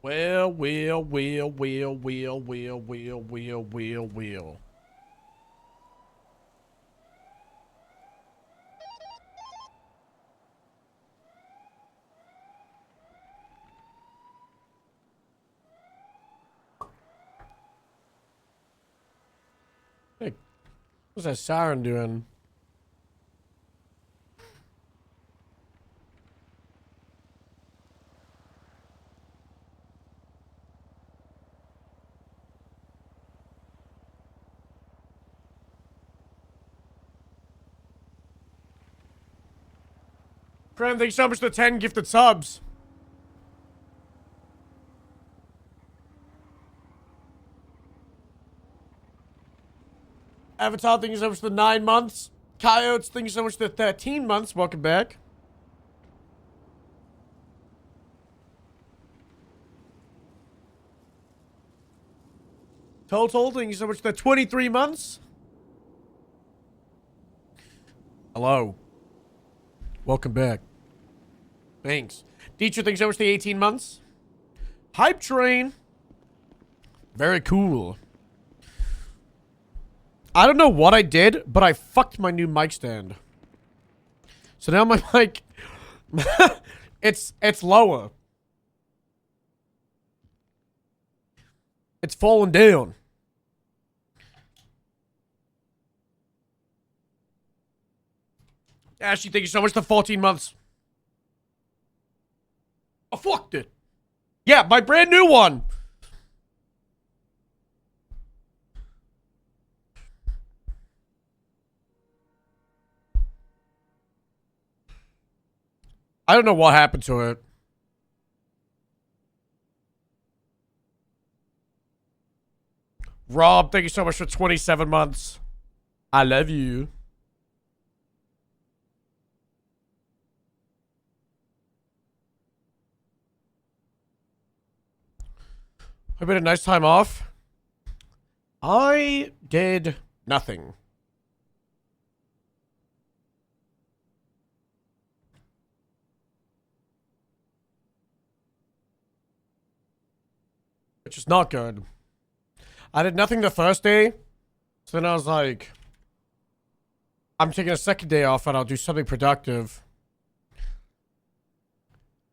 Well. Hey, what's that siren doing? Graham, thanks so much for the 10 gifted subs. Avatar, thank you so much for the 9 months. Coyotes, thank you so much for the 13 months. Welcome back. Total, thank you so much for the 23 months. Hello. Welcome back. Thanks. Dietrich, thanks so much for the 18 months. Hype train. Very cool. I don't know what I did, but I fucked my new mic stand. So now my mic... it's lower. It's fallen down. Ashley, thank you so much for 14 months. I fucked it. Yeah, my brand new one. I don't know what happened to it. Rob, thank you so much for 27 months. I love you. Hope you had a nice time off. I did nothing. Which is not good. I did nothing the first day. So then I was like, I'm taking a second day off and I'll do something productive.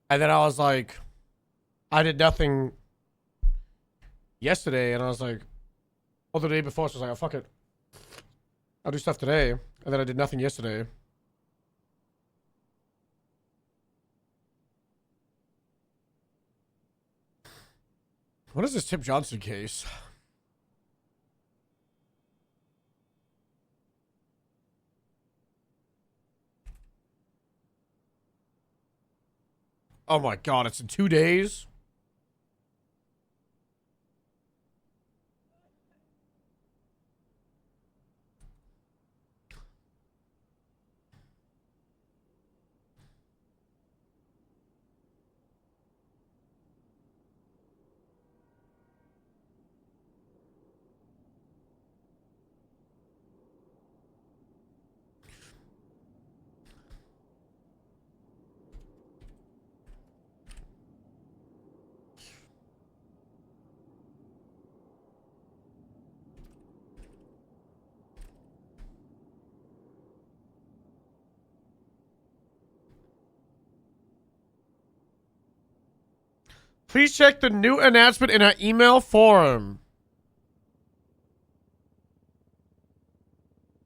And then I was like, I did nothing yesterday. And I was like, or the day before. So I was like, oh, fuck it. I'll do stuff today. And then I did nothing yesterday. What is this Tim Johnson case? Oh my god, it's in 2 days? Please check the new announcement in our email forum.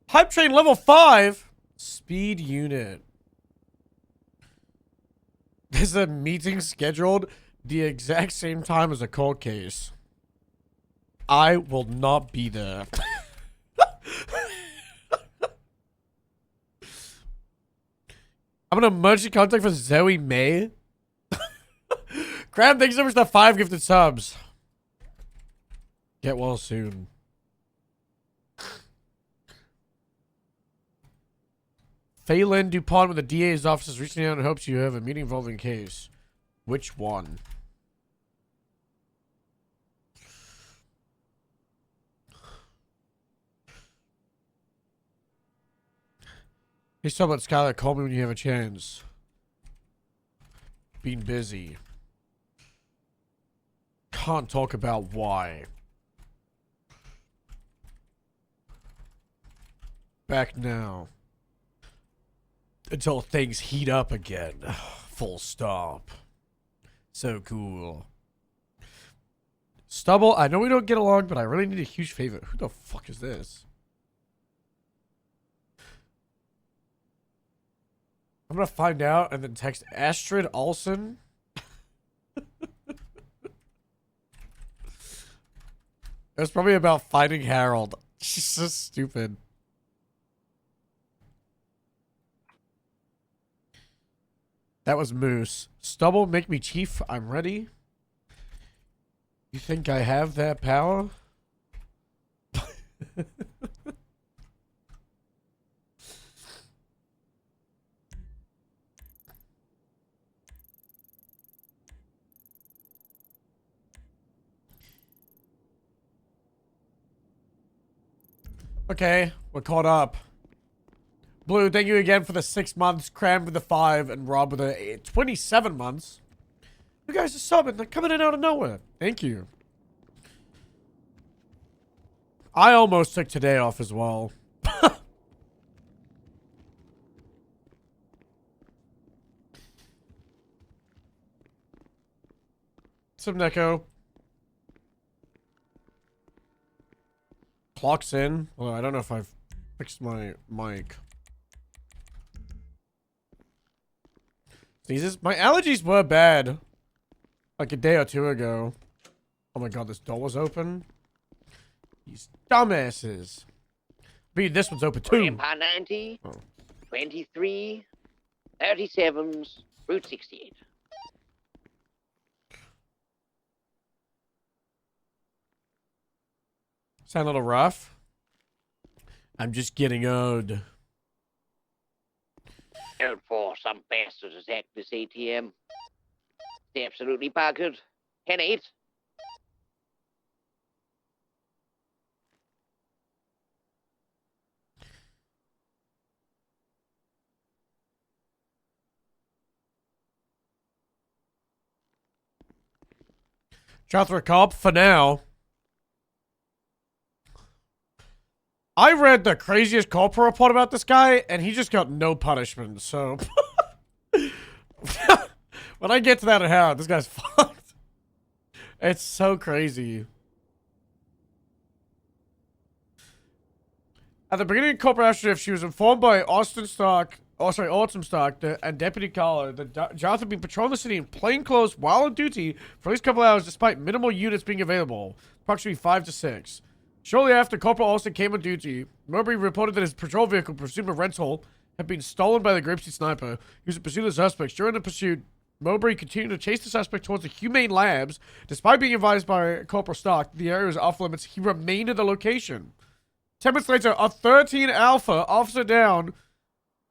Hype train level 5. Speed unit. There's a meeting scheduled the exact same time as a cold case. I will not be there. I'm an emergency contact for Zoe May. Crab, thanks so much for the 5 gifted subs. Get well soon. Phelan DuPont with the DA's office is reaching out and hopes you have a meeting involving case. Which one? Hey, so about Skylar, call me when you have a chance. Being busy. can't talk about why. Back now. Until things heat up again. Full stop. So cool. Stubble, I know we don't get along, but I really need a huge favor. Who the fuck is this? I'm gonna find out and then text Astrid Olsen. It's probably about fighting Harold. She's so stupid. That was Moose. Stubble, make me chief. I'm ready. You think I have that power? Okay, we're caught up. Blue, thank you again for the 6 months. Cram with the 5 and Rob with the 27 months. You guys are subbing. They're coming in out of nowhere. Thank you. I almost took today off as well. Some Neko. Clocks in. Well, I don't know if I've fixed my mic. Sneezes? My allergies were bad. Like a day or two ago. Oh my god, this door was open. These dumbasses. This one's open too. Grandpa 90, 23, 37s, Route 68. Sound a little rough? I'm just getting old. Out for some bastard attack this ATM. It's absolutely buggered. 10-8. Jothra Cop, for now. I read the craziest corporate report about this guy, and he just got no punishment, so... when I get to that account, this guy's fucked. It's so crazy. At the beginning of corporate aftershave, she was informed by Autumn Stock, and Deputy Collar that Jothra had been patrolling the city in plain clothes while on duty for at least a couple hours, despite minimal units being available, approximately 5 to 6. Shortly after, Corporal Olsen came on duty. Mowbray reported that his patrol vehicle, presumed a rental, had been stolen by the Grapeseed sniper. He was in pursuit of the suspects. During the pursuit, Mowbray continued to chase the suspect towards the Humane Labs. Despite being advised by Corporal Stock the area was off limits, he remained at the location. 10 minutes later, a 13 Alpha officer down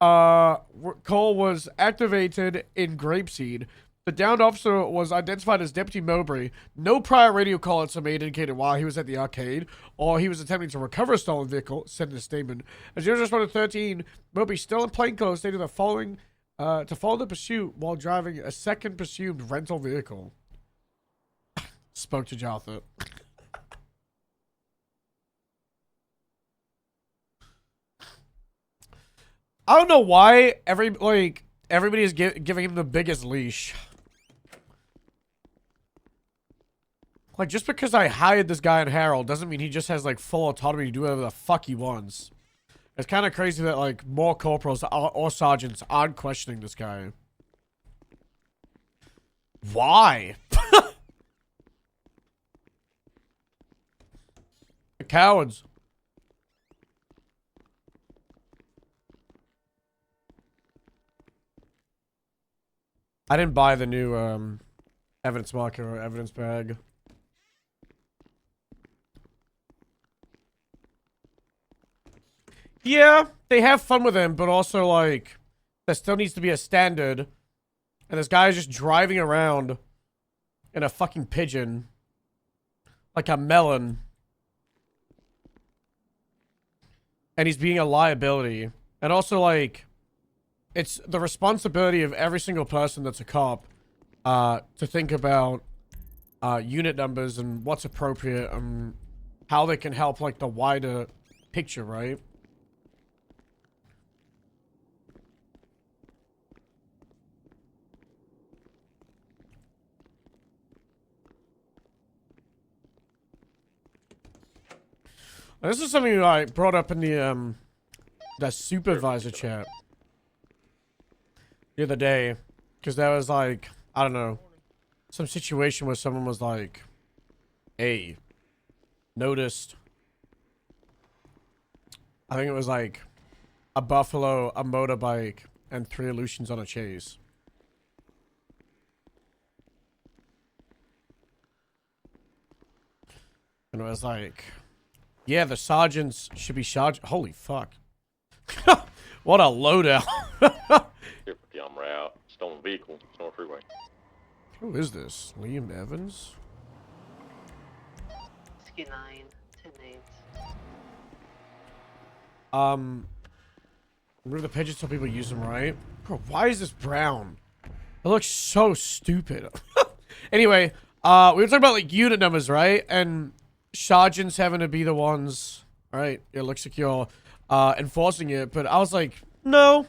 call was activated in Grapeseed. The downed officer was identified as Deputy Mowbray. No prior radio call outs were made indicated while he was at the arcade, or he was attempting to recover a stolen vehicle, said in a statement. As units responded 13, Mowbray, still in plainclothes, stated the following, to follow the pursuit while driving a second presumed rental vehicle. Spoke to Jotham. I don't know why everybody is giving him the biggest leash. Like, just because I hired this guy in Harold doesn't mean he just has, like, full autonomy to do whatever the fuck he wants. It's kind of crazy that, like, more corporals or sergeants aren't questioning this guy. Why? The cowards. I didn't buy the new, evidence marker or evidence bag. Yeah, they have fun with him, but also, like, there still needs to be a standard. And this guy is just driving around in a fucking pigeon. Like a melon. And he's being a liability. And also, like, it's the responsibility of every single person that's a cop, to think about unit numbers and what's appropriate and how they can help like the wider picture, right? This is something I brought up in the supervisor chat the other day, because there was like, I don't know, some situation where someone was like, hey, noticed, I think it was like a buffalo, a motorbike, and 3 illusions on a chase. And it was like, yeah, the sergeants should be charged. Holy fuck. What a loadout. Here for the route. Stolen vehicle. North Freeway. Who is this? Liam Evans? Whiskey 9, 10-8. Remember the pages tell people use them, right? Bro, why is this brown? It looks so stupid. Anyway, we were talking about like unit numbers, right? And sergeants having to be the ones, right? It looks like you're enforcing it, but I was like, no.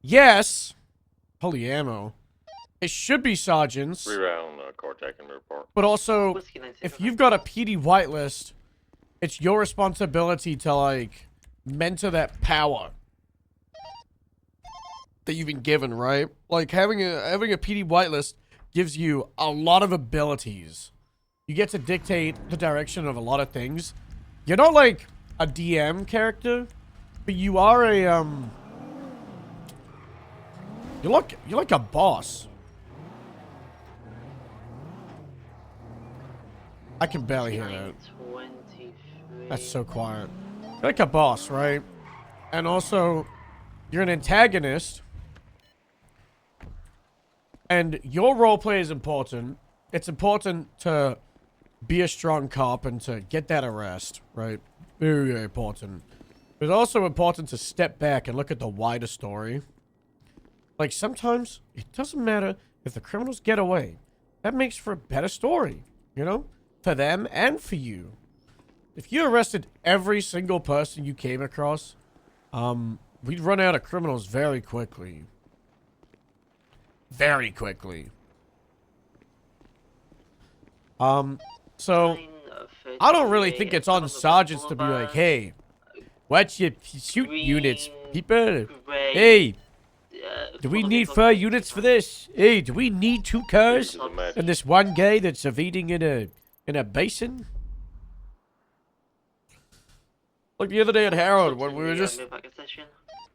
Yes. Holy ammo. It should be sergeants. Reroute car attack in River Park. But also, Whiskey 9, if you've got a PD whitelist, it's your responsibility to like mentor that power that you've been given, right? Like having a PD whitelist gives you a lot of abilities. You get to dictate the direction of a lot of things. You're not like a DM character, but you are a you're like a boss. I can barely hear that. 23. That's so quiet. You're like a boss, right? And also, you're an antagonist. And your roleplay is important. It's important to be a strong cop and to get that arrest, right? Very, very important. But it's also important to step back and look at the wider story. Like, sometimes it doesn't matter if the criminals get away. That makes for a better story, you know? For them and for you. If you arrested every single person you came across, we'd run out of criminals very quickly. Very quickly. So, I don't really think it's on sergeants to be like, hey, what's your shoot units, people? Hey, do we need 4 units for this? Hey, do we need 2 cars? And this one guy that's evading in a basin? Like the other day at Harold, when we were just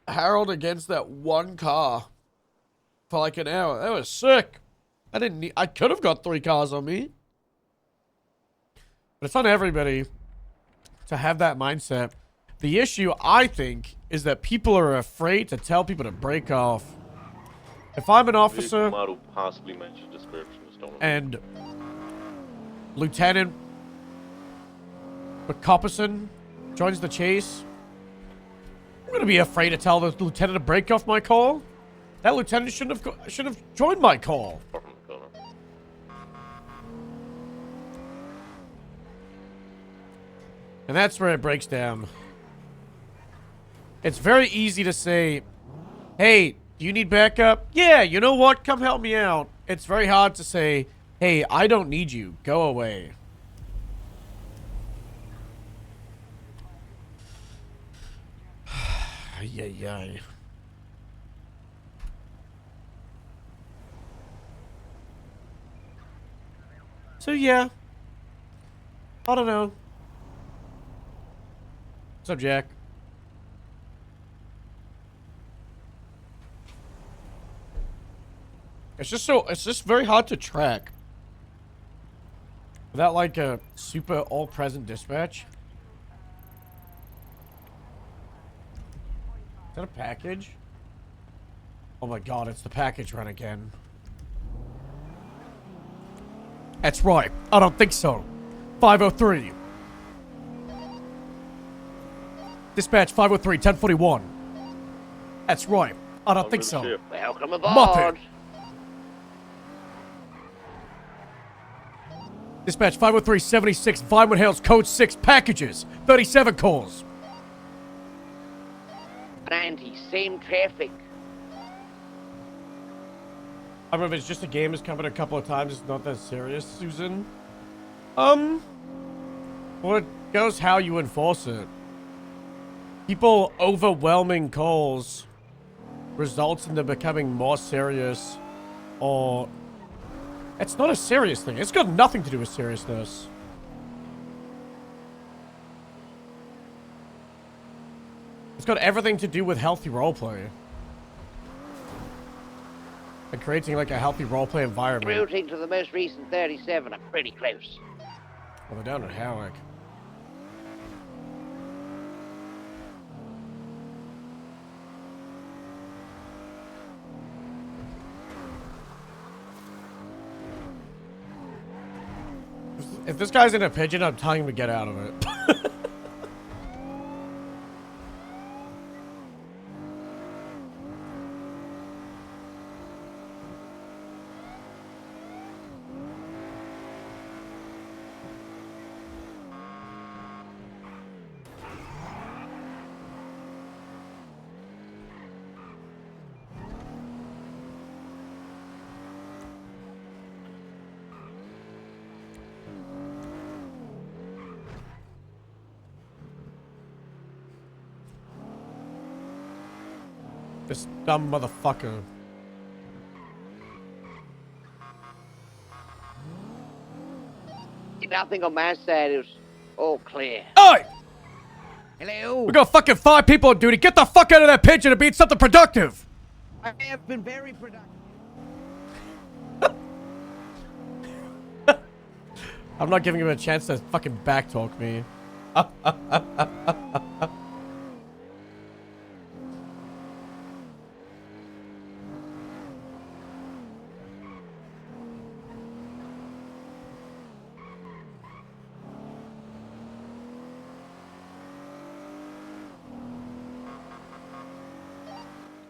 Harold against that one car for like an hour. That was sick. I could have got 3 cars on me. But it's on everybody to have that mindset. The issue, I think, is that people are afraid to tell people to break off. If I'm an officer Model possibly mentioned description of stolen and Lieutenant McCopperson joins the chase, I'm gonna be afraid to tell the lieutenant to break off my call. That lieutenant should have joined my call. far from the corner. And that's where it breaks down. It's very easy to say, hey, do you need backup? Yeah, you know what? Come help me out. It's very hard to say, hey, I don't need you. Go away. Yay. So yeah. I don't know. What's up, Jack? It's just very hard to track. Without like a super all-present dispatch. Is that a package? Oh my god, it's the package run again. That's right. I don't think so. 503. Dispatch 503, 1041. That's right. I don't think so. Welcome aboard. Muppet. Dispatch 503-76, Vinewood Hills, code 6, packages, 37 calls. 90, same traffic. I remember it's just a game. It's covered a couple of times. It's not that serious, Susan. Well, it goes how you enforce it. People overwhelming calls results in them becoming more serious, or it's not a serious thing. It's got nothing to do with seriousness. It's got everything to do with healthy roleplay. And creating like a healthy roleplay environment. Routing to the most recent 37 are pretty close. Well, they're down in Howick. If this guy's in a pigeon, I'm telling him to get out of it. This dumb motherfucker. Nothing on my side is all clear. Oi! Hello? We got fucking 5 people on duty. Get the fuck out of that pigeon and be something productive. I have been very productive. I'm not giving him a chance to fucking backtalk me.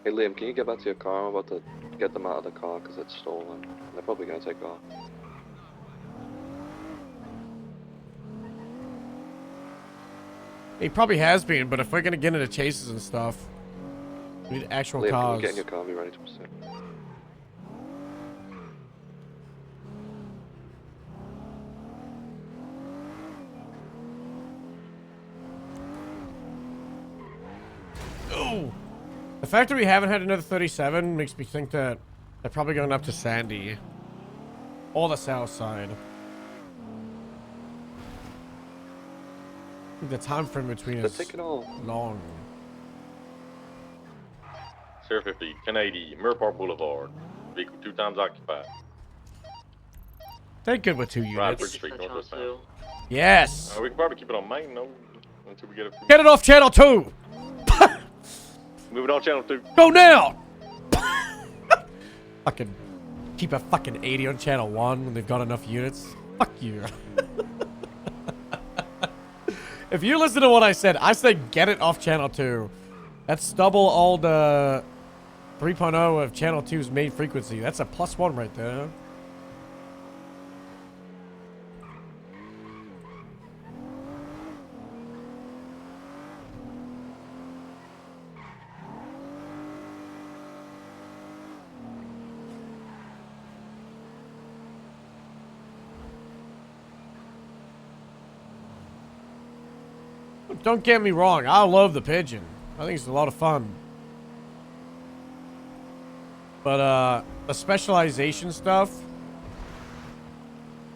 Hey Liam, can you get back to your car? I'm about to get them out of the car because it's stolen. They're probably gonna take off. He probably has been, but if we're gonna get into chases and stuff, we need actual Liam, can cars. you get in your car and be ready to proceed? Ooh. The fact that we haven't had another 37 makes me think that they're probably going up to Sandy. Or the south side. The time frame between They're is taking all. long. Sierra 50, 1080, Mirror Park Boulevard. Vehicle 2 times occupied. They're good with 2 Right, units. Bridge Street, Touch on northwest bound. two. Yes. We can probably keep it on main, no, until we get a few. Get it off channel 2. Moving on channel 2. Go now. Fucking keep a fucking 80 on channel 1 when they've got enough units. Fuck you. If you listen to what I said get it off channel 2. That's Stubble old 3.0 of channel 2's main frequency. That's a +1 right there. Don't get me wrong, I love the pigeon. I think it's a lot of fun. But, the specialization stuff,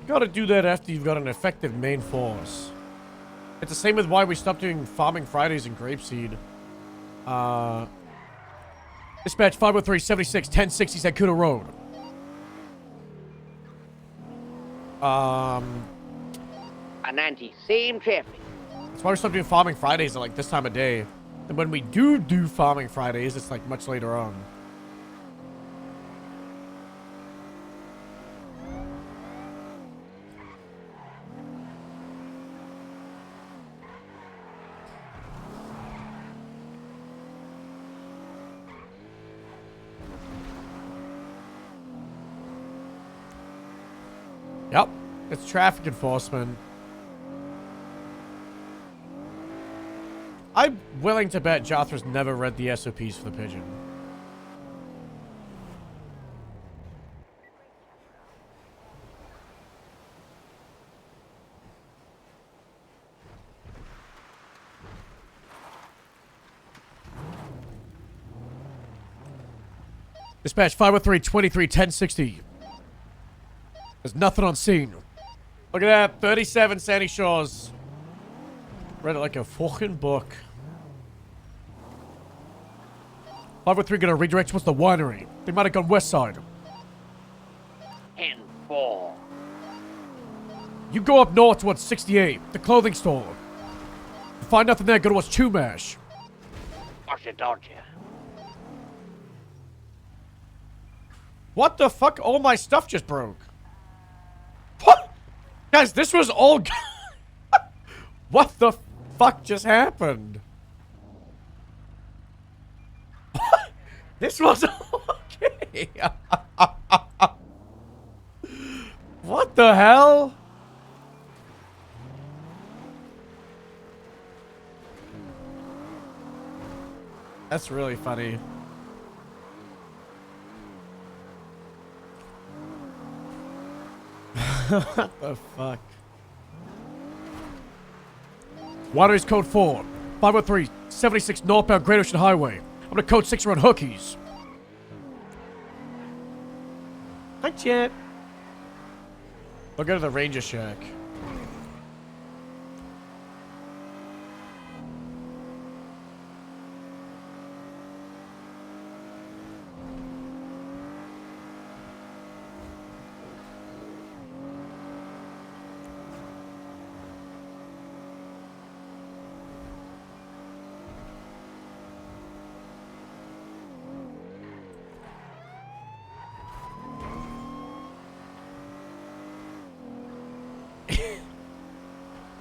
you gotta do that after you've got an effective main force. It's the same with why we stopped doing Farming Fridays and Grapeseed. Dispatch 503-76, 1060 Sankuda Road. A 90, same traffic. That's why we stopped doing Farming Fridays at like this time of day. And when we do Farming Fridays, it's like much later on. Yep. It's traffic enforcement. I'm willing to bet Jothra's never read the SOPs for the pigeon. Dispatch 503-23-1060. There's nothing on scene. Look at that. 37 Sandy Shores. Read it like a fucking book. 503 gonna redirect towards the winery. They might have gone west side. 10-4. You go up north towards 68, the clothing store. If you find nothing there, go towards Chumash. Dodger. What the fuck? All my stuff just broke. What? Guys, this was all... What the fuck just happened? This was okay. What the hell? That's really funny. What the fuck? Watery's code 4. 503, 76 northbound Great Ocean Highway. I'm gonna code 6 around Hookies. Hi, Chet. We'll go to the Ranger Shack.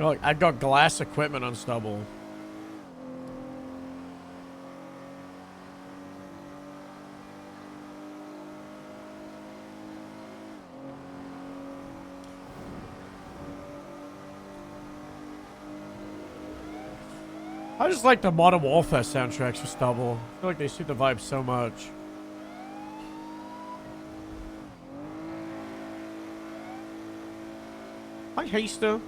Look, I got glass equipment on Stubble. I just like the Modern Warfare soundtracks for Stubble. I feel like they suit the vibe so much. Hi, Haster.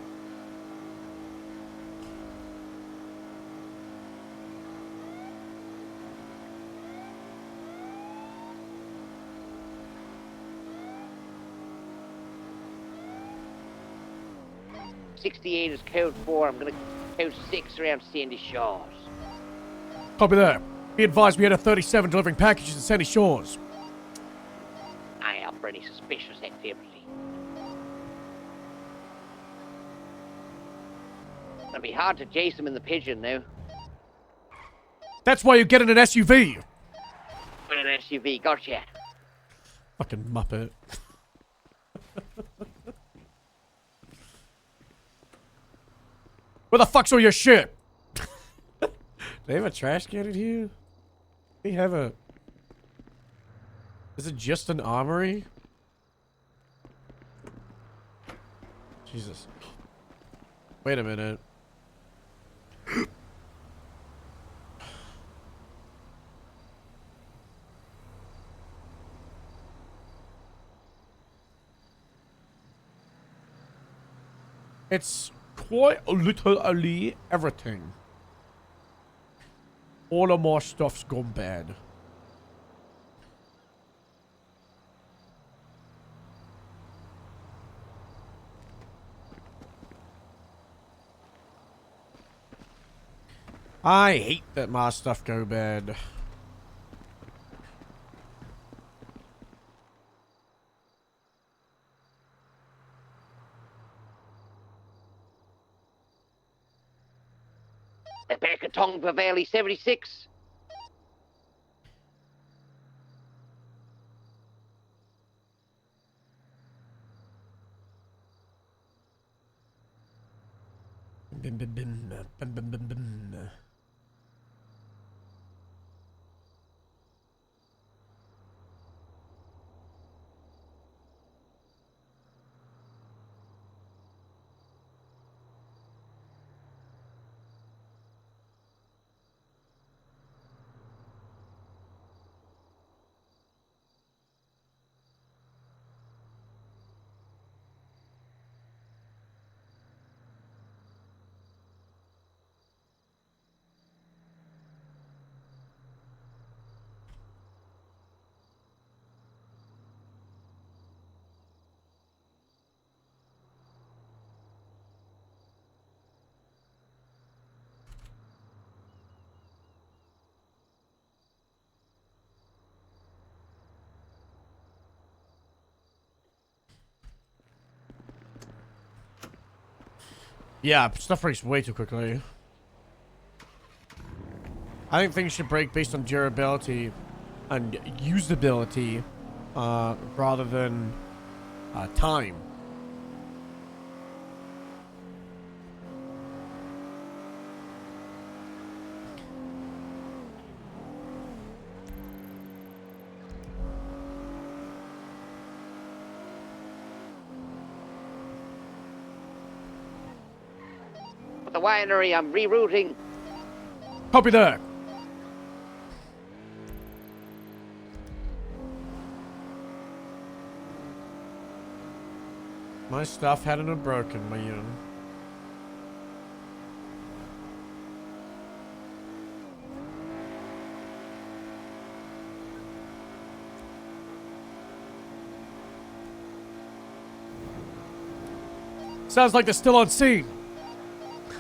'68 is code 4. I'm gonna code 6 around Sandy Shores. Copy that. Be advised we had a 37 delivering packages to Sandy Shores. Eye out for any suspicious activity. It'll be hard to chase them in the pigeon now. That's why you get in an SUV. With an SUV, gotcha. Fucking Muppet. Where the fuck's all your shit? They have a trash can in here? They have a... Is it just an armory? Jesus. Wait a minute. It's quite literally everything. All of my stuff's gone bad. I hate that my stuff go bad. They're back at Tongva Valley 76. Bim, bim, bim, bim, bim, bim, bim. Yeah, stuff breaks way too quickly. I think things should break based on durability and usability, rather than time. At the winery, I'm rerouting. Copy that. My stuff hadn't been broken, man. Sounds like they're still on scene.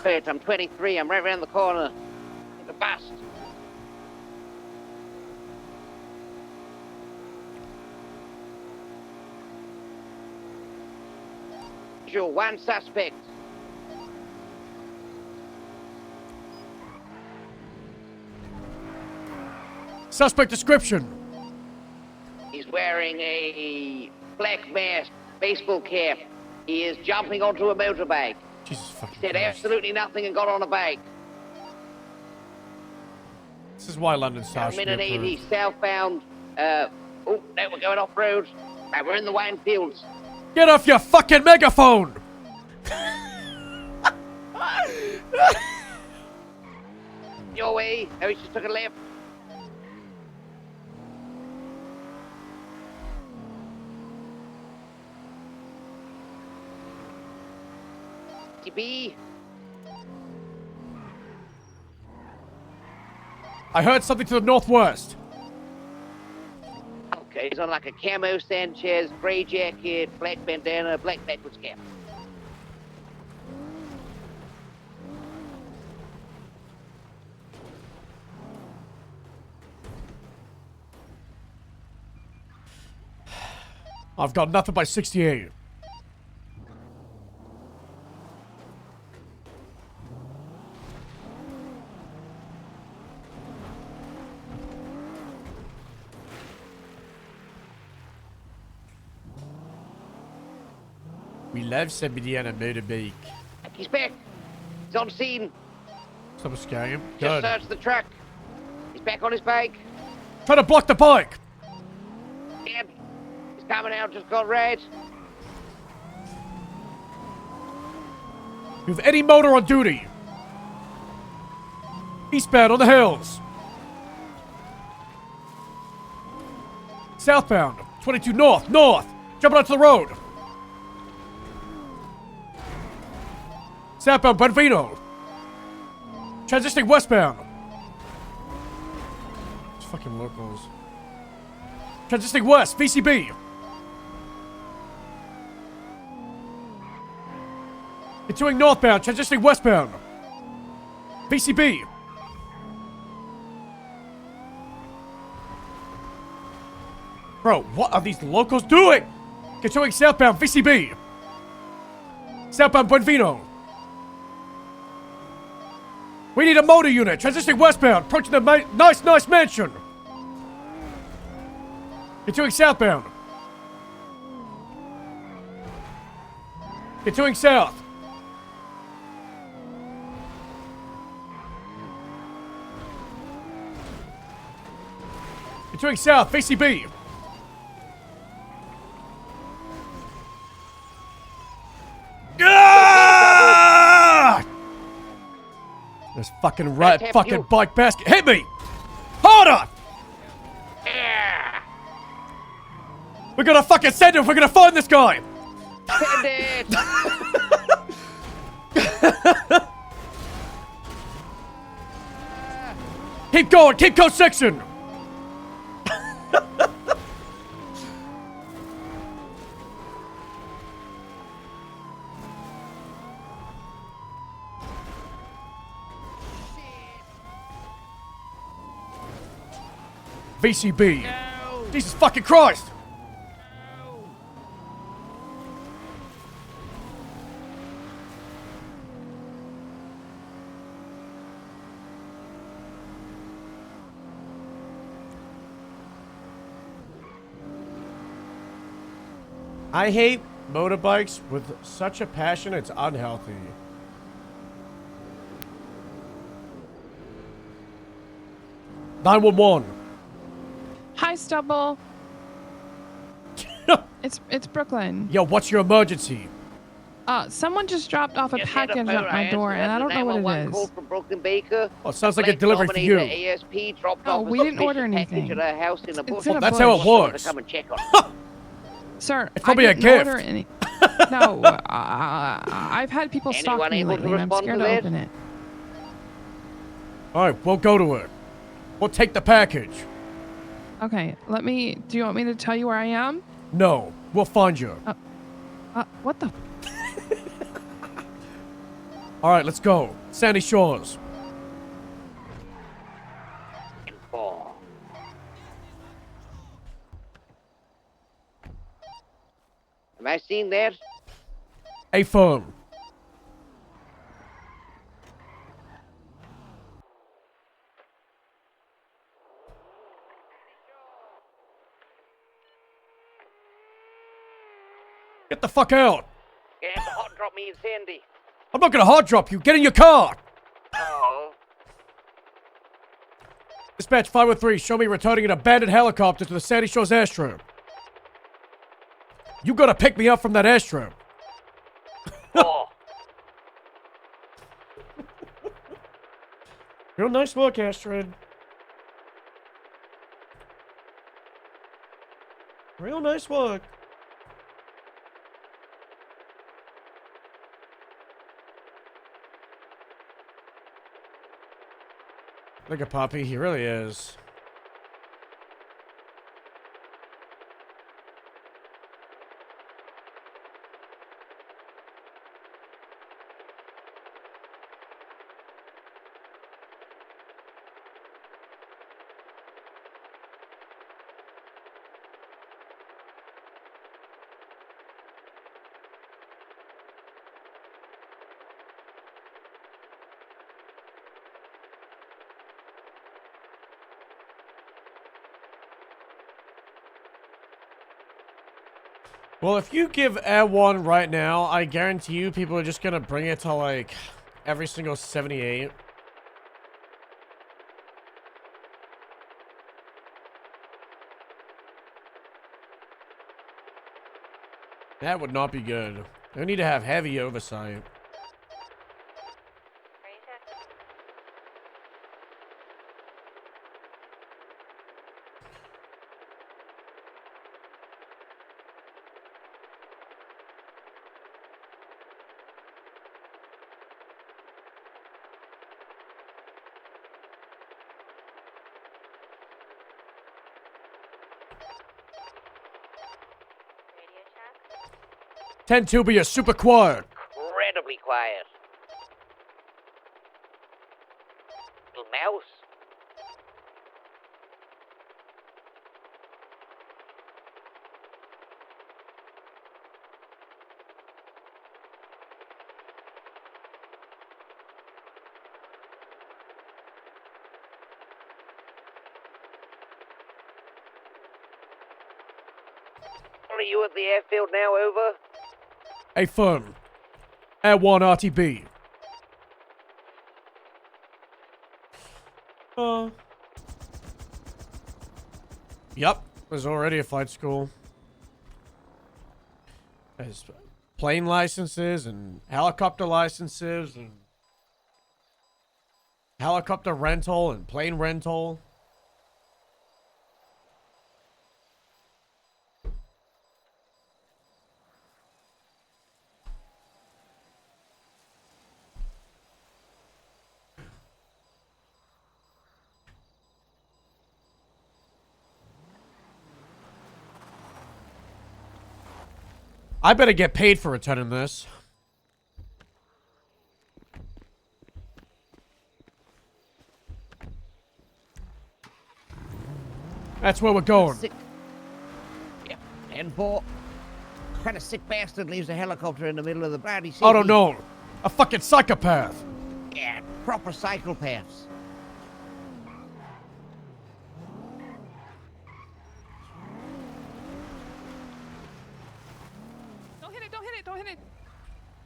Wait, I'm 23. I'm right around the corner. The bust. Visual, one suspect. Suspect description. He's wearing a black mask, baseball cap. He is jumping onto a motorbike. Jesus fucking Said Christ. absolutely nothing and got on a bike. This is why London South should be Minute 80 approved. southbound. Oh, no, we're going off road. Right, we're in the wine fields. Get off your fucking megaphone! Your way. Oh, he just took a left. TB. I heard something to the northwest. Okay, he's on like a camo Sanchez, grey jacket, black bandana, black backwards cap. I've got nothing by 68. We love Lspd on a motorbike. He's back. He's on scene. Stop scaring him. Just Good. searched the truck. He's back on his bike. Try to block the bike! Yep. He's coming out, just got red. You have any motor on duty? Eastbound on the hills. Southbound. 22 north. North. Jumping onto the road. Southbound Benvino. Transitioning westbound. It's fucking locals. Transitioning west. VCB. Continuing northbound. Transitioning westbound. VCB. Bro, what are these locals doing? Continuing southbound. VCB. Southbound Benvino. We need a motor unit. Transitioning westbound. Approaching the nice mansion. Continuing southbound. Continuing south. Continuing south. VCB. Ah! This fucking right fucking bike basket. Hit me! Harder! Yeah. We're gonna fucking send him if we're gonna find this guy! Send it. Keep going, keep code section! VCB. No. Jesus fucking Christ! I hate motorbikes with such a passion, it's unhealthy. "911." Hi, Stubble. It's Brooklyn. Yo, what's your emergency? Someone just dropped off a Just had package phone at my answer. door, and That's I don't the know what 911 it call is. from Brooklyn Baker. Oh, it sounds like a Black delivery for you. Dominator ASP dropped No, off we a didn't order suspicious package anything. at her house in a bush. It's in a That's bush. how it works. To come and check on it. Sir, It's probably I a didn't order gift. any. No, I've had people stalk Anyone me able to lately, and I'm respond scared to to this? open it. All right, we'll go to it. We'll take the package. Okay, do you want me to tell you where I am? No, we'll find you. What the? All right, let's go. Sandy Shores. Oh. Have I seen that? A firm. Get the fuck out. You have to hot drop me in Sandy. I'm not gonna hard drop you. Get in your car. Oh. Dispatch 503, show me returning an abandoned helicopter to the Sandy Shores airstrip. You gotta pick me up from that airstrip. Oh. Real nice work, Astrid. Real nice work. Look at Poppy, he really is. Well, if you give Air 1 right now, I guarantee you people are just gonna bring it to, like, every single 78. That would not be good. They need to have heavy oversight. Tend to be a super quiet. Incredibly quiet. Little mouse. Are you at the airfield now, over? A firm. Air 1 RTB. Yep, there's already a flight school. There's plane licenses and helicopter licenses and helicopter rental and plane rental. I better get paid for returning this. That's where we're going. Sick. Yeah, and what kind of sick bastard leaves a helicopter in the middle of the bloody city? I don't know. A fucking psychopath. Yeah, proper psychopaths.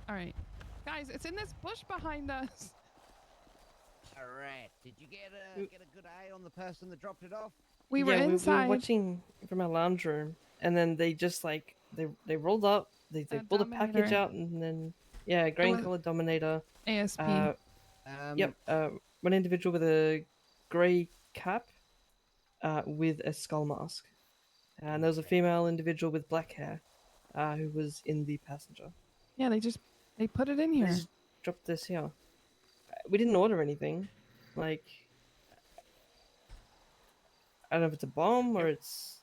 All right, guys, it's in this bush behind us. All right. Did you get a good eye on the person that dropped it off? We were We inside. were watching from our lounge room, and then they just like they rolled up. They pulled a package Dominator. out, and then yeah, green colored Dominator. ASP. Yep. One individual with a grey cap, with a skull mask, and there was a female individual with black hair, who was in the passenger. Yeah, they put it in They here. just dropped this here. We didn't order anything. Like, I don't know if it's a bomb or it's.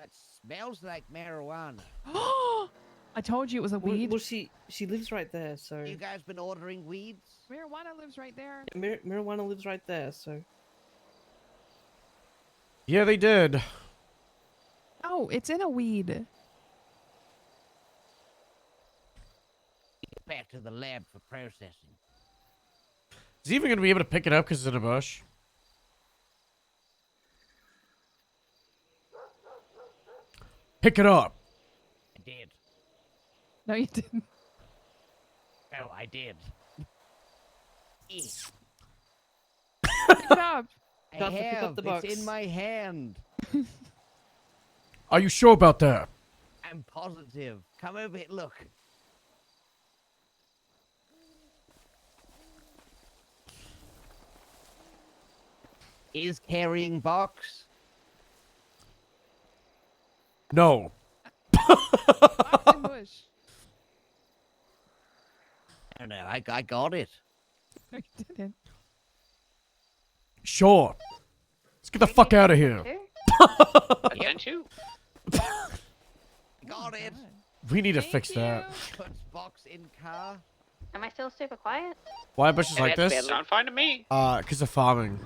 It smells like marijuana. I told you it was a weed. Well, she lives right there, so. You guys been ordering weeds? Marijuana lives right there. Marijuana lives right there, so. Yeah, they did. Oh, it's in a weed. Back to the lab for processing. Is he even gonna be able to pick it up because it's in a bush? Pick it up. I did. No, you didn't. Oh, I did. Pick it up. I Got to pick up have. the box. It's in my hand. Are you sure about that? I'm positive. Come over here. Look. Is carrying box? No. Box in bush. I don't know. I got it. No, you didn't. Sure. Let's get the fuck out of here. Can't you? Got it. We need to Thank fix you. that. Puts box in car. Am I still super quiet? Why bushes like this? Sound fine to me. Because of farming.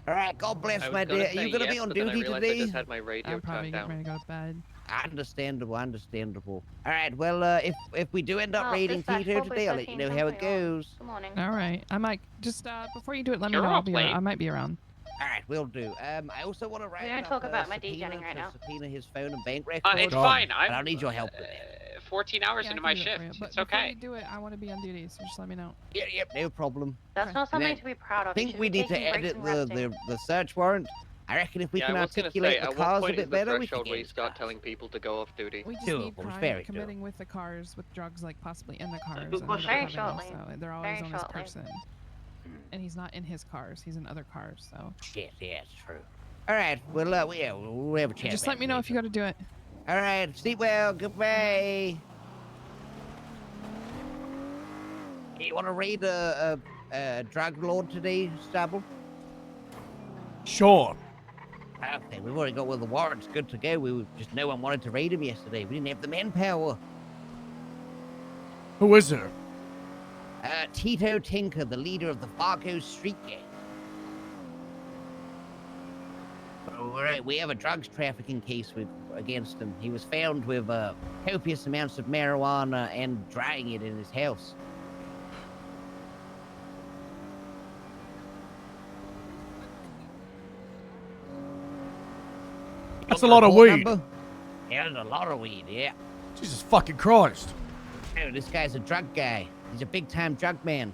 All right. God bless I was my gonna dear. Are say you gonna yes, be on but then I duty realized I today? just had my radio I'm probably turned getting ready down. to go to bed. Understandable, understandable. All right, well, if we do end up Oh, raiding dispatch, Tito 4 today, I'll let you know how it 13, goes. Good morning. All right. I might just before you do it, let me You're know. all I'll be played. I might be around. All right, we'll do. I also want to write don't up talk about my subpoena DJing right to now. subpoena his phone and bank records. It's Done. fine. but I'll need your help with it. 14 hours Yeah, I into can my do it for you, shift. but It's before okay. you do it, I want to be on duty, so just let me know. Yep, no problem. That's Okay. not something then to be proud I of. You think should we be need to taking breaks edit and the resting. search warrant. I reckon if we Yeah, can I was gonna articulate say, the at what cars a point bit is the better, we can threshold get where you it start started. telling people to go off duty? We just Doable, need it's crime very committing with the cars, with drugs like possibly in the cars. Very and undercover, shortly. So they're always Very on this shortly. person, and he's not in his cars. He's in other cars. So Shit, yeah, it's true. All right, well, we'll have a chat. just about let me know if you later. got to do it. All right, sleep well. Goodbye. You want to raid a drug lord today, Stubble? Sure. Okay, we've already got all the warrants good to go. Just no one wanted to raid him yesterday. We didn't have the manpower. Who is it? Tito Tinker, the leader of the Fargo Street Gang. We have a drugs trafficking case against him. He was found with copious amounts of marijuana and drying it in his house. That's a lot of weed. Number? Yeah, there's a lot of weed, yeah. Jesus fucking Christ. Oh, this guy's a drug guy. He's a big-time drug man.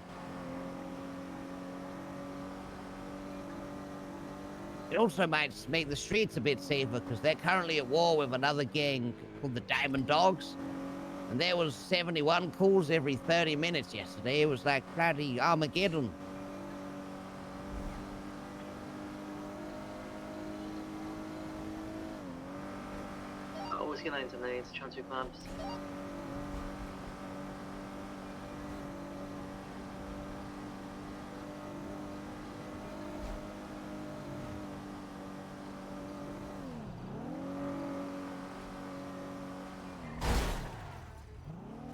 It also might make the streets a bit safer because they're currently at war with another gang called the Diamond Dogs. And there was 71 calls every 30 minutes yesterday. It was like bloody Armageddon. Whiskey 9 tonight, transfer clamps.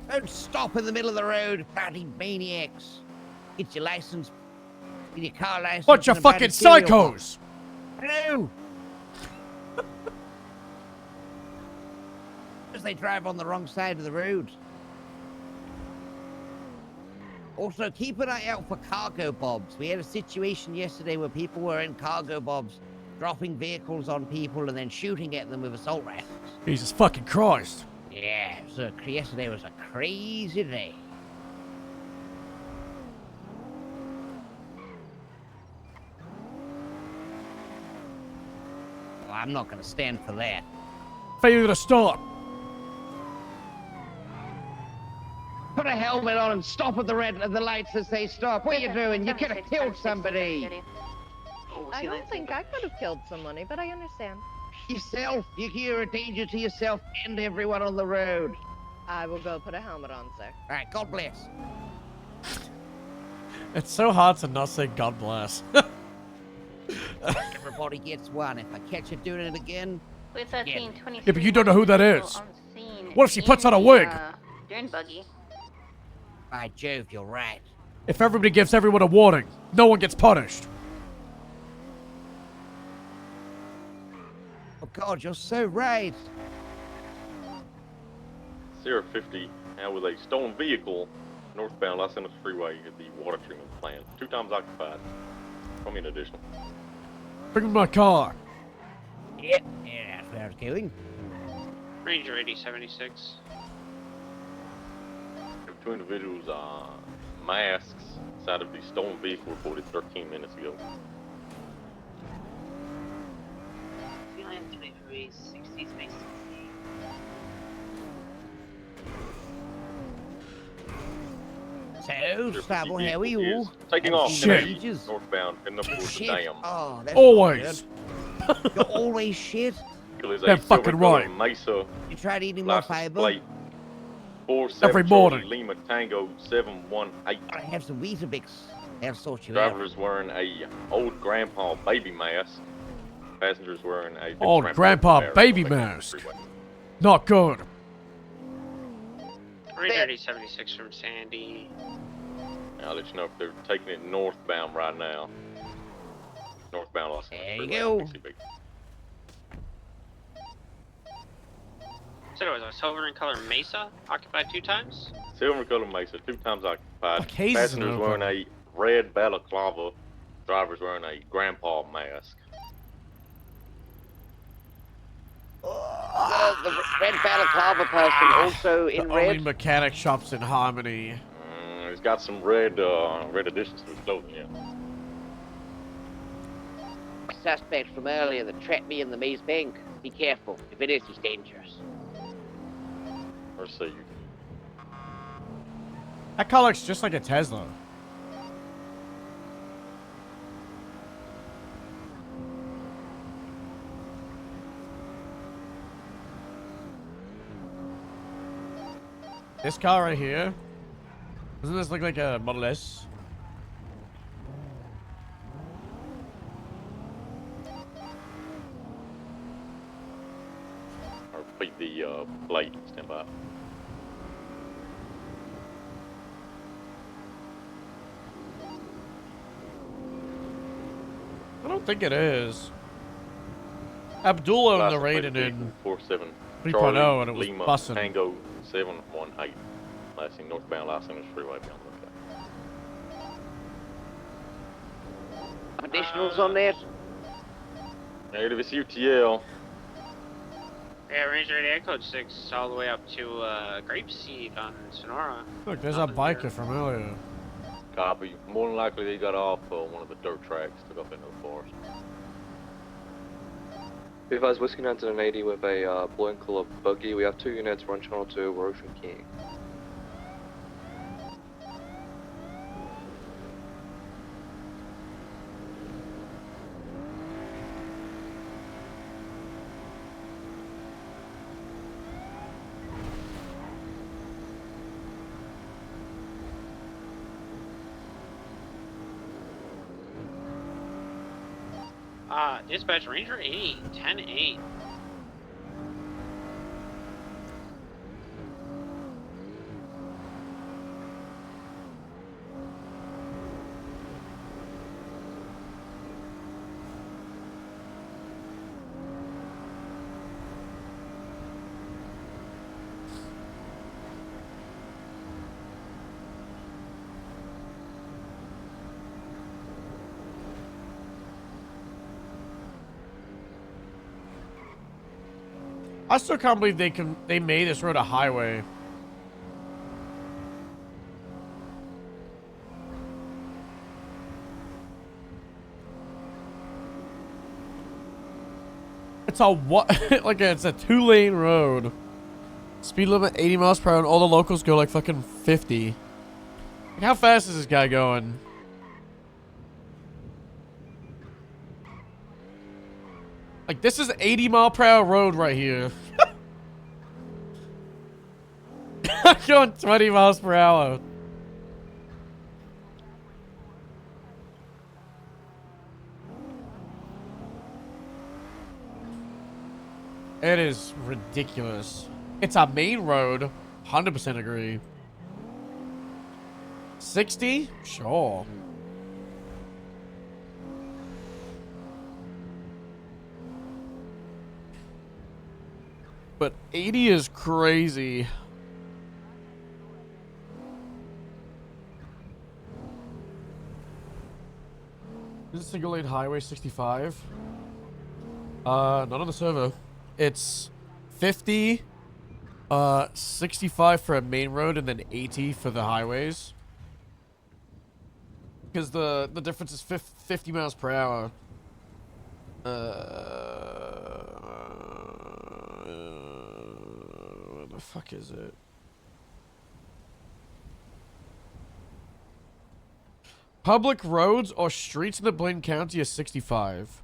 Don't stop in the middle of the road, bloody maniacs. Get your license. Get your car license. Bunch of and a bloody fucking serial number. psychos. Hello! Because they drive on the wrong side of the road. Also, keep an eye out for cargo bobs. We had a situation yesterday where people were in cargo bobs, dropping vehicles on people and then shooting at them with assault rifles. Jesus fucking Christ. Yeah, so yesterday was a crazy day. Well, I'm not going to stand for that. Failure to stop. Put a helmet on and stop at the lights that say stop. What are you doing? You could have killed somebody. Oh, I whiskey don't 19. think I could have killed somebody, but I understand. Yourself. You're a danger to yourself and everyone on the road. I will go put a helmet on, sir. All right, God bless. It's so hard to not say God bless. Everybody gets one. If I catch you doing it again, We're 13, 23. Yeah, but you don't know who that people is. on scene What if she puts in on a the, wig? Dune buggy. by Jove, you're right. If everybody gives everyone a warning, no one gets punished. Oh God, you're so right. Sierra 50, now with a stolen vehicle, northbound Los Angeles Freeway at the water treatment plant. 2 times occupied. Call me an additional. Bring me my car. Yeah, that's where I was going. Ranger 8076. Two individuals, masks inside of the stolen vehicle reported 13 minutes ago. Whiskey 23, 60 space. So, Stubble, how are you? Taking off Shit. 1080 northbound, heading up towards the Shit. dam. Oh, that's Always. not good. You're always shit. Vehicle is a Damn fucking silver color right. Mesa You tried eating more license fiber? plate 47 Every Charlie morning. Lima Tango 718. I have some Weetabix. They'll sort you out. Driver's wearing a old grandpa baby mask. Passengers wearing a Old grandpa grandpa bear. baby Taking mask. the freeway. Not good. Ranger 8076 from Sandy. I'll let you know if they're taking it northbound right now. Northbound Los Angeles. There you Freeway, go. Dixie Beach. Said it was a silver in color Mesa, occupied 2 times. Silver color Mesa, 2 times occupied. Like hazes in Passengers the wearing open. a red balaclava. Drivers wearing a grandpa mask. The red balaclava person also in The only red. mechanic shops in Harmony. He's got some red additions to his clothing, yeah. Suspect from earlier that trapped me in the maze bank. Be careful. If it is, he's dangerous. Let's see. That car looks just like a Tesla. This car right here. Doesn't this look like a Model S? Or repeat the plate. Stand by. I don't think it is. Abdullah License narrated plate in 47 3.0 Charlie and it was Lima bussin'. Tango 718. Lasting northbound Los Angeles Freeway beyond the Additionals on that? Negative, it's UTL. Yeah, Ranger 88 code 6 all the way up to Grapeseed on Sonora. Look, there's a biker from earlier. Copy. More than likely they got off one of the dirt tracks, took off into the forest. Be advised, Whiskey 1980 with a blue and color buggy. We have 2 units, run channel 2, we're Ocean King. Dispatch Ranger 80, 10-8. I still can't believe they made this road a highway. It's a what? Like it's a 2-lane road. Speed limit 80 miles per hour, and all the locals go like fucking 50. Like, how fast is this guy going? Like, this is 80 mile per hour road right here. I'm going 20 miles per hour. It is ridiculous. It's a main road. 100% agree. 60? Sure. But 80 is crazy. This is single lane highway 65. Not on the server. It's 50, 65 for a main road and then 80 for the highways. Because the difference is 50 miles per hour. Where the fuck is it? Public roads or streets in the Blaine County is 65.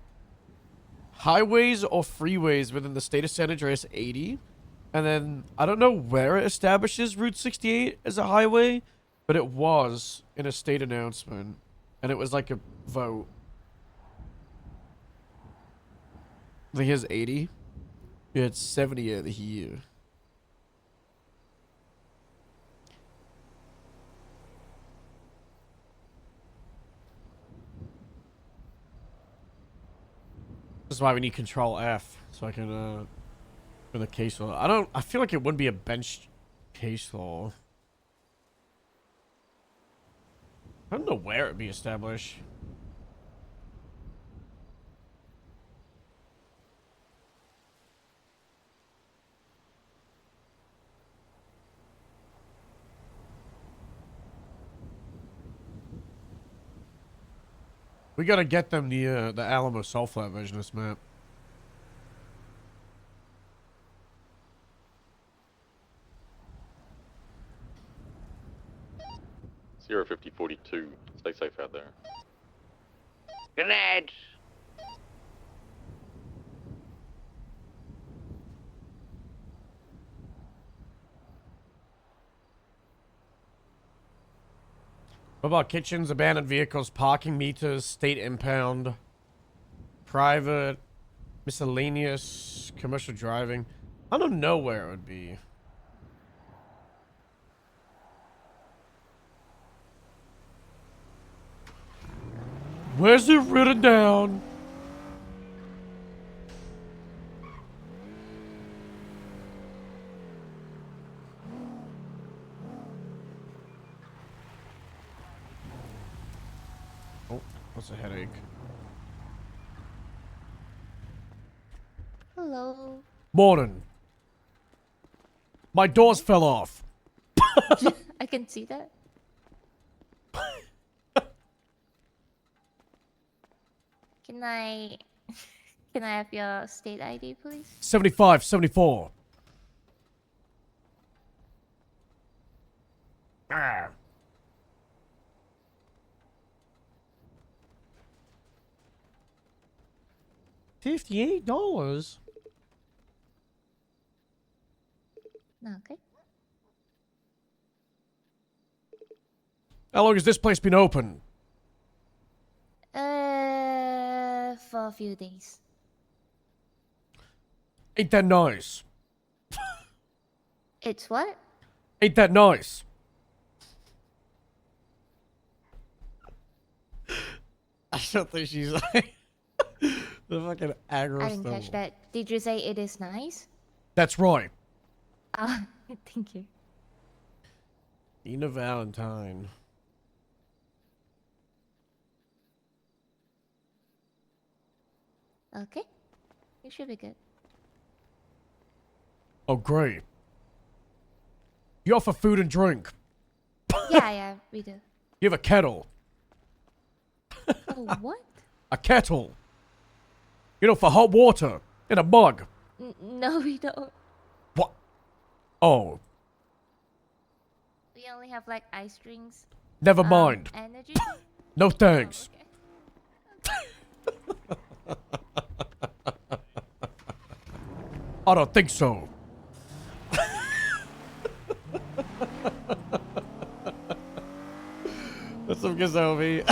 Highways or freeways within the state of San Andreas, 80. And then, I don't know where it establishes Route 68 as a highway, but it was in a state announcement. And it was like a vote. I think it's 80. Yeah, it's 70 over here. This is why we need Control F, so I can, for the case law. I feel like it wouldn't be a bench case law. I don't know where it'd be established. We gotta get them the Alamo Sulfur version of this map. Sierra 5042. Stay safe out there. Good night. What about kitchens, abandoned vehicles, parking meters, state impound, private, miscellaneous, commercial driving? I don't know where it would be. Where's it written down? Oh, that's a headache. Hello. Morning. My doors fell off. I can see that. Can I can I have your state ID, please? 75, 74. Ah. $58. Okay. How long has this place been open? For a few days. Ain't that nice? It's what? Ain't that nice? I don't think she's like the fucking aggro I didn't catch Stubble. that. Did you say it is nice? That's right. Thank you. Ina Valentine. Okay. You should be good. Oh, great. You offer food and drink. Yeah, we do. You have a kettle. Oh, what? A kettle. You know, for hot water. In a mug. No, we don't. What? Oh. We only have like ice drinks. Never mind. Energy? No thanks. Oh, okay. I don't think so. That's some Gazobi.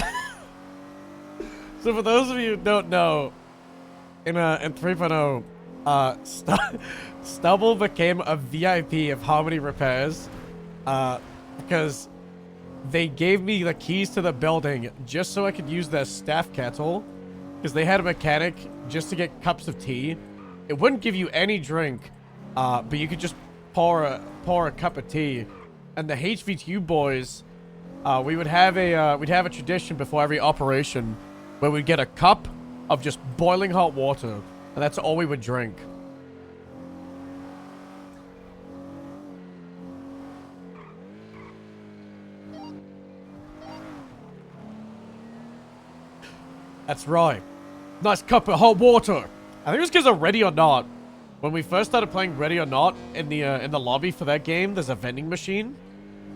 So for those of you who don't know, in 3.0, Stubble became a VIP of Harmony Repairs, because they gave me the keys to the building just so I could use their staff kettle, because they had a mechanic just to get cups of tea. It wouldn't give you any drink, but you could just pour a cup of tea. And the HVTU boys, we'd have a tradition before every operation where we'd get a cup of just boiling hot water, and that's all we would drink. That's right. Nice cup of hot water. I think it was because of Ready or Not. When we first started playing Ready or Not in the lobby for that game, there's a vending machine,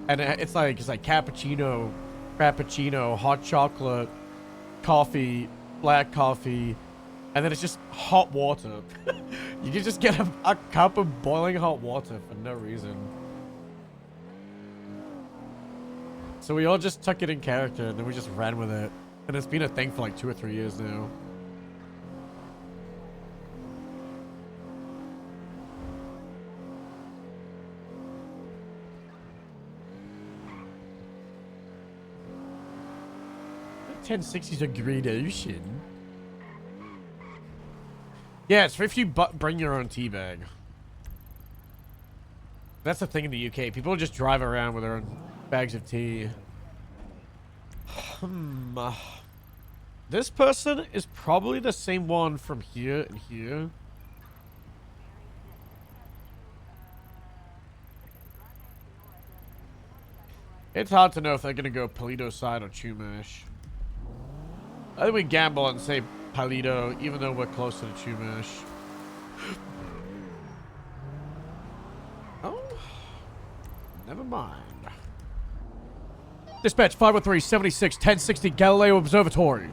and it's like cappuccino, frappuccino, hot chocolate, coffee, black coffee, and then it's just hot water. You can just get a cup of boiling hot water for no reason. So we all just took it in character, and then we just ran with it. And it's been a thing for like 2 or 3 years now. The 1060's a great ocean. Yeah, it's if you bring your own tea bag. That's the thing in the UK. People just drive around with their own bags of tea. This person is probably the same one from here and here. It's hard to know if they're gonna go Palito side or Chumash. I think we gamble and say Palito, even though we're closer to Chumash. Oh, never mind. Dispatch 503-76-1060 Galileo Observatory.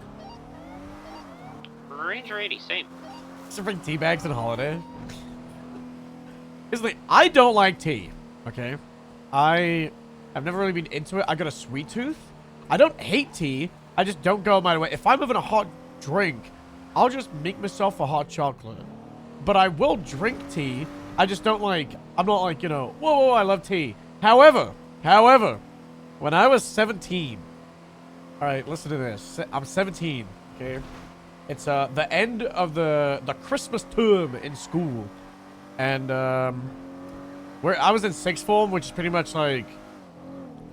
Ranger 80, same. To bring tea bags on holiday. Here's the thing, I don't like tea. Okay, I've never really been into it. I got a sweet tooth. I don't hate tea. I just don't go my way. If I'm having a hot drink, I'll just make myself a hot chocolate. But I will drink tea. I just don't like. I'm not like, you know. Whoa, I love tea. However. When I was 17, all right, listen to this. I'm 17, okay? It's the end of the Christmas term in school, and I was in sixth form, which is pretty much like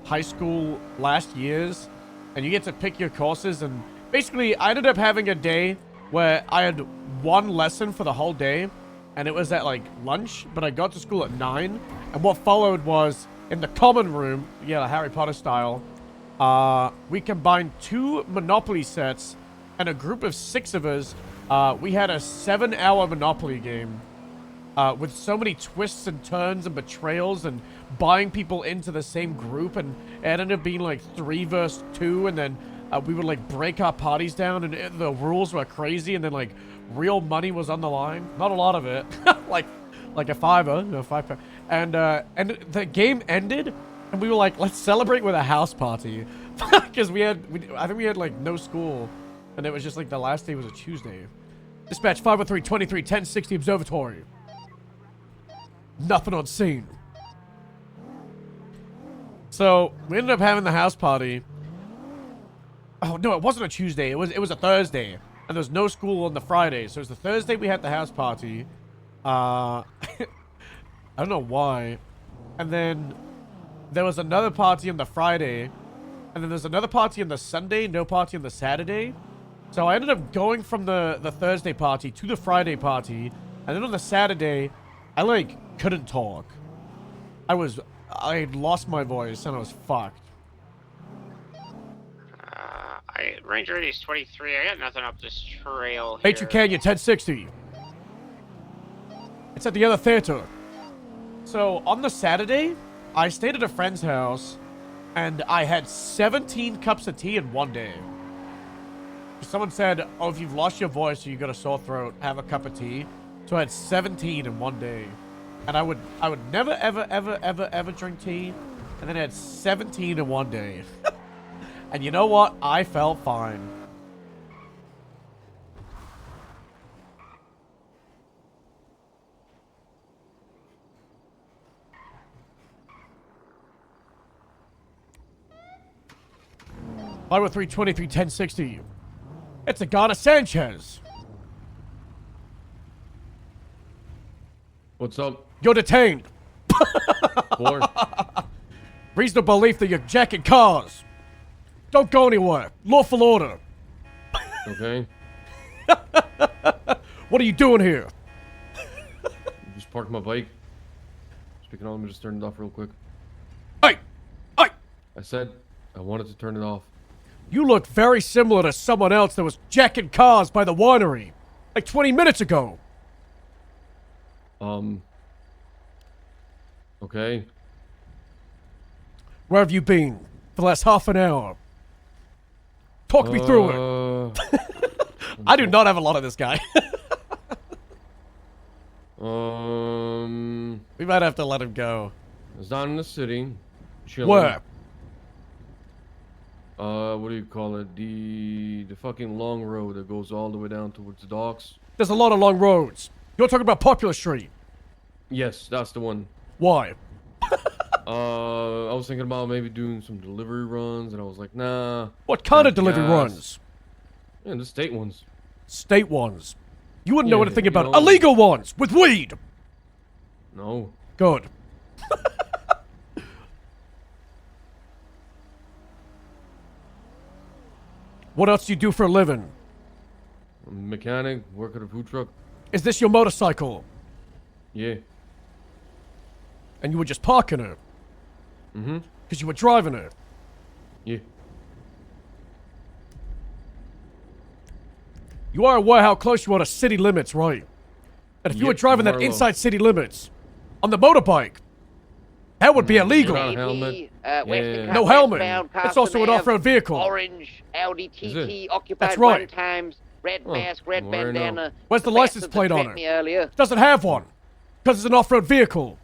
high school last years, and you get to pick your courses. And basically, I ended up having a day where I had one lesson for the whole day, and it was at like lunch, but I got to school at 9, and what followed was, in the common room, yeah, Harry Potter style, we combined 2 Monopoly sets, and a group of 6 of us, we had a 7-hour Monopoly game, with so many twists and turns and betrayals and buying people into the same group, and it ended up being like 3 versus 2, and then we would like break our parties down, and the rules were crazy, and then like real money was on the line. Not a lot of it, like a $5, you know, £5. And the game ended, and we were like, let's celebrate with a house party, because I think we had like no school, and it was just like the last day was a Tuesday. Dispatch 503-23-1060 Observatory. Nothing on scene. So we ended up having the house party. Oh no, it wasn't a Tuesday. It was a Thursday, and there was no school on the Friday. So it was the Thursday we had the house party. I don't know why. And then there was another party on the Friday, and then there's another party on the Sunday. No party on the Saturday. So I ended up going from the Thursday party to the Friday party, and then on the Saturday, I like couldn't talk. I had lost my voice and I was fucked. Range radius 23. I got nothing up this trail here. H.U. Canyon 1060. It's at the other theater. So on the Saturday, I stayed at a friend's house and I had 17 cups of tea in one day. Someone said, oh, if you've lost your voice or you got a sore throat, have a cup of tea. So I had 17 in one day. And I would never, ever drink tea. And then I had 17 in one day. And you know what? I felt fine. Highway 323 1060. It's Agana Sanchez. What's up? You're detained. For? Reasonable belief that you're jacking cars. Don't go anywhere. Lawful order. Okay. What are you doing here? Just parked my bike. Speaking of, let me just turn it off real quick. Hey! Hey! I said I wanted to turn it off. You look very similar to someone else that was jacking cars by the winery. Like 20 minutes ago. Okay. Where have you been for the last half an hour? Talk me through it. I do not have a lot of this guy. We might have to let him go. I was down in the city. Chilling. Where? What do you call it? The fucking long road that goes all the way down towards the docks. There's a lot of long roads. You're talking about Popular Street. Yes, that's the one. Why? I was thinking about maybe doing some delivery runs, and I was like, nah. What kind of delivery runs? Yeah, the state ones. State ones. You wouldn't know Yeah, anything you about know. illegal ones with weed. No. Good. What else do you do for a living? I'm a mechanic, work at a food truck. Is this your motorcycle? Yeah. And you were just parking it? Mm-hmm. Because you were driving it? Yeah. You are aware how close you are to city limits, right? And if you were Yep, driving that more or less. inside city limits, on the motorbike, that would be illegal. Without a helmet. Yeah. No helmet. It's also an off-road vehicle. Orange Audi Is TT occupied That's right. one times. Red Oh, mask, red well, there you know. bandana. Where's the bastard license that plate on threatened it? me earlier. Doesn't have one. Because it's an off-road vehicle.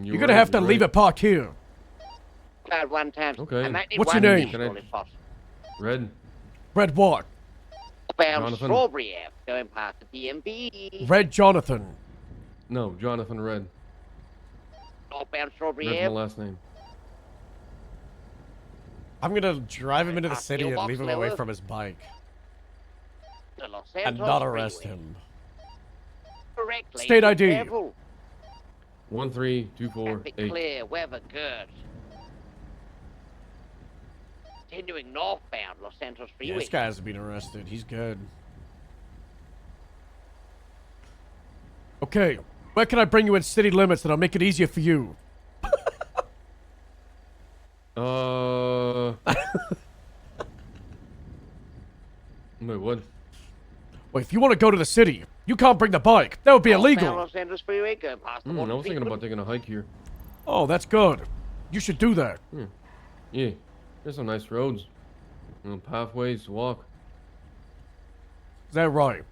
You're gonna have to leave it parked here. Occupied one times. Okay. I might need What's your one name? additional if possible. Red. Red what? Bound Jonathan. Strawberry Ave, going past the DMV. Red Jonathan. No, Jonathan Red. Northbound Strawberry Red's my Ave. last name. I'm gonna drive him into the Park city and mailbox leave him away lower. from his bike. The Los And Santos not arrest Freeway. him. Correct, State ladies, ID. careful. 13248. Traffic clear, weather good. Continuing northbound Los Santos Yeah, Freeway. this guy hasn't been arrested. He's good. Okay, where can I bring you in city limits and I'll make it easier for you? Wait, what? Well, if you want to go to the city, you can't bring the bike. That would be Northbound illegal. Los Santos Freeway, going past the I water was thinking treatment. about taking a hike here. Oh, that's good. You should do that. Yeah, there's some nice roads. Pathways to walk. Is that right?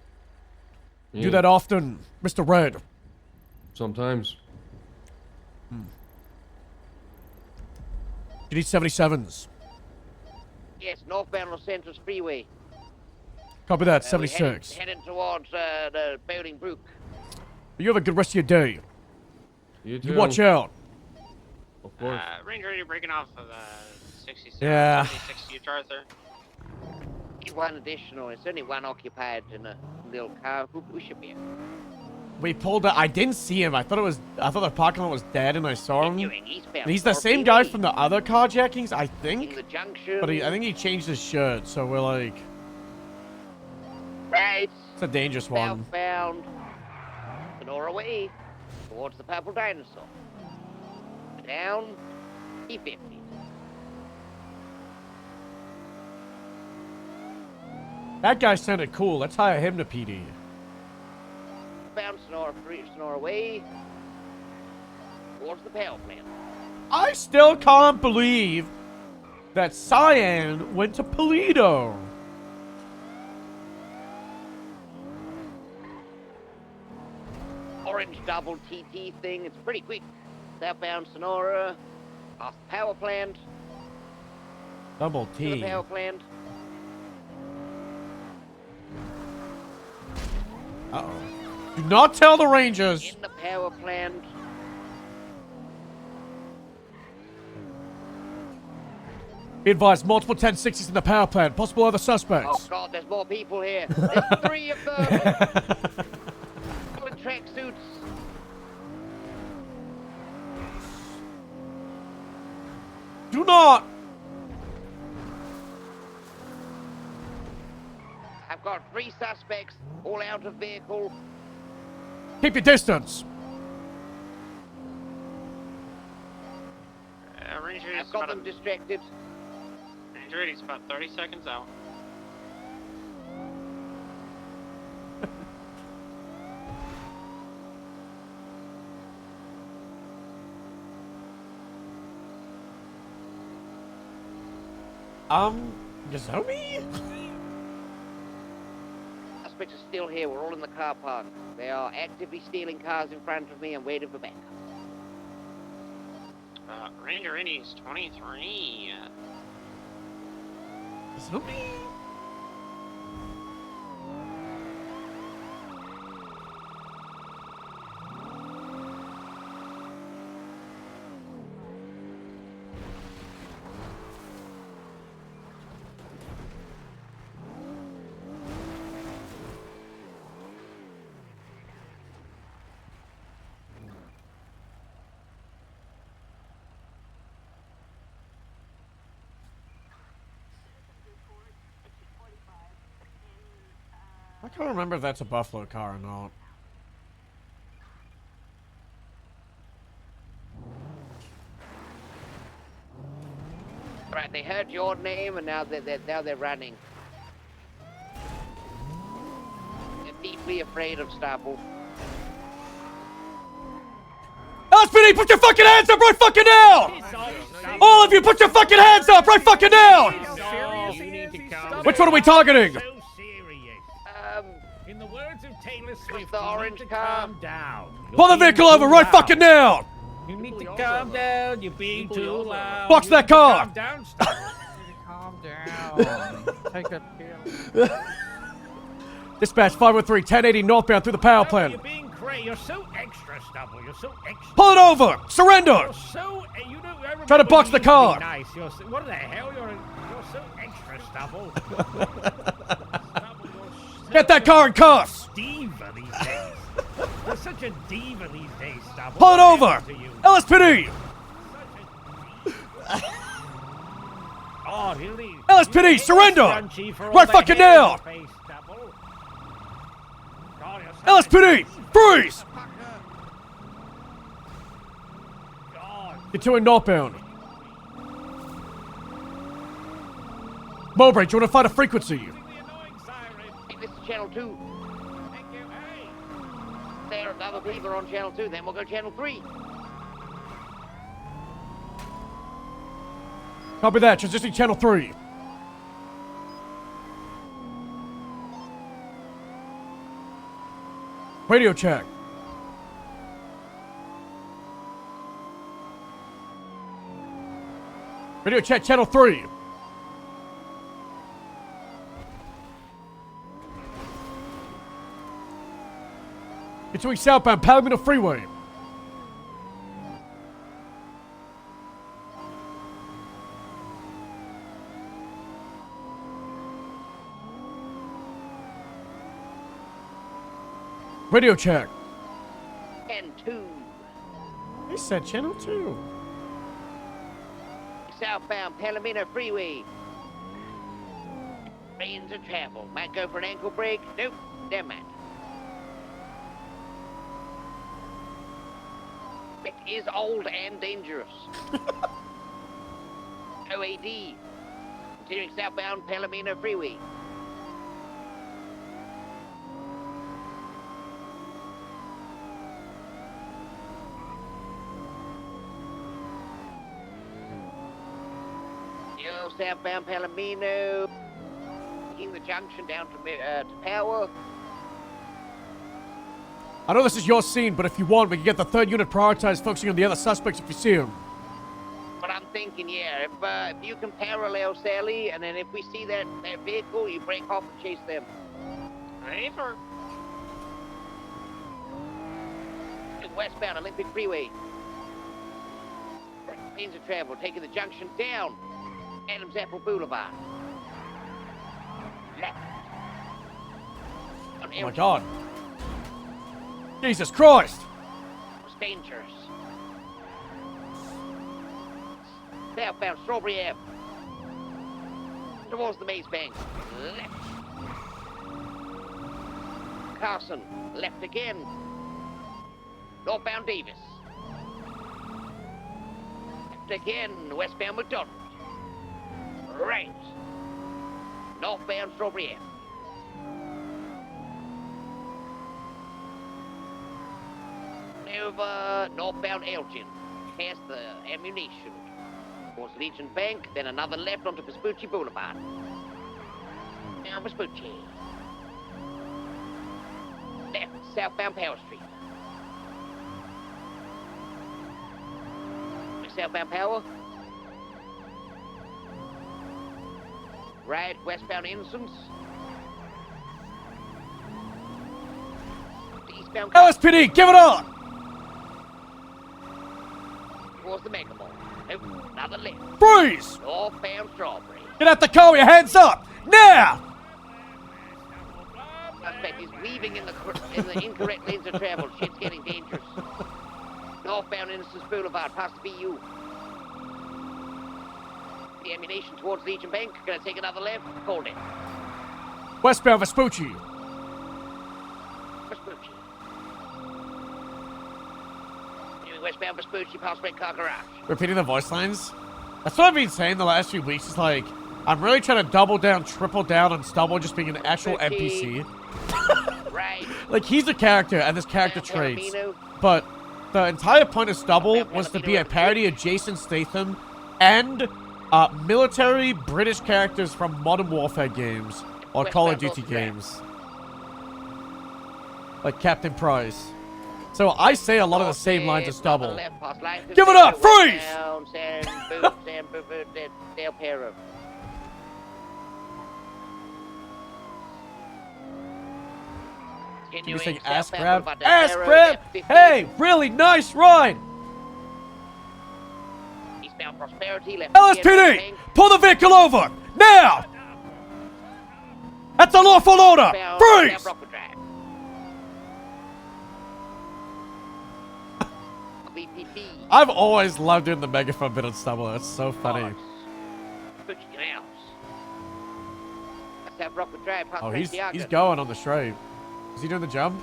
Yeah, Do that often, Mr. Red. sometimes. You need 77s. Yes, northbound Los Santos Freeway. Copy that, We're 76. Heading towards the Boating Brook. You have a good rest of your day. You too. You watch out. Of course. Ranger, you're breaking off of 67. Yeah. 60 Arthur. One additional. It's only one occupied in a little car. We should be. We pulled it. I didn't see him. I thought the parking lot was dead and I saw him. Continuing eastbound. And he's the North same guy Freeway. from the other carjackings, I In think. the junction. But I think he changed his shirt, so we're like, Right. it's a dangerous one. Southbound. Sonora Way, towards the Purple Dinosaur. Down, E50. That guy sounded cool. Let's hire him to PD. Bound Sonora Way, towards the power plant. I still can't believe that Cyan went to Polito. Orange double TT thing, it's pretty quick. Southbound Sonora, past the power plant, Double to the T. power plant. Uh-oh. Do not tell the Rangers. In the power plant. Be advised, multiple 1060s in the power plant. Possible other Oh suspects. god, there's more people here. There's 3 of them. All in tracksuits. Do not. I've got 3 suspects, all out of vehicle. Keep your distance. Ranger I've is got about them distracted. Ranger is about 30 seconds out. Gazomi? Suspects are still here. We're all in the car park. They are actively stealing cars in front of me and waiting for backup. Ranger Indy's 23. Gazomi? I can't remember if that's a Buffalo car or not. Right, they heard your name and now they're running. They're deeply afraid of Stubble. Lspd, put your fucking hands up right fucking now! All of you, put your fucking hands up right fucking now! Which one are we targeting? In the words of Taylor Swift, the orange car. calm down. Pull the vehicle over right fucking now! You need to calm down. You're being too loud. Box that car! Calm down. Calm down. Take a pill. Dispatch 513, 1080 northbound through the power plant. You're being crazy. You're so extra, Stubble. You're so extra. Pull it over! Surrender! You're so. You know. I Try to remember box you the used to car. be nice. You're so, what the hell? You're so extra, Stubble. Get that car in cuffs! Diva these days. You're such a diva these days, Stubble. Pull it What over! happened to you? LSPD! Oh, really? LSPD, surrender! Right fucking now! LSPD, freeze! Continuing northbound. Mowbray, do you want to find a frequency? Hey, this is Channel 2. There are other people on Channel 2, then we'll go Channel 3. Copy that, transitioning channel 3. Radio check. Radio check, channel 3. Continuing southbound, Palomino Freeway. Radio check. And 2. He said channel 2. Southbound Palomino Freeway. Lanes of travel. Might go for an ankle brake. Nope. Never mind. is old and dangerous. OAD. Continuing southbound Palomino Freeway. Yo, southbound Palomino. Taking the junction down to Power. I know this is your scene, but if you want, we can get the 3rd unit prioritized, focusing on the other suspects if you see them. But I'm thinking, yeah, if you can parallel Sally, and then if we see that vehicle, you break off and chase them. Ready for Westbound Olympic Freeway. Means of travel, taking the junction down Adams Apple Boulevard. Left. Oh my god. Jesus Christ! It's dangerous. Southbound Strawberry Ave. Towards the Maze Bank. Left. Carson. Left again. Northbound Davis. Left again. Westbound McDonald. Right. Northbound Strawberry Ave. Over northbound Elgin, past the ammunition, towards Legion Bank, then another left onto Vespucci Boulevard. Now Vespucci. Left, southbound Power Street. Southbound Power. Right, westbound Innocence. Eastbound LSPD, give it up! Towards the Mega Mall. Nope, another left. Freeze! Northbound Strawberry. Get out the car with your hands up! Now! Suspect is weaving in the incorrect lanes of travel. Shit's getting dangerous. Northbound Innocence Boulevard, past the BU. The ammunition towards Legion Bank. Gonna take another left. Hold it. Westbound Vespucci. Vespucci. Westbound Vespucci, past Red Car Garage. Repeating the voice lines? That's what I've been saying the last few weeks. Is like, I'm really trying to double down, triple down on Stubble just being an actual NPC. Right. Like, he's a character, and this character traits. But the entire point of Stubble was to be a parody of Jason Statham and military British characters from Modern Warfare games or Call of Duty games. Like Captain Price. So I say a lot of the same lines as Stubble. Give it up! Freeze! Can you say ass grab? Ass grab! Hey, really nice ride! LSPD! Pull the vehicle over! Now! That's a lawful order! Freeze! I've always loved doing the megaphone bit on Stubble. It's so funny. Oh, he's going on the straight. Is he doing the jump?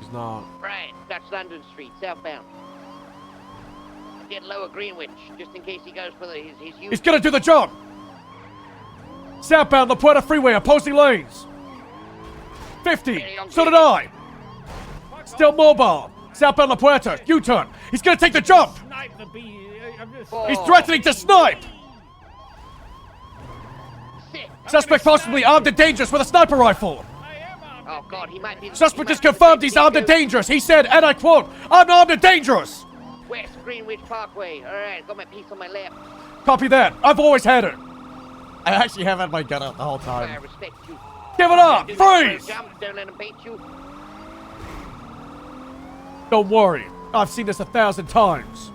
He's not. Right, that's London Street, southbound. Get lower Greenwich, just in case he goes for his He's gonna do the jump! Southbound La Puerta Freeway, opposing lanes. 50. So did I. Still mobile. Southbound La Puerta, U-turn. He's gonna take the jump. He's threatening to snipe. Suspect possibly armed and dangerous with a sniper rifle. Oh God, he might be. Suspect is confirmed he's armed and dangerous. He said, and I quote, "I'm armed and dangerous." West Greenwich Parkway. All right, got my piece on my left. Copy that. I've always had it. I actually have had my gun out the whole time. I respect you. Give it up! Freeze! Don't let him bait you. Don't worry. I've seen this 1,000 times.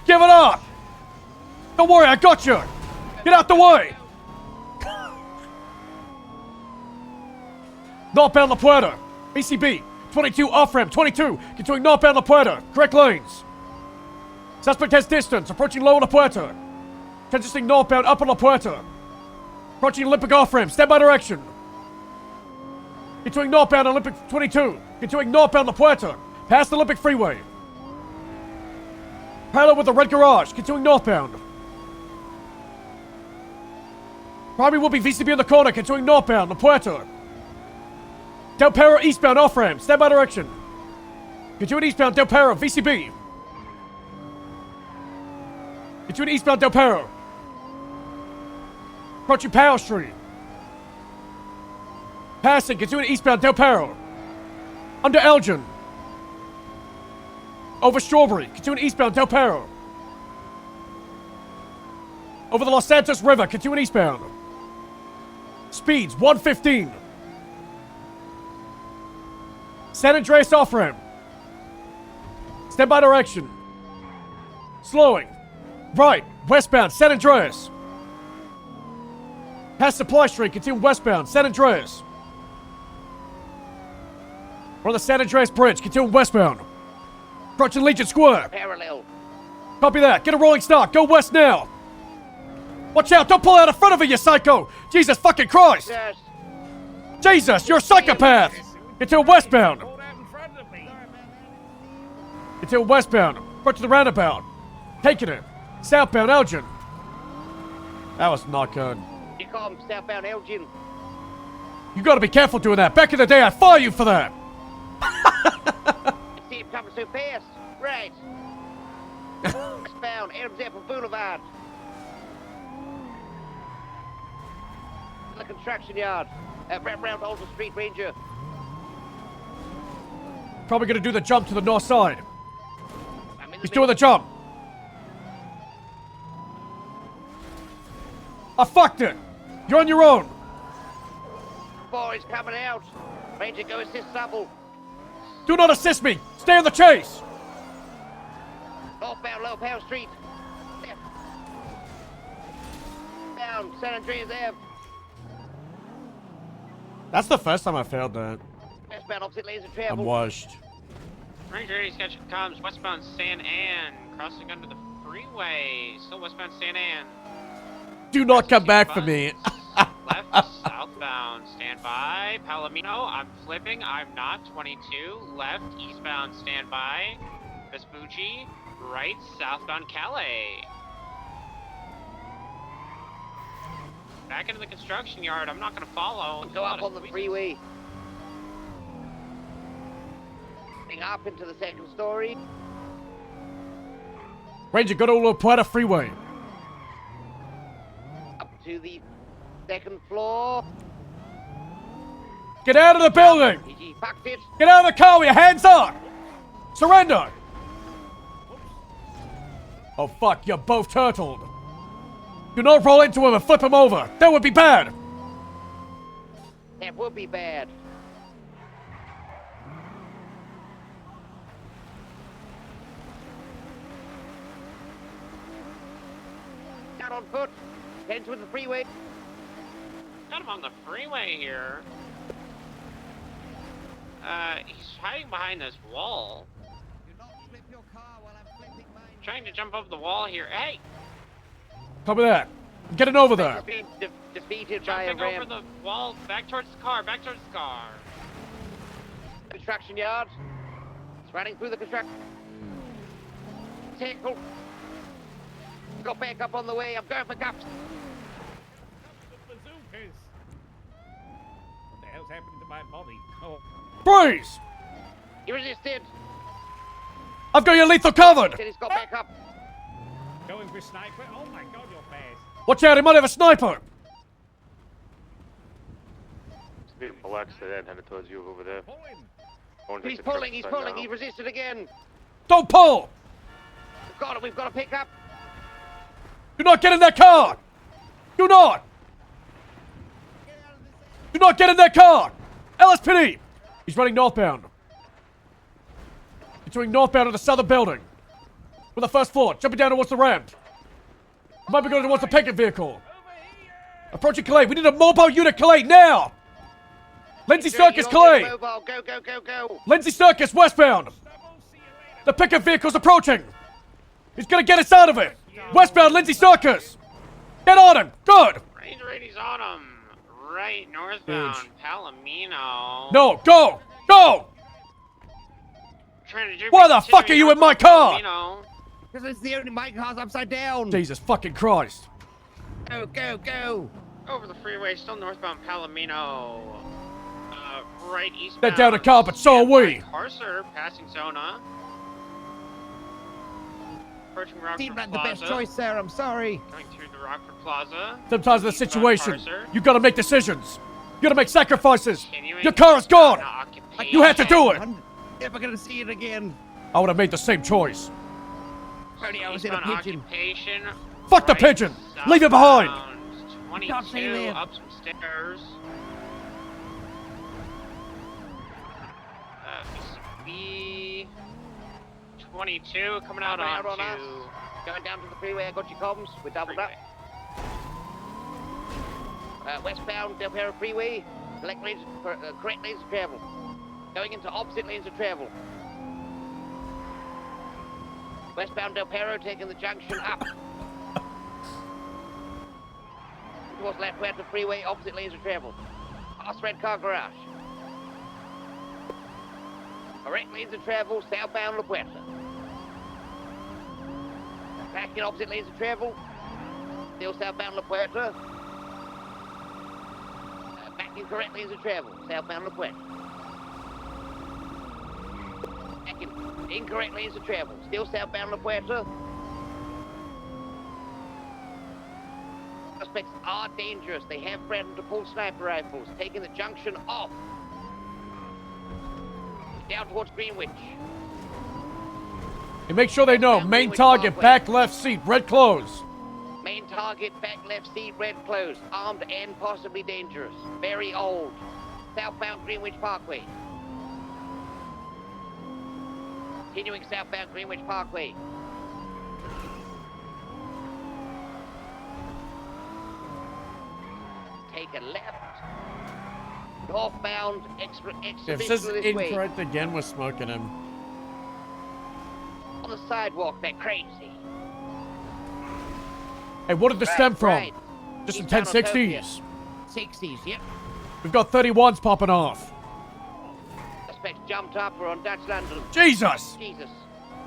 Give it up! Don't worry, I got you! Get out the way! Northbound La Puerta. ACB. 22 off-ramp. 22. Continuing northbound La Puerta. Correct lanes. Suspect has distance. Approaching lower La Puerta. Transitioning northbound upper La Puerta. Approaching Olympic off-ramp. Stand by direction. Continuing northbound Olympic 22. Continuing northbound La Puerta. Past the Olympic Freeway. Parallel with the red garage. Continuing northbound. Primary will be VCB in the corner. Continuing northbound La Puerta. Del Perro eastbound off-ramp. Stand by direction. Continuing eastbound Del Perro. VCB. Continuing eastbound Del Perro. Approaching Powell Street. Passing, continuing eastbound Del Perro. Under Elgin. Over Strawberry, continuing eastbound Del Perro. Over the Los Santos River, continuing eastbound. Speeds 115. San Andreas off-ramp. Stand by direction. Slowing. Right, westbound San Andreas. Past Supply Street, continue westbound, San Andreas. We're on the San Andreas Bridge, continue westbound. Approaching Legion Square. Parallel. Copy that. Get a rolling stop. Go west now. Watch out. Don't pull out in front of me, you psycho. Jesus fucking Christ. Yes. Jesus, you're a psychopath. Continue westbound. Continue westbound. Approaching the roundabout. Taking it. Southbound Elgin. That was not good. You call him southbound Elgin. You gotta be careful doing that. Back in the day, I'd fire you for that. See him coming so fast. Right. Westbound Adams Apple Boulevard. The construction yard. Wrap round Alder Street, Ranger. Probably gonna do the jump to the north side. He's doing the jump. I fucked it. You're on your own. Boys coming out. Ranger, go assist Stubble. Do not assist me. Stay in the chase. Northbound Low Powell Street. Left. Down San Andreas Ave. That's the first time I failed that. Westbound opposite lanes of travel. I'm washed. Ranger 80 sketch comms westbound San Ann, crossing under the freeway. Still westbound San Ann. Do not come back for me. Left, southbound, stand by. Palomino, I'm flipping, I'm not. 22, left, eastbound, stand by. Vespucci, right, southbound Calais. Back into the construction yard, I'm not gonna follow. Go up on the freeway. Heading up into the second story. Ranger, go to La Puerta Freeway. Up to the second floor. Get out of the building! PG, fucked it. Get out of the car with your hands up! Surrender! Oh fuck, you're both turtled. Do not roll into him and flip him over. That would be bad. That would be bad. Out on foot. Head towards the freeway. Got him on the freeway here. He's hiding behind this wall. Trying to jump over the wall here. Hey! Copy that. I'm getting over there. Defeated by a Jumping ram. over the wall, back towards the car, back towards the car. Construction yard. It's running through the construction. Tackle. Got back up on the way. I'm going for cups. Bazookas. What the hell's happening to my body? Oh. Freeze! He resisted. I've got your lethal covered! Then he's got back up. Going for sniper? Oh my god, you're fast. Watch out, he might have a sniper! Speeding black sedan headed towards you over there. Pull him. He's pulling, he's pulling, he resisted again. Don't pull! We've got to pick up. Do not get in that car! Do not! Do not get in that car! LSPD! He's running northbound. He's doing northbound to the southern building. With the first floor, jumping down towards the ramp. Might be going towards the picket vehicle. Approaching Calais. We need a mobile unit, Calais, now! Lindsay Circus, Calais! Mobile. Go, go, go, go. Lindsay Circus, westbound! The picket vehicle's approaching! He's gonna get us out of it! Westbound, Lindsay Circus! Get on him! Good! Danger ratings on them. Right northbound, Palomino. No, go! Go! Trying to Why the fuck are you in my car? Because it's the only my car's upside down. Jesus fucking Christ. Go, go, go. Over the freeway, still northbound Palomino. Right eastbound. They're down a car, but so are we. Parser, passing Zona. Approaching Rockford Seemed like Plaza. the best choice, sir. I'm sorry. Going through the Rockford Plaza. Sometimes in the Eastbound situation, Parser. you gotta make decisions. You gotta make sacrifices. Continuing Your car is gone. occupation. You had to do it. I'm never gonna see it again. I would have made the same choice. Only I was in a Eastbound pigeon. occupation. Fuck the Right pigeon. Leave it behind. southbound, Can't see 22 there. up some stairs. B 22 coming out Coming onto out on us. Going down to the freeway. I got your comms. We're doubled up. Westbound Del Perro Freeway. Correct lanes of travel. Going into opposite lanes of travel. Westbound Del Perro taking the junction up. Towards La Puerta Freeway, opposite lanes of travel. Past Red Car Garage. Correct lanes of travel, southbound La Puerta. Back in opposite lanes of travel. Still southbound La Puerta. Back in correct lanes of travel, southbound La Puerta. Back in incorrect lanes of travel, still southbound La Puerta. Suspects are dangerous. They have threatened to pull sniper rifles, taking the junction off. Down towards Greenwich. And make sure they know, main target, back left seat, red clothes. Main target, back left seat, red clothes. Armed and possibly dangerous. Very old. Southbound Greenwich Parkway. Continuing southbound Greenwich Parkway. Take a left. Northbound, If this is this way. incorrect again, we're smoking him. On the sidewalk, they're crazy. Hey, what did this stem from? Right. Just some Eastbound 1060s. 60s, yep. We've got 31s popping off. Suspects jumped up. We're on Dutch London. Jesus! Jesus.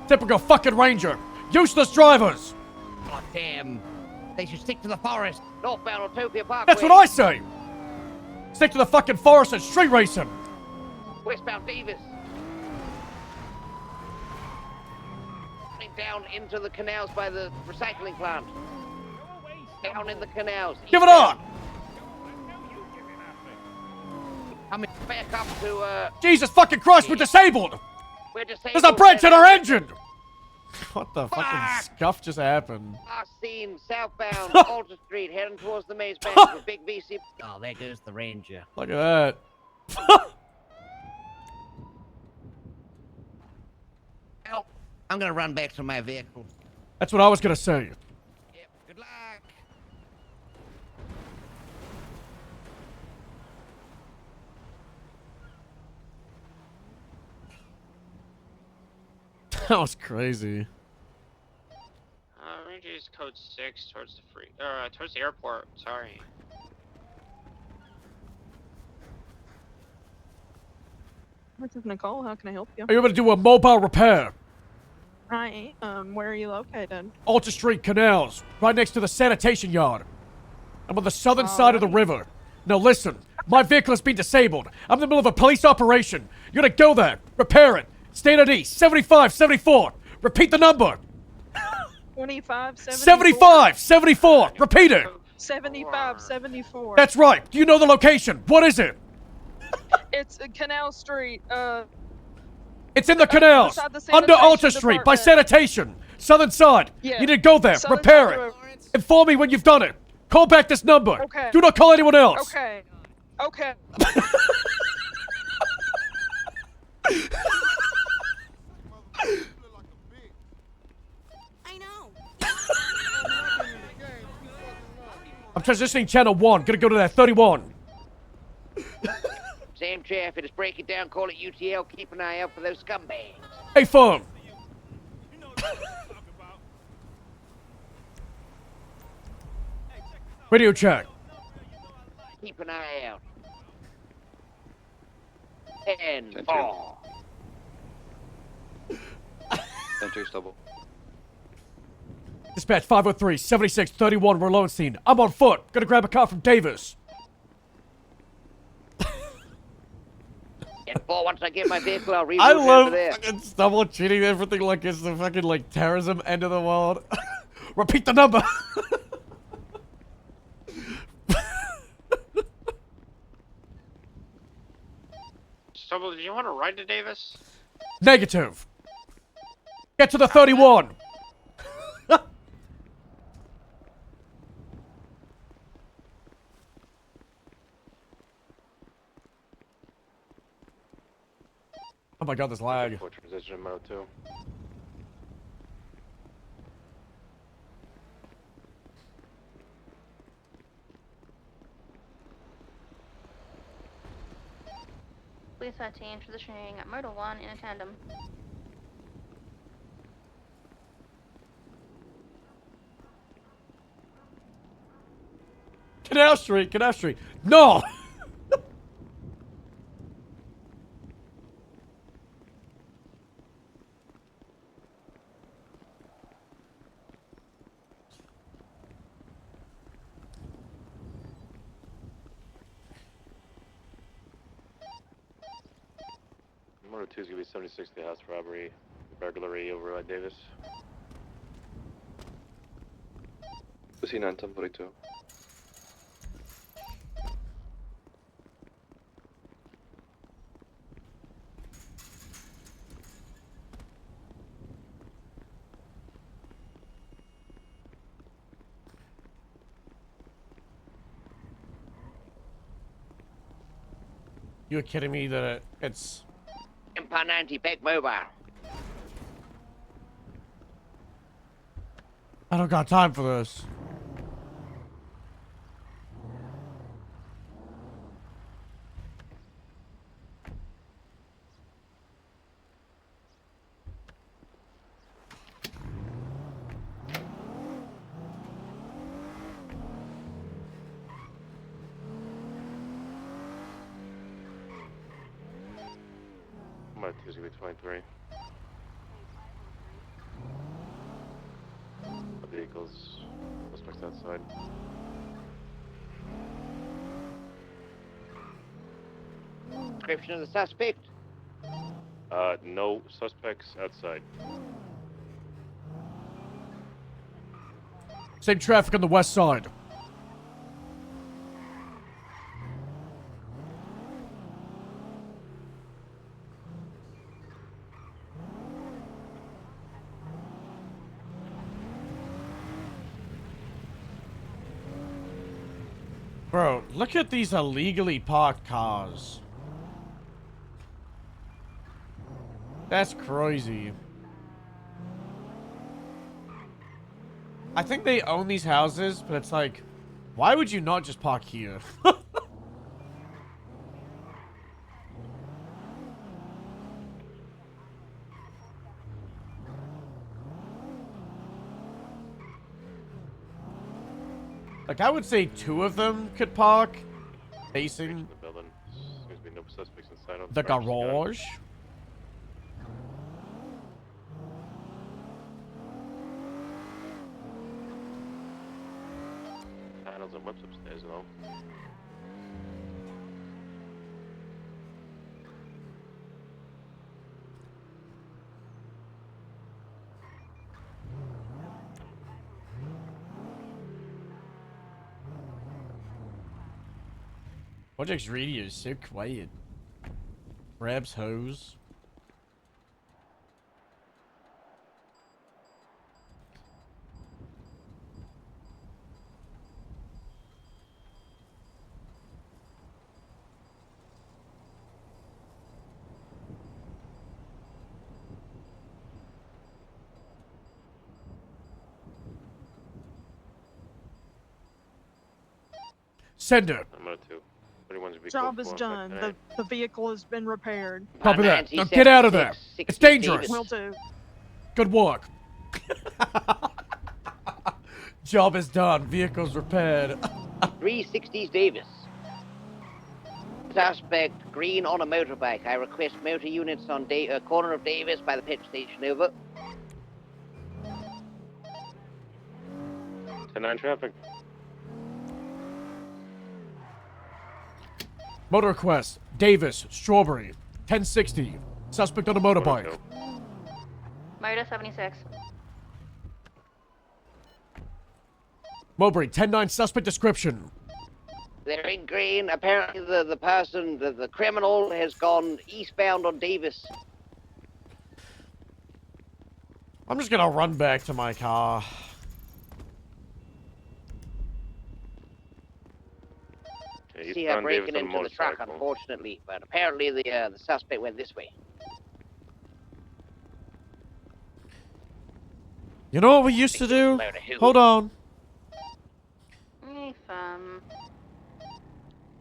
Typical fucking ranger. Useless drivers. God damn. They should stick to the forest. Northbound Utopia Parkway. That's what I say. Stick to the fucking forest and street racing. Westbound Davis. Down into the canals by the recycling plant. Down in the canals. Give it on. Coming back up to, Jesus fucking Christ, we're disabled. we're disabled. There's a break in our engine. What the fucking scuff just happened? Last seen southbound Alta Street heading towards the maze bank with big VC. Oh, there goes the ranger. Look at that. Help. I'm gonna run back to my vehicle. That's what I was gonna say. Yep, good luck. That was crazy. Ranger is code 6 towards the towards the airport. Sorry. This is Nicole. How can I help you? Are you able to do a mobile repair? Hi. Where are you located? Alta Street Canals, right next to the sanitation yard. I'm on the southern side of the river. Now listen, my vehicle has been disabled. I'm in the middle of a police operation. You're gonna go there, repair it. State ID 7574. Repeat the number. 25, 7574. Repeat it. 75, 74. That's right. Do you know the location? What is it? It's Canal Street. It's in the canals, beside the under sanitation Alta Street, by department. sanitation. Southern side. Yeah. You need to go there, Southern repair side it. of the- Inform me when you've done it. Call back this number. Okay. Do not call anyone else. Okay. Okay. I'm transitioning channel 1. Gonna go to that 31. Same chair. If it is breaking down, call it UTL. Keep an eye out for those scumbags. Hey, phone. Radio check. Keep an eye out. 10, 10-2. 4. 10-2 Stubble. Dispatch 503, 7631, we're lone scene. I'm on foot. Gonna grab a car from Davis. 10-4, once I get my vehicle, I'll reroute I over love there. fucking Stubble treating everything like it's the fucking like terrorism end of the world. Repeat the number. Stubble, did you want to ride to Davis? Negative. Get to the 31. Oh my god, this lag. For transition mode 2. Police 13 transitioning at Motor 1 in a tandem. Canal Street, Canal Street. No! Motor 2 is gonna be 76 the house robbery, burglary over at Davis. Pussy 9 1042. You're kidding me that it's... Empire 90, back mobile. I don't got time for this. Motor 2 is gonna be 23. The vehicles, suspects outside. Description of the suspect. No suspects outside. Same traffic on the west side. Bro, look at these illegally parked cars. That's crazy. I think they own these houses, but it's like, why would you not just park here? Like, I would say 2 of them could park facing The building. Seems to be no suspects inside. the garage. Panels and whips upstairs though. Project's radio is so quiet. Grabs hose. Send her. I'm out too. 21's gonna be Job code is 4 done. back The vehicle has been repaired. Copy that. Now get out of there. It's dangerous. Will do. Good work. Job is done. Vehicle's repaired. 360s Davis. Suspect green on a motorbike. I request motor units on corner of Davis by the pit station. Over. 10-9 traffic. Motor request. Davis, Strawberry, 1060. Suspect on a motorbike. Motor 76. Mowbray, 10-9, suspect description. They're in green. Apparently, the person, the criminal, has gone eastbound on Davis. I'm just gonna run back to my car. See her breaking into the truck, unfortunately, but apparently the suspect went this way. You know what we used to do? Hold on.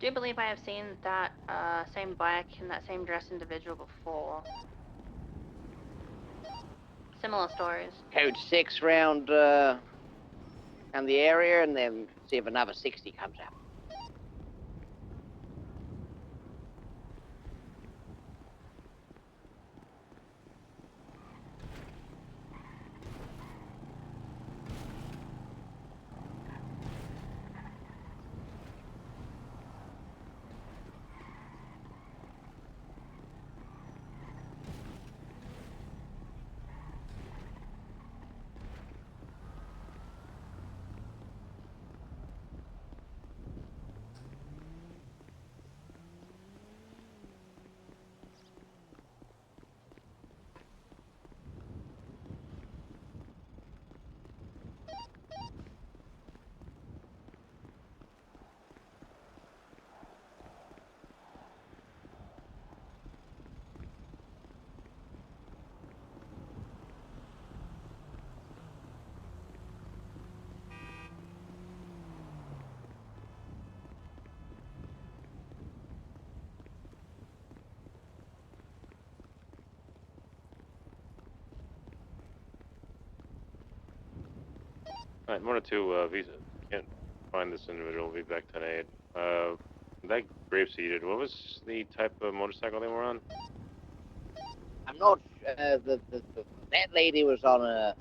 Do you believe I have seen that same bike and that same dressed individual before? Similar stories. Code 6 round the area, and then see if another 60 comes out. Alright, 102, Visa. Can't find this individual. Be back 10-8. That grave seated, what was the type of motorcycle they were on? I'm not. That lady was on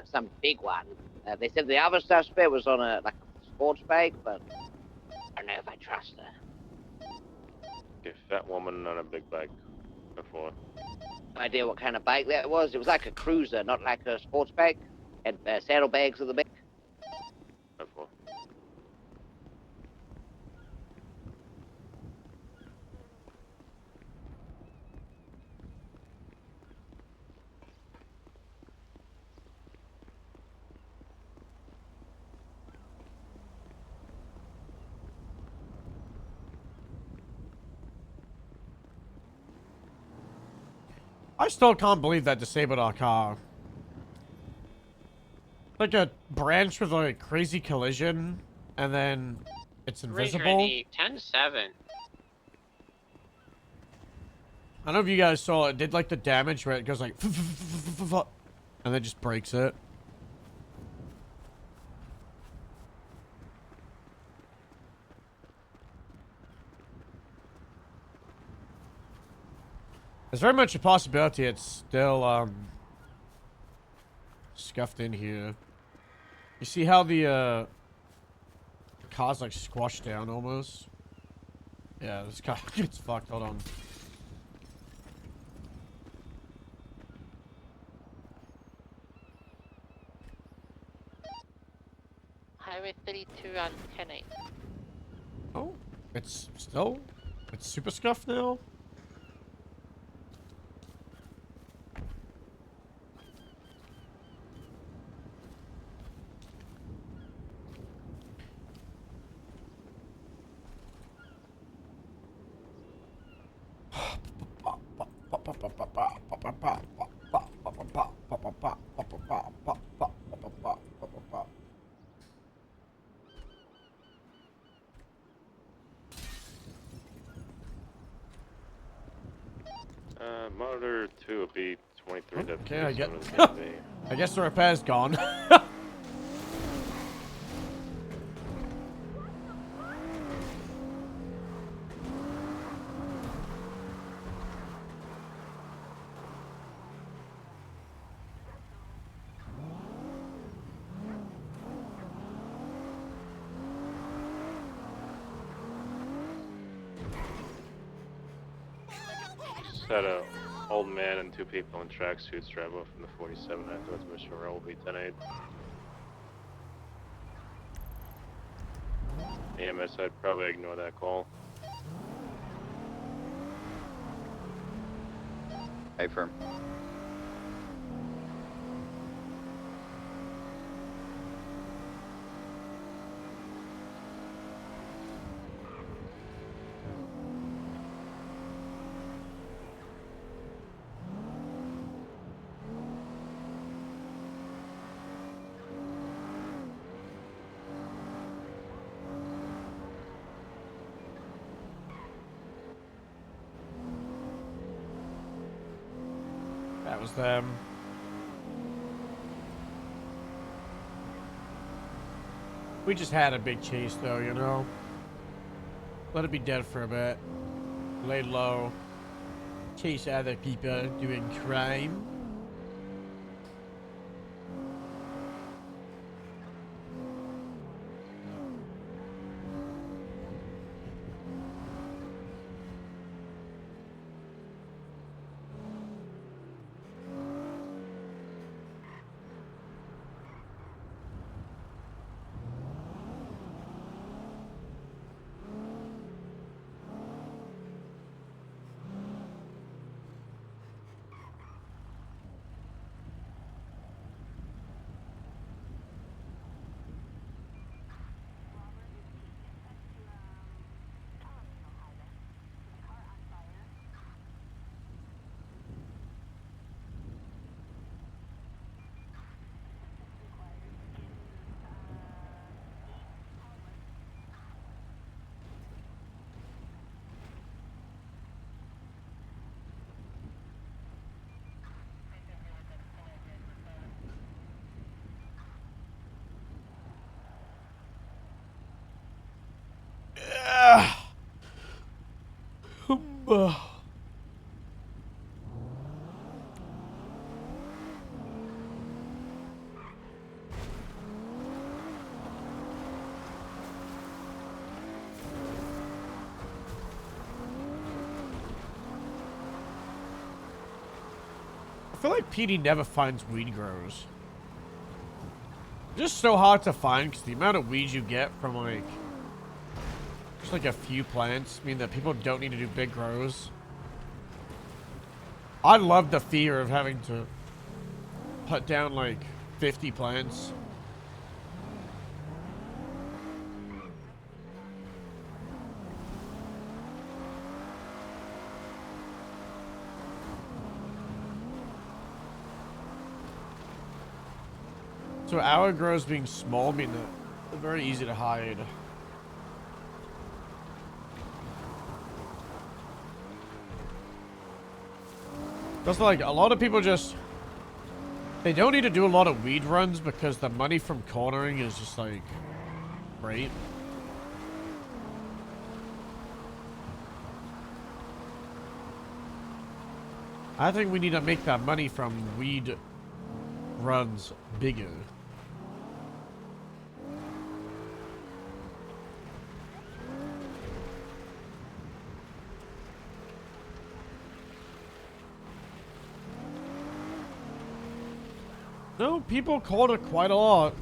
some big one. They said the other suspect was on a sports bike, but I don't know if I trust her. Okay, fat woman on a big bike. Before. No idea what kind of bike that was. It was like a cruiser, not like a sports bike. Had saddlebags at the back. Before. I still can't believe that disabled our car. Like a branch with like a crazy collision, and then it's invisible. Ready, 10-7. I don't know if you guys saw it. It did like the damage where it goes like and then just breaks it. There's very much a possibility it's still scuffed in here. You see how the car's like squashed down almost? Yeah, this car gets fucked. Hold on. Highway 32 on 10-8. Oh, it's super scuffed now. Monitor 2 will be 23 to Okay, I get. 37 I guess the repair's gone. just had a old man and 2 people in tracksuits drive off from the 47 afterwards. Mission roll will be 10-8. EMS, I'd probably ignore that call. Hey, firm. That was them. We just had a big chase though, you know? Let it be dead for a bit. Lay low. Chase other people doing crime. I feel like PD never finds weed grows. Just so hard to find because the amount of weeds you get from like just like a few plants mean that people don't need to do big grows. I love the fear of having to put down like 50 plants. So our grows being small mean that they're very easy to hide. That's like a lot of people just they don't need to do a lot of weed runs because the money from cornering is just like great. I think we need to make that money from weed runs bigger. No, people called it quite a lot.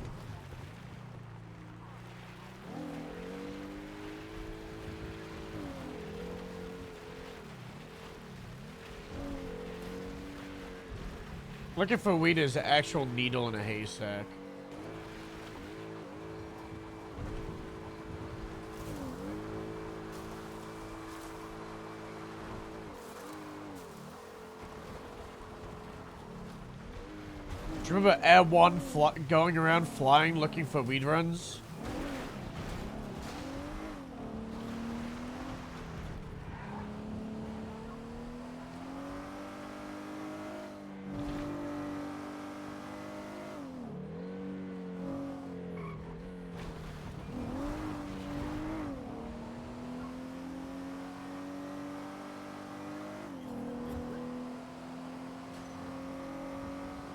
Looking for weed is an actual needle in a haystack. Do you remember Air One going around flying looking for weed runs?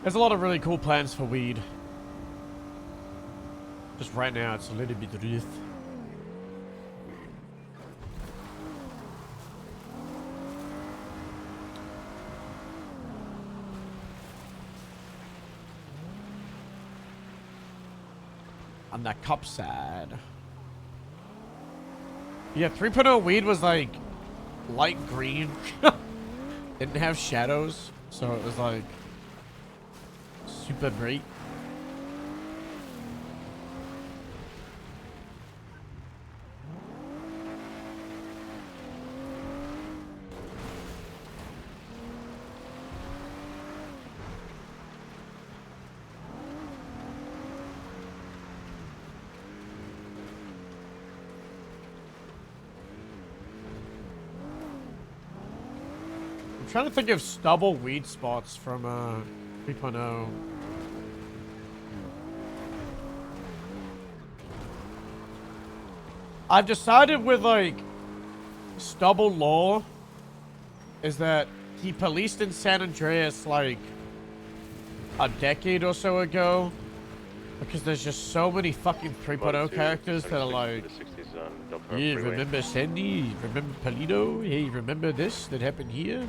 There's a lot of really cool plans for weed. Just right now, it's a little bit rough. on the cop side. Yeah, 3.0 weed was like light green. Didn't have shadows, so it was like super bright. I'm trying to think of stubble weed spots from 3.0. I've decided with like stubble law is that he policed in San Andreas like a decade or so ago because there's just so many fucking 3.0 characters that are like, yeah, remember Sandy? Remember Polito? Hey, remember this that happened here?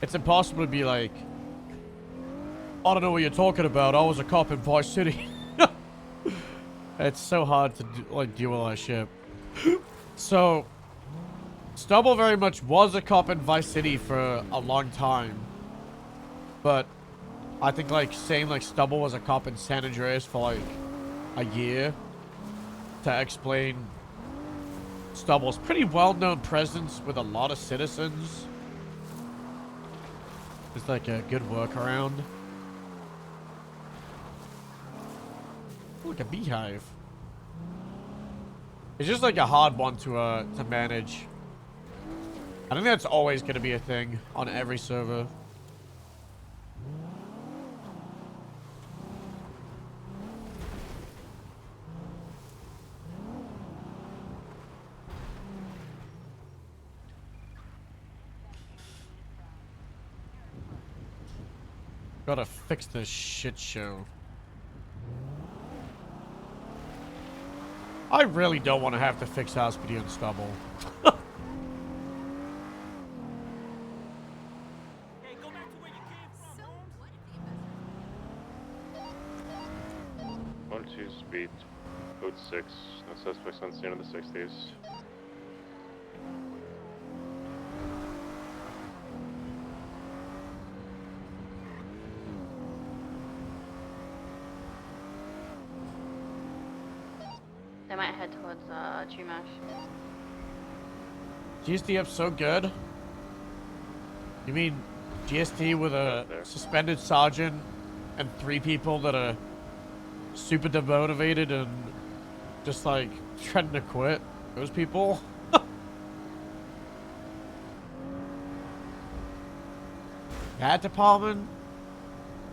It's impossible to be like, I don't know what you're talking about. I was a cop in Vice City. It's so hard to like deal with all that shit. So, Stubble very much was a cop in Vice City for a long time. But I think like saying like Stubble was a cop in San Andreas for like a year to explain Stubble's pretty well-known presence with a lot of citizens. It's like a good workaround. Look, a beehive. It's just like a hard one to manage. I think that's always going to be a thing on every server. Gotta fix this shit show. I really don't want to have to fix Lspd and Stubble. One, two, speed, code 6. No suspects on scene in the 60s. They might head towards Chumash. GST up so good? You mean GST with a suspended sergeant and 3 people that are super demotivated and just like threatening to quit? Those people? That department?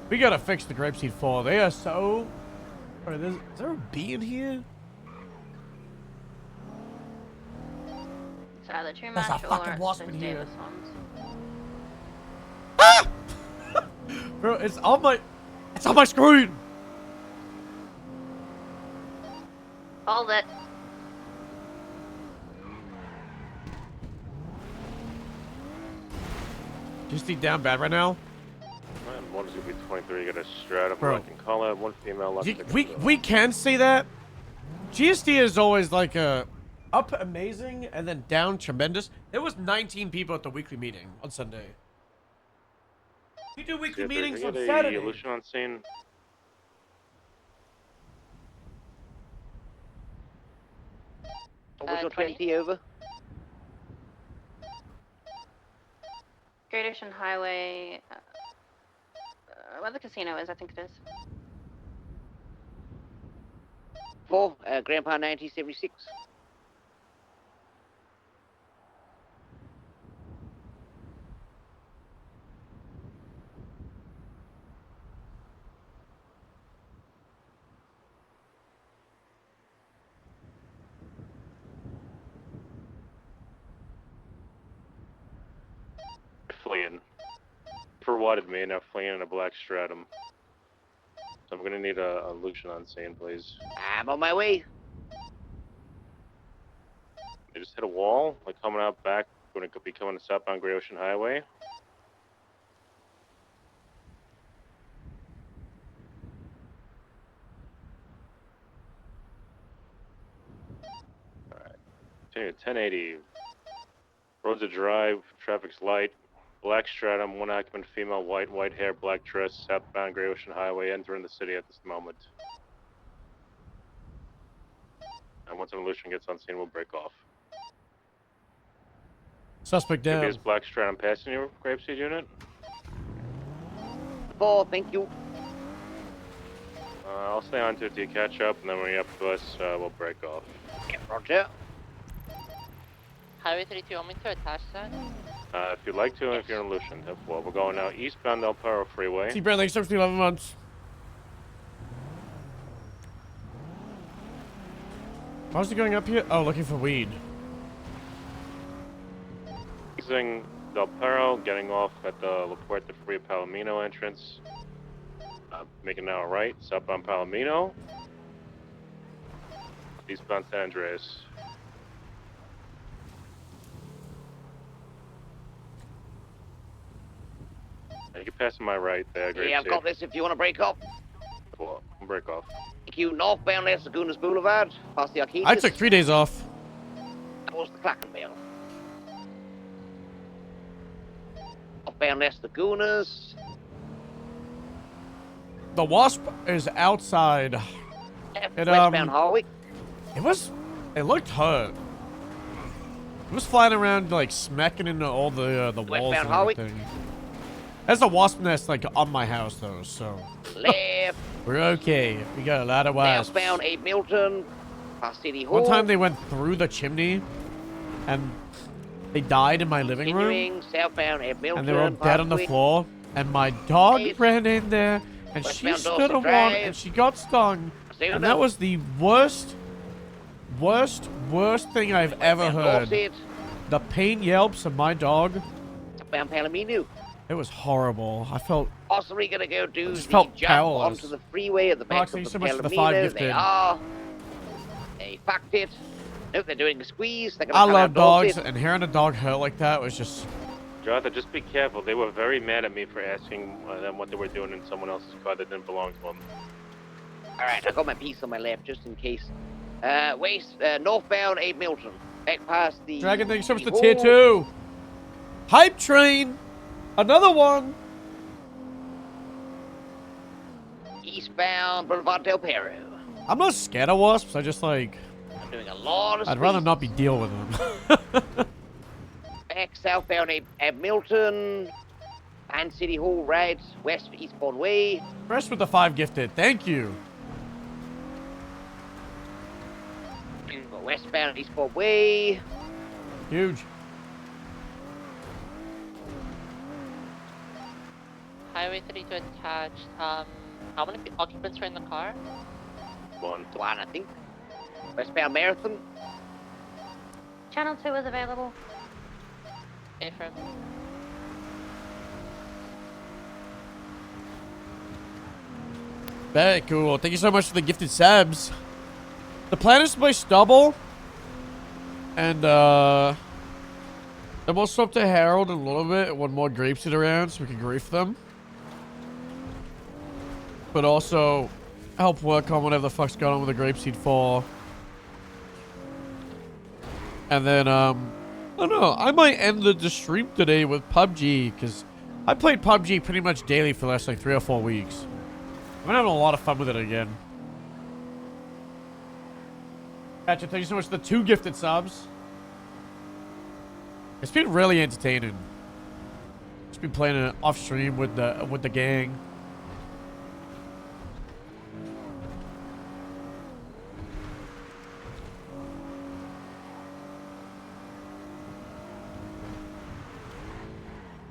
We gotta fix the Grapeseed 4. They are so... Wait, is there a bee in here? It's either Chumash There's a or fucking it's wasp those in here. Davis ones. Bro, it's on my... It's on my screen! Hold it. GST down bad right now? Man, one is gonna be 23. You got a stratum. Bro. I can call out one female left. We can say that. GST is always like a up amazing and then down tremendous. There was 19 people at the weekly meeting on Sunday. We do weekly meetings on Saturday. Illusion on scene. Visual 20. 20 over. Great Ocean Highway. Where the casino is, I think it is. 4, Grandpa 1976. Fleeing. Forwarded me, now fleeing in a black stratum. So I'm gonna need a Lucian on scene, please. I'm on my way. They just hit a wall, like coming out back, gonna be coming southbound Great Ocean Highway. continue 1080. Roads are dry, traffic's light. Black stratum, one occupant female, white hair, black dress, southbound Great Ocean Highway, entering the city at this moment. And once an illusion gets on scene, we'll break off. Suspect down. Dubious black stratum passing your Grapeseed unit. 4, thank you. I'll stay on to it till you catch up, and then when you're up to us, we'll break off. Yeah, roger. Highway 32, you want me to attach that? If you'd like to, and if you're in Lucian, well, we're going now eastbound El Paro Freeway. T. Brand, thanks so much for the 11 months. Why was he going up here? Oh, looking for weed. Using Del Perro, getting off at the La Puerta Fria Palomino entrance. Making now a right, southbound Palomino. Eastbound San Andreas. You can pass to my right there, great. Yeah, I've got this if you want to break off. Cool, we'll break off. Thank you. Northbound Las Lagunas Boulevard, past the Arcades. I took 3 days off. Towards the Clackenville. Northbound Las Lagunas. The Wasp is outside. It, westbound Harwick. It looked hurt. It was flying around, like, smacking into all the walls Westbound and Harwick. everything. There's a wasp nest, like, on my house, though, so... Left. We're okay. We got a lot of wasps. Southbound Abe Milton, past City Hall. One time they went through the chimney, and they died in my living room. Continuing, southbound Abe Milton. And they were all dead on the floor. And my dog ran in there, and she Westbound stood Dorset on one, Drive. and she got stung. And that was the worst thing I've ever heard. Dorset. The pain yelps of my dog. Southbound Palomino. It was horrible. I felt... Possibly gonna go do the felt jump powerless. onto the freeway at the back Fox, of thank the you so much for the Palomino. 5 They gifted. are. They fucked it. Nope, they're doing a squeeze. They're gonna I come love out dogs, Dorset. and hearing a dog hurt like that was just... Jonathan, just be careful. They were very mad at me for asking them what they were doing in someone else's car that didn't belong to them. Alright, I got my piece on my left just in case. Northbound Abe Milton. Back past the... Dragon, thank you so much for the City tier Hall. 2. Hype Train. Another one. Eastbound Boulevard Del Perro. I'm not scared of wasps. I just, like... I'm doing a lot of I'd rather squeeze. not be deal with them. Back southbound Abe Milton. And City Hall right. West for Eastbourne Way. Fresh with the 5 gifted. Thank you. Westbound Eastbourne Way. Huge. Highway 32 attached. How many occupants are in the car? One, I think. Westbound Marathon. Channel 2 is available. Affirm. Very cool. Thank you so much for the gifted subs. The plan is to play Stubble. And, then we'll swap to Harold in a little bit. One more Grapeseed around so we can grief them. But also help work on whatever the fuck's going on with the Grapeseed 4. And then, I don't know. I might end the stream today with PUBG, because I played PUBG pretty much daily for the last, like, 3 or 4 weeks. I'm having a lot of fun with it again. Patrick, thank you so much for the 2 gifted subs. It's been really entertaining. Just been playing it off stream with the gang.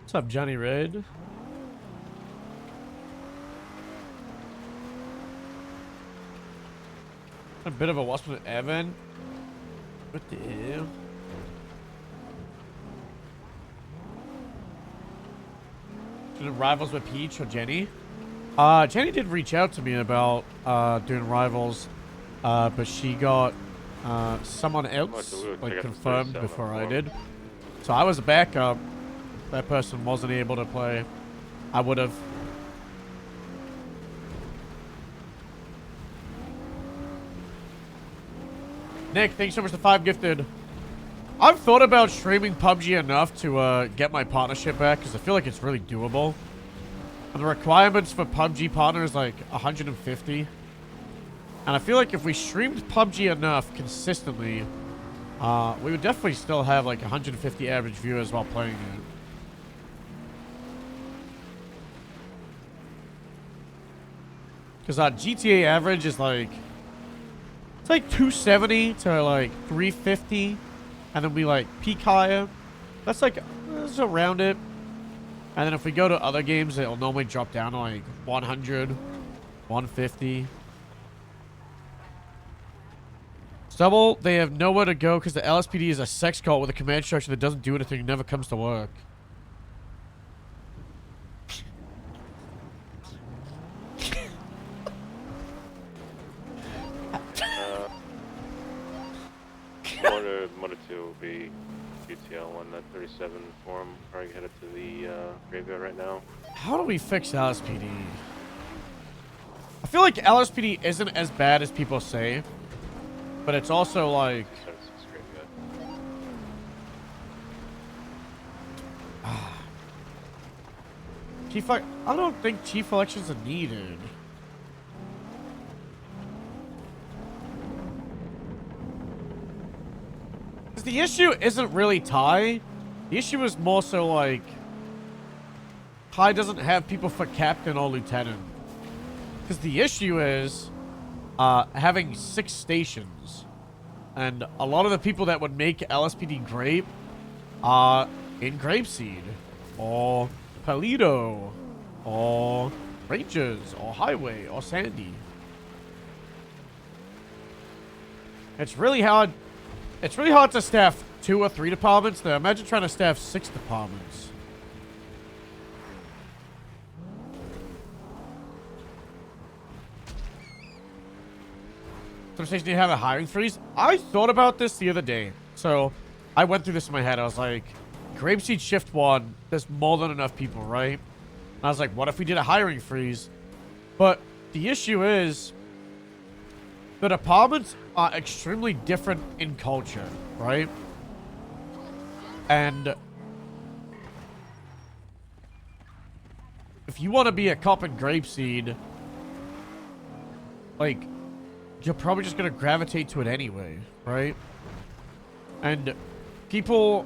What's up, Johnny Red? A bit of a wasp with Evan. What the hell? Doing rivals with Peach or Jenny? Jenny did reach out to me about doing rivals, but she got someone else like confirmed before I did. So I was a backup. That person wasn't able to play. I would have. Nick, thanks so much for the 5 gifted. I've thought about streaming PUBG enough to get my partnership back because I feel like it's really doable. And the requirements for PUBG partner is like 150. And I feel like if we streamed PUBG enough consistently, we would definitely still have like 150 average viewers while playing it. Because GTA average is like, it's like 270 to like 350. And then we like peak higher. That's like, that's around it. And then if we go to other games, it'll normally drop down to like 100, 150. Stubble, they have nowhere to go because the LSPD is a sex cult with a command structure that doesn't do anything and never comes to work. Motor 2 will be UTL on that 37 form. Already headed to the graveyard right now. How do we fix LSPD? I feel like LSPD isn't as bad as people say, but it's also like... Chief, I don't think chief elections are needed. The issue isn't really Ty. The issue is more so like Ty doesn't have people for captain or lieutenant. Because the issue is having 6 stations. And a lot of the people that would make LSPD great are in Grapeseed or Paleto or Rangers or Highway or Sandy. It's really hard. It's really hard to staff 2 or 3 departments. Now, imagine trying to staff 6 departments. Some stations need to have a hiring freeze. I thought about this the other day. So, I went through this in my head. I was like, Grapeseed Shift 1, there's more than enough people, right? And I was like, what if we did a hiring freeze? But the issue is, the departments are extremely different in culture, right? And if you want to be a cop in Grapeseed, like, you're probably just going to gravitate to it anyway, right? And people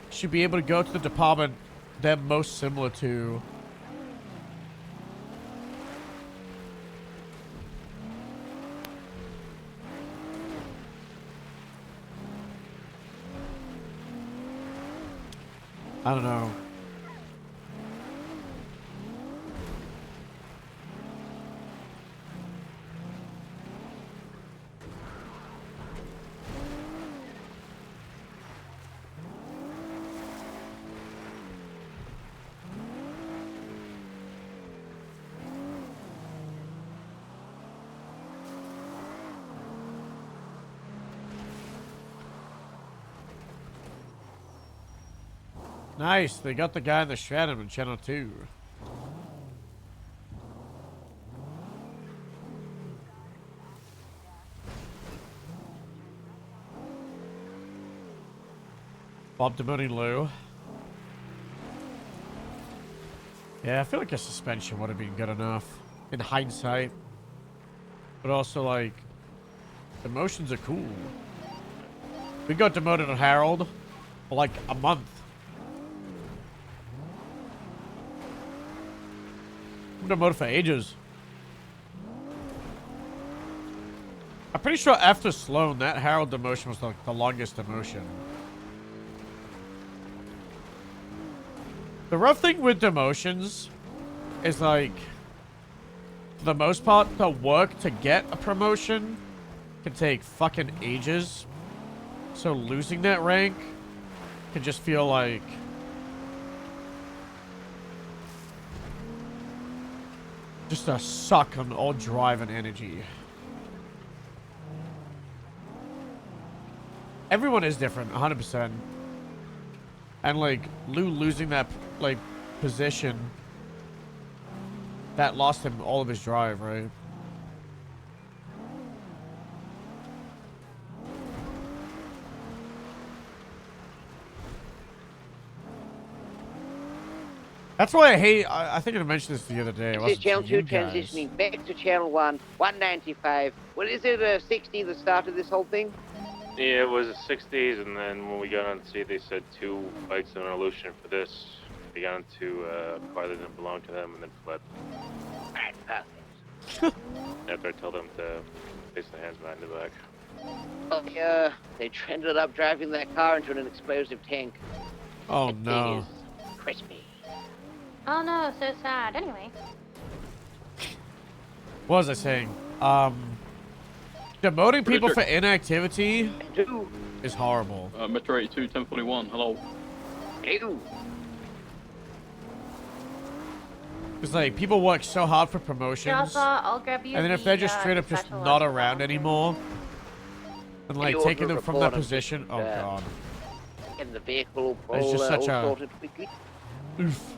should be able to go to the department they're most similar to. I don't know. Nice, they got the guy in the Stratum in Channel 2. Bob demoting Lou. Yeah, I feel like a suspension would have been good enough in hindsight. But also, like, demotions are cool. We got demoted on Harold for like a month. I've been demoted for ages. I'm pretty sure after Sloan, that Harold demotion was like the longest demotion. The rough thing with demotions is like, for the most part, the work to get a promotion can take fucking ages. So losing that rank can just feel like just a suck on all drive and energy. Everyone is different, 100%. And like Lou losing that like position, that lost him all of his drive, right? That's why I hate. I think I mentioned this the other day. It This is wasn't channel to 2 you guys. transitioning back to channel 1, 195. What is it, 60, the start of this whole thing? Yeah, it was the 60s, and then when we got on sea, they said 2 bikes and an illusion for this. They got into a car that didn't belong to them and then fled. Alright, perfect. After I told them to place their hands behind the back. Oh, they ended up driving that car into an explosive tank. Oh It no. is crispy. Oh no, so sad. Anyway. What was I saying? Demoting people for inactivity is horrible. Metro 82, 1041, hello. Ew. It's like people work so hard for promotions, Java, I'll grab you. and then if they're just straight up just not around anymore, and like taking them from that position, oh god. Getting the vehicle all, It's just such all a sorted quickly. oof.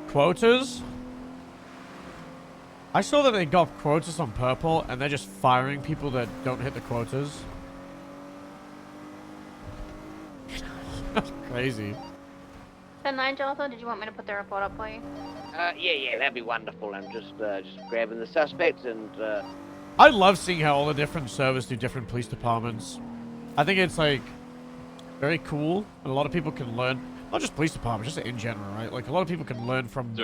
Quotas? I saw that they got quotas on purple and they're just firing people that don't hit the quotas. That's crazy. 10-9, Jonathan, did you want me to put the report up for you? Yeah, that'd be wonderful. I'm just grabbing the suspects and, I love seeing how all the different servers do different police departments. I think it's like very cool, and a lot of people can learn. Not just police departments, just in general, right? Like a lot of people can learn from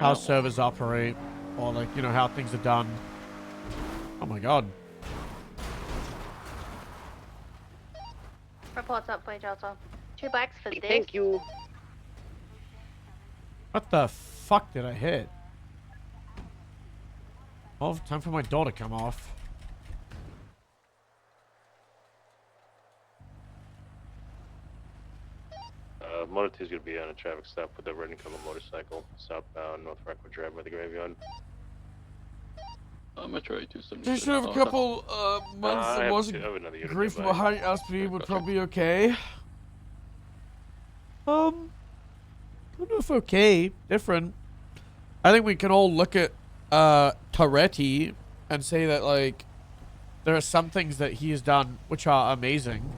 how servers operate, or like you know how things are done. Oh my god! Report's up for you, Jonathan. 2 bikes for this. Thank you. What the fuck did I hit? Oh, time for my door to come off. Motor 2 is going to be on a traffic stop with a red and color motorcycle southbound North Rockwood Drive by the graveyard. Metro 82, Just have a couple months that wasn't grief from a high Lspd would probably be okay. I don't know if okay, different. I think we can all look at Toretti and say that like there are some things that he has done which are amazing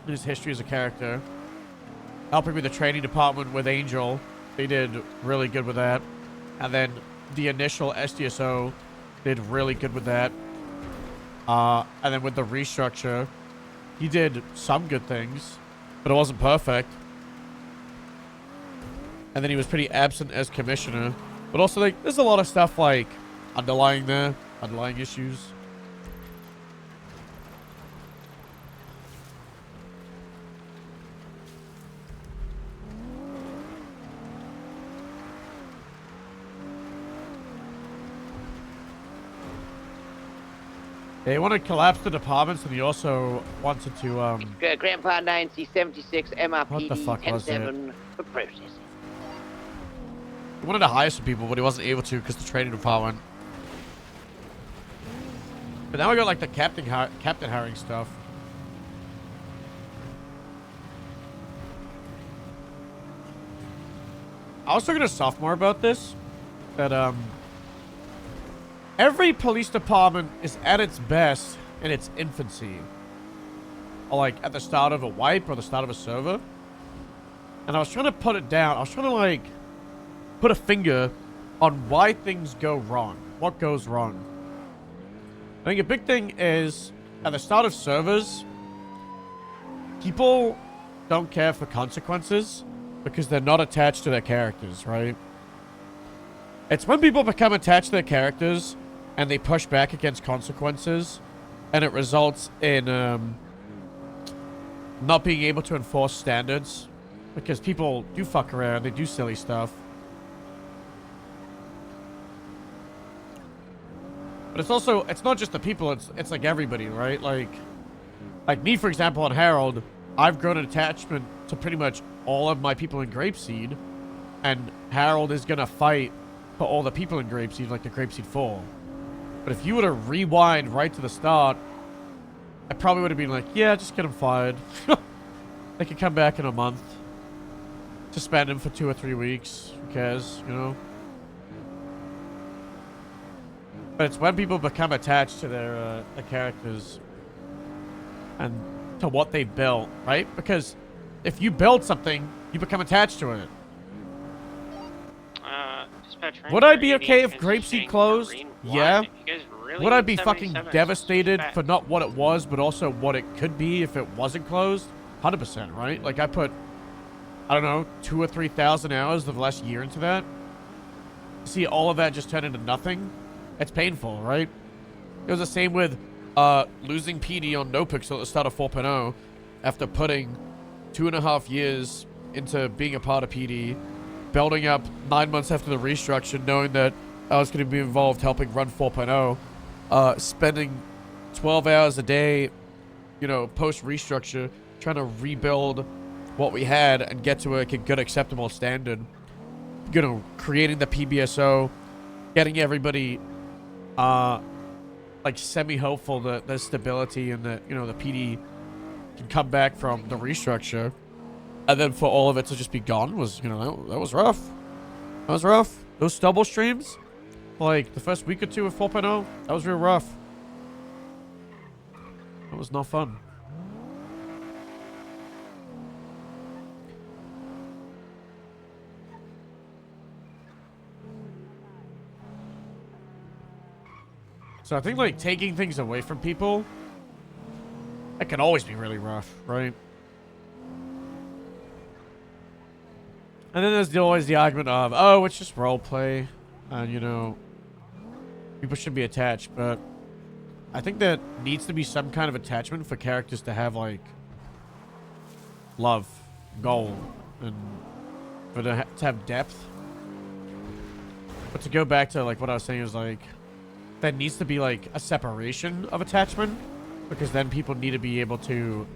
in his history as a character. Helping with the training department with Angel, they did really good with that. And then the initial SDSO did really good with that. And then with the restructure, he did some good things, but it wasn't perfect. And then he was pretty absent as commissioner. But also, like, there's a lot of stuff, like, underlying issues. They want to collapse the departments, and he also wanted to, Grandpa 9C76 MRPD What the fuck was it? 10-7 for processing. He wanted to hire some people, but he wasn't able to because the training department. But now we got, like, the captain hiring stuff. I was talking to a sophomore about this. That, every police department is at its best in its infancy. Or like at the start of a wipe or the start of a server. And I was trying to put it down. I was trying to like put a finger on why things go wrong. What goes wrong. I think a big thing is at the start of servers, people don't care for consequences because they're not attached to their characters, right? It's when people become attached to their characters and they push back against consequences, and it results in not being able to enforce standards because people do fuck around, they do silly stuff. But it's also, it's not just the people, it's like everybody, right? Like me, for example, on Harold, I've grown an attachment to pretty much all of my people in Grapeseed, and Harold is gonna fight for all the people in Grapeseed, like the Grapeseed 4. But if you were to rewind right to the start, I probably would have been like, yeah, just get him fired. They could come back in a month. suspend them for 2 or 3 weeks. Who cares, you know? But it's when people become attached to their characters and to what they built, right? Because if you build something, you become attached to it. Dispatch Would I Ranger be okay if 80 Grapeseed transitioning closed? Marine One. Yeah. If you guys really Would I need be fucking 77, devastated dispatch. for not what it was, but also what it could be if it wasn't closed? 100%, right? Like, I put, I don't know, 2,000 or 3,000 hours of the last year into that. See all of that just turn into nothing? It's painful, right? It was the same with losing PD on NoPixel at the start of 4.0 after putting 2.5 years into being a part of PD, building up 9 months after the restructure, knowing that I was going to be involved helping run 4.0, spending 12 hours a day, you know, post-restructure, trying to rebuild what we had and get to a good acceptable standard. You know, creating the PBSO, getting everybody, like, semi-hopeful that there's stability and that, you know, the PD can come back from the restructure. And then for all of it to just be gone was, you know, that was rough. That was rough. Those Stubble streams, like, the first week or two of 4.0, that was real rough. That was not fun. So I think, like, taking things away from people, that can always be really rough, right? And then there's always the argument of, oh, it's just roleplay, and, you know, people should be attached, but I think there needs to be some kind of attachment for characters to have, like, love, goal, and for to have depth. But to go back to, like, what I was saying is, like, there needs to be, like, a separation of attachment, because then people need to be able to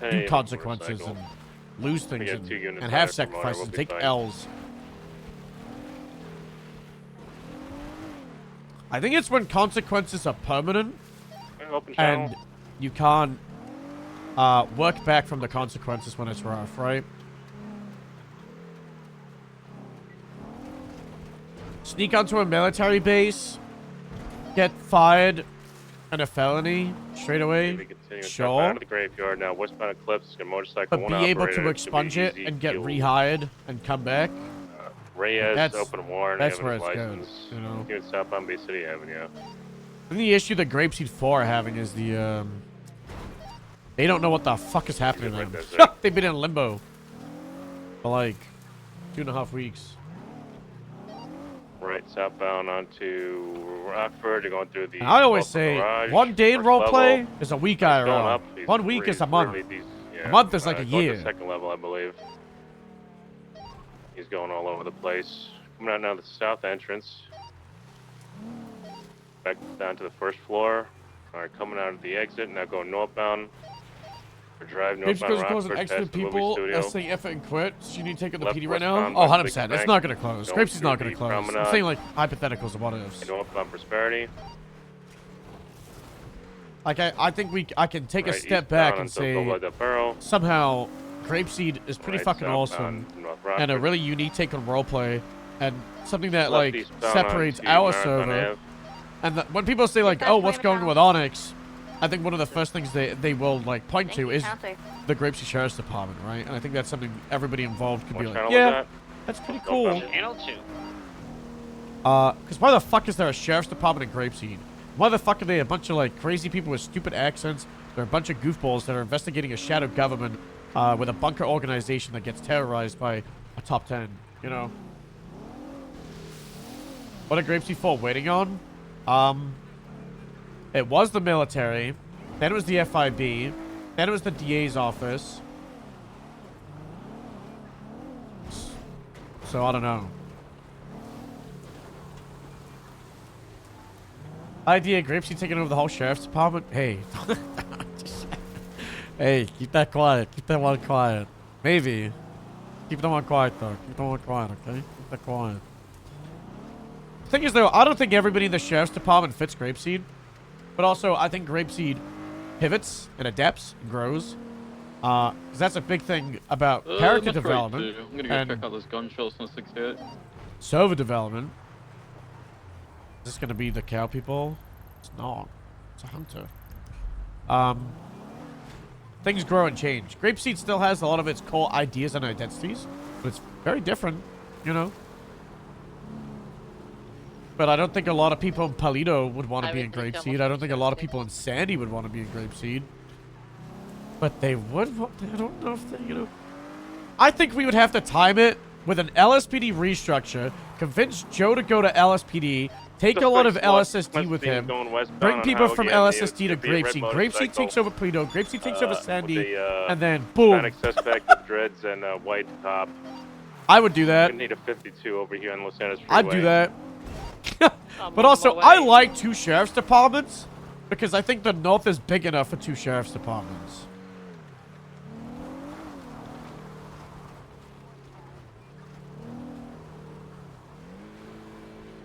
do consequences and lose things and have sacrifices and take L's. I think it's when consequences are permanent and you can't work back from the consequences when it's rough, right? Sneak onto a military base, get fired, and a felony straight away. Sure. Out of the graveyard now. Westbound Eclipse. Got motorcycle. But one be able operator, to expunge it and get rehired and come back. Reyes, That's- open warrant. that's having where his it's good, license. you know? Here in southbound Bay City Avenue. And the issue that Grapeseed 4 are having is the, they don't know what the fuck is happening to them. They've been in limbo for like 2.5 weeks. Right, southbound onto Rockford. You're going through the. And I always Welcome say, garage, 1 day in first roleplay level. is a week He's going IRL. up. He's 1 week is a month. yeah, A month is like a going to year. second level, I believe. He's going all over the place. Coming out now the south entrance. Back down to the first floor. Alright, coming out of the exit, now going northbound. Or drive Grapeseed northbound goes Rockford, extra past the movie people studio. saying F it and quit. So you need to take on the Left PD right now? westbound Oh, by 100%. Big It's Bank, not going to close. going Grapeseed's not through going to the close. I'm promenade. saying, like, hypotheticals of what ifs. Northbound Prosperity. Like, I think I can take a Right, step back and eastbound until say, Boulevard del Burro. somehow, Grapeseed is pretty Right, fucking awesome. southbound North And a Rockford. really unique take on roleplay. And something that, Left like, eastbound separates onto our Marathon server. Ave. And when people say, like, oh, what's going on with Onyx? I think one of the first things they will, like, point to is the Grapeseed Sheriff's Department, right? And I think that's something everybody involved could What be like, channel was yeah, that? that's pretty cool. Channel 2. Because why the fuck is there a Sheriff's Department in Grapeseed? Why the fuck are they a bunch of, like, crazy people with stupid accents? They're a bunch of goofballs that are investigating a shadow government with a bunker organization that gets terrorized by a top 10, you know? What are Grapeseed 4 waiting on? It was the military, then it was the FIB, then it was the DA's office. So, I don't know. Idea, Grapeseed taking over the whole sheriff's department? Hey. Hey, keep that quiet. Keep that one quiet. Maybe. Keep that one quiet, though. Keep that one quiet, okay? Keep that quiet. The thing is, though, I don't think everybody in the sheriff's department fits Grapeseed. But also, I think Grapeseed pivots and adapts and grows. 'Cause that's a big thing about character that's development right, too. I'm gonna go and check out those gunshots on 68. server development. Is this gonna be the cow people? It's not. It's a hunter. Things grow and change. Grapeseed still has a lot of its core ideas and identities, but it's very different, you know? But I don't think a lot of people in Paleto would want to be in Grapeseed. I don't think a lot of people in Sandy would want to be in Grapeseed. But they would. I don't know if they, you know. I think we would have to time it with an LSPD restructure, convince Joe to go to LSPD, take a lot of LSSD with him, bring people from LSSD to Grapeseed. Grapeseed takes over Paleto, Grapeseed takes over Sandy, and then boom. Panic suspect with dreads and a white top. I would do that. We need a 52 over here on Los Angeles Freeway. I'd do that. But also, I like 2 sheriff's departments because I think the North is big enough for 2 sheriff's departments.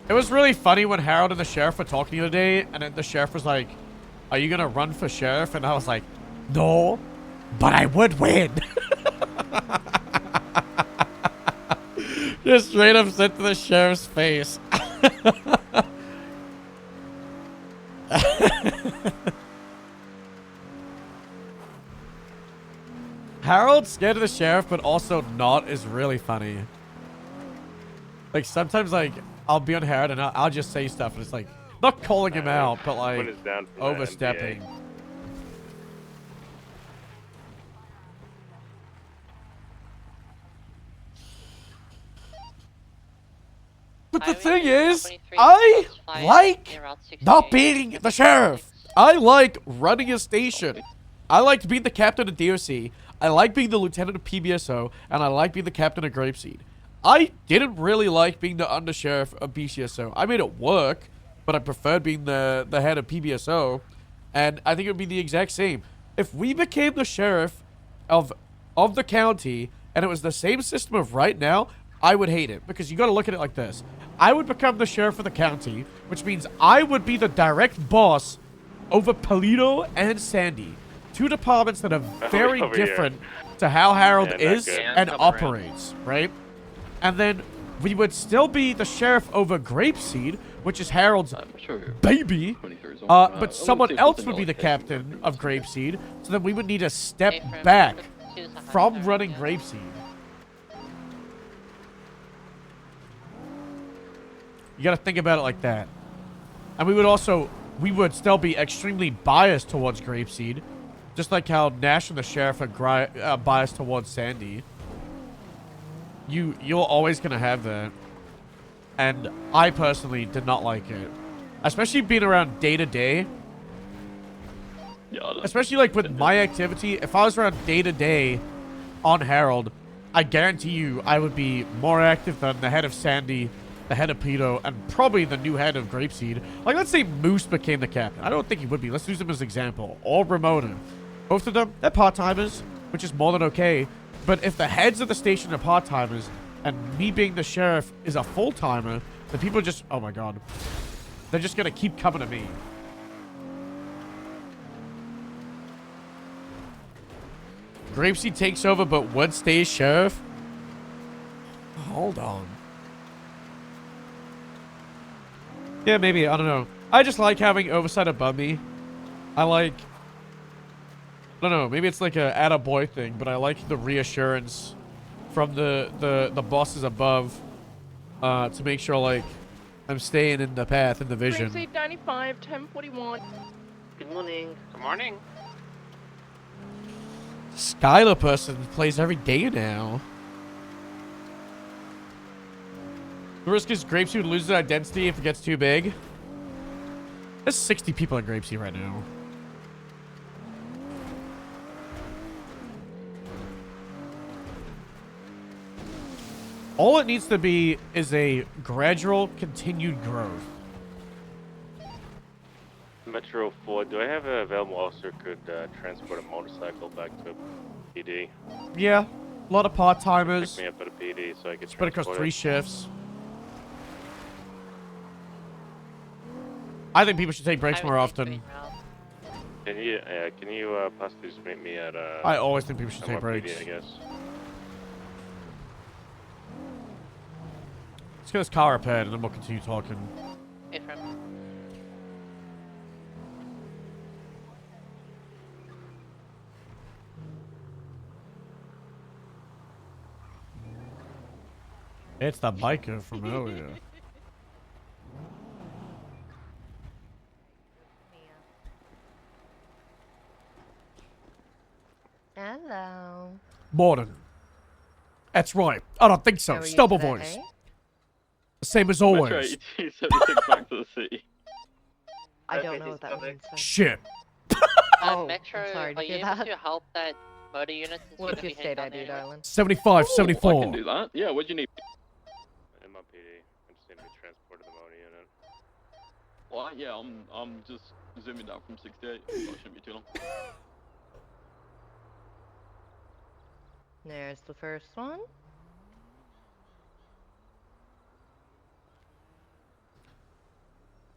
It was really funny when Harold and the sheriff were talking the other day, and then the sheriff was like, "Are you gonna run for sheriff?" And I was like, "No, but I would win." Just straight up said to the sheriff's face. Harold scared of the sheriff, but also not is really funny. Like sometimes, like I'll be on Harold and I'll just say stuff, and it's like not calling him out, but like overstepping. But the thing is, I like not being the sheriff. I like running a station. I like being the captain of DOC. I like being the lieutenant of PBSO, and I like being the captain of Grapeseed. I didn't really like being the undersheriff of BCSO. I made it work, but I preferred being the head of PBSO, and I think it would be the exact same. If we became the sheriff of the county, and it was the same system of right now, I would hate it, because you got to look at it like this. I would become the sheriff of the county, which means I would be the direct boss over Paleto and Sandy. 2 departments that are very different to how Harold is and operates, right? And then we would still be the sheriff over Grapeseed, which is Harold's baby. But someone else would be the captain of Grapeseed, so then we would need to step back from running Grapeseed. You gotta think about it like that. And we would still be extremely biased towards Grapeseed. Just like how Nash and the sheriff are biased towards Sandy. You're always gonna have that. And I personally did not like it. Especially being around day to day. Especially like with my activity, if I was around day to day on Harold, I guarantee you I would be more active than the head of Sandy, the head of Paleto, and probably the new head of Grapeseed. Like, let's say Moose became the captain. I don't think he would be. Let's use him as an example. Or Ramona. Both of them, they're part-timers, which is more than okay. But if the heads of the station are part-timers, and me being the sheriff is a full-timer, then people just... Oh, my God. They're just gonna keep coming to me. Grapeseed takes over, but Wood stays sheriff? Hold on. Yeah, maybe. I don't know. I just like having oversight above me. I like... I don't know. Maybe it's like a attaboy thing, but I like the reassurance from the bosses above to make sure, like, I'm staying in the path, in the vision. 95, 1041. Good morning. Good morning. Skylar person plays every day now. The risk is Grapeseed would lose their identity if it gets too big. There's 60 people in Grapeseed right now. All it needs to be is a gradual, continued growth. Metro 4, do I have an available officer who could transport a motorcycle back to PD? Yeah, a lot of part-timers. Pick me up at a PD so I could spread across 3 shifts. I think people should take breaks more often. Can you possibly just meet me at I always think people should take NYPD, breaks. I guess. Let's get this car repaired and then we'll continue talking. Hey, friend. It's the biker from earlier. Hello. Morning. That's right. I don't think How so. are you Stubble today? voice. Same as always. Metro 8276 back to the city. I don't know what that means. So. Shit. Oh, Metro, I'm sorry to are you hear able that. to help that motor unit? Since What's you're your gonna be heading state ID, down there anyway? darling? 75, I 74. can do that. Yeah, what do you need? NYPD. I just need to be transported to the motor unit. Well, yeah, I'm just zooming down from 68, so it shouldn't be too long. There's the first one.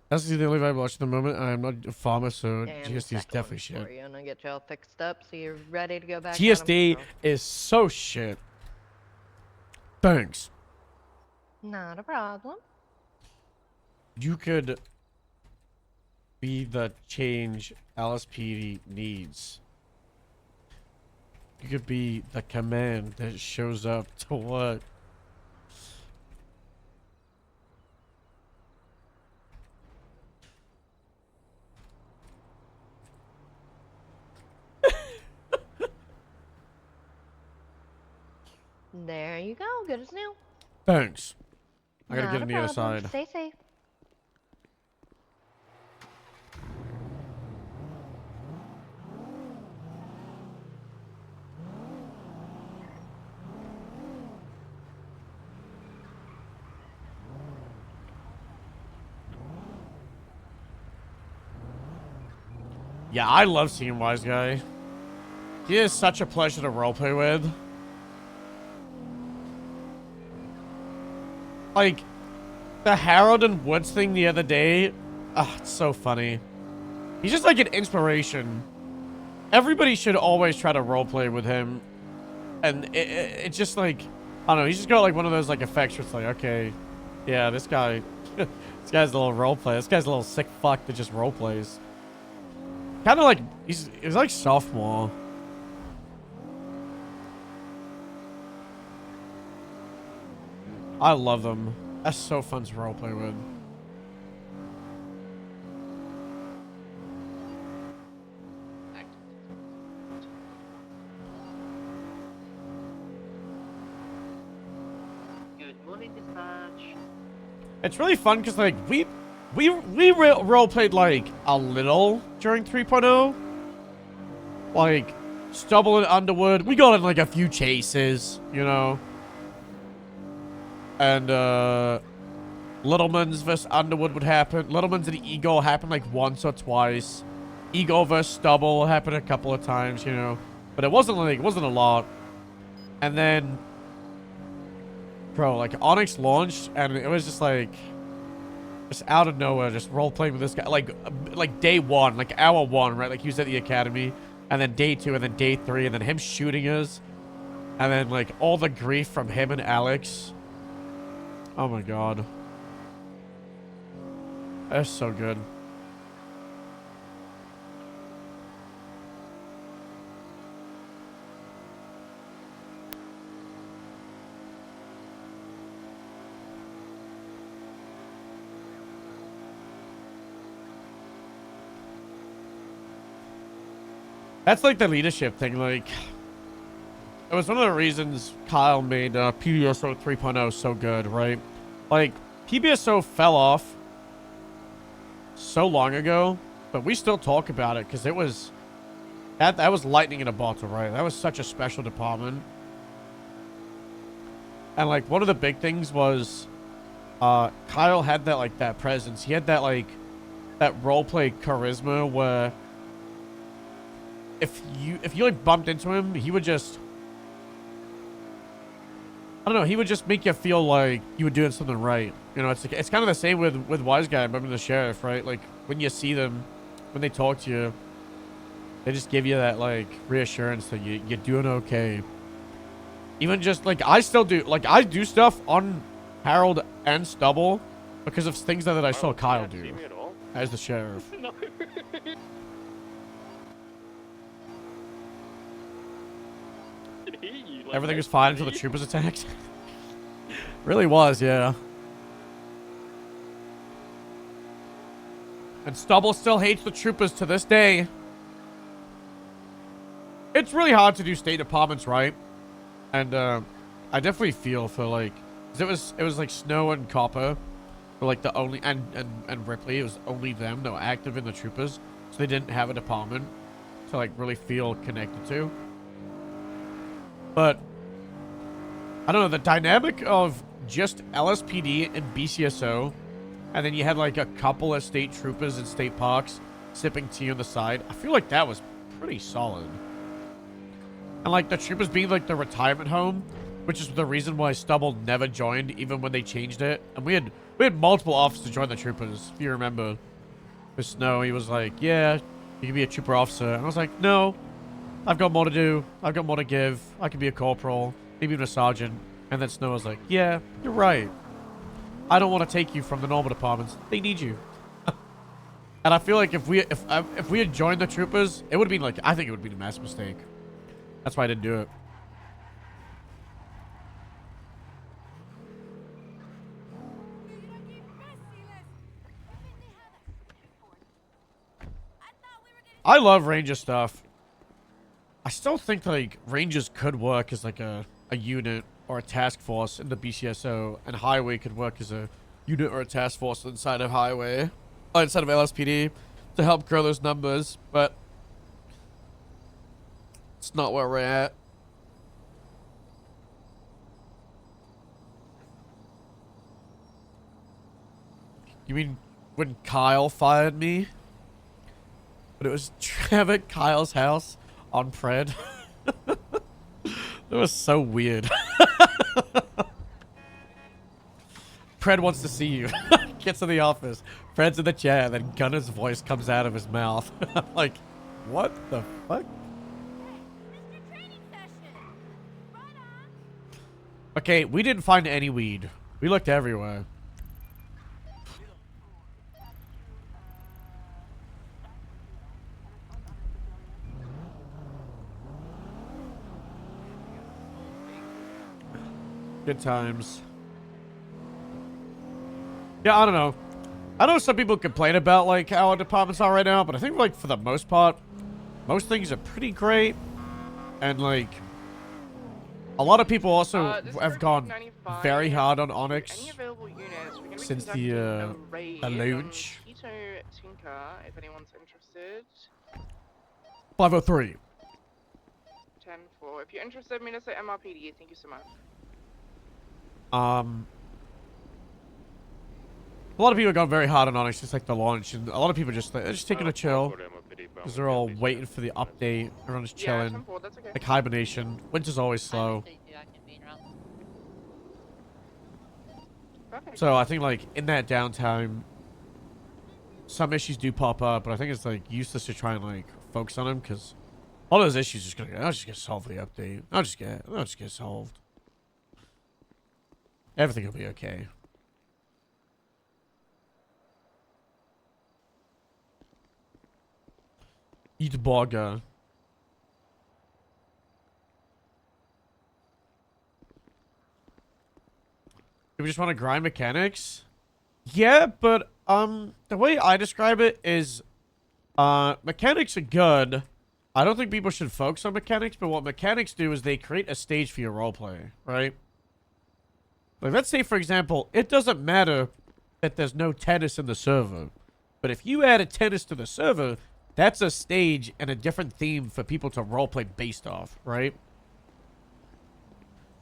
That's the only vibe I watch at the moment. I'm not a farmer, so And the GSD is second definitely one's shit. for you, and I get you all fixed up so you're ready to go back. GSD is so shit. Thanks. Not a problem. You could be the change Lspd needs. You could be the command that shows up to what? There you go. Good as new. Thanks. I gotta Not get a on the other problem. side. Stay safe. Yeah, I love seeing Wise Guy. He is such a pleasure to roleplay with. Like, the Harold and Woods thing the other day. Ah, it's so funny. He's just like an inspiration. Everybody should always try to roleplay with him. And it's just like, I don't know, he's just got like one of those like effects where it's like, okay, yeah, this guy, this guy's a little roleplay. This guy's a little sick fuck that just roleplays. Kind of like, he's like sophomore. I love them. That's so fun to roleplay with. Good morning, dispatch. It's really fun because like we roleplayed like a little during 3.0. Like Stubble and Underwood, we got in like a few chases, you know. And Littleman's versus Underwood would happen. Littleman's and Eagle happened like once or twice. Eagle versus Stubble happened a couple of times, you know. But it wasn't a lot. And then, bro, like Onyx launched and it was just like, just out of nowhere, just role playing with this guy. Like day one, like hour one, right? Like he was at the academy, and then day two, and then day three, and then him shooting us, and then like all the grief from him and Alex. Oh my god. That's so good. That's like the leadership thing, like, it was one of the reasons Kyle made PBSO 3.0 so good, right? Like, PBSO fell off so long ago, but we still talk about it because it was, that was lightning in a bottle, right? That was such a special department. And like, one of the big things was, Kyle had that, like, that presence. He had that, like, that roleplay charisma where if you like bumped into him, he would just, I don't know, he would just make you feel like you were doing something right. You know, it's kind of the same with Wise Guy, remember the sheriff, right? Like when you see them, when they talk to you, They just give you that, like, reassurance that you're doing okay. Even just, like, I still do, like, I do stuff on Harold and Stubble because of things that I saw Kyle do See me at all? as the sheriff. No. Did he hear you, like, Everything was next fine to until the me? troopers attacked. Really was, yeah. And Stubble still hates the troopers to this day. It's really hard to do state departments right. And I definitely feel for, like, 'cause it was like Snow and Copper were like the only, and Ripley, it was only them that were active in the troopers, so they didn't have a department to, like, really feel connected to. But I don't know, the dynamic of just LSPD and BCSO, and then you had like a couple of state troopers and state parks sipping tea on the side, I feel like that was pretty solid. And like the troopers being like the retirement home, which is the reason why Stubble never joined, even when they changed it. And we had multiple officers join the troopers, if you remember. With Snow, he was like, yeah, you can be a trooper officer. And I was like, no, I've got more to do. I've got more to give. I can be a corporal, maybe even a sergeant. And then Snow was like, yeah, you're right. I don't want to take you from the normal departments. They need you. And I feel like if we had joined the troopers, it would have been like, I think it would have been a massive mistake. That's why I didn't do it. I love Ranger stuff. I still think like Rangers could work as like a unit or a task force in the BCSO, and Highway could work as a unit or a task force inside of Highway, inside of LSPD, to help grow those numbers, but it's not where we're at. You mean when Kyle fired me? But it was Trevor at Kyle's house on Pred. That was so weird. Pred wants to see you. Gets in the office. Fred's in the chair, and then Gunner's voice comes out of his mouth. I'm like, what the fuck? Okay, we didn't find any weed. We looked everywhere. Good times. Yeah, I don't know. I know some people complain about, like, how our departments are right now, but I think, like, for the most part, most things are pretty great. And, like, a lot of people also have gone very hard on Onyx since the launch. If anyone's interested. 503. 10-4. If you're interested, Minnesota MRPD. Thank you so much. A lot of people are going very hard on Onyx, just like the launch, and a lot of people they're just taking a chill because they're all waiting for the update. Everyone's chilling, 10-4, that's okay. like hibernation. Winter's always slow. Perfect. So I think like in that downtime, some issues do pop up, but I think it's like useless to try and like focus on them because all those issues are just gonna I'll just get solved for the update. I'll just get solved. Everything will be okay. Eat burger. Do we just want to grind mechanics? Yeah, but the way I describe it is mechanics are good. I don't think people should focus on mechanics, but what mechanics do is they create a stage for your roleplay, right? Like, let's say, for example, it doesn't matter that there's no tennis in the server. But if you add a tennis to the server, that's a stage and a different theme for people to roleplay based off, right?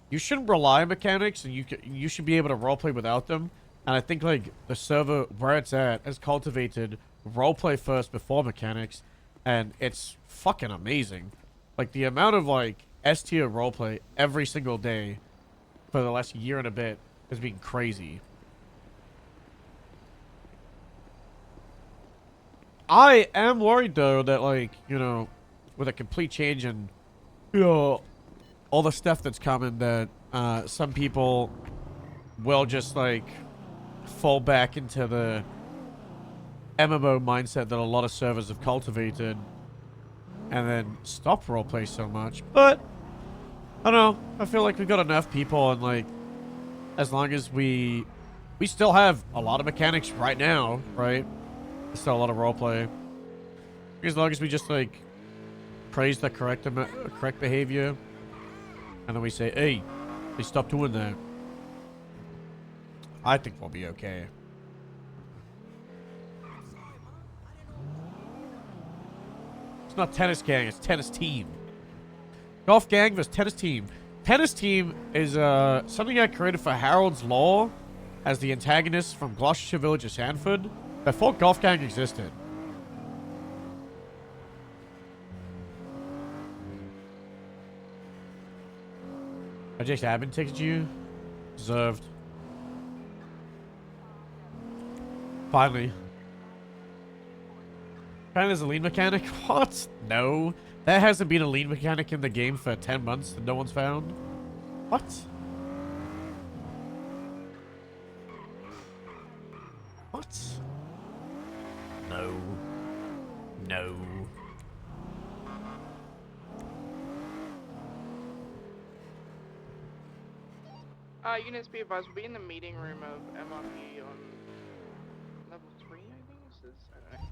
You shouldn't rely on mechanics, and you should be able to roleplay without them. And I think, like, the server where it's at has cultivated roleplay first before mechanics, and it's fucking amazing. Like, the amount of, like, S-tier roleplay every single day for the last year and a bit has been crazy. I am worried, though, that, like, you know, with a complete change in, you know, all the stuff that's coming, that some people will just like fall back into the MMO mindset that a lot of servers have cultivated and then stop roleplay so much. But I don't know, I feel like we've got enough people, and like as long as we still have a lot of mechanics right now, right? There's still a lot of roleplay. As long as we just like praise the correct behavior, and then we say, hey, stop doing that, I think we'll be okay. It's not tennis gang, it's tennis team. Golf gang versus tennis team. Tennis team is something I created for Harold's Law as the antagonist from Gloucestershire Village of Sanford before golf gang existed. I just haven't texted you. Deserved. Finally. Kind of a lead mechanic? What? No. There hasn't been a lead mechanic in the game for 10 months that no one's found. What? What? No. No. Units be advised, we'll be in the meeting room of MRP on level 3, I think this is. I don't know.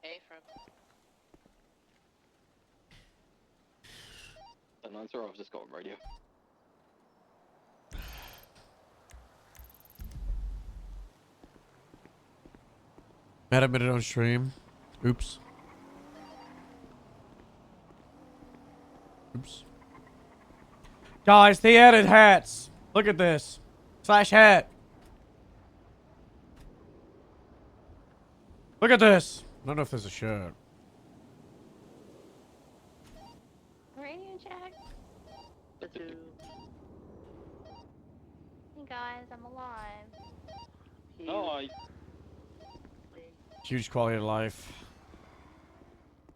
Hey, from. Announcer, I've just got a radio. Mad admitted on stream. Oops. Oops. Guys, they added hats. Look at this. Slash hat. Look at this. I don't know if there's a shirt. Radio check. Hey guys, I'm alive. Oh, Huge quality of life.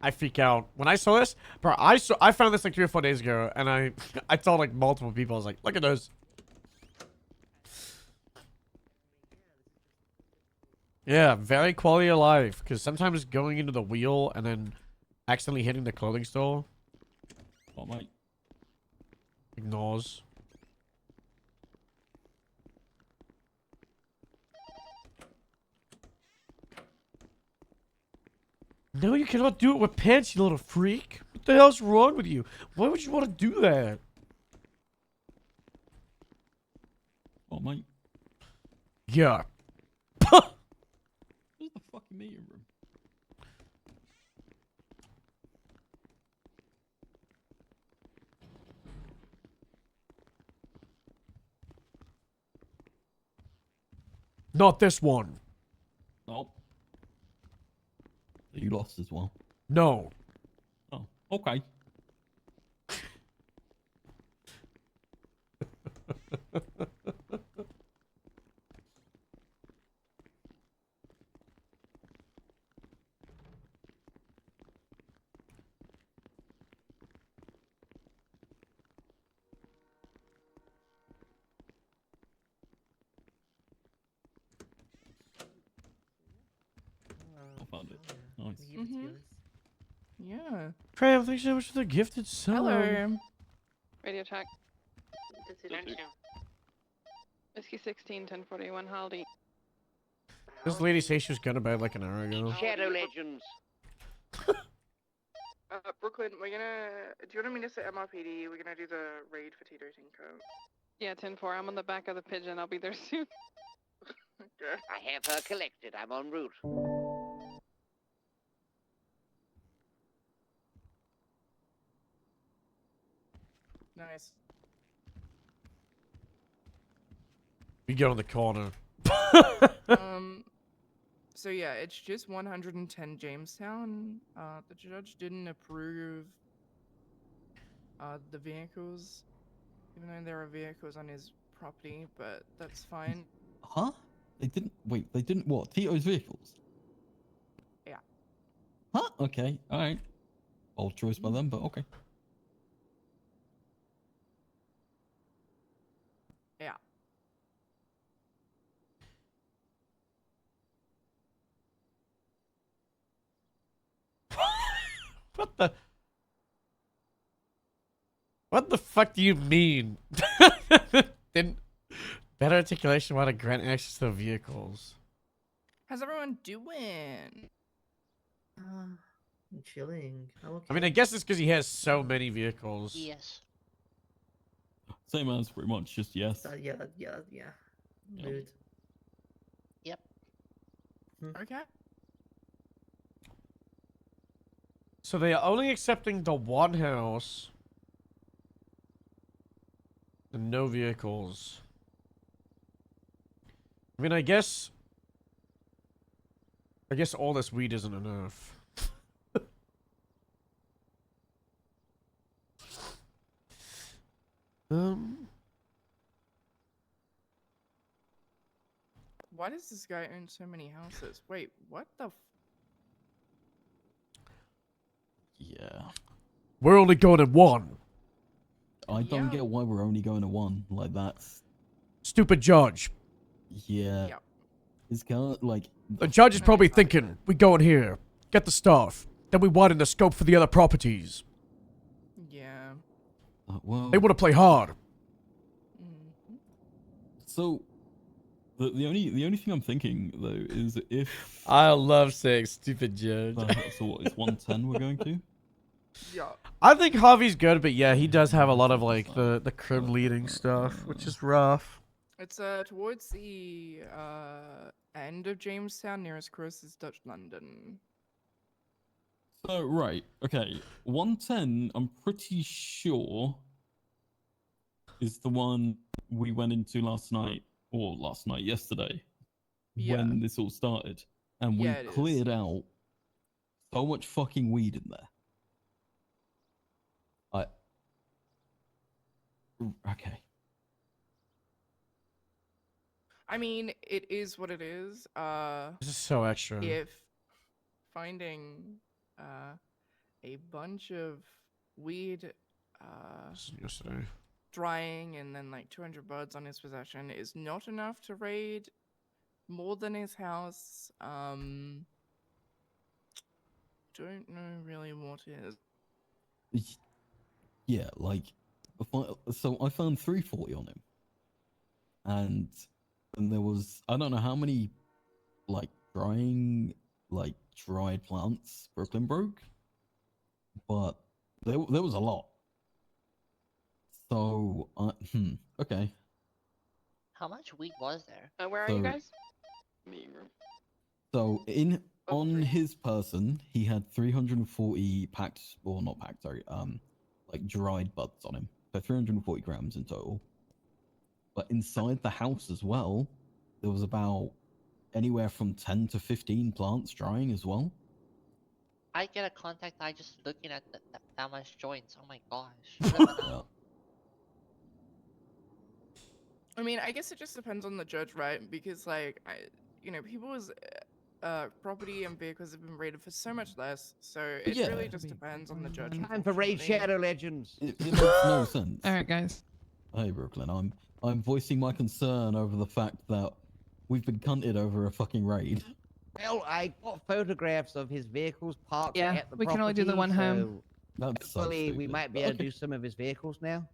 I freak out when I saw this, bro. I found this like 3 or 4 days ago, and I told like multiple people. I was like, look at those. Yeah, very quality of life. Because sometimes going into the wheel and then accidentally hitting the clothing store. Oh mate. Ignores. No, you cannot do it with pants, you little freak. What the hell's wrong with you? Why would you want to do that? Oh mate. Yeah. Where's the fucking meeting room? Not this one. Nope. You lost as well. No. Oh, okay. I found it. Nice. Yeah. Trav, thanks so much for the gifted sub. Hello. Radio check. Turn 2. Whiskey 16, 1041, Haldy. This lady say she was gonna bed like an hour ago. Shadow Legends. Brooklyn, we're gonna. Do you want me to say MRPD? We're gonna do the raid for Tito Tinko. Yeah, 10-4. I'm on the back of the pigeon. I'll be there soon. Okay. I have her collected. I'm en route. Nice. We get on the corner. So yeah, it's just 110 Jamestown. The judge didn't approve the vehicles, even though there are vehicles on his property, but that's fine. Huh? They didn't. Wait, they didn't what? Tito's vehicles? Yeah. Huh? Okay. Alright. Bold choice by them, but okay. Yeah. What the? What the fuck do you mean? Then better articulation while to grant access to vehicles. How's everyone doing? I'm chilling. I'm okay. I mean, I guess it's because he has so many vehicles. Yes. Same as pretty much, just yes. Yeah. Mood. Yep. Okay. So they are only accepting the one house. And no vehicles. I mean, I guess all this weed isn't enough. Why does this guy own so many houses? Wait, what the? Yeah. We're only going to one. I don't get why we're only going to one. Like, that's... Stupid judge. Yeah. It's kind of like... The judge is probably thinking, we go in here, get the stuff, then we widen the scope for the other properties. Yeah. Well... They want to play hard. So... The only thing I'm thinking, though, is if... I love saying stupid judge. So what, it's 110 we're going to? Yeah. I think Javi's good, but yeah, he does have a lot of, like, the crib leading stuff, which is rough. It's towards the end of Jamestown. Nearest cross is Dutch London. So, right, okay. 110, I'm pretty sure, is the one we went into last night, or yesterday, when this all started. And we cleared out so much fucking weed in there. Okay. I mean, it is what it is. This is so extra. If finding a bunch of weed yesterday. drying and then like 200 buds on his possession is not enough to raid more than his house, don't know really what is. Yeah, like, so I found 340 on him. And there was, I don't know how many, like, dried plants Brooklyn broke, but there was a lot. So, okay. How much weed was there? Where are So- you guys? Meeting room. So, on his person, he had 340 packed, or not packed, sorry, like dried buds on him. So 340 grams in total. But inside the house as well, there was about anywhere from 10 to 15 plants drying as well. I get a contact eye just looking at that much joints. Oh my gosh. I mean, I guess it just depends on the judge, right? Because like, people's property and vehicles have been raided for so much less. So it really just depends on the judge. Time for Raid Shadow Legends. It makes no sense. All right, guys. Hey, Brooklyn, I'm voicing my concern over the fact that we've been cunted over a fucking raid. Well, I got photographs of his vehicles parked Yeah, at the we can only do the one home. That's so hopefully we stupid. might be able to do some of his vehicles now.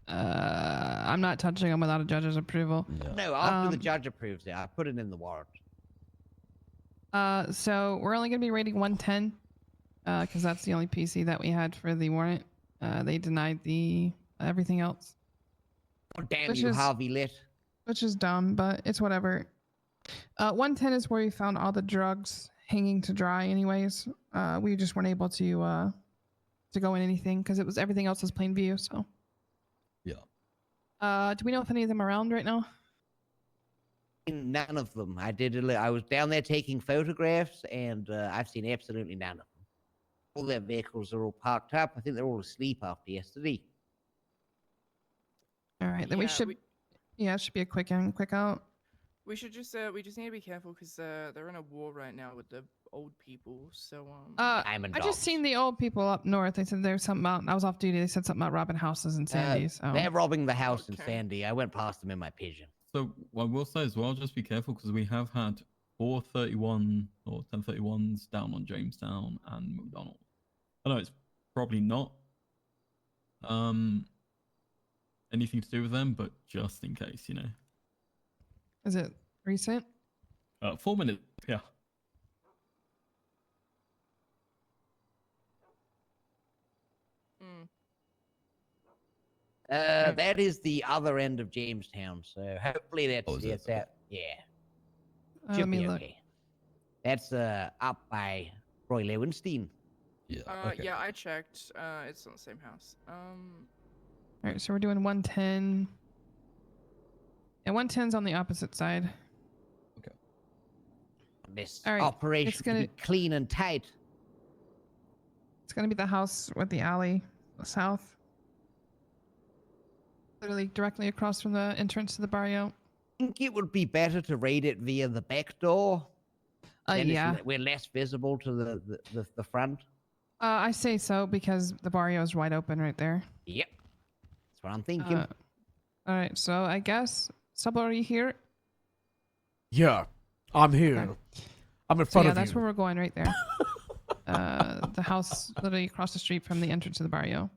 I'm not touching them without a judge's approval. No, after the judge approves it, I put it in the warrant. So we're only gonna be rating 110, because that's the only PC that we had for the warrant. They denied the everything else. Oh, damn Which you, is- Harvey Lit. Which is dumb, but it's whatever. 110 is where we found all the drugs hanging to dry anyways. We just weren't able to go in anything because everything else was plain view, so. Yeah. Uh, Do we know if any of them are around right now? None of them. I was down there taking photographs, and I've seen absolutely none of them. All their vehicles are all parked up. I think they're all asleep after yesterday. All right, then we Yeah, should. Yeah, it should be a quick in, quick out. We should just we just need to be careful because they're in a war right now with the old people. So Diamond I just seen the old people up north. They said there's something out. I was off duty. They said something about robbing houses in Sandy. So They're robbing the house in Sandy. I went past them in my pigeon. So I will say as well, just be careful because we have had 431 or 1031s down on Jamestown and McDonald. I know it's probably not anything to do with them, but just in case, you know. is it recent? 4 minutes, yeah. That is the other end of Jamestown, so hopefully that's Oh, is it? it's out. Yeah, Let should me be look. okay. That's up by Roy Lewenstein. Yeah. Yeah, I checked. It's on the same house. All right, so we're doing 110. And 110's on the opposite side. This All right, operation it's gonna to be clean and tight. It's gonna be the house with the alley, south. Literally directly across from the entrance to the barrio. I think it would be better to raid it via the back door. Then Yeah. we're less visible to the front. I say so because the barrio is wide open right there. Yep, that's what I'm thinking. All right, so I guess Stubble, are you here? Yeah, I'm here. Okay. I'm in So front yeah, of that's you. where we're going right there. The house literally across the street from the entrance to the barrio.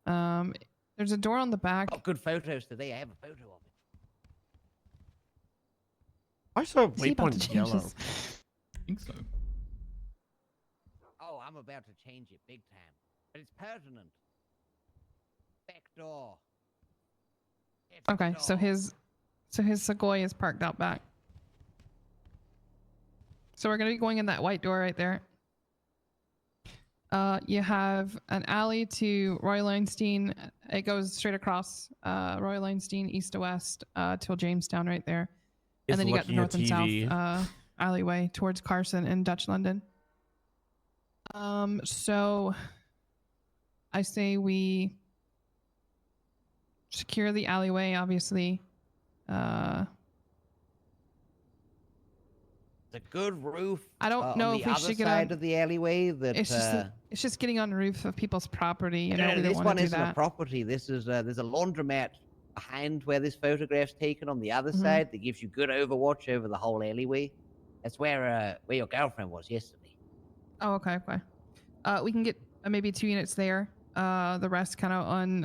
There's a door on the back. Oh, good photos today. I have a photo of it. I saw Is he about to waypoint change yellow. this? I think so. Oh, I'm about to change it big time, but it's pertinent. Back door. Okay, so his Sequoia is parked out back. So we're gonna be going in that white door right there. You have an alley to Roy Leinstein. It goes straight across Roy Leinstein east to west till Jamestown right there. Is And then you got the looking north at and TV. south alleyway towards Carson and Dutch London. So I say we secure the alleyway, obviously. The good roof. I don't know on if the we other should get side on. of the alleyway. That It's just getting on the roof of people's property. You know, no, we don't this want one to do isn't that. a property. This is there's a laundromat behind where this photograph's taken on the other Mhm. side that gives you good overwatch over the whole alleyway. That's where your girlfriend was yesterday. Oh, okay. We can get maybe 2 units there. The rest kind of on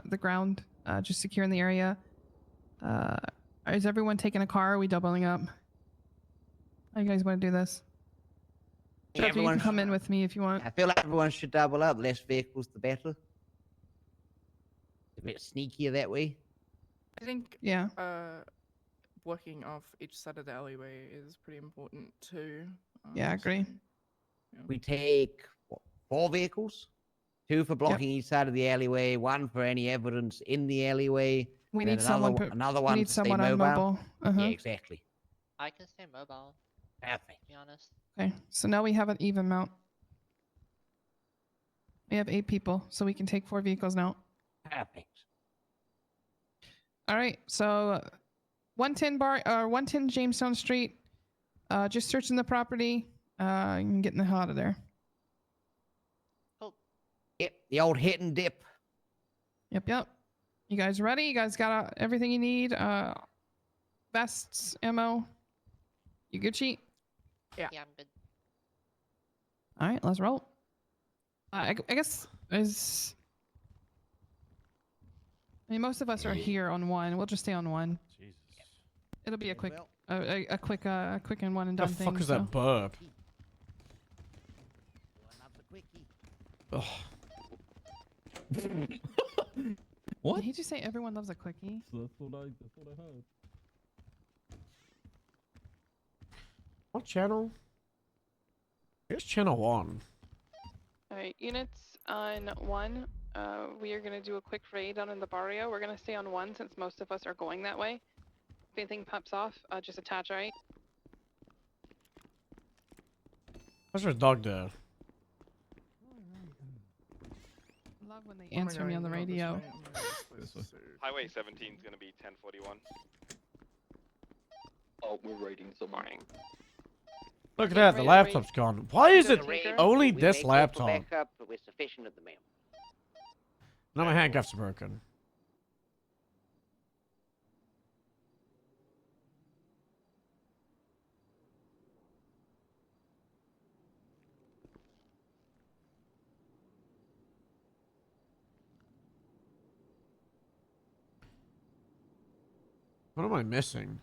the ground, just securing the area. Is everyone taking a car? Are we doubling up? How you guys want to do this? Yeah, Jeff, you can everyone come in with me if you want. I feel like everyone should double up. Less vehicles, the better. A bit sneakier that way. I think Yeah. Working off each side of the alleyway is pretty important too. Yeah, I agree. We take 4 vehicles, 2 for blocking each side of the alleyway, 1 for any evidence in the alleyway. We then need someone. another We one need to stay someone on mobile. Yeah, exactly. I can stay mobile. Perfect. To be honest. Okay, so now we have an even mount. We have 8 people, so we can take 4 vehicles now. Perfect. All right, so 110 Jamestown Street. Just searching the property. And getting the hell out of there. Yep, the old hit and dip. Yep. You guys ready? You guys got everything you need? Vests, ammo. You Gucci? Yeah, I'm good. All right, let's roll. I guess is. I mean, most of us are here on 1. We'll just stay on 1. Jesus. It'll be a quick, a quick and one and The done thing. fuck is so. that burp? Ugh. What? Did he just say everyone loves a quickie? That's what I heard. What channel? Here's channel 1. Alright, units on 1. We are gonna do a quick raid down in the barrio. We're gonna stay on 1 since most of us are going that way. If anything pops off, just attach, alright? Where's your dog there? I love when they answer me on the radio. Highway 17 is going to be 1041. Oh, we're raiding some. Morning. Look at that, the laptop's gone. Why is it only this laptop? Backup, but we're sufficient at the moment. Now my handcuffs are broken. What am I missing?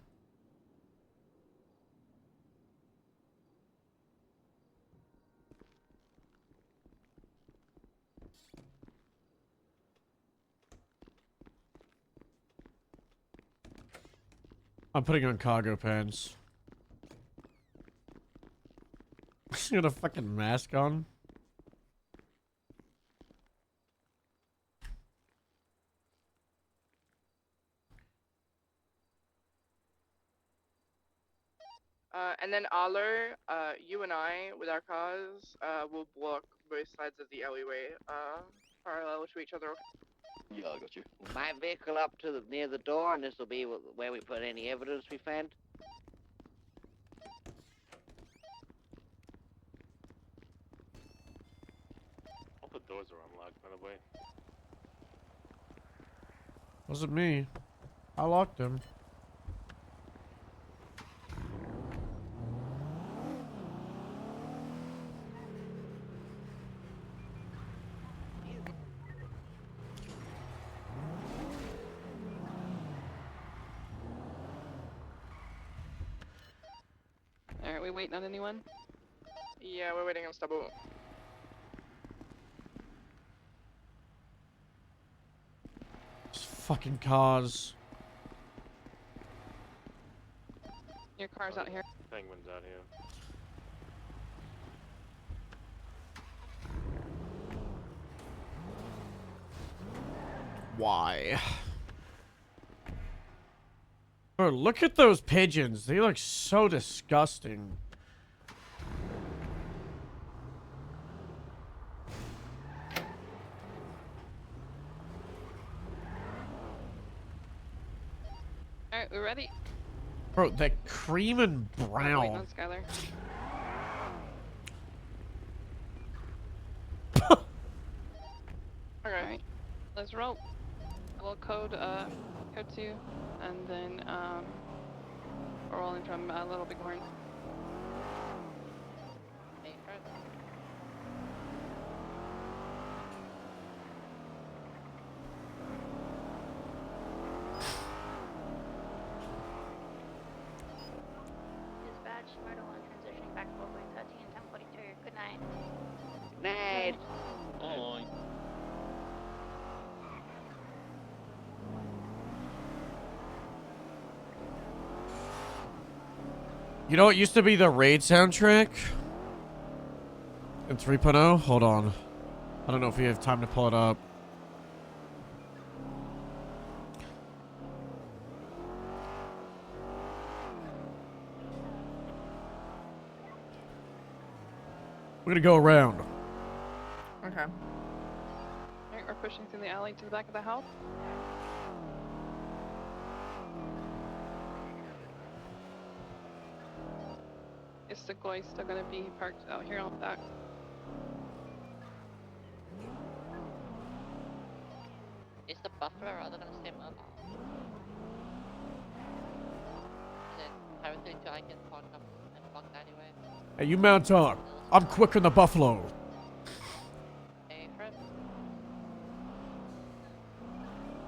I'm putting on cargo pants. You got a fucking mask on? And then Aller, you and I, with our cars, will block both sides of the alleyway, parallel to each other. Yeah, I got you. My vehicle up to near the door, and this will be where we put any evidence we find. All the doors are unlocked, by the way. Wasn't me. I locked them. Alright, we waiting on anyone? Yeah, we're waiting on Stubble. Fucking cars. Your car's out here. Penguin's out here. Why? Bro, look at those pigeons. They look so disgusting. Alright, we're ready. Bro, that cream and Waiting brown. on Skylar. Alright, let's roll. We'll code 2, and then we're rolling from Little Bighorn. Dispatch, Myrtle 1 transitioning back to Local 13 and 1042. Good night. Night. Bye. You know what used to be the raid soundtrack? In 3.0? Hold on. I don't know if we have time to pull it up. We're gonna go around. Okay. Alright, we're pushing through the alley to the back of the house. Is the Goy still gonna be parked out here on the back? Is the buffalo rather than stay mobile? Is it everything so I can park up and block that anyway? Hey, you mount on. I'm quick on the buffalo. Hey, Fred.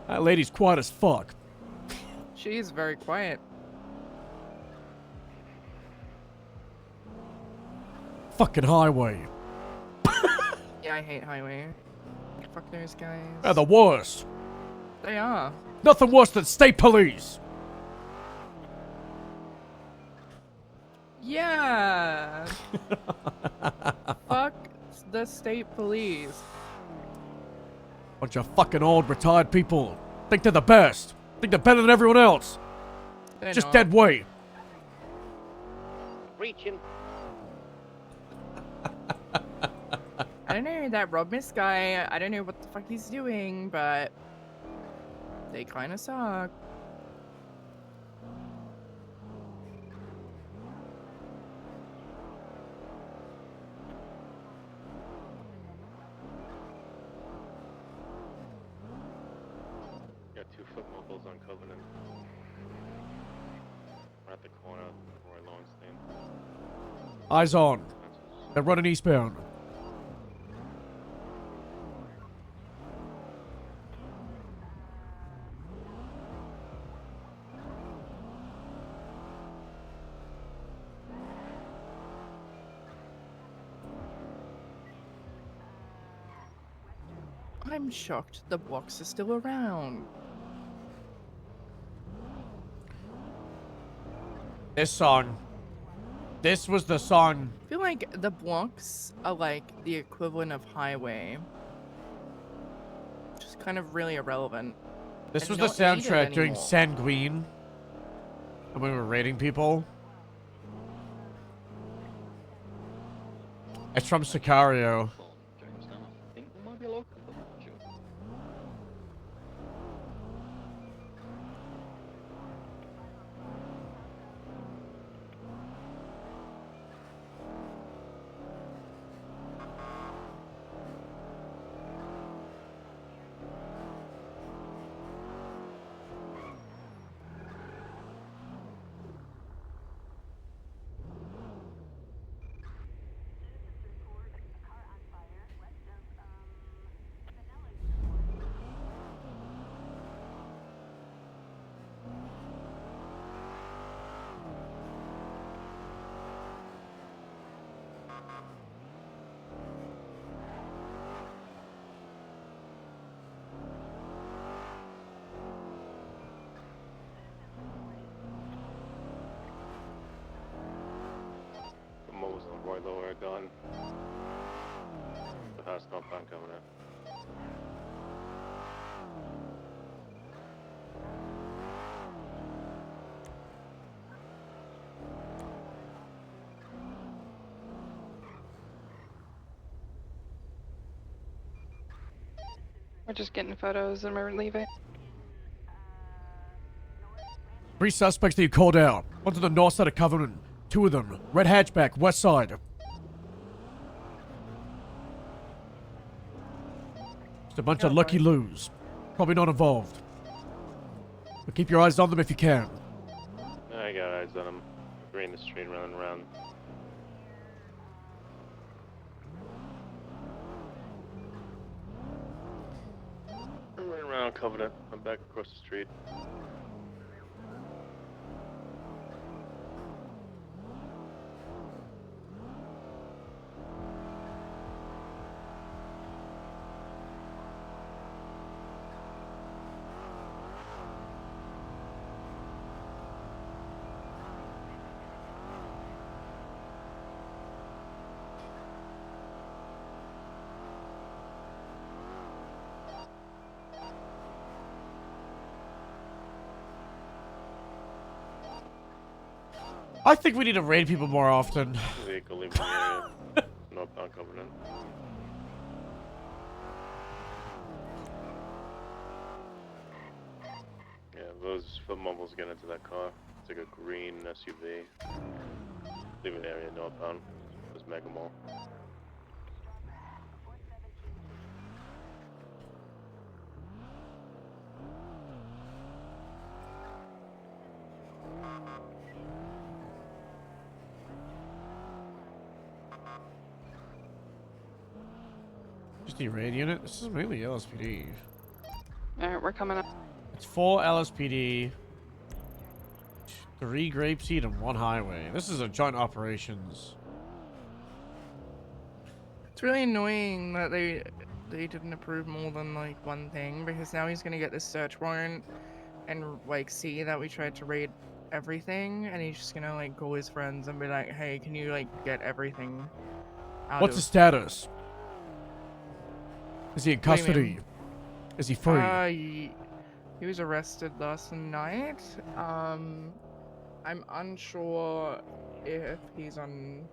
That lady's quiet as fuck. She is very quiet. Fucking highway. Yeah, I hate highway. Fuck those guys. They're the worst. They are. Nothing worse than state police. Yeah. Fuck the state police. Bunch of fucking old retired people. Think they're the best. Think they're better than everyone else. They're Just not. dead weight. Reaching. I don't know, that rob miss guy, I don't know what the fuck he's doing, but they kind of suck. Covenant. We're at the corner of Roy Lowenstein. Eyes on. They're running eastbound. I'm shocked the blocks are still around. This song. This was the song. I feel like the blocks are like the equivalent of highway. Just kind of really irrelevant. This and was the not needed soundtrack during anymore. Sanguine. When we were raiding people. It's from Sicario. Jamestown, I think there might be a local, but I'm not sure. Most of the Roy Lower are gone. The house compound coming in. We're just getting photos and we're leaving. 3 suspects that you called out. One to the north side of Covenant. 2 of them. Red hatchback, west side. Just a bunch of lucky loos. Probably not involved. But keep your eyes on them if you can. I got eyes on him. Three in the street running around. I'm running around Covenant. I'm back across the street. I think we need to raid people more often. Vehicle leaving the area. Northbound Covenant. Yeah, those foot mobiles get into that car. It's like a green SUV. Leaving the area northbound. It was Mega Mall. Just the raid unit? This is mainly LSPD. Alright, we're coming up. It's 4 LSPD, 3 Grapeseed, and 1 highway. This is a joint operations. It's really annoying that they didn't approve more than like one thing, because now he's gonna get this search warrant and like see that we tried to raid everything, and he's just gonna like call his friends and be like, hey, can you like get everything out What's of his status? Is he in What do you custody? mean? Is he free? He was arrested last night. I'm unsure if he's on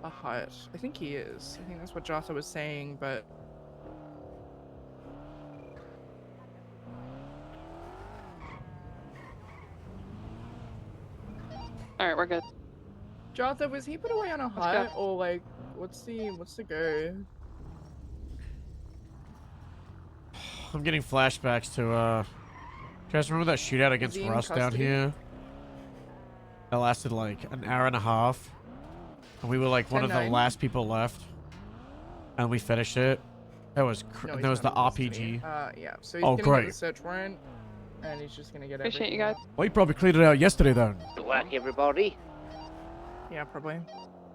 a hut. I think he is. I think that's what Jotha was saying, but Alright, we're good. Jotha, was he put away on a go. hut, or like what's the go? I'm getting flashbacks to You guys remember that shootout against he in Russ down custody? here? That lasted like an hour and a half. And we were like one of the 10-9. last people left. And we finished it. That was No, that he's was the not in custody. RPG. Yeah, so he's Oh, gonna get the great. search warrant, and he's just gonna get Appreciate everything. you guys. Well, you probably cleared it out yesterday then. Good work, everybody. Yeah, probably.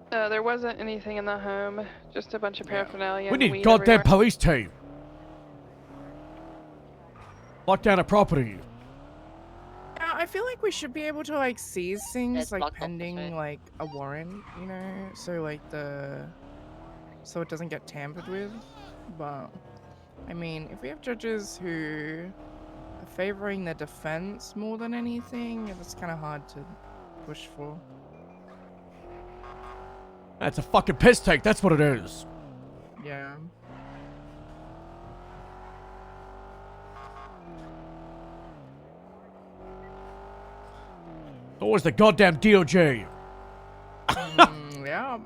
There wasn't anything in the home, just a bunch of paraphernalia. We and need weed goddamn everywhere. police team. Lock down a property. Yeah, I feel like we should be able to like seize things It's like locked off this pending way. like a warrant, you know, so it doesn't get tampered with. But I mean, if we have judges who are favoring the defense more than anything, it's kind of hard to push for. That's a fucking piss take. That's what it is. Yeah. Always the goddamn DOJ. Yeah.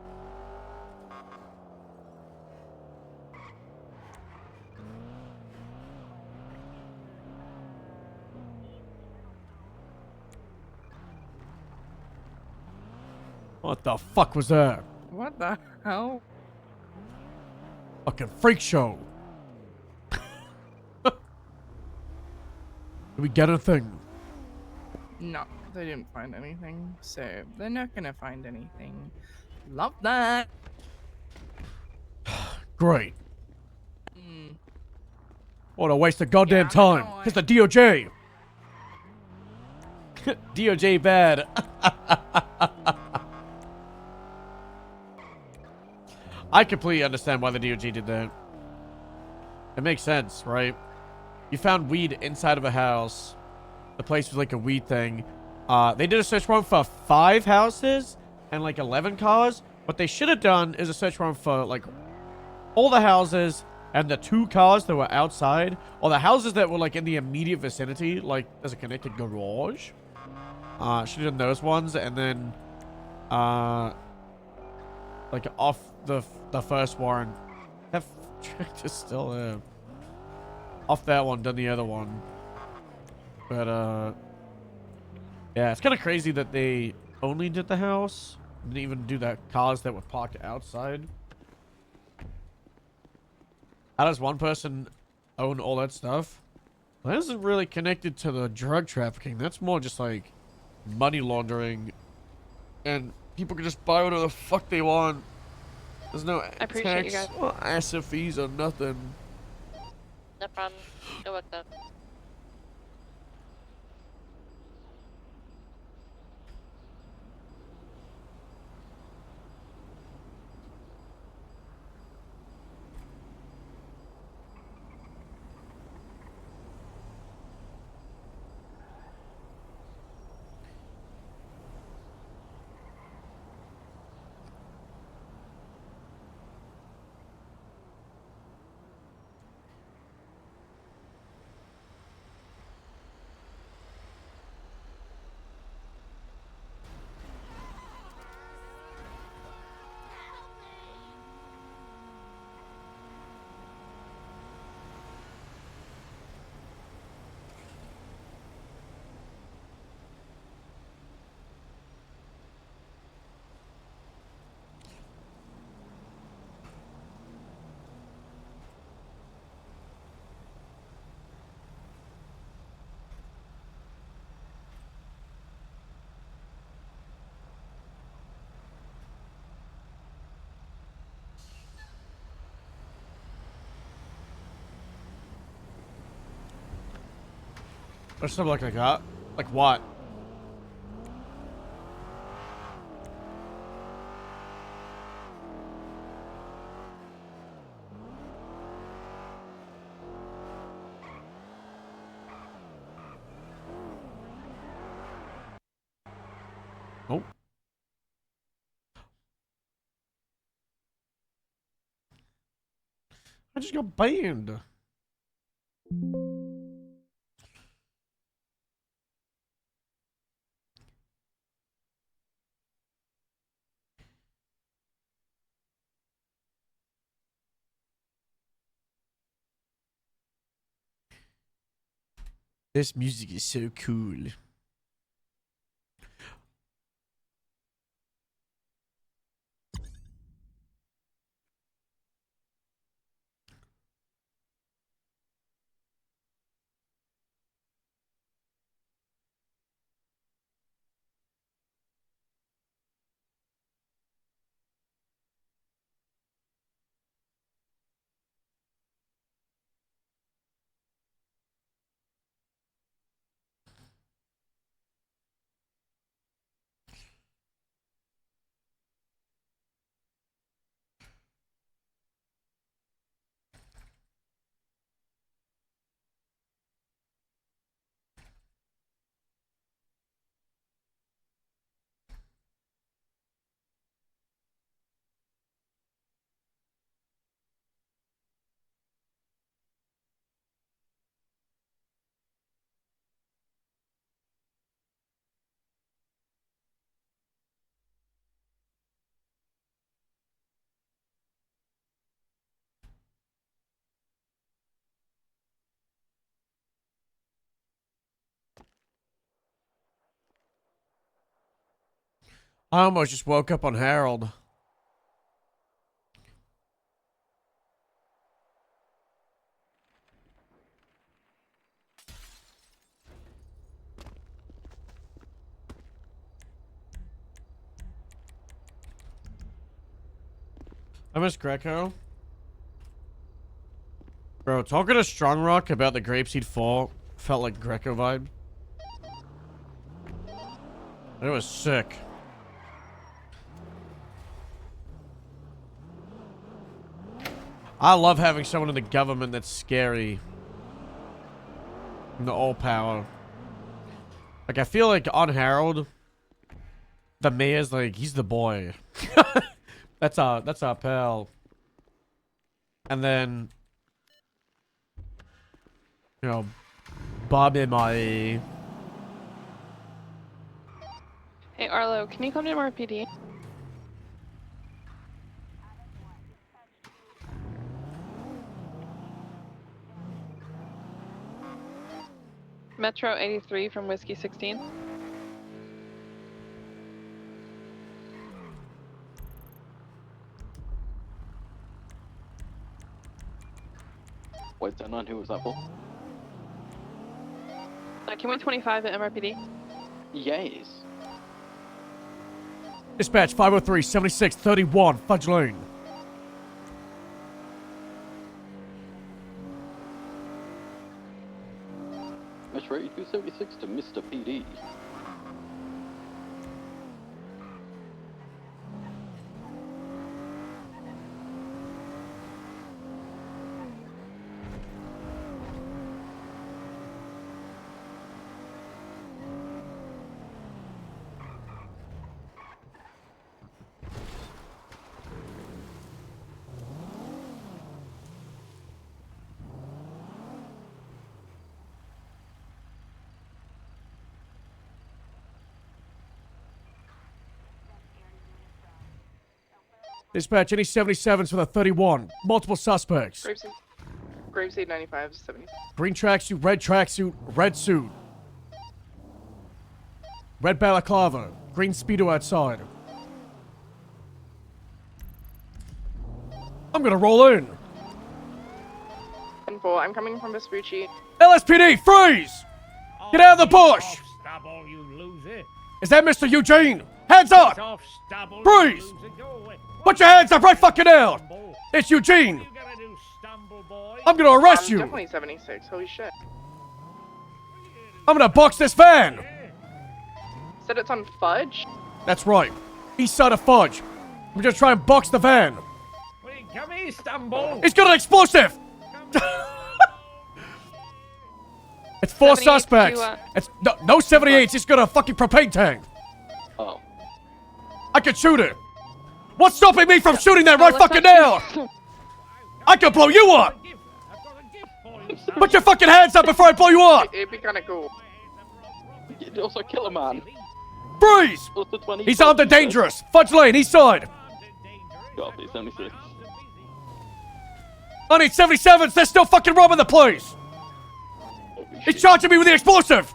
What the fuck was that? What the hell? Fucking freak show. Did we get a thing? No, they didn't find anything, so they're not gonna find anything. Love that. Great. Mm. What a waste of goddamn time. It's the DOJ. DOJ bad. I completely understand why the DOJ did that. It makes sense, right? You found weed inside of a house. The place was like a weed thing. They did a search warrant for 5 houses and like 11 cars. What they should have done is a search warrant for like all the houses and the 2 cars that were outside, or the houses that were like in the immediate vicinity, like there's a connected garage. Should have done those ones, and then like off the first warrant. That tractor's still there. Off that one, done the other one. But yeah, it's kind of crazy that they only did the house, didn't even do the cars that were parked outside. How does one person own all that stuff? That isn't really connected to the drug trafficking. That's more just like money laundering, and people can just buy whatever the fuck they want. There's no I appreciate you tax guys. or asset fees or nothing. No problem. Good work though. Or something like that. Like what? Oh. I just got banned. This music is so cool. I almost just woke up on Harold. I miss Greco. Bro, talking to Strong Rock about the Grapeseed Fall felt like Greco vibe. It was sick. I love having someone in the government that's scary. And the all power. Like, I feel like on Harold, the mayor's like, he's the boy. That's our pal. And then, you know, Bob MIA. Hey Arlo, can you come to MRPD? Metro 83 from Whiskey 16. Wait, 10-9, who was that for? Can we 25 at MRPD? Yes. Dispatch 503 76 31 Fudge Lane. Metro 8276 to Mr. PD. Dispatch any 77s for the 31. Multiple suspects. Grapeseed 95, 70. Green tracksuit, red suit. Red balaclava, green Speedo outside. I'm gonna roll in. 10-4, I'm coming from Vespucci. LSPD, freeze! Get out of the bush! Off, Stubble, you loser. Is that Mr. Eugene? Hands up! Get off, Stubble, Freeze! you loser. Go away. Put your hands up right fucking now! It's Eugene! What are you gonna do, Stumble boy? I'm gonna arrest you! Definitely 76, holy shit. I'm gonna box this van! Said it's on Fudge? That's right. East side of Fudge. I'm gonna try and box the van. Wait, come here, Stumble. He's got an explosive! It's 4 suspects. It's no 78s. He's got a fucking propane tank. Oh. I can shoot it. What's stopping me from shooting that right fucking now? I can blow you up. Put your fucking hands up before I blow you up. It'd be kinda cool. You'd also kill a man. Freeze! He's armed and dangerous. Fudge Lane, east side. Copy, 76. I need 77s. They're still fucking robbing the place. Copy, He's charging me with the explosive!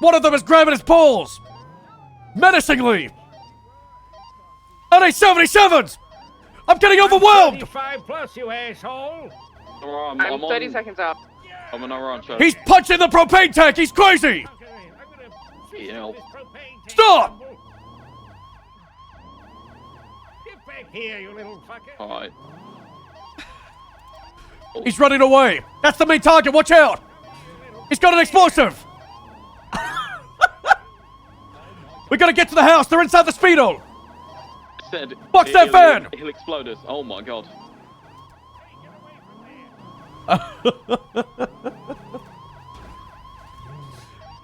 One of them is grabbing his poles! Menacingly! NA-77s! I'm getting overwhelmed! 35 plus, you asshole! I'm 30 seconds out. I'm an around, so. He's punching the propane tank! He's crazy! Stop! Get back here, you little fucker! Alright. He's running away! That's the main target, watch out! He's got an explosive! We gotta get to the house, they're inside the Speedo! Said, Box that fan! He'll explode us. Oh my god.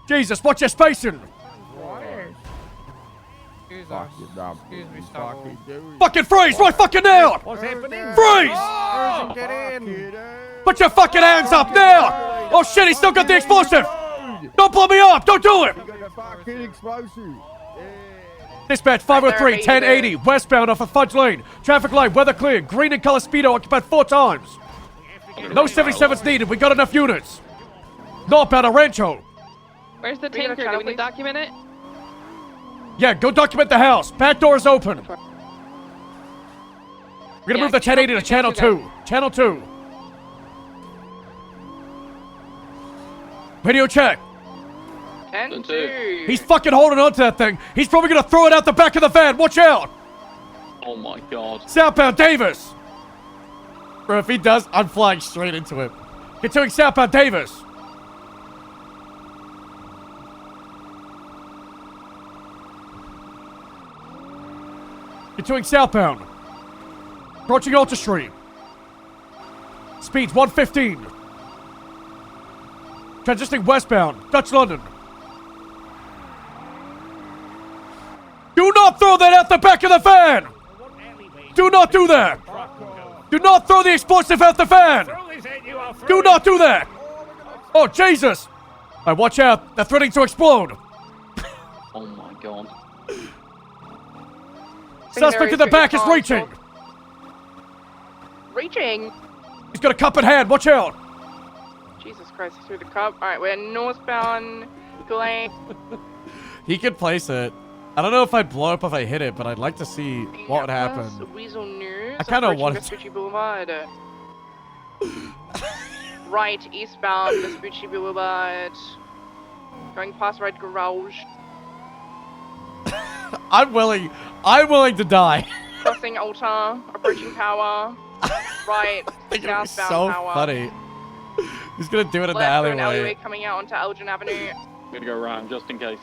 Jesus, watch your spacing! Excuse me, Stubble. Fucking freeze right fucking now! What's happening? Freeze! Oh! Get in! Put your fucking hands up now! Oh shit, he's still got the explosive! Don't blow me up! Don't do it! Dispatch 503, 1080, westbound off of Fudge Lane. Traffic light, weather clear, green and color speedo occupied 4 times. No 77s needed, we got enough units. Northbound of Rancho. Where's the tanker? Do we need to document it? Yeah, go document the house. Back door is open. We're gonna move the 1080 to channel 2. Channel 2. Video check. 10-2. He's fucking holding on to that thing. He's probably gonna throw it out the back of the van. Watch out. Oh my god. Southbound Davis. Bro, if he does, I'm flying straight into him. Continuing southbound Davis. Continuing southbound. Approaching Ultra Street. Speeds 115. Transitioning westbound. Dutch London. Do not throw that out the back of the van! Do not do that! Do not throw the explosive out the van! Do not do that! Oh, Jesus! Alright, watch out. They're threatening to explode. Oh my god. Suspect in the back is reaching. Reaching? He's got a cup in hand. Watch out. Jesus Christ, he's through the cup. Alright, we're northbound Glen. He could place it. I don't know if I'd blow up if I hit it, but I'd like to see what would happen. Weasel News. I kind of want to. Vespucci Boulevard. Right, eastbound Vespucci Boulevard. Going past Red Garage. I'm willing to die. Crossing Altar, approaching Power. Right, southbound So Power. funny. He's gonna do it in the Left through an alleyway. coming out onto Elgin Avenue. I'm gonna go around just in case.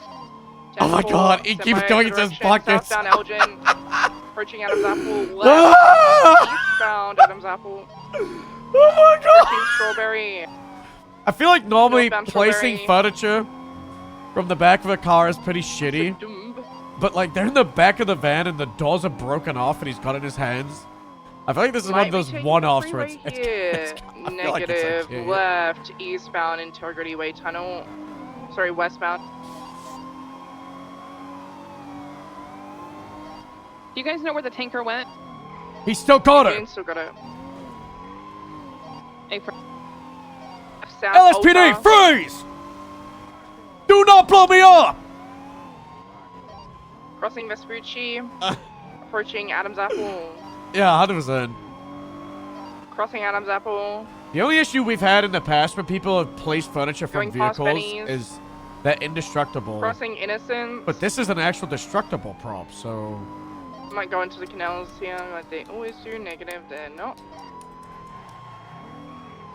Oh my god, he keeps going into his pockets. Southbound Elgin, approaching Adams Apple. Left, eastbound Adams Apple. Oh my god! Approaching Strawberry. I feel like normally Northbound placing Strawberry. furniture from the back of a car is pretty shitty. But like they're in the back of the van and the doors are broken off and he's got it in his hands. I feel like this is one of those one-offs where it's Here. I feel like it's Negative, okay. left, eastbound Integrity Way Tunnel. Sorry, westbound. Do you guys know where the tanker went? He's still got it. Still got it. Hey, South LSPD, Ultra. freeze! Do not blow me up! Crossing Vespucci. Approaching Adams Apple. Yeah, 100%. Crossing Adams Apple. The only issue we've had in the past when people have placed furniture from Going past vehicles Benny's. is they're indestructible. Crossing Innocence. But this is an actual destructible prop, so... Might go into the canals here like they always do. Negative, they're not.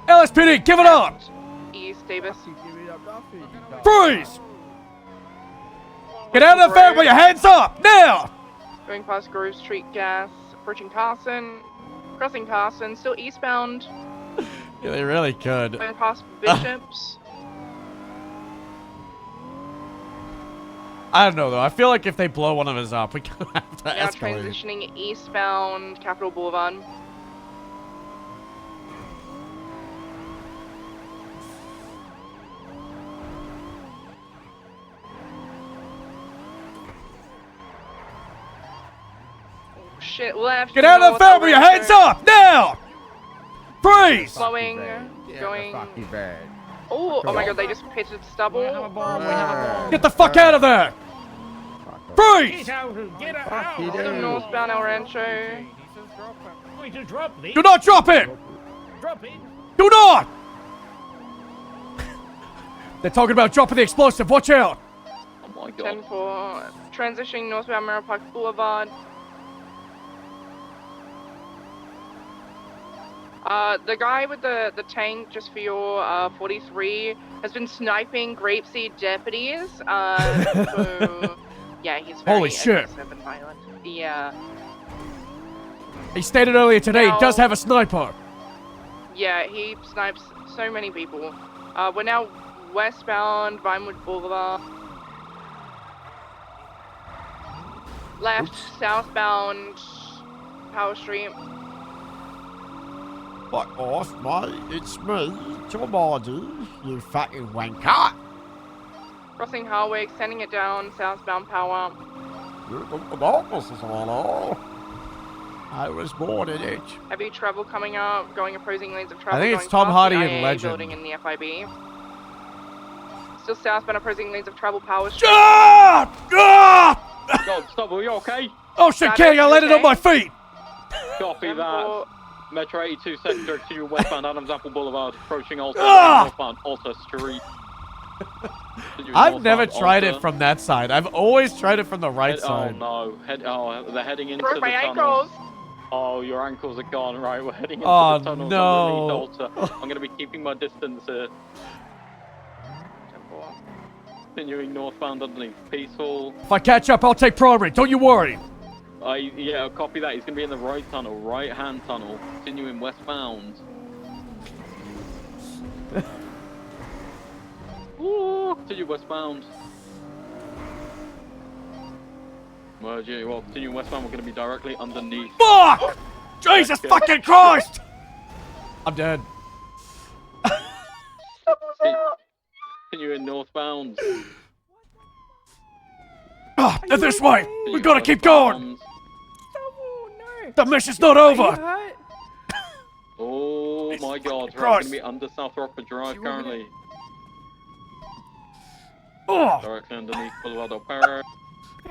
LSPD, give it up! East Davis. Freeze! Get out of the van with your hands up, now! Going past Grove Street Gas. Approaching Carson. Crossing Carson. Still eastbound. Yeah, they really could. Going past Bishops. I don't know, though. I feel like if they blow one of us up, we could have to Now escalate. transitioning eastbound Capitol Boulevard. Oh, shit, left. Get out of the north, van with your hands Rancho. up, now! Freeze! Slowing, going. Oh my god, they just pitted Stubble. Get the fuck out of there! Freeze! Get out! Still northbound El Rancho. Going to drop this. Do not drop it! Drop it. Do not! They're talking about dropping the explosive. Watch out! Oh my god. 10-4. Transitioning northbound Mirror Park Boulevard. The guy with the tank, just for your 43, has been sniping Grapeseed deputies. So, yeah, he's very Holy shit. aggressive and violent. Yeah. He stated earlier today he does Now- have a sniper. Yeah, he snipes so many people. We're now westbound Vinewood Boulevard. Left, southbound Power Street. Fuck off, mate. It's me, Tom Hardy, you fucking wanker. Crossing Highway, extending it down, southbound Power. I was born in it. Heavy travel coming up, going opposing lanes of travel. I think it's going Tom past Hardy the in IA Legend. building in the FIB. Still southbound opposing lanes of travel, Power Street. God, Stubble, are you okay? Oh shit, King, I landed on my feet! Copy that. Metro 82 sector to you westbound Adams Apple Boulevard, approaching Alta, northbound Alta Street. I've never Northbound tried Alta. it from that side. I've always tried it from the right side. Oh no, they're heading into Broke the my tunnels. ankles. Oh, your ankles are gone. Right, we're heading into Oh, the tunnels no. underneath Alta. I'm gonna be keeping my distance here. Continuing northbound underneath Peaceful. If I catch up, I'll take primary. Don't you worry. Yeah, copy that. He's gonna be in the right tunnel, right-hand tunnel. Continuing westbound. Ooh, continue westbound. Merging. Well, continuing westbound. We're gonna be directly underneath. Fuck! Jesus Okay. fucking Christ! I'm dead. Continuing northbound. They're this way! We gotta keep going! The mission's not over! Oh my god, we're Christ. gonna be under South Rockford Drive currently. Oh. Directly underneath Boulevard del Perro.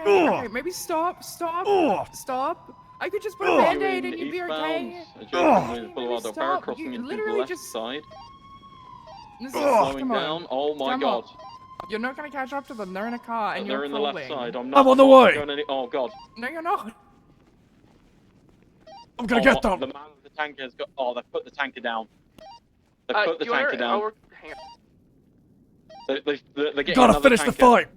Okay, maybe stop. I could just put a band-aid and you'd be okay. Adjacent with Boulevard del Perro, stop. crossing You into the literally left just- side. This is Slowing come on. down. Oh my Come god. on. You're not gonna catch up to them. They're in a car and They're you're in the falling. left side. I'm not I'm on the way. going any. Oh god. No, you're not. I'm gonna get them. The man with the tanker has got. Oh, they've put the tanker down. They've Do put the you wanna- tanker down. hang on. They're getting Gotta another finish the tanker. fight.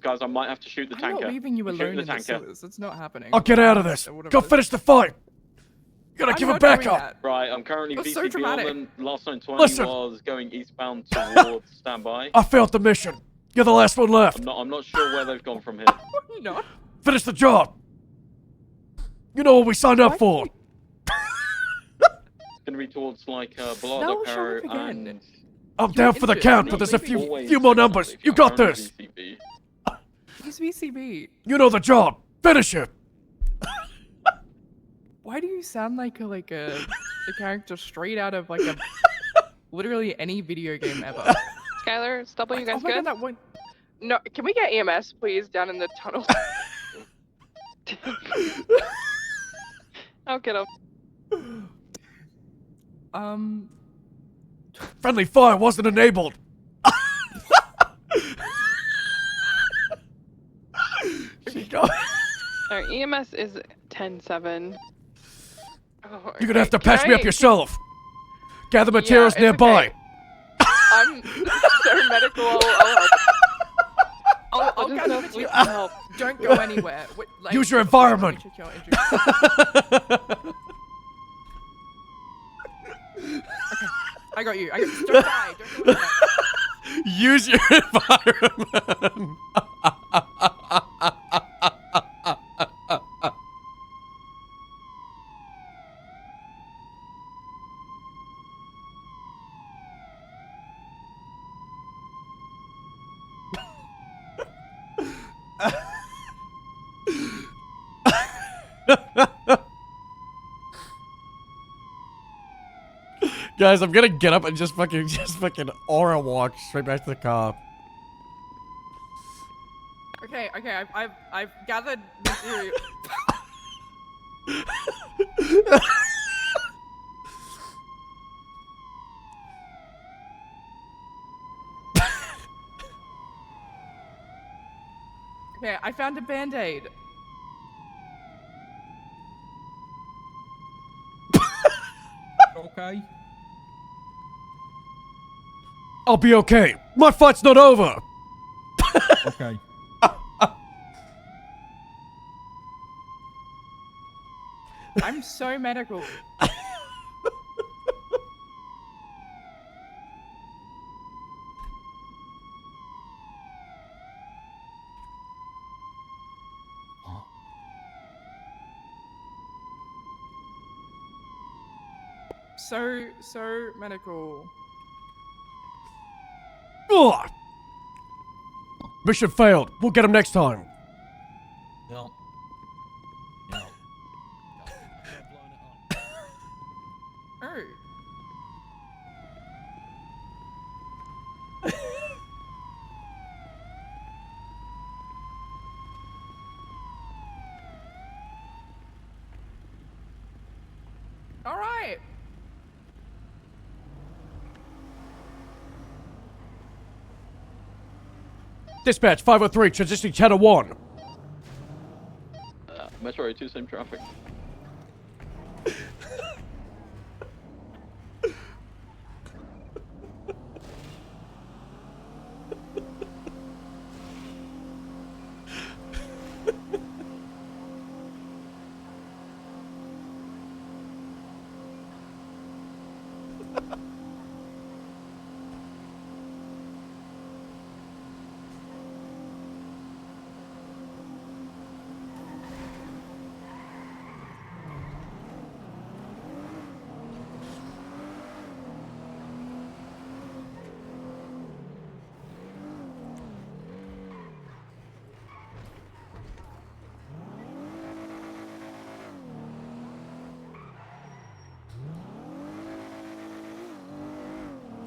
Guys, I might have to shoot the I'm tanker. not leaving you I'm alone shooting in the this tanker. sewers. It's not happening. I'll get out of this. Go finish the fight. You gotta I'm give not it back doing up. that. Right, I'm currently That's so VCB on dramatic. them. Last 920 Listen. was going eastbound towards standby. I failed the mission. You're the last one left. I'm not sure where they've gone from here. You're not. Finish the job. You know what we signed up for. It's gonna be towards like Boulevard No, del shut Perro up again. and I'm down for the count, but there's a few more numbers. You got this. VCB. Use VCB. You know the job. Finish it. Why do you sound like a character straight out of like a literally any video game ever? Skylar, Stubble, you guys Oh my God, good? that one. No, can we get EMS, please, down in the tunnel? I'll get him. Friendly fire wasn't enabled. Our EMS is 10-7. Oh, You're gonna have to okay, patch me up yourself. Gather materials it's nearby. okay. I'm Sir Medical. I'll just gather know if we material- can help. Don't go anywhere. Wait, like, Use your let me environment. check your injuries. Okay, I got you. Don't die. Don't go anywhere. Use your environment. Guys, I'm gonna get up and just fucking aura walk straight back to the car. Okay, I've gathered material. Okay, I found a band-aid. Okay. I'll be okay. My fight's not over. Okay. I'm so medical. So medical. Ugh. Mission failed. We'll get him next time. No. Oh. All right. Dispatch 503, transitioning channel 1. Metro 82, same traffic.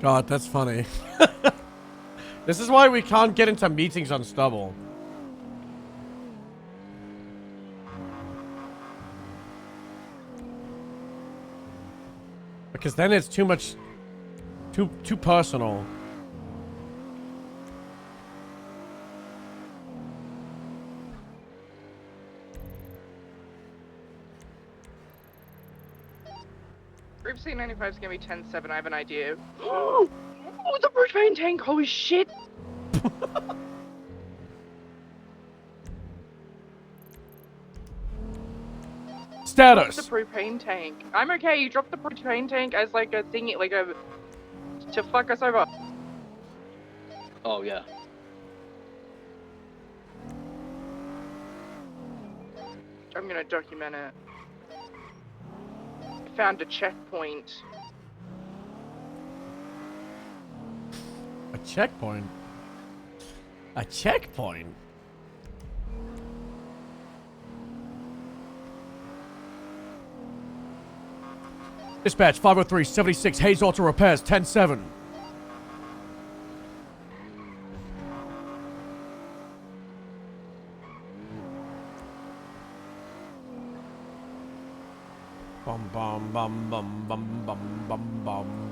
God, that's funny. This is why we can't get into meetings on Stubble. Because then it's too much... Too personal. Group C95 is gonna be 10-7, I have an idea. Oh, the propane tank, holy shit! Status. The propane tank. I'm okay, you dropped the propane tank as like a thingy, like a... to fuck us over. Oh, yeah. I'm gonna document it. Found a checkpoint. A checkpoint? A checkpoint? Dispatch 503, 76, Hayes Auto Repairs, 10-7. Bum bum bum bum bum bum bum bum.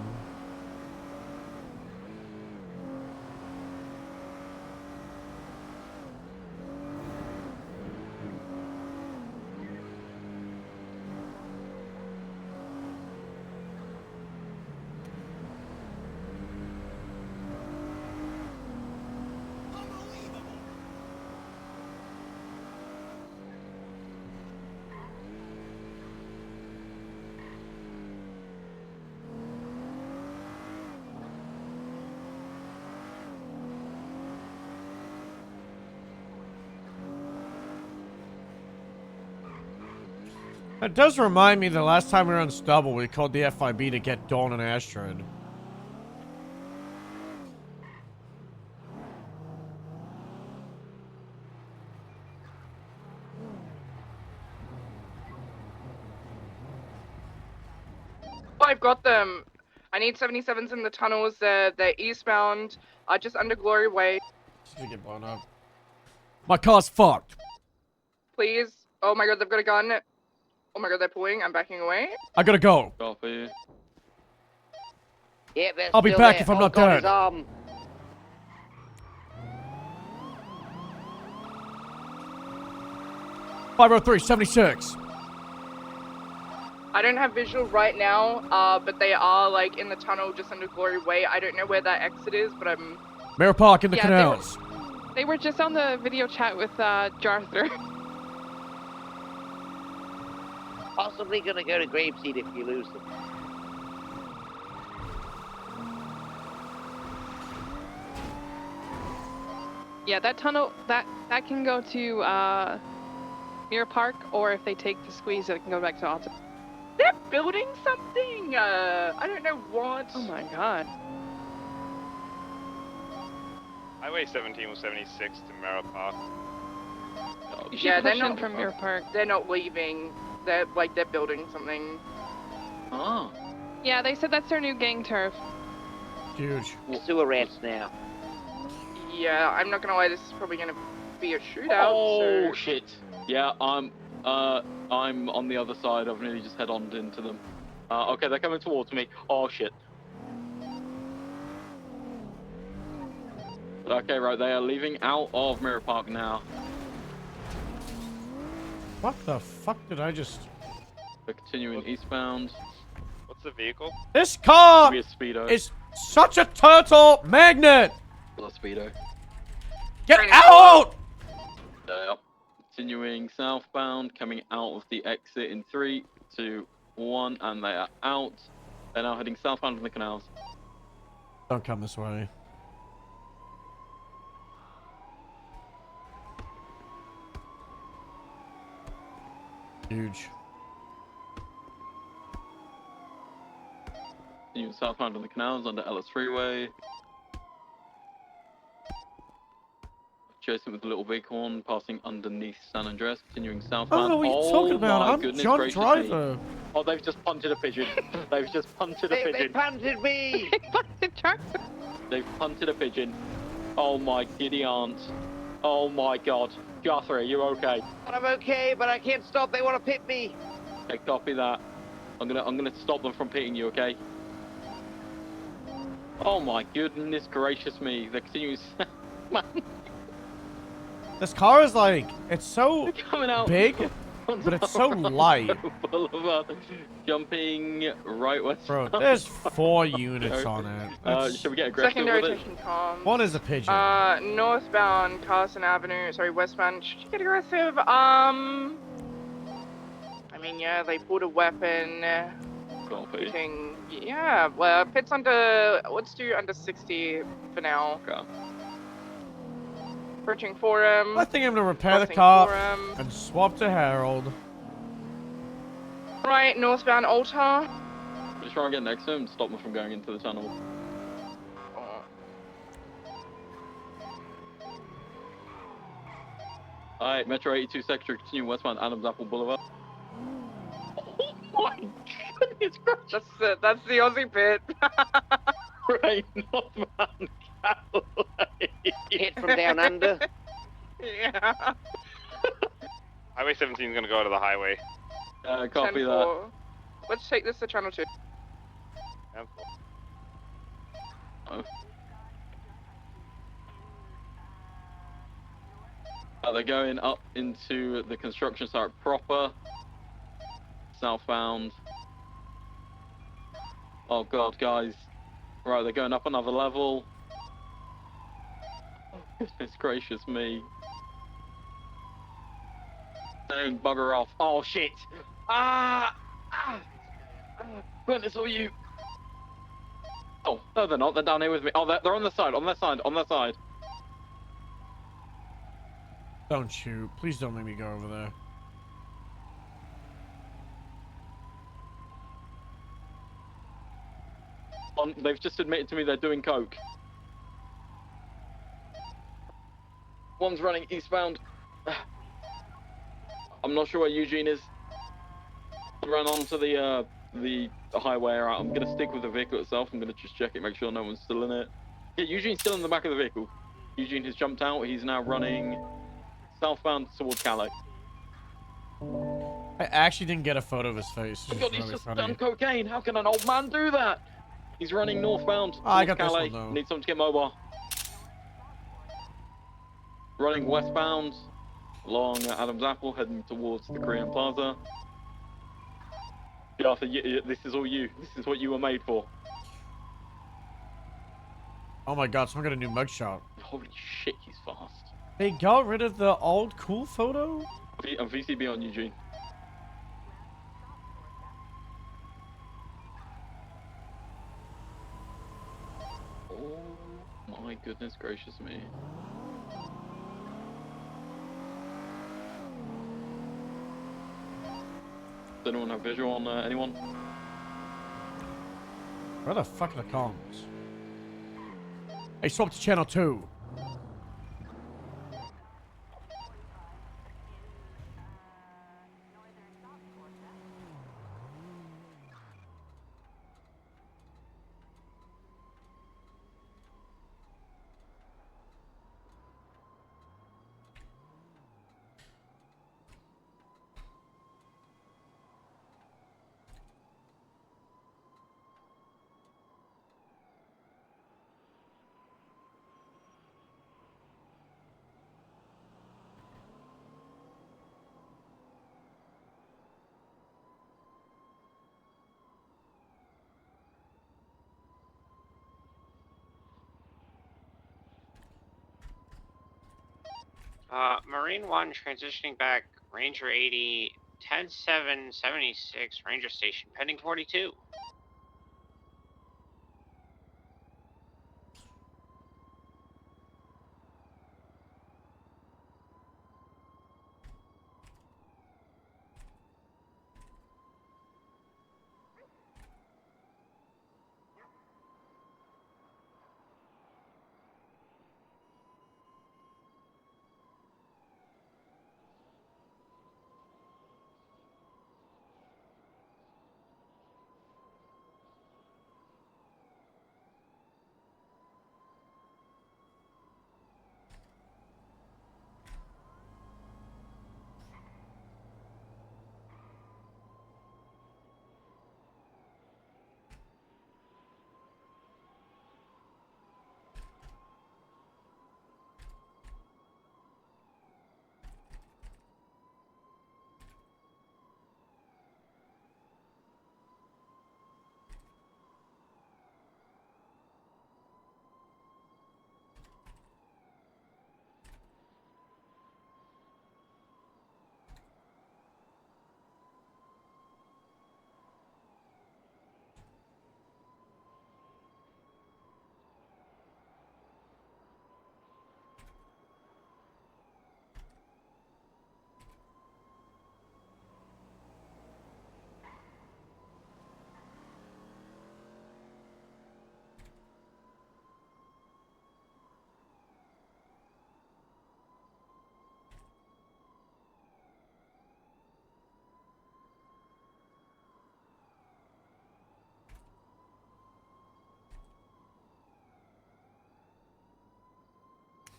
It does remind me the last time we were on Stubble, we called the FIB to get Dawn and Astrid. I've got them. I need 77s in the tunnels. They're eastbound, just under Glory Way. It's gonna get blown up. My car's fucked. Please. Oh my god, they've got a gun. Oh my god, they're pulling. I'm backing away. I gotta go. Copy. Yeah, they're I'll be still back there. if I'm Oh not god, dead. his arm. .503, 76. I don't have visual right now, but they are like in the tunnel just under Glory Way. I don't know where that exit is, but I'm. Mirror Park in the Yeah, canals. They were just on the video chat with Jarther. Possibly gonna go to Grapeseed if you lose them. Yeah, that tunnel, that can go to Mirror Park, or if they take the squeeze, it can go back to Autumn. They're building something. I don't know what. Oh my god. Highway 17 was 76 to Merrill Park. You should Yeah, they're push in not from Mirror Park. They're not leaving. They're building something. Oh. Yeah, they said that's their new gang turf. Huge. Sewer rats now. Yeah, I'm not gonna lie. This is probably gonna be a shootout. Oh so... shit. Yeah, I'm on the other side. I've nearly just head-oned into them. Okay, they're coming towards me. Oh shit. Okay, right, they are leaving out of Mirror Park now. What the fuck did I just... They're continuing eastbound. What's the vehicle? This car Be a speedo. is such a turtle magnet! Lspd. Get out! Yep. Continuing southbound, coming out of the exit in 3, 2, 1, and they are out. They're now heading southbound from the canals. Don't come this way. Huge. Continuing southbound on the canals under Ellis Freeway. Chasing with the little bighorn, passing underneath San Andreas, continuing southbound. Oh, what are you talking about? My I'm goodness John gracious Driver. Me. Oh, they've just punted a pigeon. They've just punted a They pigeon. punted me! They've punted a pigeon. Oh my giddy aunt. Oh my god. Guthrie, are you okay? I'm okay, but I can't stop. They want to pit me. Okay, copy that. I'm gonna stop them from pitting you, okay? Oh my goodness gracious me. They're continuing. This car is like, it's so coming out big, but it's so light. Boulevard, jumping right west. Bro, there's 4 units on it. That's- Should we get aggressive Secondary with it? taking comms. One is a pigeon. Northbound Carson Avenue. Sorry, westbound. Should you get aggressive? I mean, yeah, they pulled a weapon. Copy. Yeah, well, pit's under. Let's do under 60 for now. Okay. Approaching Forum. I think I'm gonna repair the crossing car Forum. and swap to Harold. Right, northbound Alta. Just try and get next to him, stop them from going into the tunnel. Alright, Metro 82 sector, continue westbound Adams Apple Boulevard. Oh my goodness gracious! That's the Aussie pit. Right, northbound Callaway. Hit from down under. Yeah. Highway 17 is gonna go to the highway. Copy 10-4. that. Let's take this to channel 2. Yeah, cool. They're going up into the construction site proper. Southbound. Oh god, guys. Right, they're going up another level. Goodness gracious me. Don't bugger off. Oh shit! Goodness, all you. Oh, no, they're not. They're down here with me. Oh, they're on the side. On their side. On their side. Don't shoot. Please don't make me go over there. They've just admitted to me they're doing coke. One's running eastbound. I'm not sure where Eugene is. Ran onto the the highway out. I'm gonna stick with the vehicle itself. I'm gonna just check it, make sure no one's still in it. Yeah, Eugene's still in the back of the vehicle. Eugene has jumped out. He's now running southbound towards Calais. I actually didn't get a photo of his face. Oh It's God, he's really just funny. done cocaine. How can an old man do that? He's running northbound towards I got this Calais. one, though. Need someone to get mobile. Running westbound along Adam's Apple, heading towards the Korean Plaza. Arthur, this is all you. This is what you were made for. Oh my god, someone got a new mugshot. Holy shit, he's fast. They got rid of the old cool photo? VCB on Eugene. Oh my goodness gracious me. Does anyone have visual on anyone? Where the fuck are the comms? Hey, swap to channel 2. Marine 1 transitioning back, Ranger 80, 10-7-76, Ranger Station, pending 42.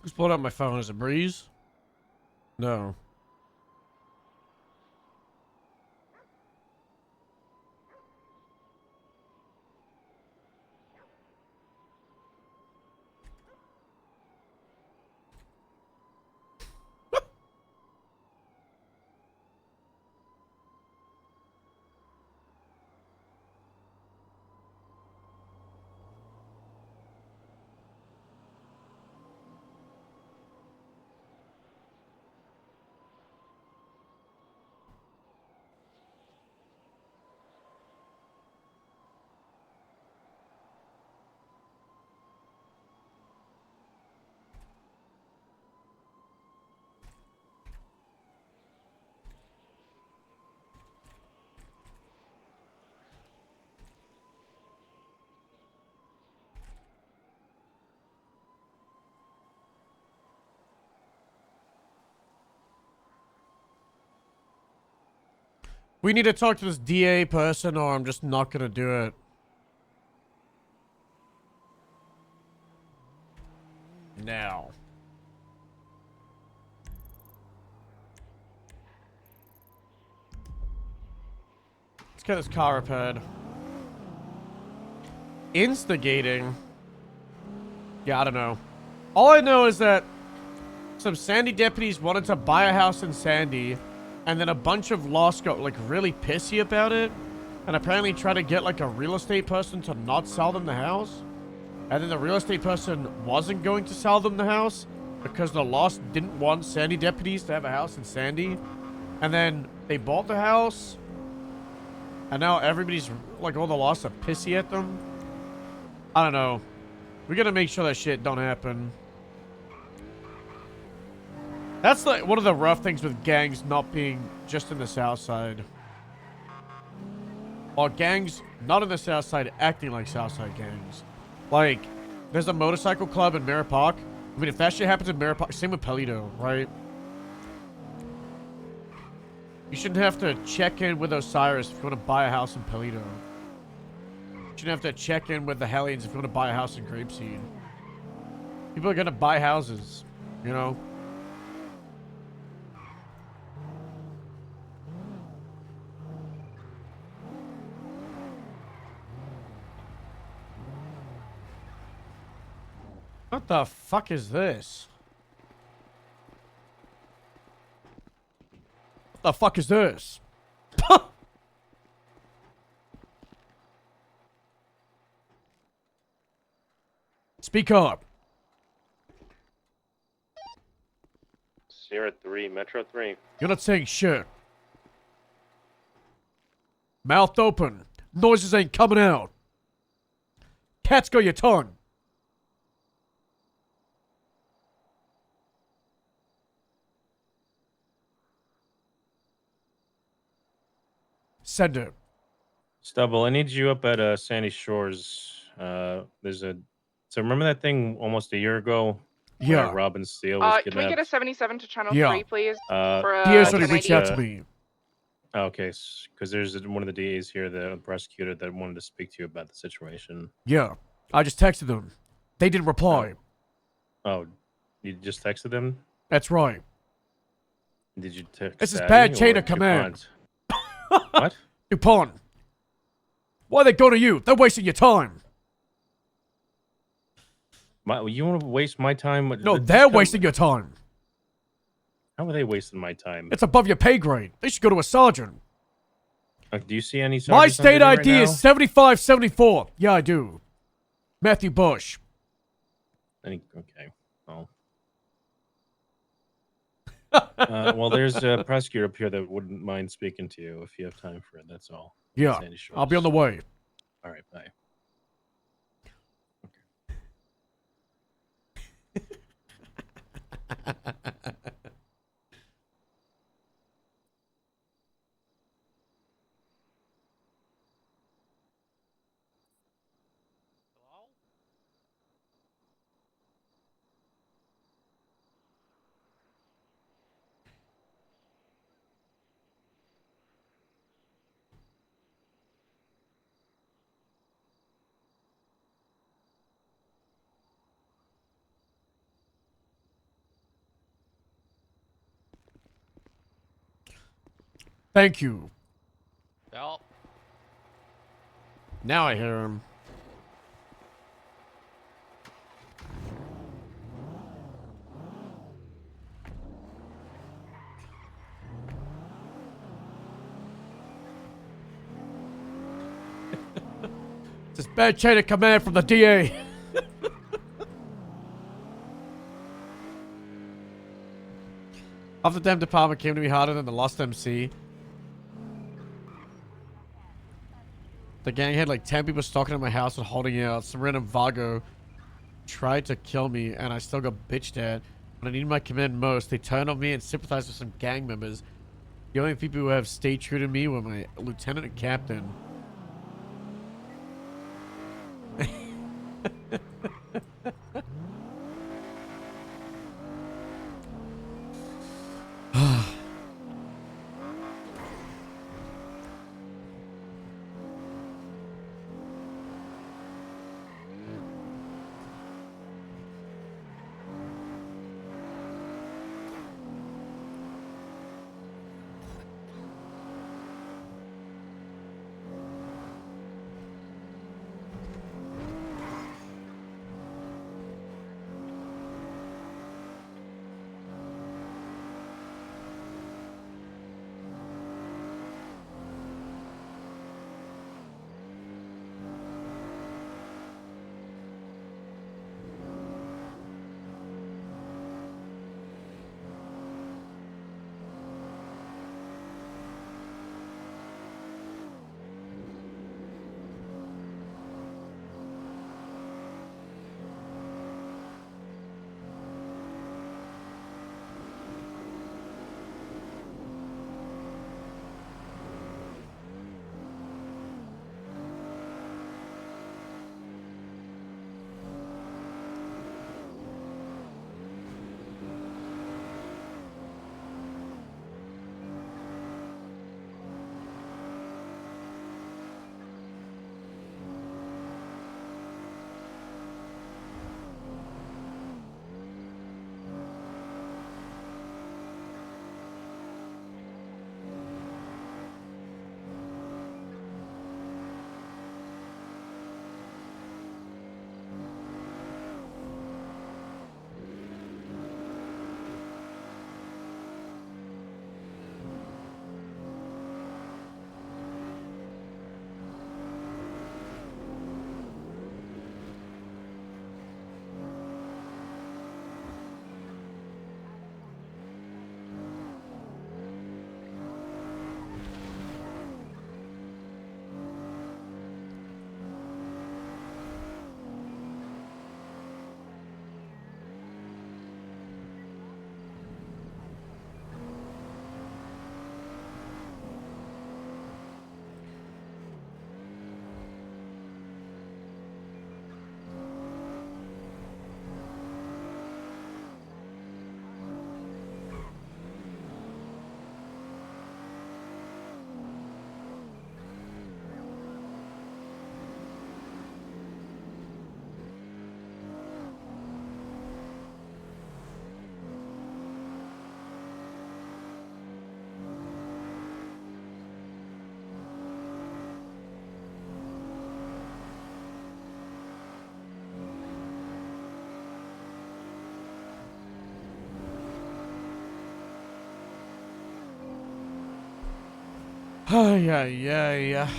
Who's blowing up my phone? Is it Breeze? No. We need to talk to this DA person or I'm just not gonna do it. Now. Let's get this car repaired. Instigating? Yeah, I don't know. All I know is that some Sandy deputies wanted to buy a house in Sandy, and then a bunch of Lost got, like, really pissy about it, and apparently tried to get, like, a real estate person to not sell them the house. And then the real estate person wasn't going to sell them the house because the Lost didn't want Sandy deputies to have a house in Sandy. And then they bought the house, and now everybody's, like, all the Lost are pissy at them. I don't know. We gotta make sure that shit don't happen. That's like one of the rough things with gangs not being just in the South Side. Or gangs not in the South Side acting like South Side gangs. Like, there's a motorcycle club in Mirror Park. I mean, if that shit happens in Mirror Park, same with Palito, right? You shouldn't have to check in with Osiris if you want to buy a house in Palito. You shouldn't have to check in with the Hellions if you want to buy a house in Grapeseed. People are gonna buy houses, you know? What the fuck is this? What the fuck is this? Speak up. Sierra 3, Metro 3. You're not saying shit. Mouth open. Noises ain't coming out. Cat's got your tongue. Send it. Stubble, I need you up at Sandy Shores. There's a... So remember that thing almost a year ago? Yeah. Where Robin Steele was Can kidnapped? we get a 77 to channel Yeah. 3, please? For DA's already an reached ID? out to me. Okay, because there's one of the DAs here, the prosecutor, that wanted to speak to you about the situation. Yeah. I just texted them. They didn't reply. Oh, you just texted them? That's right. Did you text This is Sadie bad or chain of command. DuPont? What? DuPont. Why they go to you? They're wasting your time. You want to waste my time? No, they're wasting your time. How are they wasting my time? It's above your pay grade. They should go to a sergeant. Do you see any My sergeants on state duty right ID now? is 7574. Yeah, I do. Matthew Bush. Okay. Well. Well, there's a prosecutor up here that wouldn't mind speaking to you if you have time for it. That's all. Yeah, Sandy Shores. I'll be on the way. All right, bye. Thank you. Yep. Now I hear him. It's this bad chain of command from the DA. Half the damn department came to me harder than the Lost MC. The gang had like 10 people stalking at my house and holding out. Some random Vago tried to kill me, and I still got bitched at. When I needed my command most, they turned on me and sympathized with some gang members. The only people who have stayed true to me were my lieutenant and captain. Yeah.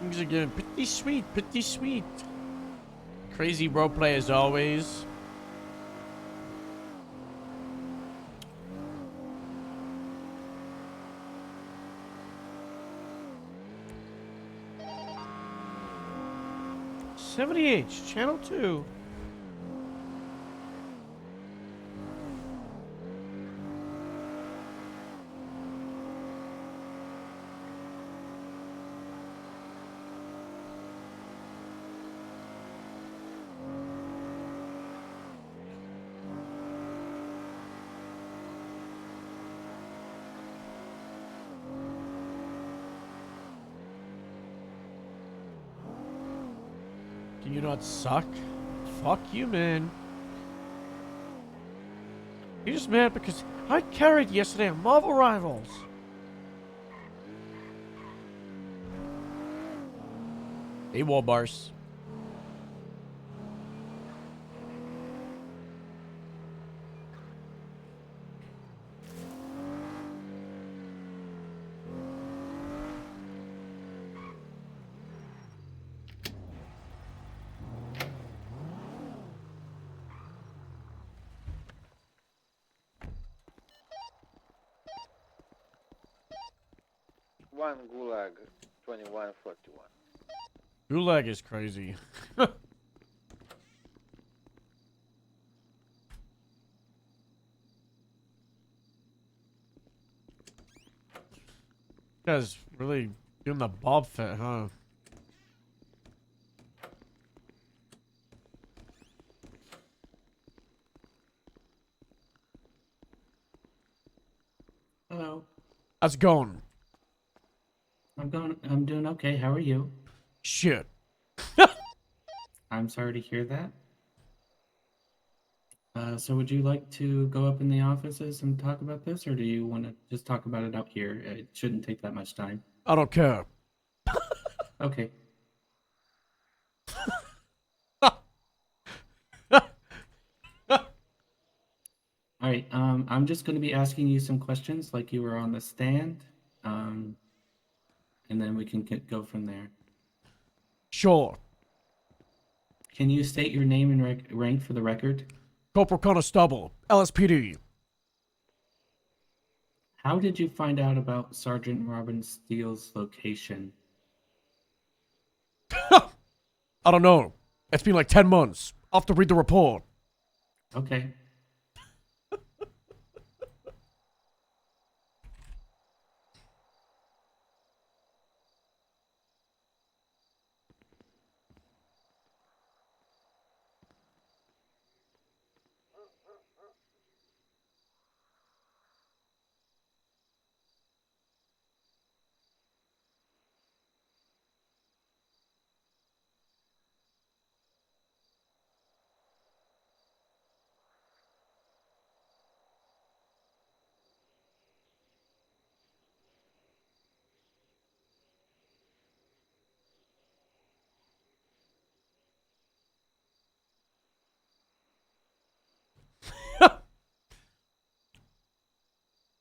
Things are getting pretty sweet. Crazy roleplay as always. $70H, channel 2. Do you not suck? Fuck you, man. You're just mad because I carried yesterday on Marvel Rivals. Hey, Warbars. One Gulag, 2141. Gulag is crazy. Guys really doing the bob fit, huh? Hello. How's it going? I'm doing okay. How are you? Shit. I'm sorry to hear that. So would you like to go up in the offices and talk about this, or do you want to just talk about it out here? It shouldn't take that much time. I don't care. Okay. All right. I'm just going to be asking you some questions like you were on the stand, and then we can go from there. Sure. Can you state your name and rank for the record? Corporal Connor Stubble, Lspd. How did you find out about Sergeant Robin Steele's location? I don't know. It's been like 10 months. I'll have to read the report. Okay.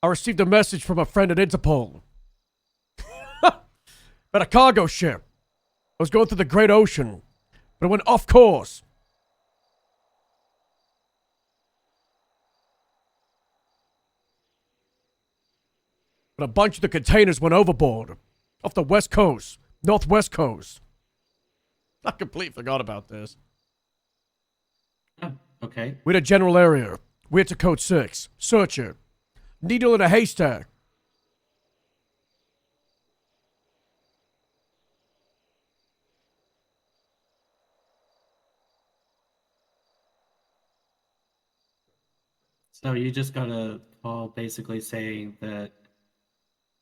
I received a message from a friend at Interpol. About a cargo ship. I was going through the Great Ocean, but it went off course. But a bunch of the containers went overboard. Off the west coast. Northwest coast. I completely forgot about this. Oh, okay. We had a general area. We had to code 6. Search it. Needle in a haystack. So you just got a call basically saying that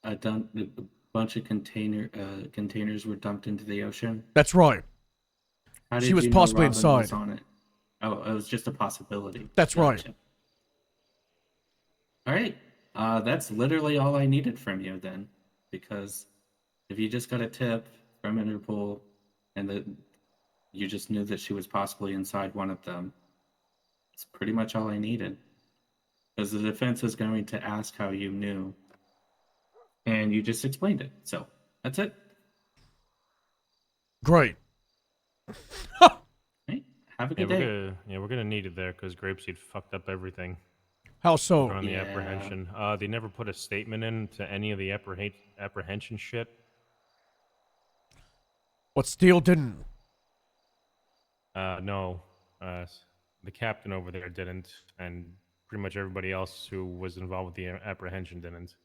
a bunch of containers were dumped into the ocean? That's right. How did She was you know possibly Robin inside. was on it? Oh, it was just a possibility. That's right. All right. That's literally all I needed from you then, because if you just got a tip from Interpol and that you just knew that she was possibly inside one of them, it's pretty much all I needed. Because the defense was going to ask how you knew. And you just explained it. So, that's it. Great. Right? Have a Yeah, good we're day. we're gonna need it there because Grapeseed fucked up everything. How so? On the Yeah. apprehension. They never put a statement in to any of the apprehension shit. What Steele didn't? No. The captain over there didn't, and pretty much everybody else who was involved with the apprehension didn't.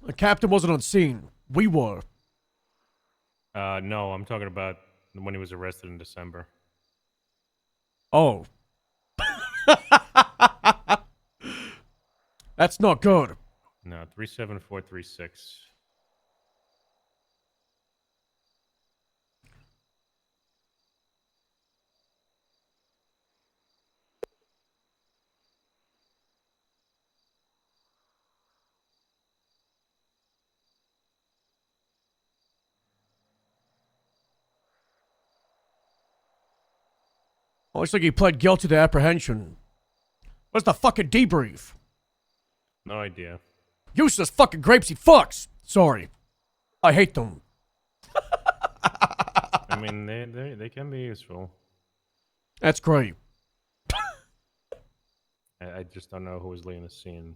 The captain wasn't on scene. We were. No, I'm talking about when he was arrested in December. Oh. That's not good. No, 37436. Oh, looks like he pled guilty to apprehension. Where's the fucking debrief? No idea. Useless fucking grapes, he fucks! Sorry. I hate them. I mean, they can be useful. That's great. I just don't know who was leading the scene.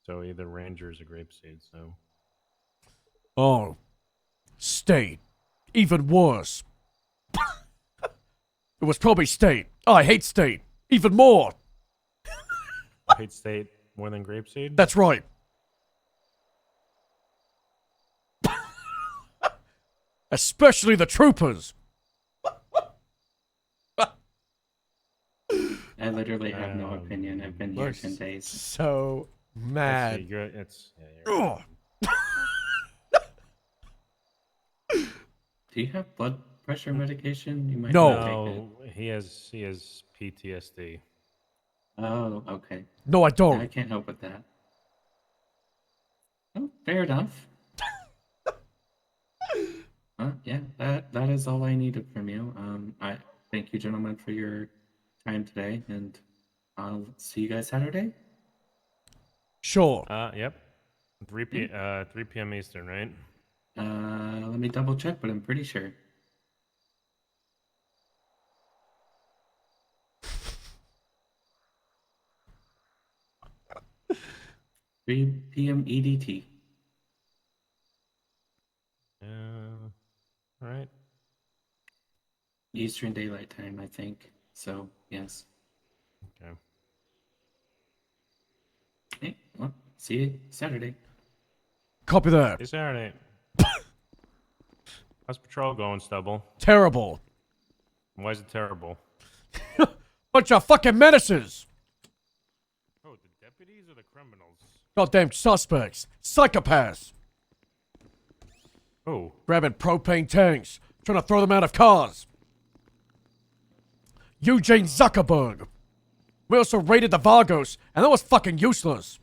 So either Rangers or Grapeseed, so. Oh. State. Even worse. It was probably State. Oh, I hate State. Even more. I hate State more than Grapeseed? That's right. Especially the troopers. I literally have no opinion. I've been here 10 days. So mad. Do you have blood pressure medication? You might No. wanna take it. No, he has PTSD. Oh, okay. No, I don't. I can't help with that. Oh, fair enough. Yeah, that is all I needed from you. I thank you, gentlemen, for your time today, and I'll see you guys Saturday. Sure. Yep. 3 p.m. Eastern, right? Let me double check, but I'm pretty sure. (3 p.m. EDT). All right. Eastern Daylight Time, I think. So, yes. Okay. Hey, well, see you Saturday. Copy that. See you Saturday. How's patrol going, Stubble? Terrible. Why is it terrible? Bunch of fucking menaces. Oh, the deputies or the criminals? Goddamn suspects. Psychopaths. Oh. Grabbing propane tanks. Trying to throw them out of cars. Eugene Zuckerberg. We also raided the Vargos, and that was fucking useless.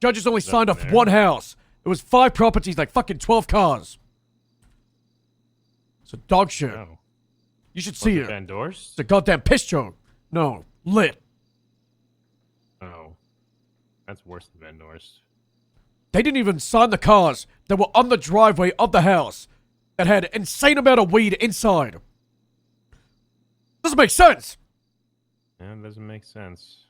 Judges only signed off there? one house. It was 5 properties, like fucking 12 cars. It's a dog shit. Oh. You should see Was it. Van Dorst? It's a goddamn piss joke. No, lit. Oh. That's worse than Van Dorst. They didn't even sign the cars that were on the driveway of the house that had insane amount of weed inside. Doesn't make sense. Yeah, it doesn't make sense.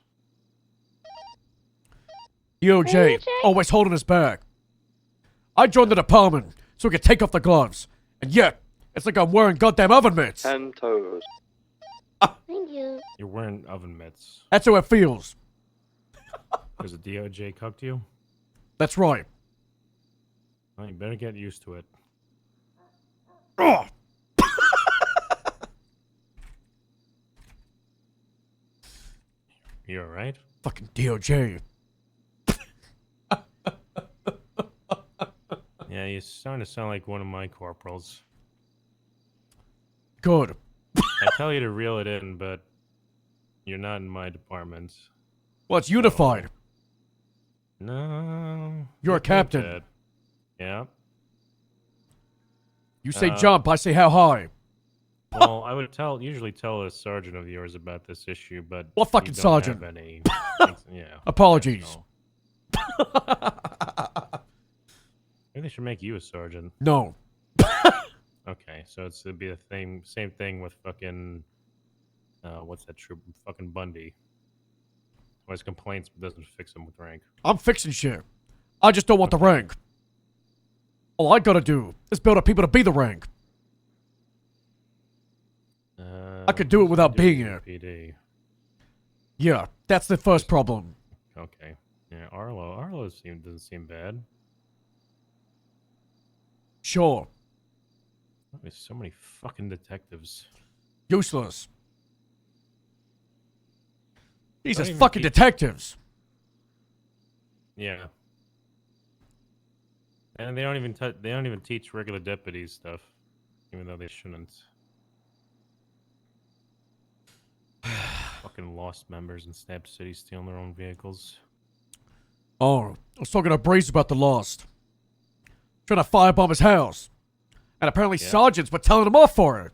DOJ, always holding us back. I joined the department so we could take off the gloves. And yet, it's like I'm wearing goddamn oven mitts. 10 toes. Thank you. You're wearing oven mitts. That's how it feels. Because the DOJ cucked you? That's right. Well, you better get used to it. Ugh. You alright? Fucking DOJ. Yeah, you're starting to sound like one of my corporals. Good. I tell you to reel it in, but you're not in my department. Well, it's unified. No. You're a I think captain. that- Yeah. You say jump, I say how high. Well, I would usually tell a sergeant of yours about this issue, but What fucking you don't sergeant? Have any, yeah. Apologies. Maybe they should make you a sergeant. No. Okay, so it'd be the same thing with fucking, what's that troop? Fucking Bundy. Who has complaints but doesn't fix them with rank. I'm fixing shit. I just don't want the rank. All I gotta do is build up people to be the rank. I could do it without being here. PD. Yeah, that's the first problem. Okay. Yeah, Arlo doesn't seem bad. Sure. There's so many fucking detectives. Useless. These Don't are even fucking teach- detectives. Yeah. And they don't even teach regular deputies stuff, even though they shouldn't. Fucking lost members in Snap City stealing their own vehicles. Oh, I was talking to Breeze about the Lost. Trying to firebomb his house. And apparently Yeah. sergeants were telling him off for it.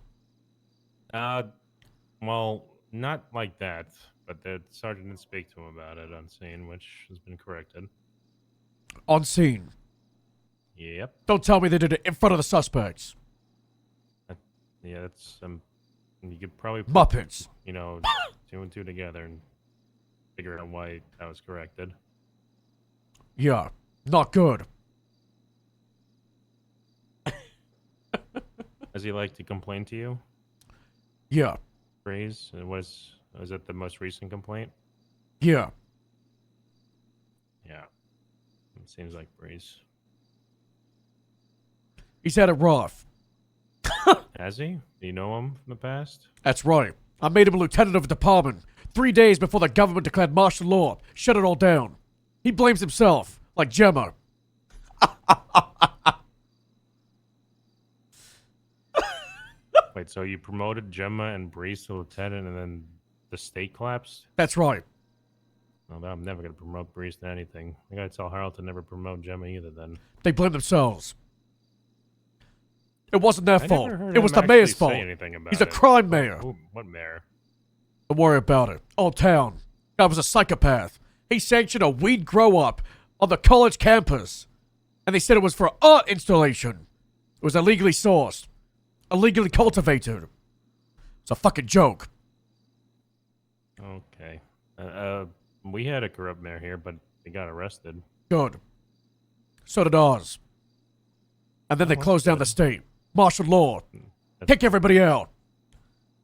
Well, not like that, but the sergeant didn't speak to him about it on scene, which has been corrected. On scene. Yep. Don't tell me they did it in front of the suspects. Yeah, that's you could probably put, Muppets. you know, 2 and 2 together and figure out why that was corrected. Yeah, not good. Does he like to complain to you? Yeah, Breeze? Was it the most recent complaint? yeah. Yeah. It seems like Breeze. He's had it rough. Has he? Do you know him from the past? That's right. I made him a lieutenant of a department 3 days before the government declared martial law. Shut it all down. He blames himself, like Gemma. Wait, so you promoted Gemma and Breeze to lieutenant and then the state collapsed? That's right. Well, I'm never going to promote Breeze to anything. I got to tell Harold to never promote Gemma either then. They blame themselves. It wasn't their I fault. never heard It was him the mayor's actually say fault. anything about He's a it. crime mayor. What mayor? Don't worry about it. Old town. Guy was a psychopath. He sanctioned a weed grow up on the college campus. And they said it was for art installation. It was illegally sourced. Illegally cultivated. It's a fucking joke. Okay. We had a corrupt mayor here, but he got arrested. Good. So did ours. And then they closed down the state. Martial law. Kick everybody out.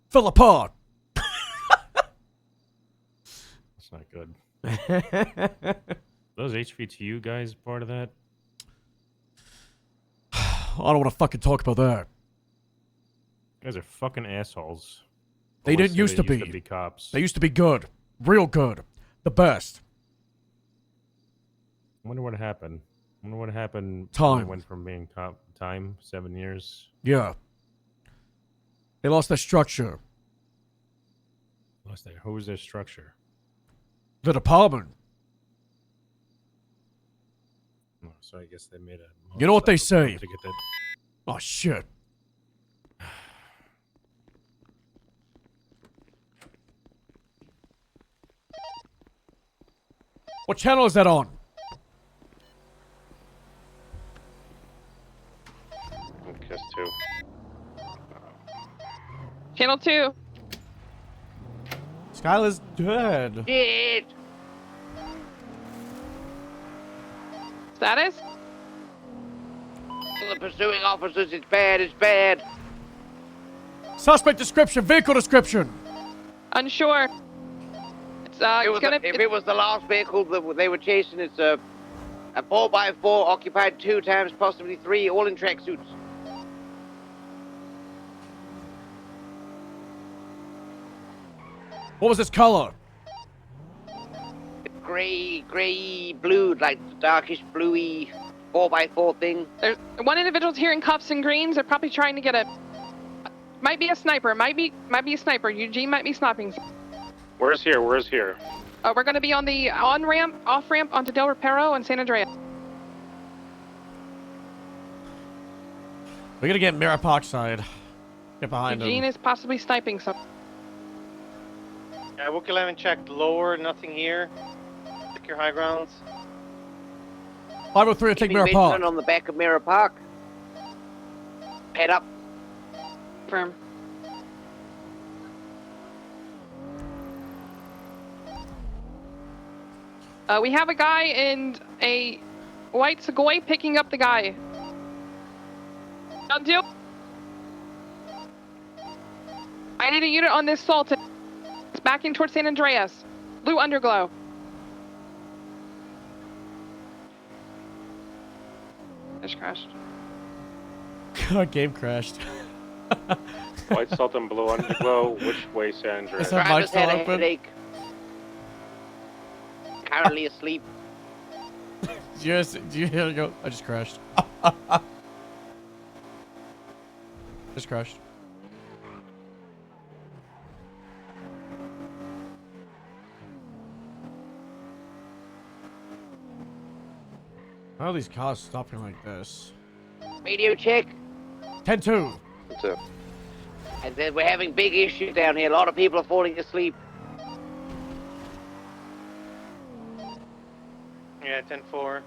Fell apart. That's not good. Those HVTU guys part of that? I don't want to fucking talk about that. You guys are fucking assholes. They Always didn't say used to be. cops. They used to be good. Real good. The best. I wonder what happened. I wonder what happened. Time. When they went from being cop time 7 years. Yeah. They lost their structure. Lost their. Who was their structure? The department. Oh, so I guess they made a. You know what they say. To get that. Oh, shit. What channel is that on? Guess 2. Channel 2. Skylar's dead. Shit. Status? The pursuing officers, it's bad, it's bad. Suspect description, vehicle description. Unsure. It's If it was the last vehicle that they were chasing, it's a 4x4 occupied 2 times, possibly 3, all in tracksuits. What was its color? Gray, blue, like darkish bluey 4x4 thing. There's one individual's here in cuffs and greens. They're probably trying to get a. Might be a sniper. Might be a sniper. Eugene might be sniping. Where's here? Where's here? We're going to be on the on-ramp, off-ramp onto Del Reparo and San Andreas. We're gonna get Mirror Parkside. Get behind Eugene him. is possibly sniping some. Yeah, Wookiee 11 checked lower, nothing here. Check your high grounds. 503, I take Mirror Vigilant Park. on the back of Mirror Park. Head up. Firm. We have a guy in a white Segoy picking up the guy. Done deal. I need a unit on this Sultan. It's backing towards San Andreas. Blue underglow. Just crashed. Game crashed. White salt and blue underglow. Which way, San Andreas? Is that mic still open? Headache. Currently asleep. Yes, do you hear it go? I just crashed. Just crashed. How are these cars stopping like this? Radio check. 10-2. 10-2. And then we're having big issues down here. A lot of people are falling asleep. Yeah, 10-4.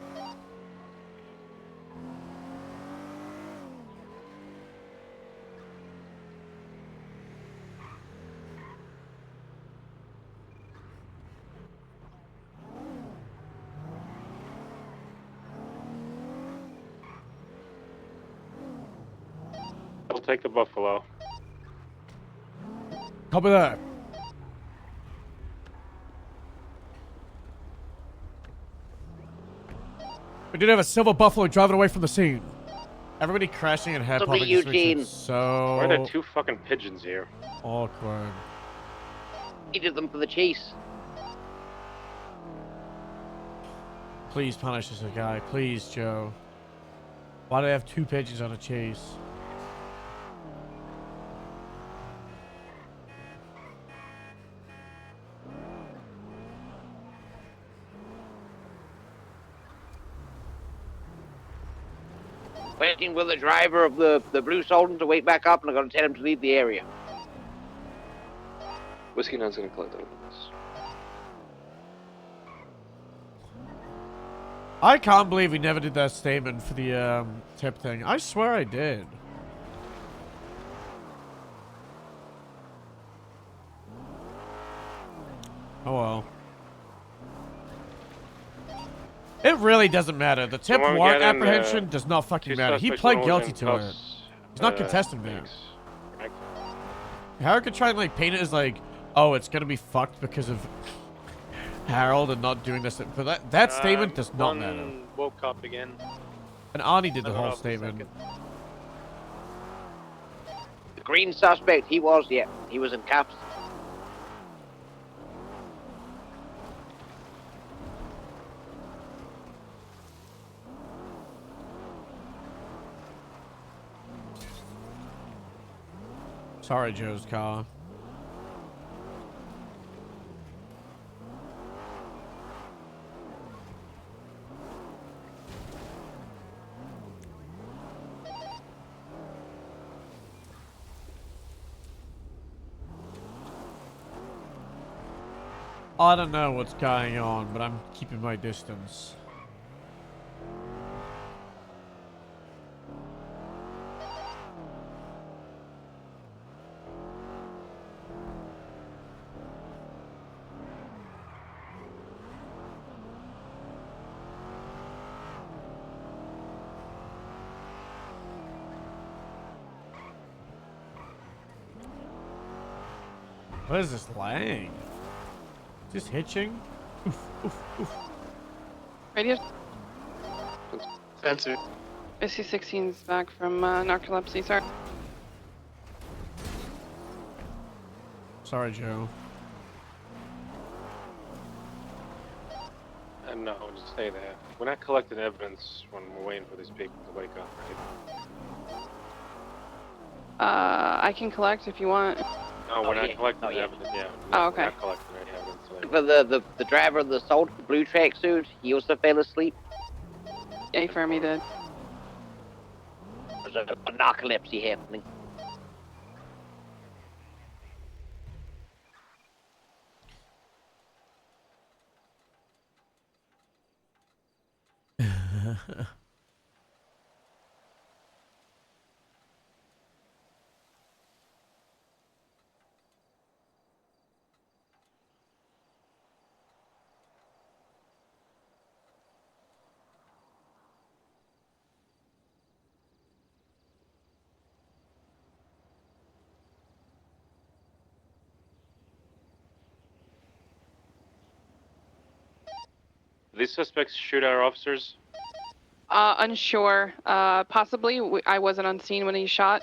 I'll take the Buffalo. Copy that. We did have a silver buffalo driving away from the scene. Everybody crashing and head Somebody popping. just makes it Eugene. So Why are there two fucking pigeons here? awkward. Needed them for the chase. Please punish this guy. Please, Joe. Why do they have two pigeons on a chase? Waiting with the driver of the Blue Sultan to wake back up, and I'm going to tell him to leave the area. Whiskey 9's gonna collect evidence. I can't believe we never did that statement for the tip thing. I swear I did. Oh well. It really doesn't matter. The tip Someone warrant get in, apprehension does not fucking two matter. He suspects, pled one was guilty in to it. cuffs. He's not contesting that. Thanks. Right. Harold could try and like paint it as like, oh, it's gonna be fucked because of Harold and not doing this. But that statement does not one matter. Woke up again. And Arnie did I the don't know whole if it's statement. second. The green suspect, he was in cuffs. Sorry, Joe's car. I don't know what's going on, but I'm keeping my distance. What is this lag? Just hitching? Oof, oof, oof. Radio. Answer. SC-16's back from narcolepsy, sorry. Sorry, Joe. No, just say that. We're not collecting evidence when we're waiting for these people to wake up, right? I can collect if you want. No, we're not collecting evidence. Yeah. Oh, okay. We're not collecting any evidence. For the driver of the Sultan, the blue tracksuit, he also fell asleep. Yeah, firm, he did. There's a narcolepsy happening. These suspects shoot our officers? Unsure. Possibly. I wasn't on scene when he shot.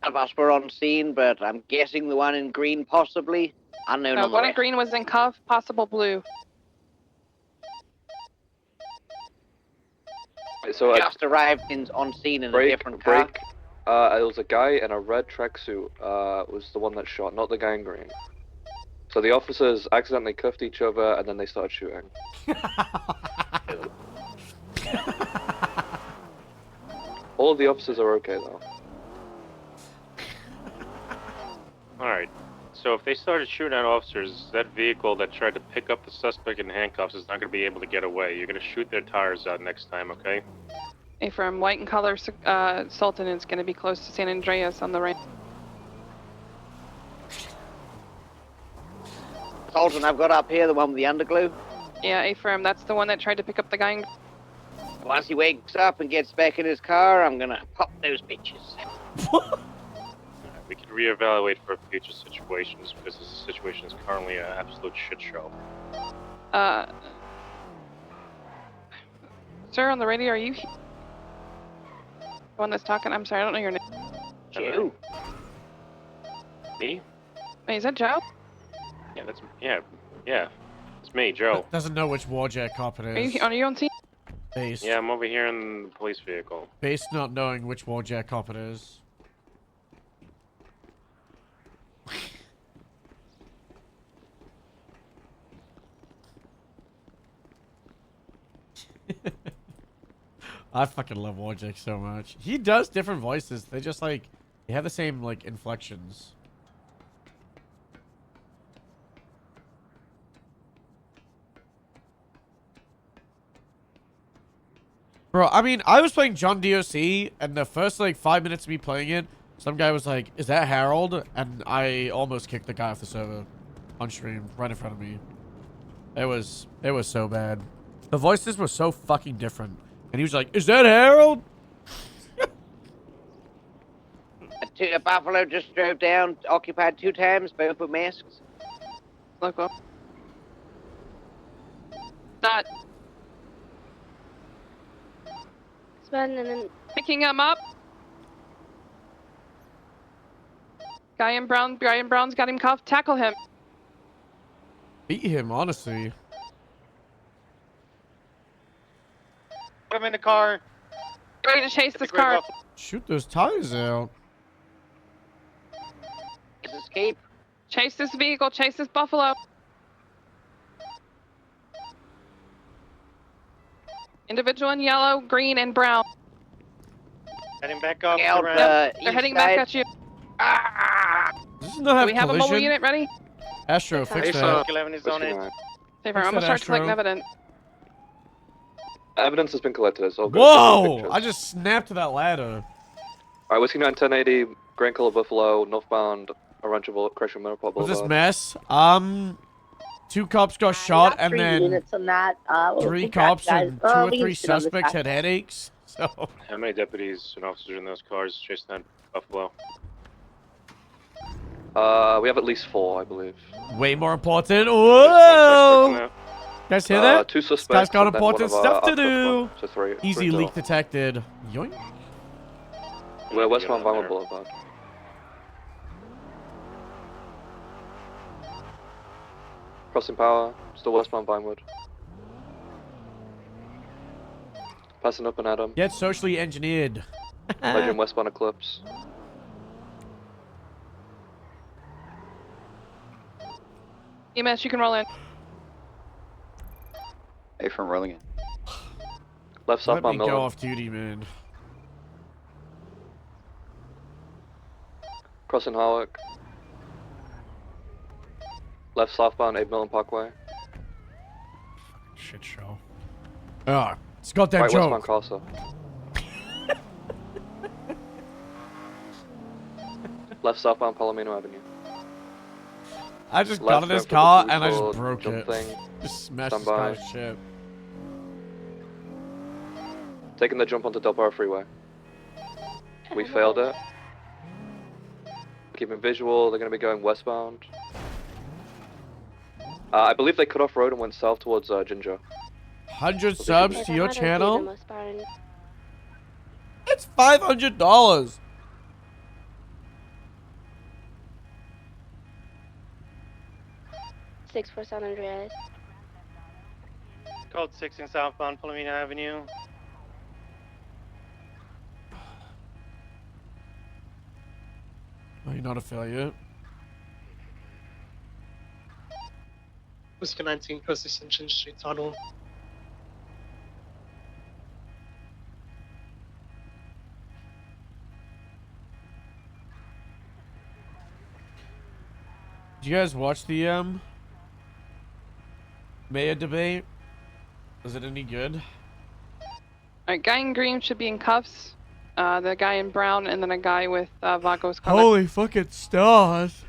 None of us were on scene, but I'm guessing the one in green possibly. Unknown No, on the one in rest. green was in cuff, possible blue. So Just arrived on scene in a break, different car. break. It was a guy in a red tracksuit. Was the one that shot, not the guy in green. So the officers accidentally cuffed each other, and then they started shooting. All of the officers are okay though. Alright. So if they started shooting at officers, that vehicle that tried to pick up the suspect in handcuffs is not going to be able to get away. You're going to shoot their tires out next time, okay? Hey, from white and color, Sultan is going to be close to San Andreas on the right. Sultan, I've got up here the one with the underglue. Yeah, Ephraim, that's the one that tried to pick up the guy in... Once he wakes up and gets back in his car, I'm gonna pop those bitches. We can reevaluate for future situations because this situation is currently an absolute shit show. Sir, on the radio, are you the one that's talking? I'm sorry, I don't know your name. Joe. Me? Wait, is that Joe? Yeah, that's yeah. It's me, Joe. Doesn't know which Warjack cop it is. Are you on scene? Based. Yeah, I'm over here in the police vehicle. Based not knowing which Warjack cop it is. I fucking love Warjack so much. He does different voices. They just like they have the same like inflections. Bro, I mean, I was playing John DOC, and the first, like, 5 minutes of me playing it, some guy was like, is that Harold? And I almost kicked the guy off the server on stream, right in front of me. It was so bad. The voices were so fucking different. And he was like, is that Harold? A Buffalo just drove down, occupied 2 times, both with masks. Look up. Not. And then Picking him up. Guy in brown's got him cuffed. Tackle him. Beat him, honestly. Put him in the car. Ready to chase this car. Shoot those tires out. Escape. Chase this vehicle. Chase this Buffalo. Individual in yellow, green, and brown. Heading back up. Out, They're east heading side. back at you. Does this not Do have we have a mobile collision? unit ready? Astro, fix that. 11 is on it. Safer, I'm gonna start collecting evidence. Evidence has been collected. It's all good. Whoa! I just snapped to that ladder. Alright, Whiskey 9 1080, Grand Color Buffalo, northbound, Orangeable, Correction Middleport What's Boulevard. this mess? 2 cops got shot, and then units on that. 3 think cops that, and 2 guys, or we 3 can sit on this suspects side. had headaches. So How many deputies and officers in those cars chasing that Buffalo? We have at least 4, I believe. way more important. Whoa! Now. Guys hear that? 2 This guy's suspects. got and then one important of our stuff to other do. one, so 3. Easy 3 leak total. detected. Yoink. We're westbound Vinewood Boulevard. Crossing power, still westbound Vinewood. Passing up and Adam. Get socially engineered. Legend westbound Eclipse. EMS, you can roll in. Hey, from rolling in. Left Let southbound me go Miller. off duty, man. Crossing Harwick. Left southbound Abe Milton Parkway. Shit show. Ah, It's got that Right joke. westbound Casa. Left southbound Palomino Avenue. I just Left got in this going for the car police and I just board, broke jump it. thing. Just smashed Stand this car's by. shit. Taking the jump onto Del Barro Freeway. We failed it. Keeping visual, they're going to be going westbound. I believe they cut off road and went south towards Ginger. 100 So they subs should to be- your channel? It's $500. For San Andreas. Code 6 in southbound Palomino Avenue. Are you not affiliate? Whiskey 19 across Ascension Street Tunnel. Did you guys watch the mayor debate? Was it any good? Alright, guy in green should be in cuffs. The guy in brown, and then a guy with Vago's comment. Holy fucking stars!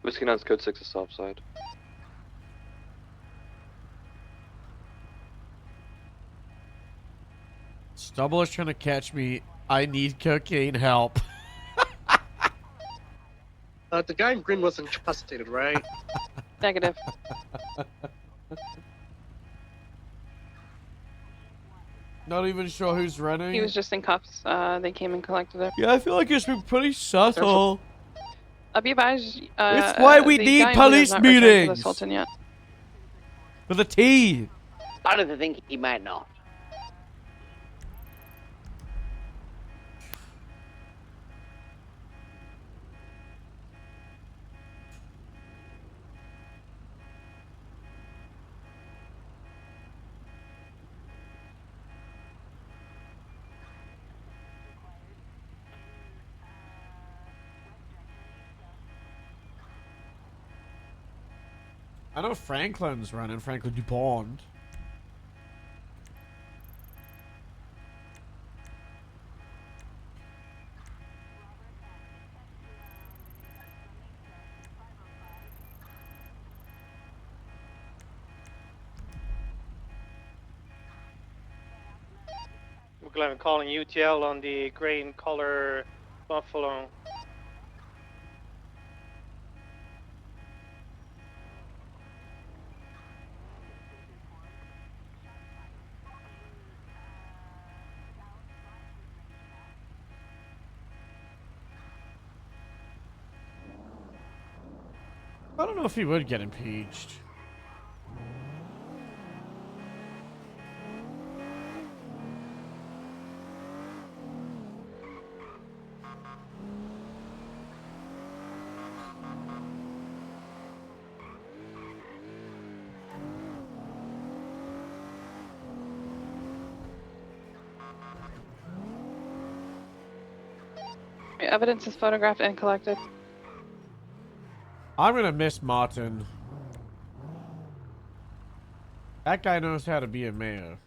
Whiskey 9's code 6 is south side. Stubble is trying to catch me. I need cocaine help. The guy in green was incapacitated, right? Negative. Not even sure who's running. He was just in cuffs. They came and collected him. Yeah, I feel like it's been pretty subtle. Be advised. It's why we the need guy in blue has police not returned to the meetings. Sultan yet. With a T. I don't think he might not. I know Franklin's running, Franklin DuPont. We're going to be calling UTL on the gray in color Buffalo. I don't know if he would get impeached. Evidence is photographed and collected. I'm gonna miss Martin. That guy knows how to be a mayor.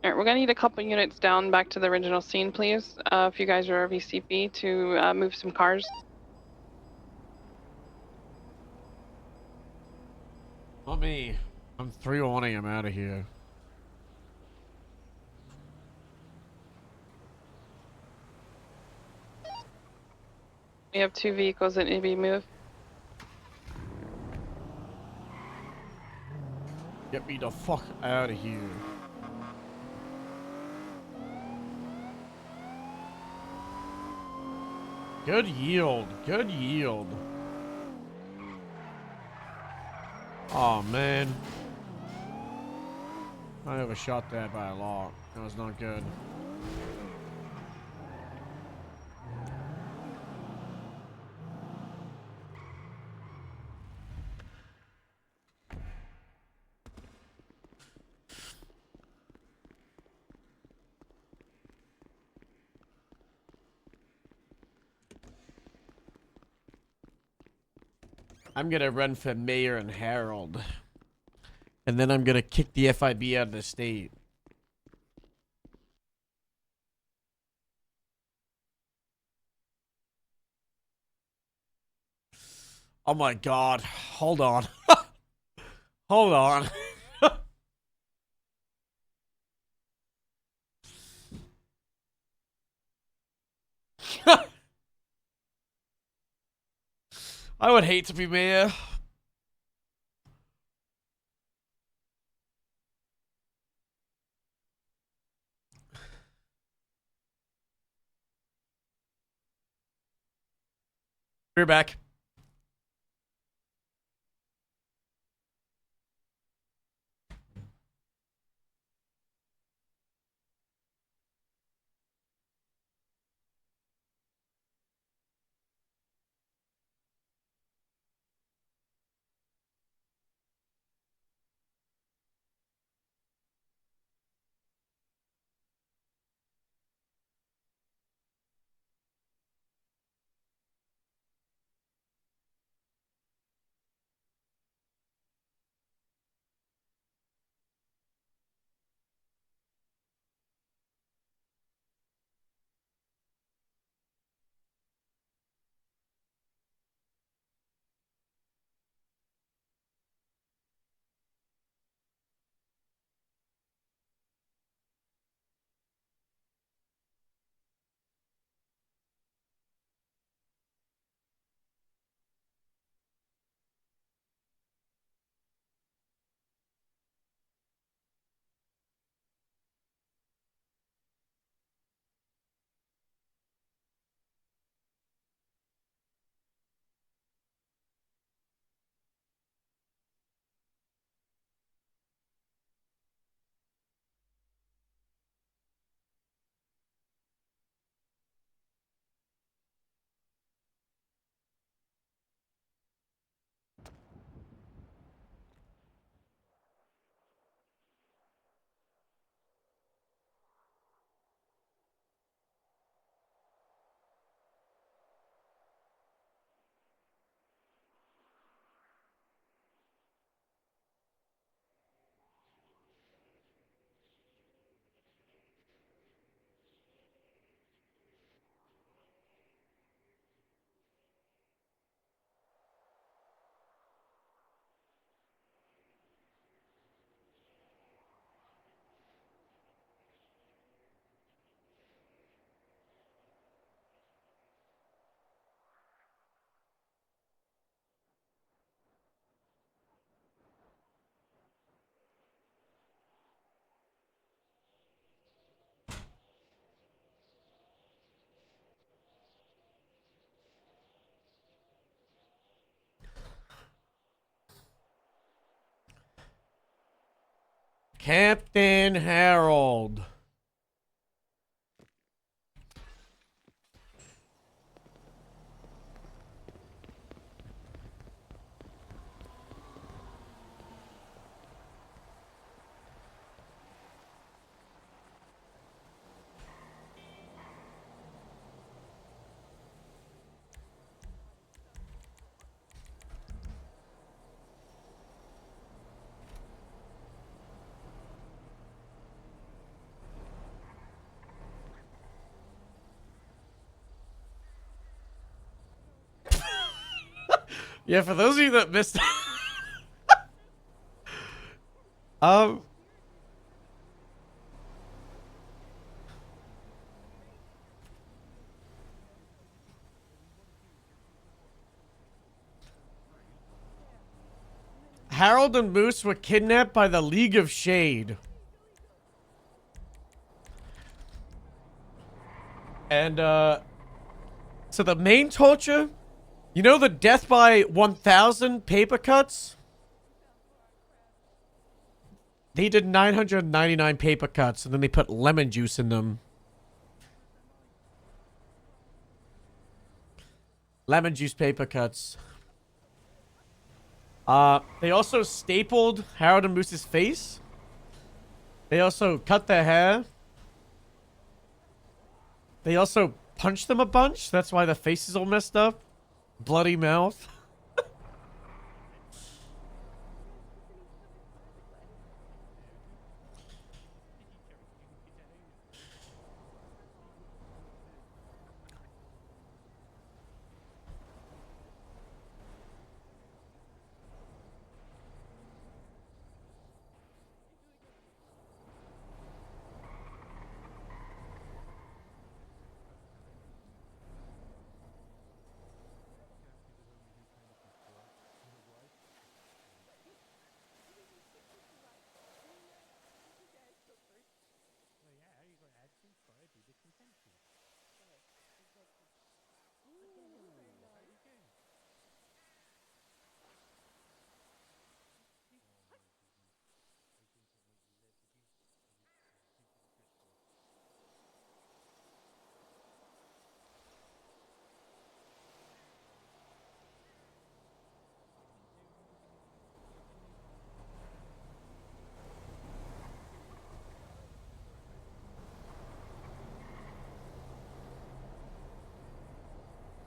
Alright, we're gonna need a couple units down back to the original scene, please. If you guys are VCP to move some cars. Not me. I'm 3-1-ing him out of here. We have 2 vehicles that need to be moved. Get me the fuck out of here. Good yield. Good yield. Oh, man. I overshot that by a lot. That was not good. I'm gonna run for mayor and Harold. And then I'm gonna kick the FIB out of the state. Oh my god. Hold on. Hold on. I would hate to be mayor. We're back. Captain Harold. Yeah, for those of you that missed Harold and Moose were kidnapped by the League of Shade. And, so the main torture, you know the death by 1,000 paper cuts? They did 999 paper cuts, and then they put lemon juice in them. Lemon juice paper cuts. They also stapled Harold and Moose's face. They also cut their hair. They also punched them a bunch. That's why the face is all messed up. Bloody mouth.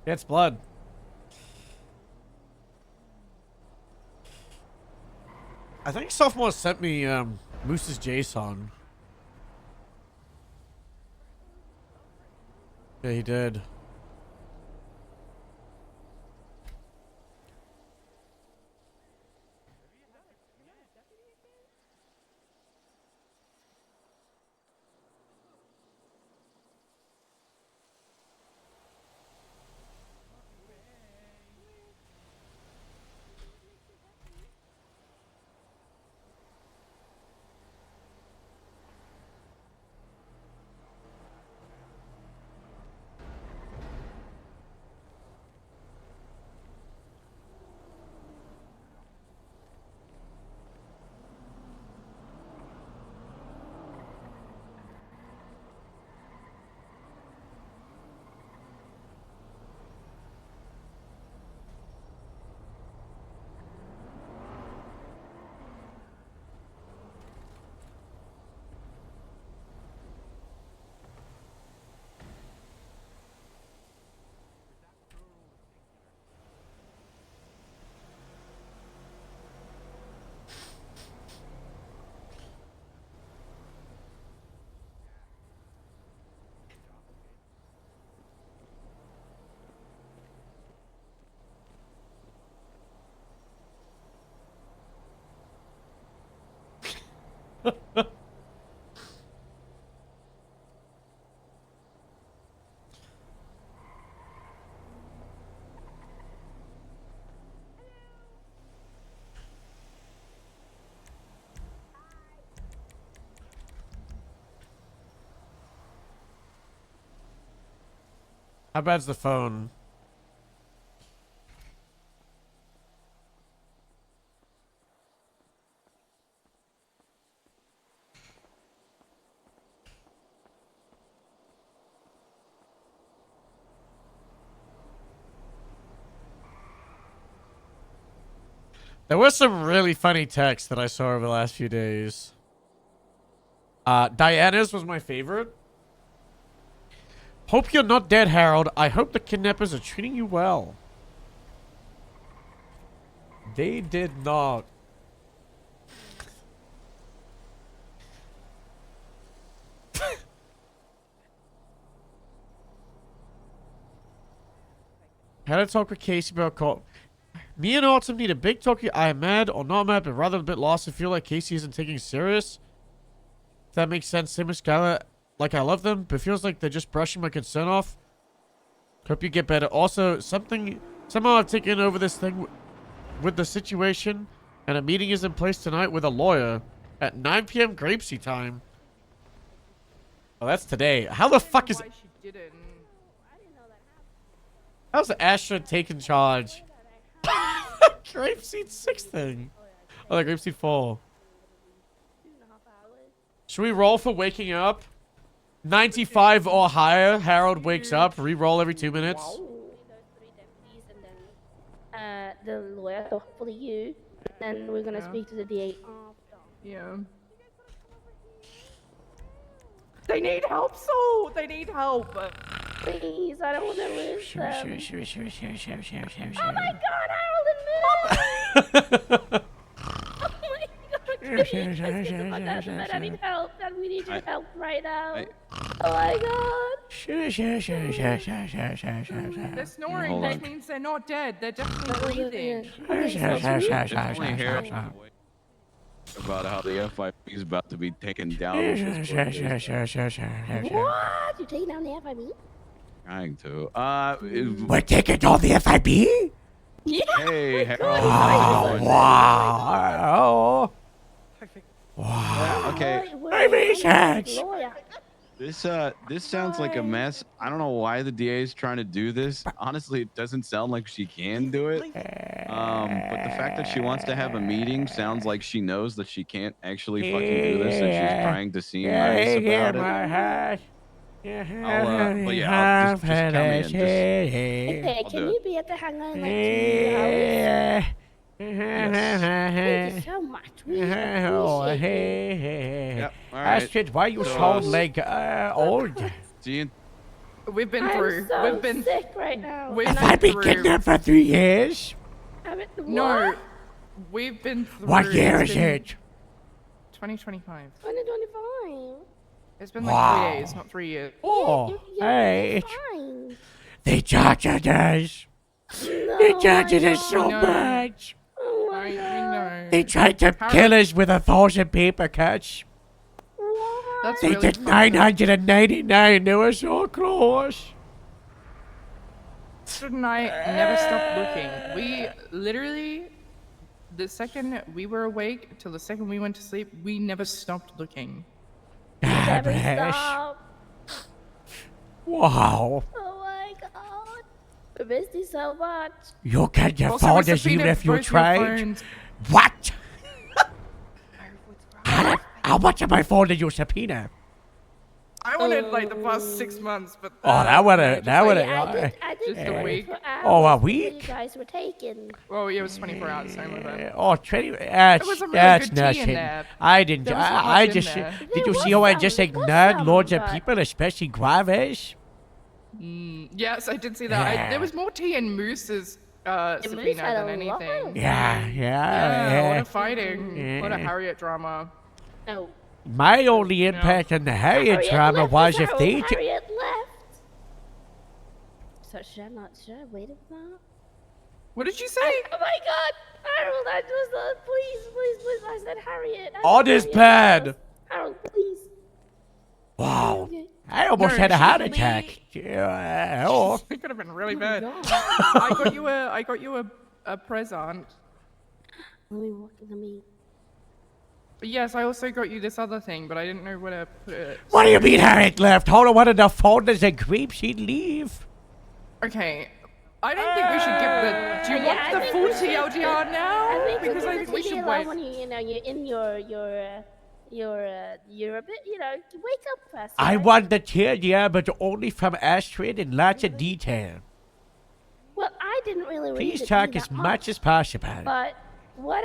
It's blood. I think Sophomore sent me Moose's JSON. Yeah, he did. How bad's the phone? There was some really funny text that I saw over the last few days. Diana's was my favorite. Hope you're not dead, Harold. I hope the kidnappers are treating you well. They did not. Had to talk with Casey about call. Me and Autumn need a big talk. I am mad or not mad, but rather a bit lost and feel like Casey isn't taking it serious. If that makes sense. Same with Skylar. Like, I love them, but feels like they're just brushing my concern off. Hope you get better. Also, somehow I've taken over this thing with the situation, and a meeting is in place tonight with a lawyer at 9 p.m. Grapeseed time. Oh, that's today. How the fuck is... How's Astra taking charge? Grapeseed 6 thing. Oh, the Grapeseed 4. Should we roll for waking up? 95 or higher. Harold wakes up. Re-roll every 2 minutes. The lawyer, so hopefully you. Then we're gonna speak to the DA after. Yeah. They need help, so they need help. Please, I don't want to lose them. Sure. Oh my God, Harold and Moon! Oh my God, Dad, I need help. Dad, we need your help right now. Oh my God. They're snoring, Hold which on. means they're not dead. They're definitely breathing. Definitely hear about how the FIB is about to be taken down. What? You taking down the FIB? Trying to. We're taking down the FIB? Yeah. Hey, Harold. Oh, wow. Yeah, okay. Lawyer. This sounds like a mess. I don't know why the DA is trying to do this. Honestly, it doesn't sound like she can do it. But the fact that she wants to have a meeting sounds like she knows that she can't actually fucking do this, and she's trying to seem nice about it. But yeah, I'll just come in. Hey, I'll can do you it. be at the hangar in like 2 hours? Thank you so much. We appreciate it. Yep, all right. Astrid, why you sound like old? See you. We've been I'm through. so We've been sick right now. We've Have I been kidnapped for 3 years? No, we've been through. What year it's is been it? 2025. 2025. It's been like Wow. 3 days, not 3 years. Oh, hey. Fine. They tortured us. They tortured us so No. much. Oh I know. They tried to kill us with 1,000 paper cuts. That's They really did fucked up. 999. They were so close. Astrid and I never stopped looking. We literally, the second we were awake till the second we went to sleep, we never stopped looking. Never Ash. stop. Wow. Oh my God. We missed you so much. You can't Also, we afford us even subpoenaed if you both your tried. phones. What? How much of my phone did you subpoena? I wanted like the past 6 months, but Oh, that would've- that would've- I did just a week. Oh, a You week? guys were taken. Well, it was 24 hours. Same with that. Oh, 20. That's was some really that's good tea in nothing. there. I didn't. There was not I much in just. there. Did There you was see how I some, just there was ignored some, loads of but- people, especially Graves? Yes, I did see that. There was more tea in Moose's Moose subpoena had than a lot. anything. Yeah, Yeah, a lot of fighting. A lot of Yeah. Harriet drama. No. My only impact on the Harriet drama left was us, if they. Harold. Harriet left. So should I waited for that? What did you say? Oh my God, Harold! I just please. I said Harriet. I On said his Harriet bed. left us. Harold, please. Wow. I almost No, had a heart she's attack. Yeah, oh. It could have been really bad. God. I got you a present. Let me. But yes, I also got you this other thing, but I didn't know where to put it. What do you mean Harriet left? Hold on, what in the phone does a creep she'd leave? Okay. I don't think we should give the. Do you Yeah, I want the think full we should- TLDR now? I think Because I we think we should should allow wait. when you're in you're a bit, wake up first. I right? want the TLDR, but only from Astrid in lots of detail. Well, I didn't really read Please the talk thing as that much as possible. But what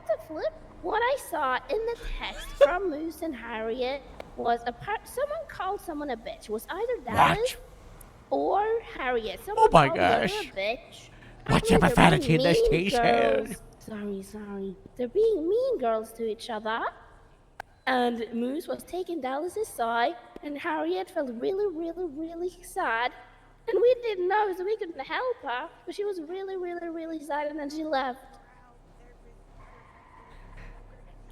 the flip? What I saw in the text from Moose and Harriet was someone called someone a bitch. It was either Dallas or Harriet. Someone Oh my called the other gosh. a bitch. What's Apparently your they're profanity being in this mean case, girls. Sorry. They're being mean girls to each other. And Moose was taking Dallas's side, and Harriet felt really sad. And we didn't know, so we couldn't help her. But she was really sad, and then she left.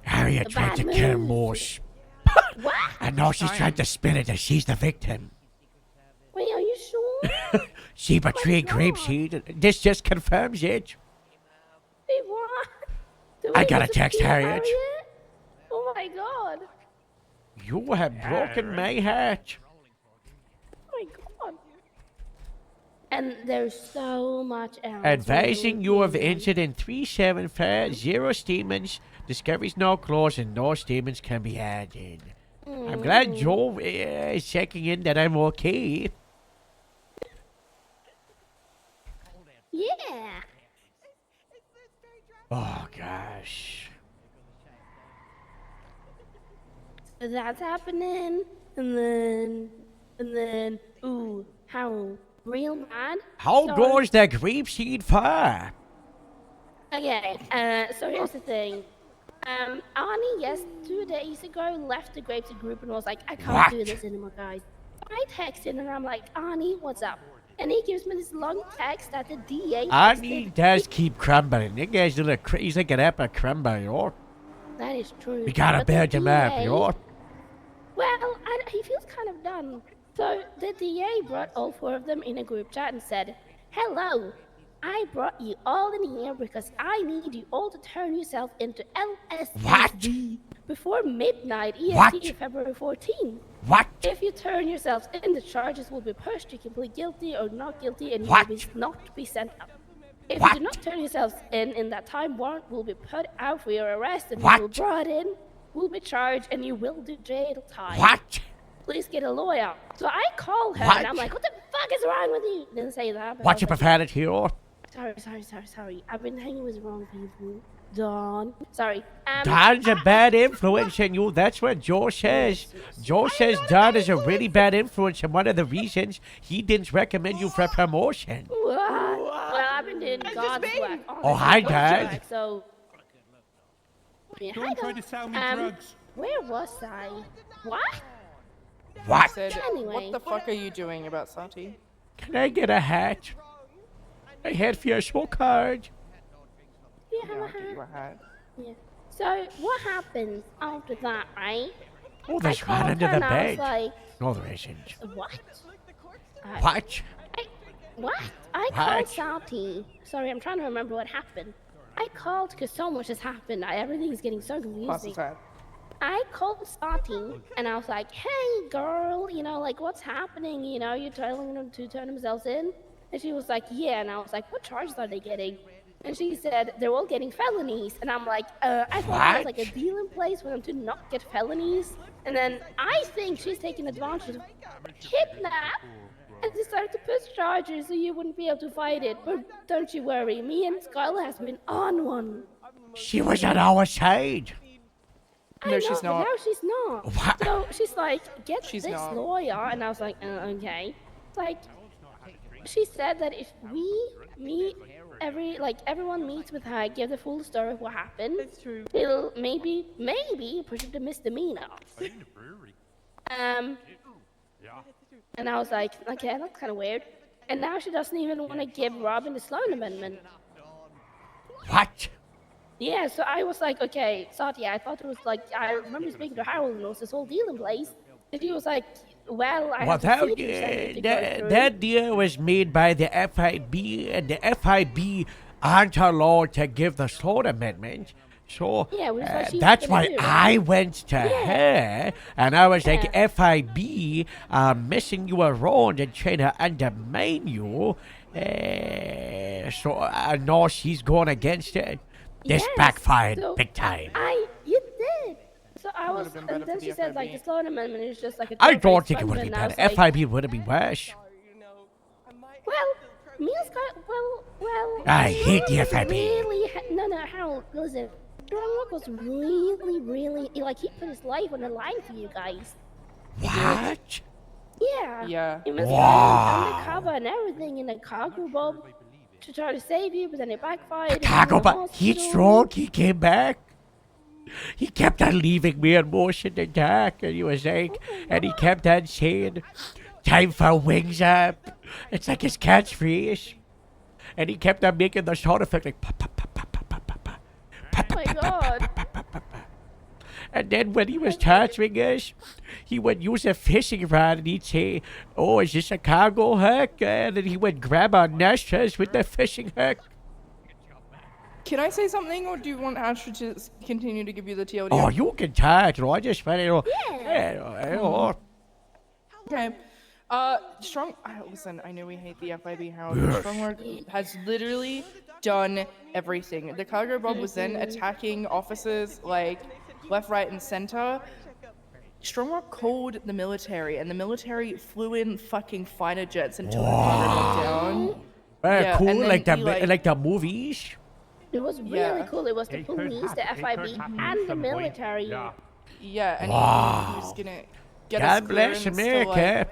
Harriet A tried to bad kill move. Morse. What? And now she's trying to spin it that she's the victim. Wait, are you sure? She betrayed Grapeseed. This just confirms it. Wait, what? Do I we gotta get to text see Harriet. Oh my God. You have broken my heart. Oh my God. And there's so much else. Advising you of incident 375, 0 statements, discoveries no closed, and no statements can be added. I'm glad Joe is checking in that I'm okay. Yeah. Oh gosh. So that's happening, and then, ooh, how real bad. How So- goes the grapeseed fire? Okay, so here's the thing. Arnie, yes, 2 days ago left the Grapeseed group and was like, I can't do What? this anymore, guys. I text him and I'm like, Arnie, what's up? And he gives me this long text that the DA texted. Arnie does keep crumbling. That guy's he's like an apple crumble, you know? That is true. We gotta But the build him up, you DA know? Well, he feels kind of done. So the DA brought all 4 of them in a group chat and said, hello, I brought you all in here because I need you all to turn yourself into LSD before midnight EST What? February 14. What? If you turn yourselves in, the charges will be pushed. You can plead guilty or not guilty and you What? will not be sent up. If What? you do not turn yourselves in that time, warrant will be put out for your arrest and What? you will be brought in, will be charged, and you will do jail time. What? Please get a lawyer. So I call her What? and I'm like, what the fuck is wrong with you? Didn't say that. But What's I your was like, profanity here? Sorry. I've been hanging with the wrong people. Dawn. Sorry. Don's a bad influence on you. That's what Joe says. Joe says Don is a really bad influence, and one of the reasons he didn't recommend you for promotion. What? Well, I've been doing God's work. Oh, hi, God's Dad. work, so. Yeah, Don't try to sell me drugs. Where was I? What? What? Said, Anyway. what the fuck are you doing about Sati? Can I get a hat? I had for your small card. You have a I'll get you a hat? hat. Yeah. So what happens after that, right? Oh, there's I one called under her the and I was bed. like, No, there isn't. what? What? What? I called What? Sati. Sorry, I'm trying to remember what happened. I called because so much has happened. Everything's getting so confusing. I called Sati and I was like, hey girl, like what's happening? You're telling them to turn themselves in? And she was like, yeah. And I was like, what charges are they getting? And she said, they're all getting felonies. And I'm like, I thought there was like a deal in place for them to not get felonies. And then I think she's taking advantage of kidnap and decided to push charges so you wouldn't be able to fight it. But don't you worry, me and Skylar has been on one. She was on our side. No, she's But not. now she's not. What? So she's like, get She's this not. lawyer. And I was like, okay. It's like, she said that if we meet everyone meets with her, give the full story of what happened. That's true. It'll maybe push it to misdemeanor. And I was like, okay, that's kind of weird. And now she doesn't even want to give Robin the Sloan Amendment. What? Yeah, so I was like, okay, Satya, I thought it was like, I remember speaking to Harold and there was this whole deal in place. And he was like, well, I have Well, to see that deal was made by the FIB, and the FIB aren't allowed to give the Sloan Amendment. So Yeah, which is why she that's was why gonna do, I right? went to her, and I was like, FIB are messing you around and trying to undermine you. So I know she's going against it. This Yes, backfired so big time. You did. So I was, been better and then for she the said like FIB. the Sloan Amendment is just like a. I joke don't against think it would be Trump, and I better. was like, FIB would be worse. Well, Mia's got well. I hate the Harold FIB. Really, no, Harold, listen. Drumrock was really like he put his life on the line for you guys. What? Yeah. Yeah. He was Wow. undercover and everything in a cargo bomb to try to save you, but then it backfired. Chicago, and but he's drunk. He came back. He kept on leaving me in motion to dark, and he was like, and he kept on saying, "Time for wings up." It's like his catchphrase, and he kept on making the sound effect like, "Pa, pa, pa, pa, pa, pa, pa, pa, Oh my god. and then when he was torturing us, he would use a fishing rod and he'd say, "Oh, is this a cargo hook?" And then he would grab our nostrils with the fishing hook. Can I say something, or do you want Asher to continue to give you the TLD? Oh, you can talk, I just find it. Okay. Strong. Listen, I know we hate the FIB, Harold. Yes. Strongwork has literally done everything. The cargo bomb was then attacking officers like left, right, and center. Strongrock called the military, and the military flew in fucking fighter jets and took the cargo down. Very Yeah, cool, and then like the he, like the movies. It was really cool. It was the police, the FIB, and the military. Yeah, and he was gonna get us God bless clearance to, America.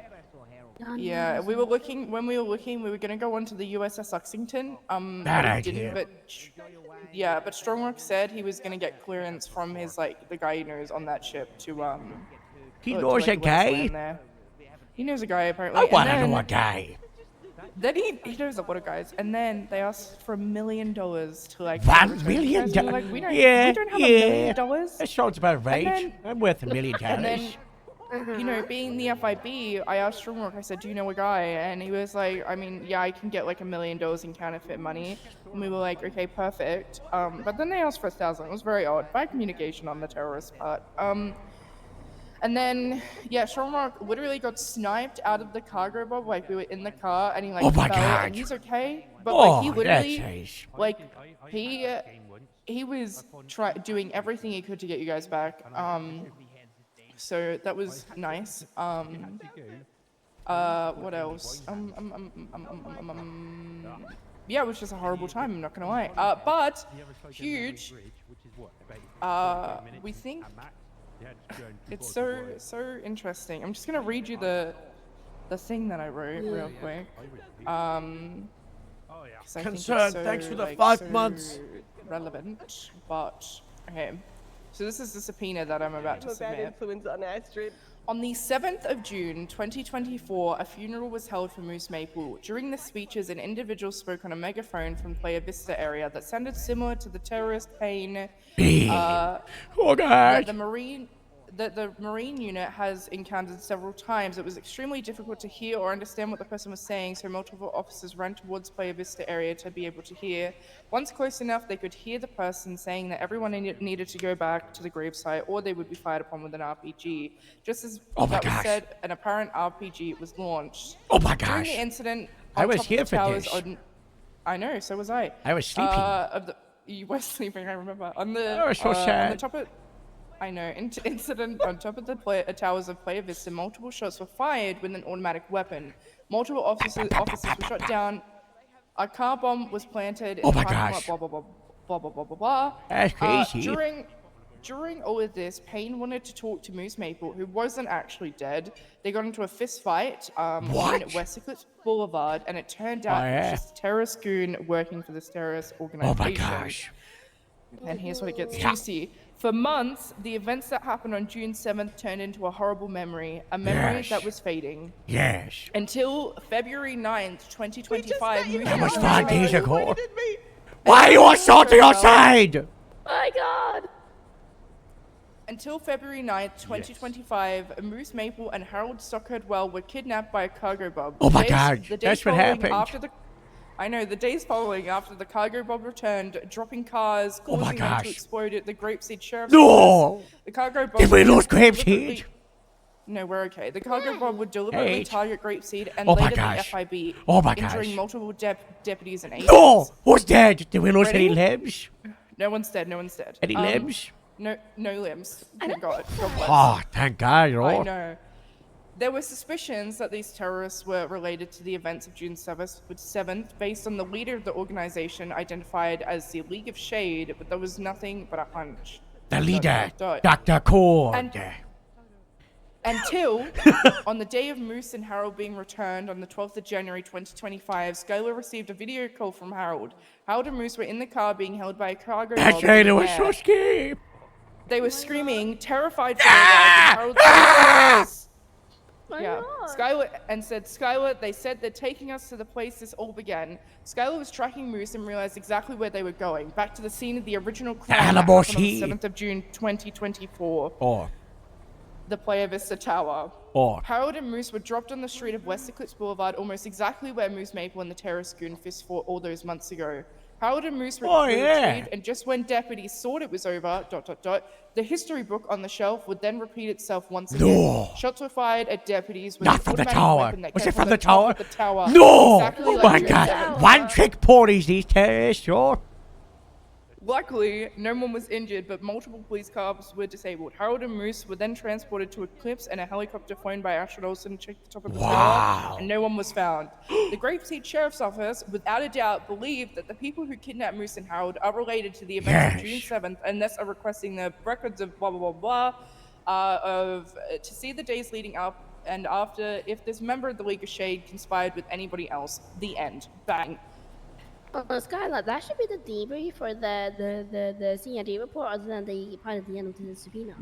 yeah, we were looking. We were gonna go onto the USS Lexington. Bad we idea. didn't, but Strongrock said he was gonna get clearance from his the guy he knows on that ship to He to, knows a let us guy? land there. He knows a guy apparently. I and want to know then- a guy. Then he knows a lot of guys, and then they asked for $1 million to like. $1 million? We don't, we Yeah, don't have yeah. $1 million. That sounds about right. then- I'm worth $1 million. And then, you know, being the FIB, I asked Strongrock, I said, do you know a guy? And he was like, I mean, yeah, I can get like $1 million in counterfeit money. And we were like, okay, perfect. But then they asked for 1,000. It was very odd. Bad communication on the terrorist part. And then, yeah, Strongrock literally got sniped out of the cargo bob. Like, we were in the car, and he, like, Oh my fell, God. and he's okay. But, Oh, like, he that's literally, nice. like, he was doing everything he could to get you guys back. So that was nice. What else? Yeah, it was just a horrible time, I'm not gonna lie. But, huge, we think it's so interesting. I'm just gonna read you the thing that I wrote real quick. 'Cause I think it's Concern, so, thanks for the like, 5 so months. relevant, but okay. So this is the subpoena that I'm about to submit. On the 7th of June, 2024, a funeral was held for Moose Maple. During the speeches, an individual spoke on a megaphone from Playa Vista area that sounded similar to the terrorist pain. Oh God! The Marine unit has encountered several times. It was extremely difficult to hear or understand what the person was saying, so multiple officers ran towards Playa Vista area to be able to hear. Once close enough, they could hear the person saying that everyone needed to go back to the gravesite or they would be fired upon with an RPG. Just as Oh my that was gosh. said, an apparent RPG was launched. Oh my During gosh. the incident, I on was top of here the for towers this. I know, so was I. I was sleeping. You were sleeping, I remember. On the, I was so on the sad. top of, I know, incident on top of the towers of Playa Vista, multiple shots were fired with an automatic weapon. Multiple officers were shot down. A car bomb was planted in Oh the my parking gosh. lot, blah, blah, blah, blah, blah, blah, blah, blah. That's crazy. During all of this, Payne wanted to talk to Moose Maple, who wasn't actually dead. They got into a fist fight on West Eclipse Boulevard, and it turned out it was just a terrorist goon working for this terrorist organization. Oh my gosh. And here's what it gets Yeah. juicy. For months, the events that happened on June 7th turned into a horrible memory, a memory Yes. that was fading. Yes. Until February 9th, 2025. That was 5 days ago. Why are you assaulting outside? My God. Until February 9th, 2025, Moose Maple and Harold Stockherdwell were kidnapped by a cargo bob. Oh my The God, days that's what following happened. After I know, the days following after the cargo bob returned, dropping cars, Oh my causing them to gosh. explode at the Grapeseed Sheriff's No! Office. The cargo bob Did we would lose deliberately- Grapeseed? No, we're okay. The cargo bob would deliberately Hey. target Grapeseed and Oh my later gosh. the FIB, Oh my injuring gosh. multiple deputies and agents. No! Who's dead? Did we lose any Ready? limbs? No one's dead. No one's dead. Any limbs? No limbs. Thank God. God bless. Oh, thank God, you know. I know. There were suspicions that these terrorists were related to the events of June 7th, based on the leader of the organization identified as the League of Shade, but there was nothing but a hunch. The leader, Dot. Dr. Cord. Until, on the day of Moose and Harold being returned on the 12th of January 2025, Skylar received a video call from Harold. Harold and Moose were in the car being held by a cargo That's mob right, in it the was air. so scary. They were screaming, terrified for their lives, and Harold said, Skylar, they said they're taking us to the place this all began. Skylar was tracking Moose and realized exactly where they were going, back to the scene of the original crime that Animal happened on the sheep. 7th of June 2024, Oh, the Playa Vista Tower. oh. Harold and Moose were dropped on the street of West Eclipse Boulevard, almost exactly where Moose Maple and the terrorist goon fist fought all those months ago. Harold and Moose were Oh, were yeah. retrieved, and just when deputies thought it was over, ... the history book on the shelf would then repeat itself once again. No. Shots were fired at deputies with Not an from the automatic tower. weapon that Was came it from the the top tower? of the tower. No! Exactly Oh like my June God. 7th. One trick ponies, these terrorists, yo. Luckily, no one was injured, but multiple police cars were disabled. Harold and Moose were then transported to Eclipse, and a helicopter flown by Astrid Olsen checked the top of the tower, and no one was found. The Grapeseed Sheriff's Office, without a doubt, believed that the people who kidnapped Moose and Harold are related to the events of June 7th, and thus are requesting the records of blah blah blah blah, to see the days leading up and after, if this member of the League of Shade conspired with anybody else. The end. Bang. Oh, Skylar, that should be the debrief for the CND report other than the part at the end of the subpoena.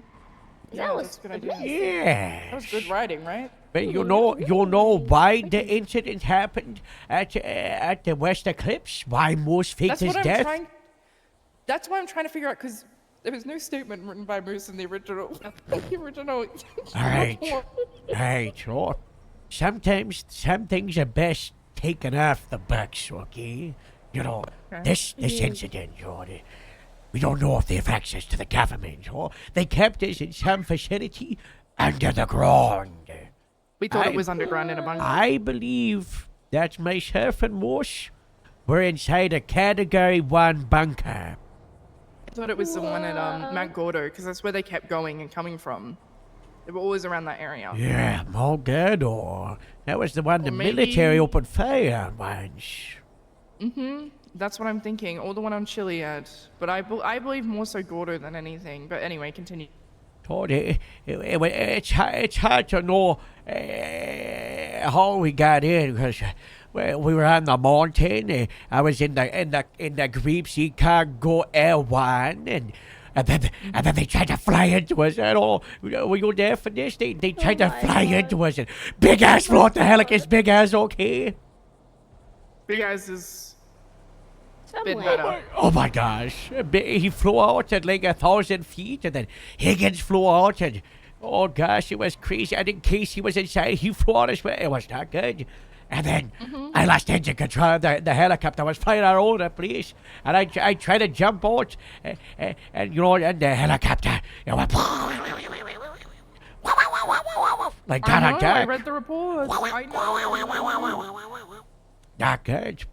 Yeah, that's a good idea. Yeah. That was good writing, right? But you know why the incident happened at the West Eclipse? Why Moose faked his death? That's why I'm trying to figure out, because there was no statement written by Moose in the original. Alright, sure. Sometimes some things are best taken off the books, okay? You know, this incident, we don't know if they have access to the government, or they kept us in some facility under the ground. We thought it was underground in a bunker. I believe that myself and Moose were inside a Category 1 bunker. I thought it was the one at Mount Gordo, because that's where they kept going and coming from. They were always around that area. Yeah, Mount Gordo. That was the one the military opened fire on once. That's what I'm thinking. Or the one on Chiliad. But I believe more so Gordo than anything. But anyway, continue. It's hard to know how we got in, because we were on the mountain. I was in the Grapeseed cargo L1, and then they tried to fly into us. I don't know. Were you there for this? They tried to fly into us. And Big Ass, what the hell is Big Ass okay? Big Ass is a bit better. Oh my gosh. He flew out at like 1,000 feet, and then Higgins flew out, and oh gosh, it was crazy. And in case he was inside, he flew out as well. It was not good. And then I lost engine control of the helicopter. Was flying all over the place, and I tried to jump out, and and the helicopter, it went like that. I know, I read the reports. I know. Not good.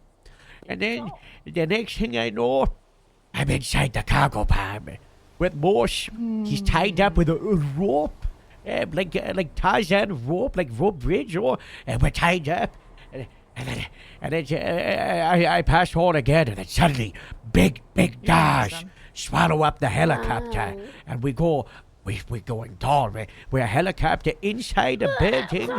And then the next thing I know, I'm inside the cargo pan with Moose. He's tied up with a rope, like Tarzan rope, like rope bridge, and we're tied up. And then I pass on again, and then suddenly, big dash, swallow up the helicopter, and we're going down. We're a helicopter inside a building,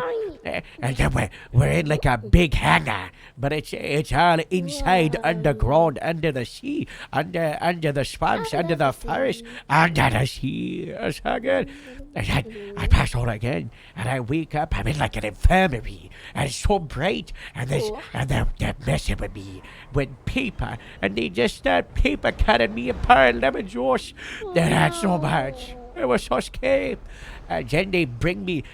and then we're in like a big hangar, but it's all inside, underground, under the sea, under the swamps, under the forest, under the sea. It's so good. And I pass on again, and I wake up. I'm in like an infirmary, and it's so bright, and they're messing with me with paper, and they just start paper cutting me apart, lemon juice. They're not so much. It was so scary. And then they bring me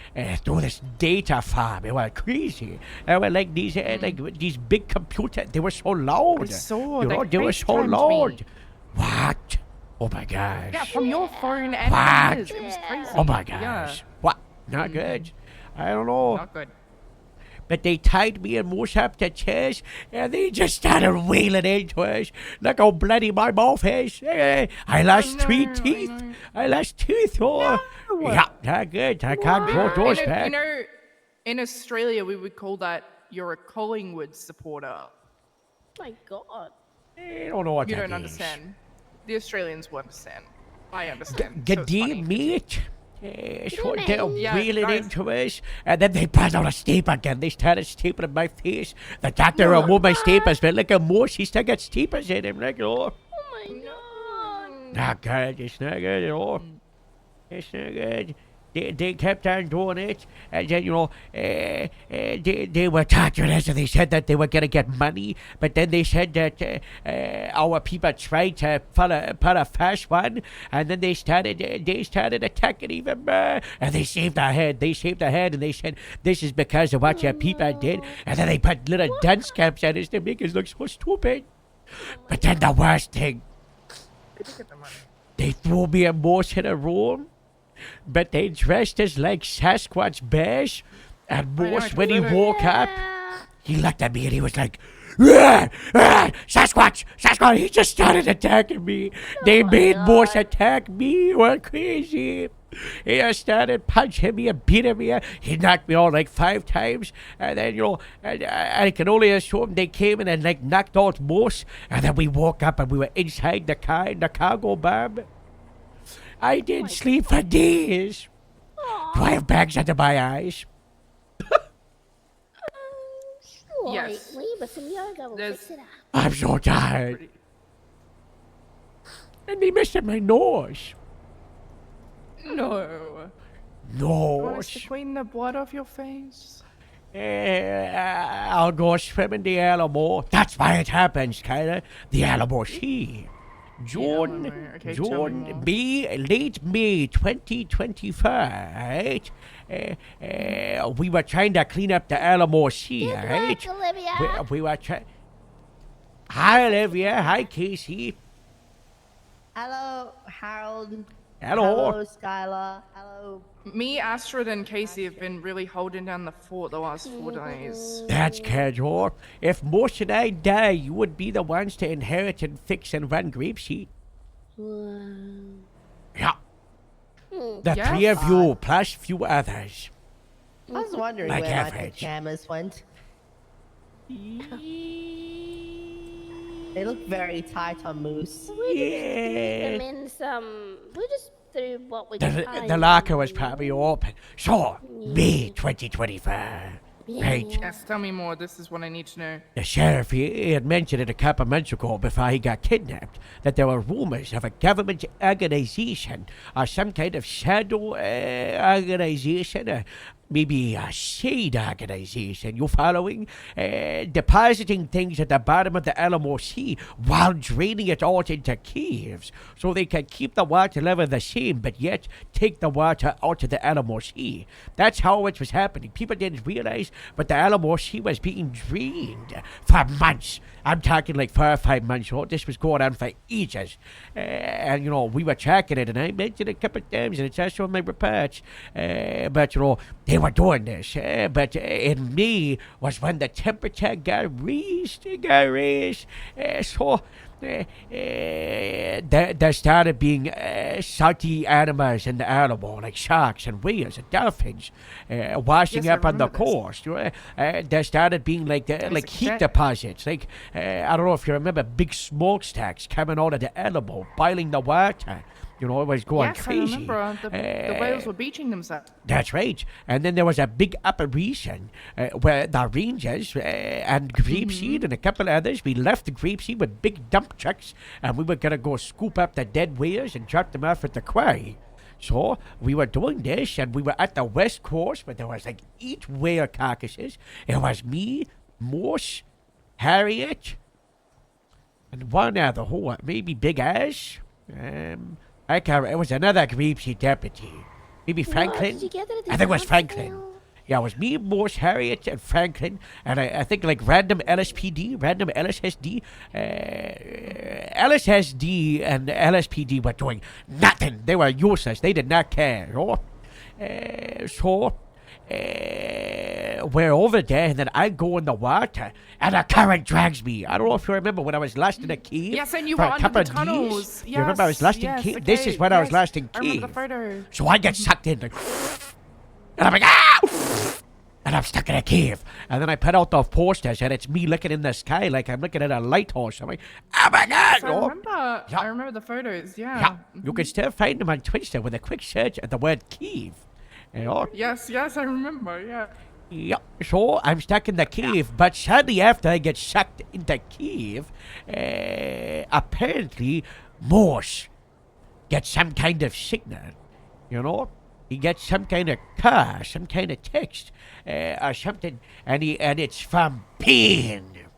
through this data farm. It was crazy. They were like these big computers. They were so loud. They were so loud. What? Oh my gosh. Yeah, from your phone and what? his. It was crazy. Oh my gosh. Yeah. What? Not good. I don't know. Not good. But they tied me and Moose up to chairs, and they just started wheeling into us. Look how bloody my mouth is. I lost 3 teeth. I lost teeth. Oh. Yeah, not good. I can't grow those back. In Australia, we would call that you're a Collingwood supporter. My God. I don't know what you that don't is. understand. The Australians will understand. I understand. Good day, mate. So they're wheeling into us, and then they passed out a staple again. They started stapling my face. The doctor removed my staples, but like a Moose, he still got staples in him. Like, oh my God. Not good. It's not good at all. It's not good. They kept on doing it, and then they were torturing us, and they said that they were gonna get money, but then they said that our people tried to put a fast one, and then they started attacking even more, and they shaved our head, and they said this is because of what your people did, and then they put little dunce caps on us to make us look so stupid. But then the worst thing, they threw me and Moose in a room. But they dressed us like Sasquatch bears, and Moose, when he woke up, he looked at me and he was like, Sasquatch! Sasquatch! He just started attacking me. They made Morse attack me. You were crazy. He just started punching me and beating me. He knocked me out like 5 times. And then, I can only assume they came in and like knocked out Morse. And then we woke up and we were inside the car in the cargo bomb. I didn't sleep for days. Do I have bags under my eyes? Slightly, but some yoga will fix it up. I'm so tired. And they missing my nose. No. No. Want us to clean the blood off your face? I'll go swim in the Alamo. That's why it happens, Kyler. The Alamo Sea. June, Okay, June, late May 2025, right? We were trying to clean up the Alamo Sea, Good right? luck, Olivia. We were trying. Hi, Olivia. Hi, Casey. Hello, Harold. Hello. Hello, Skylar. Hello. Me, Astrid, and Casey have been really holding down the fort the last 4 days. That's casual. If Morse and I die, you would be the ones to inherit and fix and run Grapeseed. Yeah. The 3 of you, plus few others. I was wondering Like where my average. pajamas went. They look very tight on Moose. We just threw them in some. We just threw what we could find. The locker was probably open. So, May 2025. Right. Yes, tell me more. This is what I need to know. The sheriff, he had mentioned it a couple months ago before he got kidnapped that there were rumors of a government organization or some kind of shadow organization, or maybe a shade organization, you following? Depositing things at the bottom of the Alamo Sea while draining it out into caves so they can keep the water level the same but yet take the water out of the Alamo Sea. That's how it was happening. People didn't realize, but the Alamo Sea was being drained for months. I'm talking like 4 or 5 months old. This was going on for ages. And, we were tracking it, and I mentioned it a couple of times, and it's also in my reports. But, they were doing this. But in May was when the temperature got raised. So there started being salty animals in the Alamo, like sharks and whales and dolphins, washing up on the coast. There started being like heat deposits. Like, I don't know if you remember big smokestacks coming out of the Alamo, boiling the water. It was going yes, crazy. I remember. The whales were beaching themselves. That's right. And then there was a big operation where the Rangers and Grapeseed and a couple others, we left the Grapeseed with big dump trucks, and we were going to go scoop up the dead whales and drop them off at the quarry. So we were doing this, and we were at the west coast, but there was like 8 whale carcasses. It was me, Morse, Harriet, and one other, maybe Big Ass. I can't. It was another Grapeseed deputy. Maybe Franklin. Did you get it at the I think it was hospital? Franklin. Yeah, it was me, Morse, Harriet, and Franklin, and I think like random LSPD, random LSSD, LSSD and LSPD were doing nothing. They were useless. They did not care. We're over there, and then I go in the water, and a current drags me. I don't know if you remember when I was lost in a cave. Yes, and you for were a under couple the of tunnels. days. You remember I was lost in cave? This is when I was lost in I remember cave. the photo. So I get sucked in, like, and I'm like, ah! And I'm stuck in a cave. And then I put out the posters, and it's me looking in the sky like I'm looking at a lighthouse. I'm like, oh my God! Yes, I remember the photos, Yeah, you can still find them on Twitter with a quick search at the word cave. Yes, I remember, yeah. Yeah, so I'm stuck in the cave, but sadly after I get sucked in the cave, apparently Morse gets some kind of signal, He gets some kind of car, some kind of text, or something, and it's from Payne.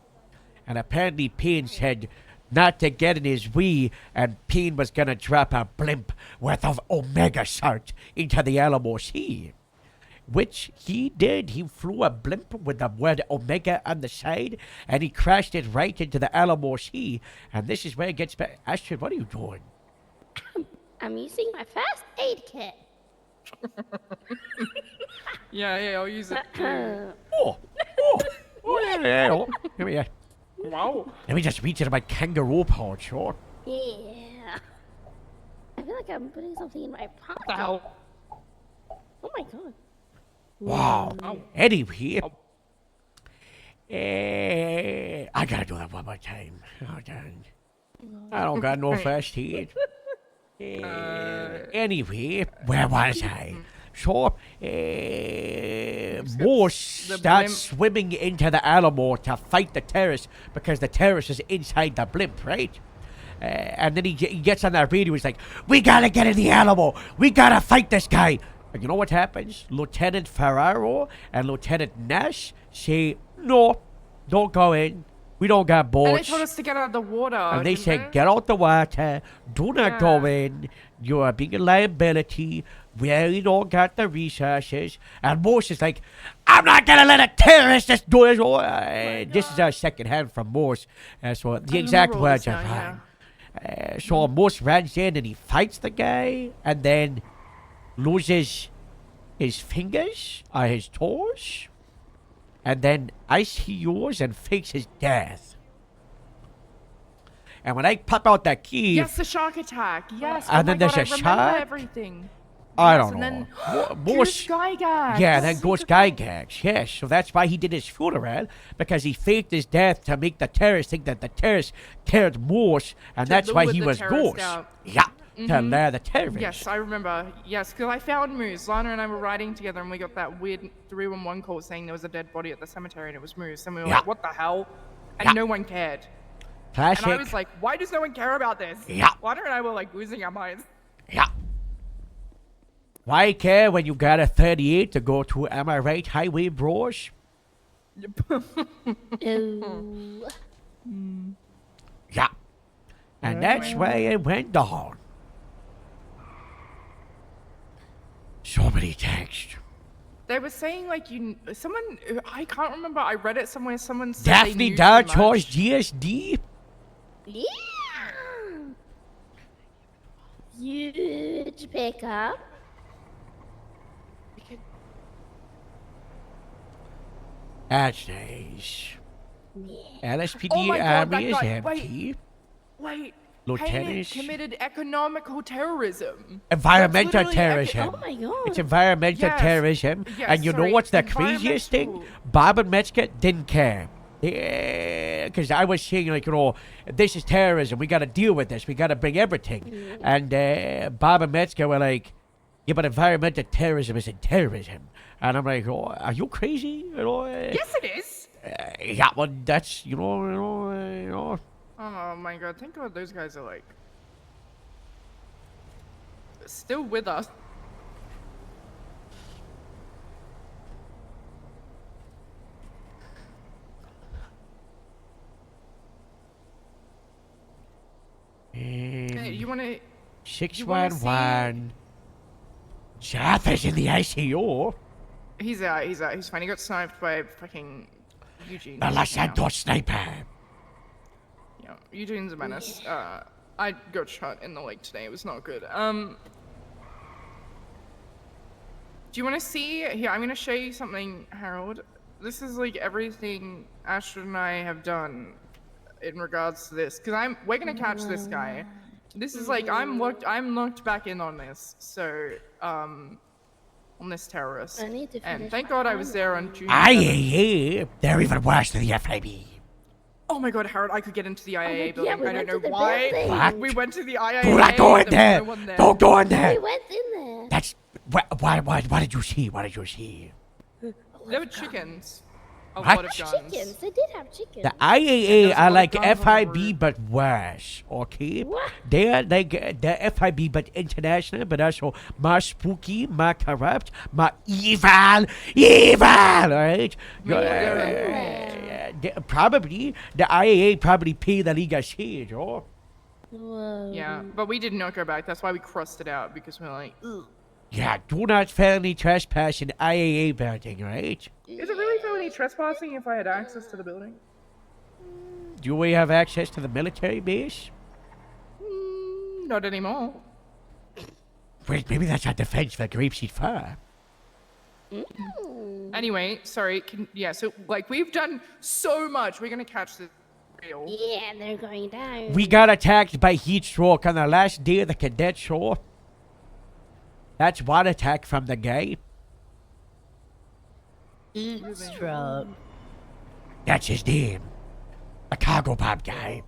And apparently Payne said not to get in his way, and Payne was gonna drop a blimp worth of Omega salt into the Alamo Sea. Which he did. He flew a blimp with the word Omega on the side, and he crashed it right into the Alamo Sea. And this is where it gets back. Astrid, what are you doing? I'm using my first aid kit. Yeah, I'll use it too. Oh, yeah. Here we are. Wow. Let me just reach into my kangaroo pouch, sure. Yeah. I feel like I'm putting something in my pocket. The hell? Oh my god. Wow. Ow. Anyway. I gotta do that one more time. Oh, dang. I don't got no fast aid. Anyway, where was I? So, Morse starts swimming into the Alamo to fight the terrorist because the terrorist is inside the blimp, right? And then he gets on that radio. He's like, "We gotta get in the Alamo. We gotta fight this guy." And you know what happens? Lieutenant Ferraro and Lieutenant Nash say, "No, don't go in. We don't got boats." And they told us to get out of the water. And they didn't said, "Get out the water. Do not go in. You are being a liability. We really don't got the resources." And Morse is like, "I'm not going to let a terrorist just do this." This is our second hand from Morse. So the exact words are fine. So Morse runs in and he fights the guy and then loses his fingers or his toes. And then ICUs and fakes his death. And when I pop out that key... Yes, the shark attack. Yes. And then there's a I remember shark? everything. I Yes, don't and know. then Morse... Goose Gygax. Yeah, then Goose Gygax, yes. So that's why he did his funeral, because he faked his death to make the terrorists think that the terrorists killed Morse, and that's why he was Goose. Yeah, to lure the terrorists. Yes, I remember. Yes, because I found Moose. Lana and I were riding together, and we got that weird 311 call saying there was a dead body at the cemetery, and it was Moose. And we were like, "What the hell?" And no one cared. Classic. And I was like, "Why does no one care about this?" Yeah. Lana and I were like losing our minds. Yeah. Why care when you got a 38 to go to, am I right, highway bros? Ew. Yeah. And that's why it went down. So many texts. They were saying like someone I can't remember. I read it somewhere. Someone said they Daphne knew Dark too Horse much. GSD? Yeah. Huge pickup. That's nice. LSPD Oh my God, army is that guy- empty. Wait. Lieutenants. Hayden committed economical terrorism. Environmental That's literally terrorism. Oh my god. It's environmental Yes. terrorism. Yes, And you know sorry, what's the craziest thing? environmental. Bob and Metzger didn't care. Because I was saying, like, this is terrorism. We got to deal with this. We got to bring everything. And Bob and Metzger were like, yeah, but environmental terrorism isn't terrorism. And I'm like, are you crazy? Yes, it is. Yeah, well, that's, Oh my God! Thank God those guys are like still with us. Hey, you want to? 611. Jarvis in the ICU. He's out. He's out. He's fine. He got sniped by fucking Eugene. The Los Santos sniper. Yeah, Eugene's a menace. I got shot in the leg today. It was not good. Do you want to see? Here, I'm gonna show you something, Harold. This is like everything Astrid and I have done in regards to this, because we're gonna catch this guy. This is like I'm looked back in on this. So on this terrorist. I need to and finish thank my God I was there on June. IAA, they're even worse than the FIB. Oh my God, Harold, I could get into the IAA yeah, building. we I don't went know to the why. building. What? We went to the IAA. Do not go in there. No one there. Don't go in there. We went in there. That's what did you see? What did you see? There were chickens. A What? lot of guns. Chickens. They did have chickens. The IAA There's a are lot of like guns on the FIB but worse, okay? What? They're like the FIB but international, but also more spooky, more corrupt, more evil, alright? Probably, the IAA probably pay the League of Siege, oh? Whoa. Yeah, but we did not go back. That's why we crossed it out, because we're like, ugh. Yeah, do not felony trespass in IAA building, right? Is it really felony trespassing if I had access to the building? Do we have access to the military base? Not anymore. Wait, maybe that's our defense for Grapeseed Fur. Anyway, sorry. So like we've done so much. We're gonna catch this Yeah, they're going down. We got attacked by heat stroke on the last day of the cadet show. That's one attack from the guy. Heat stroke. That's his name. The cargo bomb guy.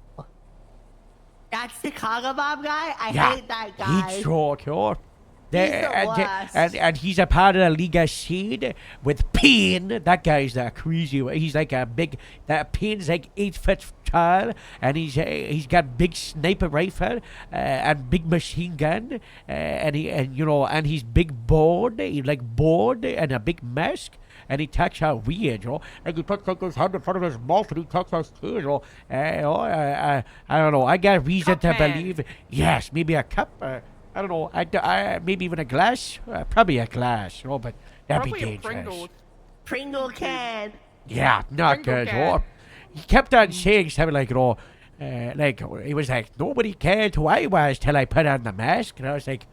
That's the Cargo Bomb guy? I Yeah, hate that guy. heat stroke, yo. He's the worst. And he's a part of the League of Shade with Pain. That guy's that crazy. He's like a big. That Pain's like 8 foot tall, and he's got big sniper rifle and big machine gun, and he's big board. He like board and a big mask. And he talks out weird, you know. And he puts like his hand in front of his mouth and he talks out weird, you know. I don't know. I got reason to believe. Yes, maybe a cup. I don't know. Maybe even a glass. Probably a glass, you know. But that'd Probably be a dangerous. Pringle can. Yeah, not Pringle good. You can. know. He kept on saying something like, you know, like he was like, nobody cared who I was till I put on the mask, and I was like,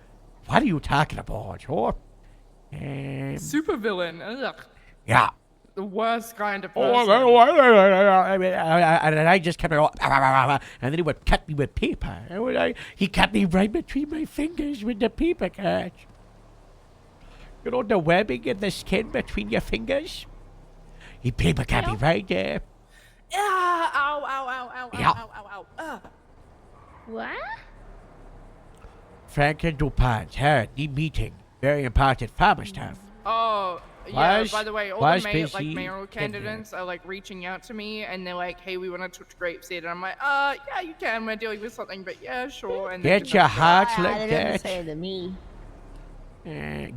what are you talking about, you know? Super villain. Ugh. Yeah. The worst kind of Oh, person. and I just kept going, and then he would cut me with paper. He cut me right between my fingers with the paper cut. You know the webbing in the skin between your fingers? He paper cut me right there. Ah, ow, ow, ow, ow, Yeah. ow, ow, ow. What? Franklin DuPont had the meeting. Very important farmer stuff. Oh, yeah, Was- by the way, all was the busy mayoral in candidates are like reaching out to me and they're like, hey, we want to touch Grapeseed. And I'm like, yeah, you can. We're dealing with something, but yeah, sure. And Get your heart They like didn't that. say to me.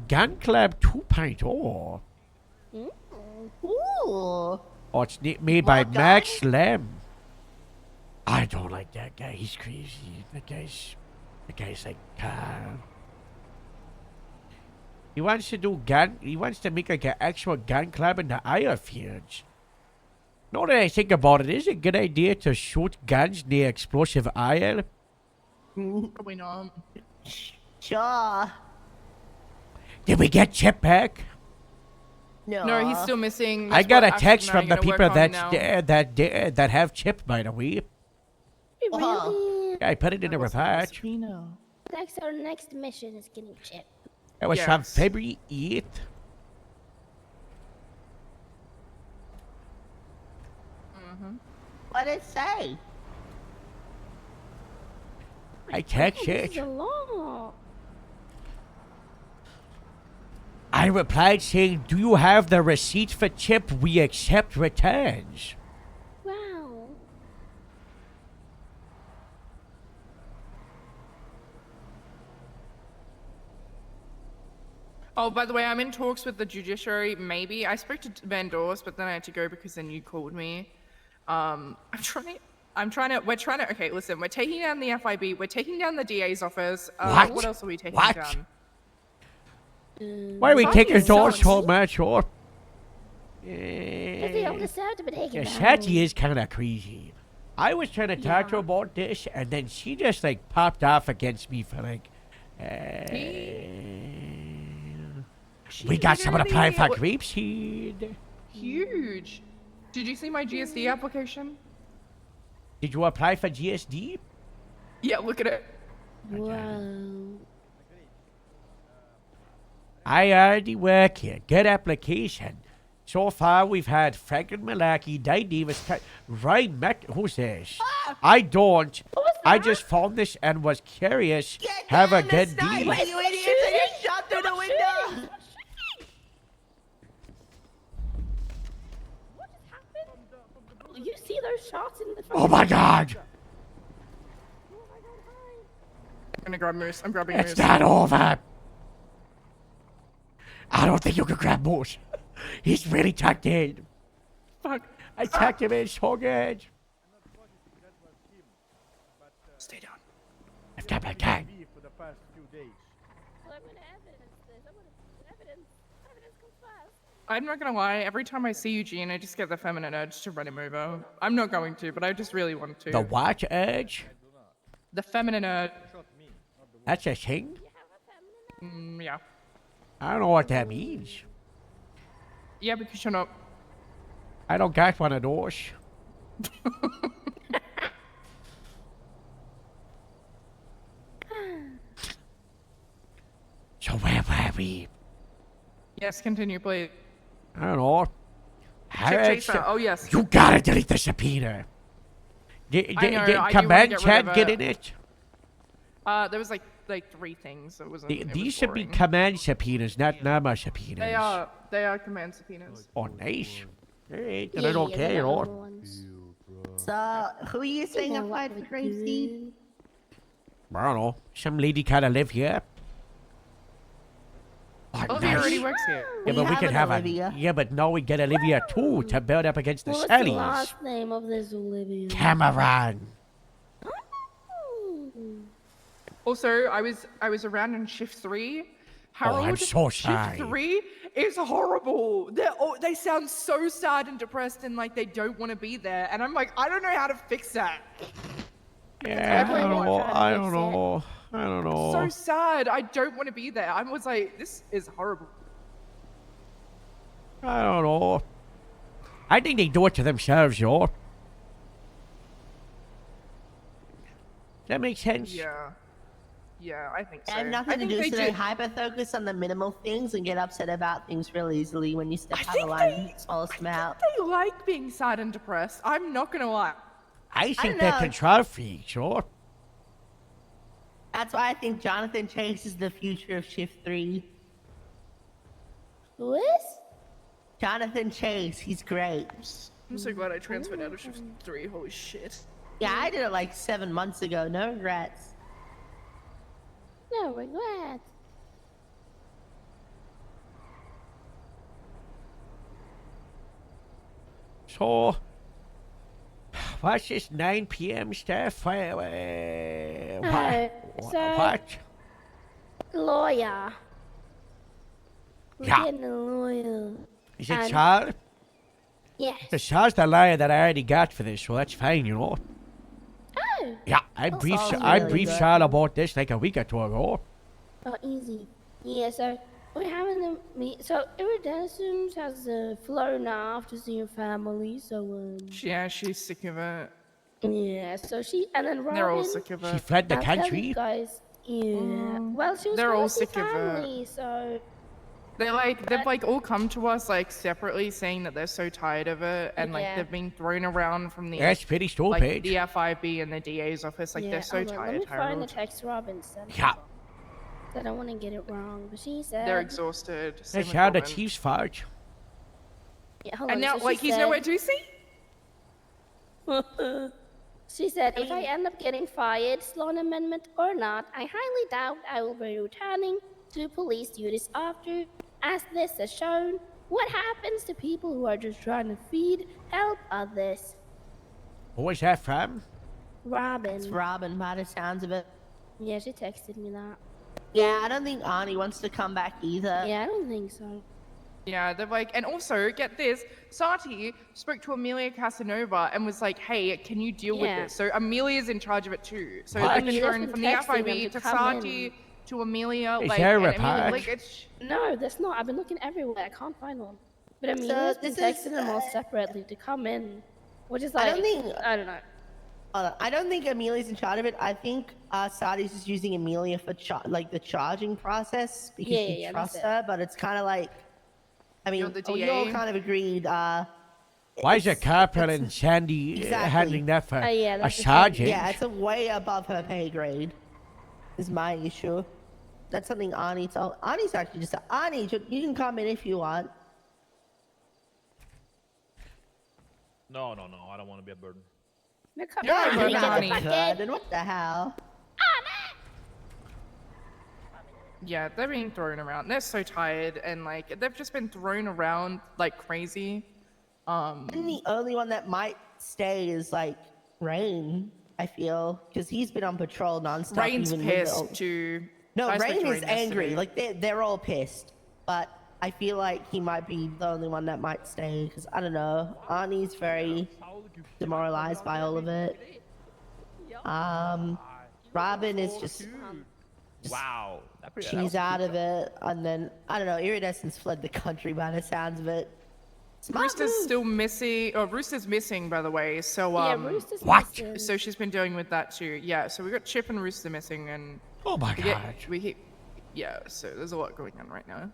Gun Club 2.0. Ooh. Oh, it's made by Max Slim. I don't like that guy. He's crazy. The guy's like, he wants to do he wants to make like an actual gun club in the airfields. Now that I think about it, is it a good idea to shoot guns near explosive oil? Probably not. Sure. Did we get Chip back? No, he's still missing. I That's got what a Ashton text and I from are the gonna people work on that's now. that have Chip, by the way. Really? Yeah, I put it in the report. That's our next mission is getting Chip. That was from Yes. February 8th. What did it say? I text This is it. a lot. I replied saying, do you have the receipt for Chip? We accept returns. Wow. Oh, by the way, I'm in talks with the judiciary. Maybe I spoke to Van Dorst, but then I had to go because then you called me. I'm trying to. We're trying to. Okay, listen. We're taking down the FIB. We're taking down the DA's office. What? What else are we taking What? down? Why are we Fuck taking you, doors son. so much, or? If they don't deserve to be taken Yeah, down. Sati is kind of crazy. I was trying to talk to her about this, and then she just like popped off against me for like. We got someone applying for grapeseed. Huge. Did you see my GSD application? Did you apply for GSD? Yeah, look at it. Wow. I already work here. Good application. So far, we've had Franklin Malaki, Di Davis, Ryan who's this? I don't. I just found this and was curious. Have a good day. Wait, you idiots! I just shot through the window! You see those shots in the Oh my god! I'm gonna grab Moose. I'm grabbing It's Moose. not over. I don't think you can grab Moose. He's really tucked in. Fuck. I tucked him in so good. Stay down. I've done my time. I'm not gonna lie. Every time I see Eugene, I just get the feminine urge to run him over. I'm not going to, but I just really want to. The what urge? The feminine urge. That's a thing? Yeah. I don't know what that means. Yeah, because you're not. I don't got one of those. we? Yes, continue, please. I don't know. Chip Chaser. Oh, yes. You gotta delete the subpoena. Did I know, I do wanna command get rid chat of get it. in it? There was like 3 things. It wasn't. It These was should be boring. command subpoenas, not NAMA subpoenas. They are command subpoenas. Oh, nice. Alright, then Yeah, I don't yeah, care, they're you the know. normal ones. So, who are you saying know applied for Gracie? I don't know. Some lady kinda live here. Oh, Olivia nice. already works here. Yeah, but we have could an have Olivia. Yeah, but now we get Olivia too to build up against the What's the Sallys. last name of this Olivia? Cameron. Also, I was around in shift 3. Harold, I'm so sorry. Shift 3 is horrible. They sound so sad and depressed and like they don't want to be there. And I'm like, I don't know how to fix that. Yeah, I don't know. I don't fix it. know. I don't know. So sad. I don't want to be there. I was like, this is horrible. I don't know. I think they do it to themselves, yo. Does that make sense? Yeah. Yeah, I think so. I have nothing to do, so they hyper-focus on the minimal things and get upset about things real easily when you step out of line and smallest amount. They like being sad and depressed. I'm not gonna lie. I think don't they're know. control freaks, yo. That's why I think Jonathan Chase is the future of Shift 3. Who is? Jonathan Chase, he's great. I'm so glad I transferred out of shift 3. Holy shit. Yeah, I did it like 7 months ago. No regrets. No regrets. So, what's this 9 p.m. stuff? So, What? lawyer. We're Yeah. getting a lawyer. Is it And- Charles? Yes. The Charles the liar that I already got for this, so that's fine, you know. Oh. Yeah, I That briefed sounds I really briefed good. Charles about this like a week or two ago. Oh, easy. Yeah, so we're having a meet. So Iridescence has flown off to see her family. So Yeah, she's sick of it. yeah. So she and then Robin. They're all sick of it. She fled the I'll tell country. you guys. Yeah. Well, she was They're all going to see sick of it. family. So They've like all come to us like separately saying that they're so tired of it and like Yeah. they've been thrown around from the That's pretty stupid. like the FIB and the DA's office. Like yeah, they're so hold on, tired, Let me find the Harold. text Robin sent. Yeah. I don't want to get it wrong, but she said. They're exhausted. same That's with how the Robin. Chiefs fought. Yeah, hold And on. now so like she he's said, nowhere to see. She said, if I end up getting fired, Sloan Amendment or not, I highly doubt I will be returning to police duties after, as this has shown, what happens to people who are just trying to help others. What was that from? Robin. It's Robin by the sounds of it. Yeah, she texted me that. Yeah, I don't think Arnie wants to come back either. Yeah, I don't think so. Yeah, they're like, and also get this, Sati spoke to Amelia Casanova and was like, "Hey, can you deal with Yeah. this?" So Amelia's in charge of it too. So What? they've been Amelia's thrown been from the texting them FIB to to come Sati in. to Amelia. Is like, there a and Amelia, report? like it's No, that's not. I've been looking everywhere. I can't find one. But Amelia's been this is, texting them all separately to come in, which is I like, don't think- I don't know. Hold on. I don't think Amelia's in charge of it. I think Sadi's just using Amelia for like the charging process because Yeah, she yeah, trusts that's her. But it's kind of like, I mean, You're the we all DA? kind of agreed. Why is a corporal and Sandy Exactly. handling that for yeah, a that's the thing. sergeant? Yeah, it's a way above her pay grade. Is my issue. That's something Arnie told. Arnie's actually just Arnie. You can come in if you want. No, no, no. I don't want to be a burden. No, come Yeah, on, but get the Arnie fuck Good. in. And what the hell? yeah, they're being thrown around. They're so tired and like they've just been thrown around like crazy. And the only one that might stay is like Rain. I feel because he's been on patrol nonstop. Rain's even with pissed too. No, I spoke Rain to is angry. yesterday. Like they're all pissed. But I feel like he might be the only one that might stay because I don't know. Arnie's very demoralized by all of it. Robin is just Wow. she's out of it, and then I don't know. Iridescence fled the country by the sounds of it. Smart Rooster's move. still missing. Oh, Rooster's missing, by the way. So Yeah, Rooster's What? missing. So she's been dealing with that too. Yeah. So we got Chip and Rooster missing, and Oh my we get god. Yeah, so there's a lot going on right now.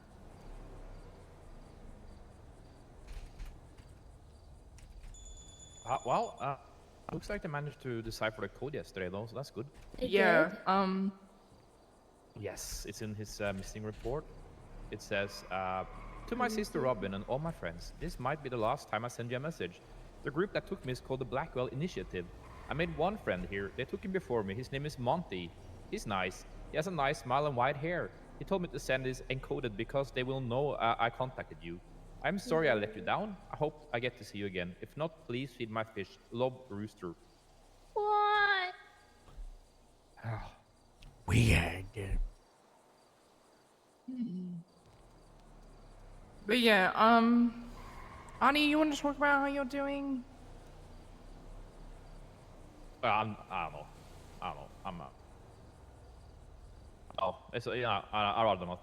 Looks like they managed to decipher the code yesterday, though, so that's good. Yeah. Yes, it's in his missing report. It says, to my sister Robin and all my friends, this might be the last time I send you a message. The group that took me is called the Blackwell Initiative. I made one friend here. They took him before me. His name is Monty. He's nice. He has a nice smile and white hair. He told me to send this encoded because they will know I contacted you. I'm sorry I let you down. I hope I get to see you again. If not, please feed my fish. Love, Rooster. What? Weird. But yeah, Ani, you want to talk about how you're doing? I don't know. I'm not. Oh, it's, yeah, I'd rather not.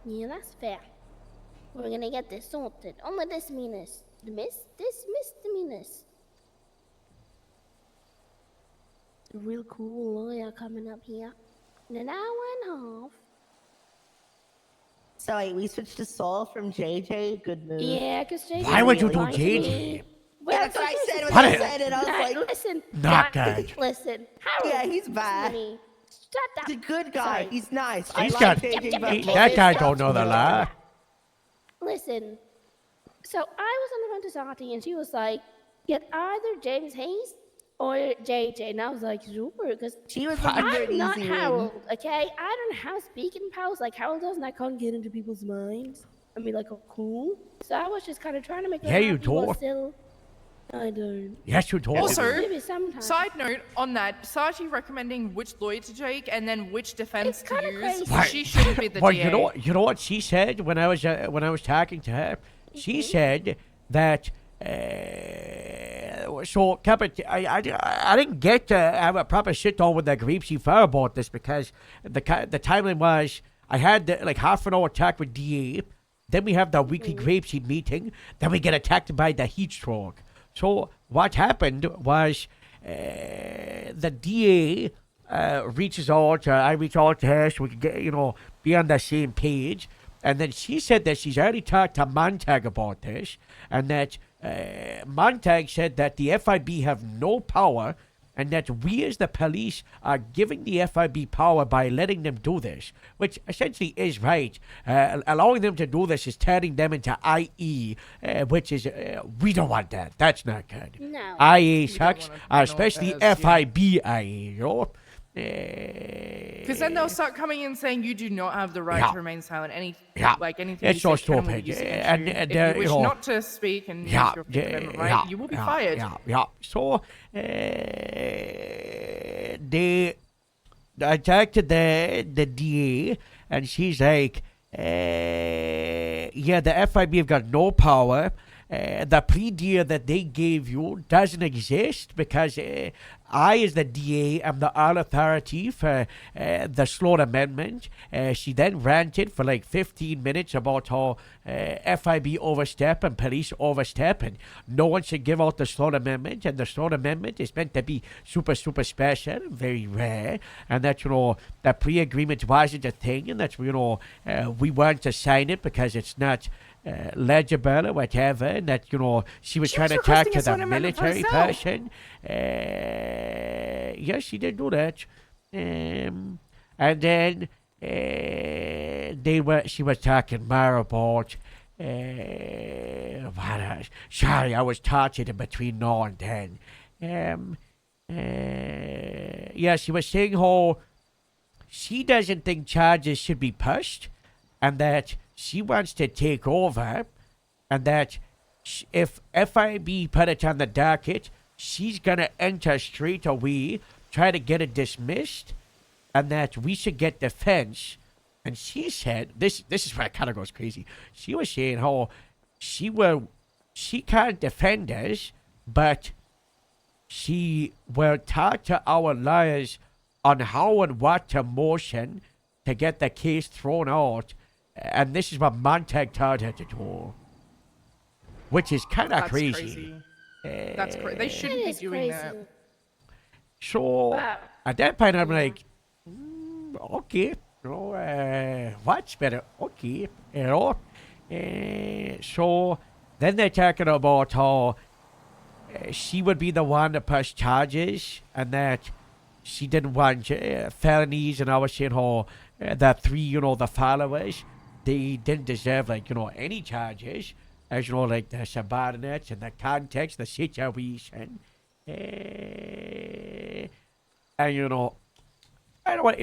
Yeah, that's fair. We're gonna get this sorted. Only misdemeanors. Misdemeanors. A real cool lawyer coming up here in an hour and a half. So wait, we switched to Saul from JJ. Good move. Yeah, because JJ. Why would you do liked JJ? me. Yeah, that's what I said when What I a- said it. I was like, listen. Not guys, good. Listen. Harold, yeah, he's listen bad. to me. Shut up. He's a good guy. Sorry. He's nice. He's I got- like JJ, but he- that guy don't know the law. Listen. So I was on the front of Sati, and she was like, "Get either James Hayes or JJ," and I was like, "Super," because she was looking for an I'm not easy win. Harold, okay? I don't have speaking powers like Harold does, and I can't get into people's minds and be like, "Oh, cool." So I was just kind of trying to make her Yeah, you happy while do. still. I don't. Yes, you do. Also, Maybe sometimes. side note on that, Sachi recommending which lawyer to take and then which defense to use. Why- She shouldn't be the well, DA. you know what she said when I was talking to her. She said that. So, Captain, I didn't get to have a proper sit down with the Grapeseed Fire about this because the timeline was I had like half an hour talk with DA, then we have the weekly Grapeseed meeting, then we get attacked by the heat stroke. So what happened was the DA reaches out, I reach out to her so we can get, be on the same page. And then she said that she's already talked to Montag about this, and that Montag said that the FIB have no power, and that we as the police are giving the FIB power by letting them do this, which essentially is right. Allowing them to do this is turning them into IE, which is, we don't want that. That's not good. No. IE sucks, especially FIB IE, Because then they'll start coming in saying you do not have the right Yeah. to remain silent. Anything It's so you say can stupid. be used against And- you. and, if you wish you know- not to speak and use your Fifth Amendment right, you will be fired. So, I talked to the DA, and she's like, yeah, the FIB have got no power. The plea that they gave you doesn't exist because I, as the DA, am the all authority for the Sloan Amendment. She then ranted for like 15 minutes about how FIB overstep and police overstep, and no one should give out the Sloan Amendment, and the Sloan Amendment is meant to be super, super special and very rare, and that, the pre-agreement wasn't a thing, and that, we weren't to sign it because it's not legible or whatever, and that, she was trying to talk to the military person. Yes, she did do that. And then she was talking more about sorry, I was tortured in between now and then. Yeah, she was saying how she doesn't think charges should be pushed, and that she wants to take over, and that if FIB put it on the docket, she's gonna enter straight away, try to get it dismissed, and that we should get defense. And she said, this is where it kind of goes crazy. She was saying how she can't defend us, but she will talk to our lawyers on how and what to motion to get the case thrown out. And this is what Montag told her to do, which is kind of That's crazy. That's crazy. They shouldn't be doing that. So, Wow. At that point, I'm like, okay, what's better? Okay, so then they're talking about how she would be the one to push charges, and that she didn't want felonies, and I was saying how the three, the followers, they didn't deserve, any charges, as like the subordinates and the context, the situation. And I don't want,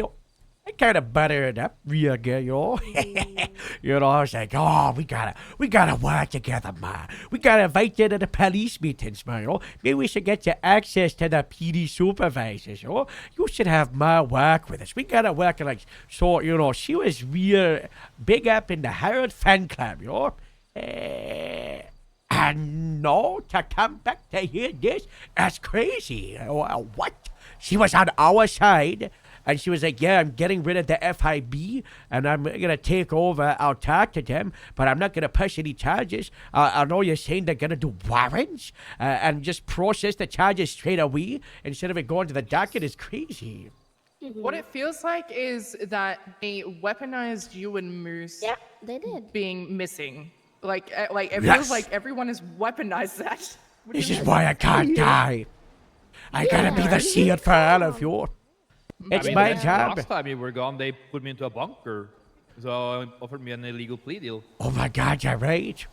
I kind of buttered up real good, I was like, oh, we gotta work together, ma. We gotta invite you to the police meetings, ma, Maybe we should get you access to the PD supervisors, You should have ma work with us. We gotta work so, she was real big up in the Herald fan club, And no, to come back to hear this, that's crazy. What? She was on our side, and she was like, yeah, I'm getting rid of the FIB, and I'm going to take over. I'll talk to them, but I'm not going to push any charges. I know you're saying they're going to do warrants and just process the charges straight away instead of it going to the docket is crazy. What it feels like is that they weaponized you and Moose. Yeah, they did. Being missing. Like it Yes. feels like everyone has weaponized that. This is why I can't die. I gotta be the shield for all of you. It's my job. Last time you were gone, they put me into a bunker. So offered me an illegal plea deal. Oh my God, you're right.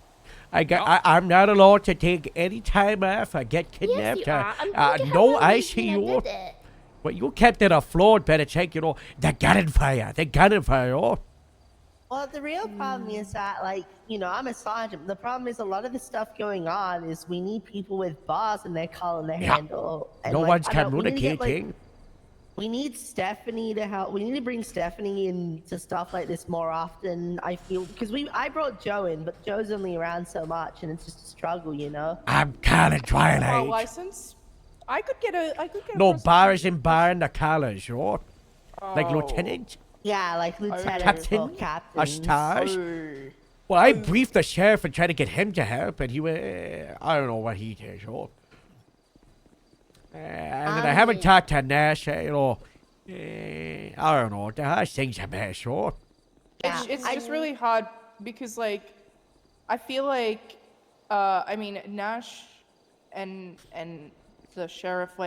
I'm not allowed to take any time off or get kidnapped. Yes, you are. No, I see you. Well, you kept it afloat, but it's like, the gunning fire. The gunning fire, Well, the real problem is that, I'm a sergeant. The problem is a lot of the stuff going on is we need people with bars in their collar and their handle. And, no one's communicating. We need Stephanie to help. We need to bring Stephanie into stuff like this more often. I feel because I brought Joe in, but Joe's only around so much, and it's just a struggle, I'm calling Twilight. License? I could get a. No, bars and bar in the collars, like lieutenant. Yeah, like lieutenant Captain, or captain. a stars. Well, I briefed the sheriff and tried to get him to help, and he went, I don't know what he did, and then I haven't talked to Nash, I don't know, the thing's a mess, It's just really hard because, I feel like, Nash and the sheriff,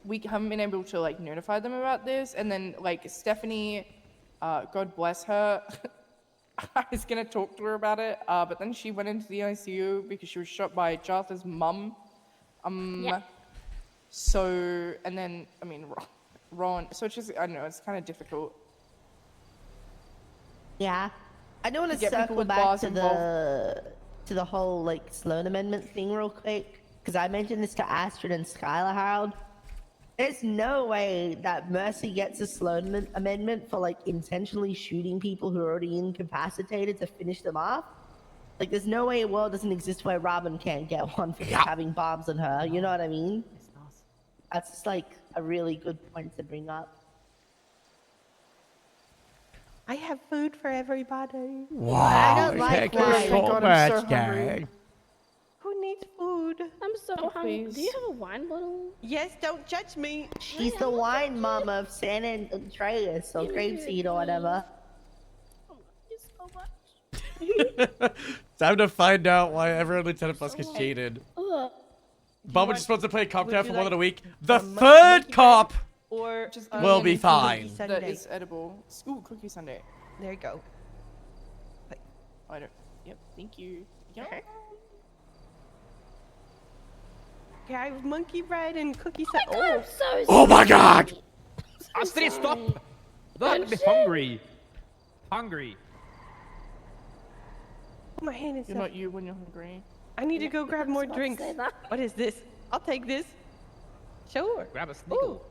we haven't been able to, notify them about this, and then, Stephanie, God bless her, I was gonna talk to her about it, but then she went into the ICU because she was shot by Jartha's mum. So, and then, Ron, so it's just, I don't know, it's kind of difficult. Yeah. I do want to Get people circle with back bars to involved. the whole, Sloan Amendment thing real quick, because I mentioned this to Astrid and Skylar Harold. There's no way that Mercy gets a Sloan Amendment for, intentionally shooting people who are already incapacitated to finish them off. There's no way a world doesn't exist where Robin can't get one for just having bombs on her, you know what I mean? That's just, a really good point to bring up. I have food for everybody. Wow, I don't like thank you wine. so God, much, I'm so hungry. Dad. Who needs food? I'm so hungry. Do you have a wine bottle? Yes, don't judge me. She's the wine mama of San Andreas, or Grapeseed, or whatever. Time to find out why everyone in Lieutenant Busk is cheated. Bubba just wants to play Cop Cat for more than a week. The third cop Or will be fine. That is edible. Ooh, cookie sundae. There you go. I don't. Yep, thank you. Yeah. Okay, I have monkey bread and cookie I'm so Oh my God! Astrid, stop! Don't be hungry. Hungry. My hand is You're not you when you're hungry. I need to go grab more drinks. What is this? I'll take this. Sure. Grab a snickle.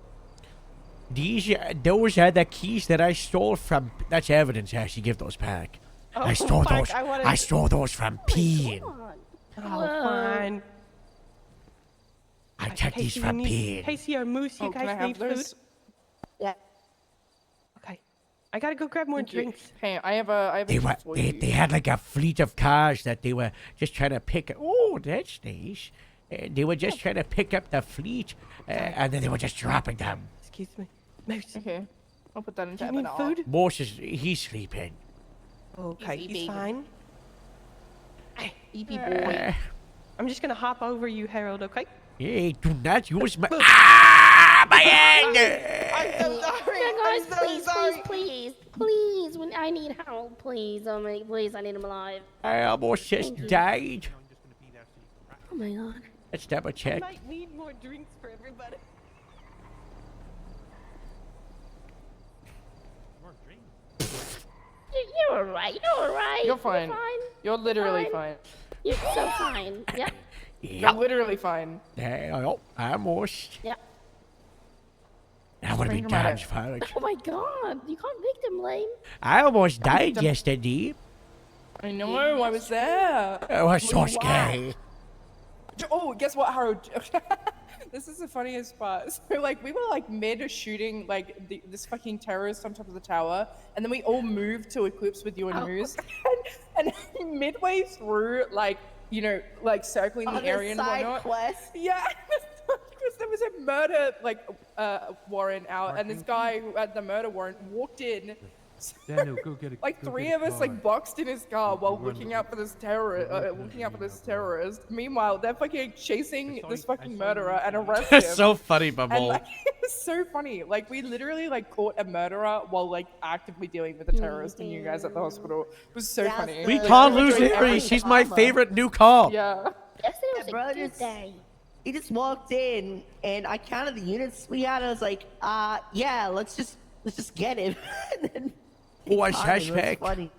Those are the keys that I stole from. That's evidence. I should give those back. I stole Mark, those. I I stole those from Peen. Oh, fine. I took these from Peen. Casey or Moose, you Oh, can I guys have need those? food? Yeah. Okay. I gotta go grab more drinks. Hey, I have a They were. They had like a fleet of cars that they were just trying to pick. Oh, that's nice. They were just trying to pick up the fleet, and then they were just dropping them. Excuse me. Moose. Okay. I'll put that into Do you need food? Morse he's sleeping. Okay, Easy, he's big. fine. Easy boy. I'm just gonna hop over you, Harold, okay? Hey, do not use my... Ah! My hand! I'm so sorry. Yeah, guys, I'm so please, sorry. please, when I need Harold, please, please, I need him alive. I almost just Thank you. died. Oh my god. Let's double I check. might need more drinks for everybody. You're alright, you're alright. You're fine. You're literally Fine. fine. You're so fine. Yep. You're literally fine. Oh, almost. Yep. That would have been Dramatic. times fudge. Oh my god, you can't victim blame. I almost died yesterday. I know, I was there. It was so Wow. scary. Oh, guess what, Harold? This is the funniest part. So, like, we were, like, mid-shooting, like, this fucking terrorist on top of the tower, and then we all moved to Eclipse with you and Moose, and midway through, like, you know, like, circling On the a area and side whatnot. quest? Yeah, because there was a murder, like, warrant out, and this guy who had the murder warrant walked in. Daniel, go get it. Like three of us like boxed in his car while looking out for this terrorist. Meanwhile, they're fucking chasing this fucking murderer and arrest him. That's so funny, And Bubble. like, it was so funny. Like we literally like caught a murderer while like actively dealing with a terrorist and you guys at the hospital. It was so funny. We Like, can't we lose enjoyed Avery. every She's my drama. favorite new call. Yeah. Yesterday was bro, a good just- day. He just walked in and I counted the units we had. I was like, yeah, let's just get him. And then Who was caught him. It suspect? funny.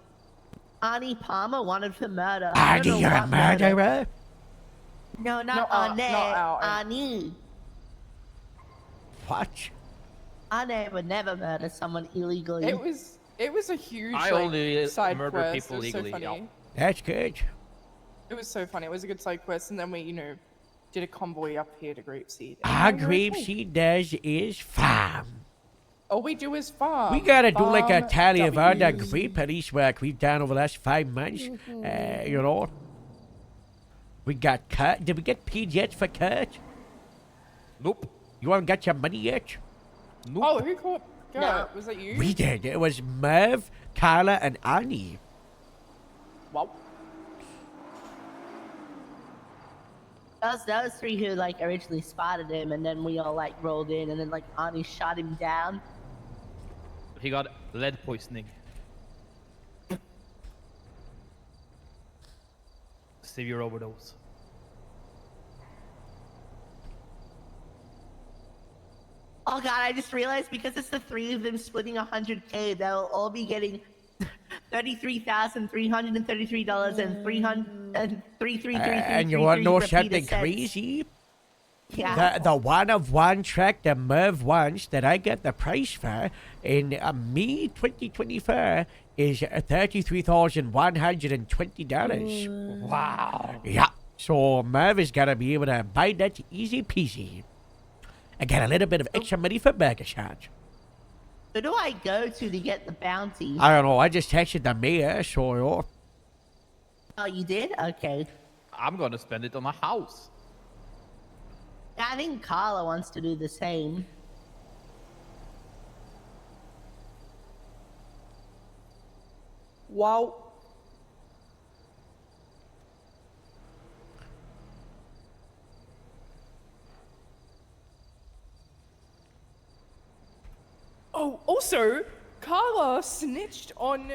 Ani Palmer wanted for murder. I Andy, don't know you're a what murder. murderer? No, No, not Ane. not Al. Ani. What? Ane would never murder someone illegally. It was a huge I like, only side murder quest. people It was legally, so funny. yeah. That's good. It was so funny. It was a good side quest, and then we, you know, did a convoy up here to Grapeseed. Our And then we're okay. Grapeseed does is farm. All we do is farm. We gotta do like a Farm tally of all the W's. grape police work we've done over the last 5 months. You know. We got cut. Did we get paid yet for cut? Nope. You haven't got your money yet? Nope. Oh, who caught Gert? No. Was that you? We did. It was Merv, Carla, and Annie. Wow. Those three who like originally spotted him, and then we all like rolled in, and then like Ani shot him down. He got lead poisoning. Severe overdose. Oh god, I just realized because it's the three of them splitting 100K, they'll all be getting $33,333 and And you want to know something repeated cents. crazy? Yeah. The one of one track the Merv wants that I got the price for in May 2024 is $33,120. Wow. Yeah. So Merv is gonna be able to buy that easy peasy. I got a little bit of extra money for burger shot. Who do I go to get the bounty? I don't know. I just texted the mayor, so you know. Oh, you did? Okay. I'm gonna spend it on a house. I think Carla wants to do the same. Wow. Oh, also, Carla snitched on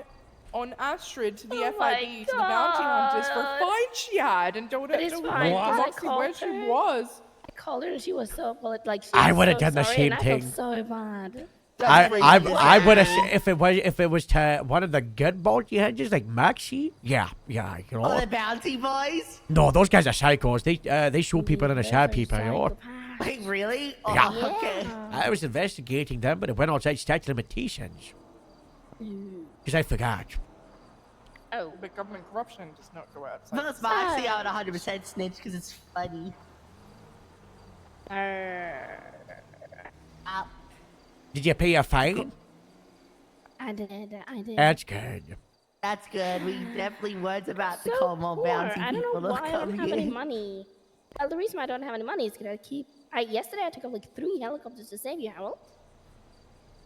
Astrid to the Oh my FIB, to the bounty hunters for a God. fine she had, and told her But it's to fine, 'cause I Roxy where called she her. was. I called her and she was so like. She I was would've so done the sorry, same and thing. I felt so bad. I would have if it was to one of the good bounty hunters like Maxie. Yeah, you know. Oh, the bounty boys? No, those guys are psychos. They shoot people and attack people, you know. Wait, really? Oh, Yeah. okay. I was investigating them, but it went outside statute limitations. Because I forgot. Oh, but government corruption does not go outside. If it was Moxie, I would 100% snitch because it's funny. Did you pay your fine? I did. That's good. That's good. We definitely weren't about to So call more poor. bounty I don't people know to why I come don't have any here. money. Well, the reason why I don't have any money is because yesterday I took up like 3 helicopters to save you, Harold.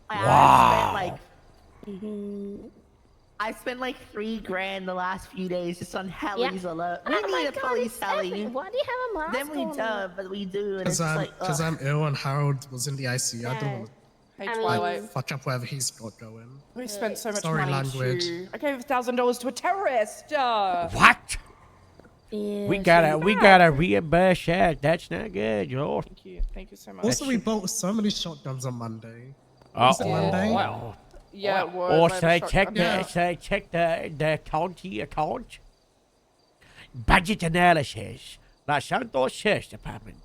I spent like $3,000 the last few days just on helis alone. We Oh my need a God, police it's epic. heli. Why do you have a mask Then we on? don't, but we do, and it's Because just like, I'm ill and Harold was in the ICU. I don't want Hey, I Twilight. to fuck up whatever he's got going. We spent so much Sorry, money language. I gave $1,000 to a terrorist. What? Yeah, We gotta reimburse that. That's not good, yo. Thank you so much. Also, we bought so many shotguns on Monday. Uh Was it Monday? Yeah, it was. Or I should I have a check shotgun. the should I check the county account? Budget analysis. Los Santos Sheriff's Department.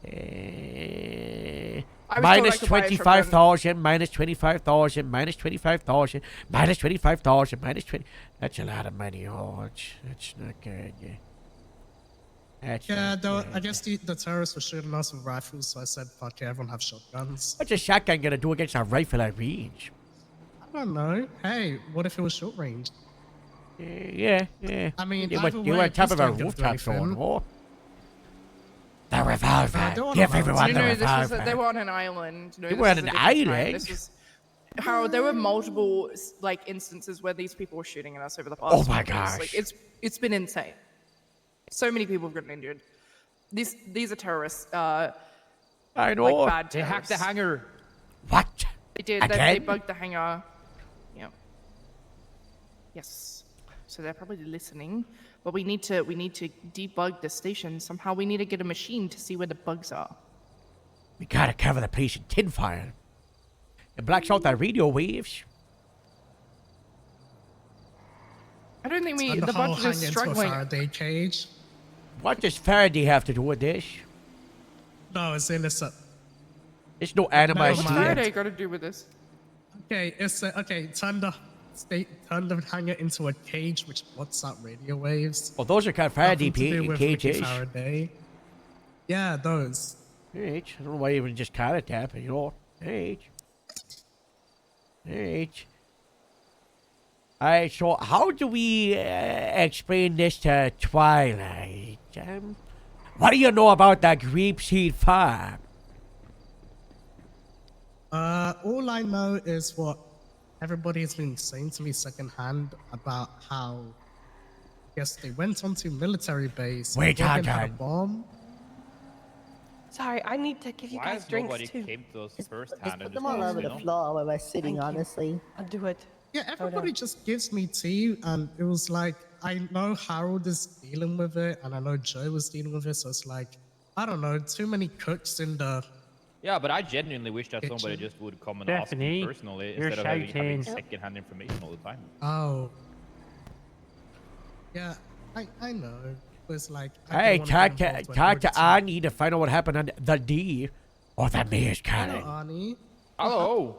I was told I Minus could buy a shotgun. 25,000, minus 25,000, minus 25,000, minus 25,000, minus 20. That's a lot of money. Oh, that's not good. Yeah. That's Yeah, not though, good. I guess the terrorists were shooting us with rifles, so I said, fuck it, everyone have shotguns. What's a shotgun gonna do against a rifle at range? I don't know. Hey, what if it was short range? Yeah. I mean, you either were way, on top peace of a don't give rooftop anything. going, oh. The I revolver. don't wanna Give vote. everyone the This was revolver. they were on an island. They this were on was an a different time. island? This was Harold. There were multiple like instances where these people were shooting at us over the past. Oh my few days. Like gosh. it's been insane. So many people have gotten injured. These are terrorists. I know. Like bad They hacked the terrorists. hangar. What? They did. They Again? bugged the hangar. Yeah. Yes. So they're probably listening, but we need to debug the station somehow. We need to get a machine to see where the bugs are. We gotta cover the place in tinfoil. It blocks out the radio waves. I don't think And the whole budget is hang into a struggling. Faraday cage. What does Faraday have to do with this? No, it's innocent. It's no animal. Never What's mind. Faraday got to do with this? Okay, okay. Turn the hanger into a cage which blocks out radio waves. Well, those are called Faraday Nothing to do with Ricky cages. Faraday. Yeah, those. H. I don't know why you would just call it that, but you know. H. Alright, so how do we explain this to Twilight? What do you know about the grapeseed farm? All I know is what everybody has been saying to me secondhand about how, I guess they went onto military base. Wait, Morgan hold had a on. bomb. Sorry, I need to give you Why guys has drinks nobody too. came to us first Just hand put and them just all let us over the know? floor where we're sitting, Thank you. honestly. I'll do it. Yeah, everybody on. just gives me tea, and it was like, I know Harold is dealing with it, and I know Joe was dealing with it, so it's like, I don't know, too many cooks in the... Yeah, but I genuinely wish that somebody Kitchen. just would come and Stephanie, ask me personally you're instead of having shouting. second-hand information all the time. Oh. Yeah, I know. It was like... I Hey, didn't wanna get talk involved with to everybody. Arnie to find out what happened on the D. Or the mayor's Hello, calling. Arnie. Hello.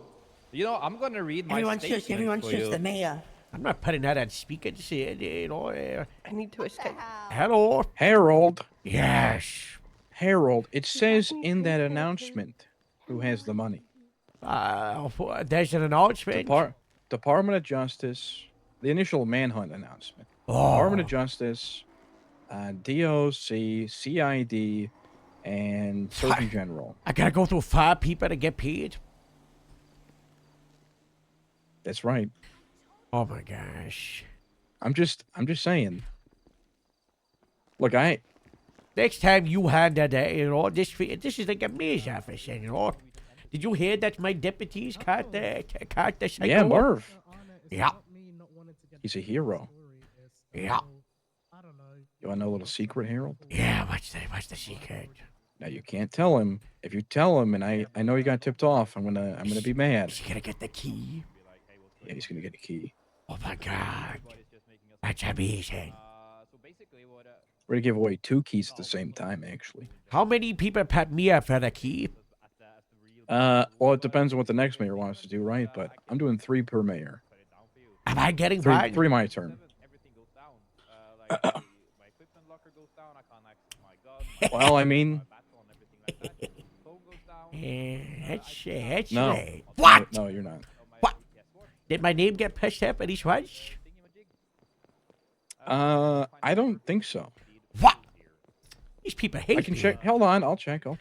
You know, I'm gonna read my statement Everyone for shush you. the mayor. I'm not putting that on speaker to say, you know. I need to escape. Hello? Harold. Yes. Harold, it says in that announcement who has the money. There's an announcement. Department of Justice, the initial manhunt announcement. Oh. Department of Justice, DOC, CID, and Surgeon General. I gotta go through 5 people to get paid. That's right. Oh my gosh. I'm just saying. Look, Next time you hand that, you know, this is like a mayor's office, you know. Did you hear that my deputies caught the psycho? yeah, Merv. Yeah. He's a hero. Yeah. You want to know a little secret, Harold? Yeah, what's the secret? Now you can't tell him. If you tell him, and I know you got tipped off, I'm gonna be mad. He's gonna get the key. Yeah, he's gonna get a key. Oh my god. That's amazing. We're gonna give away 2 keys at the same time, actually. How many people pat me up for the key? Well, it depends on what the next mayor wants to do, right? But I'm doing 3 per mayor. Am I getting 3 one? my turn. Well, I mean, That's no. right. What? No, you're not. What? Did my name get pushed up at least once? I don't think so. What? These people hate I can me. check. Hold on, I'll check. Come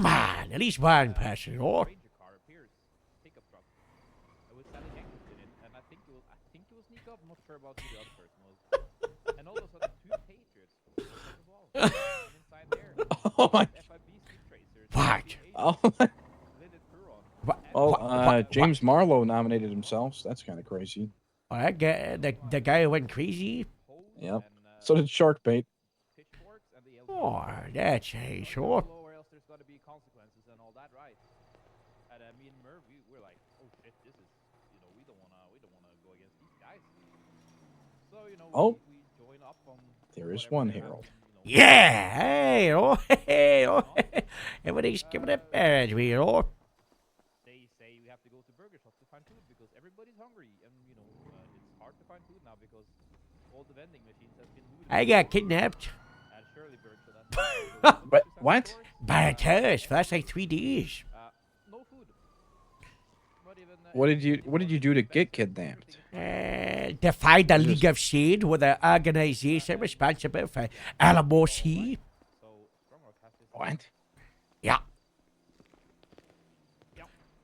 on, at least one person, or Ranger car appears, pickup truck, with Sally Jenkins in it, and I think it was sneak up. I'm not sure about who the other person was. And all of a sudden, two Patriots show up as well. And inside there, Oh my. FIB Street Tracers, What? Oh my. Well, James Marlowe nominated himself, so that's kind of crazy. Oh, that guy, the guy who went crazy. Yep. So did Sharkbait. Oh, that's a sure. Or else there's got to be consequences and all that, right? And me and Merv, we're like, oh shit, this is, we don't wanna go against these guys. So we join up on. There is one, Harold. Yeah, hey, oh, hey, oh, everything's giving it bad, we They say we have to go to burger shops to find food because everybody's hungry, and it's hard to find food now because all the vending machines have been looted. I got kidnapped. And Shirley Bird, so that's But what? By a terrorist for that's like 3 days. no food. What did you do to get kidnapped? Defied the League of Shade with an organization responsible for Alamosi. What? Yeah.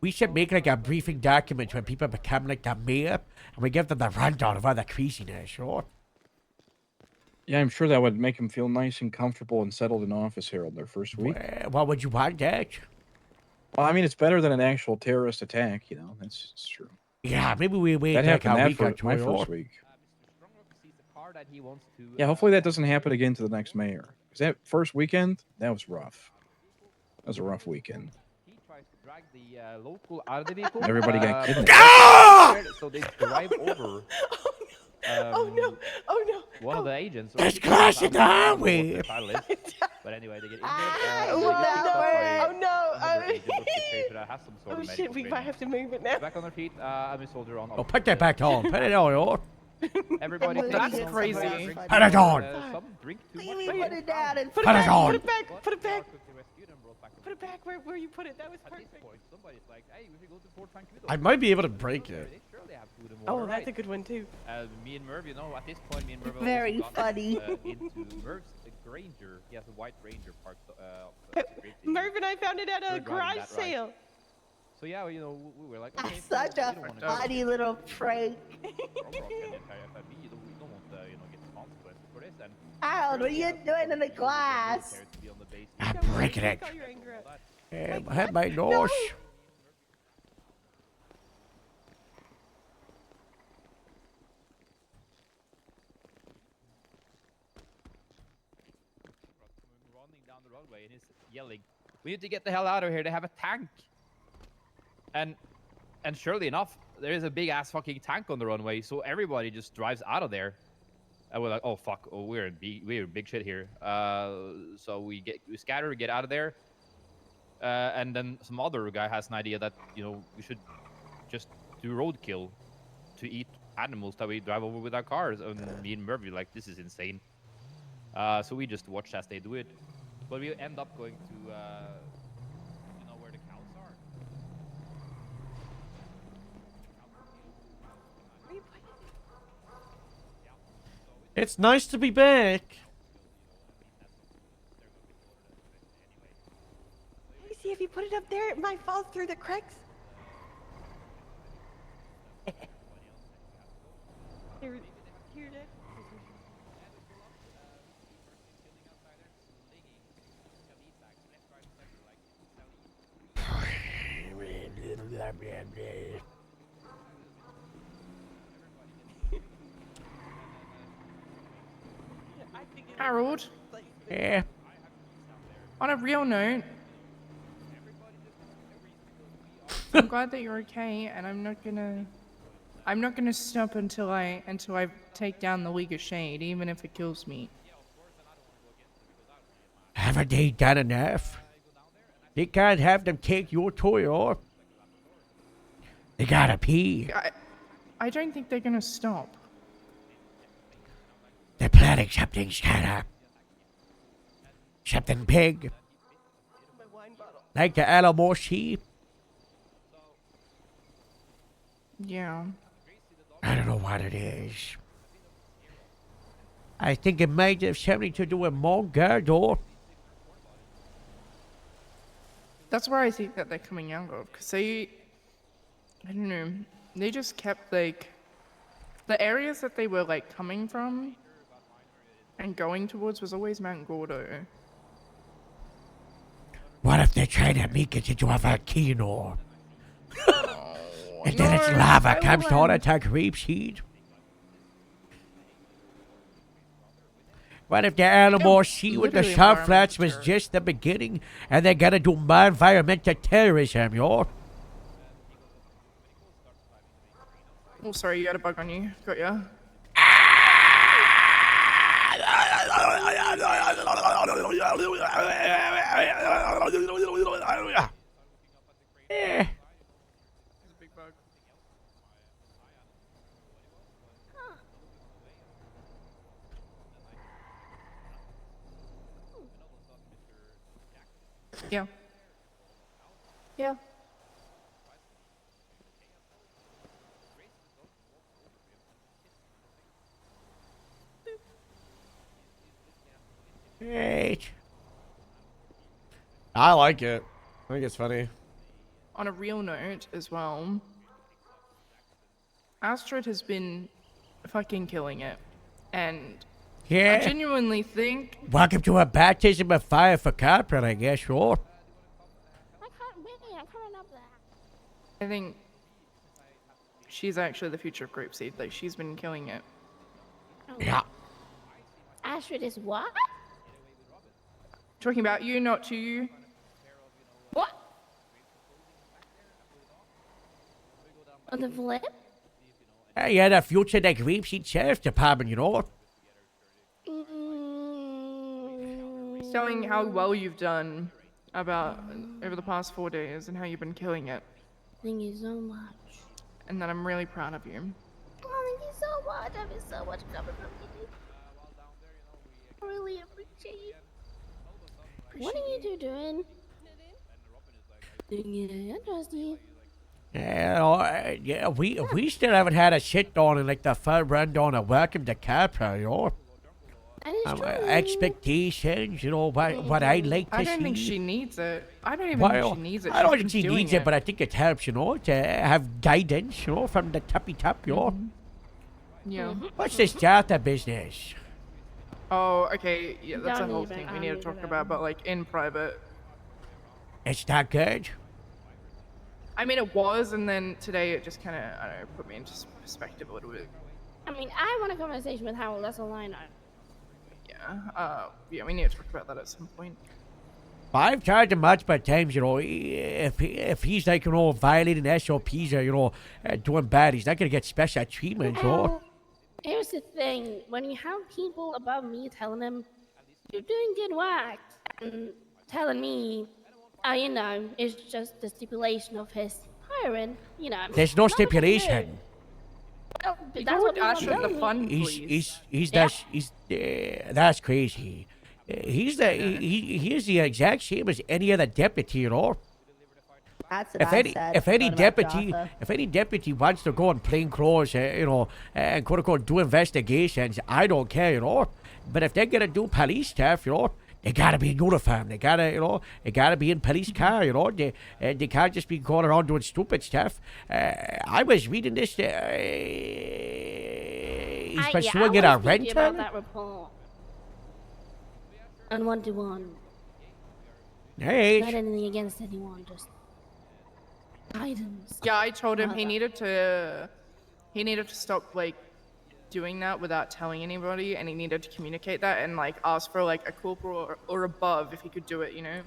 We should make like a briefing document when people become like the mayor, and we give them the rundown of all the craziness, sure? Yeah, I'm sure that would make them feel nice and comfortable and settled in office, Harold, their first week. What would you want, Dad? Well, I mean, it's better than an actual terrorist attack, it's true. Yeah, maybe we wait That like happened a that week or for two. my or- first week. Yeah, hopefully that doesn't happen again to the next mayor. Because that first weekend, that was rough. That was a rough weekend. He tries to drag the local out of the vehicle. Everybody got kidnapped. Ah! So they drive over. Oh no! Oh no! One of the agents. There's glass in the highway. But anyway, they get injured. Oh no! Oh shit! We might have to move it now. Back on their feet. I'm a soldier on. Oh, put that back on. Put it on, or Everybody. That's crazy. Put it on. Some drink too Please much. put it down and Put it on. Put it back. Put it back. Put it back where you put it. That was perfect. Somebody's like, hey, we should go to Fort Vancouver. I might be able to break it. They surely have food and Oh, water, that's right? a good one too. Me and Merv, at this point, me and Merv have Very also gotten, funny. into Merv's Granger. He has a white Ranger parked. Merv and I found it at We're a driving garage that ride. sale. So yeah, we were like, okay, Such a we don't wanna funny little prank. FIB, we don't want to, get consequences for this. And Harold, what are you doing in the glass? I'm breaking it. Call your anger up. I had my nose. running down the roadway and he's yelling, "We need to get the hell out of here! They have a tank!" And surely enough, there is a big ass fucking tank on the runway, so everybody just drives out of there. And we're like, "Oh fuck! Oh, we're in big shit here." So we scatter, we get out of there, and then some other guy has an idea that we should just do roadkill to eat animals that we drive over with our cars. And me and Murphy like, this is insane. So we just watched as they do it, but we end up going to where the cows are. It's nice to be back. Hey, see if you put it up there, it might fall through the cracks. Here, it is. Harold, Yeah. on a real note, I'm glad that you're okay, and I'm not gonna stop until I take down the League of Shade, even if it kills me. Haven't they done enough? They can't have them take your toy off. They gotta pee. I don't think they're gonna stop. They're planning something, Skylar. Something big. Like the Alamo sheep. Yeah. I don't know what it is. I think it might have something to do with Mongar, though. That's where I think that they're coming out of, because I don't know, they just kept like, the areas that they were like coming from and going towards was always Mount Gordo. What if they're trying to make it into a volcano? And then its lava comes down and attack rapeseed? What if the animal sea with the literally salt flats environmental was just the beginning and they're gonna do more environmental terrorism, yo? Oh, sorry, you got a bug on you. Got ya. Eh. Yeah. Yeah. Great. I like it. I think it's funny. On a real note as well, Astrid has been fucking killing it. And Yeah. I genuinely think Welcome to a baptism of fire for Capra, I guess, sure. I think she's actually the future of Grapeseed. Like, she's been killing it. Yeah. Astrid is what? Talking about you, not to you. What? On the flip? Yeah, the future of the Grapeseed Sheriff's Department, you know. Showing how well you've done about over the past 4 days and how you've been killing it. Thank you so much. And that I'm really proud of you. Oh, thank you so much. That is so much coming from you. I really appreciate it. What are you two doing? Yeah, I trust you. Yeah, we still haven't had a shit on in like the full rundown of Welcome to Capra, you know. That is true. Expectations, you know, what I'd like to see. I don't think she needs it. I don't even Well, think she needs it. I don't She's think been she doing needs it, but I think it helps, you know, to have guidance, you know, from the toppy top, you know. Yeah. What's this data business? Oh, okay. Yeah, that's a Don't whole even, thing I we need to don't talk even. about, but like in private. It's not good. I mean, it was, and then today it just kind of, I don't know, put me into perspective a little bit. I mean, I want a conversation with Howell. That's all I know. Yeah, we need to talk about that at some point. I've tried him multiple times, you know, if he's like, you know, violating SOPs or, you know, doing bad, he's not going to get special treatment, you know. Here's the thing. When you have people above me telling them, you're doing good work, and telling me, you know, it's just the stipulation of his hiring, you know. There's no not what I can do. stipulation. Well, You that's go what with people are Astrid the telling me. Fun, please. That's crazy. He is the exact same as any other deputy, you know. That's what I said. If any Talking about deputy wants to go in plain clothes, you know, and quote unquote do investigations, I don't care, you know. But if they're gonna do police stuff, you know, they gotta be in uniform. They gotta, you know, they gotta be in police car, you know. They can't just be going around doing stupid stuff. I was reading this. He's pursuing it a about rental. that report. On 1-to-1. Hey. Not anything against anyone, just guidance. Yeah, I told him he Mother. needed to stop like doing that without telling anybody, and he needed to communicate that and like ask for like a corporal or above if he could do it, you know.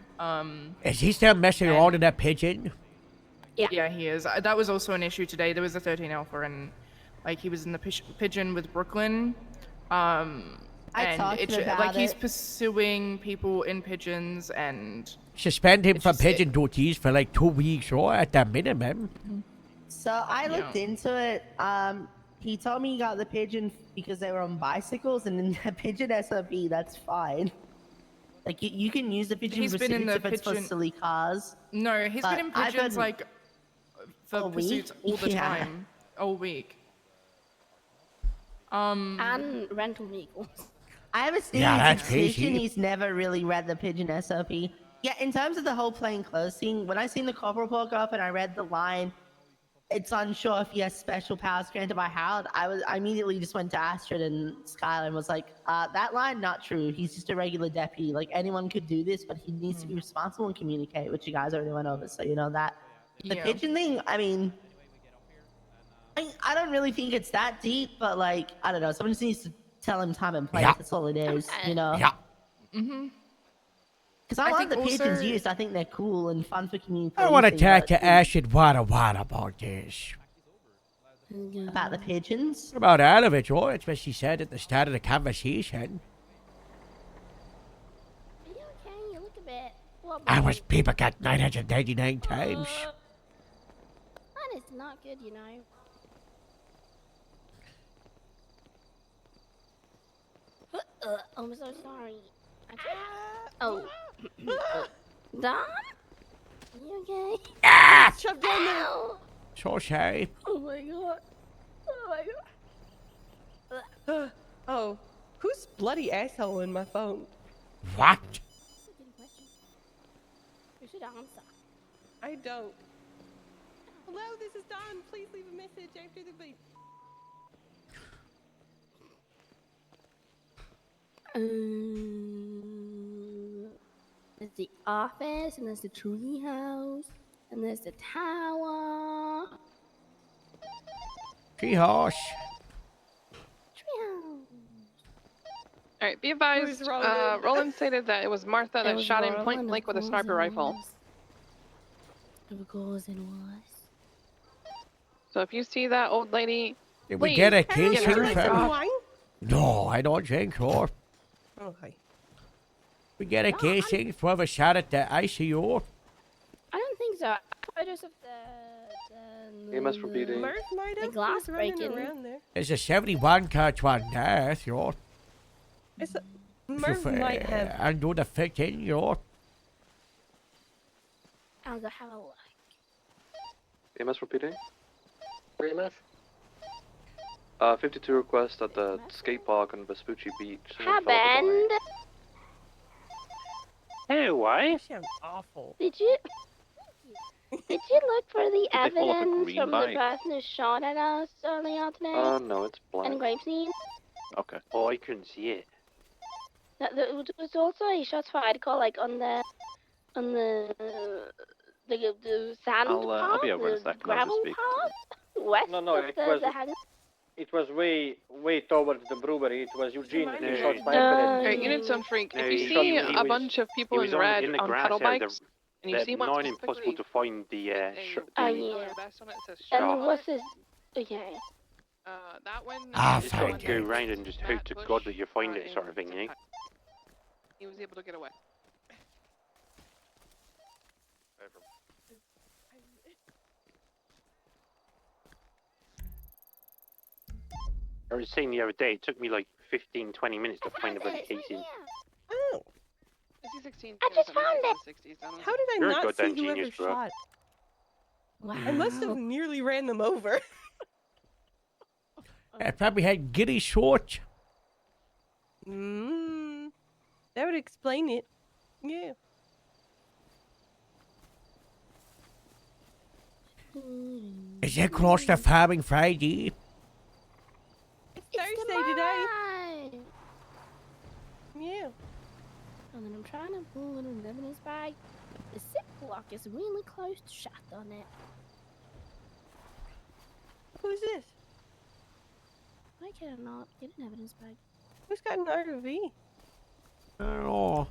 Is he still messing around in that pigeon? Yeah, he is. That was also an issue today. There was a 13 alpha, and like he was in the pigeon with Brooklyn. And talked it's about like he's it. pursuing people in pigeons, and Suspend him It's from just- pigeon duties for like 2 weeks, or at the minimum. So I looked into it. He told me he got the pigeon because they were on bicycles, and in the pigeon SOP, that's fine. Like you can use the pigeon He's for been in pursuits the if it's for pigeon- silly cars. no, he's But been in I've pigeons been- like for A pursuits week? all the Yeah. time, all week. And rental vehicles. I have a sneaking Yeah, that's suspicion crazy. he's never really read the pigeon SOP. Yeah, in terms of the whole plain clothes thing, when I seen the corporal walk up and I read the line, it's unsure if he has special powers granted by Harold, I immediately just went to Astrid and Skylar and was like, that line, not true. He's just a regular deputy. Like, anyone could do this, but he needs to be responsible and communicate, which you guys already went over, so you know that. The Yeah. pigeon thing, I mean, I don't really think it's that deep, but like, I don't know. Someone just needs to tell him time and place. Yeah. That's all it is, you know? Yeah. Mm-hmm. Because I I like think the pigeons also- used. I think they're cool and fun for community. I want to policing, talk but to Ashid Wada about this. about the pigeons. About all of it, Joe. That's what she said at the start of the conversation. Are you okay? You look a bit wobbly. I was paper cut 999 times. That is not good, you know. I'm so sorry. Oh. Don? You okay? Ah! Shove down there. So sorry. Oh my god. Oh my god. Oh, who's bloody asshole in my phone? What? That's a good question. You should answer. I don't. Hello, this is Don. Please leave a message after the beep. There's the office, and there's the tree house, and there's the tower. Treehouse. Alright, be advised, Who's Roland? Roland stated that it was Martha It that was shot him Roland, point of blank with a course sniper it rifle. was. Of course it was. So if you see that old lady, Did we please get a get case her here, to fella? stop. Wine? No, I don't think so. Okay. We get a case in for whoever shot at the ICU. I don't think so. Photos of the EMS from PD. Murph might the have. glass He's running breaking. around there. There's a 71 catch one death, you know. It's a, Murph might have. And do the fitting, you know. I'll go have a look. EMS from PD. EMS. 52 request at the skate park on Vespucci Beach. Someone fell off the line. Happened. Hey, why? You sound awful. Did you look for the Did they fall off a evidence green from bike? the person who shot at us earlier today? No, it's black. And grave scene? Okay. Oh, I couldn't see it. There was also a shots fired call like on the sand I'll be path, over in a the second. I'll gravel just speak. path west No, of it the was hang- it was way towards the brewery. It was Eugene. No. He shot No. sniper. Alright, units on freak. No, If you he see shot- he a was- bunch of He people was in red in the on grass pedal there. bikes, and you The see one nine impossible specifically, to find the Oh the yeah. best on it says And shot. what's his? Okay. That one. Ah, is the found one go it. that round and just hope Matt to Bush, God that you find it, in sort of thing, you know. He was able to get away. I was saying the other day, it took me like 15, 20 minutes to find the bloody It's right casing. here. Oh, SC-16. I just found it. how did I You're a not see goddamn whoever genius, bro. shot? Wow. I must have nearly ran them over. I probably had giddy short. That would explain it. Yeah. Is it close to Farming Friday? It's Thursday today. Right. Yeah. And then I'm trying to pull in an evidence bag. The zip lock is really close to shut on it. Who's this? Why can I not get an evidence bag? Who's got an RV? I don't know.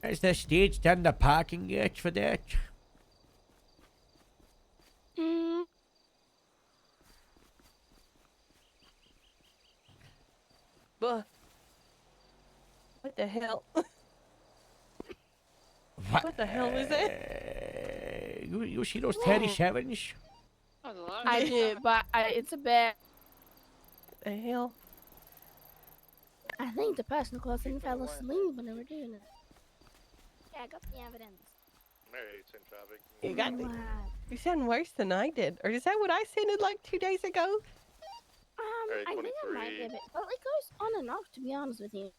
Has the stage done the parking yet for that? What the hell? What? What the hell is it? You see those 37s? I do, but it's a bit. The hell? I think the person close in fell asleep when they were doing it. Yeah, I got the evidence. You got me. Wow. You sound worse than I did. Or is that what I sounded like 2 days ago? I think I might be a bit. Well, it goes on and off, to be honest with you.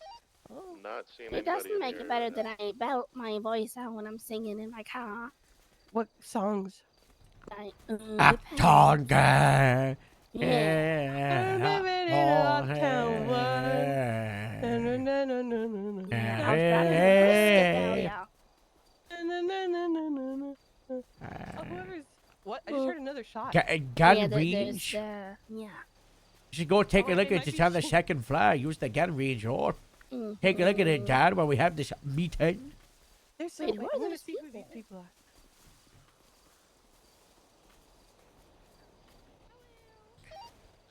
Not seeing It anybody doesn't in make here it better right that I belt my voice out when I'm singing in my car. What songs? Like, Uptown girl. Yeah. I'm living in an uptown world. Na, na, na, na, na, na, na. I was grabbing the brisket earlier. Na, na, na, na, na, na. Oh, whoever's what? I just heard another shot. Gun range. Yeah. You should go take a Oh, look they at might it's be on the sh- second floor. Use the gun range, or take a look at it, Dad, while we have this meeting. There's so Wait, wait, who I are want to those see who these people are.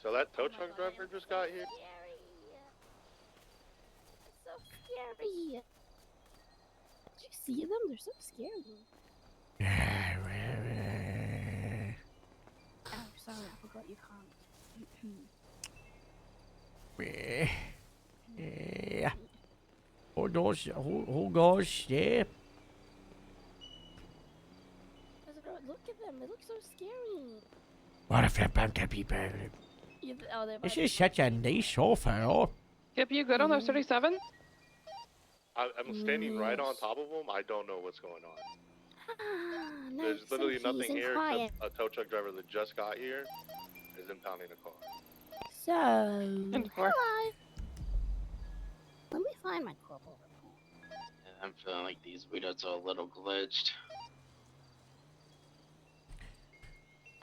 So that tow truck driver just got here? It's so scary. Did you see them? They're so scary. Oh, sorry, I forgot you can't. Yeah. Who goes? Yeah. Look at them. They look so scary. What if they're bunker people? This is such a nice sofa, oh. Yep, you good on those 37? I'm standing right on top of them. I don't know what's going on. There's literally nothing here except a tow truck driver that just got here is impounding a car. So, hello. Let me find my corporal report. I'm feeling like these weirdos are a little glitched.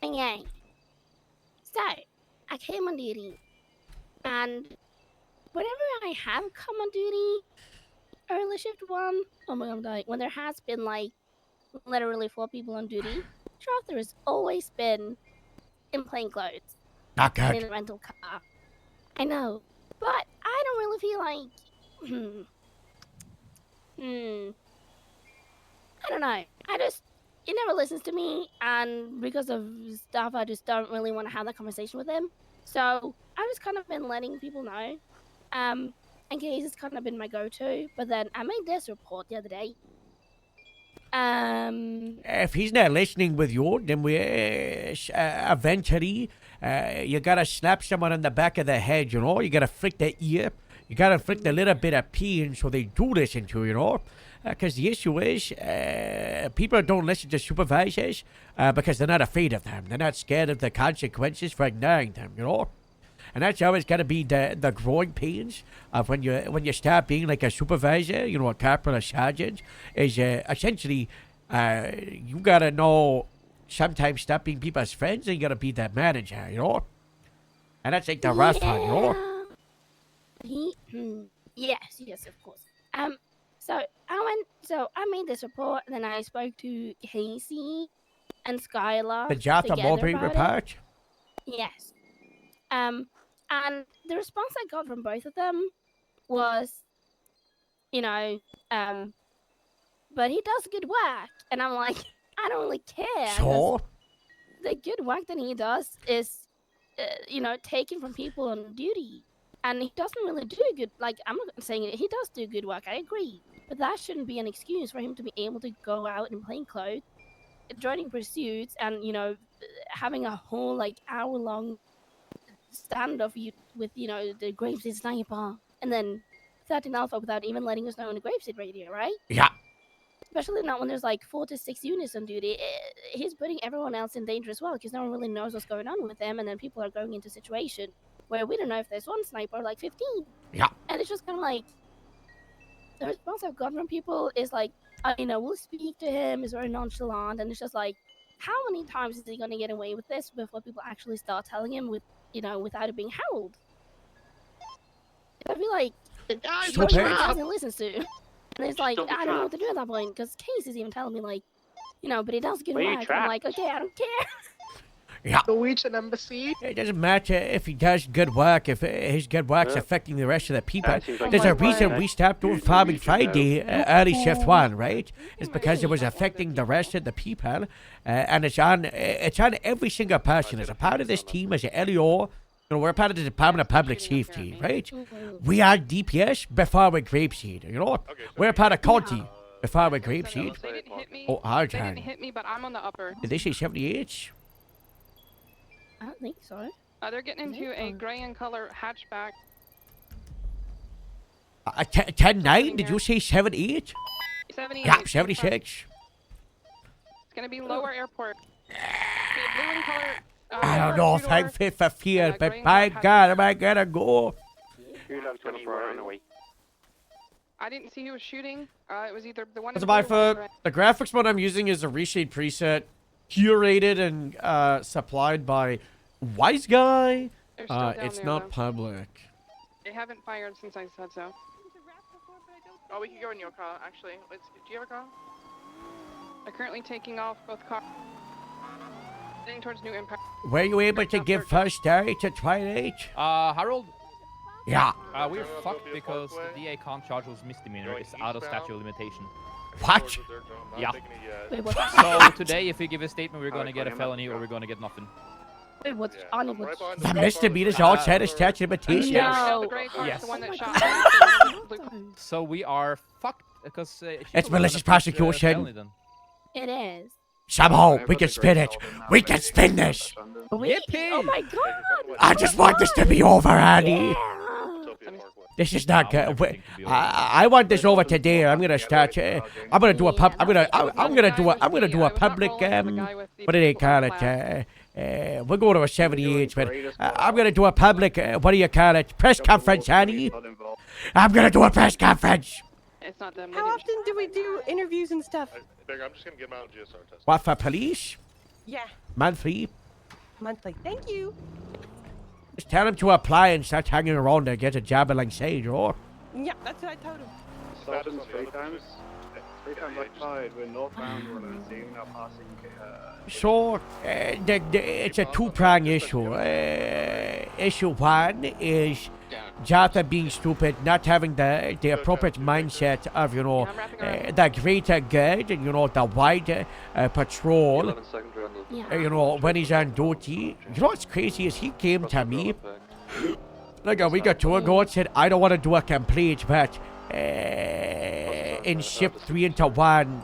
Okay. So, I came on duty, and whenever I have come on duty, early shift 1, oh my god, like, when there has been like literally 4 people on duty, there has always been in plain clothes. Not good. And in a rental car. I know, but I don't really feel like. I don't know. He never listens to me, and because of stuff, I just don't really want to have that conversation with him. So I've just kind of been letting people know. And Case has kind of been my go-to. But then I made this report the other day. If he's not listening with you, then we eventually you gotta slap someone on the back of the head, you know. You gotta flick their ear. You gotta flick a little bit of pain so they do listen to you, know. Because the issue is, people don't listen to supervisors because they're not afraid of them. They're not scared of the consequences for ignoring them, you know. And that's always got to be the growing pains of when you start being like a supervisor, you know, a corporal or sergeant, is essentially you got to know sometimes stop being people's friends and you got to be that manager, you know. And that's like the rough one, you know. Yes, of course. So I made this report, and then I spoke to Casey and Skylar. The Jotham Mulberry report? Yes. And the response I got from both of them was, but he does good work. And I'm like, I don't really care. Sure. The good work that he does is, taken from people on duty. And he doesn't really do good, I'm not saying it, he does do good work, I agree. But that shouldn't be an excuse for him to be able to go out in plain clothes, joining pursuits, and, having a whole, hour-long standoff with, the Grapeseed sniper, and then 13 Alpha without even letting us know on the Grapeseed radio, right? Yeah. Especially not when there's 4 to 6 units on duty. He's putting everyone else in danger as well, because no one really knows what's going on with them, and then people are going into a situation where we don't know if there's one sniper or 15. Yeah. And it's just kind of the response I've gotten from people is we'll speak to him, is very nonchalant, and it's just how many times is he going to get away with this before people actually start telling him without it being howled? I feel like guys, he doesn't listen to. And it's I don't know what to do at that point, because Case is even telling me but he does good work. I'm like, okay, I don't care. Yeah. The reach an embassy. It doesn't matter if he does good work, if his good work's affecting the rest of the people. There's a reason we stopped doing farming Friday early shift 1, right? It's because it was affecting the rest of the people, and it's on every single person. As a part of this team, as an LEO, we're part of the Department of Public Safety, right? We are DPS before we're Grapeseed, you know? We're part of County before we're Grapeseed. They didn't hit me. Oh, hard They didn't time. hit me, but I'm on the upper. Did they say 78? I don't think so. They're getting into a gray in color hatchback. 10-9? Did you say 78? 78. Yeah, 76. It's gonna be lower airport. Okay, blue in color. I don't know if I'm fit for fear, but by God, am I gonna go? I didn't see who was shooting. It was either the one. That's in a buy blue or one in foot. red. The graphics mode I'm using is a reshade preset, curated and supplied by Wise Guy. They're still down It's there, not though. public. They haven't fired since I said so. Oh, we can go in your car, actually. Do you have a car? They're currently taking off both cars. Heading towards New Impact. Were you able to give first aid to Twilight? Harold? Yeah. We're fucked because the DA can't charge us misdemeanor. It's out of statute of limitation. What? Yeah. Wait, what? So today, if we give a statement, we're gonna get a felony or we're gonna get nothing. Wait, what's on it? What's... The misdemeanors all set as statute of limitations. No. The gray car is Yes. the one that Oh shot. my God. So we are fucked because It's malicious prosecution. It is. Somehow, we can spin it. We can spin this. Wait, oh my God. I just want this to be over, Annie. This is not good. I want this over today. I'm gonna start. I'm gonna do a pub. I'm gonna do a public. What do they call it? We'll go to a 78, but I'm gonna do a public. What do you call it? Press conference, Annie. I'm gonna do a press conference. It's not them. How often do we do interviews and stuff? I'm just gonna get my own GSR test. What for police? Yeah, Monthly. monthly. Thank you. Just tell him to apply and start hanging around and get a job like Sage, or. Yeah, that's what I told him. Happens 3 times. 3 times occupied. We're northbound. We're on a now passing. So, it's a two-prong issue. Issue one is Jatha being stupid, not having the appropriate mindset of, the greater good and, the wider patrol. When he's on duty. You know what's crazy is he came to me like a week or two ago and said, I don't want to do a complete, but in shift 3 into 1,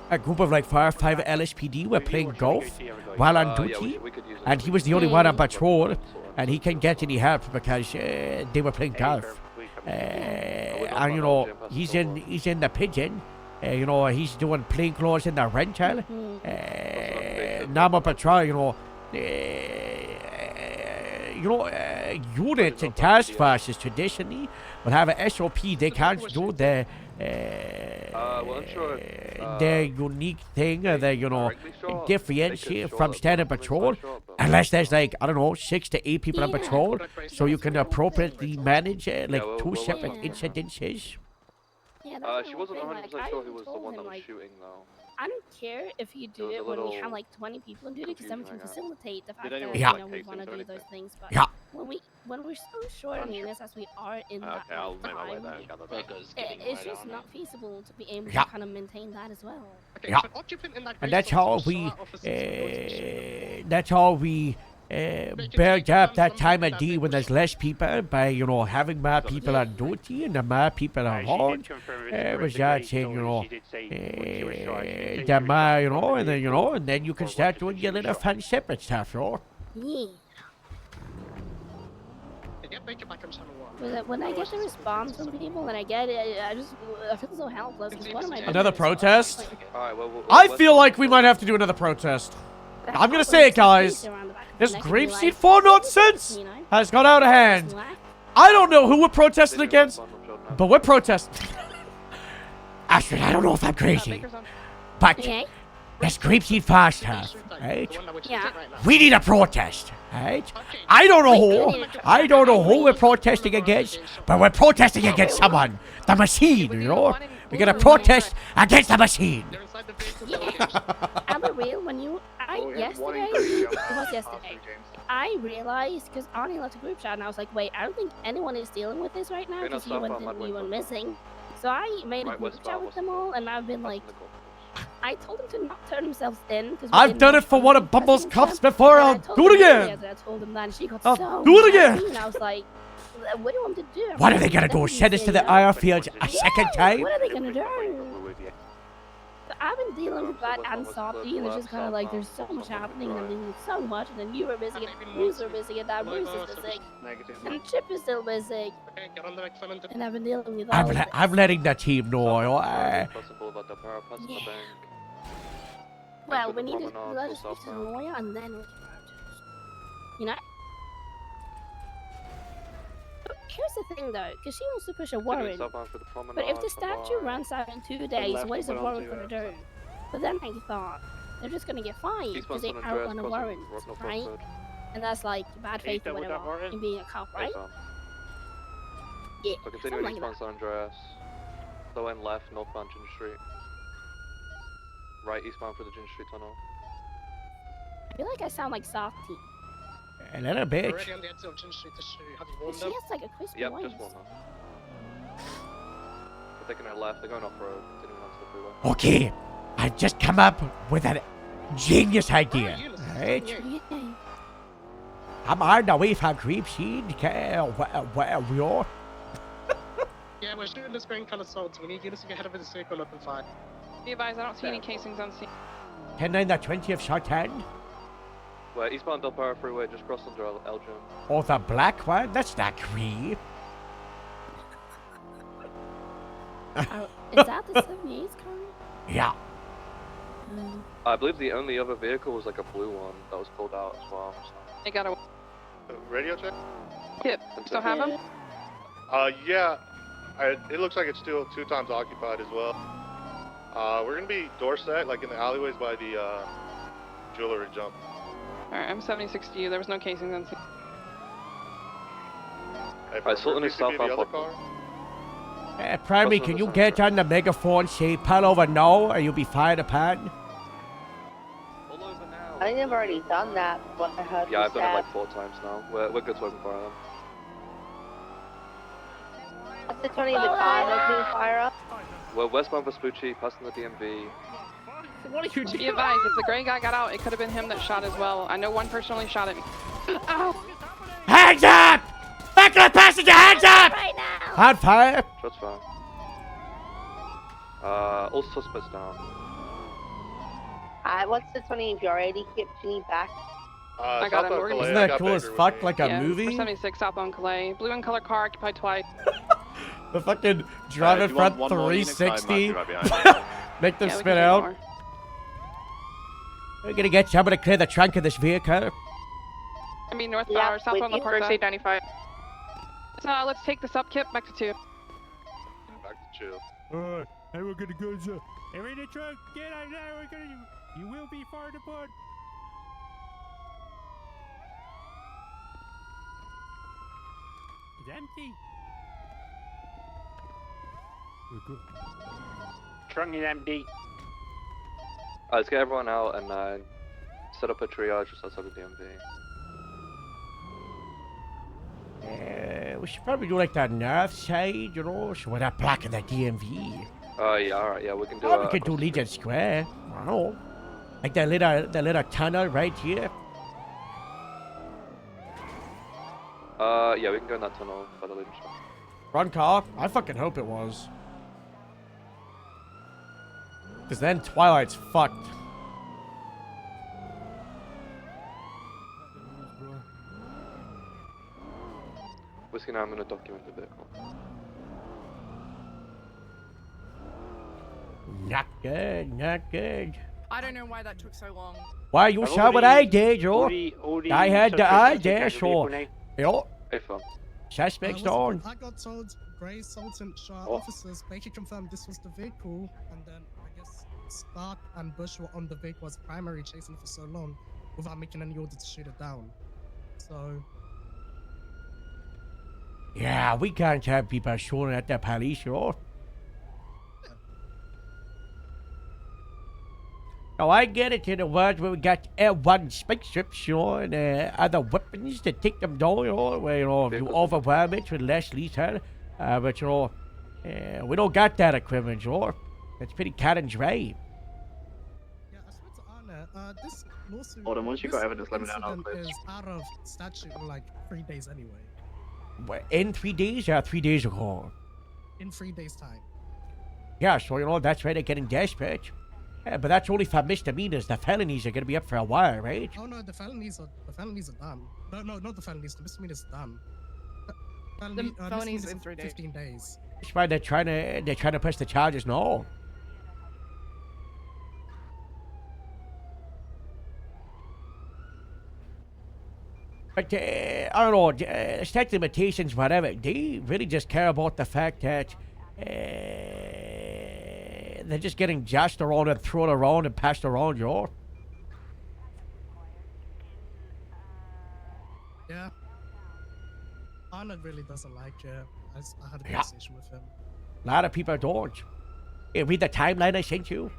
a group of like 4 or 5 Lspd were playing golf while on duty, and he was the only one on patrol, and he can't get any help because they were playing golf. And he's in the pigeon. He's doing plainclothes in the rental. Normal patrol. Units and task forces traditionally will have a SOP. They can't do the unique thing, differentiate from standard patrol, unless there's like, I don't know, 6 to 8 people on patrol, so you can appropriately manage 2 separate incidences. Yeah, that's She the wasn't whole 100% thing. Like, sure who was the told one him, that was like, shooting, though. I don't care if you do was it a when we little have like 20 people on duty, because then we can facilitate the fact Did that anyone we take want to casings or do those anything? things. But Yeah. when we're so short on units as we are in that Okay, I'll make my way time, there. it's just not feasible to be able Yeah. to kind of maintain that as well. Yeah. And that's how we build up that time of day when there's less people by, having more people on duty and the more people around, resulting, the more, and then you can start doing your little fun separate stuff, Yeah. When I get the response from people and I get it, I feel so helpless. 'Cause what am I doing? Another protest? Alright, well, I feel like we might have to do another protest. I'm gonna say it, guys. This grapeseed 4 nonsense has got out of hand. I don't know who we're protesting against, but we're protesting. Astrid, I don't know if I'm crazy, but this grapeseed fast stuff, right? Yeah. We need a protest, right? I don't know who we're protesting against, but we're protesting against someone. The machine, We're gonna protest against the machine. I'm a real yesterday, it was yesterday, I realized, because Arnie left a group chat, and I was like, wait, I don't think anyone is dealing with this right now, because you went missing. So I made a group chat with them all, and I've been like, I told them to not turn themselves in. I've done it for one of Bumble's cops before. I'll do it again. I told them that, and she got I'll so do it again. mad, and I was like, what do you want me to do? What are they gonna do? Send us to the IR fields a second time? What are they gonna do? So I've been dealing with that and Softy, and it's just kind of like there's so much happening, and then so much, and then you were busy, and Bruce were busy, and now Bruce is busy, and Chip is still busy, Get on the next one. And I've been dealing with all of this. I'm letting the team know. Well, we need to let us speak to the lawyer and then we can you know? Here's the thing though, because she wants to push a warrant. But if the statute runs out in 2 days, what is the warrant going to do? But then I thought, they're just going to get fined because they're out on a warrant, right? And that's like bad faith or whatever in being a cop, right? Yeah, So continuing eastbound San Andreas. Slow end left, northbound Ginger Street. Right eastbound for the Ginger Street tunnel. I feel like I sound like Softy. A little bitch. Already on the exit of Ginger Street to shoot. Have you But warmed she up? has like a crispy Yep, voice. just warm up. They're taking a left, they're going off road, continuing onto the freeway. Okay, I just come up with a genius idea. Right? I'm on the way from Creep Seed. Where we are? Yeah, we're shooting this green color salt. We need units to get ahead of this vehicle open fire. Be advised, I don't see any casings on scene. 10-9 the 20th short hand. We're eastbound Del Perro Freeway, just crossed under Elgin. Or the black one? That's not Creep. Is that the 78's car? Yeah. I believe the only other vehicle was like a blue one that was pulled out as well. They got a Radio check? Yep. Still have them? Yeah. It looks like it's still 2 times occupied as well. We're gonna be door set, like in the alleyways by the jewelry jump. Alright, I'm 76 to you. There was no casings on scene. Alright, Sultan is southbound. Primary, can you get on the megaphone, say pull over now, or you'll be fired upon? I think I've already done that. What I heard. Yeah, I've done it like 4 times now. We're good to open fire them. What's the 20 of the car opening fire up? We're westbound Vespucci, passing the DMV. What are you doing? Be advised, if the gray guy got out, it could have been him that shot as well. I know one person only shot at me. Ow! Hands up! Back to the passenger, hands up! Right now! On fire! Shots fired. All suspects down. What's the 20 of your 80? Keep Ginny back. I got him. We're Isn't that cool as fuck, like a yeah, movie? For 76 southbound Calais. Blue and color car occupied twice. The fucking drive in front 360. Make them Yeah, we spin can do out. more. We're gonna get someone to clear the trunk of this vehicle. I mean, northbound or southbound La First Porta. aid 95. So let's take this up, Kip, back to 2. Back to chill. Alright, hey, we're gonna go, sir. They're in the truck. Get out there. We're gonna. You will be fired upon. It's empty. We're good. Trunk is empty. Let's get everyone out and set up a triage just outside the DMV. We should probably do like the north side, you know, so we're not blocking the DMV. Yeah, alright, yeah, we can do Or we could do Legion Square. I don't know. Like the little tunnel right here. Yeah, we can go in that tunnel by the Legion Square. Run car? I fucking hope it was. Because then Twilight's fucked. Whiskey, now I'm gonna document the vehicle. Not good, not good. I don't know why that took so long. Why, you saw what I did, yo. I had the eye there, so. Yo. Hey, fam. Suspects Listen, on. I got told Gray Sultan shot Oh. officers basically confirmed this was the vehicle, and then I guess Stark and Bush were on the vehicle as primary chasing for so long without making any order to shoot it down. So Yeah, we can't have people shooting at the police, yo. Oh, I get it in the world where we got L1 spaceships, you know, and other weapons to take them down, you know, where, you know, if you overwhelm it with less lethal. But, you know, we don't got that equipment, you know. It's pretty cut and dry. this lawsuit. Hold on, once you got this evidence, let me know and I'll incident close. is out of statute in like 3 days anyway. What, in 3 days or 3 days ago? In 3 days time. Yeah, so, you know, that's why they're getting desperate. Yeah, but that's only for misdemeanors. The felonies are going to be up for a while, right? Oh no, the felonies are done. No, not the felonies. The misdemeanors are done. The felony's in 3 days. 15 days. That's why they're trying to push the charges now. But I don't know, statute limitations, whatever. They really just care about the fact that they're just getting joshed around and thrown around and passed around, you know? Yeah. Arnold really doesn't like it. I had a Yeah. conversation with him. A lot of people don't. Hey, read the timeline I sent you.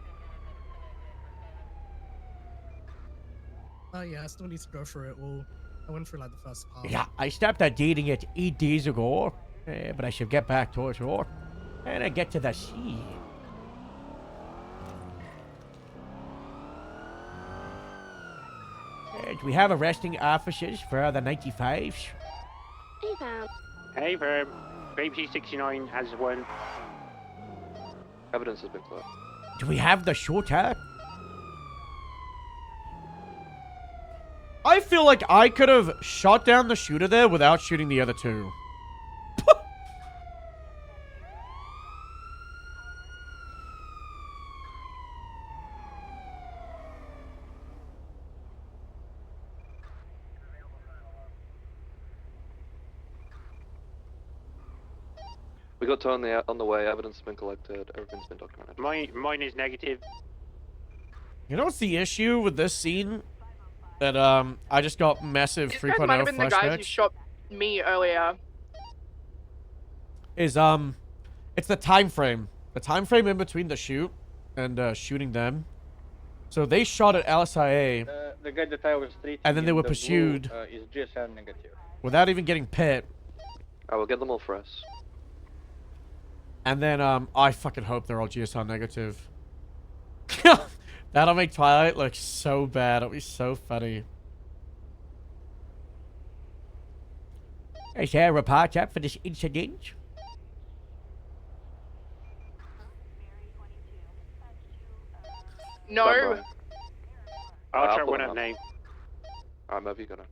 Oh yeah, I still need to go through it all. I went through like the first part. Yeah, I stopped dating it 8 days ago, but I should get back to it, you know? And I get to the sea. Do we have arresting officers for the 95s? Hey, fam. Hey, Verb. Baby 69 has one. Evidence has been cleared. Do we have the shooter? I feel like I could have shot down the shooter there without shooting the other two. We got tow on the way. Evidence has been collected. Everything's been documented. Mine is negative. You know what's the issue with this scene? That I just got massive These guys might 3.0 have been the guys who flashbacks. shot me earlier. Is it's the time frame. The time frame in between the shoot and shooting them. So they shot at LSIA The guy that I was treating and then they in were the pursued blue, is GSR negative. without even getting pit. I will get them all fresh. And then I fucking hope they're all GSR negative. That'll make Twilight look so bad. It'll be so funny. Is there a report up for this incident? No. I'll try pull one them up now. Alright, Mev, you got it.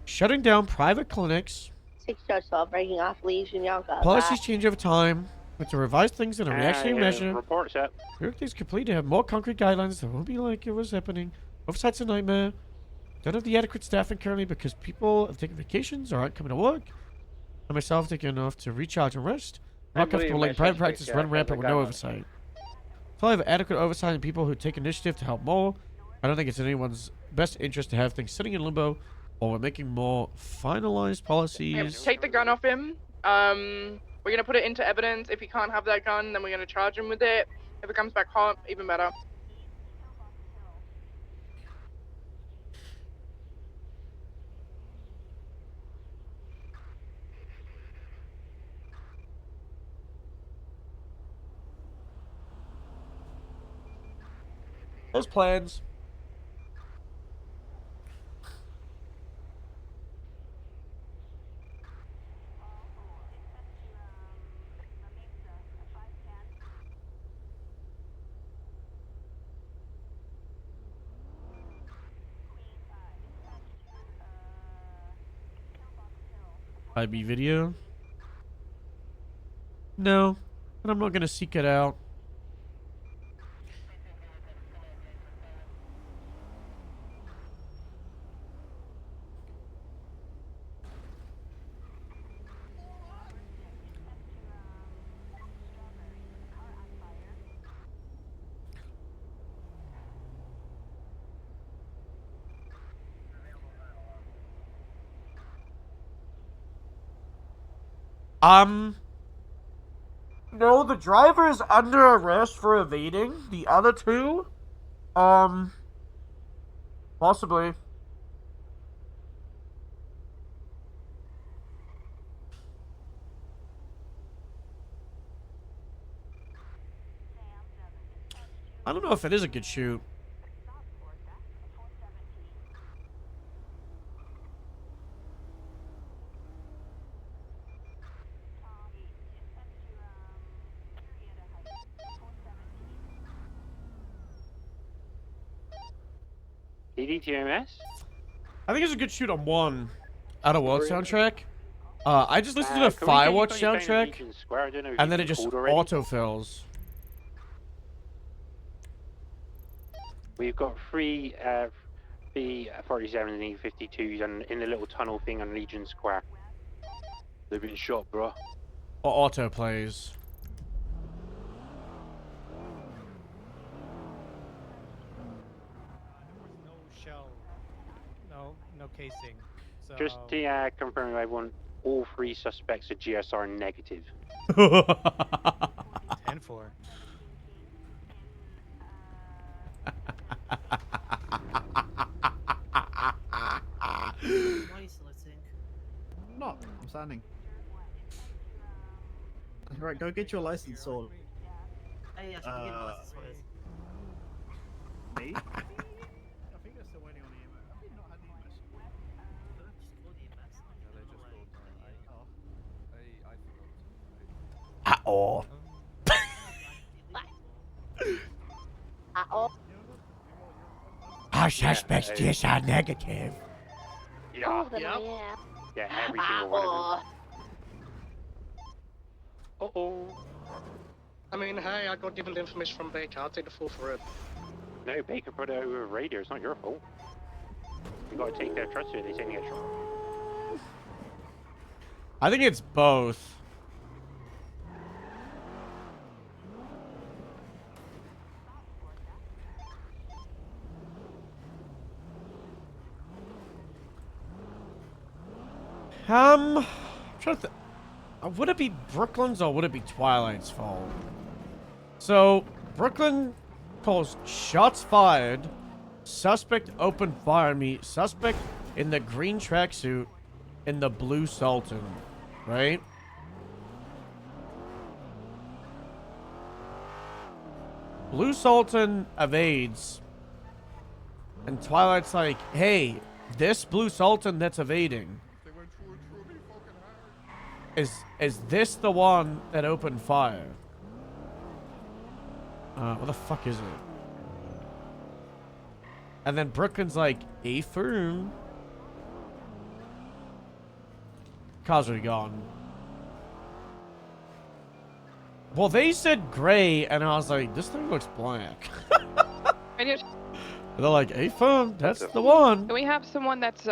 Shutting down private clinics. 612 breaking off leash and y'all got Policies change over time. With to revise things in a reactionary measure. Report's up. Work is complete to have more concrete guidelines that won't be like it was happening. Oversight's a nightmare. Don't have the adequate staffing currently because people have taken vacations or aren't coming to work. I myself have taken enough to recharge and rest. I'm not comfortable letting private practice run rampant with no oversight. So I have adequate oversight and people who take initiative to help more. I don't think it's in anyone's best interest to have things sitting in limbo while we're making more finalized policies. Take the gun off him. We're gonna put it into evidence. If he can't have that gun, then we're gonna charge him with it. If it comes back hot, even better. Those plans. IB video? No, and I'm not gonna seek it out. No, the driver is under arrest for evading. The other two, possibly. I don't know if it is a good shoot. DDTMS? I think it's a good shoot on one out of world soundtrack. I just listened to the Can we get you Firewatch got your phone in soundtrack, Legion Square? I don't know if and you've then it been just called already. autofills. We've got three B-47s and E-52s and in the little tunnel thing on Legion Square. They've been shot, bro. Or auto plays. No shell. No casing. So Just to confirm, everyone, all three suspects are GSR negative. 10-4. Why are you soliciting? I'm not. I'm standing. Right, go get your license sorted. Hey, I should be getting my license sorted. Me? I think they're still waiting on EMS. Have they not had EMS? Just call the EMS. Uh-oh. Our suspects just are negative. Yeah. Yeah, every single one of them. Uh-oh. I mean, hey, I got given the information from Baker. I'll take the fall for it. No, Baker put it over a radio. It's not your fault. You gotta take their trust to it. They say you get shot. I think it's both. I'm trying to would it be Brooklyn's or would it be Twilight's fault? So, Brooklyn calls shots fired. Suspect opened fire on me. Suspect in the green tracksuit in the blue Sultan. Right? Blue Sultan evades. And Twilight's like, hey, this Blue Sultan that's evading. Is this the one that opened fire? What the fuck is it? And then Brooklyn's like, a firm. Car's already gone. Well, they said gray, and I was like, this thing looks black. And they're like, a firm, that's the one. We have someone that's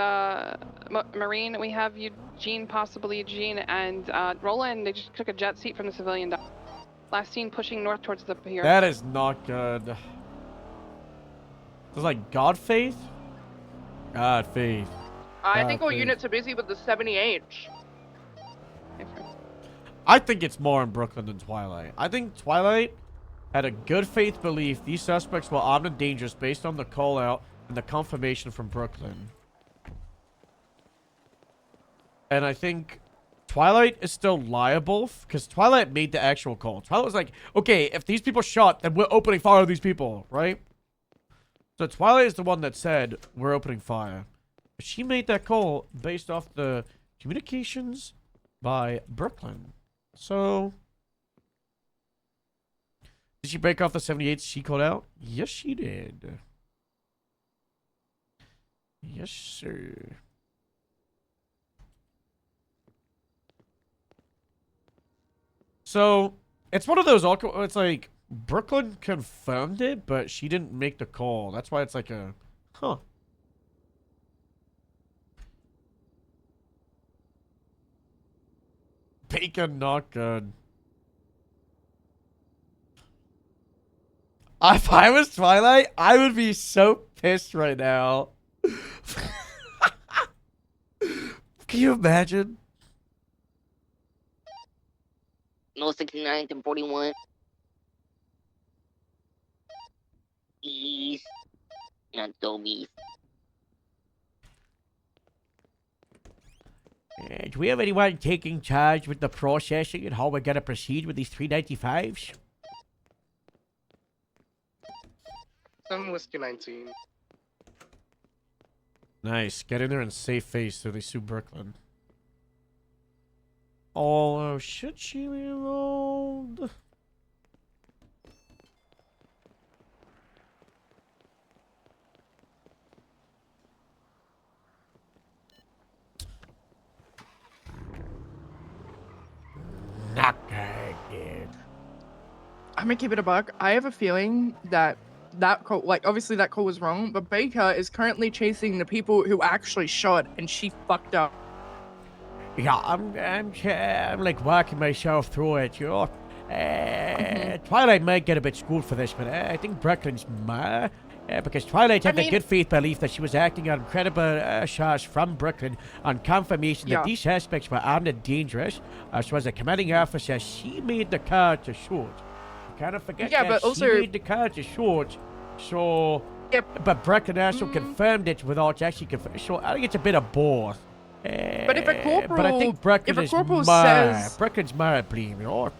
Marine. We have Eugene, possibly Eugene, and Roland. They just took a jet seat from the civilian dock. Last seen pushing north towards the pier. That is not good. It's like God faith? God faith. I God think all faith. units are busy with the 70H. I think it's more in Brooklyn than Twilight. I think Twilight had a good faith belief these suspects were armed and dangerous based on the call out and the confirmation from Brooklyn. And I think Twilight is still liable because Twilight made the actual call. Twilight was like, okay, if these people shot, then we're opening fire on these people, right? So Twilight is the one that said, we're opening fire. But she made that call based off the communications by Brooklyn. So, did she break off the 78s she called out? Yes, she did. Yes, sir. So, it's one of those, it's like, Brooklyn confirmed it, but she didn't make the call. That's why it's like a, huh. Bacon, not good. If I was Twilight, I would be so pissed right now. Can you imagine? No 69 to 41. Ease. Not Toby's. Do we have anyone taking charge with the processing and how we're gonna proceed with these 395s? 7 Whiskey 19. Nice. Get in there and save face so they sue Brooklyn. Oh, should she be involved? I'm gonna keep it a buck. I have a feeling that call, like obviously that call was wrong, but Baker is currently chasing the people who actually shot, and she fucked up. Yeah, I'm like walking myself through it, you know. Twilight might get a bit schooled for this, but I think Brooklyn's more. Because Twilight had the good faith belief that she was acting on credible shots from Brooklyn on confirmation that these suspects were armed and dangerous. So as a commanding officer, she made the call to shoot. Kind of forget that but also she made the call to shoot. So, but Brooklyn also confirmed it without actually confirming. So I think it's a bit of both. But if a corporal, but I think Brooklyn if a is corporal more. says, Brooklyn's more at blame, you know.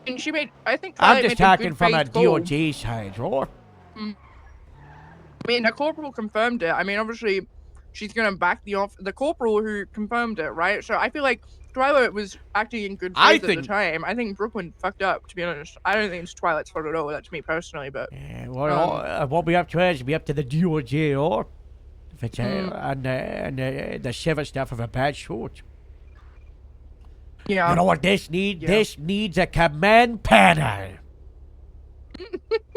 and she made, I think I'm Twilight just made talking good from a faith goal. DOJ side, you know. I mean, the corporal confirmed it. I mean, obviously, she's gonna back the corporal who confirmed it, right? So I feel like Twilight was acting in good faith at the time. I think Brooklyn fucked up, to be honest. I don't think it's Twilight's fault at all. That's me personally, but Well, it won't be up to us. It'll be up to the DOJ, or if it's and the civil stuff of a bad shoot. Yeah. You know what this needs? This needs a command panel.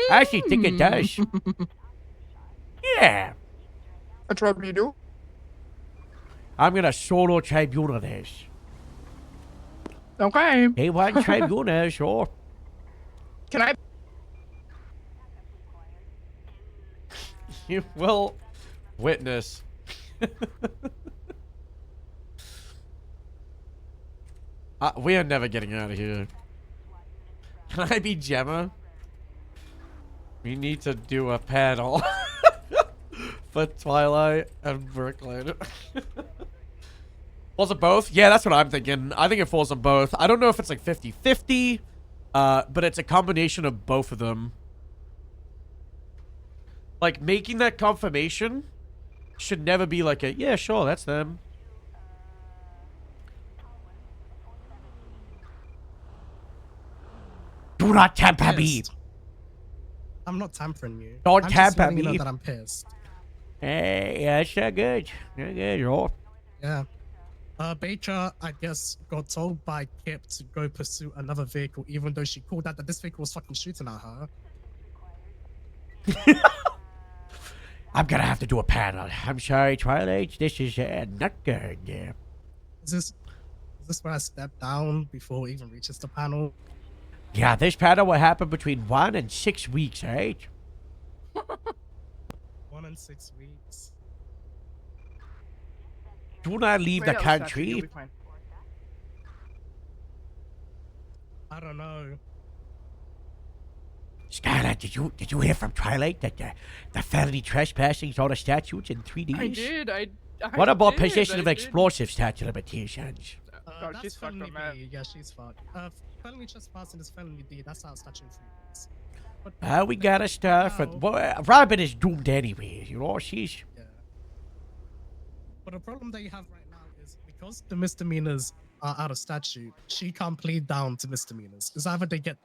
I actually think it does. Yeah. A tribunal? I'm gonna solo tribunal this. Okay. They want tribunal, sure. Can I? You will witness. We are never getting out of here. Can I be Gemma? We need to do a panel for Twilight and Brooklyn. Falls on both? Yeah, that's what I'm thinking. I think it falls on both. I don't know if it's like 50-50, but it's a combination of both of them. Like, making that confirmation should never be like a, yeah, sure, that's them. Do not tamper me. I'm not tampering you. Don't I'm tamper just letting you me. know that I'm pissed. Yeah, it's not good. Not good, sure. Yeah. Baker, I guess, got told by Kip to go pursue another vehicle, even though she called out that this vehicle was fucking shooting at her. I'm gonna have to do a panel. I'm sorry, Twilight. This is not good. Is this where I step down before it even reaches the panel? Yeah, this panel will happen between 1 and 6 weeks, right? 1 and 6 weeks. Do not leave the country. I don't know. Skylar, did you hear from Twilight that the felony trespassing is on the statutes in 3 days? I did. I What about did, possession of I explosive statute limitations? Oh, she's fucked up, man. Yeah, she's fucked. Felony trespassing is felony D. That's how statute 3 days. We gotta start for... Robin is doomed anyway, you know, she's... Yeah. But the problem that you have right now is because the misdemeanors are out of statute, she can't plead down to misdemeanors. It's either they get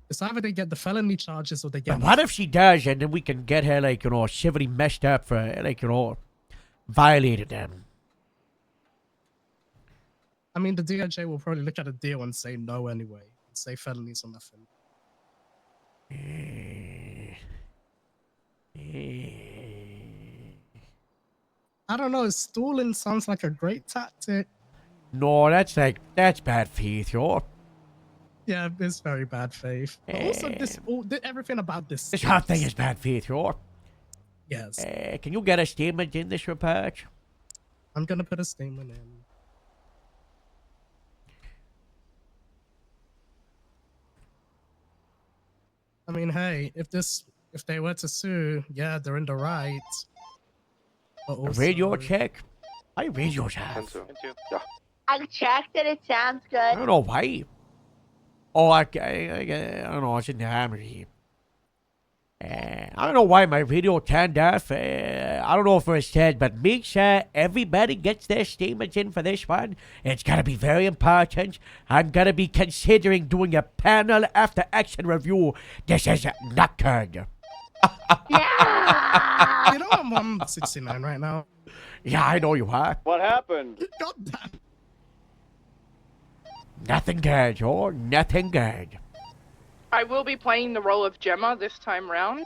the felony charges or they get... But what if she does, and then we can get her, like, you know, civilly messed up for, like, you know, violating them? I mean, the DOJ will probably look at a deal and say no anyway. Say felonies or nothing. I don't know. Stalling sounds like a great tactic. No, that's bad faith, yo. Yeah, it's very bad faith. But also, everything about this. This whole thing is bad faith, yo. Yes. Can you get a statement in this report? I'm gonna put a statement in. I mean, hey, if they were to sue, yeah, they're in the right. But also... Radio check. I radio check. Yeah. I checked it. It sounds good. I don't know why. Oh, I don't know. It's in the armory. I don't know why my radio turned off. I don't know if it was said, but make sure everybody gets their statements in for this one. It's gonna be very important. I'm gonna be considering doing a panel after action review. This is not good. Yeah. You know I'm on 69 right now. Yeah, I know you are. What happened? God damn. Nothing good, oh, nothing good. I will be playing the role of Gemma this time round.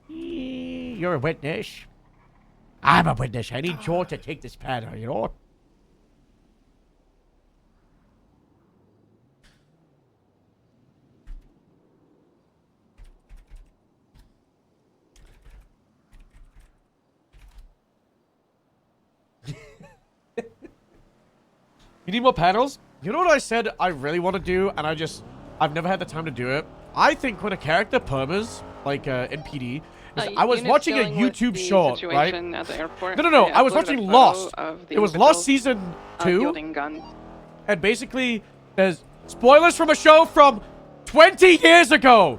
You're a witness. I'm a witness. I need George to take this panel, you know? You need more panels? You know what I said I really want to do, and I've never had the time to do it? I think when a character permas, like in PD, I was watching a YouTube short, right? At the airport. No. I was uploaded watching a photo Lost. of the It was Lost individual, season 2. wielding gun. And basically, there's spoilers from a show from 20 years ago.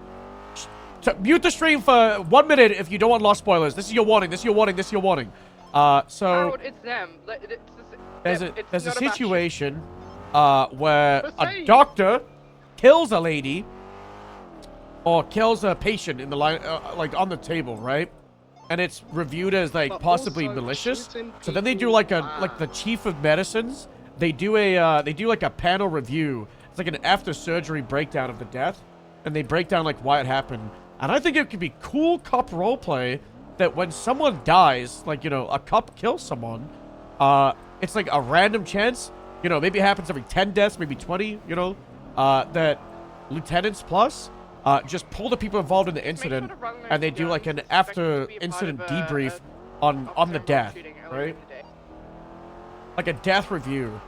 Mute the stream for 1 minute if you don't want Lost spoilers. This is your warning. This is your warning. This is your warning. So Harold, it's them. there's a not about situation where a doctor kills a lady or kills a patient in the line, like on the table, right? And it's reviewed as like possibly malicious. So then they do like the chief of medicines. They do like a panel review. It's like an after surgery breakdown of the death, and they break down like why it happened. And I think it could be cool cop roleplay that when someone dies, like, you know, a cop kills someone, it's like a random chance, you know, maybe it happens every 10 deaths, maybe 20, you know, that lieutenants plus just pull the people involved in the incident, and they do like an after incident debrief on the death, right? Like a death review.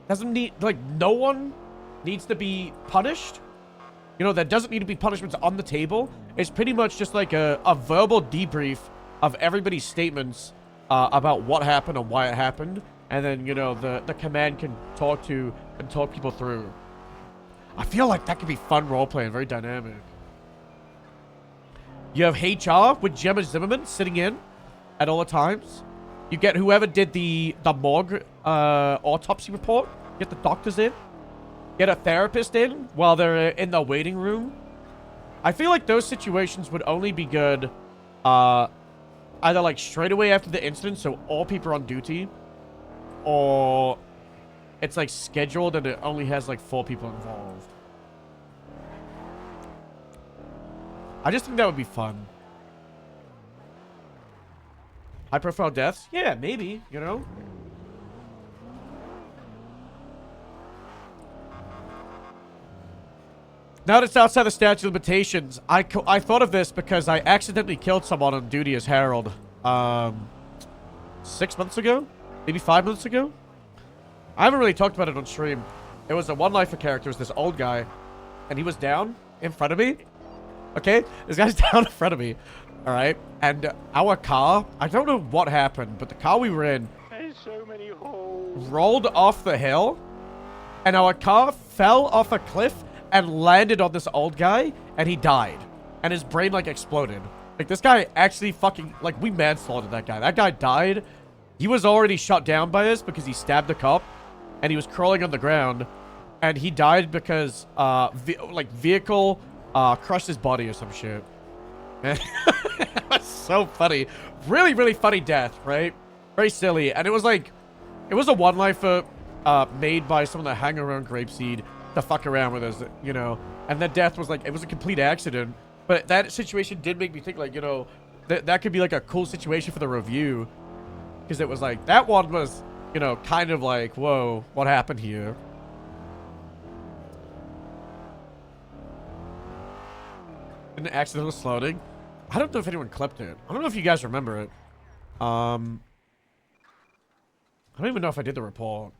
Doesn't need, like, no one needs to be punished. You know, that doesn't need to be punishments on the table. It's pretty much just like a verbal debrief of everybody's statements about what happened and why it happened. And then, you know, the command can talk people through. I feel like that could be fun roleplay and very dynamic. You have HR with Gemma Zimmerman sitting in at all the times. You get whoever did the morgue autopsy report. Get the doctors in. Get a therapist in while they're in the waiting room. I feel like those situations would only be good either like straight away after the incident, so all people are on duty, or it's like scheduled and it only has like 4 people involved. I just think that would be fun. High profile deaths? Yeah, maybe, you know? Now that it's outside the statute of limitations, I thought of this because I accidentally killed someone on duty as Harold. 6 months ago? Maybe 5 months ago? I haven't really talked about it on stream. It was a one-lifer character. It was this old guy. And he was down in front of me. Okay? This guy's down in front of me. Alright? And our car, I don't know what happened, but the car we were in There's so many holes. rolled off the hill. And our car fell off a cliff and landed on this old guy, and he died. And his brain, like, exploded. Like, this guy actually fucking, like, we manslaughtered that guy. That guy died. He was already shot down by us because he stabbed the cop, and he was crawling on the ground. And he died because, vehicle, crushed his body or some shit. That's so funny. Really, really funny death, right? Very silly. And it was, like, it was a one-lifer, made by someone that hang around Grapeseed to fuck around with us, you know, and the death was like, it was a complete accident, but that situation did make me think, like, you know, that could be like a cool situation for the review, because it was like, that one was, you know, kind of like, whoa, what happened here? An accidental slowing. I don't know if anyone clipped it. I don't know if you guys remember it. I don't even know if I did the report.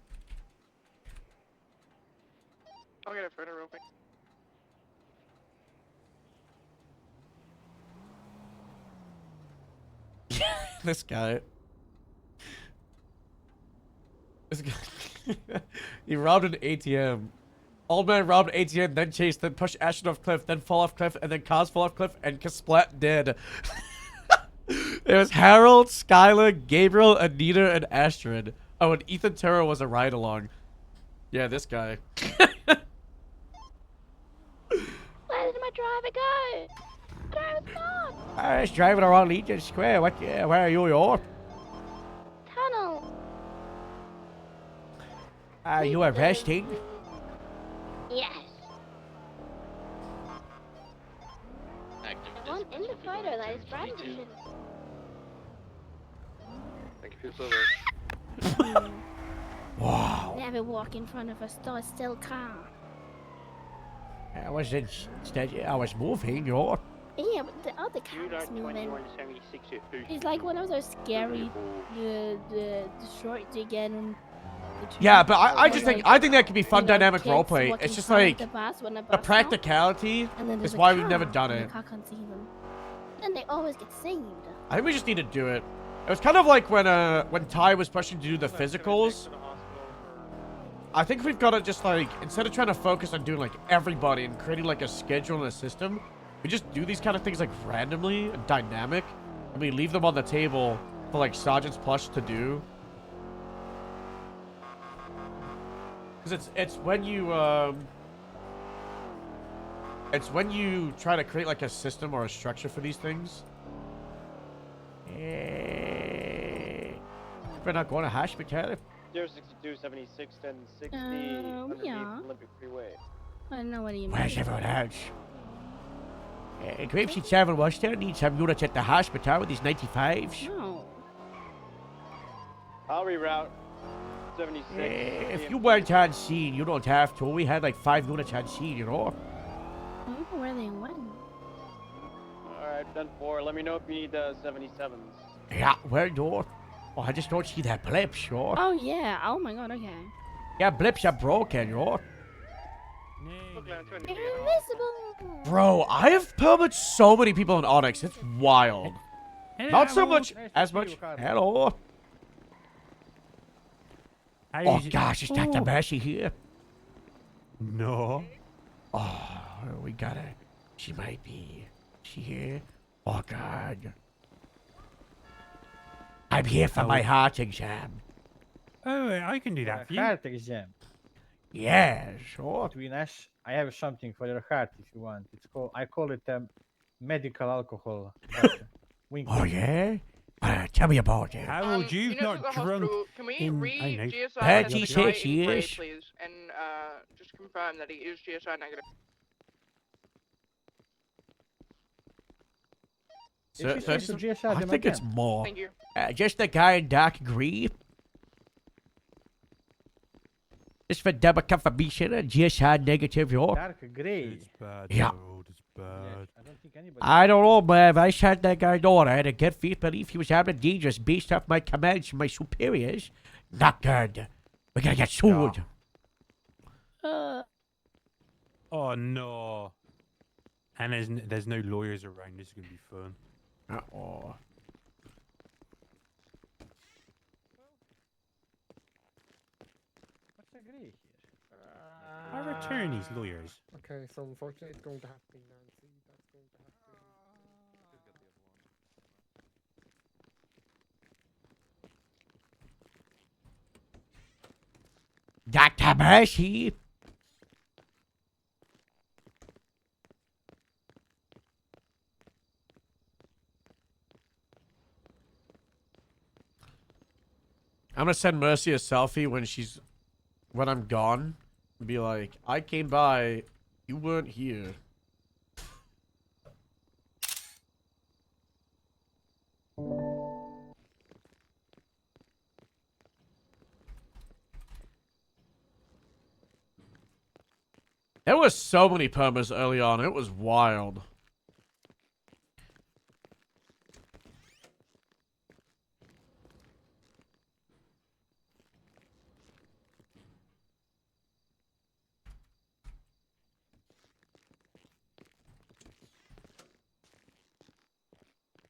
I'll get a photo real quick. This guy. This guy. He robbed an ATM. Old man robbed an ATM, then chased, then pushed Ashton off cliff, then fall off cliff, and then cars fall off cliff, and Kasplat dead. It was Harold, Skylar, Gabriel, Anita, and Astrid. Oh, and Ethan Terra was a ride-along. Yeah, this guy. Where did my driver go? Driver's gone. I was driving around Legion Square. What? Where are you? Tunnel. Are you arresting? Yes. I'm in the photo that is brandishing. Thank you for your service. Wow. Never walk in front of a still car. I was I was moving, yo. Yeah, but the other car was moving. 2176 at Houston. It's like one of those scary, the short again. And Yeah, but I just think that could be fun dynamic roleplay. It's just like the practicality is why we've never done it. The car can't see them. Then they always get saved. I think we just need to do it. It was kind of like when Ty was pushing to do the physicals. I think we've got to just like, instead of trying to focus on doing like everybody and creating like a schedule and a system, we just do these kind of things like randomly and dynamic, and we leave them on the table for like Sergeant's Plush to do. Because it's when you try to create like a system or a structure for these things. We're not going to hospitality. 062, 76, 10, 60, underneath yeah. Olympic Freeway. I don't know what you mean. Where's everyone else? Grapeseed 7 was there. Need some units at the hospital with these 95s. No. I'll reroute. 76. If you weren't on scene, you don't have to. We had like 5 units on scene, you know? I don't know where they went. Alright, done 4. Let me know if you need 77s. Yeah, where door? Oh, I just don't see that blip, sure. Oh, yeah. Oh, my God. Okay. Yeah, blips are broken, you know? They're invisible. Bro, I have permits so many people in Onyx. It's wild. Not so much as much. Hello. Oh gosh, is Dr. Mercy here? No. Oh, we gotta. She might be. She here? Oh God. I'm here for my heart exam. Oh, I can do that for you. Heart exam. Yeah, sure. Between us, I have something for your heart if you want. It's called. I call it medical alcohol. Wink. Oh yeah. Tell me about it. Harold, you've not drunk Can we in, read I know, GSI 36 years. please, and just confirm that he is GSI negative. I think it's more. Thank you. Just the guy in dark green. Just for double confirmation and GSI negative, yo. Dark gray. It's bad, Yeah. Harold, it's bad. I don't think anybody. I don't know, man. I shot that guy door. I had a good faith belief he was having dangerous based off my commands from my superiors. Not good. We're gonna get sued. Oh no. And there's no lawyers around. This is gonna be fun. Uh-oh. What's the gray here? Our attorneys, lawyers. Okay, so unfortunately it's going to have to be Nancy. That's going to have Dr. Mercy. I'm gonna send Mercy a selfie when I'm gone. And be like, I came by, you weren't here. There was so many permas early on. It was wild.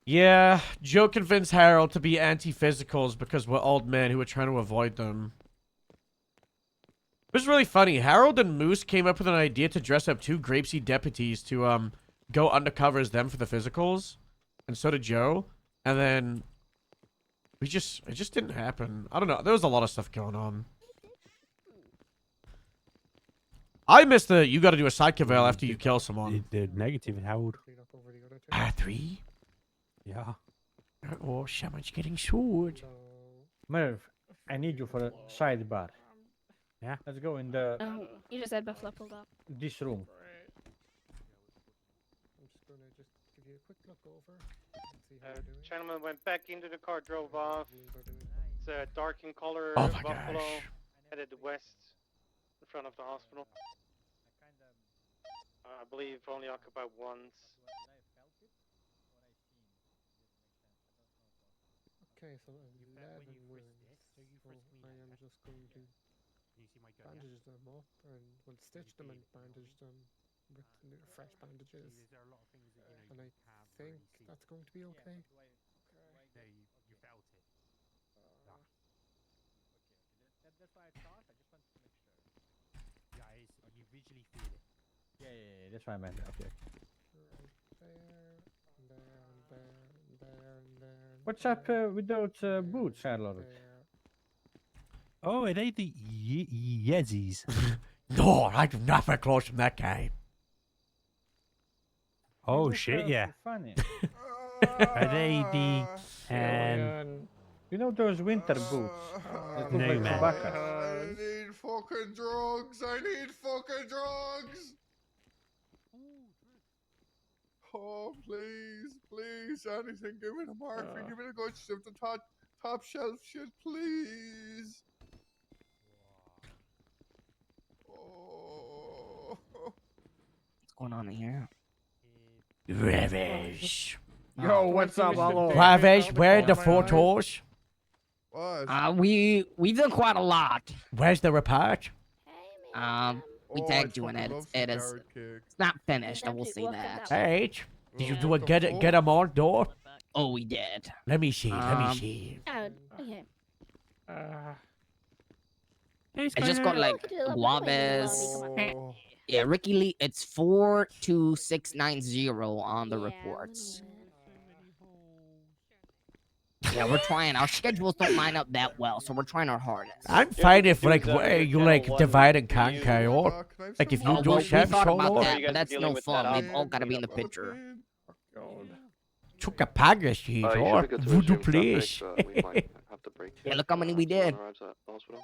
Yeah, Joe convinced Harold to be anti-physicals because we're old men who were trying to avoid them. It was really funny. Harold and Moose came up with an idea to dress up 2 Grapeseed deputies to go undercover as them for the physicals. And so did Joe. And then it just didn't happen. I don't know. There was a lot of stuff going on. I missed the you gotta do a side cavale after you kill someone. The negative, Harold. 3? Yeah. Oh, someone's getting sued. Merv, I need you for a sidebar. Yeah. Let's go in the Oh, you just had Buffalo pulled up. this room. quick look over. And see how we're doing. Gentleman went back into the car, drove off. It's dark in color, Oh my buffalo, gosh. headed west in front of the hospital. I believe only occupied once. Okay, so 11 wounds. So I am just going to bandage them up and we'll stitch them and bandage them with fresh bandages. And I think that's going to be okay. No, you felt it. That's what I thought. I just wanted to make sure. Yeah, you visually feel it. Yeah, that's what I meant. Okay. What's up with those boots, Charlotte? Oh, are they the Yeezys? No, I do not wear clothes from that guy. Oh shit, yeah. Funny. Are they the You know those winter boots? That look No, like man. tobacco. I need fucking drugs. I need fucking drugs. Oh, please, please, anything. Give me the morphine. Give me the good stuff. The top shelf shit, please. Oh. What's going on in here? Ravish. Yo, what's up, Alo? Ravish, where are the photos? What? We did quite a lot. Where's the report? We tagged you in it. It's not finished. I will say that. Hey, did you do a get 'em on door? Oh, we did. Let me see. Let me see. Oh, okay. I just got like guavas. Yeah, Ricky Lee. It's 42690 on the reports. Yeah, we're trying. Our schedules don't line up that well, so we're trying our hardest. I'm fine if like you like divide and conquer, or like if you Oh, do well, a we chef thought about solo. that, but that's no fun. We've all got to be in the picture. Chukapaga sheet You or should be good to voodoo resume traffic, please. but we might have to break. Yeah, look how many we did.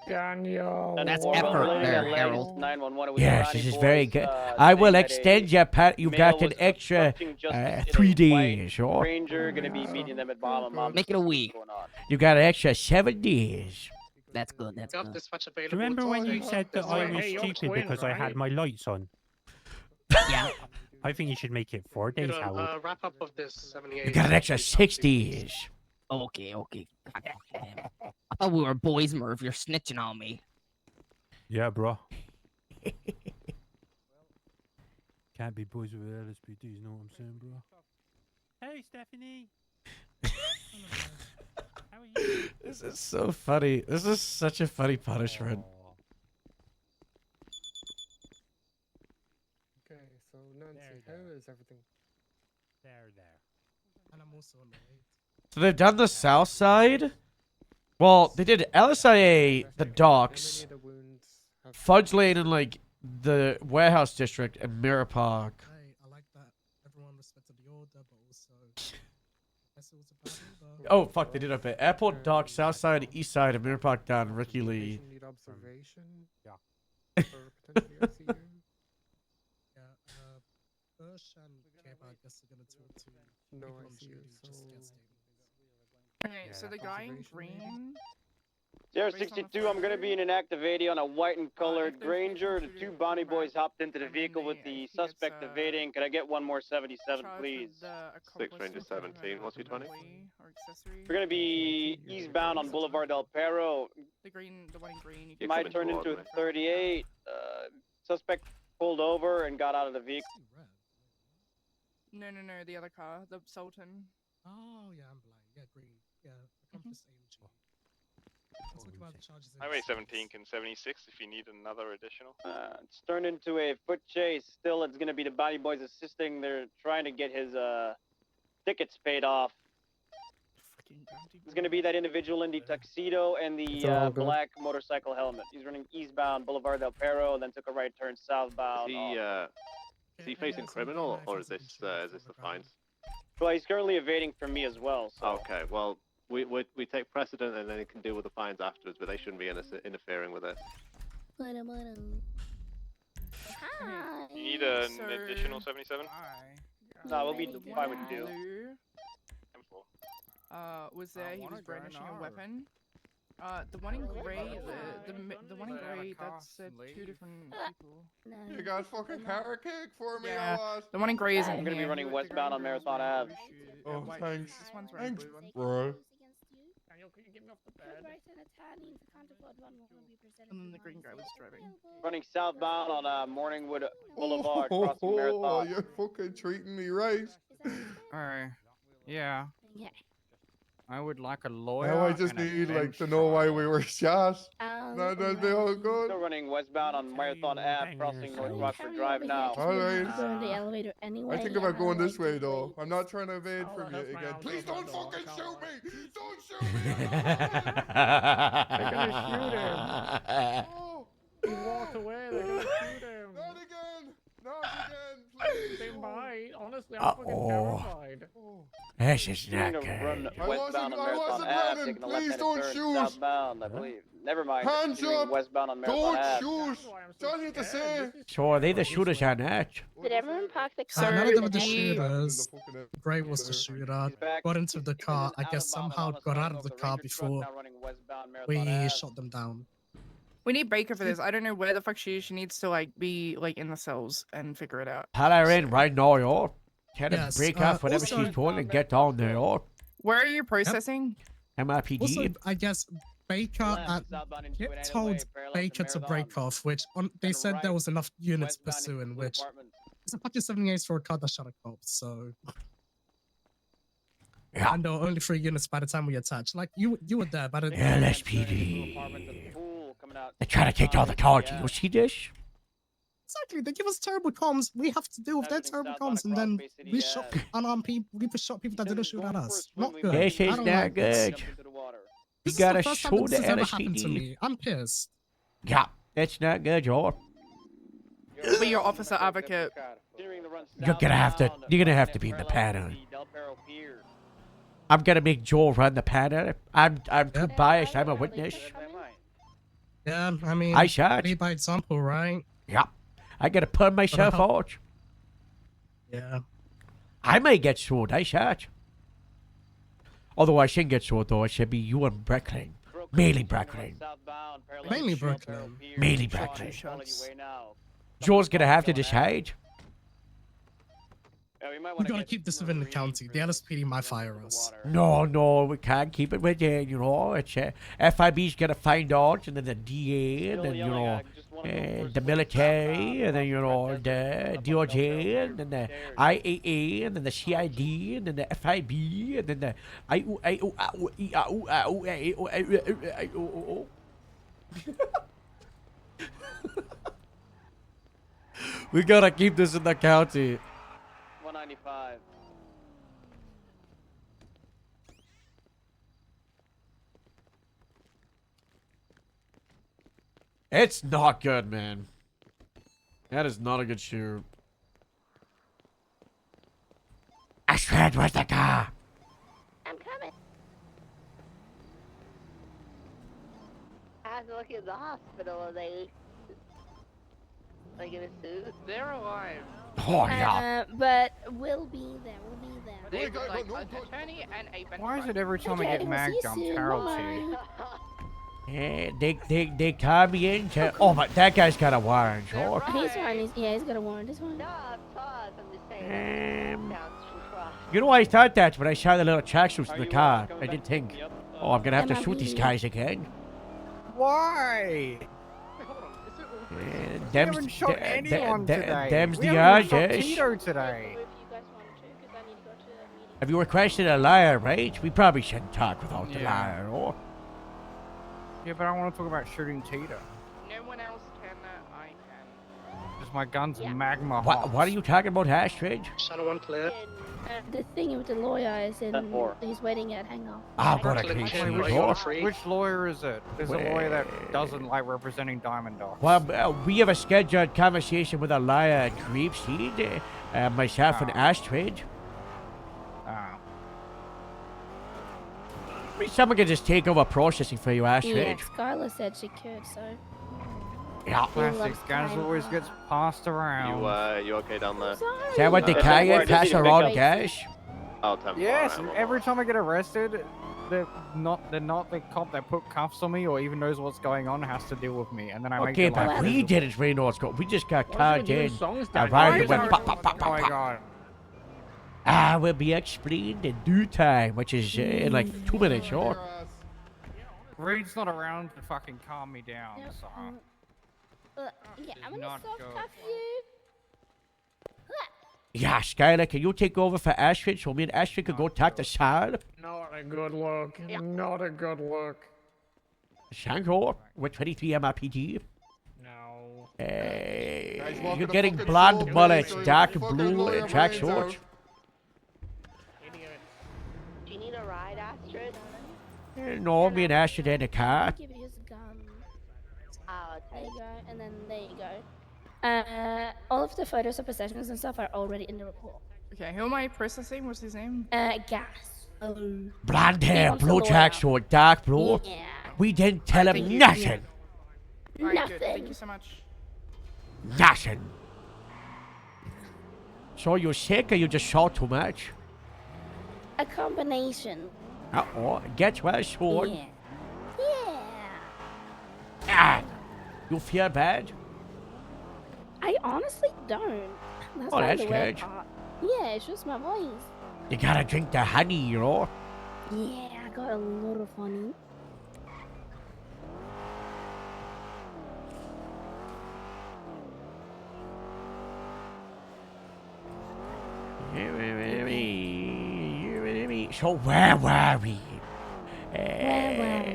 Daniel. That's effort there, Harold. 911 with Yes, Ronnie this is boys, very good. uh, I will saying that extend your pat. You male got an was extra obstructing justice in 3 a days, or Ranger gonna be meeting them at Bahama. Make it a week. you got an extra 7 days. That's good. That's good. Do you remember when you said that I was stupid because I had my lights on? Yeah. I think you should make it 4 days, Howard. Wrap up of this 78. You got an extra 6 days. Okay. God damn. I thought we were boys, Merv. You're snitching on me. Yeah, bro. Can't be boys with Lspd, you know what I'm saying, bro? Hey, Stephanie. How are you? This is so funny. This is such a funny punishment. Okay, so Nancy, how is everything? There. And I'm also on the way. So they've done the south side. Well, they did LSIA, the docks, Fudge Lane, and like the warehouse district, and Mirror Park. Hey, I like that. Everyone respected the order, but also. Guess it was a bad order. Oh fuck, they did up at Airport Dock, South Side, East Side, and Mirror Park down. Ricky Lee. Need observation? Yeah. Or potentially ICU? Yeah, Bush and K-Bag, I guess they're gonna talk to No people on ICU, duty just to so- get statements. Okay, so the guy in green. 062, I'm gonna be in an active 80 on a white and colored Granger. The two Bonnie boys hopped into the vehicle with the suspect evading. Could I get one more 77, please? 6 Ranger 17, what's your 20? We're gonna be eastbound on Boulevard Del Perro. The one in green. You might turn into a 38. Suspect pulled over and got out of the vehicle. No, the other car, the Sultan. Oh, yeah, I'm blind. Yeah, green. Yeah, accomplice AMG. Let's talk about the charges. Highway 17 can 76 if you need another additional. It's turned into a foot chase. Still, it's gonna be the Bonnie boys assisting. They're trying to get his tickets paid off. It's gonna be that individual in the tuxedo and the black motorcycle helmet. He's running eastbound Boulevard Del Perro, then took a right turn southbound. Is he facing criminal, or is this the fines? Well, he's currently evading from me as well. So. Okay, well, we take precedent and then he can deal with the fines afterwards, but they shouldn't be interfering with it. Hi. You need an additional 77? No, we'll be fine with two. Blue, was there. He was brandishing a weapon. The one in gray, the one in gray, that's two different people. You got fucking carrot cake for me Yeah, or what? the one in gray isn't I'm gonna be here. running westbound on Marathon Ave. Oh, thanks. This one's wearing Thanks, blue one. bro. And then the green guy was driving. Running southbound on Morningwood Boulevard, crossing Marathon. You're fucking treating me right. Alright. Yeah. I would like a lawyer. Now I just and a need like bench to know why we were shot. That'll be all Still good. running westbound on Marathon Ave, crossing North Rockford Drive now. Alright. Go in the elevator anyway. I think about going this way though. I'm not trying to evade from you again. Please don't fucking shoot me! Don't shoot me! They're gonna shoot him. He walked away. They're gonna shoot him. Not again! Not again, please! They might. Honestly, I'm fucking terrified. This is not Run good. westbound on I Marathon wasn't Ave, running. taking a Please left-handed don't turn shoot. southbound, I believe. Never mind. Hands continuing up! Westbound on Marathon Don't Ave. shoot! Something to say! So are they the shooters on that? Did everyone park the So car? none of them were the he- shooters. Gray was the shooter. Got into the car. I guess somehow got out of the car before we shot them down. We need Baker for this. I don't know where the fuck she is. She needs to like be like in the cells and figure it out. Tell her in right now, yo. Tell her Yes, to break off whatever also- she's doing and get down there, yo. Where are you processing? MRPD. Also, I guess Baker Kip told Baker to break off, which they said there was enough units pursuing, which is a fucking 78 for a car that shot a cop, so. Yeah. And there were only 3 units by the time we attached. Like, you were there, but LSPD. They're trying to take down the car. Do you see this? Exactly, they give us terrible comms. We have to deal with their terrible comms, and then we shot unarmed people. We shot people that didn't shoot at us. Not good. This I is don't not like this. good. You This is gotta the first time show that the this has ever happened to LSPD. me. I'm pissed. Yeah, that's not good, yo. Be your officer advocate. You're gonna have to be in the panel. I'm gonna make Joel run the panel. I'm too biased. I'm a witness. Yeah, I mean, I shot. lead by example, right? Yeah, I gotta put myself out. Yeah. I might get sued. I shot. Although I shouldn't get sued though. It should be you and Brooklyn. Mainly Brooklyn. Mainly Brooklyn. Mainly Brooklyn. Joel's gonna have to decide. We gotta keep this within the county. The LSPD might fire us. No, we can't keep it within, you know. It's FIB's gonna find out, and then the DA, and then, you know, the military, and then, you know, the DOJ, and then the IAA, and then the CID, and then the FIB, and then the We gotta keep this in the county. 195. It's not good, man. That is not a good shoot. Ashford, where's the car? I'm coming. I have to look at the hospital. Are they like in a suit? They're alive. Oh, yeah. But we'll be there. We'll be there. They would like an attorney and a bench Why is warrant. it every time I get mag dumped, Harold too? Yeah, they call me in to... Oh, but that guy's got a warrant, sure. He's fine. He's got a warrant. He's fine. No, I'm tough. I'm just saying. Sounds too rough. You know, I thought that when I saw the little tracksuits in the car. I did think, oh, I'm gonna have to shoot these guys again. Why? Them's haven't shot anyone today. Them's We the haven't even shot odds. Tito today. Have you requested a liar, right? We probably shouldn't talk without the liar, or... Yeah, but I want to talk about shooting Tito. No one else can. I can. Because my gun's magma hot. What are you talking about, Astrid? Channel 1 clear. The thing with the lawyer is he's waiting at hangout. Ah, what a cliche. Which lawyer is it? There's a lawyer that doesn't like representing Diamond Dogs. Well, we have a scheduled conversation with a liar at Creepseed, myself and Astrid. Someone can just take over processing for you, Astrid. Yeah, Skylar said she could, so. Yeah. Plastic gas always gets passed around. You okay down there? Is that what they call it? Pass around gas? I'll tell Yes, every time I get arrested, they're not the cop that put cuffs on me or even knows what's going on has to deal with me, and then I make Okay, their life but we miserable. didn't really know what's going on. We just got caught in. down Arrived here? and went Why pop, is pop, pop, Oh pop, my pop. god. Will be explained in due time, which is in like 2 minutes, sure. Reed's not around to fucking calm me down, so... Yeah, I'm gonna not soft good. cuff you. Yeah, Skylar, can you take over for Astrid so me and Astrid could go talk to Sal? Not a good look. Not a good look. Shanghor with 23 MRPG. No. You're getting blonde mullets, dark blue, and track shorts. Do you need a ride, Astrid? No, me and Astrid in the car. Give you his gun. Oh, There okay. you go, and then there you go. All of the photos of possessions and stuff are already in the report. Okay, who am I processing? What's his name? Gas. Oh. Blonde He hair, wants a blue lawyer. track short, dark blue. Yeah. We didn't tell him nothing. Alright, good. Thank you so much. Nothing. So you sick or you just saw too much? A combination. Uh-oh, get well soon. Yeah. Yeah. Ah, you feel bad? I honestly don't. That's Oh, not that's the weird good. part. Yeah, it's just my voice. You gotta drink the honey, you know? Yeah, I got a lot of honey. So where were we?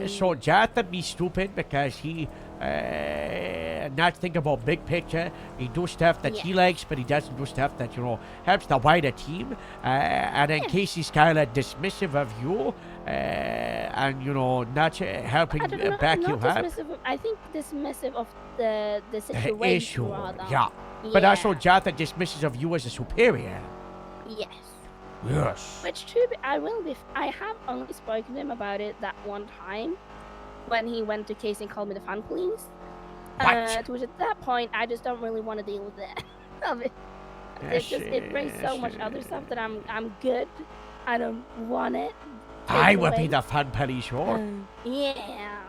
So Jonathan be stupid because he not think about big picture. He do stuff that he likes, but he doesn't do stuff that, you know, helps the wider team. And then Casey's kind of dismissive of you, and, you know, not helping I don't know, back not you up. dismissive of, I think dismissive of the The situation issue, rather. yeah. But also Jonathan dismisses of you as a superior. Yes. Yes. Which to be, I have only spoken to him about it that one time when he went to Casey and called me the fun police. To which at that point I just don't really want to deal with it. It brings so much other stuff that I'm good. I don't want it. I would be the fun police, sure. Yeah.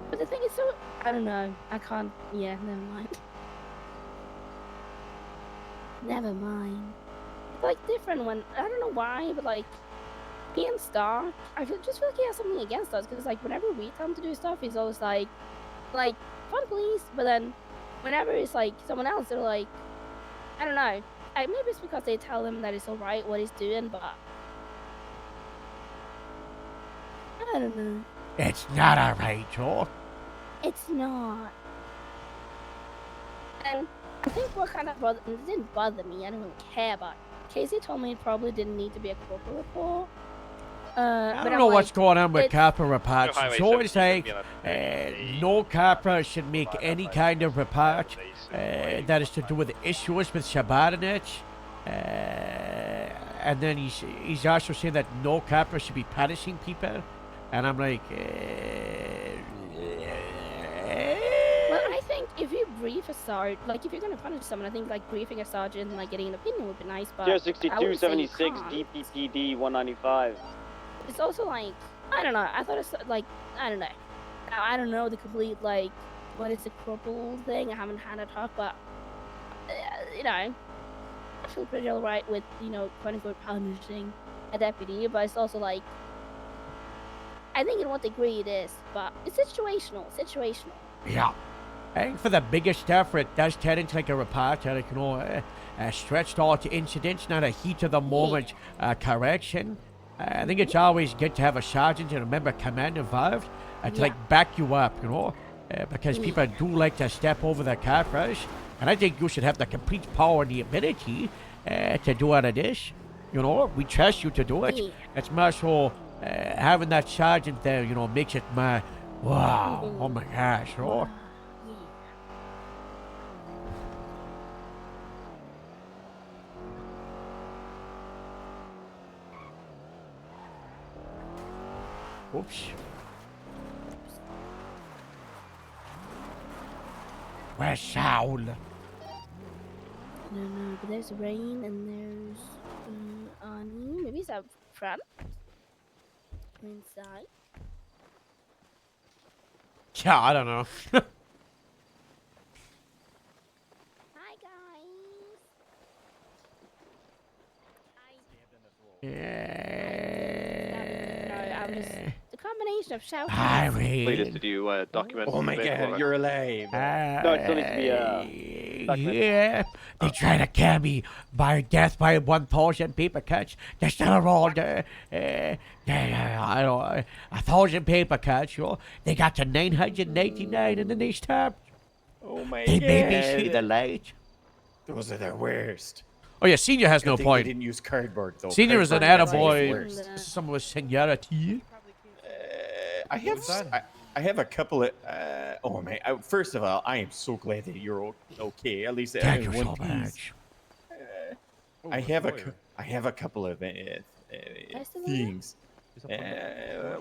But the thing is, so I don't know. I can't. Yeah, never mind. Never mind. It's like different when I don't know why, but like me and Star, just feel like he has something against us because like whenever we tell him to do stuff, he's always like fun police. But then whenever it's like someone else, they're like, I don't know. Maybe it's because they tell him that it's alright what he's doing, but I don't know. It's not alright, Joe. It's not. And I think what kind of bothered, it didn't bother me, I don't really care, but Casey told me it probably didn't need to be a corporate report. I don't know what's going on with Capra reports. No, It's highway always 17 like should be no Capra should make any kind of report that is to do with issues with subordinates. And then he's also saying that no Capra should be punishing people. And I'm like, Well, I think if you brief a sergeant, like if you're gonna punish someone, I think like briefing a sergeant and like getting an opinion would be nice. But Tier I 62, wouldn't say you 76, can't. DPPD 195. It's also like I don't know. I thought it's like I don't know. Now I don't know the complete like what is the corporal thing. I haven't had a talk, but you know, I feel pretty alright with quote unquote punishing a deputy. But it's also like I think in what degree it is, but it's situational. Situational. yeah. I think for the biggest stuff, it does turn into like a report, like, you know, stretched out incidents, not a heat of the moment correction. I think it's always good to have a sergeant and a member of command involved to like back you up, you know, because people do like to step over their capras, and I think you should have the complete power and the ability to do all of this. You know, we trust you to do it. It's more so having that sergeant there, you know, makes it my wow, oh my gosh, you know. Oops. Where's Saul? I don't know, but there's Rain and there's Ani. Maybe it's up front. Or inside. Yeah, I don't know. Hi guys. I'm just the combination of shouting. Latest, did you document? Oh my the vehicle god, or- you're alive. No, it still needs to be documented. Yeah, they try to kill me by death by 1,000 paper cuts. They're still around. I don't. 1,000 paper cuts. You know, they got to 999 and then they stopped. Oh my They god. made me see the light. Those are the worst. Oh yeah, Senior has Good no thing point. They didn't use cardboard though. Senior is an Cardboard, that's the attaboy. worst. Some of his seniority. I have a couple of. Oh man! First of all, I am so glad that you're okay. At least Thank in you one so piece. much. I have a couple of things.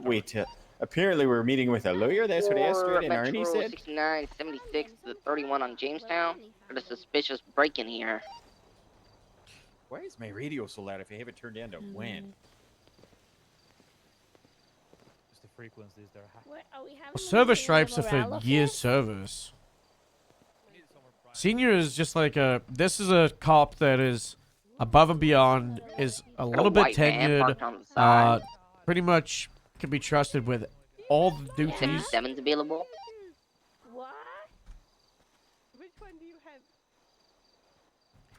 Wait. Apparently, we're meeting with a lawyer. That's what Astrid and Arnie Metro said. 6976 to 31 on Jamestown for the suspicious break-in here. Why is my radio so loud if I have it turned down to when? Just the frequencies there. Service stripes are for years service. Senior is just like a. This is a cop that is above and beyond, is a little bit white van tenured, parked on the side. pretty much can be trusted with all the duties. 77's available. What? Which one do you have?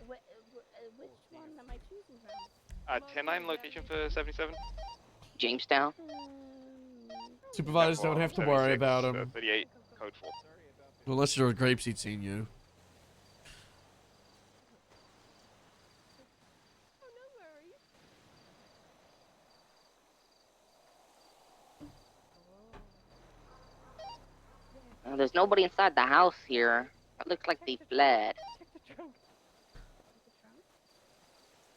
Which one am I choosing from? 10-9 location for 77. Jamestown. Supervisors don't have to worry about him. 38, code 4. Unless you're a grapeseed senior. There's nobody inside the house here. It looks like they fled. I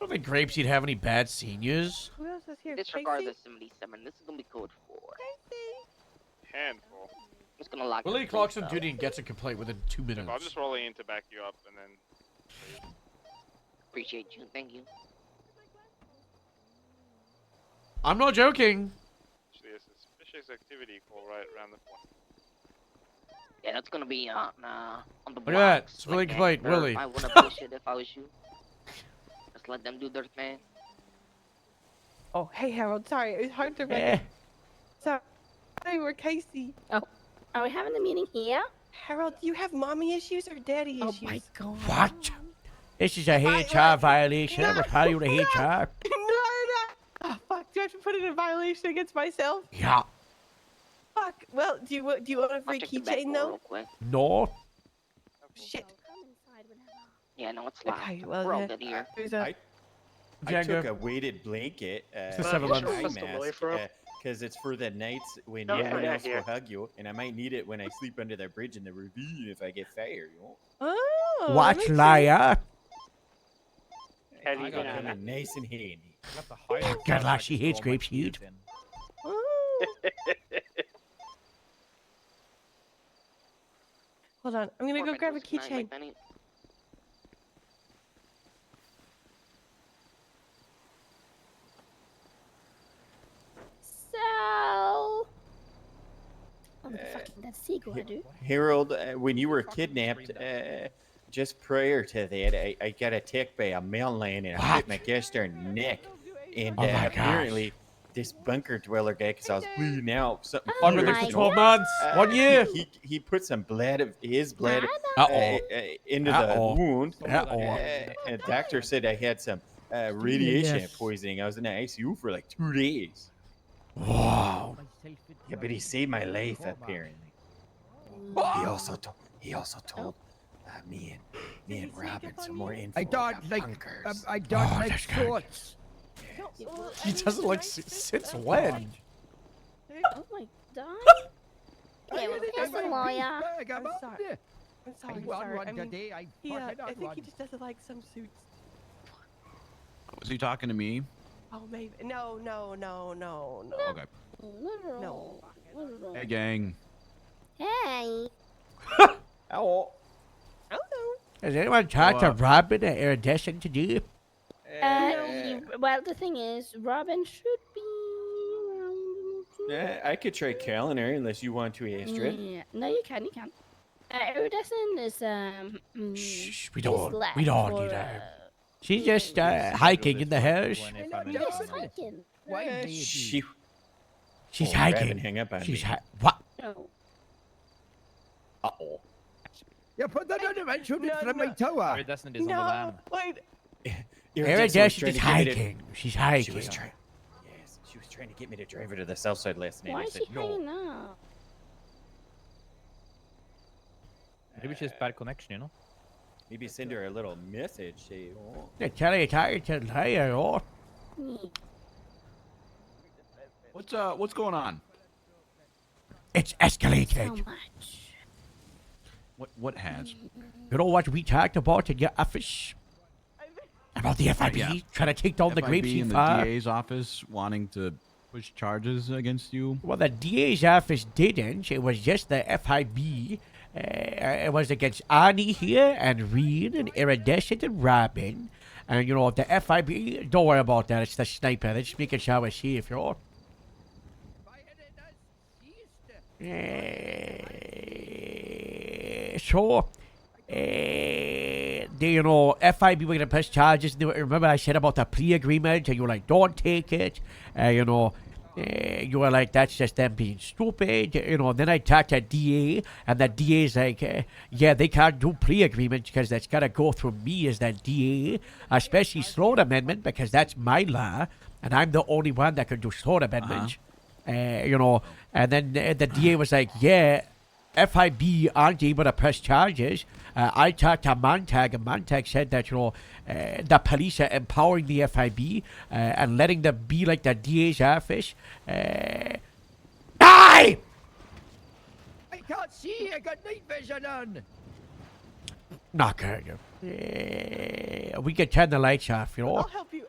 don't think grapeseed have any bad seniors. Who else is here? Disregard Tracy? the 77. This is gonna be code 4. Handful. I'm just gonna lock Willie this clocks place on up. duty and gets a complaint within 2 minutes. I'm just rolling in to back you up and then. Appreciate you. Thank you. I'm not joking. Actually, a suspicious activity call right around the corner. Yeah, that's gonna be on the Look block. at that. It's Willie complaint, Willie. I wouldn't push it if I was you. Just let them do their thing. Oh, hey Harold. Sorry, it was hard to Eh. recognize. Sorry, we're Casey. Oh, are we having a meeting here? Harold, do you have mommy issues or daddy issues? Oh my god. What? This is a HR violation. I'm report you to HR. No. Oh fuck! Do I have to put it in violation against myself? Yeah. Fuck. Well, do you want a free Check the back keychain door though? real quick. No. Shit. Yeah, no, it's locked. Okay, well, We're all yeah, good here. there's a. I Django. took a weighted blanket. the 7 months. Because it's for the nights when No, no one yeah, else here. will hug you, and I might need it when I sleep under the bridge in the ravine if I get fired. You know? Oh. What that makes liar? How do you I get got on them nice and handy. God, like she hates grapeseed. sense. Oh. Hold on, I'm gonna go grab a keychain. So. Oh, fucking that seagull, dude. Harold, when you were kidnapped, just prior to that, I got attacked by a mountain lion and I bit my gosh darn neck. And Oh my gosh. apparently, this bunker dweller guy, because I was bleeding out, something. I've been there fierce, for you 12 know, months. 1 year. He put some blood of his blood Uh-oh. into Uh-oh. the wound. Uh-oh. And the doctor said I had some radiation Yes. poisoning. I was in the ICU for like 2 days. Wow. Yeah, but he saved my life apparently. He also told me and Robin some more info. I don't about like. bunkers. I don't like shorts. He doesn't like since when? Oh my god. Yeah, well, here's the lawyer. I'm sorry. I'm sorry. I'm sorry. I mean, today. I think he just doesn't like some suits. Was he talking to me? Oh, maybe. No. Okay. No. Hey, gang. Hey. Oh. Has anyone talked to Robin at Iridescent today? Well, the thing is, Robin should be. I could try calendar unless you want to, Astrid. Yeah. No, you can. Iridescent is Shh, we she's don't left need for, her. She's just hiking in the hills. hiking. She's Oh, hiking. Raven hang up on She's me. what? No. Uh-oh. You put that on the mention from my tower. Iridescent is on the van. Wait. Iridescent is hiking. She's hiking. She was trying. Yes, she was trying to get me to drive her to the south side last night. Why I is said she no. hanging out? Maybe she has bad connection, you know? Maybe send her a little message. Say, oh. They tell you tired to lie or. What's going on? It's escalated. So much. What has? You know what we talked about in your office? About the FIB trying to take down the FIB grapeseed in the farm? DA's office wanting to push charges against you? Well, the DA's office didn't. It was just the FIB. It was against Ani here and Reed and Iridescent and Robin. And, you know, the FIB, don't worry about that. It's the sniper. They're just making sure we're safe, you know? You know, FIB were going to press charges. Remember I said about the plea agreement, and you were like, don't take it. You know, you were like, that's just them being stupid. You know, then I talked to DA, and the DA's like, yeah, they can't do plea agreements because that's got to go through me as the DA, especially slot amendment, because that's my law, and I'm the only one that can do slot amendments. You know, and then the DA was like, yeah, FIB aren't able to press charges. I talked to Montag, and Montag said that, you know, the police are empowering the FIB and letting them be like the DA's office. Die! I can't see. I got night vision on. Not good. We can turn the lights off, you know. I'll help you.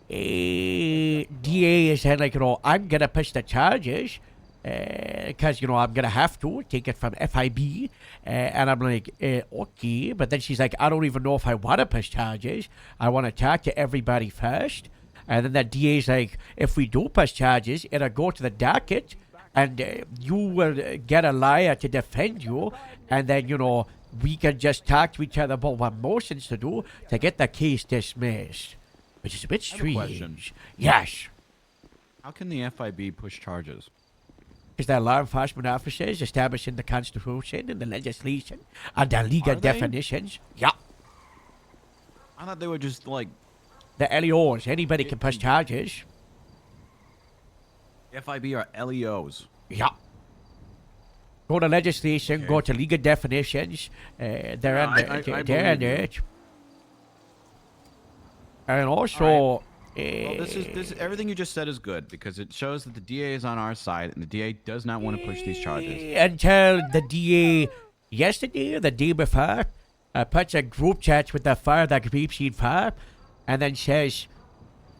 DA is saying, like, you know, I'm gonna push the charges because, you know, I'm gonna have to take it from FIB, and I'm like, okay, but then she's like, I don't even know if I want to push charges. I want to talk to everybody first. And then the DA's like, if we do push charges, it'll go to the docket, and you will get a lawyer to defend you, and then, you know, we can just talk to each other about what motions to do to get the case dismissed. Which is a bit I have a question. strange. Yes. How can the FIB push charges? Because the law enforcement officers establishing the Constitution and the legislation and the legal Are they? definitions. Yeah. I thought they were just like The LEOs. Anybody can push charges. FIB are LEOs. Yeah. Go to legislation, go to legal definitions. They're Yeah, in I they're in believe you. it. And also, Well, this everything you just said is good because it shows that the DA is on our side and the DA does not want to push these charges. until the DA yesterday or the day before puts a group chat with the fire that grapeseed fire, and then says,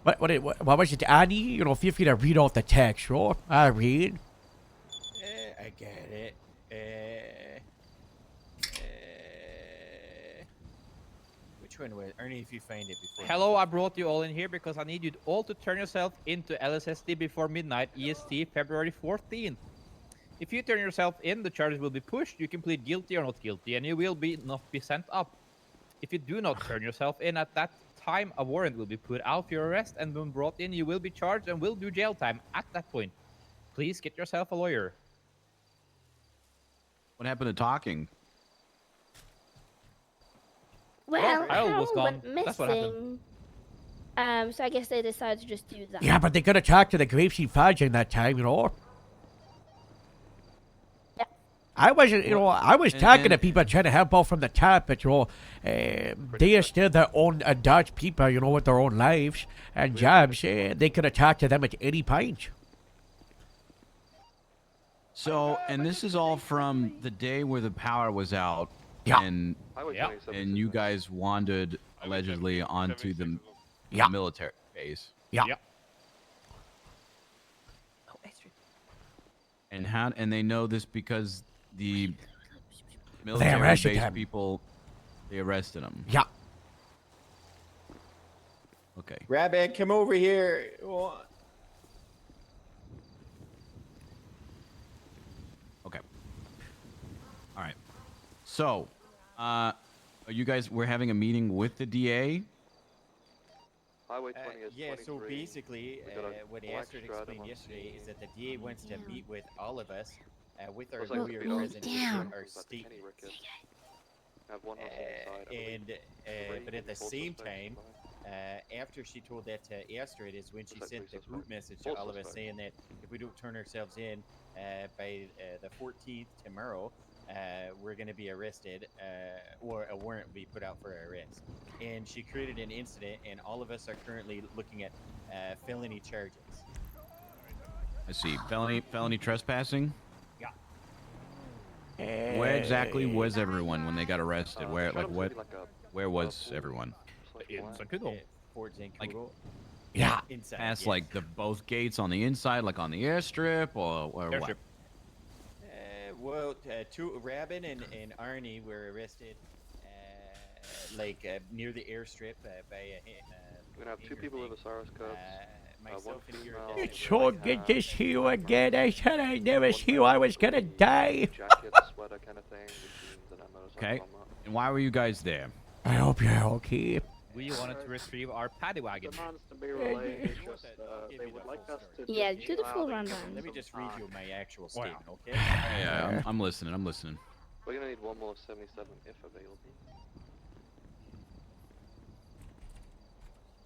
what was it, Annie? You know, feel free to read out the text, right? I read. I get it. Which one was Ernie? If you find it before. Hello, I brought you all in here because I need you all to turn yourself into LSSD before midnight EST February 14th. If you turn yourself in, the charges will be pushed. You can plead guilty or not guilty, and you will not be sent up. If you do not turn yourself in at that time, a warrant will be put out for your arrest, and when brought in, you will be charged and will do jail time at that point. Please get yourself a lawyer. What happened to talking? Well, Harold was Harold gone. went That's what happened. missing. So I guess they decided to just do that. Yeah, but they gotta talk to the grapeseed fire during that time, you know. I wasn't, you know, I was talking to people trying to help out from the top, but, you know, they are still their own adult people, you know, with their own lives and jobs. They could have talked to them at any point. So, and this is all from the day where the power was out, Yeah. and you guys wandered allegedly onto the military base. Yeah. And they know this because the military-based him. people. They arrested him. Yeah. Okay. Rabbit, come over here. Oh. Okay. All right. So, are you guys? We're having a meeting with the DA. Highway 20 is Yeah, so 23. basically, We got a what black Astrid stratum explained on yesterday scene. is that the DA wants to meet with all of us, with our Looks like lawyer speed off present to speed share off our at the Kenny statement. Ricketts. Have one on the side, I believe. And but at the Full same suspects time, after she told that to Astrid is when she Looks like sent the three group suspects. message Full to all of us suspects. saying that if we don't turn ourselves in by the 14th tomorrow, we're going to be arrested, or a warrant will be put out for our arrest. And she created an incident, and all of us are currently looking at felony charges. I see. Felony trespassing. Yeah. Where exactly was everyone when they got arrested? Where, like, what? Where was everyone? In Zancudo. Fort Like, Zancudo. yeah. Inside, Past yes. like the both gates on the inside, like on the airstrip, or what? Well, two Rabin and Arnie were arrested, near the airstrip by We're gonna have two people with Osiris cuffs. myself and your It's all good to see you again. I said I never see you. I was gonna die. Jacket, sweater kind of thing, with jeans and a motorcycle Okay. helmet. And why were you guys there? I hope you're okay. We wanted to retrieve our paddy wagon. Demands to be relayed. It's just, they would like us to. Yeah, just do the full allow them rundown. Let me just read you my actual Wow. statement, okay? Yeah, I'm listening. I'm listening. We're gonna need one more 77 if available.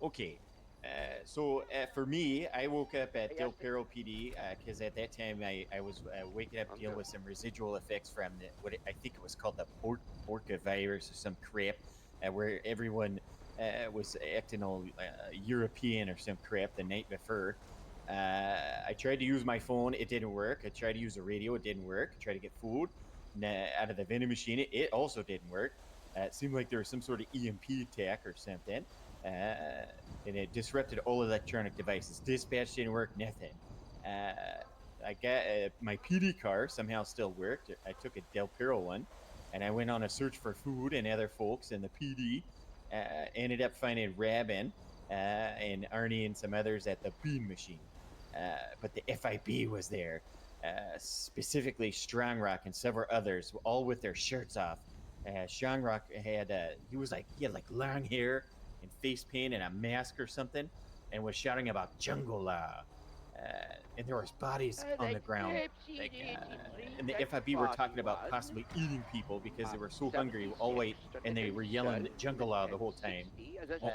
Okay. So for me, I woke up at Del Perro PD because at that time I was waking up dealing with some residual effects from I think it was called the Orca virus or some crap, where everyone was acting all European or some crap the night before. I tried to use my phone, it didn't work. I tried to use the radio, it didn't work. I tried to get food out of the vending machine, it also didn't work. It seemed like there was some sort of EMP attack or something. And it disrupted all electronic devices. Dispatch didn't work, nothing. I got my PD car somehow still worked. I took a Del Perro one, and I went on a search for food and other folks in the PD. Ended up finding Rabin and Arnie and some others at the bean machine. But the FIB was there, specifically Strong Rock and several others, all with their shirts off. Strong Rock had he had long hair and face paint and a mask or something, and was shouting about jungle law. And there was bodies on the ground. And the FIB were talking about possibly eating people because they were so hungry, all white, and they were yelling jungle law the whole time.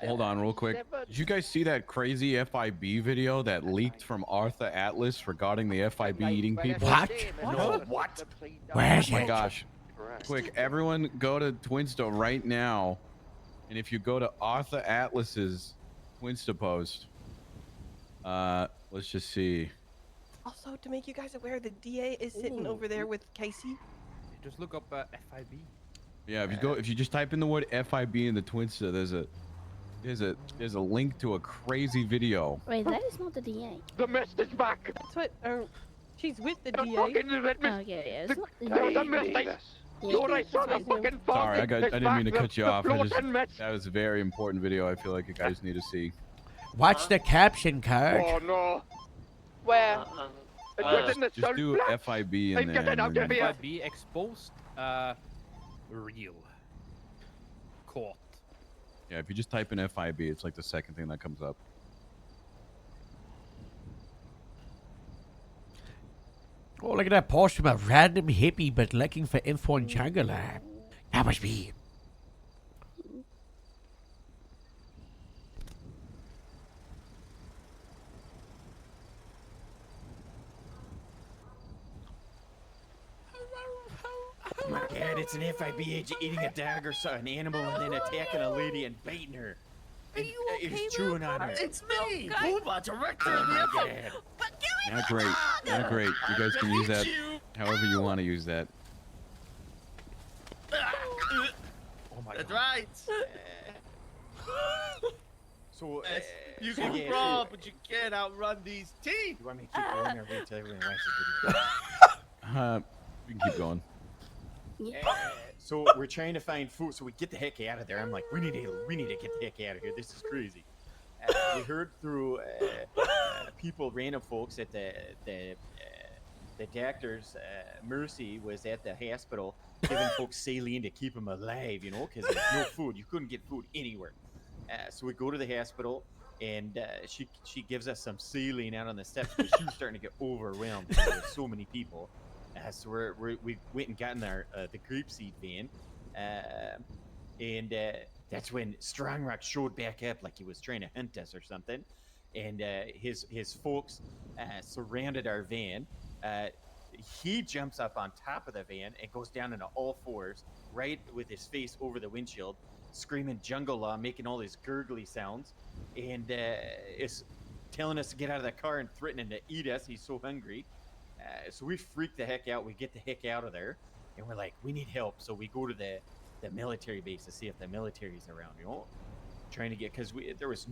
Hold on, real quick. Did you guys see that crazy FIB video that leaked from Arthur Atlas regarding the FIB eating people? What? No, what? Where is Oh my it? gosh. Quick, everyone go to Twinsta right now. And if you go to Arthur Atlas's Twinsta post, let's just see. Also, to make you guys aware, the DA is sitting over there with Casey. Just look up FIB. Yeah, if you just type in the word FIB in the Twinsta, there's a link to a crazy video. Wait, that is not the DA. The message back. That's what. She's with the DA. Oh, yeah, it's not the That was a DA. mistake. Yeah, Thought I saw the fucking Sorry, I didn't mean to cut you off. That That was a very important video. I feel like you guys need to see. What's the caption card? Oh no. Where? Just do FIB in there. and then- FIB exposed. Real. Caught. Yeah, if you just type in FIB, it's like the second thing that comes up. Oh, look at that post from a random hippie but looking for info on jungle. That was me. Oh my god, it's an FIB agent eating a dog or an animal and then attacking a lady and biting her. And, it's chewing on her. It's me, Booba, director Oh of the my FIB. god. Not great. Not great. You guys can use that however you want to use that. Oh my That's right. So, you so can yeah, crawl, but you can't outrun these teeth. You want me to keep going or wait till everyone watches the video? We can keep going. So we're trying to find food. So we get the heck out of there. I'm like, we need to get the heck out of here. This is crazy. We heard through people, random folks at the doctor's Mercy was at the hospital giving folks saline to keep them alive, you know, because there's no food. You couldn't get food anywhere. So we go to the hospital, and she gives us some saline out on the steps, but she was starting to get overwhelmed because there were so many people. So we went and got in the grapeseed van, and that's when Strong Rock showed back up like he was trying to hunt us or something, and his folks surrounded our van. He jumps up on top of the van and goes down into all fours, right with his face over the windshield, screaming jungle law, making all these gurgly sounds, and is telling us to get out of the car and threatening to eat us. He's so hungry. So we freak the heck out. We get the heck out of there, and we're like, we need help. So we go to the military base to see if the military's around, you know, trying to get, because there was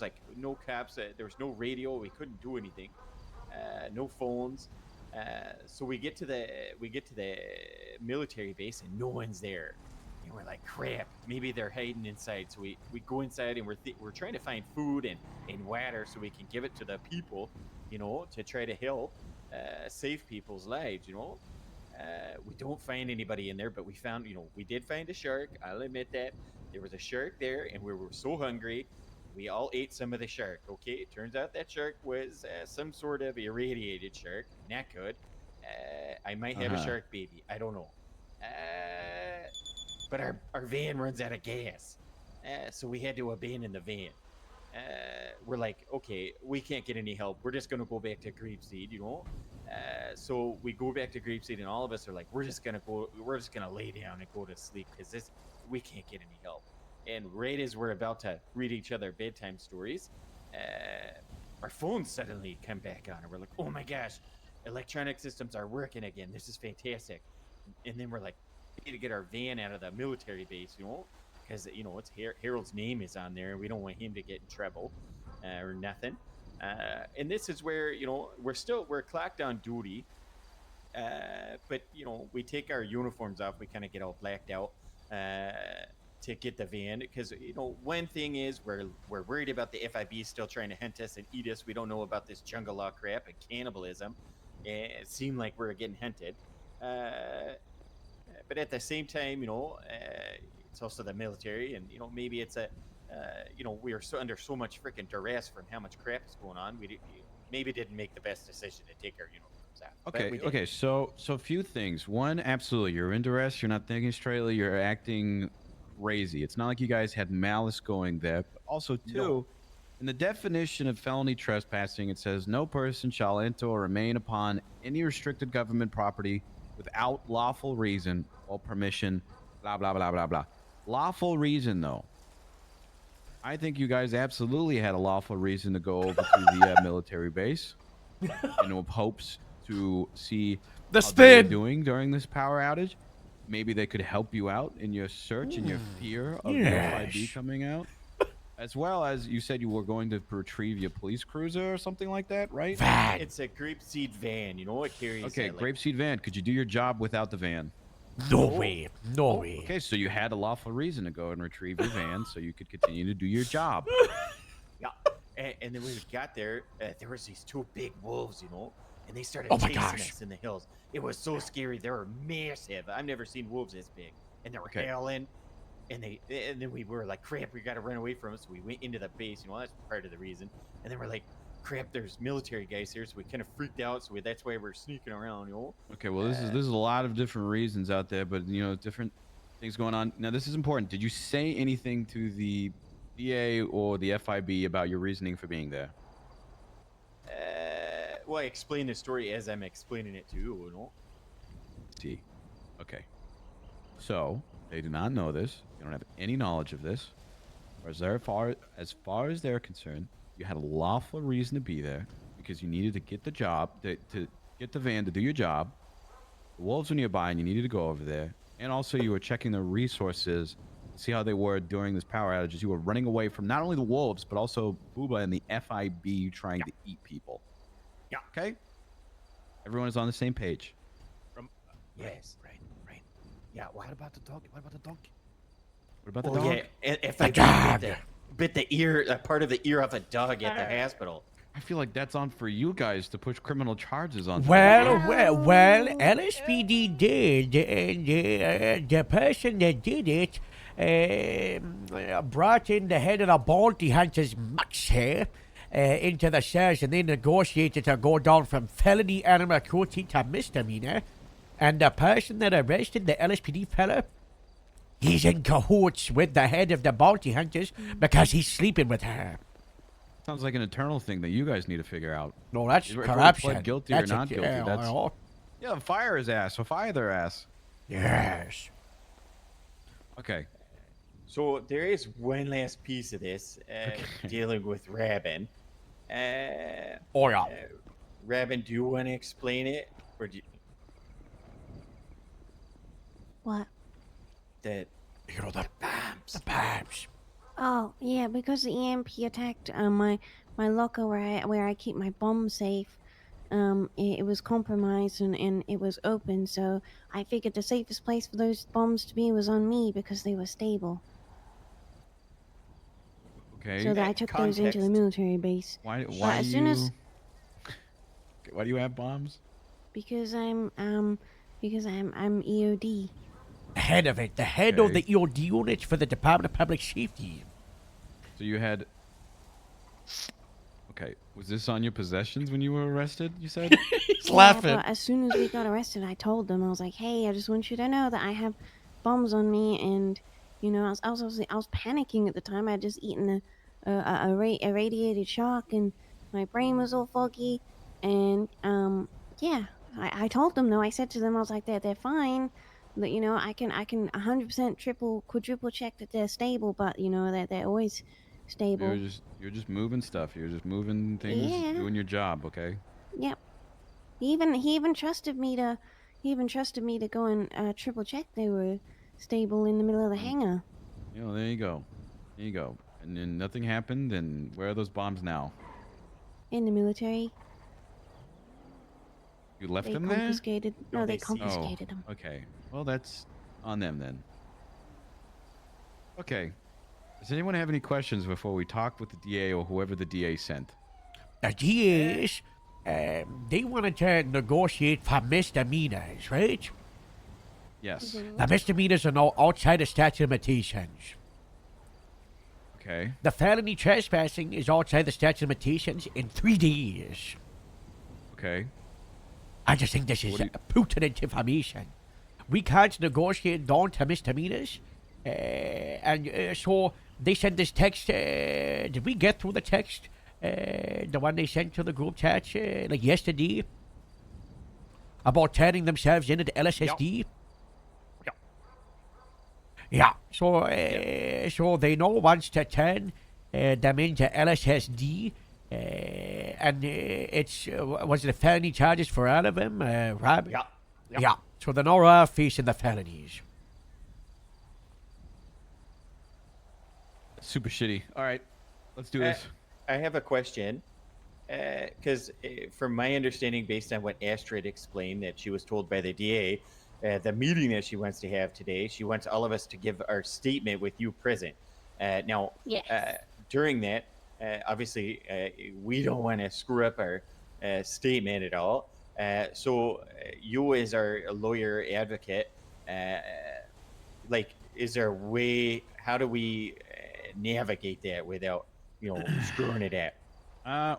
like no cops, there was no radio, we couldn't do anything, no phones. So we get to the military base and no one's there, and we're like, crap, maybe they're hiding inside. So we go inside, and we're trying to find food and water so we can give it to the people, you know, to try to help save people's lives, you know. We don't find anybody in there, but we did find a shark. I'll admit that there was a shark there, and we were so hungry, we all ate some of the shark. Okay, it turns out that shark was some sort of irradiated shark. Not good. I might have a shark baby. I don't know. But our van runs out of gas, so we had to abandon the van. We're like, okay, we can't get any help. We're just gonna go back to Grapeseed, you know. So we go back to Grapeseed, and all of us are like, we're just gonna lay down and go to sleep, because we can't get any help. And right as we're about to read each other bedtime stories, our phones suddenly come back on, and we're like, oh my gosh, electronic systems are working again. This is fantastic. And then we're like, we need to get our van out of the military base, you know, because, you know, it's Harold's name is on there, and we don't want him to get in trouble or nothing. And this is where, you know, we're clocked on duty, but, you know, we take our uniforms off. We kind of get all blacked out to get the van, because, you know, one thing is we're worried about the FIB still trying to hunt us and eat us. We don't know about this jungle law crap and cannibalism. It seemed like we're getting hunted, but at the same time, you know, it's also the military, and, you know, maybe it's you know, we are under so much freaking duress from how much crap is going on. We maybe didn't make the best decision to take our uniforms out. Okay, so a few things. One, absolutely, you're in duress. You're not thinking straightly. You're acting crazy. It's not like you guys had malice going there. But also, two, in the definition of felony trespassing, it says no person shall enter or remain upon any restricted government property without lawful reason or permission, blah, blah, blah, blah, blah. Lawful reason, though. I think you guys absolutely had a lawful reason to go over to the military base, in hopes to see how they were doing during this power outage. Maybe they could help you out in your search and your fear of the FIB coming out. As well as you said you were going to retrieve your police cruiser or something like that, right? It's a Grapeseed van, you know, it carries... Okay, Grapeseed van. Could you do your job without the van? No way. No way. Okay, so you had a lawful reason to go and retrieve your van so you could continue to do your job. Yeah, and then when we got there, there was these two big wolves, you know, and they started Oh my chasing gosh. us in the hills. It was so scary. They were massive. I've never seen wolves this big, and they were howling. And then we were like, crap, we got to run away from them. So we went into the base. You know, that's part of the reason. And then we're like, crap, there's military guys here. So we kind of freaked out. So that's why we're sneaking around, you know. Okay, well, this is a lot of different reasons out there, but, you know, different things going on. Now, this is important. Did you say anything to the DA or the FIB about your reasoning for being there? Well, I explain the story as I'm explaining it to you, you know. See. Okay. So, they do not know this. They don't have any knowledge of this. As far as they're concerned, you had a lawful reason to be there because you needed to get the job, to get the van to do your job. The wolves were nearby and you needed to go over there. And also you were checking the resources to see how they were during this power outage as you were running away from not only the wolves, but also Booba and the FIB trying to eat people. Yeah. Okay? Everyone is on the same page. Yes. Right. Yeah, what about the dog? What about the dog? What about the Oh, dog? yeah, if The I dog. bit the ear, part of the ear of a dog at the hospital. I feel like that's on for you guys to push criminal charges on. Well, LSPD did, and the person that did it brought in the head of the bounty hunters, Max here, into the cells, and they negotiated to go down from felony animal cruelty to misdemeanor. And the person that arrested the LSPD fella, he's in cahoots with the head of the bounty hunters because he's sleeping with her. Sounds like an internal thing that you guys need to figure out. No, that's If we corruption. pled guilty That's or not guilty. yeah, That's well, yeah. Fire his ass. So fire their ass. Yes. Okay. So there is one last piece of this dealing with Rabin. Oh yeah. Rabin, do you want to explain it, or do you... What? That you know the bombs. Oh yeah, because the EMP attacked my locker where I keep my bomb safe. It was compromised and it was open, so I figured the safest place for those bombs to be was on me because they were stable. Okay. So that I took those into the military base. Why But do as soon as Why do you have bombs? because I'm EOD. The head of it, the head of the EOD unit for the Department of Public Safety. So you had. Okay. Was this on your possessions when you were arrested? You said. He's Yeah, but as soon as we got arrested, I told them, I was like, "Hey, I just want you to know that I have bombs on me," and you know, I was panicking at the time. I had just eaten a radiated shock, and my brain was all foggy, and yeah, I told them though. I said to them, I was like, "They're fine." That you know, I can 100% quadruple check that they're stable, but you know that they're always stable. You're just moving stuff. You're just moving things, Yeah. doing your job. Okay. Yep. He even trusted me to go and triple check they were stable in the middle of the hangar. You know, there you go. There you go. And then nothing happened. And where are those bombs now? In the military. You left They them there? confiscated. No, they confiscated them. Okay. Well, that's on them then. Okay. Does anyone have any questions before we talk with the DA or whoever the DA sent? The DAs, they wanted to negotiate for misdemeanors, right? Yes. The misdemeanors are now outside the statute of limitations. Okay. The felony trespassing is outside the statute of limitations in 3 days. Okay. I just think this is pertinent information. We can't negotiate down to misdemeanors. So they sent this text. Did we get through the text? The one they sent to the group chat like yesterday? About turning themselves into the LSSD? Yeah. So, so they know once to turn them into LSSD. And it's was it felony charges for all of them, Rob? Yeah. So they're now facing the felonies. Super shitty. All right. Let's do this. I have a question. Because from my understanding, based on what Astrid explained, that she was told by the DA, the meeting that she wants to have today, she wants all of us to give our statement with you present. Now, during that, obviously, we don't want to screw up our statement at all. So you as our lawyer advocate, like, is there a way, how do we navigate that without, you know, screwing it up?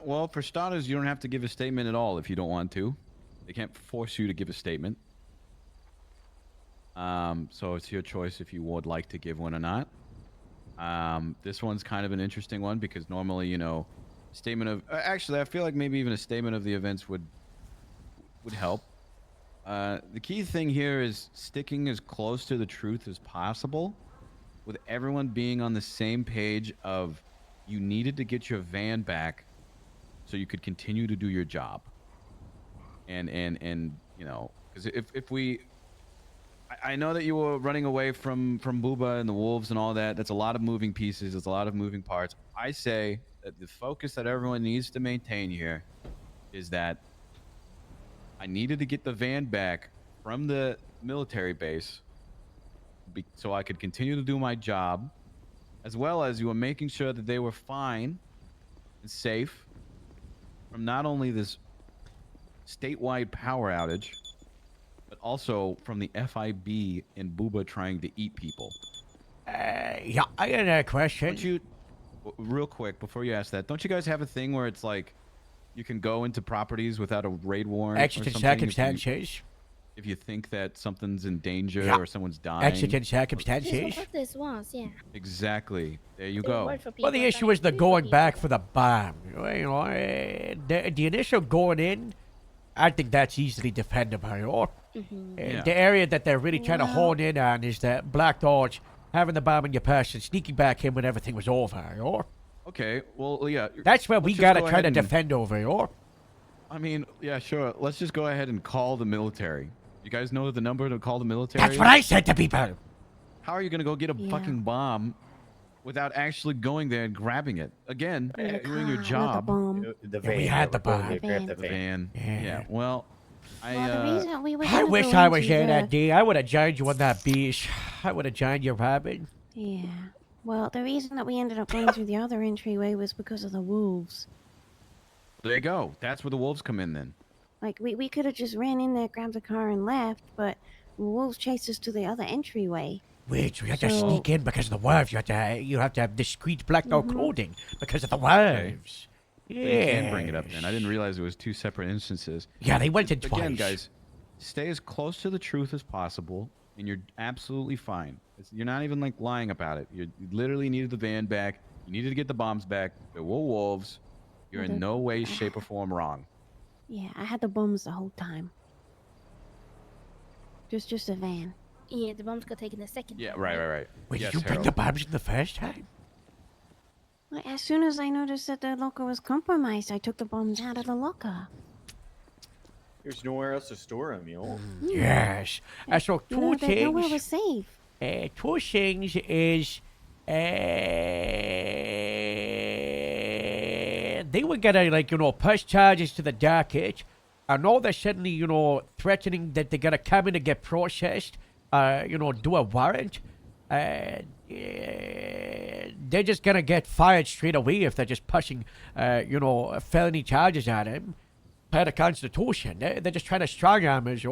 Well, for starters, you don't have to give a statement at all if you don't want to. They can't force you to give a statement. So it's your choice if you would like to give one or not. This one's kind of an interesting one because normally, you know, statement of... actually, I feel like maybe even a statement of the events would help. The key thing here is sticking as close to the truth as possible with everyone being on the same page of you needed to get your van back so you could continue to do your job. And you know, because if we... I know that you were running away from Booba and the wolves and all that. That's a lot of moving pieces. It's a lot of moving parts. I say that the focus that everyone needs to maintain here is that I needed to get the van back from the military base so I could continue to do my job, as well as you were making sure that they were fine and safe from not only this statewide power outage, but also from the FIB and Booba trying to eat people. Yeah, I got a question. Don't you, real quick, before you ask that, don't you guys have a thing where it's like you can go into properties without a raid warrant or Exigent something circumstances. if you think that something's in danger Yeah. or someone's dying? Exigent This circumstances. is what this was, yeah. Exactly. There you They go. work for Well, the people issue that is the do going people. back for the bomb. The initial going in, I think that's easily defendable. Or Mhm. the area that they're really trying to Well- hone in on is the Black Dodge having the bomb in your purse and sneaking back in when everything was over. Or Okay, well, yeah. that's where we let's just gotta go try ahead to and- defend over. Or I mean, yeah, sure. Let's just go ahead and call the military. You guys know the number to call the military? that's what I said to people. How are you going to go get a Yeah. fucking bomb without actually going there and grabbing it? Again, In the doing your car with the job. bomb. The Yeah, van. we had the we're going bomb. to grab the The van. van. Yeah. Well, Well, the reason we were I gonna wish go I was into there the- that day. I would have joined you on that beach. I would have joined you, Robin. Yeah. Well, the reason that we ended up going through the other entryway was because of the wolves. there you go. That's where the wolves come in then. Like, we could have just ran in there, grabbed the car, and left, but the wolves chased us to the other entryway. Wait, you had to So- sneak in because of the wolves. You have to have discreet blacked out Mhm. clothing because of the Okay. wolves. So you can bring it up then. I didn't realize it was two separate instances. Yeah, they went in Again, twice. guys, stay as close to the truth as possible, and you're absolutely fine. You're not even like lying about it. You literally needed the van back. You needed to get the bombs back. There were wolves. You're in no way, shape, or form wrong. Yeah, I had the bombs the whole time. Just a van. Yeah, the bombs got taken the second Yeah, time, right. Wait, Yes, did you bring Harold. the bombs in the first time? Like, as soon as I noticed that the locker was compromised, I took the bombs out of the locker. There's nowhere else to store them, you know? Yes. So You know, two that nowhere things. was safe. Two things is they were gonna push charges to the docket, and now they're suddenly threatening that they're gonna come in and get processed, do a warrant. They're just gonna get fired straight away if they're just pushing felony charges at him per the Constitution. They're just trying to strong arm us,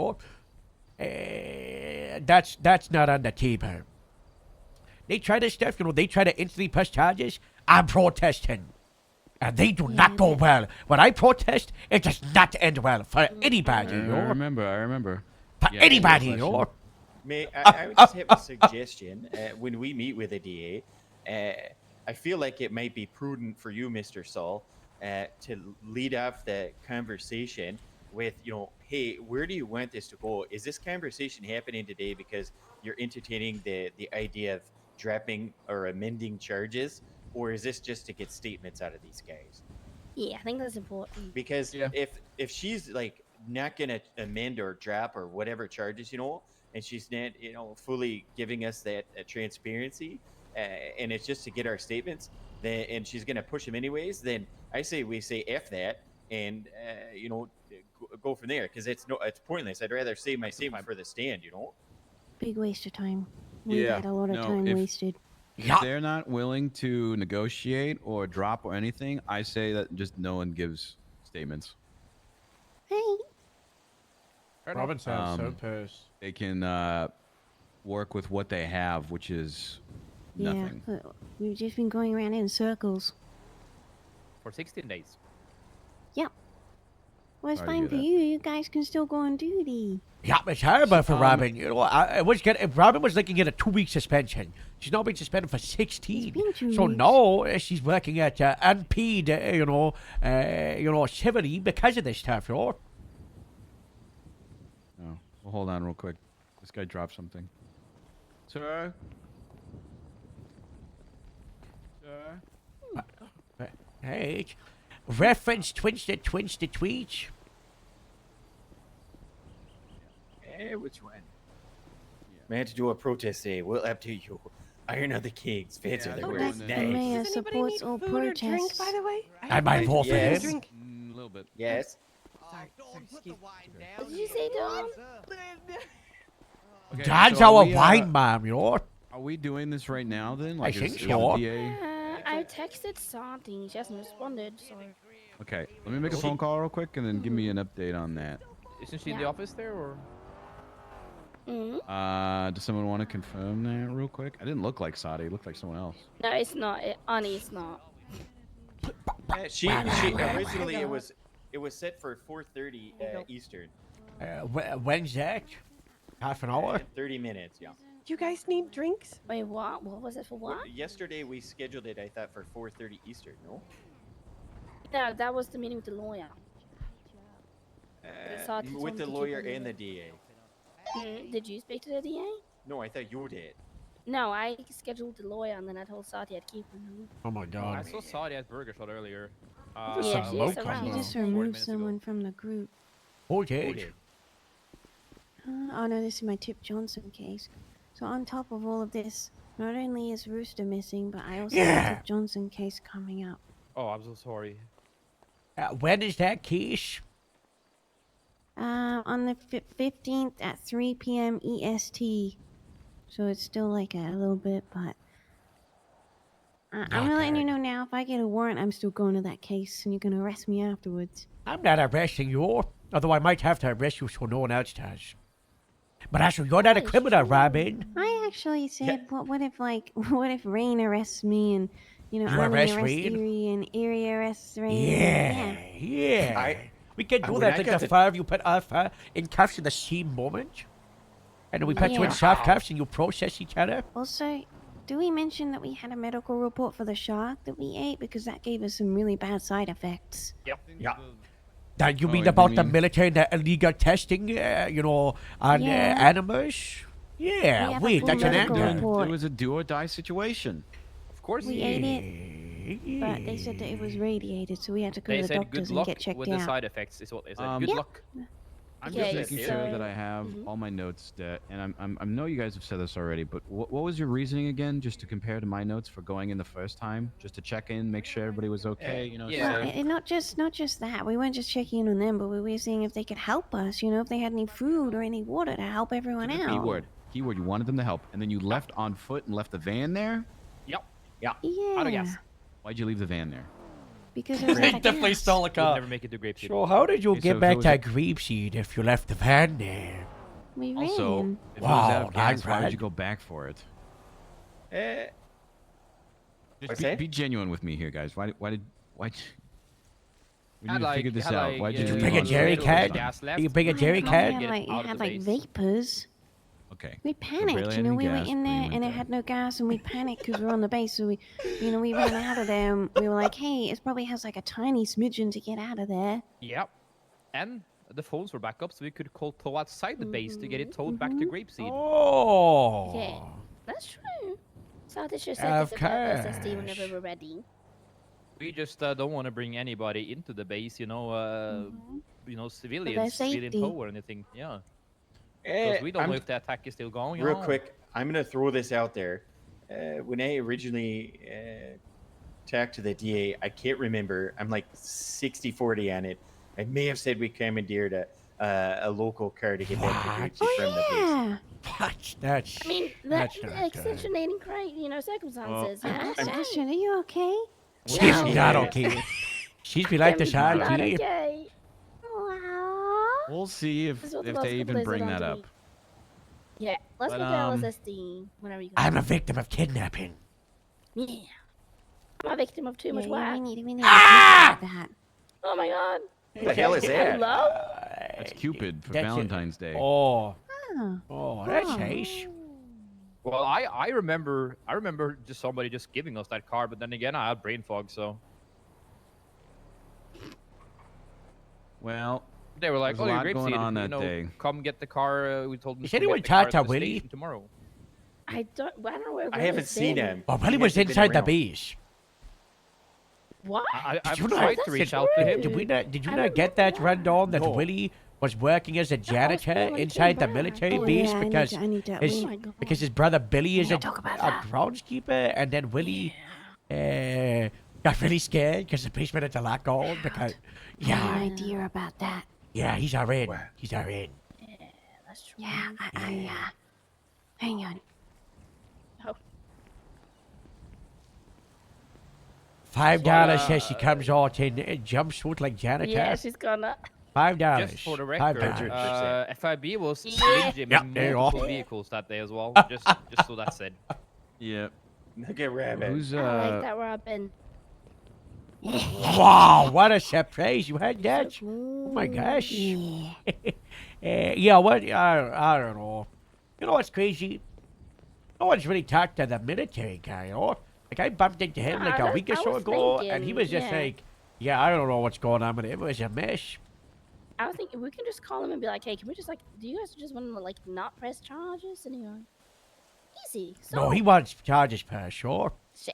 that's not on the table. They try this stuff, they try to instantly push charges. I'm protesting. And they do not go well. When I protest, it does not end well for anybody, I remember. For Yeah, anybody, question. May I would just have a suggestion. When we meet with a DA, I feel like it might be prudent for you, Mr. Saul, to lead off the conversation with, hey, where do you want this to go? Is this conversation happening today because you're entertaining the idea of dropping or amending charges, or is this just to get statements out of these guys? Yeah, I think that's important. Because if she's like not gonna amend or drop or whatever charges, and she's not fully giving us that transparency, and it's just to get our statements, then and she's gonna push them anyways, then I say we say F that and go from there, because it's pointless. I'd rather save my statement for the stand. Big waste of time. We Yeah, had a lot of no, time if- wasted. If they're not willing to negotiate or drop or anything, I say that just no one gives statements. Hey. Robin sounds so pissed. They can work with what they have, which is Yeah, nothing. we've just been going around in circles. For 16 days. Yep. Well, it's Sorry to fine hear for that. you. You guys can still go on duty. Yeah, it's horrible for Robin. Robin was looking at a 2-week suspension. She's now been suspended for 16. So weeks. now she's working at unpaid, civilly because of this stuff, Oh, well, hold on real quick. This guy dropped something. Sir? Sir? Hey, reference twinch the tweets. Hey, which one? Man, to do a protest today. Well, up to you. Iron of the Kings. Fancy the words. The Nice. mayor Does anybody supports need all food or drink, protests. by the way? I might vote for Yes. him. A little bit. Yes. What did you say, Don? Okay, Dad's so are our we, wine man, you know? Are we doing this right now then? Like, think is so. the DA? I texted Santi. She hasn't responded, so. Okay, let me make a phone call real quick and then give me an update on that. Isn't she in the office there, or? Does someone want to confirm that real quick? I didn't look like Sadi. It looked like someone else. No, it's not. Ani, it's not. She originally it was set for 4:30 Eastern. When's that? Half an hour? 30 minutes, yeah. You guys need drinks? Wait, what? What was it for what? Yesterday we scheduled it, I thought, for 4:30 Eastern, no? No, that was the meeting with the lawyer. With the lawyer and the DA. Did you speak to the DA? No, I thought you did. No, I scheduled the lawyer and then I told Sati I'd keep him. Oh my god. I saw Saudi at Burger Shot earlier. Yeah, she is around. He just removed someone from the group. Okay. Oh no, this is my Tip Johnson case. So on top of all of this, not only is Rooster missing, but I also have a Tip Johnson case coming up. Oh, I'm so sorry. When is that case? On the 15th at 3 p.m. EST. So it's still like a little bit, but I'm letting you know now. If I get a warrant, I'm still going to that case, and you can arrest me afterwards. I'm not arresting you, although I might have to arrest you so no one else does. But actually, you're not a criminal, Robin. I actually said, what if Rain arrests me, and You I'm arrest arrest Rain? Erie, and Erie arrests Rain? Yeah. We can do that like the five you put Alpha in cuffs in the same moment. And then we put you in soft cuffs and you process each other. Also, do we mention that we had a medical report for the shark that we ate? Because that gave us some really bad side effects. Yep. Yeah. That you mean about the military and the illegal testing, on animals? Yeah, wait, that's an It actor. was a do or die situation. Of course. We ate it, but they said that it was radiated, so we had to go They to the said doctors good and luck get checked with out. the side effects is what they said. Um, Good Yep. luck. I'm Okay, just making so- sure that I have all my notes, and I know you guys have said this already, but what was your reasoning again, just to compare to my notes for going in the first time, just to check in, make sure everybody was okay, you know? Well, and not just that. We weren't just checking in on them, but we were seeing if they could help us. If they had any food or any water to help everyone out. Keyword, you wanted them to help, and then you left on foot and left the van there? Yep. Yeah. Out of Yeah. gas. Why'd you leave the van there? Because it was out of Definitely gas. stole a We'll car. never make it to Grapeseed. So how did you Okay, get so back it to was Grapeseed if you left the van there? We Also, ran. if it was out of Wow, gas, that's why would bad. you go back for it? What's Just that? be genuine with me here, guys. Why when Had you like- figured this had out, like, why did you uh, leave Bring a on the jerry first can? time? gas left. You bring a jerry You can? had like, out you of had the like base. vapors. Okay. We panicked, barely you know. any We were gas, in but you there went and it there. had no gas, and we panicked because we were on the base. So we ran out of there. And we were like, "Hey, it probably has like a tiny smidgen to get out of there." Yep. And the phones were back up, so we could call tow outside the base to get it towed back to Grapeseed. Oh. Yeah, that's true. Sati just Of said that the SSD whenever course. we're ready. We just don't want to bring anybody into the base, civilians, civilian safety. tow or anything. Yeah. Because we don't know if the attack is still going. Real on. quick, I'm gonna throw this out there. When I originally talked to the DA, I can't remember. I'm like 60-40 on it. I may have said we commandeered a local car to get back to Grapeseed from the base. Yeah. That's. I mean, That's that not good. extenuating circumstances. yeah. Sebastian, are you okay? She's Yeah. not okay. She's be like this all Not day. okay. We'll see if This is what the they last even couple days bring have that done up. to me. Yeah, let's But, go to LSSD whenever you go. I'm a victim of kidnapping. Yeah. I'm a victim of too much whack. We need to talk about that. Oh my god. What the hell is that? Hello? That's Cupid for That's it. Valentine's Day. Oh. Oh. Oh, that's nice. Well, I remember just somebody just giving us that car, but then again, I had brain fog, so Well, they were like, there's a "Oh, lot you're going Grapeseed, on that day. come get the car." We told them. Is to come anyone get the car talked to at the Willie? station tomorrow? I don't know where I haven't Willie's seen been. him. Well, Willie He was hasn't been inside the around. base. What? I've Did you tried not, to reach out to him. Did we not? Did you I not don't get that know. rundown that No. Willie was working as a janitor when he inside the came military back. base Oh, yeah, because I need to. his, Oh my God. because his brother Billy is Yeah, a talk about a that. groundskeeper, and then Willie got really scared because the basement had to lock on because I had an yeah, idea about that. yeah, he's our in. He's our in. That's true. Yeah, Hang on. $5 says she comes out in a jumpsuit like janitor. Yeah, she's gonna. $5. Just for the $5. record, FIB was Slim Jim Yep, in there you go. multiple vehicles that day as well. Just so that's said. Yep. Look at Rabbit. Who's I like that, Robin. Wow, what a surprise. You had that? Oh my gosh. Yeah, what? I don't know. You know what's crazy? No one's really talked to the military guy, you know? Like, I bumped into him like a week or so ago, and he was just like, yeah, I don't know what's going on with him. It was a mess. I was thinking we can just call him and be like, hey, can we just like, do you guys just want to like not press charges? And you're like, easy. So No, he wants charges per sure. shit.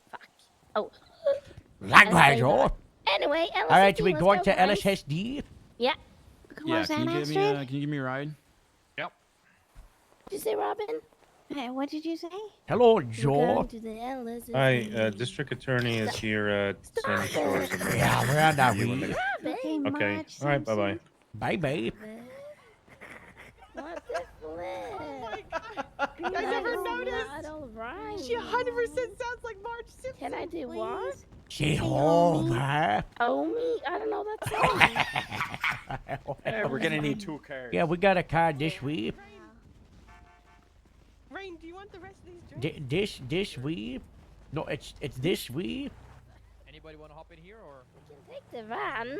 Fuck. Oh. Likewise, oh. Anyway, LSD, All right, we let's going go, to guys. LSSD? Yeah. Yeah, can you give me a ride? Yep. Did you say Robin? Hey, what did you say? Hello, We're Joe. going to the LSD. Hi, District Attorney is here at Sandy Shores. Yeah, we're on that way. Okay, all right, bye-bye. Bye-bye. What the flip? You guys ever noticed? Not all right. She 100% sounds like Marge Simpson. Can I do what? Say home, huh? Oh me? I don't know that song. We're gonna need 2 cars. Yeah, we got a car this week. Rain, do you want the rest of these drinks? This week? No, it's this week. Anybody want to hop in here or? Take the van.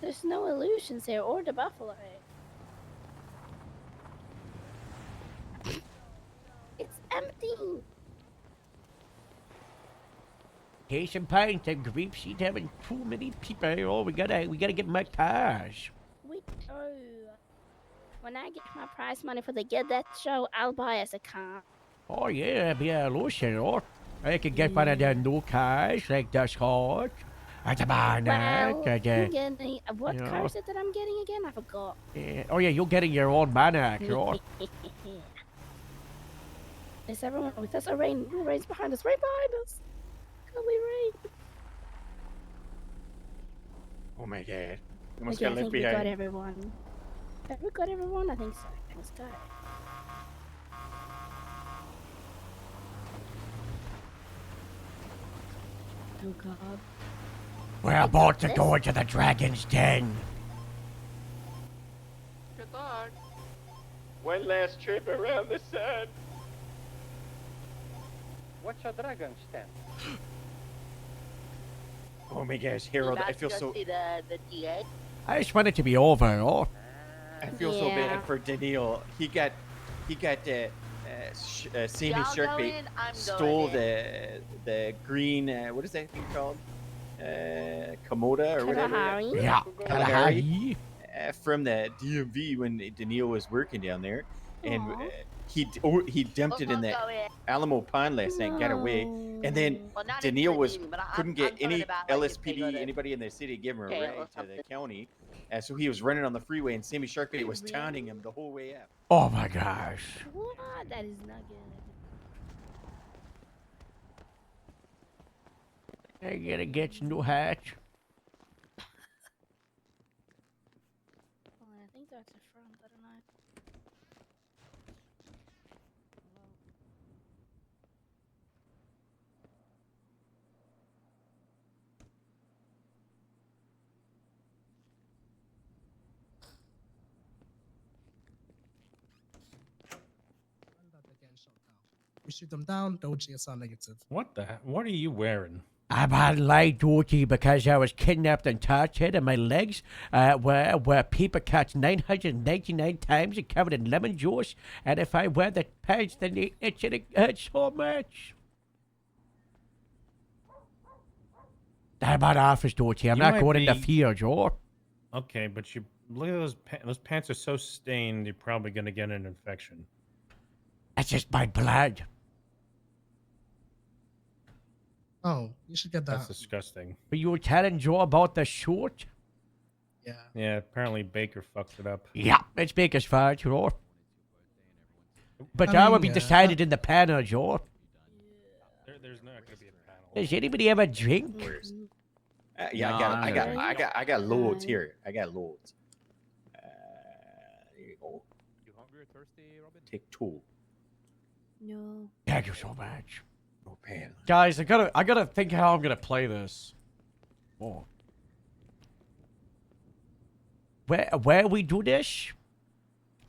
There's no illusions here or the buffalo. It's empty. Case in point, the grape seed having too many people. Oh, we gotta get more cars. When I get my prize money for the Get That show, I'll buy us a car. Oh yeah, be a lotion, or I could get one of the new cars like the Scotch, or the Barnett, Well, or I'm the. getting, what you car know. is it that I'm getting again? I forgot. Oh yeah, you're getting your own Barnett, or. Is everyone with us? Oh, Rain's behind us. Rain behind us. Come we Rain. Oh my god. We must Okay, I get left think we got behind. everyone. Have we got everyone? I think so. Let's go. Oh god. We're about to go into the dragon's den. Good luck. One last trip around the sun. What's a dragon's den? Oh my gosh, Harold, I feel so. See the DA? I just want it to be over, oh. I feel so Yeah. bad for Daniil. He got Sammy Y'all Sharkbait going? I'm stole going the green what is that thing called? Komoda or whatever. Kalahari? Yeah, Kalahari. From the DMV when Daniil was working down there, and he dumped it in the Alamo Pond last night, got away, and then Well, not Daniil into was the meeting, but couldn't I'm get talking any about, like, if they LSPD, go to anybody in the city, give him a jail or ride to something. the county. So he was running on the freeway, and Sammy Sharkbait was taunting him the whole way up. Oh my gosh. What? That is not good. I gotta get some new hatch. Oh, I think that's the front. I don't know. We shoot them down, no GSR negative. What the? What are you wearing? I'm on light duty because I was kidnapped and tortured, and my legs were paper cuts 999 times and covered in lemon juice. And if I wear the pants, then they itch and it hurts so much. I'm on office duty. I'm You not might going in the be- field, Joe. Okay, but you look at those pants are so stained. You're probably gonna get an infection. That's just my blood. Oh, you should get that. That's disgusting. But you were telling Joe about the shoot? Yeah. Yeah, apparently Baker fucked it up. Yeah, it's Baker's fault, Joe. But I that will mean, be decided in the panel, Joe. There's not gonna be a panel. Does anybody ever drink? Yeah, I got loads here. I got loads. There you go. You hungry or thirsty, Robin? Take two. No. Thank you so much. No pain. Guys, I gotta think how I'm gonna play this. Oh. Where we do this?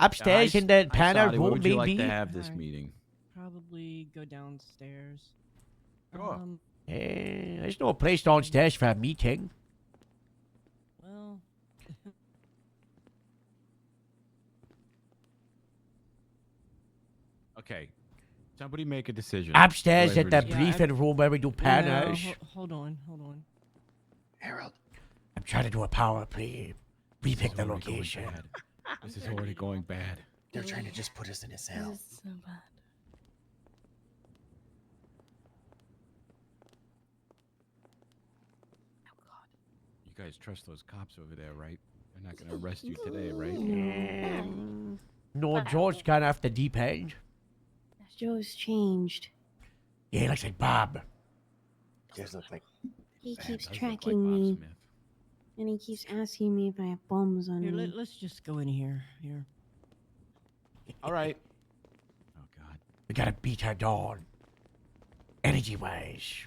Upstairs in the panel Where room, would you like maybe? to have this meeting? Probably go downstairs. Sure. There's no place downstairs for a meeting. Well. Okay. Somebody make a decision. Upstairs at the Whoever's- briefing room where we do panels. Hold on, hold on. Harold. I'm trying to do a power play. We pick the already going location. bad. This is already going bad. They're trying to just put us in a cell. This is so bad. You guys trust those cops over there, right? They're not going to arrest you today, right? No, George got off the deep end. Joe's changed. Yeah, he looks like Bob. Does look like. He keeps does look tracking like Bob me. Smith. And he keeps asking me if I have bombs on Here, me. let's just go in here. Here. All right. We gotta beat her down. Energy-wise.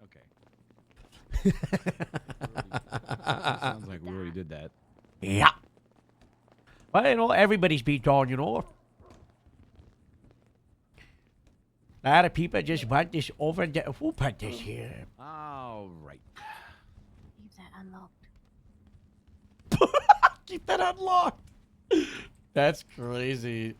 Okay. Sounds like we already did that. Yeah. Well, you know, everybody's beat down, you know. A lot of people just want this over there. Who put this here? All right. Leave that unlocked. Keep that unlocked. That's crazy.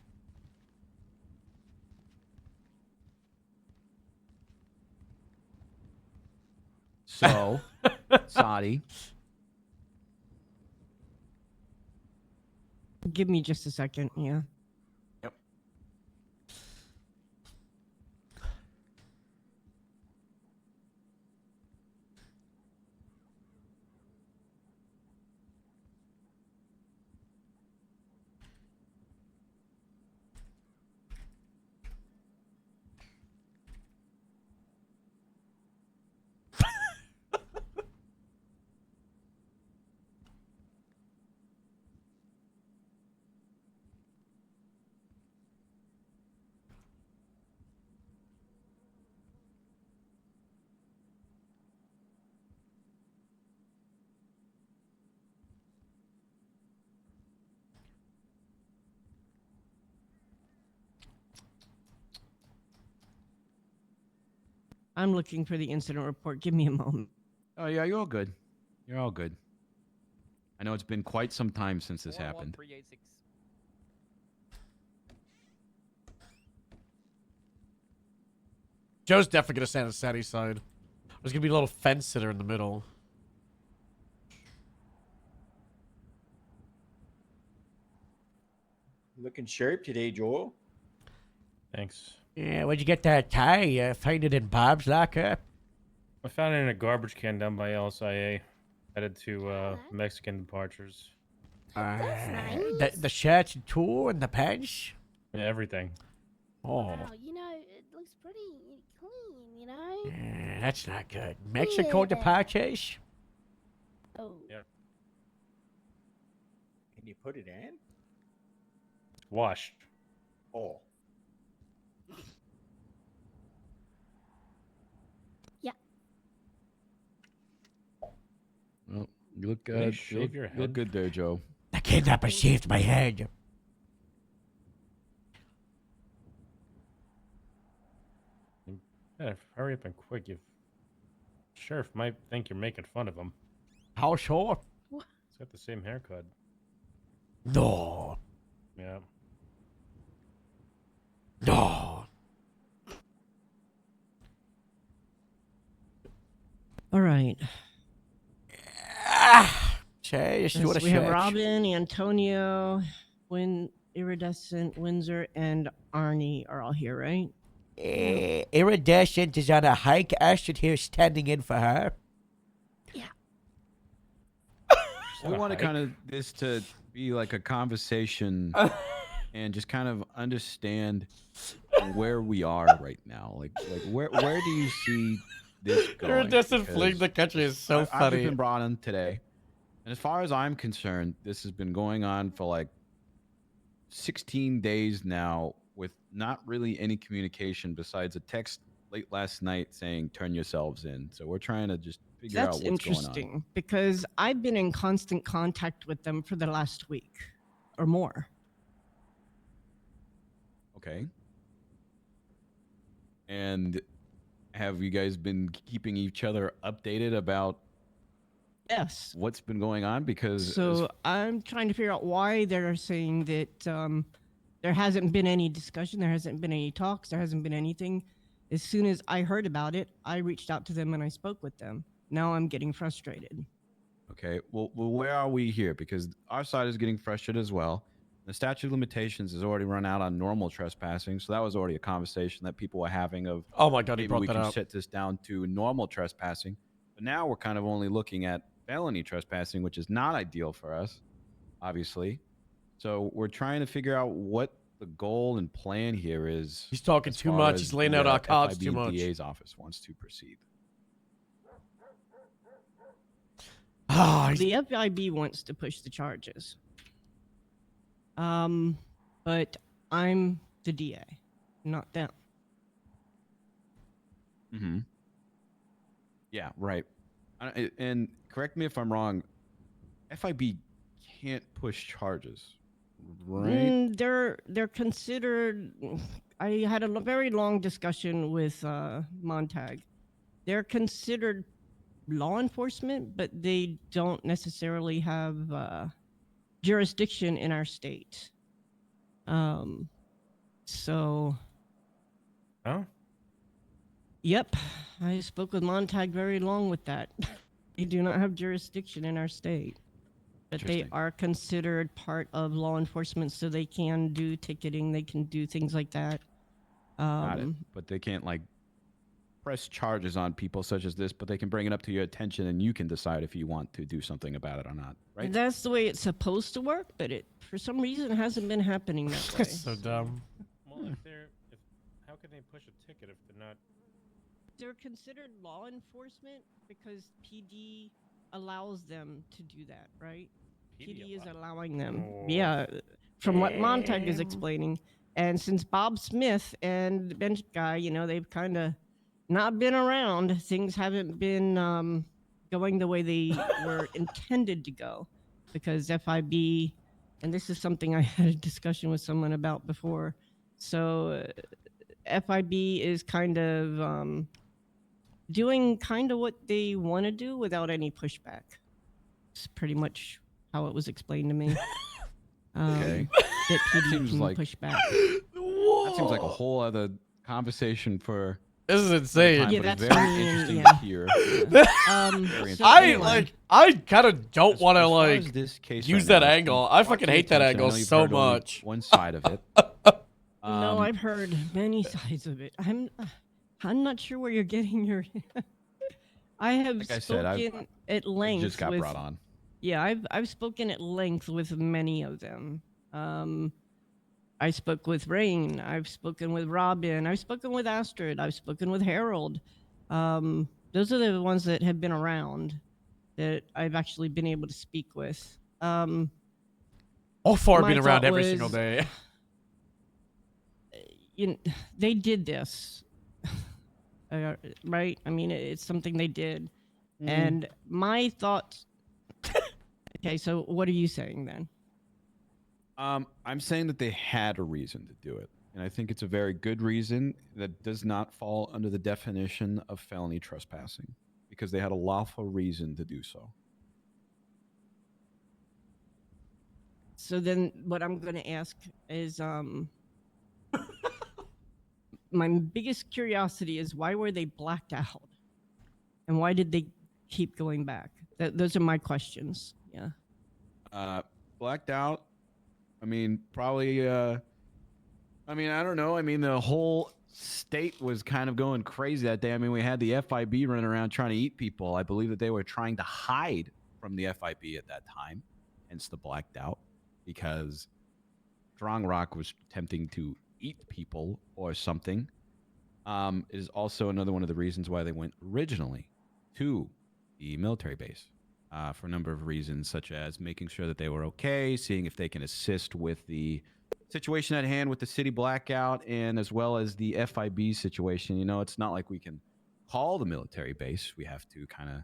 So, Sadi. Give me just a second. Yeah. Yep. I'm looking for the incident report. Give me a moment. Oh, yeah, you're all good. You're all good. I know it's been quite some time since this happened. 41386. Joe's definitely gonna stand on Sadie's side. There's gonna be a little fence sitter in the middle. Looking sharp today, Joel. Thanks. Yeah, where'd you get that tie? Find it in Bob's locker? I found it in a garbage can down by LSIA. Headed to Mexican departures. The shirts too and the pants? Yeah, everything. Oh, Wow, you know, it looks pretty clean, you know? that's not good. Mexico departures? Oh. Yeah. Can you put it in? Washed. Oh. Yeah. Well, you look Did they good. shave your You look head? good there, Joe. The kidnapper shaved my head. Yeah, hurry up and quick. Sheriff might think you're making fun of him. How so? He's got the same haircut. No. Yeah. No. All right. Say, Yes, you want to we have search? Robin, Antonio, Iridescent, Windsor, and Arnie are all here, right? Iridescent is on a hike. Ashton here is standing in for her. We want to kind of this to be like a conversation and just kind of understand where we are right now. Like where do you see this going? Iridescent fling Because the country is so I've funny. just been brought in today, and as far as I'm concerned, this has been going on for like 16 days now with not really any communication besides a text late last night saying turn yourselves in. So we're trying to just figure That's out what's going on. interesting because I've been in constant contact with them for the last week or more. Okay. And have you guys been keeping each other updated about Yes. what's been going on? Because So I'm trying to figure out why they're saying that there hasn't been any discussion, there hasn't been any talks, there hasn't been anything. As soon as I heard about it, I reached out to them and I spoke with them. Now I'm getting frustrated. okay, well, where are we here? Because our side is getting frustrated as well. The statute of limitations has already run out on normal trespassing, so that was already a conversation that people were having of, oh my god, he maybe brought we that can up. set this down to normal trespassing. But now we're kind of only looking at felony trespassing, which is not ideal for us, obviously. So we're trying to figure out what the goal and plan here is. He's talking as too far much. as He's laying the, out our cards FIB too much. DA's office wants to proceed. The FIB wants to push the charges. But I'm the DA, not them. Mm-hmm. Yeah, right. And correct me if I'm wrong, FIB can't push charges, right? They're considered. I had a very long discussion with Montag. They're considered law enforcement, but they don't necessarily have jurisdiction in our state. So. Oh. Yep, I spoke with Montag very long with that. They do not have jurisdiction in our state, but they are considered part of law enforcement, so they can do ticketing, they can do things like that. Got it. But they can't like press charges on people such as this, but they can bring it up to your attention and you can decide if you want to do something about it or not, right? That's the way it's supposed to work, but it for some reason hasn't been happening that way. So dumb. Well, how can they push a ticket if they're not? They're considered law enforcement because PD allows them to do that, right? PD is allowing them. Oh. Yeah, from what Montag is explaining. And since Bob Smith and the bench guy, you know, they've kind of not been around, things haven't been going the way they were intended to go. Because FIB, and this is something I had a discussion with someone about before. So FIB is kind of doing kind of what they want to do without any pushback. It's pretty much how it was explained to me. Okay. That PD Seems can like- push back. That seems like a whole other conversation for. This is insane. Yeah, but it's that's very me, interesting yeah. to hear. So I anyway. like. I kind of don't want to As far as like this case use right that now, angle. it's I been fucking brought to hate that attention. I angle know you've so heard only much. One side of it. No, I've heard many sides of it. I'm not sure where you're getting your. I have Like I spoken said, at length. just got with, brought on. Yeah, I've spoken at length with many of them. I spoke with Rain. I've spoken with Robin. I've spoken with Astrid. I've spoken with Harold. Those are the ones that have been around that I've actually been able to speak with. All four have my been around thought every single was, day. They did this, right? I mean, it's something they did. And my thoughts. Okay, so what are you saying then? I'm saying that they had a reason to do it. And I think it's a very good reason that does not fall under the definition of felony trespassing because they had a lawful reason to do so. So then what I'm going to ask is my biggest curiosity is why were they blacked out? And why did they keep going back? Those are my questions. Yeah. Blacked out. I mean, probably, I don't know. I mean, the whole state was kind of going crazy that day. I mean, we had the FIB running around trying to eat people. I believe that they were trying to hide from the FIB at that time, hence the blacked out, because Strong Rock was attempting to eat people or something. Is also another one of the reasons why they went originally to the military base. For a number of reasons, such as making sure that they were okay, seeing if they can assist with the situation at hand with the city blackout and as well as the FIB situation, you know, it's not like we can call the military base. We have to kind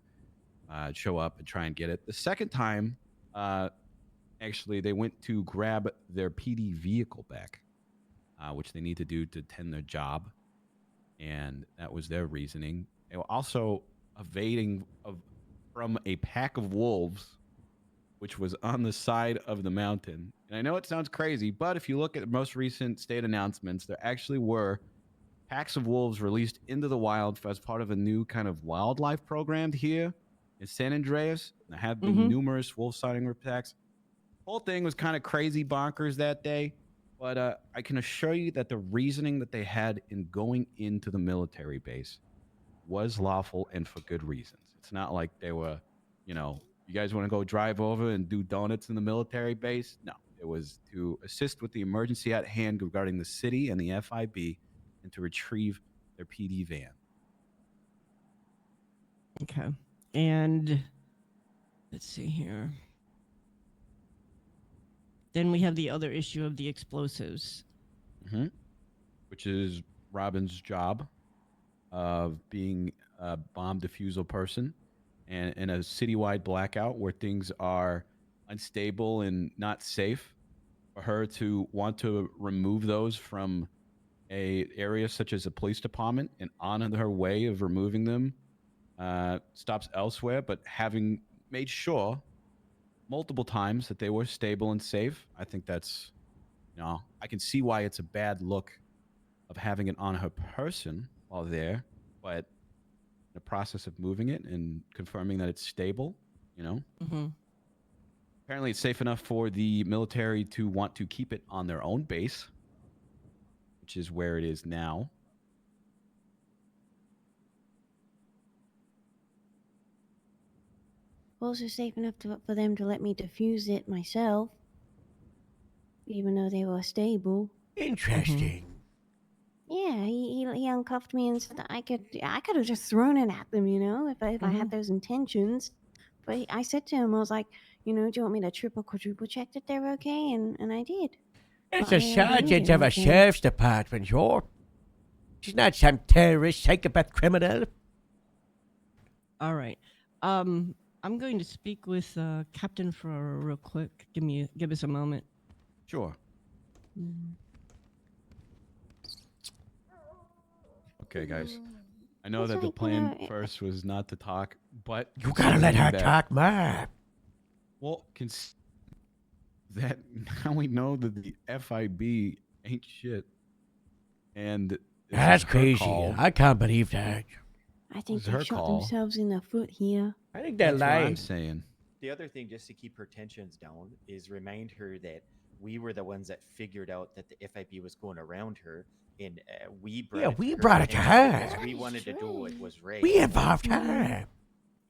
of show up and try and get it. The second time, actually, they went to grab their PD vehicle back, which they need to do to tend their job. And that was their reasoning. They were also evading from a pack of wolves, which was on the side of the mountain. And I know it sounds crazy, but if you look at the most recent state announcements, there actually were packs of wolves released into the wild as part of a new kind of wildlife program here in San Andreas. There have been numerous wolf sighting attacks. The whole thing was kind of crazy bonkers that day, but I can assure you that the reasoning that they had in going into the military base was lawful and for good reasons. It's not like they were, you know, you guys want to go drive over and do donuts in the military base? No, it was to assist with the emergency at hand regarding the city and the FIB and to retrieve their PD van. Okay. And let's see here. Then we have the other issue of the explosives. Which is Robin's job of being a bomb diffusal person. And in a citywide blackout where things are unstable and not safe, for her to want to remove those from a area such as a police department and on her way of removing them stops elsewhere, but having made sure multiple times that they were stable and safe, I think that's, you know, I can see why it's a bad look of having it on her person while there, but the process of moving it and confirming that it's stable, you know. Apparently it's safe enough for the military to want to keep it on their own base, which is where it is now. Also safe enough for them to let me defuse it myself, even though they were stable. Interesting. Yeah, he uncuffed me and said that I could have just thrown it at them, you know, if I had those intentions. But I said to him, I was like, you know, do you want me to triple, quadruple check that they're okay? And I did. It's But a I knew sergeant they of were a okay. sheriff's department, sure. She's not some terrorist, psychopath criminal. All right. I'm going to speak with Captain for real quick. Give us a moment. Sure. Okay, guys. I know that the plan first was not to talk, but You gotta let her that- talk more. Well, that now we know that the FIB ain't shit, and this That's is her crazy. call. I can't believe that. I think It's they her shot call. themselves in the foot here. I think they're That's what I'm lying. saying. The other thing, just to keep her tensions down, is remind her that we were the ones that figured out that the FIB was going around her, and we brought brought it to her. because we wanted to do what was right. We involved her.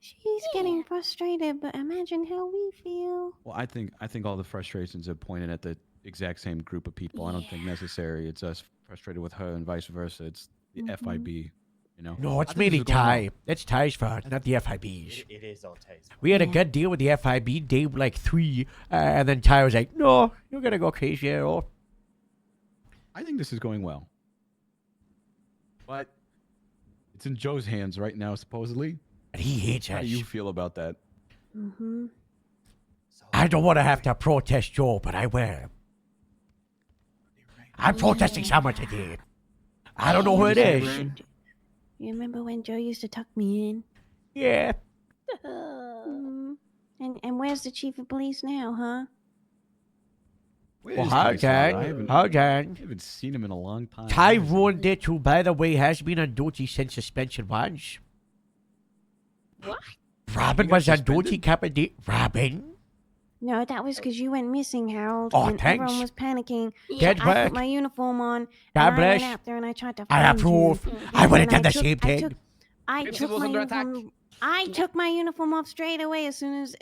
She's getting frustrated, but imagine how we feel. Well, I think all the frustrations are pointed at the exact same group of people. I don't think necessarily it's us frustrated with her and vice versa. It's the FIB, you know. No, I it's think mainly this is going well. Ty. It's Ty's fault, not the FIB's. It is all Ty's fault. We had a good deal with the FIB day like 3, and then Ty was like, "No, you're gonna go crazy at all." I think this is going well, but it's in Joe's hands right now, supposedly. And he hates How us. do you feel about that? I don't want to have to protest Joe, but I will. I'm protesting someone today. I don't know who it is. You remember when Joe used to tuck me in? Yeah. And where's the chief of police now, huh? Where Well, is hold Ty? I on. haven't- Hold I on. haven't seen him in a long time. Ty ruined it, who, by the way, has been on duty since suspension once. What? Robin You got was on suspended? duty couple days. Robin? No, that was because you went missing, Harold. Oh, and thanks. everyone was panicking. Good So I work. put my uniform on, God and I bless. went out there and I tried to I find approve. you. I would have And done the took- same thing. I Gypsy took was my under attack. uniform. I took my uniform off straight away as soon as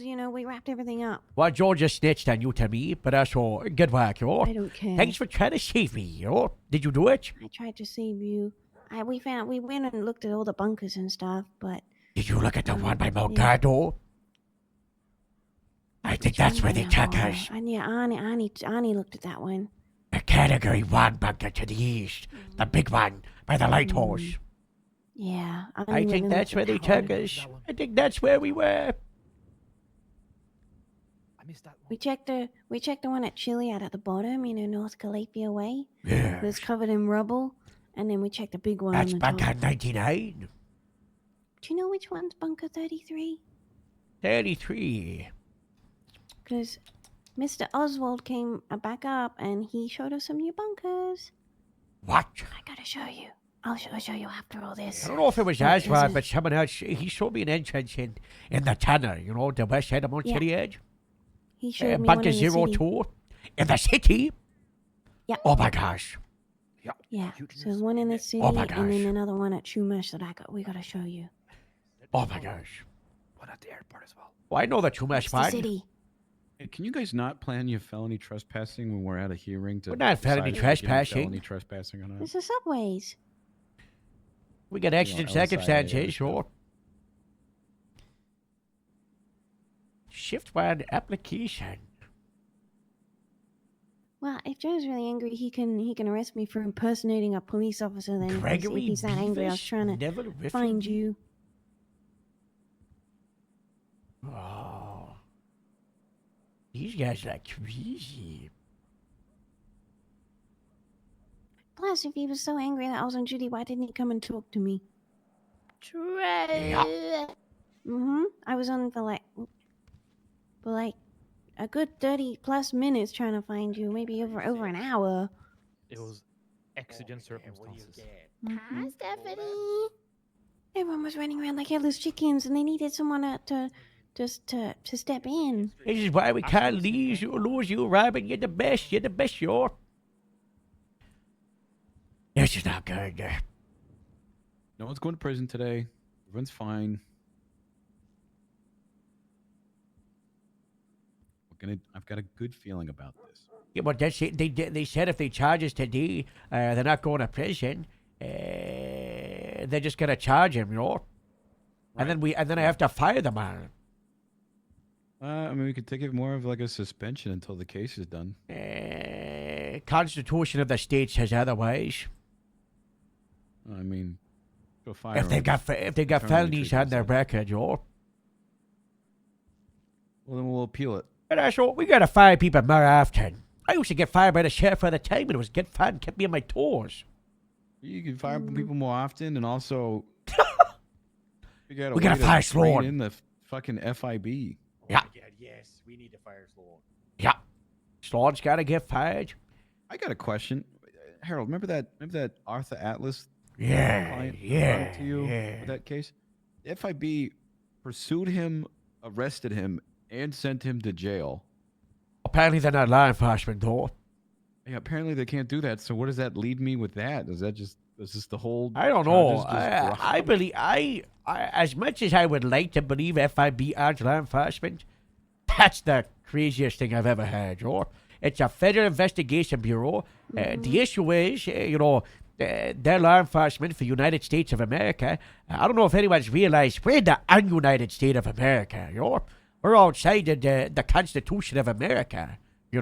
you know we wrapped everything up. Well, Joe just snitched on you to me, but that's all. Good work, yo. I don't care. Thanks for trying to save me, yo. Did you do it? I tried to save you. We went and looked at all the bunkers and stuff, but Did you look at the one by Mount Gardo? I think that's where they took us. Yeah, Arnie looked at that one. Category 1 bunker to the east. The big one by the lighthouse. Yeah, I think that's where they took us. I think that's where we were. We checked the one at Chile out at the bottom, North Calafia Way. Yeah. That's covered in rubble. And then we checked the big one That's on the bunker top. 99. Do you know which one's bunker 33? 33. Because Mr. Oswald came back up and he showed us some new bunkers. What? I gotta show you. I'll show you after all this. I don't know if it was There's Oswald, a- but someone else. He showed me an entrance in the tunnel, the west side of Mount Yeah. City Edge. He showed me Bunker one in the city. 02. In the city? Yeah. Oh my gosh. Yeah. So there's one in the city Oh my and then gosh. another one at Chumash that we gotta show you. Oh my gosh. One at the airport as well. Well, I know that too much It's the fun. city. Hey, can you guys not plan your felony trespassing when we're at a hearing? To We're not felony decide if we're getting trespassing. Felony trespassing or not? There's the subways. We got exigent LSIA circumstances, stuff. sure. Shift one application. Well, if Joe's really angry, he can arrest me for impersonating a police officer. Then if he's that angry, I was Beavis trying Never to Riffin. find you. Oh. These guys are crazy. Plus, if he was so angry that I was on duty, why didn't he come and talk to me? True. I was on for like a good 30+ minutes trying to find you, maybe over an hour. It was exigent circumstances. Hi, Stephanie. Everyone was running around like headless chickens, and they needed someone to step in. This is why we can't lose you, Robin. You're the best. You're the best, you're. This is not good. No one's going to prison today. Everyone's fine. I've got a good feeling about this. Yeah, but that's it. They said if they charge us today, they're not going to prison. They're just gonna charge him, And then I have to fire the man. I mean, we could take it more of like a suspension until the case is done. Constitution of the state says otherwise. I mean, go fire If they've got felonies on their record, Well, then we'll appeal it. And also, we gotta fire people more often. I used to get fired by the sheriff all the time, and it was good fun, kept me on my toes. You can fire people more often, and also we We gotta fire Sloan. in the fucking FIB. Yeah. Oh my God, yes, we need to fire Sloan. Yeah. Sloan's gotta get fired. I got a question, Harold. Remember that Arthur Atlas? Yeah, client yeah, brought to you yeah. with that case. The FIB pursued him, arrested him, and sent him to jail. Apparently, they're not law enforcement, though. Yeah, apparently they can't do that. So what does that lead me with that? Is this the whole? I don't know. charges just drop? I believe I as much as I would like to believe FIB aren't law enforcement, that's the craziest thing I've ever heard. It's a federal investigation bureau. The issue is, they're law enforcement for the United States of America. I don't know if anyone's realized we're the un-United State of America. We're outside of the Constitution of America. We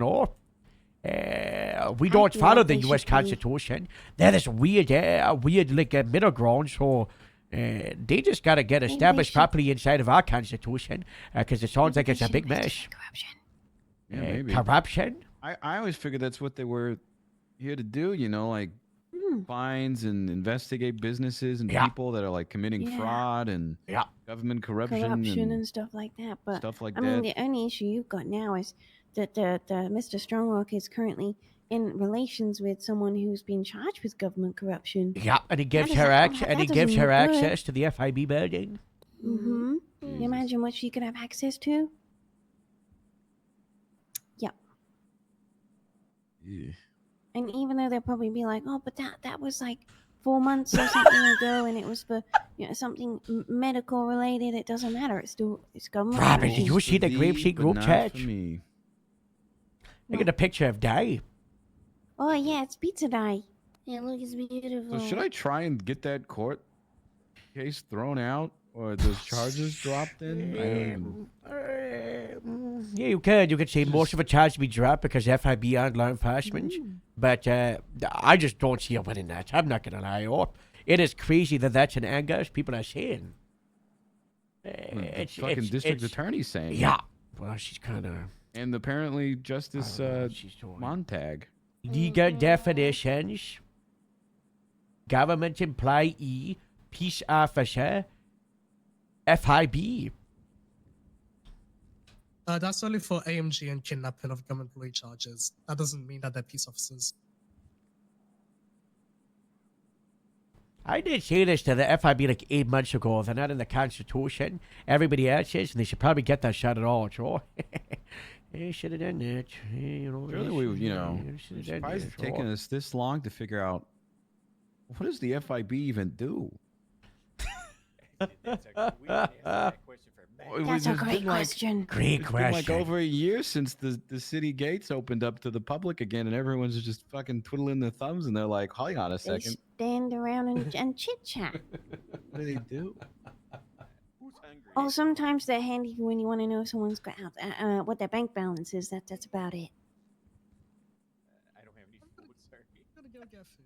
don't feel follow like the they U.S. should be- Constitution. They're this weird like middle ground. So they just gotta get Maybe they established should- properly inside of our Constitution, because it sounds like it's a big mess. Yeah, maybe. Corruption. I always figured that's what they were here to do. Like fines and investigate businesses and Yeah. people that are like committing Yeah. fraud and government corruption, and stuff like that. But stuff like I mean, that. the only issue you've got now is that the Mr. Stronglock is currently in relations with someone who's been charged with government corruption. Yeah, and he gives That her doesn't- access. And he that gives doesn't her look good. access to the FIB building. Mm-hmm. Can you imagine what she could have access to? Yep. Yeah. And even though they'll probably be like, oh, but that was like 4 months or something ago, and it was for something medical related, it doesn't matter. It's government. Robin, did corruption. you see the For Grape thee, Seed but group not chat? for me. Look at the picture of Day. Oh yeah, it's pizza day. Yeah, look, it's So beautiful. should I try and get that court case thrown out or those charges dropped in? I don't even... Yeah, you could. You could say most of the charge to be dropped because FIB aren't law enforcement. But I just don't see a winning that. I'm not gonna lie. Oh, it is crazy that that's an anger, as people are saying. The fucking district attorney's saying. Yeah. Well, she's kind of. And apparently Justice Montag. Legal definitions. Government employee, peace officer, FIB. That's only for AMG and kidnapping of government employee charges. That doesn't mean that they're peace officers. I did say this to the FIB like 8 months ago. They're not in the Constitution. Everybody else is, and they should probably get that shot at all, Joe. They should have done that. You know, Really, I'm surprised it's taken us this long to figure out what does the FIB even do? That's a great question. Great It's been like question. over a year since the city gates opened up to the public again, and everyone's just fucking twiddling their thumbs, and they're like, "Hang on a They second, stand around and chit chat. what do they do?" Oh, sometimes they're handy when you want to know someone's got what their bank balance is. That's about it. I don't have any food, sorry. Gotta go get food.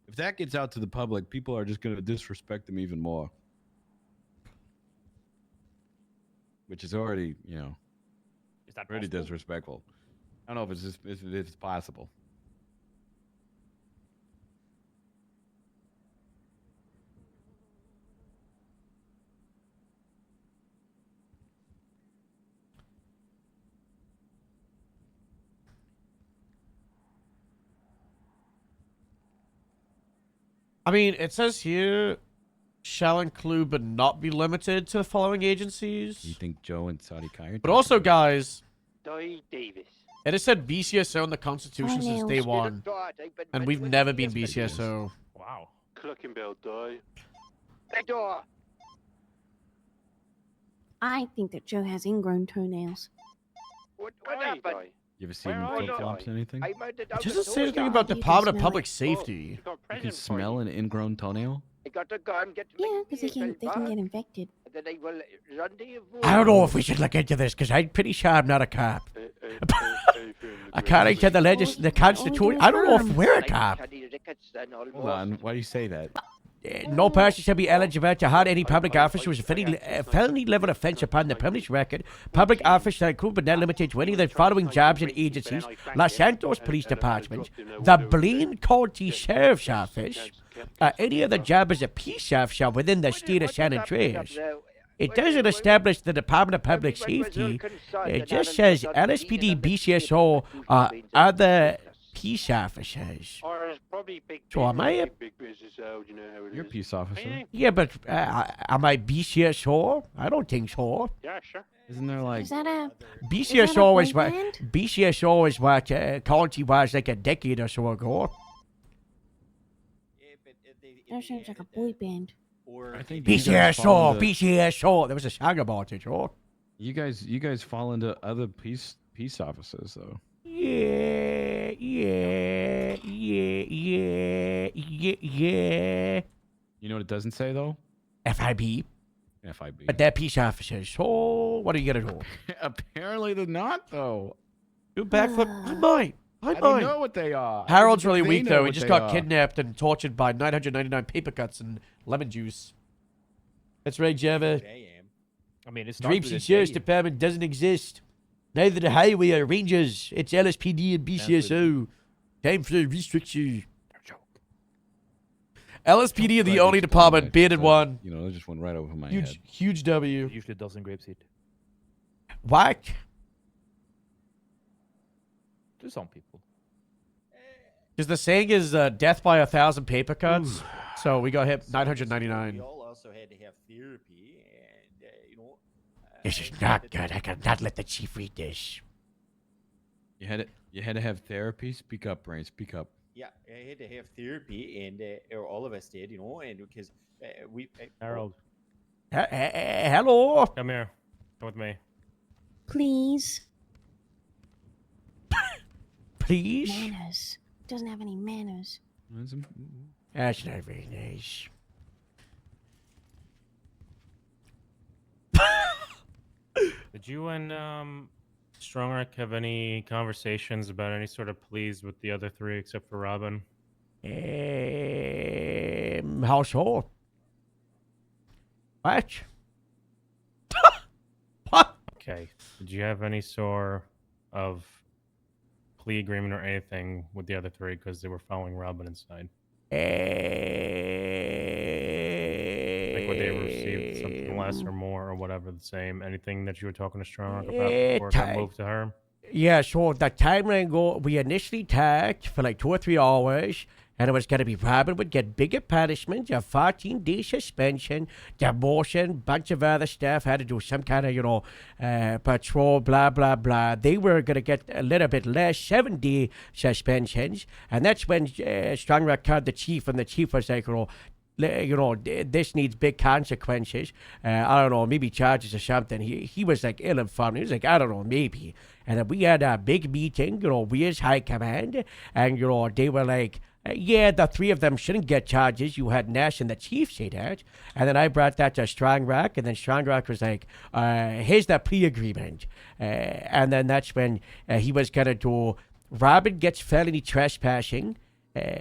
If that gets out to the public, people are just going to disrespect them even more. Which is already, Is that already possible? disrespectful. I don't know if it's if it's possible. I mean, it says here, shall include but not be limited to the following agencies. You think Joe and Saudi Kai are But also, guys, Di Davis. it has said BCSO in the Constitution since day one. And we've never been BCSO. Wow. Clucking bell, die. Back door. I think that Joe has ingrown toenails. What happened? You ever seen flip-flops or anything? It doesn't say anything about You can Department of smell Public it. Safety. You can smell an ingrown toenail? I got a gun. Get to Yeah, because they can get infected. Then I will rendezvous. I don't know if we should look into this because I'm pretty sure I'm not a cop. According to the Constitution, I don't know if we're a cop. Hold on, why do you say that? No person shall be eligible to hold any public office which is a felony level offense upon the public record. Public office shall include but not limited to any of the following jobs and agencies: Los Santos Police Department, the Blaine County Sheriff's Office, any other job as a peace officer within the state of San Andreas. It doesn't establish the Department of Public Safety. It just says LSPD, BCSO, other peace officers. Or it's probably big. So am I a... Big business out, you know how it You're a is. peace officer. Yeah, but am I BCSO? I don't think so. Yeah, sure. Isn't there like... Is that a BCSO is boy what band? BCSO is what county was like a decade or so ago. That sounds like a boy band. I think you guys fall BCSO, into- BCSO. There was a song about it, oh. You guys fall into other peace officers though. Yeah. You know what it doesn't say though? FIB. FIB. But they're peace officers. So what are you gonna do? Apparently they're not though. Do backflip. I might. I don't know what they are. Harold's How do really they weak know though. He what just they got are? kidnapped and tortured by 999 paper cuts and lemon juice. That's right, Java. I mean, it's Drapes and Sheriff's Department doesn't exist. Neither the highway or rangers. It's LSPD and BCSO. Time for the restrictions. LSPD are the only department bearded one. You know, it just went right over my Huge, head. huge W. Usually doesn't grapeseed. What? To some people. Because the saying is death by 1,000 paper cuts. So we got hit 999. We all also had to have therapy, and This is not good. I cannot let the chief read this. You had to have therapy. Speak up, Brain. Speak up. yeah, I had to have therapy, and or all of us did, and because Harold, Hello. come here. Come with me. Please. Please? Manners. Doesn't have any manners. That's not very nice. Did you and Strongreck have any conversations about any sort of pleas with the other three except for Robin? How so? What? Okay. Did you have any sort of plea agreement or anything with the other three because they were following Robin inside? Like would they have received something less or more or whatever the same? Anything that you were talking to Strongreck about before it got moved to her? Yeah, so the timeline we initially tagged for like 2 or 3 hours, and it was going to be Robin would get bigger punishment, a 14-day suspension, demotion, bunch of other stuff, had to do some kind of, patrol, blah, blah, blah. They were going to get a little bit less, 7-day suspensions, and that's when Strongreck called the chief, and the chief was like, this needs big consequences. I don't know, maybe charges or something. He was like ill-informed. He was like, I don't know, maybe. And then we had a big meeting, we as high command, and, they were like, yeah, the 3 of them shouldn't get charges. You had Nash and the chief say that. And then I brought that to Strongreck, and then Strongreck was like, here's the plea agreement. And then that's when he was going to do, Robin gets felony trespassing.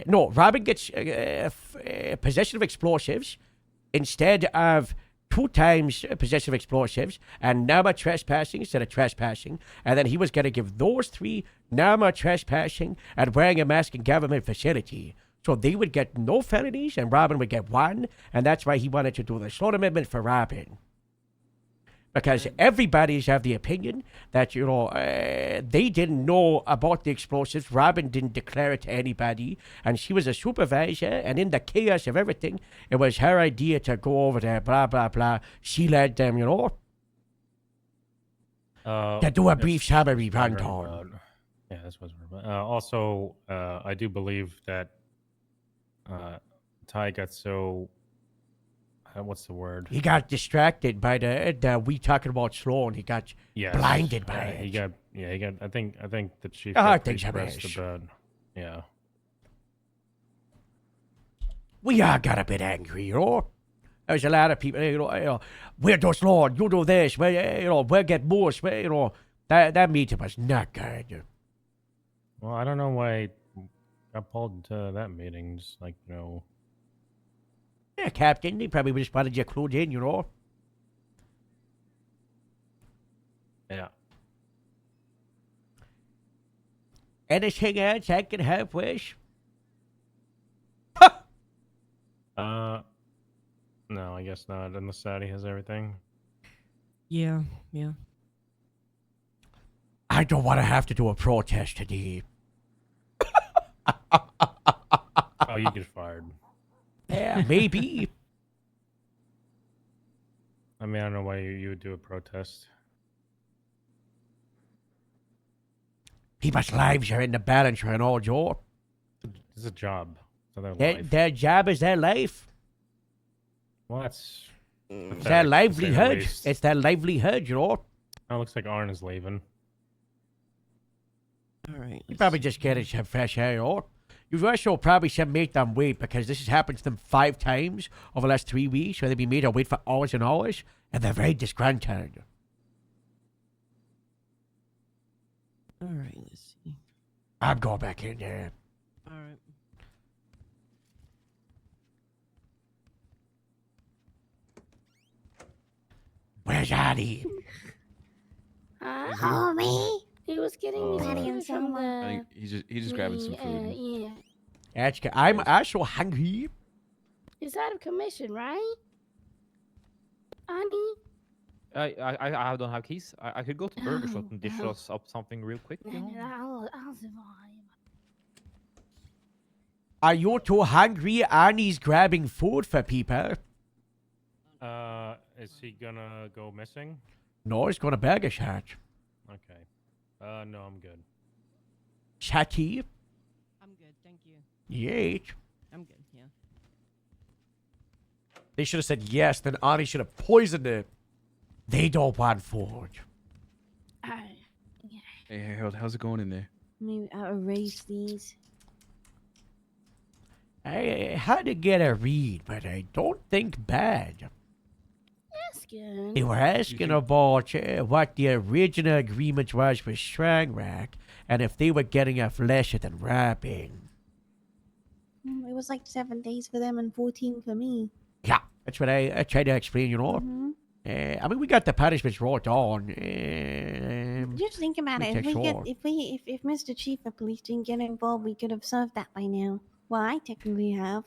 Robin gets possession of explosives instead of 2 times possession of explosives, and NAMA trespassing instead of trespassing. And then he was going to give those 3 NAMA trespassing and wearing a mask in government facility. So they would get no felonies, and Robin would get 1, and that's why he wanted to do the Sloan Amendment for Robin. Because everybody's have the opinion that, they didn't know about the explosives. Robin didn't declare it to anybody. And she was a supervisor. And in the chaos of everything, it was her idea to go over there, blah, blah, blah. She led them, to do a brief summary rundown. Yeah, this was. Also, I do believe that Ty got so... what's the word? He got distracted by the we talking about Sloan. He got blinded by it. He got. I think the chief I got think so, pressed about. Yeah. We all got a bit angry, There's a lot of people, we're just Sloan, you do this, we'll get more, that meeting was not good. Well, I don't know why I got pulled into that meeting. Just like, Yeah, Captain, they probably just wanted you clued in, Yeah. Anything else I can help with? No, I guess not. Unless Sadie has everything. Yeah. I don't want to have to do a protest today. Oh, you get fired. Yeah, maybe. I mean, I don't know why you would do a protest. People's lives are in the balance right now, Joe. It's a job. So their job is their life. Well, that's... It's their livelihood. It's their livelihood, Oh, it looks like Arn is leaving. All right. You probably just get some fresh air, You also probably should make them wait, because this has happened to them 5 times over the last 3 weeks, where they've been made to wait for hours and hours, and they're very disgruntled. All right, let's see. I'm going back in there. All right. Where's Addy? Homie? He was getting me food from the... I think he's just grabbing some food. Yeah. That's good. I'm also hungry. He's out of commission, right? Annie? I don't have keys. I could go to Burger Shot and dish us up something real quick. I'll survive. Are you too hungry? Annie's grabbing food for people. Is he gonna go missing? No, he's going to Burger Shot. Okay. No, I'm good. Chatty? I'm good, thank you. Yay. I'm good, yeah. They should have said yes, then Annie should have poisoned it. They don't want food. Hey, Harold, how's it going in there? Maybe I'll erase these. I had to get a read, but I don't think bad. Yes, asking. They were asking about what the original agreement was with Strang Rack, and if they were getting a flesh than wrapping. It was like 7 days for them and 14 for me. Yeah, that's what I tried to explain, you know. Mhm. I mean, we got the punishments right on. Just think about it. If Mr. Chief of Police didn't get involved, we could have solved that by now. Well, I technically have.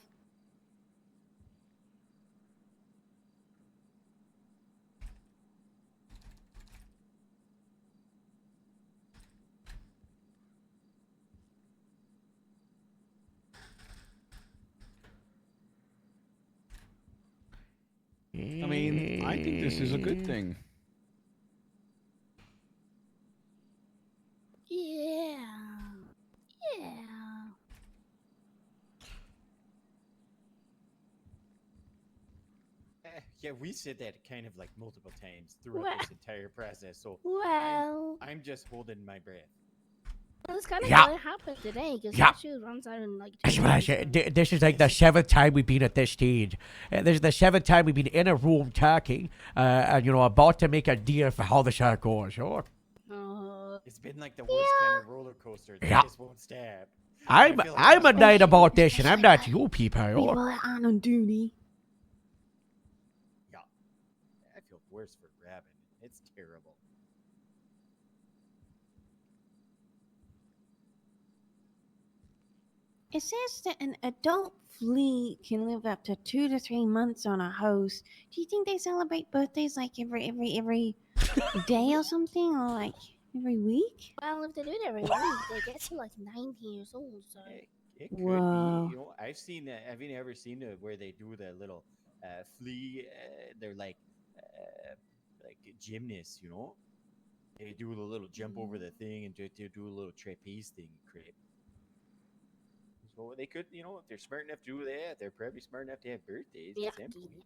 I mean, I think this is a good thing. Yeah. Yeah. Yeah, we said that kind of like multiple times throughout this entire process. So Well. I'm just holding my breath. Well, it's kind of Yeah. gonna happen today because Yeah. statute runs out in like 2 That's what I days, so- said. This is like the 7th time we've been at this stage. This is the 7th time we've been in a room talking, and, about to make a deal for how the show goes. Sure. It's been like the worst kind of roller coaster. They Yeah. just won't stop. I'm I feel like I'm I'm a night about this, and I'm not you people. People Sure. that aren't on duty. Yeah. I feel worse for Rabin. It's terrible. It says that an adult flea can live up to 2 to 3 months on a house. Do you think they celebrate birthdays like every day or something, or like every week? Well, if they do it every week, they get to like 90 years old. So. It could Whoa. be. I've seen. Have you ever seen where they do the little flea? They're like gymnasts. They do the little jump over the thing and do a little trapeze thing. Crap. So they could, if they're smart enough to do that, they're probably smart enough to have birthdays Yeah. at some point.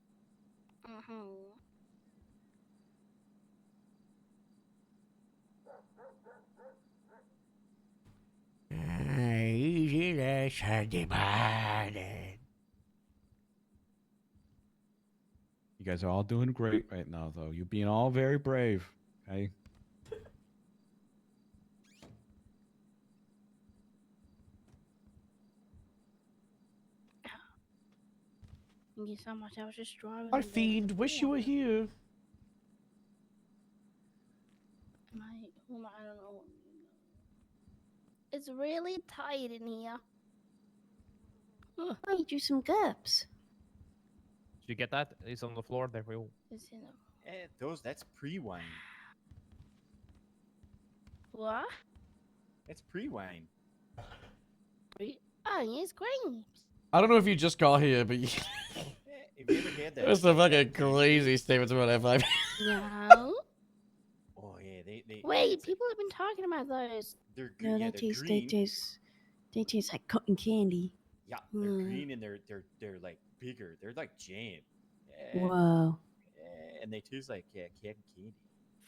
Easy there, Sunday morning. You guys are all doing great right now, though. You're being all very brave. Okay. Thank you so much. I was just driving. Our fiend, wish you were here. I don't know. It's really tight in here. Oh, you do some GURPS. Did you get that? It's on the floor. There we go. It's in That's pre-wine. What? That's pre-wine. Oh, it's grapes. I don't know if you just got here, but you... Have you ever had that? That's a fucking crazy statement about F5. No. Oh yeah, they. Wait, people have been talking about those. They're No, yeah, they they're taste green. they taste like cotton candy. Yeah, they're green and they're like bigger. They're like jam. Whoa. And they taste like cotton candy.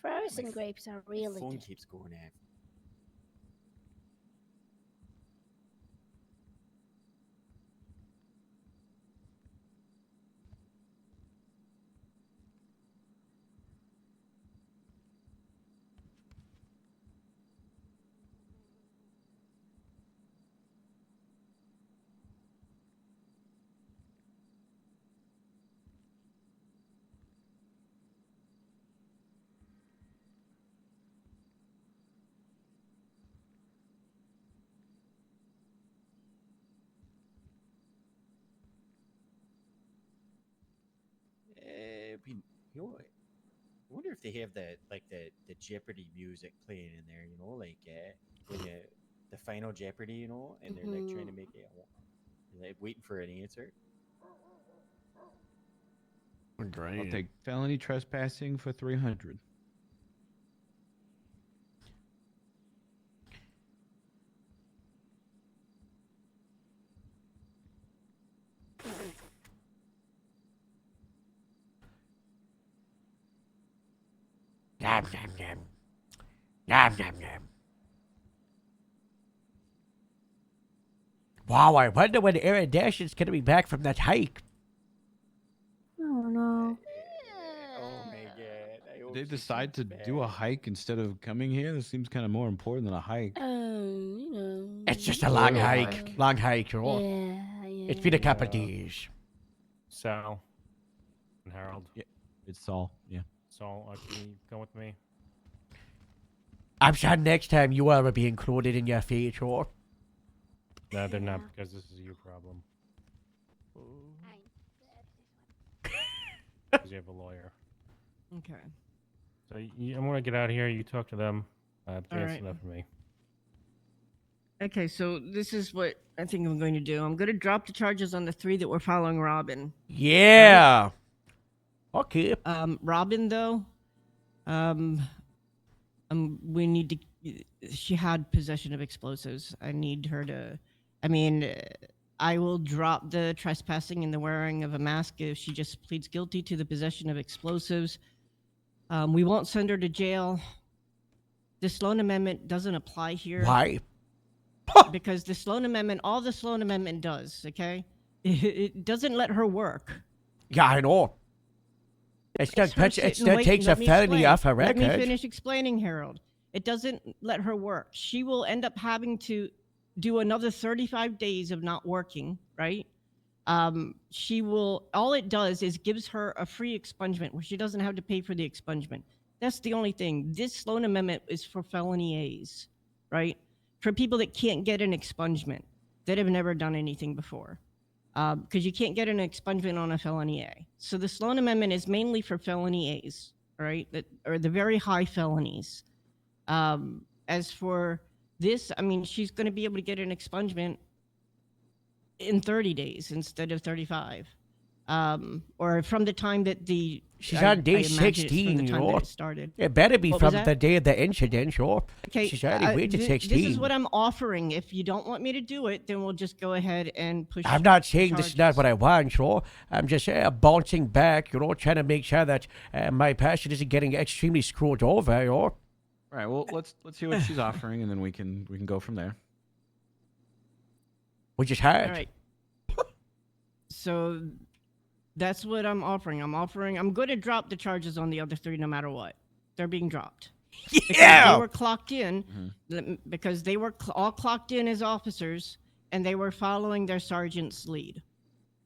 Frozen grapes are My really phone good. keeps going off. I wonder if they have the Jeopardy music playing in there. When the final Jeopardy, and they're like trying to make it, like waiting for an answer. Great. I'll take felony trespassing for 300. Nom nom nom. Nom nom nom. Wow, I wonder when Aaron Dash is gonna be back from that hike. Oh no. Oh my Did they decide to do a hike instead of coming here? This seems kind of more important than a hike. You know. It's just a long hike. Long hike, right? Yeah. It's been a couple days. Sal and Harold. Yeah, it's Saul. Yeah. Saul, can you go with me? I'm sure next time you will be included in your feature. No, they're not, because this is your problem. Because you have a lawyer. Okay. So I'm gonna get out of here. You talk to them. That's right. enough for me. Okay, so this is what I think I'm going to do. I'm going to drop the charges on the 3 that were following Robin. Yeah. Okay. Robin, though, we need to. She had possession of explosives. I need her to. I mean, I will drop the trespassing and the wearing of a mask if she just pleads guilty to the possession of explosives. We won't send her to jail. The Sloan Amendment doesn't apply here. Why? Because the Sloan Amendment, all the Sloan Amendment does, okay? It doesn't let her work. Yeah, I know. It still takes a felony off her record. Let me finish explaining, Harold. It doesn't let her work. She will end up having to do another 35 days of not working, right? She will, all it does is gives her a free expungement where she doesn't have to pay for the expungement. That's the only thing. This Sloan Amendment is for felony A's, right? For people that can't get an expungement, that have never done anything before. Because you can't get an expungement on a felony A. So the Sloan Amendment is mainly for felony A's, right? Or the very high felonies. As for this, I mean, she's going to be able to get an expungement in 30 days instead of 35. Or from the time that the... She's on day 16, you know. It better be from the day of the incident, sure. Okay, she's already waited 16. This is what I'm offering. If you don't want me to do it, then we'll just go ahead and push. I'm not saying this is not what I want, sure. I'm just bouncing back, you know, trying to make sure that my passion isn't getting extremely screwed over, you know. All right. Well, let's hear what she's offering, and then we can go from there. We just had. All right. So that's what I'm offering. I'm going to drop the charges on the other 3 no matter what. They're being dropped. Yeah! Because they were clocked in, because they were all clocked in as officers, and they were following their sergeant's lead.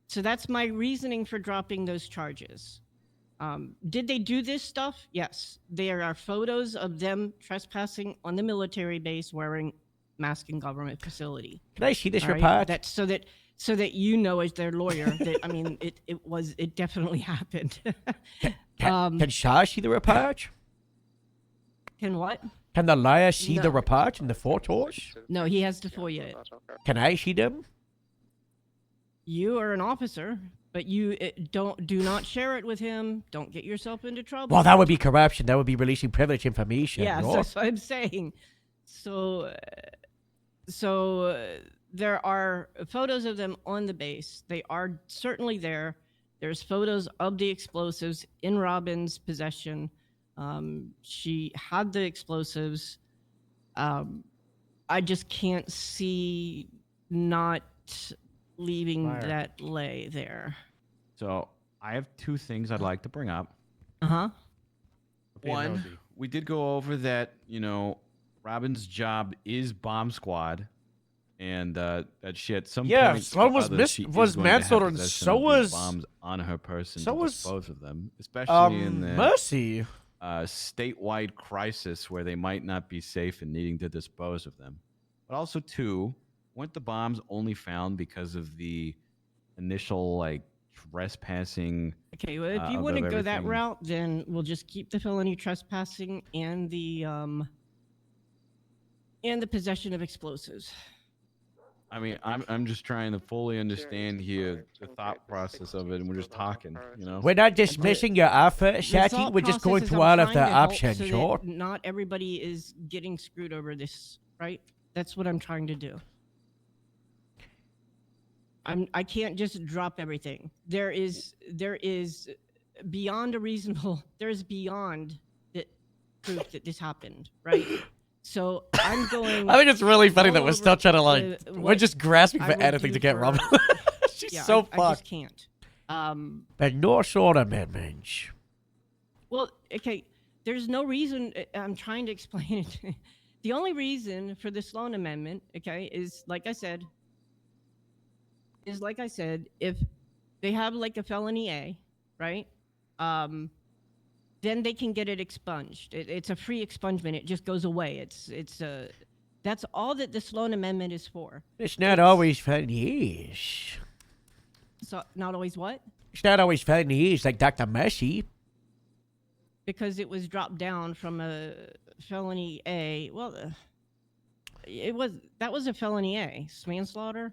So that's my reasoning for dropping those charges. Did they do this stuff? Yes. There are photos of them trespassing on the military base wearing masks in government facility. Can I see this All right? report? That's so that you know, as their lawyer, that I mean, it definitely happened. Can Shah see the report? Can what? Can the lawyer see the report and the photos? No, he has to FOIA it. Can I see them? You are an officer, but you do not share it with him. Don't get yourself into trouble. Well, that would be corruption. That would be releasing privileged information. Yeah, no? that's what I'm saying. So there are photos of them on the base. They are certainly there. There's photos of the explosives in Robin's possession. She had the explosives. I just can't see not leaving that lay there. So I have 2 things I'd like to bring up. Uh-huh. One, we did go over that, you know, Robin's job is bomb squad. And that she at some point Sloan was manslaughter, and so was bombs on her person. So to was dispose of them, especially in the Mercy statewide crisis where they might not be safe and needing to dispose of them. But also, 2, weren't the bombs only found because of the initial like trespassing? Okay, well, if you want to go that route, then we'll just keep the felony trespassing and the possession of explosives. I mean, I'm just trying to fully understand here the thought process of it, and we're just talking, you know? We're not dismissing your offer, Shati. We're just going through all of the options, so sure? Not everybody is getting screwed over this, right? That's what I'm trying to do. I can't just drop everything. There is beyond a reasonable, there's beyond the proof that this happened, right? So I'm going. I think it's really funny that we're still trying to we're just grasping for anything to get Robin. She's so fucked. I just can't. But no sort of amendments. Well, okay. there's no reason. I'm trying to explain it. The only reason for the Sloan Amendment, okay, is like I said, if they have like a felony A, right? Then they can get it expunged. It's a free expungement. It just goes away. That's all that the Sloan Amendment is for. It's not always felonies. So not always what? It's not always felonies like Dr. Messi. Because it was dropped down from a felony A. Well, that was a felony A, manslaughter.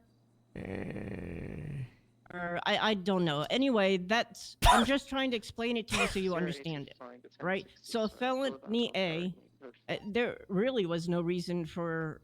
Or I don't know. Anyway, I'm just trying to explain it to you so you understand it, right? So felony A, there really was no reason for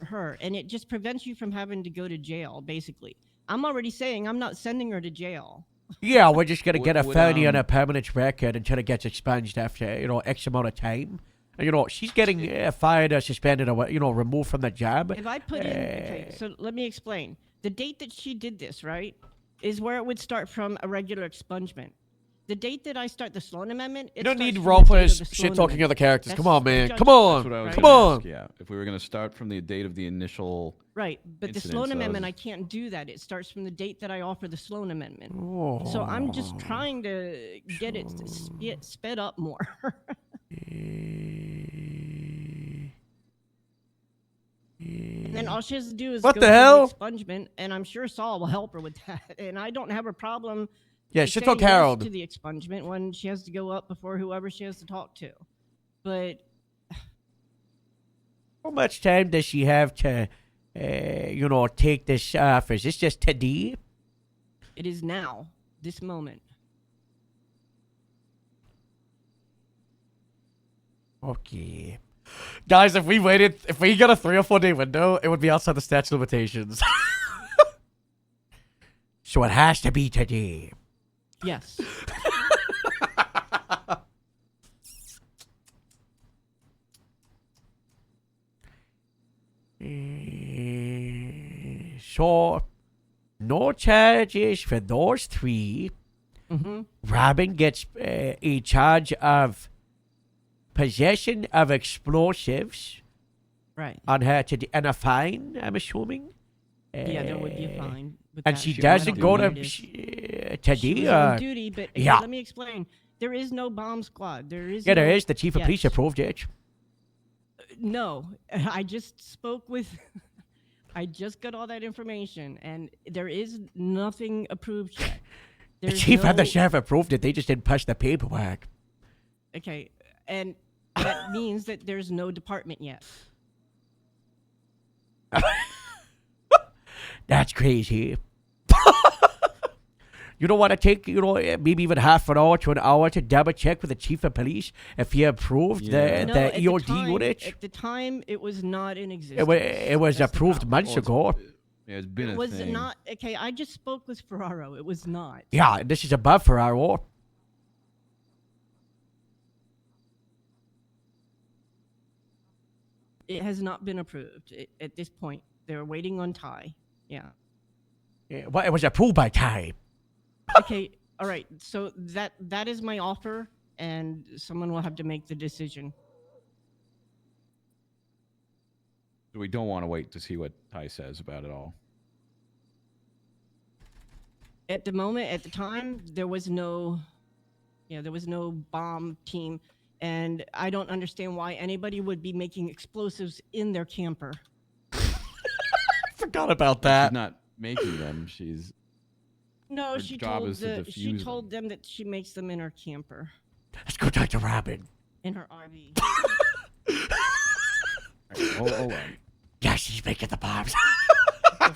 her, and it just prevents you from having to go to jail. Basically, I'm already saying I'm not sending her to jail. Yeah, we're just gonna get a felony on a permanent record until it gets expunged after X amount of time. And, she's getting fired or suspended or removed from the job. If I put in, okay, so let me explain. The date that she did this, right, is where it would start from a regular expungement. The date that I start the Sloan Amendment, you don't need role players shit talking other characters. Come on, man. Come on. Come on. Yeah, if we were going to start from the date of the initial. Right, but the Sloan Amendment, I can't do that. It starts from the date that I offer the Sloan Amendment. Oh. So I'm just trying to get it sped up more. And then all she has to do is what go the through hell? The expungement, and I'm sure Saul will help her with that. And I don't have a problem. Yeah, with she saying took Harold yes to the expungement when she has to go up before whoever she has to talk to. But how much time does she have to, take this off? Is this just today? It is now, this moment. Okay. Guys, if we got a 3 or 4 day window, it would be outside the statute of limitations. So it has to be today. Yes. So, no charges for those 3. Mm-hmm. Robin gets a charge of possession of explosives. Right. On her and a fine, I'm assuming. Yeah, there would be a fine. And she doesn't go to today. She was on duty, but yeah. Let me explain. There is no bomb squad. There is. Yeah, no, there is. The chief of police approved it. No, I just spoke with. I just got all that information, and there is nothing approved yet. The chief and the sheriff approved it. They just didn't push the paperwork. Okay, and that means that there's no department yet. That's crazy. You don't want to take, maybe even half an hour to an hour to double check with the chief of police if he approved the EOD unit? At the time, it was not in existence. It was approved months ago. Yeah, it's been it a was thing. not. Okay, I just spoke with Ferraro. It was not. Yeah, this is above Ferraro. It has not been approved at this point. They're waiting on Ty. Yeah. Well, it was approved by Ty. Okay, all right. So that is my offer, and someone will have to make the decision. We don't want to wait to see what Ty says about it all. At the moment, at the time, there was no bomb team, and I don't understand why anybody would be making explosives in their camper. Forgot about that. She's not making them. She's. No, her she job told is to defuse them. them that she makes them in her camper. Let's go talk to Robin. In her RV. Hold on. Yeah, she's making the bombs. All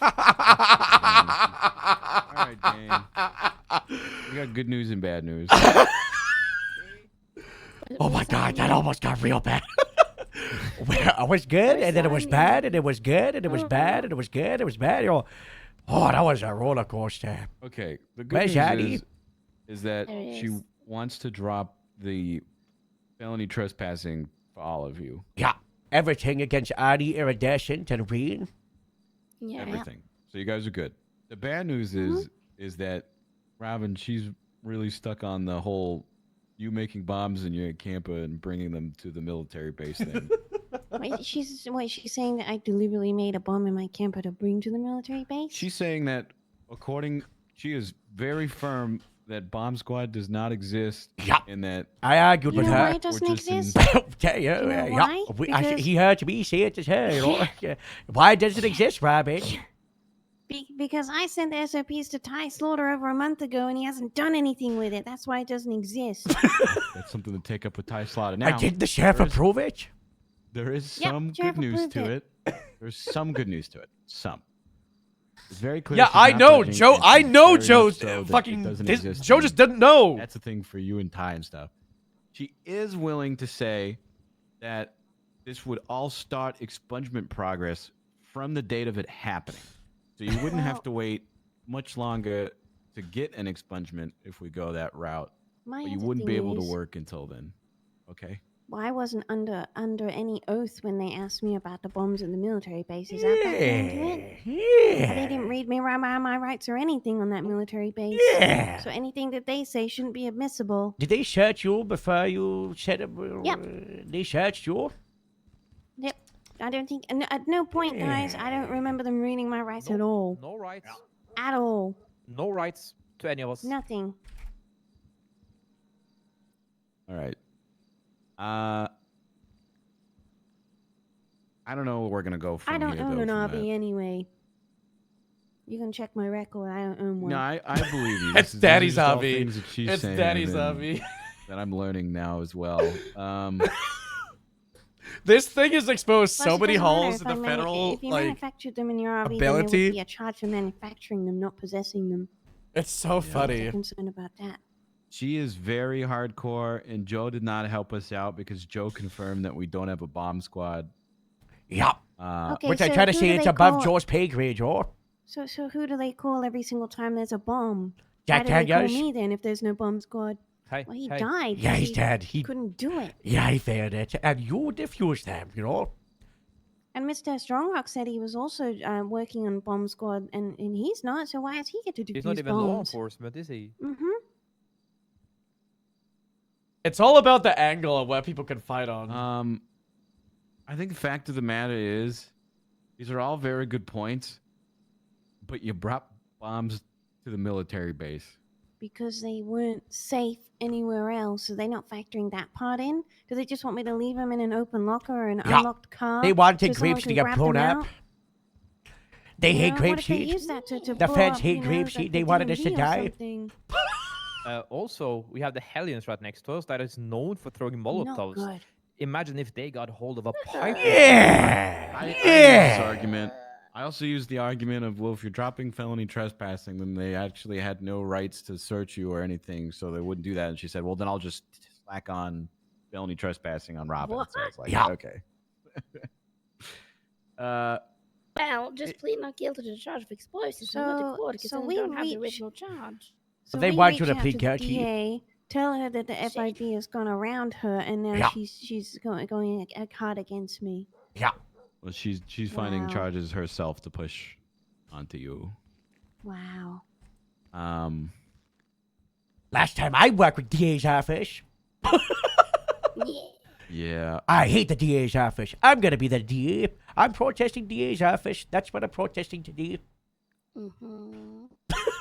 right, Dane. We got good news and bad news. Oh my God, that almost got real bad. It was good, and then it was bad, and it was good, and it was bad, and it was good, it was bad. Oh, that was a roller coaster. Okay, the good Where's news Addy? is that There it she is. wants to drop the felony trespassing for all of you. Yeah, everything against Adi, Iridescent, and Reen. Yeah. Everything. So you guys are good. The bad news is that Robin, she's really stuck on the whole you making bombs in your camper and bringing them to the military base thing. She's saying that I deliberately made a bomb in my camper to bring to the military base? She's saying that she is very firm that bomb squad does not exist. Yeah. And that I argued You with know her. why it doesn't exist? Yeah, Do you know yeah. why? Because- He heard me say it as her. You know? Yeah. Why does it exist, Robin? Because I sent the SOPs to Ty Slaughter over a month ago and he hasn't done anything with it. That's why it doesn't exist. That's something to take up with Ty Slaughter. Now, Did the sheriff approve it? There is Yep, some sheriff good news approved to it. it. There's some good news to it. Some. It's very clear. Yeah, she's I not know, budging, Joe. and I she's know very much Joe's so that it fucking. doesn't This, exist Joe and just doesn't know. That's the thing for you and Ty and stuff. She is willing to say that this would all start expungement progress from the date of it happening. So you wouldn't have to wait much longer to get an expungement if we go that route. My But you other wouldn't be thing able to is- work until then. Okay? Well, I wasn't under any oath when they asked me about the bombs in the military base. Is that back into it? Yeah. They didn't read me my rights or anything on that military base. Yeah. So anything that they say shouldn't be admissible. Did they search you before you said it? Yep. They searched you? Yep. I don't think at no point, guys. I don't remember them reading my rights at all. No rights. At all. No rights to any of us. Nothing. All right. I don't know where we're going to go from I don't here, own though, an from RV that. anyway. You can check my record. I don't own one. No, I believe you. It's These are Daddy's just all hobby. things that she's It's saying Daddy's and hobby. that I'm learning now as well. This thing has exposed Plus, so it many doesn't matter holes if in the federal if you like. manufactured them in your RV, then ability. there would be a charge for manufacturing them, not possessing them. It's so funny. I'm concerned about that. She is very hardcore, and Joe did not help us out because Joe confirmed that we don't have a bomb squad. Yeah. Okay, Which I so try to who say do it's they above call- Joe's pay grade, Joe. So who do they call every single time there's a bomb? Jack Why do they call Daniels? me then if there's no bomb squad? Hey, Well, he hey. died. Yeah, 'cause he's dead. He couldn't do it. Yeah, he failed it. And you defused them, you know? And Mr. Strongrock said he was also working on bomb squad, and he's not. So why does he get to defuse He's not even bombs? law enforcement, is he? Mm-hmm. It's all about the angle of what people can fight on. I think the fact of the matter is, these are all very good points, but you brought bombs to the military base. Because they weren't safe anywhere else. So they're not factoring that part in? Do they just want me to leave them in an open locker or an Yeah. unlocked car? They wanted so someone grapes to can get grab blown them up. out? They You hate know, grape what if they seed. use that to The blow feds up, hate you know, grape like seed. the They wanted us to DMV or die. something? Also, we have the Hellions right next to us that is known for throwing Molotovs. good. Imagine if they got hold of a pipe. I use this argument. I also use the argument of, well, if you're dropping felony trespassing, then they actually had no rights to search you or anything, so they wouldn't do that. And she said, well, then I'll just slack on felony trespassing on Robin. So it's like, Yeah. okay. Well, just plead not guilty to the charge of explosives and go to court because so then we you don't have the reach- original charge. So They we want you reach to out plead the guilty. DA, tell her that the FIB has gone around her, and now Yeah. she's going hard against me. Yeah. Well, she's finding Wow. charges herself to push onto you. Wow. Last time I worked with DA's office. Yeah. I hate the DA's office. I'm going to be the DA. I'm protesting DA's office. That's what I'm protesting today. Mm-hmm.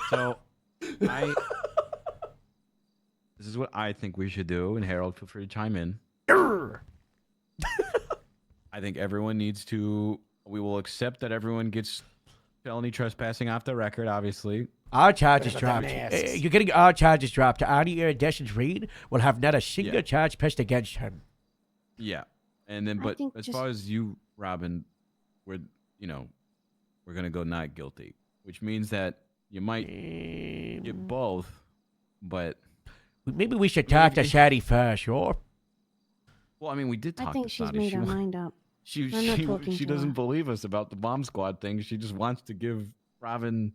So, this is what I think we should do, and Harold, feel free to chime in. I think everyone needs to. We will accept that everyone gets felony trespassing off their record, obviously. Our charges dropped. You're getting our charges dropped. Arnie Iridescent's Reed will have not a single charge pressed against him. Yeah, and then, I but think as just- far as you, Robin, we're gonna go not guilty, which means that you might get both, but maybe we should talk to Shadi first, sure? Well, I mean, we did talk I think to she's Sadie. made She her wa- mind up. She I'm not talking she to doesn't her. believe us about the bomb squad thing. She just wants to give Robin.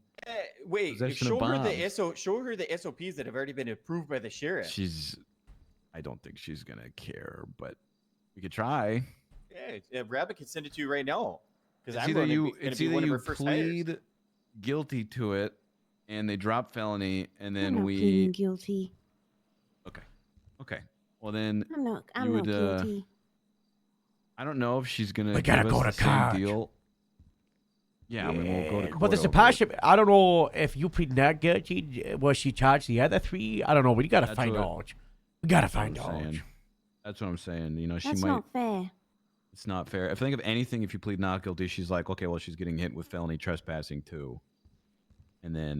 Wait, Possession show of her the bombs. show her the SOPs that have already been approved by the sheriff. I don't think she's gonna care, but we could try. Yeah, Rabbit can send it to you right now. Because It's I'm either going to you, be, gonna it's be either one of you her first hires. plead guilty to it, and they drop felony, and I'm then not we. pleading guilty. Okay. Okay. Well then, I'm not you would, guilty. I don't know if she's gonna We give gotta us go the to same court. deal. Yeah, I mean we'll go to court. But there's a over it. partial. I don't know if you plead not guilty. Was she charged the other 3? I don't know. We gotta That's find what- out. We gotta That's what find I'm out. saying. That's what I'm saying. You know, she That's might. not fair. It's not fair. If I think of anything, if you plead not guilty, she's like, okay, well, she's getting hit with felony trespassing too, and then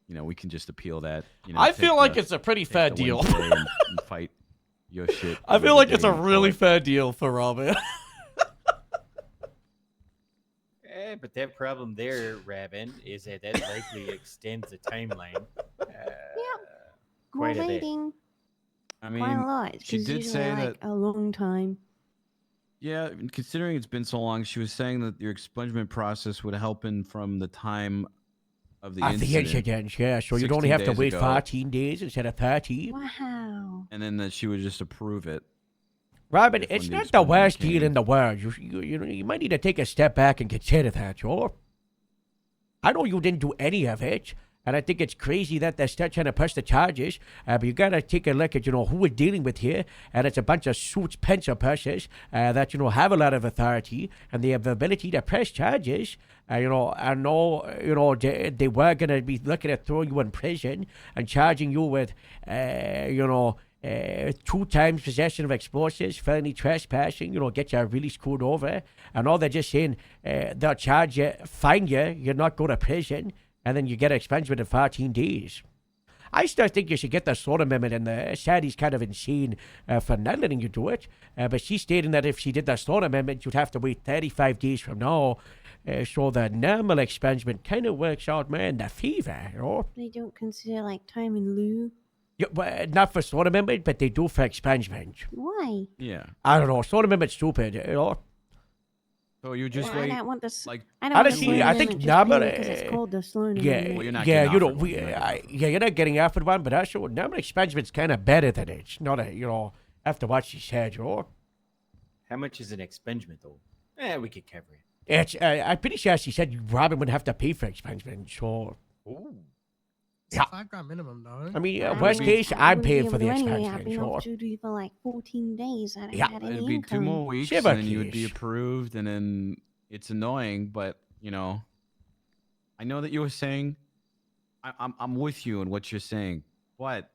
you know, we can just appeal that. You know, I take feel like the- it's a pretty take fair the deal. Wednesday and fight your shit. I feel another like it's day a in really court. fair deal for Robin. But that problem there, Rabin, is that likely extends the timeline. Quite More a bit. waiting. I Quite a mean, lot. she 'cause did usually, say like, that. a long time. Yeah, considering it's been so long, she was saying that your expungement process would happen from the time of the At incident. the incident, yeah. So you'd 16 only have to days wait ago, 14 days instead of 30. Wow. and then that she would just approve it. Robin, If it's when the not the expungement worst came. deal in the world. You might need to take a step back and consider that, yo. I know you didn't do any of it, and I think it's crazy that they're still trying to push the charges, but you gotta take a look at, who we're dealing with here, and it's a bunch of suits, pencil pushers that, have a lot of authority, and they have the ability to press charges. I know, they were gonna be looking at throwing you in prison and charging you with, 2 times possession of explosives, felony trespassing, get you really screwed over. And all they're just saying, they'll charge you, fine you, you're not going to prison, and then you get expungement in 14 days. I still think you should get the Slaughter Amendment, and the Sadie's kind of insane for not letting you do it. But she's stating that if she did the Slaughter Amendment, you'd have to wait 35 days from now. So the normal expungement kind of works out more in the favor, They don't consider, like, time in lieu. Yeah, well, not for Slaughter Amendment, but they do for expungement. Why? Yeah. I don't know. Slaughter Amendment's stupid, So you just Well, I wait. don't want this. Like, I don't want the honestly, Slaughter I think Amendment just normal. because it's called the Slaughter Yeah, Amendment. Well, you're not yeah, getting you know, offered one, you're not you're not getting offered one, but also normal expungement's kind of better than it. It's not after what she said, How much is an expungement, though? We could cover it. It's, I'm pretty sure she said Robin would have to pay for expungement, so. It's a $5 minimum, though. I mean, worst case, I'm paying for the Anyway, I've expungement, been off sure. duty for like 14 days. I haven't Yeah, had any It'd be income. 2 more weeks, Shiver and then you would be keys. approved, and then it's annoying, but I know that you were saying, I'm with you in what you're saying, but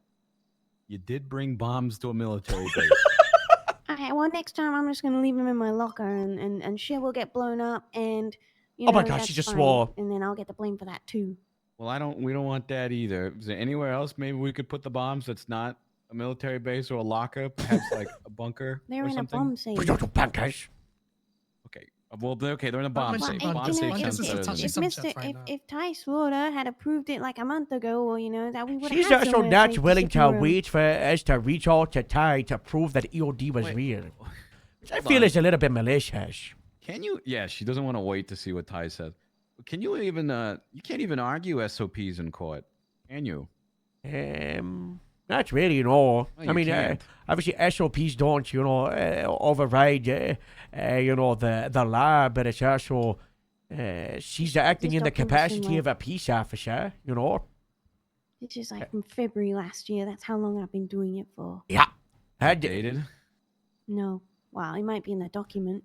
you did bring bombs to a military base. Okay, well, next time I'm just gonna leave them in my locker, and shit will get blown up, and Oh my gosh, she just fine. swore. And then I'll get the blame for that too. Well, we don't want that either. Is there anywhere else maybe we could put the bombs that's not a military base or a locker, perhaps like a bunker They're or in something? a bomb safe. We don't do bunkers. Okay. Well, they're in a bomb mention safe. bunkers. Bomb safe Bunkers sounds is a better than touchy this. subject right now. If Ty Slaughter had approved it like a month ago, or that we would have. She's had also somewhere not safe willing to secure 'em. wait for us to reach out to Ty to prove that EOD was real. Which I Hold feel on. is a little bit malicious. Can you? Yeah, she doesn't want to wait to see what Ty says. Can you even? You can't even argue SOPs in court, can you? Not really, no. No, I you mean, can't. obviously SOPs don't, override, the law, but it's also, she's acting These in the documents seem capacity like- of a peace officer, This is like from February last year. That's how long I've been doing it for. Yeah. Dated. No. Wow, it might be in the document.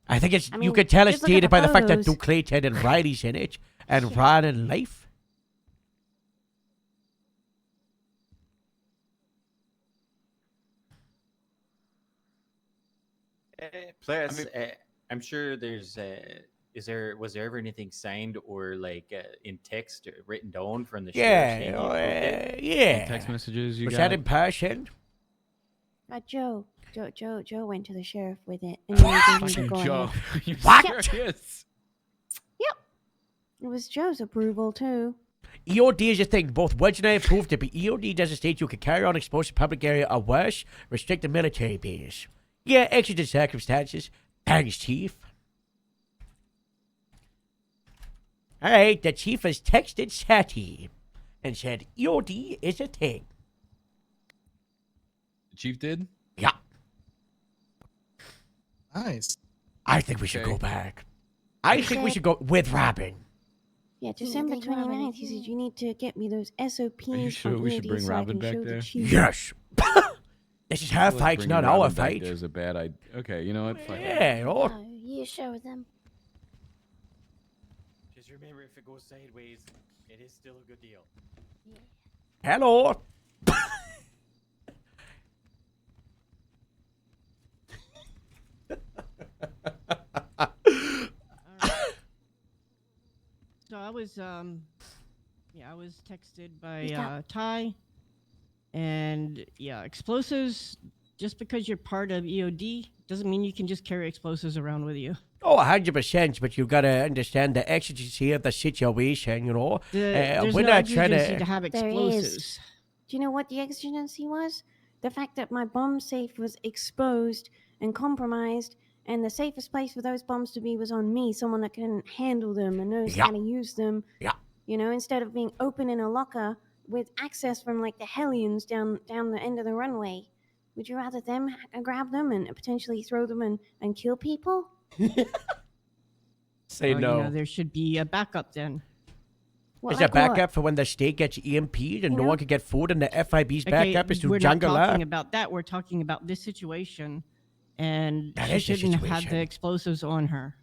I think it's, I you mean, could tell it's just look at dated the by the fact that photos. Duke Clayton and Riley's in it, and Ron and Life. Plus, I'm sure there's. Was there ever anything signed or like in text written down from the sheriff? saying you approved it? Yeah. Text messages you Was got? that in person? Joe went to the sheriff with it. And then he gave me the Fucking go Joe. ahead. You What? serious? It was Joe's approval too. EOD is a thing. Both Wedge and I have proved it, but EOD doesn't state you can carry on exposed to public area or worse, restrict the military base. Yeah, exigent circumstances. Thanks, Chief. Alright, the Chief has texted Sati and said EOD is a thing. The chief did? Yeah. Nice. I think we should Okay. go back. I think we should go with Robin. Yeah, December 29th, he said you need to get me those SOPs Are you sure from we should EOD bring so I Robin can back show there? the chief. Yes. This is I her feel like fight, bringing not Robin our back fight. there is a bad idea. Okay, you know what? Fuck it. Yeah, oh. You show them. Just remember, if it goes sideways, it is still a good deal. Hello. So I was I was texted by Ty, and yeah, explosives. Just because you're part of EOD doesn't mean you can just carry explosives around with you. Oh, 100%, but you've got to understand the exigency of the situation, you know. There's we're no not trying exigency to have There explosives. is. Do you know what the exigency was? The fact that my bomb safe was exposed and compromised, and the safest place for those bombs to be was on me, someone that can handle them and knows how to use them. Yeah. You know, instead of being open in a locker with access from like the Hellions down the end of the runway. Would you rather them grab them and potentially throw them and kill people? Say Well, no. You know, there should be a backup then. Is a backup for when the state gets EMP'd and no one can get food, and the FIB's backup is to we're not jungle talking up? about that. We're talking about this situation, and That she is the shouldn't have had the situation. explosives on her.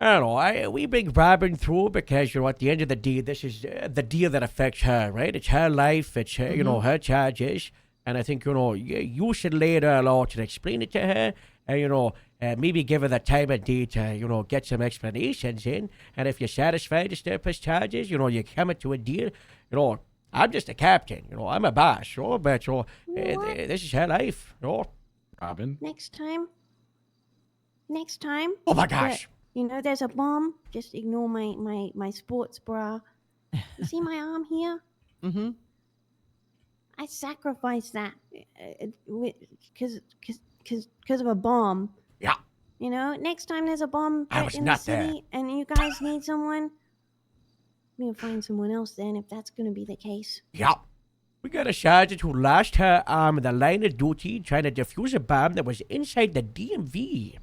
I don't know. We bring Robin through because, you know, at the end of the day, this is the deal that affects her, right? It's her life. It's her, you know, her charges. And I think, you know, you should lay it all out and explain it to her. And, you know, maybe give her the time of day to, you know, get some explanations in. And if you're satisfied to step his charges, you know, you come to a deal. You know, I'm just a captain. You know, I'm a boss. You know, but, you know, this is her life. You know, Robin. Next time. Oh my gosh. You know, there's a bomb. Just ignore my sports bra. You see my arm here? Mm-hmm. I sacrificed that because of a bomb. Yeah. You know, next time there's a bomb I was in the not there. city and you guys need someone, we'll find someone else then if that's going to be the case. Yeah. We got a sergeant who lost her arm in the line of duty trying to defuse a bomb that was inside the DMV.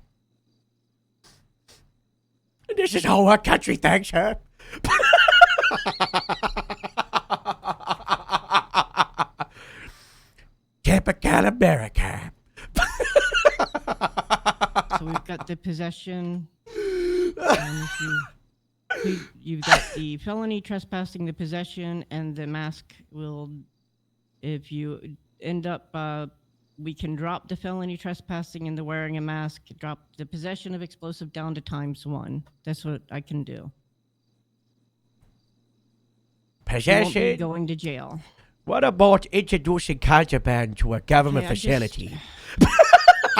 And this is how our country thanks her. Typical America. So we've got the possession. You've got the felony trespassing, the possession, and the mask will. If you end up, we can drop the felony trespassing and the wearing a mask. Drop the possession of explosive down to ×1. That's what I can do. You won't be Possession. going to jail. What about introducing contraband to a government Okay, I just- facility?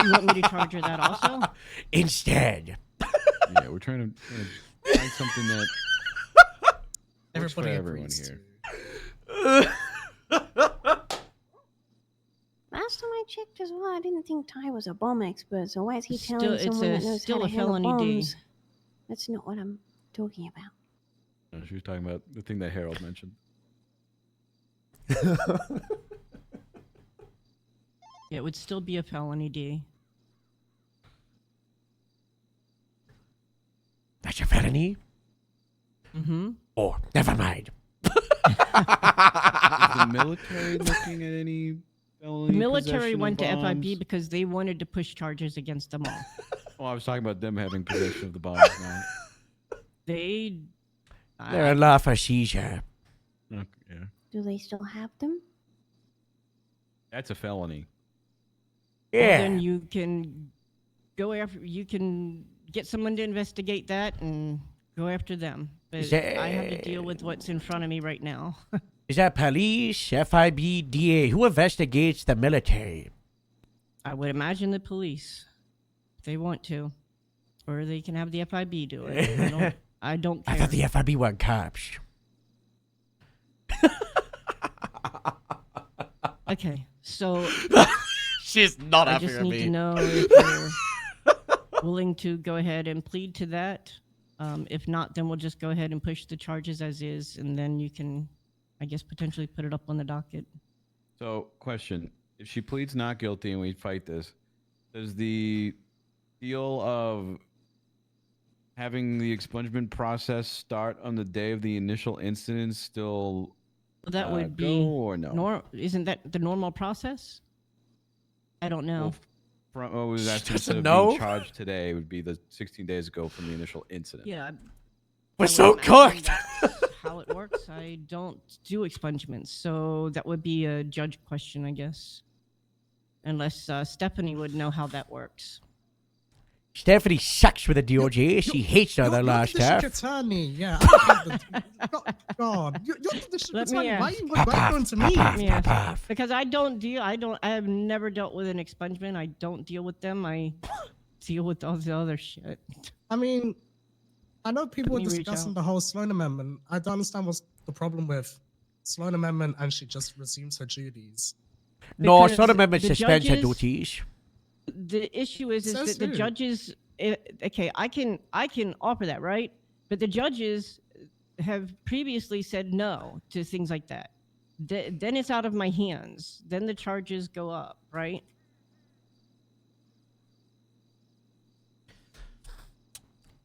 You want me to charge her that also? Instead. Yeah, we're trying to find something that works for Everybody everyone agrees here. Last time I checked as well, I didn't think Ty was a bomb expert, so why is he Still- telling it's someone a- that knows still how a to handle felony D. bombs? That's not what I'm talking about. No, she was talking about the thing that Harold mentioned. It would still be a felony D. That's a felony? Mm-hmm. Oh, never mind. Is the military looking at any felony The military possession of went to FIB bombs? because they wanted to push charges against them all. Oh, I was talking about them having possession of the bombs now. They. They're a law for seizure. Okay, yeah. Do they still have them? That's a felony. Well, Yeah. then you can go after. You can get someone to investigate that and go after them. But I have to deal with what's in front of me right now. Is that police, FIB, DA? Who investigates the military? I would imagine the police, if they want to, or they can have the FIB do it. I don't care. I thought the FIB were cops. Okay, so She's not I happy just with need me. to know if you're willing to go ahead and plead to that. If not, then we'll just go ahead and push the charges as is, and then you can, I guess, potentially put it up on the docket. So, question: if she pleads not guilty and we fight this, does the deal of having the expungement process start on the day of the initial incident still That would go be or no? Isn't that the normal process? I don't know. From, oh, was asking doesn't instead of know? being charged today would be the 16 days ago from the initial incident. Yeah. We're I so would imagine cooked. that's how it works. I don't do expungements, so that would be a judge question, I guess. Unless Stephanie would know how that works. Stephanie sucks with the DOJ. She hates the other last You're half. the district attorney. Yeah. I hate God. You're the district Let me attorney. Why are ask. you going to me? Yeah, because I have never dealt with an expungement. I don't deal with them. I deal with all the other shit. I mean, I know people were Let me reach discussing out. the whole Sloan Amendment. I don't understand what's the problem with Sloan Amendment and she just resumes her duties. No, Because Sloan Amendment the suspends her judges- duties. The issue is Says that the who? judges. Okay, I can offer that, right? But the judges have previously said no to things like that. Then it's out of my hands. Then the charges go up, right?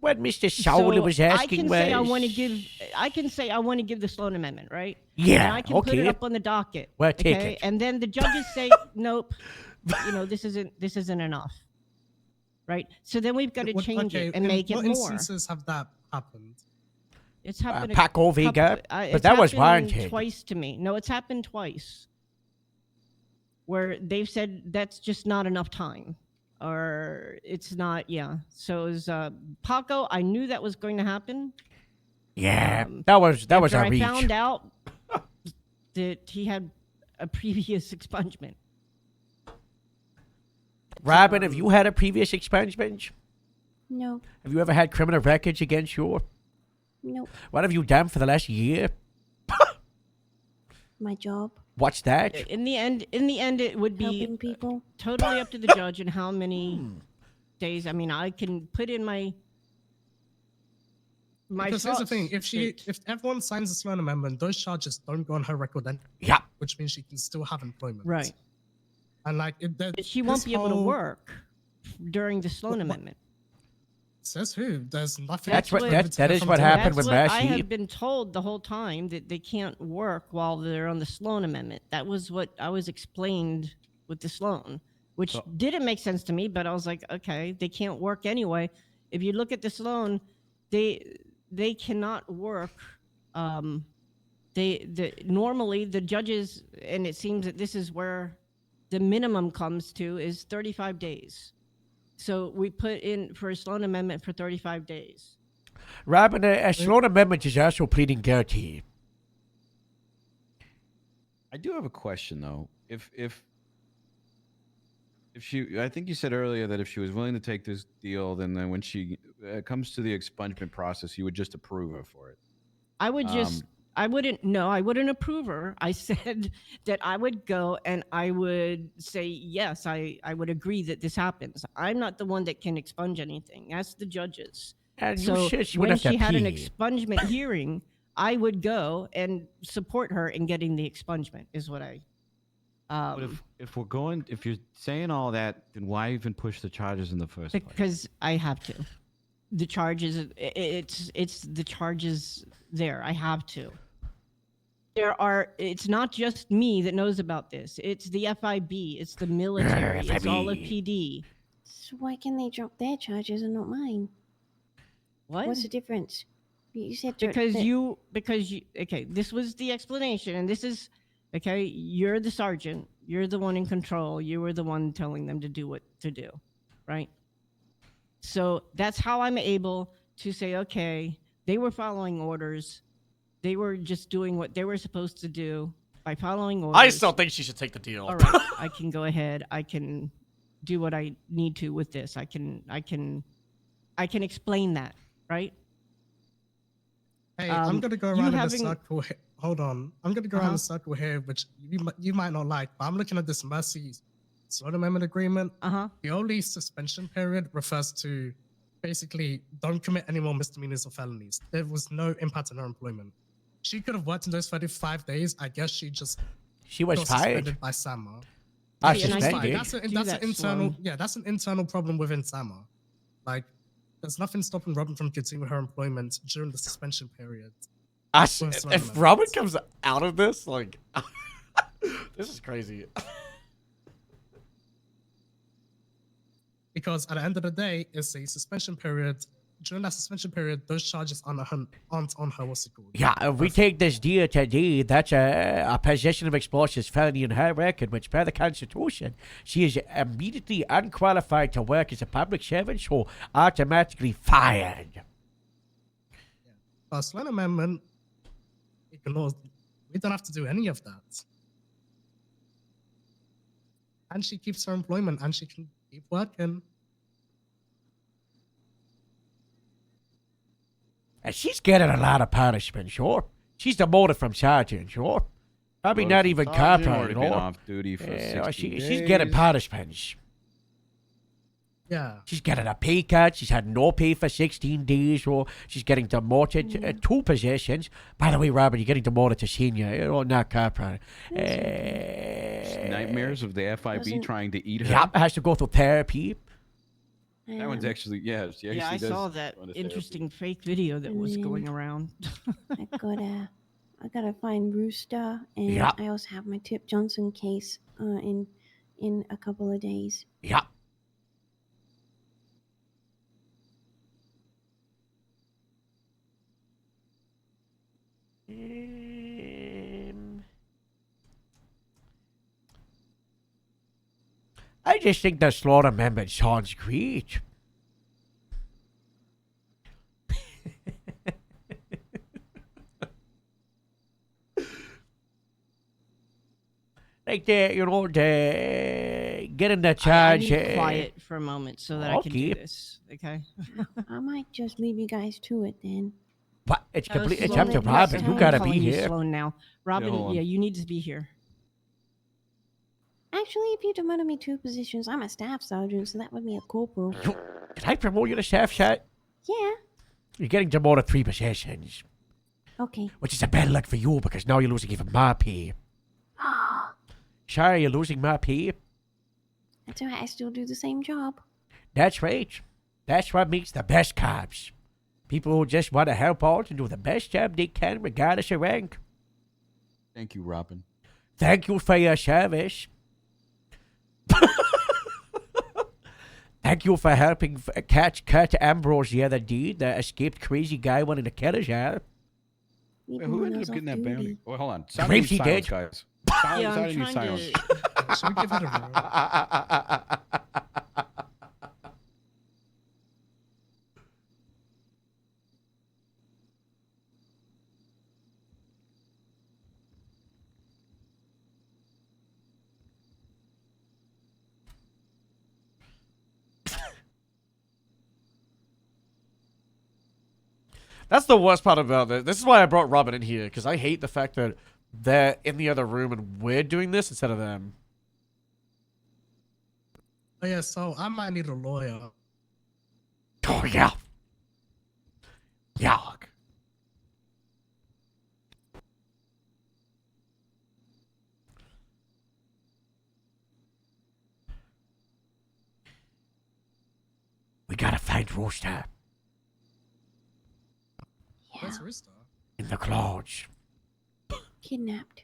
What Mr. Saul was asking I can was... say I want to give. I can say I want to give the Sloan Amendment, right? Yeah, And I can put it okay. up on the docket. Well, take okay? it. And then the judges say, nope. This isn't enough. Right. So then we've got to change it and make it what more. instances have that happened? It's happened. Paco Vega, but that was warranted. Twice to me. No, it's happened twice. Where they've said that's just not enough time, or it's not. Yeah. So it was Paco. I knew that was going to happen. Yeah, that was After a I reach. found out that he had a previous expungement. Robin, have you had a previous expungement? No, Have you ever had criminal records against you? nope. What have you done for the last year? My job. What's that? In the end, it would be Helping people. totally up to the judge and how many days. I mean, I can put in my. Because here's the thoughts thing: if that- everyone signs the Sloan Amendment, those charges don't go on her record then. Yeah. Which means she can still have employment. Right. And like, she won't be able to work during the Sloan Amendment. Says who? There's nothing. That is what That's happened with what I Massey. have been told the whole time, that they can't work while they're on the Sloan Amendment. That was what I was explained with the Sloan, which didn't make sense to me. But I was like, okay, they can't work anyway. If you look at the Sloan, they cannot work. Normally the judges, and it seems that this is where the minimum comes to, is 35 days. So we put in for a Sloan Amendment for 35 days. Robin, a Sloan Amendment is also pleading guilty. I do have a question though. If she, I think you said earlier that if she was willing to take this deal, then when she comes to the expungement process, you would just approve her for it. I would just, I wouldn't approve her. I said that I would go and I would say, yes, I would agree that this happens. I'm not the one that can expunge anything. That's the judges. And you So said she would when have to she had an pee. expungement hearing, I would go and support her in getting the expungement, is what I. But if you're saying all that, then why even push the charges in the first place? Because I have to. The charges, it's the charges there. I have to. It's not just me that knows about this. It's the FIB, it's the military, it's all of PD. So why can they drop their charges and not mine? What? What's the difference? You said Because you, okay, this was the explanation, and this is, okay, you're the sergeant, you're the one in control, you were the one telling them to do what to do, right? So that's how I'm able to say, okay, they were following orders. They were just doing what they were supposed to do by following orders. I still think she should take the deal. All right, I can go ahead. I can do what I need to with this. I can explain that, right? Hey, I'm gonna go around in a having- circle. Hold on, I'm gonna go around a circle here, which you might not like, but I'm looking at this Mercy Sloan Amendment agreement. The only suspension period refers to basically don't commit any more misdemeanors or felonies. There was no impact on her employment. She could have worked in those 35 days. I guess she was got fired? suspended by SAMA. Suspended? That's an internal. Yeah, that's an internal problem within SAMA. Like, there's nothing stopping Robin from continuing her employment during the suspension period. If Robin comes out of this, like, this is crazy. Because at the end of the day, it's a suspension period. During that suspension period, those charges aren't on her. What's it called? Yeah, if we take this deal today, that's a possession of explosives felony in her record, which per the Constitution, she is immediately unqualified to work as a public servant, so automatically fired. Sloan Amendment ignores. We don't have to do any of that. And she keeps her employment, and she can keep working. And she's getting a lot of punishment, sure. She's demoted from sergeant, sure. Probably Well, not from even sergeant, corporal, already you been know. off duty for 60 She's getting days. punishments. Yeah. She's getting a pay cut. She's had no pay for 16 days, or she's getting demoted to 2 positions. By the way, Robert, you're getting demoted to senior, you know, not corporal. Nightmares of the FIB trying to eat her. Yep, has to go through therapy. That one's actually, yeah, she actually Yeah, I does saw that go to therapy. interesting fake video that was going around. I gotta find Rooster, and Yeah. I also have my Tip Johnson case in a couple of days. Yeah. I just think the slaughter amendment sounds great. Like getting the I charge. need quiet for a moment so that I can do Okay. this. Okay. I might just leave you guys to it then. But it's No, complete. It's Sloan, up to yes, Robin. You I'm gotta calling be you here. Sloan now. Robin, hold on. yeah, you need to be here. Actually, if you demoted me 2 positions, I'm a staff sergeant, so that would be a corporal. Can I promote you to staff sergeant? Yeah. You're getting demoted 3 positions, Okay. which is a bad luck for you because now you're losing even more pay. Sorry, you're losing more pay. That's alright. I still do the same job. That's right. That's what makes the best cops. People who just want to help out and do the best job they can regardless of rank. Thank you, Robin. Thank you for your service. Thank you for helping catch Kurt Ambrose the other day, the escaped crazy guy wanting to kill us all. Wait, who ended up getting that bounty? Well, hold on. Sound Graves, of he silence, did. guys. Yeah, I'm Sound of trying silence. Should we give it a That's the worst part about this. This is why I brought Robin in here, because I hate the fact that they're in the other room and we're doing this instead of them. Oh yeah, so I might need a lawyer. Oh, yeah. Yeah. We gotta find Rooster Where's Rooster? in the clouds. Kidnapped.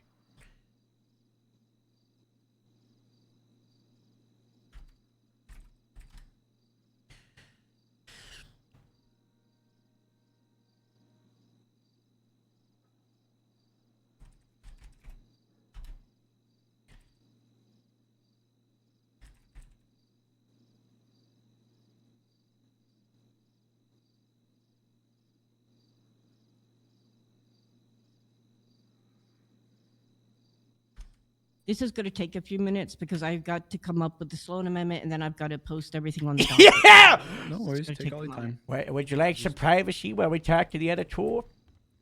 This is going to take a few minutes because I've got to come up with the Sloan Amendment and then I've got to post everything on the docket. Yeah! No It's worries. gonna Take take all a your moment. time. Would you like some privacy while we talk to the other two?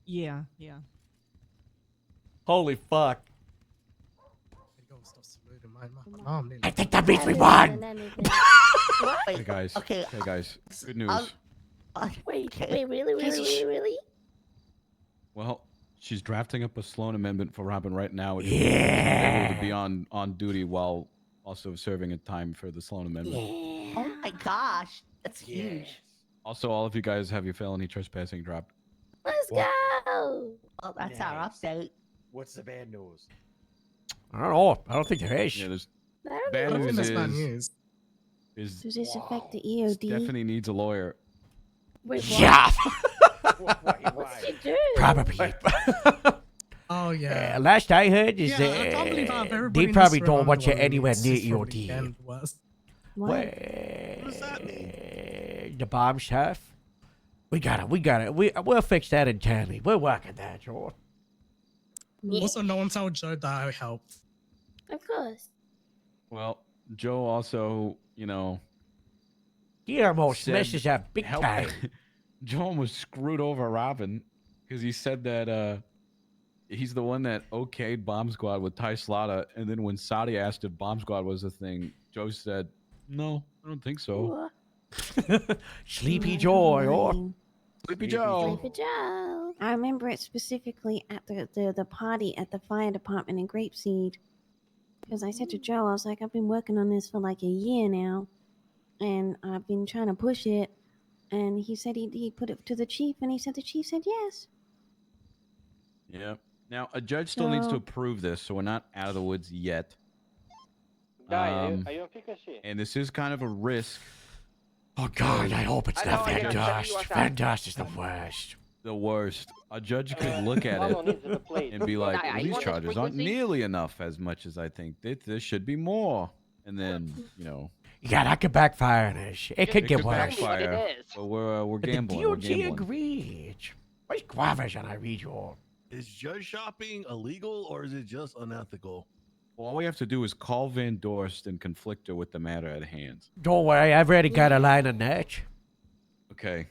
Yeah, yeah. Holy fuck. I think that means we won. Hey guys. Okay. Hey guys. Good news. Wait, really? Well, she's drafting up a Sloan amendment for Robin right now. Which Yeah. able to be on duty while also serving a time for the Sloan amendment. Oh my gosh, that's huge. Also, all of you guys have your felony trespassing dropped. Let's go. Well, that's our update. What's the bad news? I don't know. I don't think there is. Yeah, there's I don't bad know. news that's bad is news. Does this affect the E EOD? Stephanie needs a lawyer. Wait, what? Yeah. What's she do? Probably. Oh yeah. Last I heard is Yeah, I can't believe how they everybody in probably this don't room want you underwater anywhere is near just from EOD. weekend was. What? does that mean? The bomb stuff. We got it. We'll fix that internally. We're working that, Joe. Also, no one told Joe that I helped. Of course. Well, Joe also, you know, He almost said messes up big help- time. Joe almost screwed over Robin because he said that he's the one that okayed Bomb Squad with Ty Slaughter, and then when Saudi asked if Bomb Squad was a thing, Joe said, "No, I don't think so." Sleepy Joe, oh. Sleepy Joe. Sleepy Joe. I remember it specifically at the party at the fire department in Grapeseed. Because I said to Joe, I was like, I've been working on this for like a year now. And I've been trying to push it. And he said he put it to the chief. And he said the chief said yes. Yeah. Now a judge still needs to So- approve this, so we're not out of the woods yet. Guy, are you efficacy? And this is kind of a risk. Oh God, I hope it's I not know, I Van gotta tell you Dust. what's Van up. Dust is the worst. The worst. A judge could look at Pablo it needs the plate. and be like, Guy, well, are you these on this charges aren't frequency? nearly enough as much as I think. There should be more. And then, you know, Yeah, that could backfire on us. It could it get could worse. backfire. But we're But gambling. the We're DOJ gambling. agreed. Where's Guavas and I read you all? Is judge shopping illegal or is it just unethical? Well, all we have to do is call Van Dorst and conflict her with the matter at hand. Don't worry, I've already got a line on that. Okay.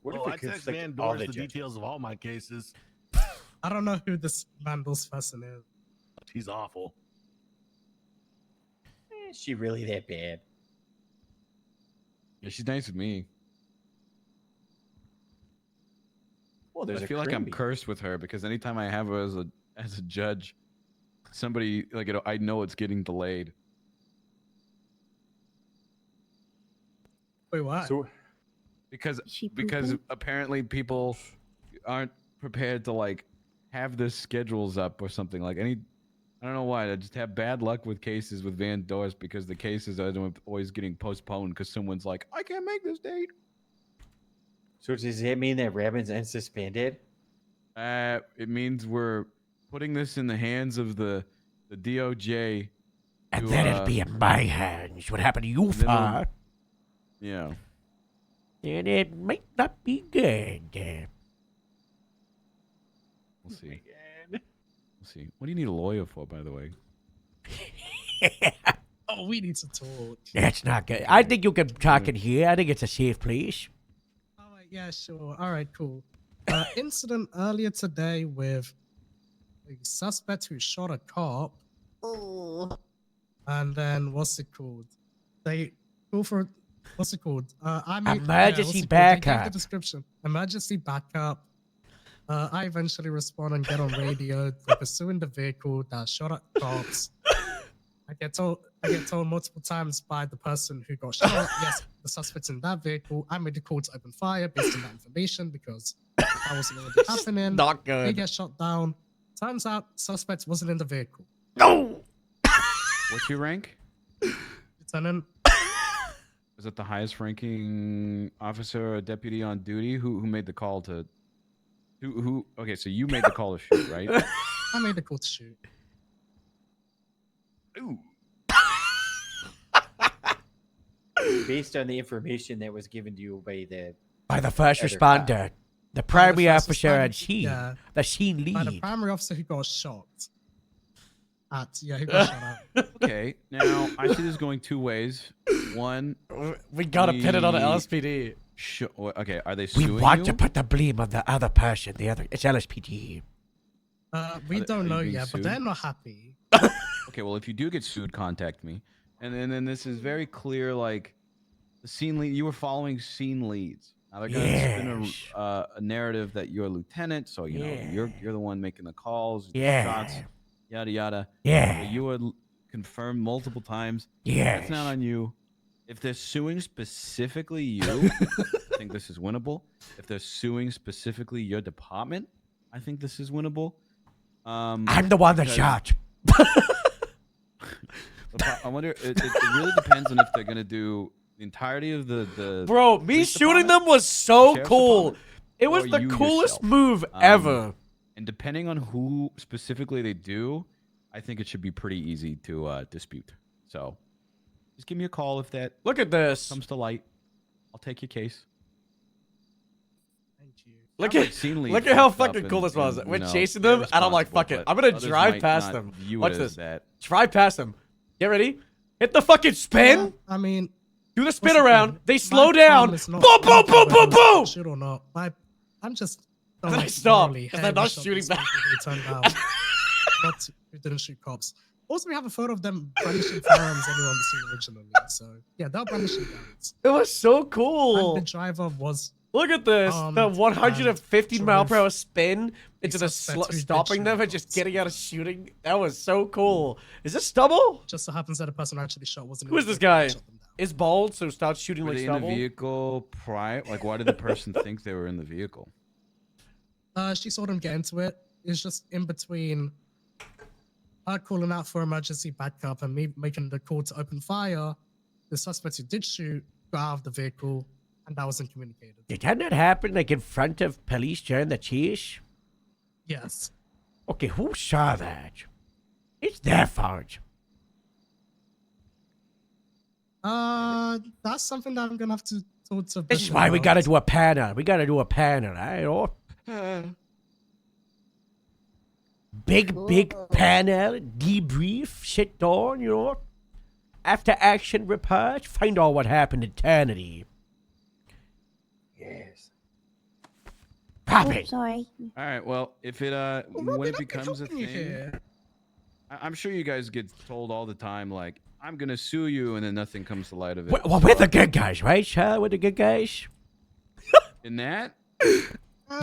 What if Oh, we I text conflict Van all Dorst the the judges? details of all my cases. I don't know who this Vandals person is. He's awful. Is she really that bad? Yeah, she's nice with me. Well, there's I a feel like I'm Crimby. cursed with her because anytime I have her as a judge, somebody like I know it's getting delayed. Wait, what? So Because She because pooping? apparently people aren't prepared to like have their schedules up or something. Like I don't know why. I just have bad luck with cases with Van Dorst because the cases are always getting postponed because someone's like, I can't make this date. So does that mean that Rabin's unsuspended? It means we're putting this in the hands of the DOJ. And to, then it'll be in my hands. What happened to you, then it'll- Far? Yeah. And it might not be good. We'll see. We'll see. What do you need a lawyer for, by the way? Oh, we need to talk. That's not good. I think you can talk in here. I think it's a safe place. All right, yeah, sure. All right, cool. Incident earlier today with a suspect who shot a cop. And then what's it called? They go for what's it called? Emergency They gave backup. the description. Emergency backup. I eventually respond and get on radio. They're pursuing the vehicle that shot at cops. I get told multiple times by the person who got shot, yes, the suspect's in that vehicle. I made the call to open fire based on that information because that wasn't already happening. Not good. He gets shot down. Turns out suspect wasn't in the vehicle. No. What's your rank? Lieutenant. Is it the highest ranking officer or deputy on duty? Who made the call to who okay, so you made the call to shoot, right? I made the call to shoot. Ooh. Based on the information that was given to you By the first other cop. responder, the primary first officer responder, and scene, yeah. the scene By the lead. primary officer who got shot. Who got shot at. Okay, now I see this going two ways. One, We gotta pin it on the we- LSPD. Okay, are they We suing want you? to put the blame on the other person. It's LSPD. We Are don't you know being yet, but sued? they're not happy. Okay, well, if you do get sued, contact me. And then this is very clear. Like the scene lead, you were following scene leads. Now they're gonna spin a narrative that you're a lieutenant, so you know you're the one making the calls, Yeah. shots, yada yada. Yeah. But you were confirmed multiple times. Yes. That's not on you. If they're suing specifically you, I think this is winnable. If they're suing specifically your department, I think this is winnable. I'm the one that because- shot. I wonder. It really depends on if they're gonna do the entirety of the. Bro, me police shooting department, them was so sheriff's cool. department, It was or the you coolest yourself. move ever. And depending on who specifically they do, I think it should be pretty easy to dispute. So, just give me a call if that. Look at this. Comes to light. I'll take your case. Look Sounds at like Scenery look at how fucked up fucking cool and- this was. and, We're you know, chasing they're them, and I'm like, fuck it. responsible, I'm but gonna others drive might past not them. view it Watch as this. that. Drive past them. Get ready. Hit the fucking spin. I mean, Do the spin what's the around. thing? They My slow down. problem is Boom, not- boom, boom, boom, boom. Shoot or not? I'm just. And then I don't stop, morally 'cause hate they're not rush up shooting these back. people who turned out not who didn't shoot cops. Also, we have a photo of them brandishing firearms anywhere on the scene originally. So yeah, they're brandishing guns. It was so cool. And the driver was. Look at this. The 150 mile per hour spin into the suspect who did stopping shoot them and just getting out of shooting. That was so cool. Is this Stubble? Just so happens that the person who actually shot wasn't. Who is this guy? Is bald, so starts shooting Were like they in the Stubble. vehicle prior? Like, why did the person think they were in the vehicle? She saw them get into it. It's just in between her calling out for emergency backup and me making the call to open fire. The suspect who did shoot got out of the vehicle, and that wasn't communicated. Did that not happen like in front of police during the chase? Yes. Okay, who saw that? It's their fault. That's something that I'm gonna have to talk to. This is Bishop why we about. gotta do a panel. We gotta do a panel, right? Or big panel, debrief, sit down, you know. After action report, find out what happened in eternity. Yes. Pop it. Sorry. All right. Well, if it when it becomes a thing, here. I'm sure you guys get told all the time, like, I'm gonna sue you, and then nothing comes to light of it. Well, we're the good guys, right, Chad? We're the good guys. In that,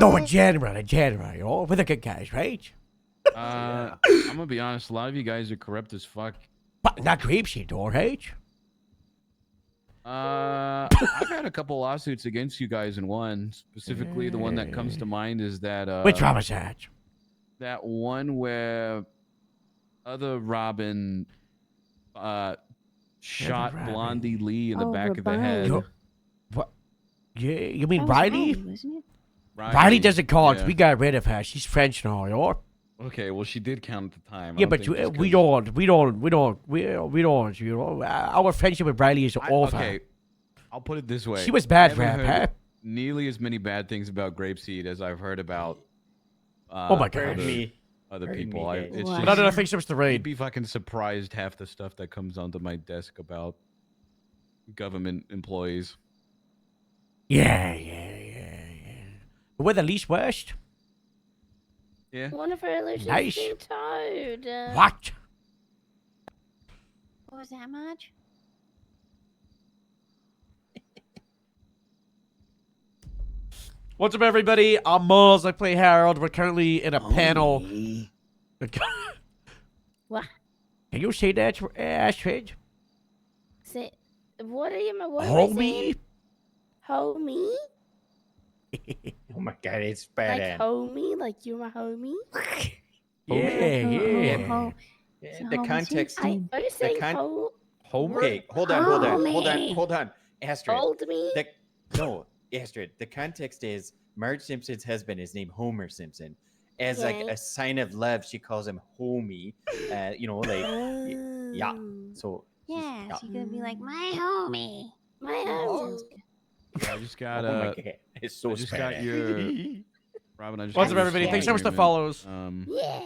No, in general, you know, we're the good guys, right? I'm gonna be honest. A lot of you guys are corrupt as fuck. But not grapeseed, though, right? I've had a couple lawsuits against you guys, and one specifically, the one that comes to mind is that. Which one was that? That one where other Robin shot Robin. Blondie Lee in the Oh, back of the Rabine. head. What? Yeah, you mean That was Riley? wasn't it? Riley doesn't count. yeah. We got rid of her. She's French now, you know? Okay, well, she did count at the time. I Yeah, don't but think just we 'cause- don't, you know? Our friendship with Riley is over. Okay, I'll put it this way. She was bad I for haven't her, heard huh? nearly as many bad things about Grapeseed as I've heard about. Oh my God. Other Heard people. me, It's Dave. just, But I don't know if it's the raid. You'd be fucking surprised half the stuff that comes onto my desk about government employees. Yeah. We're the least worst. Yeah. One of her illusions Nice. being towed. What? What was that much? What's up, everybody? I'm Mars. I play Harold. We're currently in a panel. What? Can you say that, Astrid? Say, what are you? What am I Homie? saying? Homie? Oh my god, it's Like badass. homie? Like you're my homie? Yeah. The context. Are you saying Homer? Okay, hold on. Astrid. Hold me? No, Astrid. The context is Marge Simpson's husband is named Homer Simpson. As like Okay. a sign of love, she calls him homie. You know, like yeah. So Yeah, so you're gonna be like, my homie. My homie. I just got Oh my God, it's so I just got badass. your Robin. I just What's got up, your everybody? Thanks so much for agreement, follows. Yeah.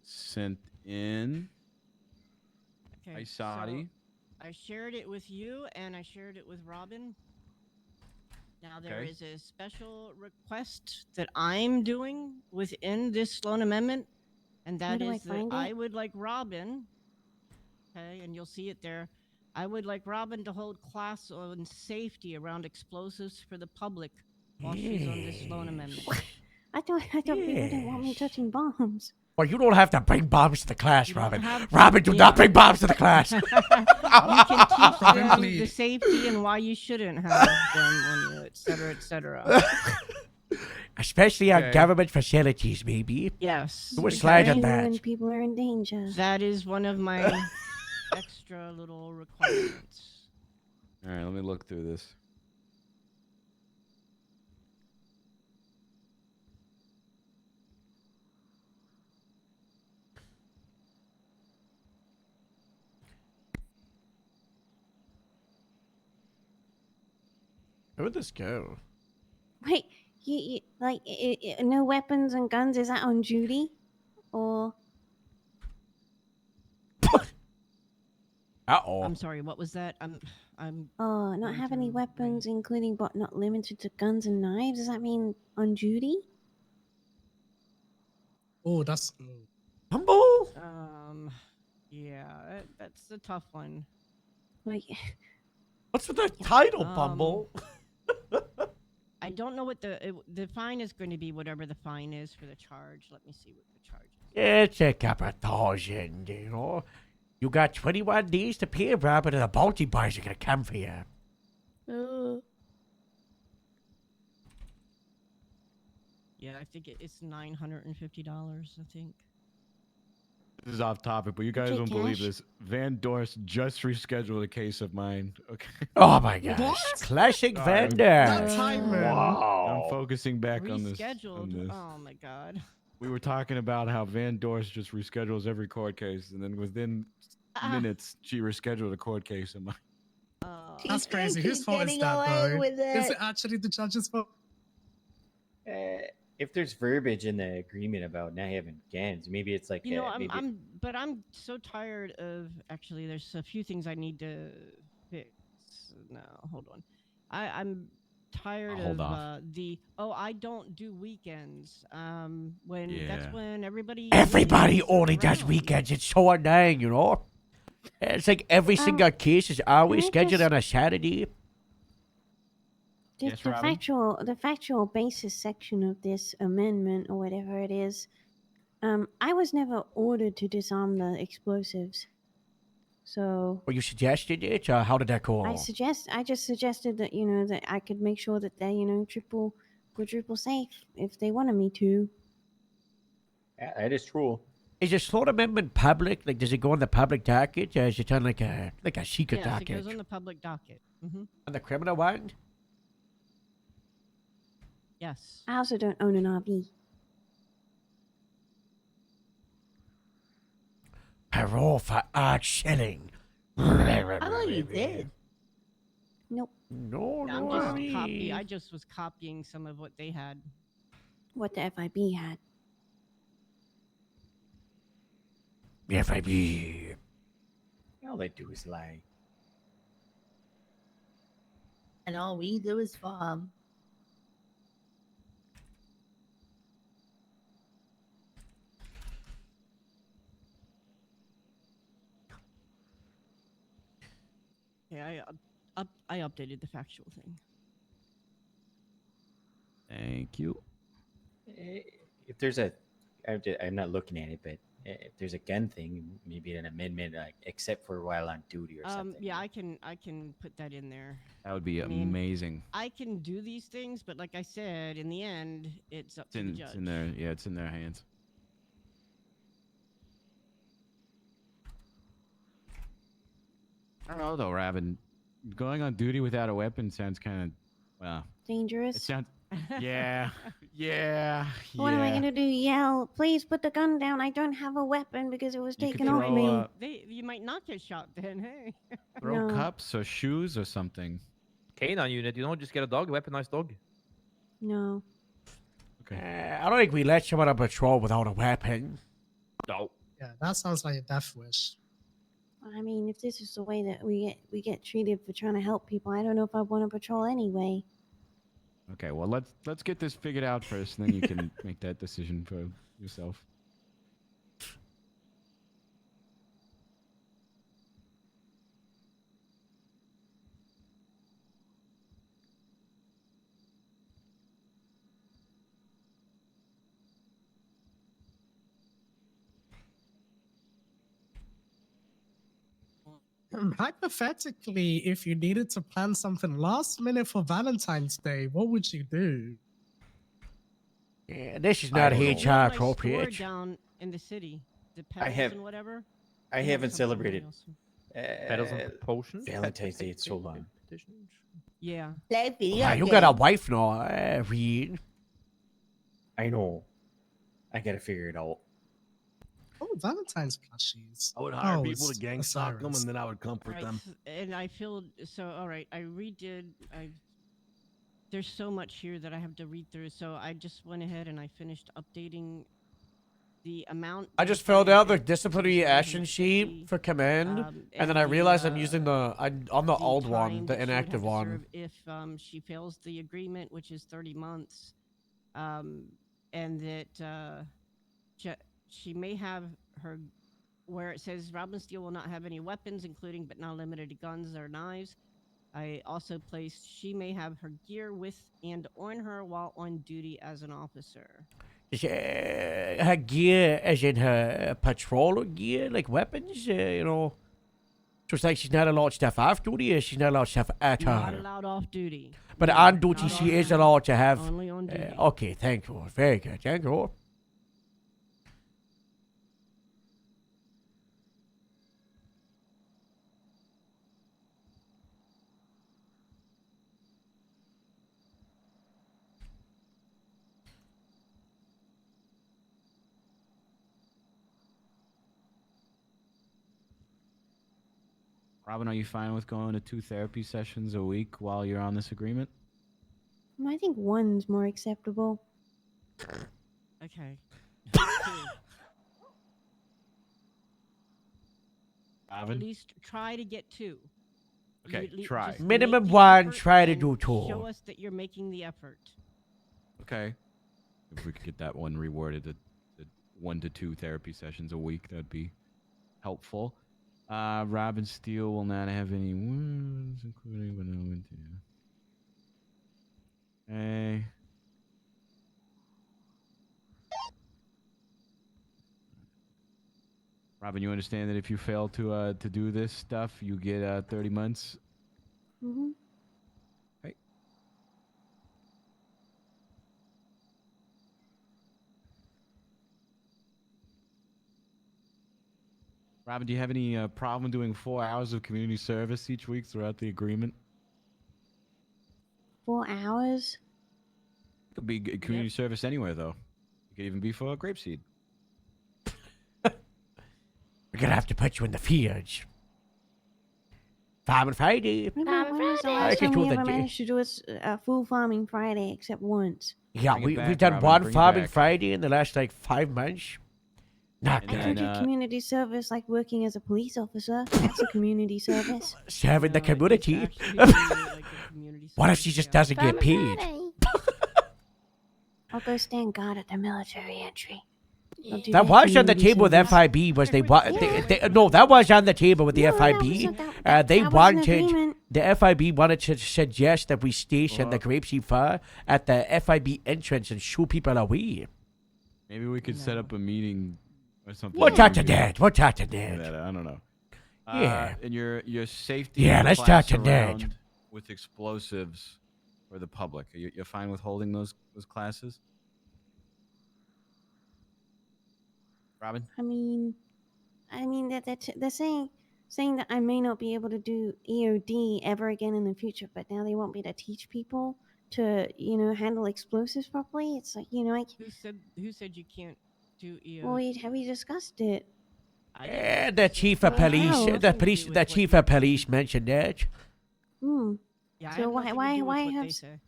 Sent in. Okay, Hi, Sadi. so I shared it with you and I shared it with Robin. Now there Okay. is a special request that I'm doing within this Sloan Amendment, and that do I is that find I it? would like Robin, okay, and you'll see it there. I would like Robin to hold class on safety around explosives for the public while she's on this Sloan Amendment. I thought people didn't want me touching bombs. Well, you don't have to bring bombs to the class, Robin. have to- Robin, do not bring bombs to the class. You can teach them Probably- the safety and why you shouldn't have them on you, etc., etc. Especially on Okay. government facilities, maybe. Yes. Do a slide on Especially when that. people are in danger. That is one of my extra little requirements. All right, let me look through this. Where would this go? Wait, you like no weapons and guns? Is that on duty, or? Uh-oh. I'm sorry, what was that? I'm Oh, not have any weapons, including but not limited to guns and knives. Does that mean on duty? Oh, that's. Humble? Yeah, that's a tough one. Like, What's with the title, Um, Bumble? I don't know what the fine is going to be, whatever the fine is for the charge. Let me see what the charge is. It's a couple thousand, you know. You got 21 days to pay, Robin, and the bounty boys are gonna come for you. Yeah, I think it's $950. I think. This is off topic, but you guys Okay, won't believe Cash. this. Van Dorst just rescheduled a case of mine. Okay. Oh my gosh. Classic Sorry. vendor. I'm focusing back on this. Rescheduled. Oh my god. We were talking about how Van Dorst just reschedules every court case, and then within minutes, she rescheduled a court case of mine. That's crazy. Whose fault is that, though? Is it actually the judge's fault? If there's verbiage in the agreement about not having guns, maybe it's like You know, maybe I'm so tired of. Actually, there's a few things I need to fix. No, hold on. I'm tired Hold of off. I don't do weekends. When Yeah. that's when everybody only does weekends. It's so annoying, you know. It's like every single case is always can I scheduled just- on a Saturday. The, the factual basis section of this amendment or whatever it is, I was never ordered to disarm the explosives. So Well, you suggested it, or how did that go? I just suggested that that I could make sure that they quadruple safe if they wanted me to. Yeah, that is true. Is a slot amendment public? Like, does it go on the public docket, or is it on like a secret Yes, it docket? goes on the public docket. On the criminal one? Yes. I also don't own an RV. Parole for odd shilling. I thought you did. Nope. No, I'm just I just was copying some of what they had. What the FIB had. The FIB. All they do is lie. And all we do is farm. Yeah, I updated the factual thing. Thank you. If there's I'm not looking at it, but if there's a gun thing, maybe an amendment, like except for while on duty or something. Yeah, I can put that in there. That would be I mean, amazing. I can do these things, but like I said, in the end, it's up to the judge. It's in their it's in their hands. I don't know though, Robin. Going on duty without a weapon sounds kind of well. Dangerous. It sounds. Yeah, yeah. What am I gonna do? Yell, please put the gun down. I don't have a weapon because it was You taken could off me. throw, You might not get shot then. Hey. throw No. cups or shoes or something. Canine unit, just get a dog, weaponized dog. No. I don't think we let someone on patrol without a weapon. No. Yeah, that sounds like a death wish. I mean, if this is the way that we get treated for trying to help people, I don't know if I want to patrol anyway. Okay, well let's get this figured out first, and then you can make that decision for yourself. Hypothetically, if you needed to plan something last minute for Valentine's Day, what would you do? Yeah, this is I not have a HR real nice store appropriate. down in the city. The I pedals have. and whatever. I they have haven't something really celebrated awesome. Pedals and potions. Valentine's Day in so long. Yeah. Play video Wow, you got a games. wife now, Reed. I know. I gotta figure it out. Oh, Valentine's plushies. I would hire Oh, people to it's gang stalk them, Osiris. and then I would comfort Right, them. and I feel so. All right, I redid. There's so much here that I have to read through. So I just went ahead and I finished updating the amount. I just filled out the disciplinary action sheet for command, and then I realized I'm using on the old one, the inactive one. If she fails the agreement, which is 30 months, and that she may have her, where it says Robin Steele will not have any weapons, including but not limited to guns or knives. I also placed she may have her gear with and on her while on duty as an officer. Her gear, as in her patrol gear, like weapons, you know. So it's like she's not allowed stuff off duty, or she's not allowed stuff at Not her. allowed off duty. But No, on duty, not she on is duty. allowed to have. Only on duty. Okay, thank you. Very good. Thank you. Robin, are you fine with going to 2 therapy sessions a week while you're on this agreement? I think one's more acceptable. Okay. At Robin? least try to get 2. Okay, You at lea- try. just Minimum make the one, effort try to and do 2. Show us that you're making the effort. Okay. If we could get that one rewarded to 1 to 2 therapy sessions a week, that'd be helpful. Robin Steele will not have any wounds, including but no into. Okay. Robin, you understand that if you fail to do this stuff, you get 30 months. Mm-hmm. Okay. Robin, do you have any problem doing 4 hours of community service each week throughout the agreement? 4 hours? Could be community service anywhere, though. It could even be for Grapeseed. We're gonna have to put you in the fields. Farming Friday. When was the I last can time do we the ever day. managed to do a full farming Friday except once? Yeah, Bring it we've back, done Robin, one bring it farming back. Friday in the last like 5 months. Not And I good. do then, community service like working as a police officer. That's a community service. Serving the community. What if she just doesn't get paid? I'll go stand guard at the military entry. I'll do That was on the community table with service. FIB. Was no, that was on the table with the FIB. They that was an wanted agreement. the FIB wanted to suggest that we station the Grapeseed Fire at the FIB entrance and shoo people away. Maybe we could set up a meeting or something. We'll where talk we to could Dad. We'll talk to do Dad. that. I don't know. Yeah. And your safety. Yeah, of the let's talk class to Dad. around with explosives for the public. You're fine with holding those classes? Robin? I mean they're saying that I may not be able to do EOD ever again in the future, but now they want me to teach people to, handle explosives properly. It's like, Who said you can't do EO? well, have we discussed it? The chief of police, the chief of police mentioned that. Yeah, I So have why nothing to why do with why what have they s- say.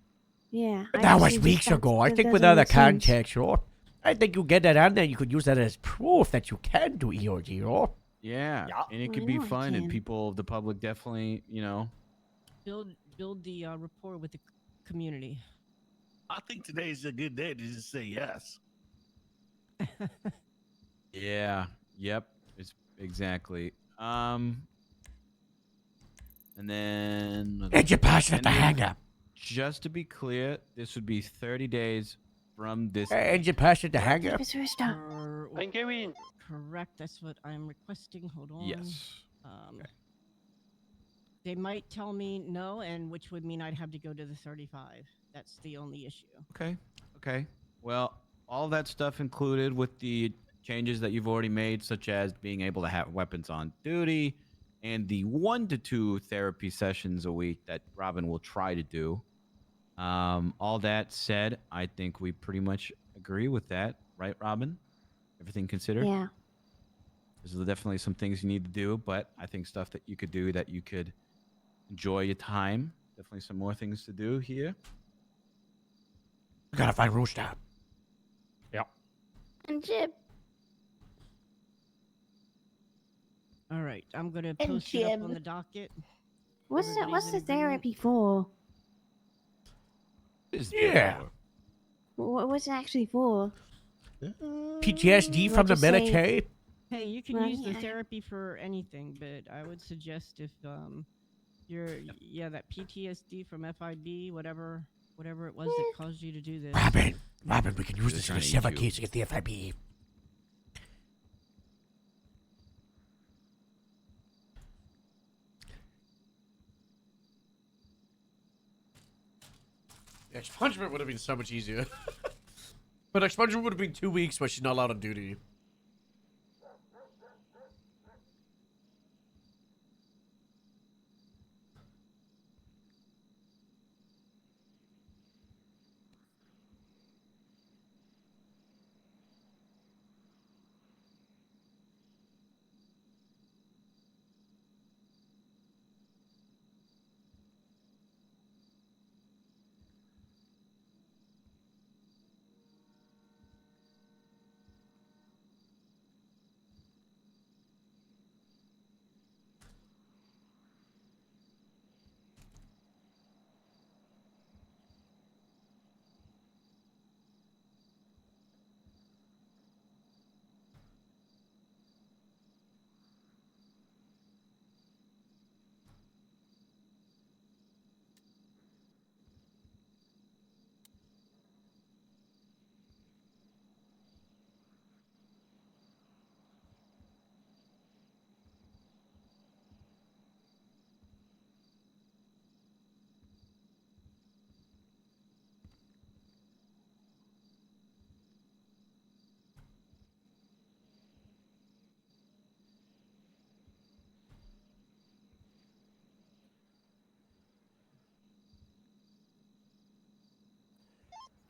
Yeah. I That just was think weeks that's- ago. I that think doesn't without the make sense. context, right? I think you get that on there. You could use that as proof that you can do EOD, right? Yeah. And it I could be know I fun, and can. people, the public, definitely, Build the rapport with the community. I think today's a good day to just say yes. Yeah. Yep. It's exactly. And then. And you pass it at the hangar. Just to be clear, this would be 30 days from this. And you pass it to hangar. I'm going. Correct. That's what I'm requesting. Hold on. Yes. They might tell me no, and which would mean I'd have to go to the 35. That's the only issue. Okay. Okay. Well, all that stuff included with the changes that you've already made, such as being able to have weapons on duty and the 1 to 2 therapy sessions a week that Robin will try to do. All that said, I think we pretty much agree with that, right, Robin? Everything considered? Yeah. There's definitely some things you need to do, but I think stuff that you could do that you could enjoy your time. Definitely some more things to do here. We gotta find Rooster. Yeah. And Jib. All right, I'm gonna And post it up on Jim. the docket. What's the Everybody's in agreement? therapy for? Yeah. What's it actually for? PTSD from the Just say- military. Hey, you can Well, use the yeah. therapy for anything, but I would suggest if you're that PTSD from FIB, whatever it was that caused you to do this. Robin, we can use this in a trying to eat seven you. case against the FIB. Expungement would have been so much easier. But expungement would have been 2 weeks where she's not allowed on duty.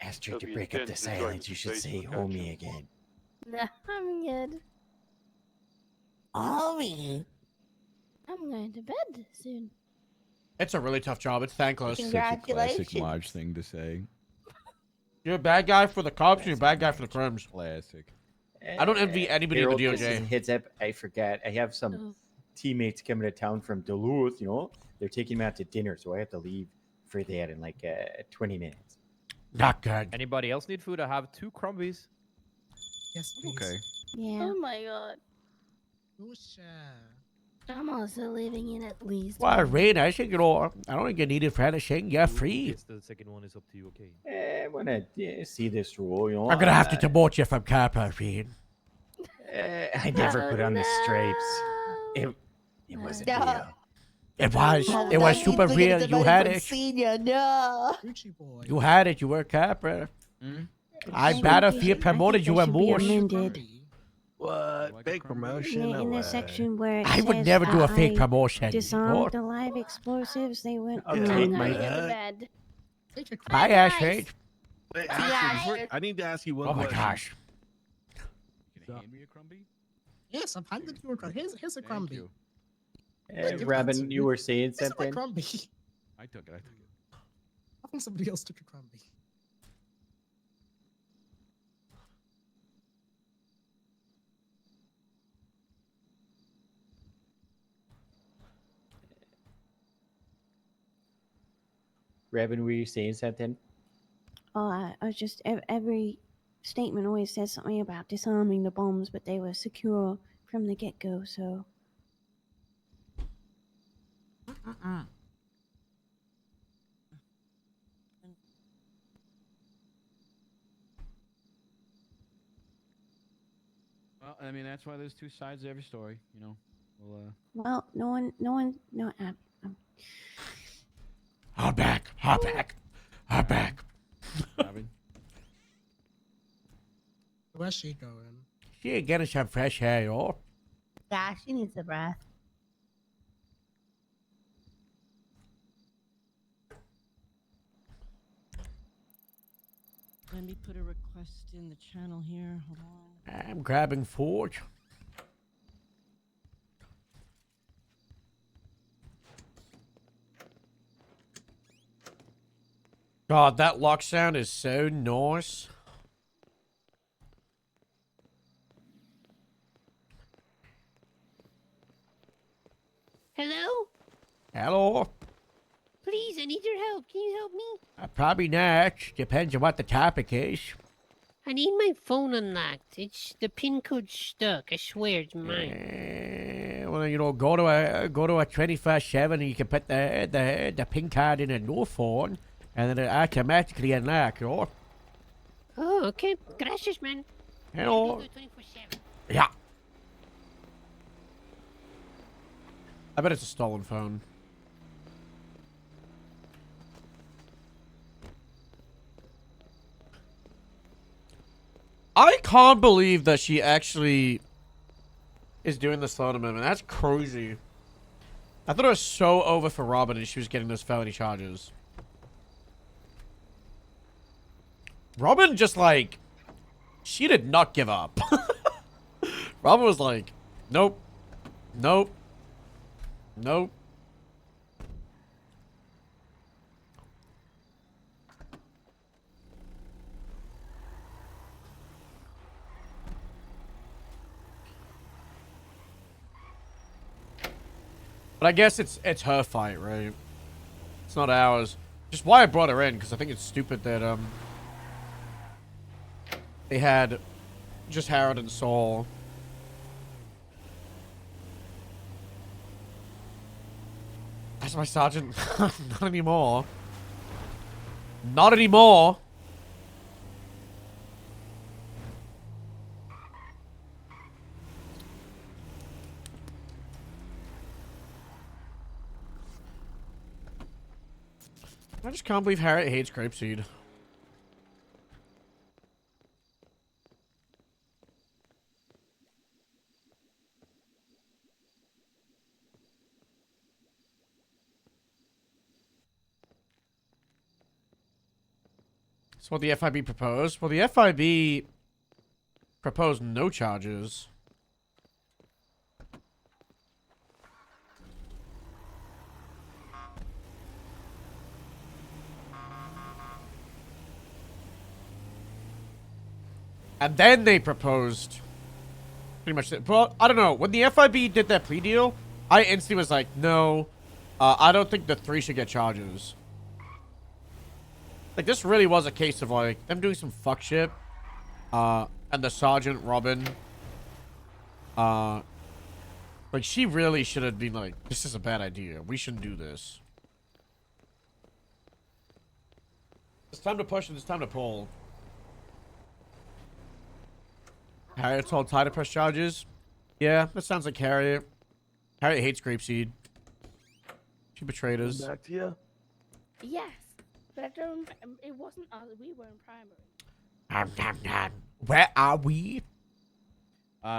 Astrid, Hope to you break up the didn't enjoy silence, the you should say Facebook homie action. again. Nah, I'm good. Homie. I'm going to bed soon. It's a really tough job. It's thankless. Such a classic Congratulations. Marge thing to say. You're a bad guy for the cops, you're a bad guy for the crimes. Classic. I don't envy anybody in the Harold, just as a DOJ. heads up, I forgot. I have some teammates coming to town from Duluth. You know, they're taking me out to dinner, so I have to leave for that in like 20 minutes. Not good. Anybody else need food? I have 2 crumbies. Yes, please. Okay. Yeah. Oh my god. We'll share. I'm also living in at least. Well, one. Rain, I think I don't think you need it for anything. You're free. The second one is up to you, okay? I want to see this rule. You know, I'm gonna have to demote you from Kappa, Rain. I never put on the stripes. It wasn't No. real. It was super real. You had it. Senior, no. Gucci boy. You had it. You were Kappa. I think Battlefield I think promoted you that and should be more. amended. What? Big promotion? In the section where it I would says, never do a fake I promotion. disarmed What? the live explosives. They went. I'll I'm take going my. to bed. Bye, Ashford. Wait, Yeah, actually, sure. I need to ask you one Oh my question. gosh. Can you hand me a crumbie? Yes, I've handed you a crumby. Here's a crumby. you. Robin, you were saying This is my something. crumby. I took it. I think somebody else took a crumby. Robin, were you saying something? Oh, I was just every statement always says something about disarming the bombs, but they were secure from the get-go. So Well, I mean, that's why there's 2 sides to every story, you know. Well, well, no one, I'm back. I'm back. I'm back. Where's she going? She ain't getting some fresh air, yo. Yeah, she needs a breath. Let me put a request in the channel here. Hold on. I'm grabbing Forge. God, that lock sound is so nice. Hello? Hello? Please, I need your help. Can you help me? Probably not. Depends on what the topic is. I need my phone unlocked. It's the pin code's stuck. I swear it's mine. Well, you know, go to a 24/7 and you can put the pin card in a new phone, and then it automatically unlock, you know? Oh, okay. Gracias, man. Hello? I'll do it 24/7. Yeah. I bet it's a stolen phone. I can't believe that she actually is doing this loan amendment. That's crazy. I thought it was so over for Robin and she was getting those felony charges. Robin just like, she did not give up. Robin was like, nope, nope, nope. But I guess it's her fight, right? It's not ours. Just why I brought her in, because I think it's stupid that they had just Harold and Saul. That's my sergeant. Not anymore. Not anymore. I just can't believe Harriet hates grapeseed. So what the FIB proposed? Well, the FIB proposed no charges. And then they proposed pretty much. Well, I don't know. When the FIB did that plea deal, I instantly was like, no, I don't think the 3 should get charges. Like, this really was a case of, like, them doing some fuck shit. And the Sergeant, Robin. Like, she really should have been like, this is a bad idea. We shouldn't do this. It's time to push and it's time to pull. Harriet's all tied to press charges. Yeah, that sounds like Harriet. Harriet hates grapeseed. She betrayed us. Back to you. Yes, but I don't. It wasn't us. We were in primary. Where are we?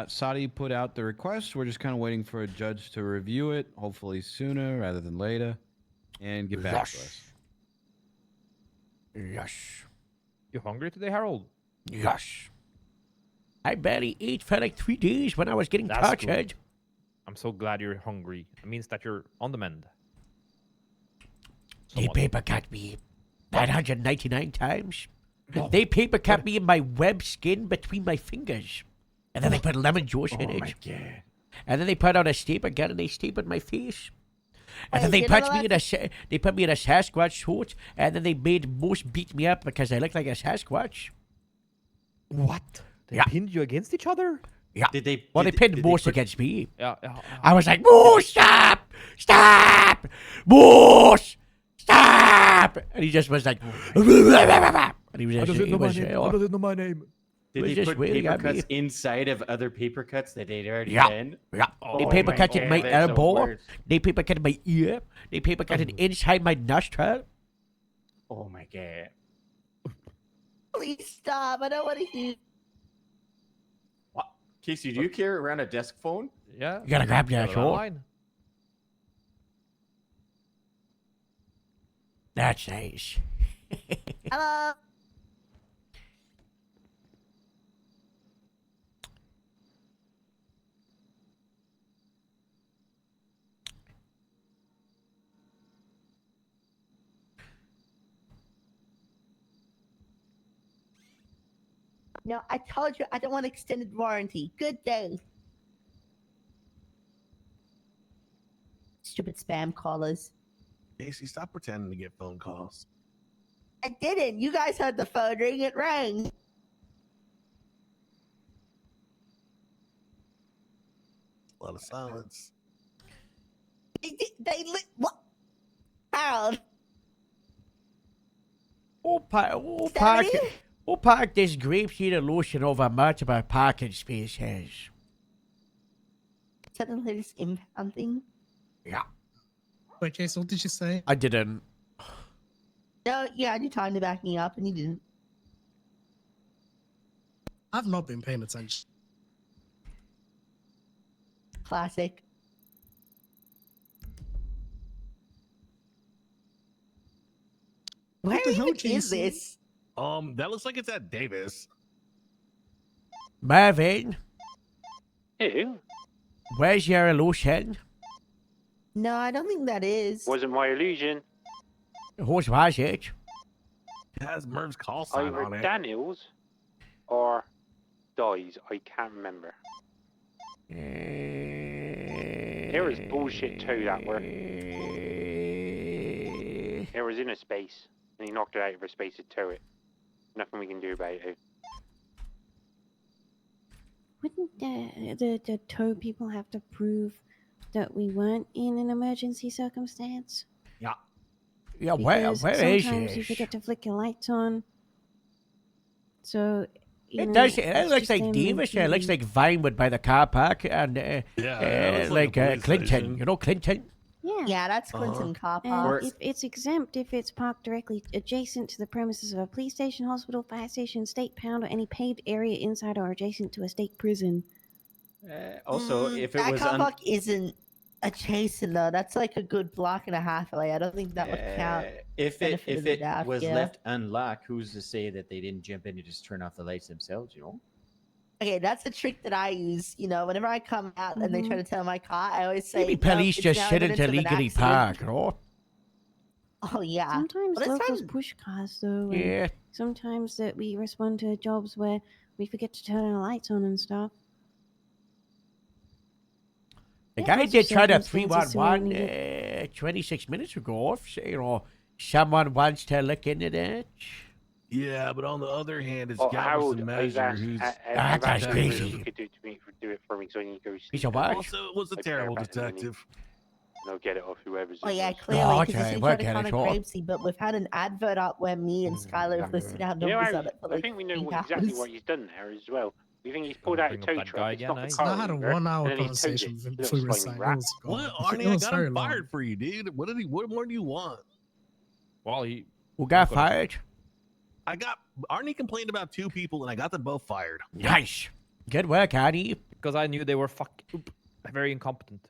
Saudi put out the request. We're just kind of waiting for a judge to review it, hopefully sooner rather than later, and get back to us. Yes. You hungry today, Harold? Yes. I barely ate for like 3 days when I was getting That's tortured. good. I'm so glad you're hungry. It means that you're on the mend. They paper cut me 999 times. They paper cut me in my web skin between my fingers. And then they put lemon juice in it. My God. And then they put out a staple gun and they stapled my face. And then Wait, they put me in they put me in a Sasquatch suit. And then they made Moose beat me up because I looked like a Sasquatch. What? They pinned you against each other? Yeah. They pinned Moose against me. Yeah. I was like, Moose, stop! Stop! Moose! Stop! And he just was like, and he was How just, does it he know my was, name? How does it know my name? Did Was they just put waiting paper at me. cuts inside of other paper cuts that they'd already Yeah, done? yeah. They Oh paper cut God, in my that's the elbow. worst. They paper cut in my ear. They paper cut it inside my nostril. Oh my God. Please stop. I don't want to hear. What? Casey, do you carry around a desk phone? Yeah. You gotta grab Got that, it sure. online. That's nice. Hello. No, I told you I don't want extended warranty. Good day. Stupid spam callers. Casey, stop pretending to get phone calls. I didn't. You guys heard the phone ring. It rang. A lot of silence. What? Harold. We'll park this grapeseed lotion over much of our parking spaces. Is that the latest impound thing? Yeah. Wait, Case, what did you say? I didn't. No, yeah, you time to back me up and you didn't. I've not been paying attention. Classic. Where What the hell, even is Jason? this? That looks like it's at Davis. Marvin, Who? where's your lotion? No, I don't think that is. Wasn't my illusion. Whose was it? It has Merv's call sign Either on it. Daniels or Dies. I can't remember. There was bullshit too that were. It was in a space, and he knocked it out of a space to it. Nothing we can do about it. Wouldn't the tow people have to prove that we weren't in an emergency circumstance? Yeah. Yeah, Because where is sometimes you it? forget to flick your lights on. So, you It know, does. It it's looks just like them Davis. It looks making- like Vinewood by the car park, and it looks like like a police Clinton. station. You know Clinton. Yeah. Yeah, that's Clinton car And park. if it's exempt if it's parked directly adjacent to the premises of a police station, hospital, fire station, state pound, or any paved area inside or adjacent to a state prison. Also, if it that was car park isn't adjacent though. That's like a good block and a half away. I don't think that would count. if benefit of it the doubt, was yeah. left unlocked, who's to say that they didn't jump in and just turn off the lights themselves? You know. Okay, that's a trick that I use. You know, whenever I come out and they try to tell my car, I always say, Maybe "No, police it's just now shouldn't evidence of an illegally accident." park, right? Oh yeah. Sometimes Well, that's locals fine. push cars though. And Yeah. sometimes that we respond to jobs where we forget to turn our lights on and stuff. The Yeah, guy lots of did try to circumstances to where we 311 26 minutes ago. You know, someone wants to look into that. Yeah, but on the other hand, it's Harold, Galveston I've Measure asked, who's. that guy's crazy. You could do it for me, so I need to go see. He's a what? Also, it was a terrible detective. No, get it off whoever's. Oh yeah, it was. clearly, Oh, because okay, he we'll tried to get it comment all. Gravesy, but we've had an advert up where me and Skylar have listed our You know, numbers on it for I like think we know 3 exactly hours. what he's done there as well. We think he's pulled out a Bring up tow that truck. guy It's again, not eh? the So car I had a over, 1 hour and then he's towed conversation it. with him Little before we slimy decided rat. it was gone. What, It Arnie? I was got very him long. fired for you, dude. What more do you want? Well, he Who got fired? Arnie complained about 2 people, and I got them both fired. Nice. Good work, Annie. because I knew they were very incompetent.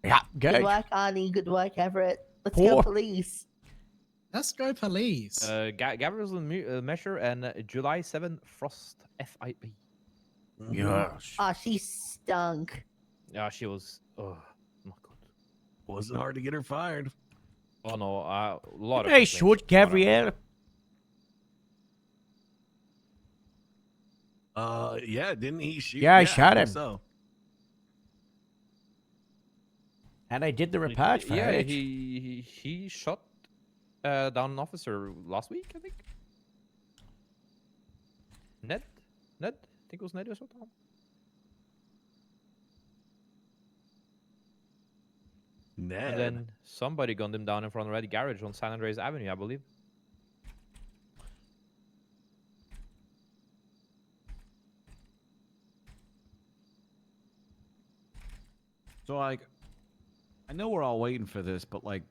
Yeah, Good good. work, Arnie. Good work, Everett. Let's Cool. go, police. Let's go, police. Gabriel's measure and July 7 Frost FIB. Yes. Oh, she stunk. Yeah, she was. Oh my god. Wasn't hard to get her fired. Oh no, a lot of. Hey, shoot, Gabrielle. Yeah, didn't he shoot? Yeah, I shot think him. So. And I did the report for Yeah, it. he shot down an officer last week, I think. Ned, I think it was Ned who shot him. Ned. And then somebody gunned him down in front of Red Garage on San Andreas Avenue, I believe. So, like, I know we're all waiting for this, but, like,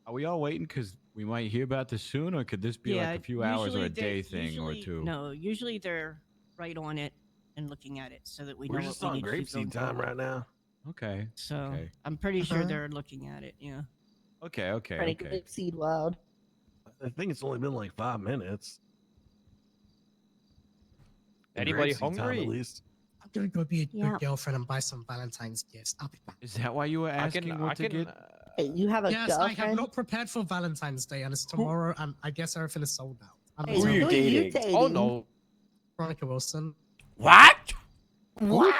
are we all waiting because we might hear about this soon, or could this be like a few hours or a day thing or two? No, usually they're right on it and looking at it so that we We're know just what we on need to do grapeseed going time forward. right now. Okay. So okay. I'm pretty sure they're looking at it. Yeah. Okay. Okay. Pretty Okay. grapeseed wild. I think it's only been like 5 minutes. Anybody Grapeseed time, hungry? at least. I'm gonna go be a Yeah. good girlfriend and buy some Valentine's gifts. I'll be back. Is that why you were asking what to get? Hey, you have a Yes, I have girlfriend? not prepared for Valentine's Day, and it's tomorrow, and I guess everything is sold out. I'm Hey, sorry. who are you dating? Oh no. Veronica Wilson. What? What?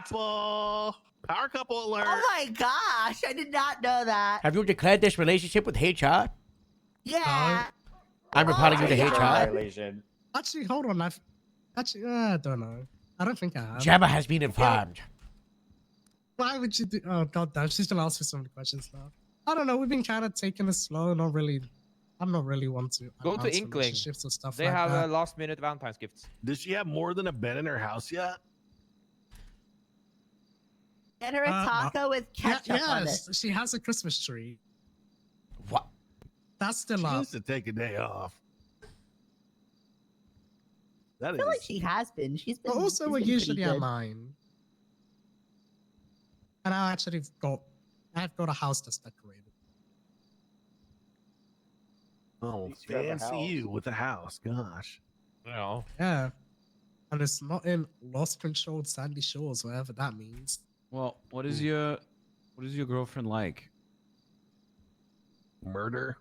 Power couple alert. Oh my gosh, I did not know that. Have you declared this relationship with HR? Yeah. I'm reporting you to HR. Violation. Actually, hold on. I don't know. I don't think I have. Gemma has been informed. Why would you do? Oh god, damn! She's gonna ask me so many questions now. I don't know. We've been kind of taking it slow. Not really. I'm not really one to Go to announce Inkling. relationships or stuff They like have that. last minute Valentine's gifts. Does she have more than a bed in her house yet? Get her a taco with ketchup on it. Yes, she has a Christmas tree. What? That's still She up. needs to take a day off. That I is. feel like she has been. She's been. But also, she's we're been pretty usually at good. mine. And I've got a house that's decorated. Oh, You have a fancy house. you with a house. Gosh. No. Yeah. And it's not in lost controlled sandy shores, whatever that means. Well, what is your girlfriend like? Murder.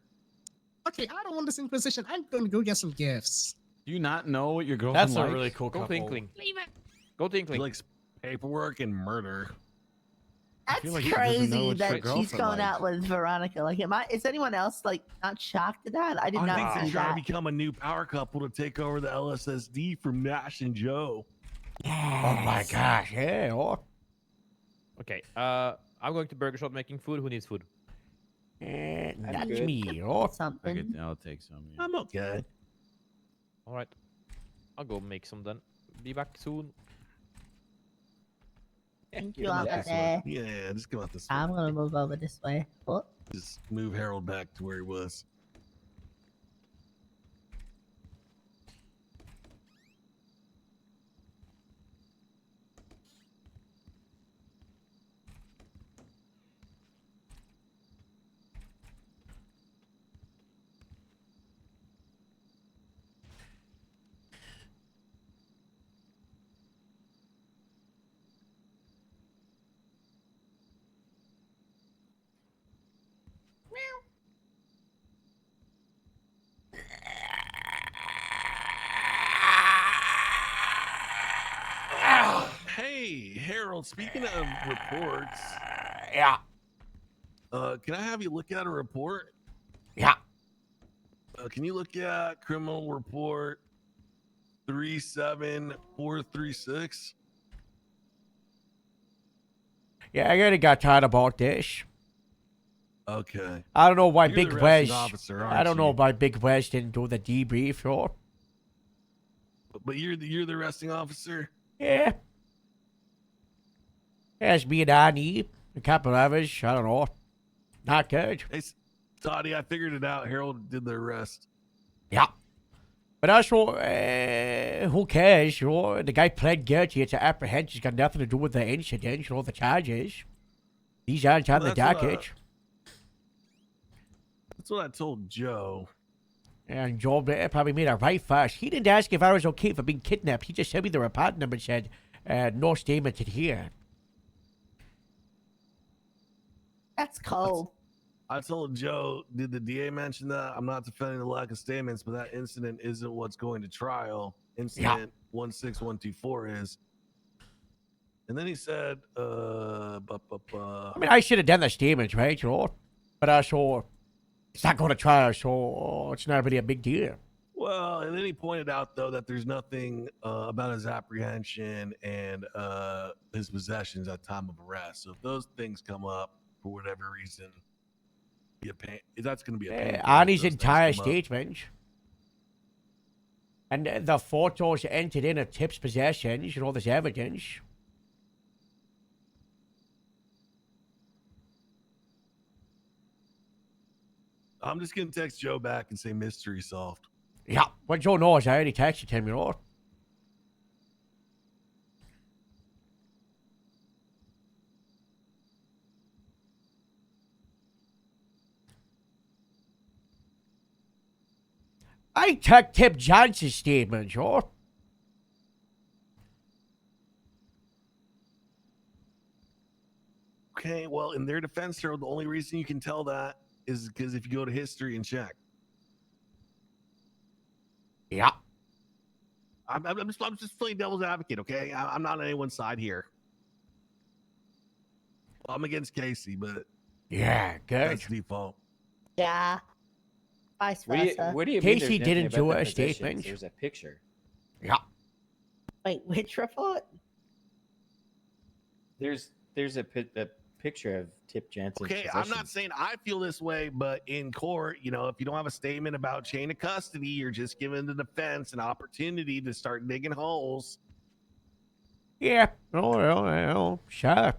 Okay, I don't want this inquisition. I'm gonna go get some gifts. Do you not know what your girlfriend That's likes? a really cool Go to couple. Inkling. Leave it. Go to She Inkling. likes paperwork and murder. That's feel like she doesn't know crazy what your that she's girlfriend going likes. out with Veronica. Like, is anyone else like not shocked at that? I did I not think see they're trying that. to become a new power couple to take over the LSSD from Nash and Joe. Oh my gosh, yeah. Oh. Okay. I'm going to Burger Shot making food. Who needs food? Not good. me. Oh. Something. I'll take some. Yeah. I'm okay. All right. I'll go make some then. Be back soon. Thank Give you, him over that there. Yeah, just go out this way. I'm gonna move over this way. What? Just move Harold back to where he was. Hey, Harold, speaking of reports, Yeah. can I have you look at a report? Yeah. Can you look at criminal report 37436? Yeah, I already got tired about this. Okay. I don't know why You're Big the Wes. arresting officer, I aren't don't know you? why Big Wes didn't do the debrief, or But you're the arresting officer? yeah. As me and Annie, a couple of others, I don't know. Not good. Hey, Toddy, I figured it out. Harold did the arrest. Yeah. But also, who cares? You know, the guy pled guilty. It's an apprehension. It's got nothing to do with the incident, you know, the charges. These aren't on Well, the that's what, docket. That's what I told Joe. And Joel probably made a right first. He didn't ask if I was okay for being kidnapped. He just sent me the report number and said, no statement in here. That's cold. I told Joe, did the DA mention that? I'm not defending the lack of statements, but that incident isn't what's going to trial. Incident 16124 is. And then he said, I mean, I should have done the statements, right? You know? But also, it's not going to trial, so it's not really a big deal. well, and then he pointed out, though, that there's nothing about his apprehension and his possessions at time of arrest. So if those things come up for whatever reason, that's going to be a pain. Annie's entire statement. And the photos entered in of Tip's possessions, you know, there's evidence. I'm just gonna text Joe back and say mystery solved. Yeah, well, Joe knows. I already texted him, you know. I took Tip Johnson's statement, Joe. Okay, well, in their defense, sir, the only reason you can tell that is because if you go to history and check. Yeah. I'm just playing devil's advocate, okay? I'm not on anyone's side here. I'm against Casey, but Yeah, good. that's default. Yeah. Vice versa. What do you mean? Casey There's nothing didn't about do the a possessions? statement. There's a picture. Yeah. Wait, which report? There's a picture of Tip Johnson's Okay, possessions. I'm not saying I feel this way, but in court, you know, if you don't have a statement about chain of custody, you're just giving the defense an opportunity to start digging holes. Yeah. Oh, sure.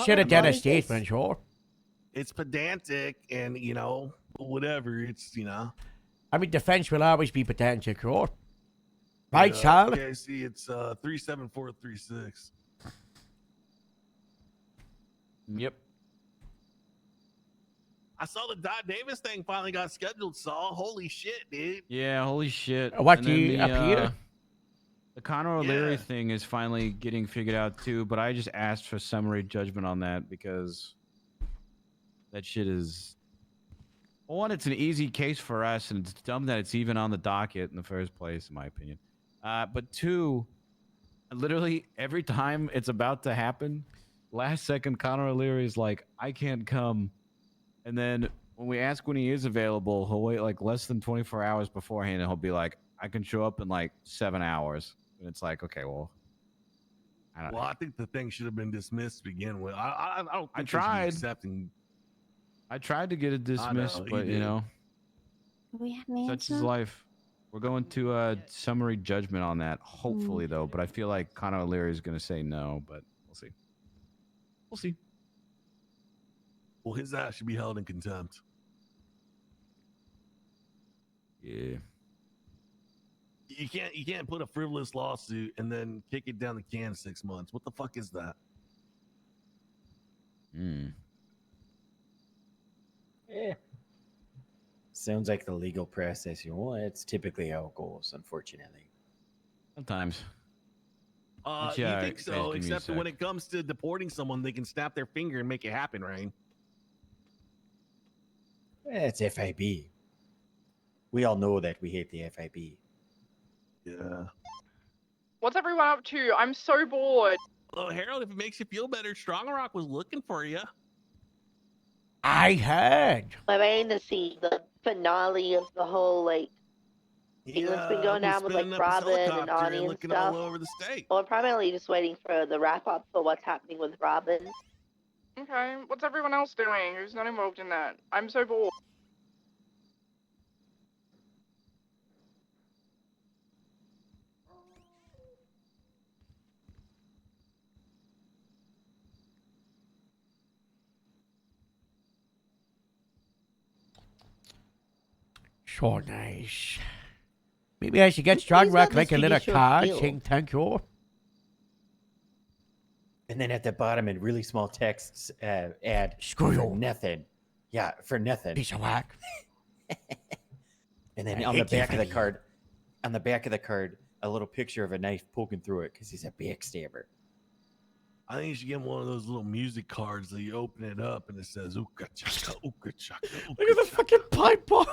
Should have done a statement, Joe. It's pedantic and, you know, whatever. It's, you know. I mean, defense will always be pedantic, Joe. Right, Charlie? Okay, see, it's 37436. Yep. I saw the Dot Davis thing finally got scheduled, Saul. Holy shit, dude. Yeah, holy shit. What And do then you appear? The Conor O'Leary thing is finally getting figured out too, but I just asked for summary judgment on that because that shit is. One, it's an easy case for us, and it's dumb that it's even on the docket in the first place, in my opinion. But two, literally every time it's about to happen, last second Conor O'Leary is like, I can't come. And then when we ask when he is available, he'll wait like less than 24 hours beforehand, and he'll be like, I can show up in like 7 hours. And it's like, okay, well, I don't know. Well, I think the thing should have been dismissed to begin with. I don't think I they should be tried. accepting. I tried to get it dismissed, but you know, We have an such is answer? life. We're going to a summary judgment on that, hopefully, though. But I feel like Conor O'Leary is going to say no, but we'll see. We'll see. Well, his ass should be held in contempt. Yeah. You can't put a frivolous lawsuit and then kick it down the can 6 months. What the fuck is that? Yeah. Sounds like the legal process you want. It's typically how it goes, unfortunately. Sometimes. You think so? Except when it comes to deporting someone, they can snap their finger and make it happen, right? It's FIB. We all know that we hate the FIB. Yeah. What's everyone up to? I'm so bored. Well, Harold, if it makes you feel better, Strong Rock was looking for you. I heard. I'm waiting to see the finale of the whole, like, thing that's been going down with, like, Robin and Ani and looking stuff. all over the state. Well, I'm primarily just waiting for the wrap-up for what's happening with Robin. Okay, what's everyone else doing who's not involved in that? I'm so bored. So nice. Maybe I should get Strong Rock like a little card saying thank you. And then at the bottom in really small texts, add Screw for you. nothing. Yeah, for nothing. Piece of whack. And then I on the hate you back of the for card, a little picture of a knife poking through it because he's a backstabber. I think you should get one of those little music cards that you open it up and it says "Ooka chaka, ooka chaka." Look at the fucking pipe bomb.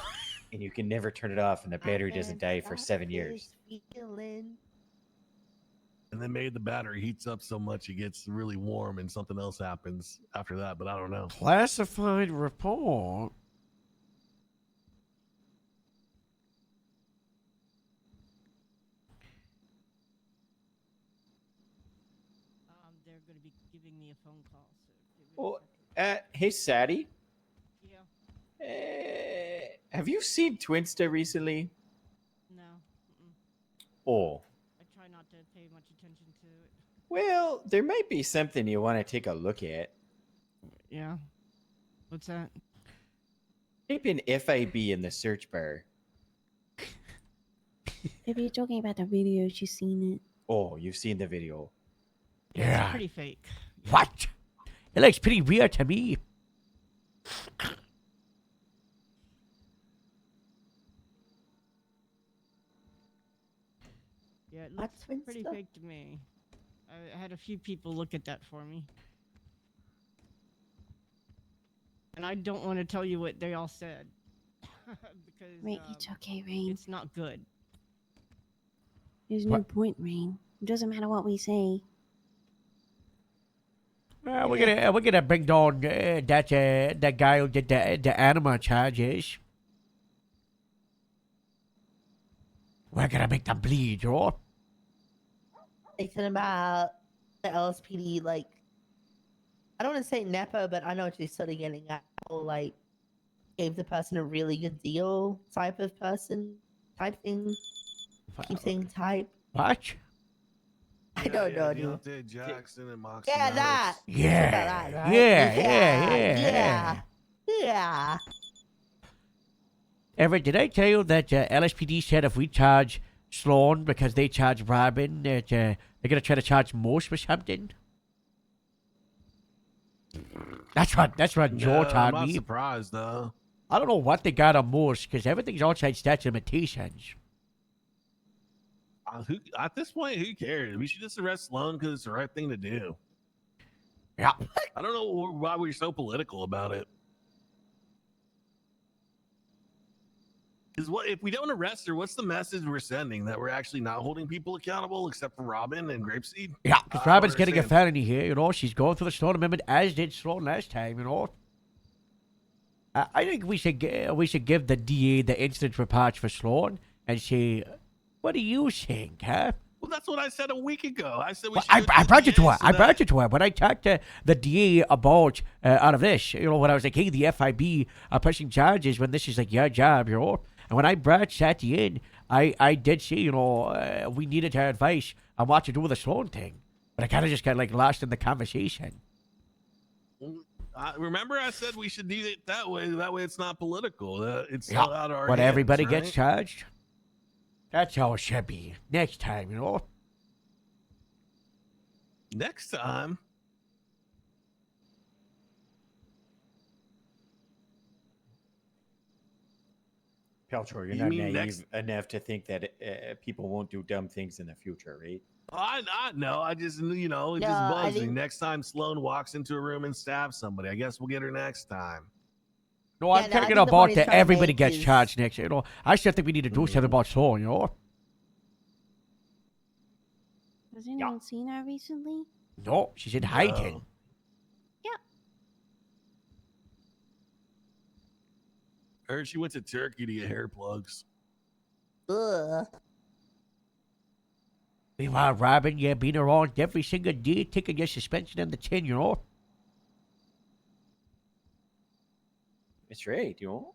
And you can never turn it off, and the battery doesn't die for 7 years. And then maybe the battery heats up so much it gets really warm and something else happens after that, but I don't know. Classified report. They're going to be giving me a phone call. So give it a Well, second. hey, Sadie. Yeah. Have you seen Twinsta recently? No. Oh. I try not to pay much attention to it. Well, there might be something you want to take a look at. Yeah. What's that? Type in FIB in the search bar. If you're talking about the video, she's seen it. Oh, you've seen the video. Yeah, Yeah. it's pretty fake. What? It looks pretty weird to me. Yeah, it What, looks pretty Twinsta? fake to me. I had a few people look at that for me. And I don't want to tell you what they all said. Because Right, it's okay, Rain. it's not good. There's no point, Rain. It doesn't matter what we say. We're gonna bring down that guy who did the anima charges. We're gonna make them bleed, you know? Thinking about the LSPD, like, I don't want to say Nepo, but I know what you're sort of getting at. How, like, gave the person a really good deal type of person, type thing. Keep saying type. What? I don't know, dude. Deontay Jackson and Moxie. Yeah, that. Yeah. That, right? Yeah. Yeah. Everett, did I tell you that LSPD said if we charge Sloan because they charge Robin, that they're gonna try to charge Moose for something? That's what Joe I'm told not me. surprised though. I don't know what they got on Moose because everything's outside statute of limitations. At this point, who cares? We should just arrest Sloan because it's the right thing to do. Yeah. I don't know why we're so political about it. Because what if we don't arrest her? What's the message we're sending? That we're actually not holding people accountable, except for Robin and Grapeseed? Yeah, because I don't Robin's getting a understand. felony here, you know. She's going through the Sloan Amendment as did Sloan last time, you know. I think we should give the DA the incident report for Sloan and say, what do you think, huh? Well, that's what I said a week ago. I said we Well, should. I brought it to her. I brought it to her. When I talked to the DA about out of this, you know, when I was like, hey, the FIB are pushing charges when this is like your job, you know. And when I brought Sati in, I did say, you know, we needed her advice on what to do with the Sloan thing. But I kind of just got like lost in the conversation. Remember, I said we should do it that way. That way, it's not political. It's Yeah, out of our when hands, everybody right? gets charged. That's how it should be. Next time, you know. Next time. Peltro, you're You not mean naive next- enough to think that people won't do dumb things in the future, right? I know. I just, you know, it's No, just I buzzing. think- Next time Sloan walks into a room and stabs somebody, I guess we'll get her next time. No, I'm I talking think the point about he's that trying to everybody make gets is- charged next. You know, I still think we need to do something about Sloan, you know. Has anyone seen her recently? No, she's in hiding. I heard she went to Turkey to get hair plugs. Ugh. Meanwhile, Robin, you're being around every single day, taking your suspension on the chin, you know. That's right, you know?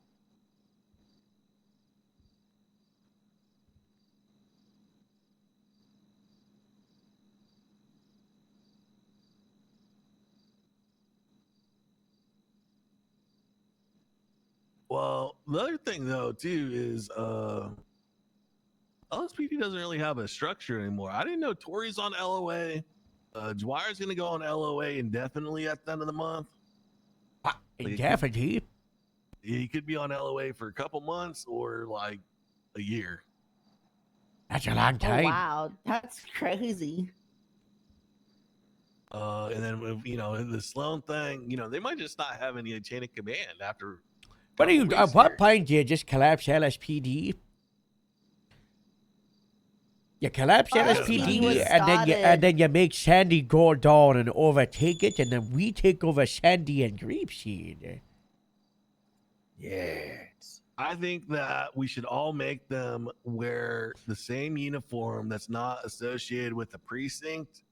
Well, the other thing though too is LSPD doesn't really have a structure anymore. I didn't know Tori's on LOA. Dwyer's gonna go on LOA indefinitely at the end of the month. Indefinitely? He could be on LOA for a couple months or like a year. That's a long Oh, time. wow, that's crazy. And then you know the Sloan thing, you know they might just not have any chain of command after. What are you? couple At weeks what here. point do you just collapse LSPD? You collapse LSPD was LSPD, and then you make Sandy go down and overtake it, and then we take over Sandy and Grapeseed. Yes. I think that we should all make them wear the same uniform that's not associated with the precinct.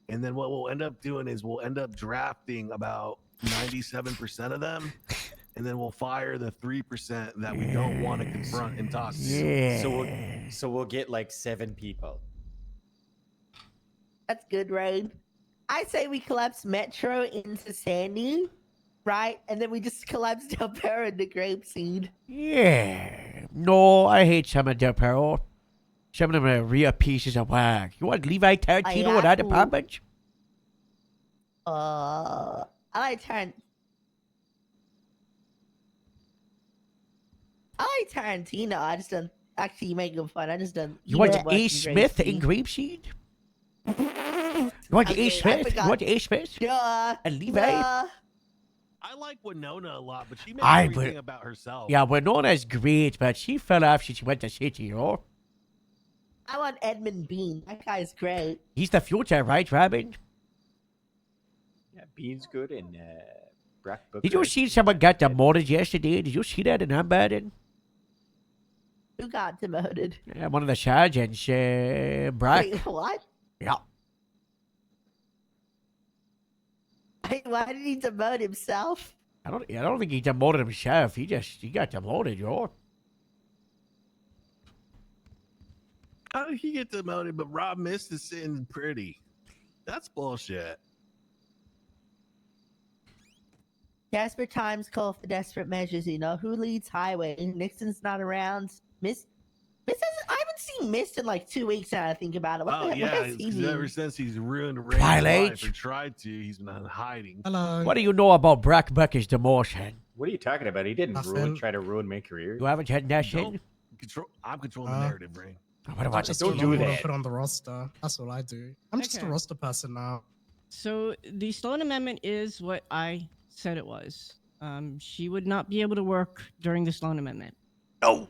And then what we'll end up doing is we'll end up drafting about 97% of them. And then we'll fire the 3% that we don't want to confront and talk to. So we'll get like 7 people. That's good, Rain. I say we collapse Metro into Sandy, right? And then we just collapsed Del Perro into grapeseed. Yeah. No, I hate some of Del Perro. Some of them are real pieces of work. You want Levi Tarantino in that department? I like Tarantino. I just don't actually make him fun. I just don't. You want A. Smith in grapeseed? You want A. Smith? You want A. Smith? Yeah. And Levi? Yeah. I like Winona a lot, but she makes I everything would- about herself. Yeah, Winona's great, but she fell off since she went to city, you know? I want Edmund Bean. That guy's great. He's the future, right, Robin? Yeah, Bean's good and Brock Booker. Did you see someone got demoted yesterday? Did you see that in Hamburg? Who got demoted? Yeah, one of the sergeants, Brock. Wait, what? Yeah. Why did he demote himself? I don't think he demoted himself. He got demoted, yo. How did he get demoted? But Rob Mist is sitting pretty. That's bullshit. Desperate times call for desperate measures, you know. Who leads highway? Nixon's not around. I haven't seen Mist in like 2 weeks now I think about it. What the Yeah, heck is he 'cause doing? ever since he's ruined Ray's Twilight. life or tried to, he's been hiding. Hello. What do you know about Brock Bucker's demotion? What are you talking about? He didn't Nothing. try to ruin my career. You haven't had nothing? I'm controlling the narrative, Ray. What about Just Don't don't do that. Put on the roster. That's all I do. I'm just a Okay. roster person now. So the Sloan Amendment is what I said it was. She would not be able to work during the Sloan Amendment. No.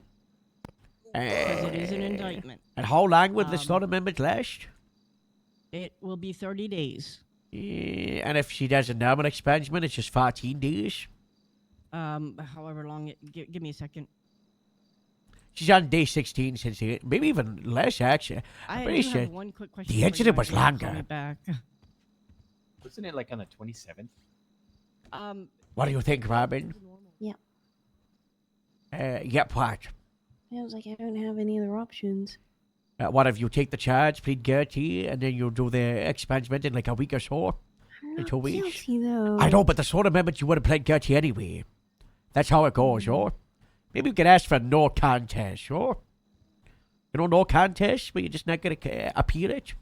Because it is an indictment. And how long will the Um, Sloan Amendment last? It will be 30 days. Yeah, and if she does a normal expungement, it's just 14 days. However long it. Give me a second. She's on day 16 since maybe even less, actually. I'm I pretty do sure have one quick question. the for you incident was guys when you call longer. me Back. Wasn't it like on the 27th? What do you think, Robin? Yep. Yep, what? Feels like I don't have any other options. What if you take the charge, plead guilty, and then you do the expungement in like a week or so? In 2 weeks? Guilty though. I know, but the Sloan Amendment, you would have pled guilty anyway. That's how it goes, yo. Maybe we could ask for no contest, yo. You know, no contest, but you're just not going to appeal it.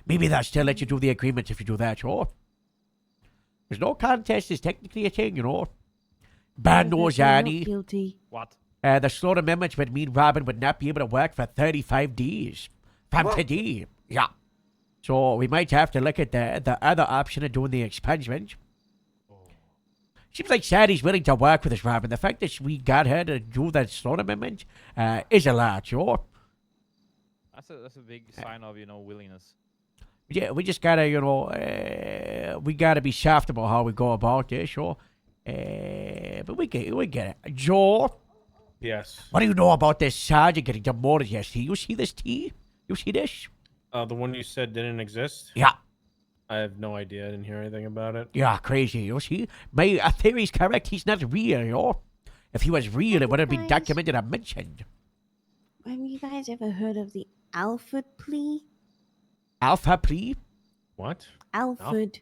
Maybe they'll still let you do the agreement if you do that, yo. Because no contest is technically a thing, you know. Ban knows Definitely not Annie. Guilty. What? The Sloan Amendment would mean Robin would not be able to work for 35 days from What? today. Yeah. So we might have to look at the other option of doing the expungement. Seems like Sadie's willing to work with us, Robin. The fact that we got her to do that Sloan Amendment is a lot, yo. That's a big sign of willingness. Yeah, we just gotta, we gotta be soft about how we go about this, yo. But we get it. Joe, Yes. what do you know about this sergeant getting demoted yesterday? You see this, T? You see this? The one you said didn't exist? Yeah. I have no idea. I didn't hear anything about it. Yeah, crazy, you see? My theory's correct. He's not real, yo. If he was real, it would have been Guys. documented and mentioned. Have you guys ever heard of the Alfred plea? Alpha plea? What? Alfred.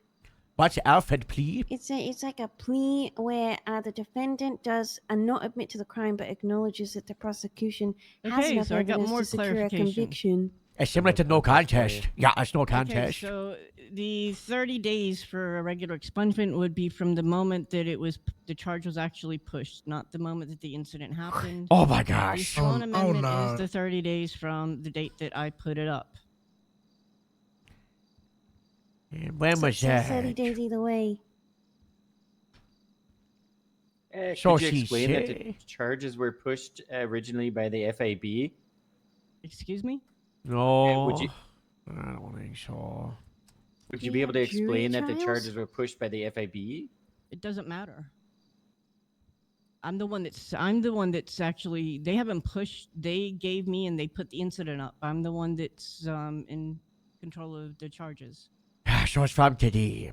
What's Alfred plea? It's like a plea where the defendant does not admit to the crime but acknowledges that the prosecution has Okay, enough so I got evidence more to secure a clarification. conviction. It's similar to no contest. Yeah, it's no Okay, contest. so the 30 days for a regular expungement would be from the moment that the charge was actually pushed, not the moment that the incident happened. Oh my The gosh. Sloan Oh Amendment no. is the 30 days from the date that I put it up. When was So 30 that? days either way. So Could you she explain that the said- charges were pushed originally by the FIB? Excuse me? No. would you- I don't think so. Would you be able to Jury explain that the trials? charges were pushed by the FIB? It doesn't matter. I'm the one that's actually they haven't pushed. They gave me and they put the incident up. I'm the one that's in control of the charges. So it's from today.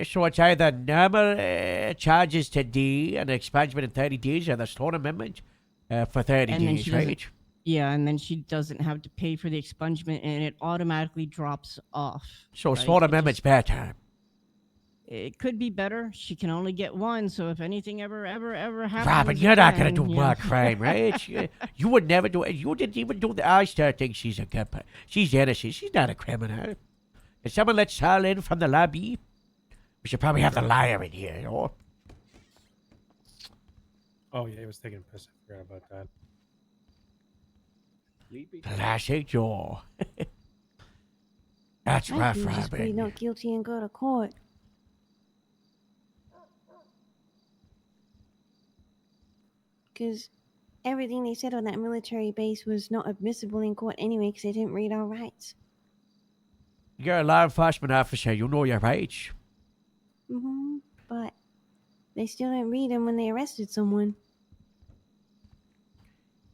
So it's either normal charges today and expungement in 30 days or the Sloan Amendment for 30 And then days, she doesn't- right? Yeah, and then she doesn't have to pay for the expungement, and it automatically drops off. So right? Slaughter It Amendment's just- bad time. It could be better. She can only get one, so if anything ever happens, Robin, you're not gonna do again, more crime, right? You would never do it. You didn't even do the. I start think she's a good. She's innocent. She's not a criminal. If someone lets Sal in from the lobby, we should probably have the liar in here, you know? Oh yeah, he was taking a piss. I forgot about that. Classic Joe. That's I rough, can just plead Robin. not guilty and go to court. Because everything they said on that military base was not admissible in court anyway, because they didn't read our rights. You're a law enforcement officer. You know your rights. But they still didn't read them when they arrested someone.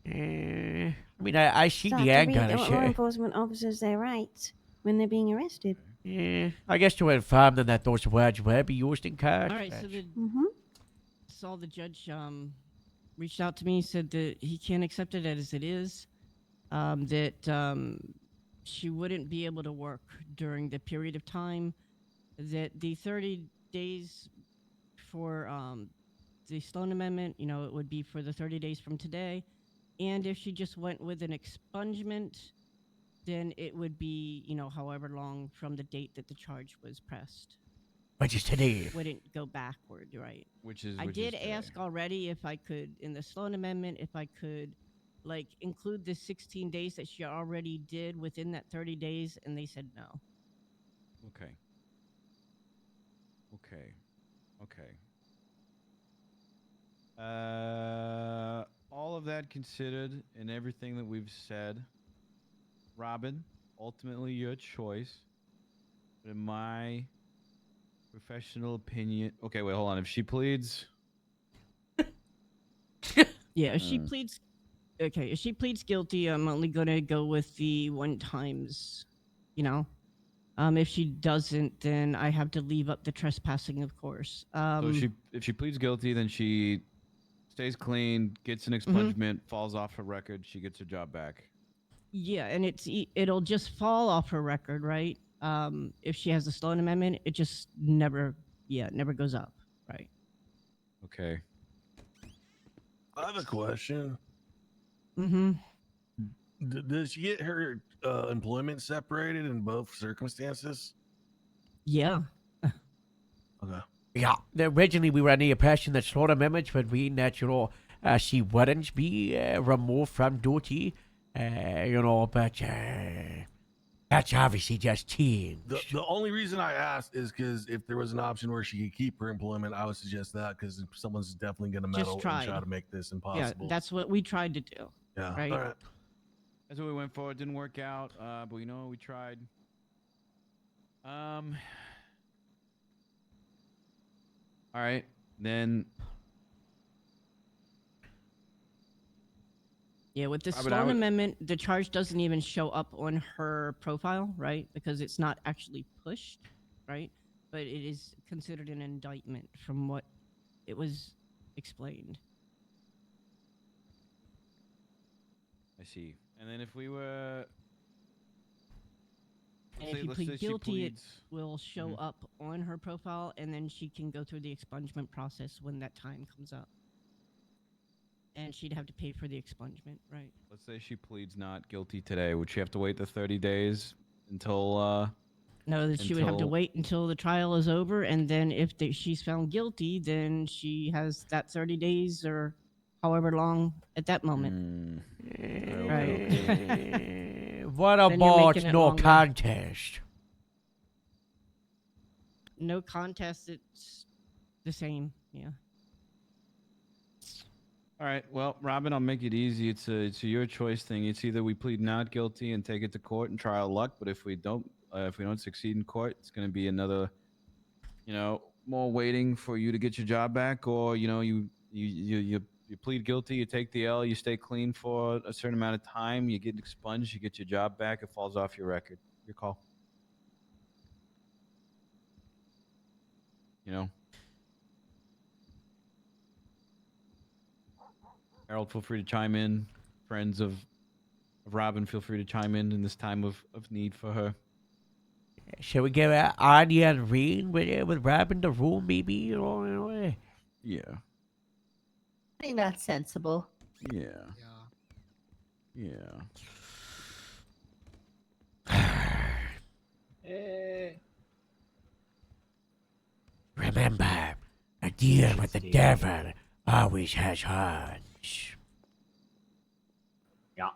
I mean, I see So the I have to anger. read law enforcement officers their rights when they're being arrested. Yeah, I guess to inform them that those words will be used in court. All right, so the judge reached out to me, said that he can't accept it as it is, that she wouldn't be able to work during the period of time, that the 30 days for the Sloan Amendment, it would be for the 30 days from today, and if she just went with an expungement, then it would be, however long from the date that the charge was pressed. Which is today. Wouldn't go backward, right? Which is. I which did is today. ask already if I could, in the Sloan Amendment, if I could, include the 16 days that she already did within that 30 days, and they said no. Okay. All of that considered and everything that we've said, Robin, ultimately your choice. But in my professional opinion, okay, wait, hold on. If she pleads, Yeah, if she pleads, if she pleads guilty, I'm only gonna go with the 1 times, If she doesn't, then I have to leave up the trespassing, of course. so if she pleads guilty, then she stays clean, gets an expungement, falls off her record, she gets her job back. Yeah, and it'll just fall off her record, right? If she has the Sloan Amendment, it just never goes up, right? Okay. I have a question. Does she get her employment separated in both circumstances? Yeah. Okay. Yeah, originally we were under the impression that Slaughter Amendments would mean that, she wouldn't be removed from duty, but that's obviously just changed. The only reason I asked is because if there was an option where she could keep her employment, I would suggest that because someone's definitely going to meddle and try to make this impossible. Yeah, that's what we tried to do. Yeah. Right? All right. That's what we went for. It didn't work out, but we tried. All right, then. Yeah, with the I would- Sloan Amendment, the charge doesn't even show up on her profile, right? Because it's not actually pushed, right? But it is considered an indictment from what it was explained. I see. And then if we were. And if you plead guilty, it will show up on her profile, and then she can go through the expungement process when that time comes up. And she'd have to pay for the expungement, right? Let's say she pleads not guilty today. Would she have to wait the 30 days until? No, that she would have to wait until the trial is over, and then if she's found guilty, then she has that 30 days or however long at that moment. Right. What Then you're about making it no longer. contest? No contest, it's the same, yeah. All right. Well, Robin, I'll make it easy. It's a your choice thing. It's either we plead not guilty and take it to court and try our luck, but if we don't succeed in court, it's going to be another, more waiting for you to get your job back, or you plead guilty, you take the L, you stay clean for a certain amount of time, you get expunged, you get your job back, it falls off your record. Your call. Harold, feel free to chime in. Friends of Robin, feel free to chime in this time of need for her. Shall we give Anya and Rain with Robin the room, maybe? Yeah. I think that's sensible. Yeah. Yeah. Remember, a deal with the devil always has horns. Yeah.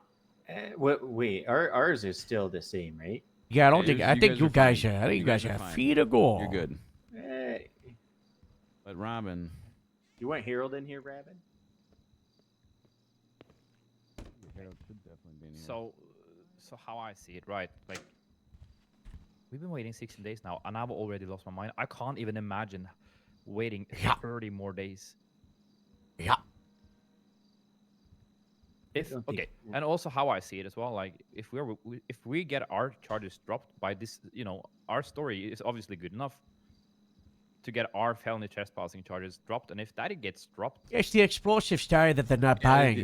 Wait, ours is still the same, right? Yeah, I don't think. I think you guys fine. are. I think you guys are fine. free to go. You're good. Hey. But Robin, You want Harold in here, Rabin? So how I see it, right? Like, we've been waiting 16 days now, and I've already lost my mind. I can't even imagine waiting 30 more days. Yeah. Okay, and also how I see it as well. Like, if we get our charges dropped by this, our story is obviously good enough to get our felony trespassing charges dropped, and if that gets dropped, It's the explosive story that they're not buying,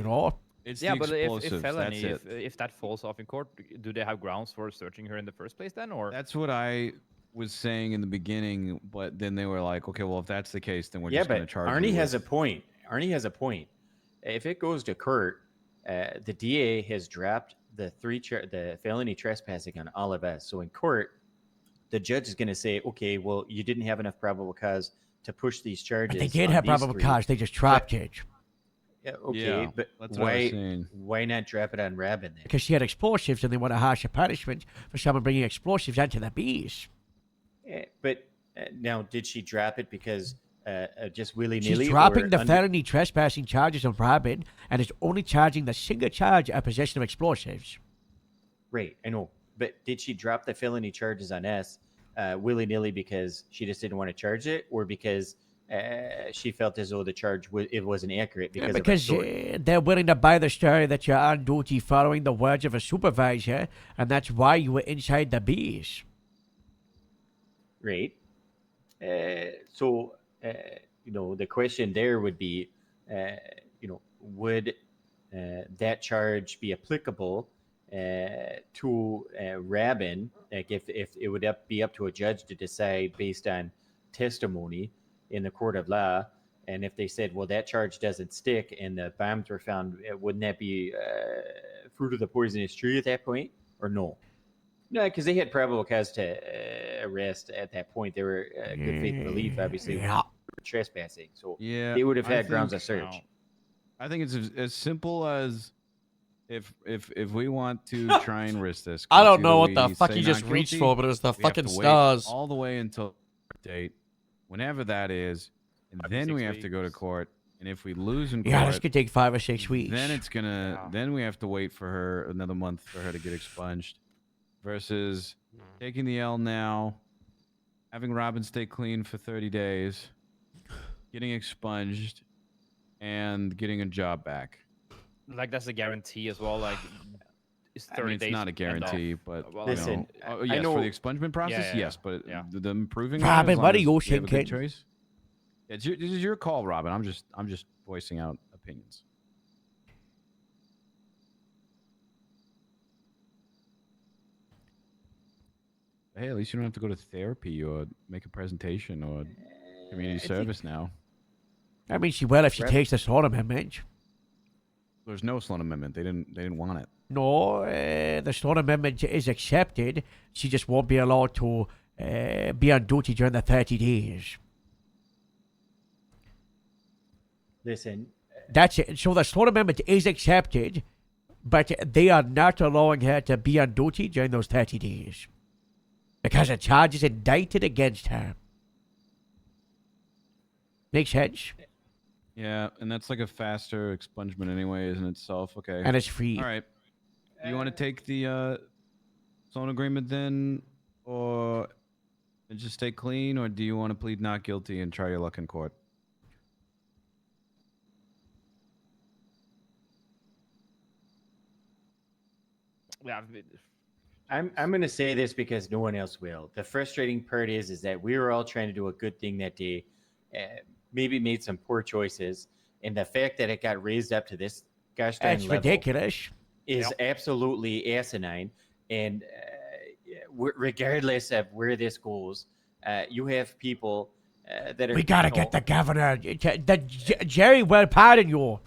It's yeah, the but explosives. if felony, that's it. if that falls off in court, do they have grounds for searching her in the first place then, or? That's what I was saying in the beginning, but then they were like, okay, well, if that's the case, then we're just going to charge Arnie you has with... a point. Arnie has a point. If it goes to court, the DA has dropped the the felony trespassing on all of us. So in court, the judge is going to say, okay, well, you didn't have enough probable cause to push these charges. But they did on have these probable three. cause. They just dropped it. Yeah, okay, Yeah, but that's what I was why saying. why not drop it on Rabin then? Because she had explosives and they want a harsher punishment for someone bringing explosives onto the bees. But now, did she drop it because just willy-nilly? She's dropping or the felony trespassing charges on Robin and is only charging the single charge of possession of explosives. Right, I know. But did she drop the felony charges on us willy-nilly because she just didn't want to charge it, or because she felt as though the charge it wasn't accurate because of her Because story? they're willing to buy the story that you're on duty following the words of a supervisor, and that's why you were inside the bees. Right. So, the question there would be, would that charge be applicable to Rabin? Like, if it would be up to a judge to decide based on testimony in the court of law, and if they said, well, that charge doesn't stick, and the bombs were found, wouldn't that be fruit of the poisonous tree at that point, or no? No, because they had probable cause to arrest at that point. They were good faith belief, obviously, trespassing. So Yeah, they would have I had grounds think- of search. I think it's as simple as if we want to try and risk this. I don't it's know either what the we fuck say he just not reached guilty, for, but it was the we have fucking to wait stars. all the way until date, whenever that is, and then we have to go to court. And if we lose in court, Yeah, this could take 5 or 6 weeks. then it's gonna. Then we have to wait for her another month for her to get expunged, versus taking the L now, having Robin stay clean for 30 days, getting expunged, and getting a job back. Like, that's a guarantee as well. Like, it's 30 I mean, it's days. not a and guarantee, off. but Well, Listen, oh, I yes, know- for the expungement process, yeah, yes, but yeah. them proving it, Robin, as long what are as you we have a good thinking? choice. Yeah, this is your call, Robin. I'm just voicing out opinions. Hey, at least you don't have to go to therapy or make a presentation or community service now. I mean, she will if she Right. takes the Sloan Amendment. There's no Sloan Amendment. They didn't want it. No, the Sloan Amendment is accepted. She just won't be allowed to be on duty during the 30 days. Listen, That's it. So the Sloan Amendment is accepted, but they are not allowing her to be on duty during those 30 days. Because a charge is indicted against her. Makes sense? Yeah, and that's like a faster expungement anyway, isn't itself? Okay. And it's free. All right. You want to take the Sloan agreement then, or just stay clean, or do you want to plead not guilty and try your luck in court? Yeah, I'm going to say this because no one else will. The frustrating part is that we were all trying to do a good thing that day, maybe made some poor choices, and the fact that it got raised up to this gosh darn It's level, ridiculous. is absolutely asinine, and regardless of where this goes, you have people that are. We gotta get the governor. Jerry will pardon you.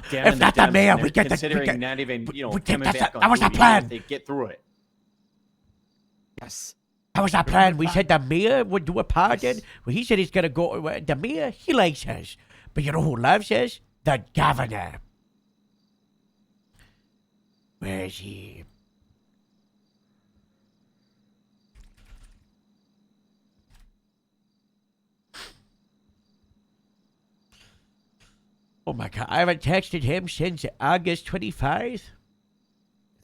Down If in not the the dumps, mayor, and we they're get considering not even we take coming back on that was our duty plan. if they get through it. Yes. That was our plan. We said the mayor would do a pardon. Well, he said he's gonna go. The mayor, he likes us, but you know who loves us? The governor. Where is he? Oh my god, I haven't texted him since August 25th.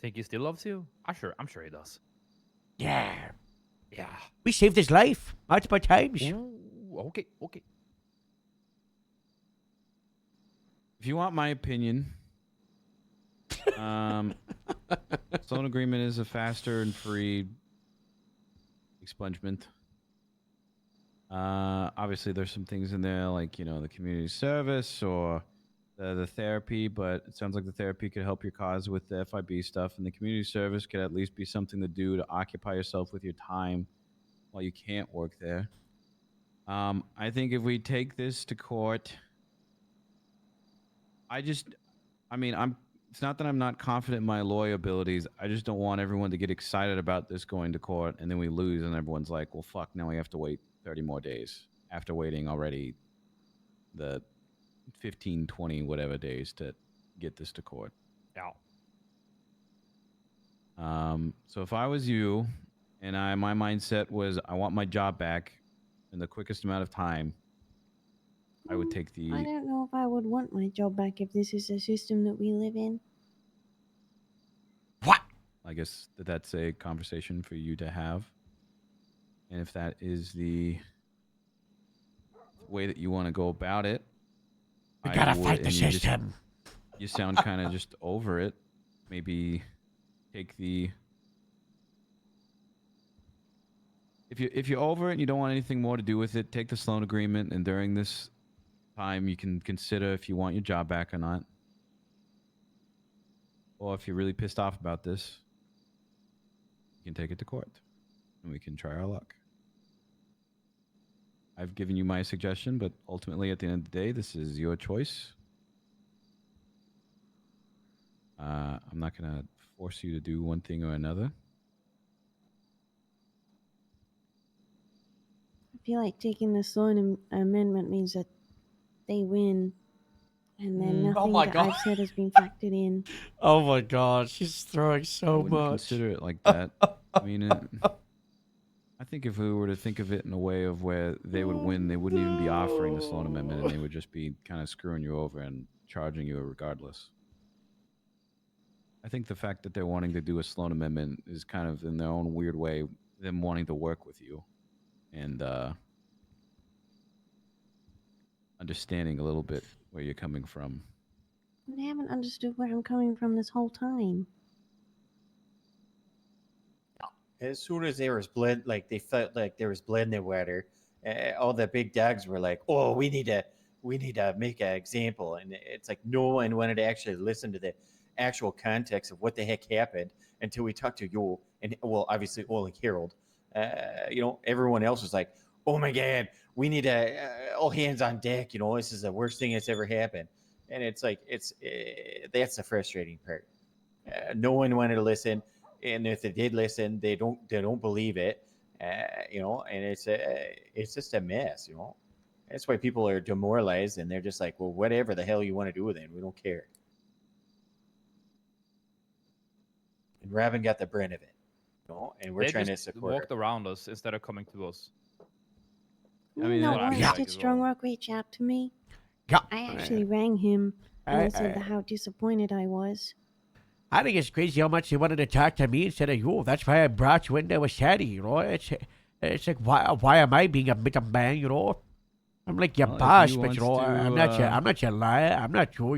Think he still loves you? I'm sure he does. Yeah. Yeah. We saved his life multiple times. Okay. If you want my opinion, loan agreement is a faster and free expungement. Obviously, there's some things in there like the community service or the therapy, but it sounds like the therapy could help your cause with the FIB stuff, and the community service could at least be something to do to occupy yourself with your time while you can't work there. I think if we take this to court, it's not that I'm not confident in my lawyer abilities. I just don't want everyone to get excited about this going to court, and then we lose, and everyone's like, well, fuck, now we have to wait 30 more days after waiting already the 15, 20, whatever days to get this to court. Yeah. So if I was you, and my mindset was I want my job back in the quickest amount of time, I would take the... I don't know if I would want my job back if this is the system that we live in. I guess that's a conversation for you to have. And if that is the way that you want to go about it, we gotta fight the system. You sound kind of just over it. Maybe take the... If you're over it and you don't want anything more to do with it, take the loan agreement, and during this time you can consider if you want your job back or not. Or if you're really pissed off about this, you can take it to court and we can try our luck. I've given you my suggestion, but ultimately at the end of the day, this is your choice. I'm not going to force you to do one thing or another. I feel like taking this loan amendment means that they win, and then nothing my that God. I've said has been factored in. Oh my god, she's throwing I so wouldn't much. consider it like that. I mean, I think if we were to think of it in a way of where they would win, they wouldn't even be offering this loan amendment, and they would just be kind of screwing you over and charging you regardless. I think the fact that they're wanting to do a loan amendment is kind of, in their own weird way, them wanting to work with you and understanding a little bit where you're coming from. They haven't understood where I'm coming from this whole time. As soon as there was blood, like they felt like there was blood in the water, all the big dogs were like, "Oh, we need to make an example." And it's like no one wanted to actually listen to the actual context of what the heck happened until we talked to you and, well, obviously only Harold. Everyone else was like, "Oh my God, we need all hands on deck." This is the worst thing that's ever happened. And it's like that's the frustrating part. No one wanted to listen. And if they did listen, they don't believe it, and it's just a mess, That's why people are demoralized, and they're just like, well, whatever the hell you want to do with it, we don't care. And Robin got the brunt of it, and we're They trying to just support walked around us instead of coming to us. I mean, Not I once feel like did as well. Strongrock reach out to me. Yeah. I actually rang him and I said how disappointed I was. I think it's crazy how much they wanted to talk to me instead of you. That's why I brought you in there with Sadie, It's like, why am I being a middleman, I'm like your Well, if boss, he but wants I'm not your liar. I'm not you,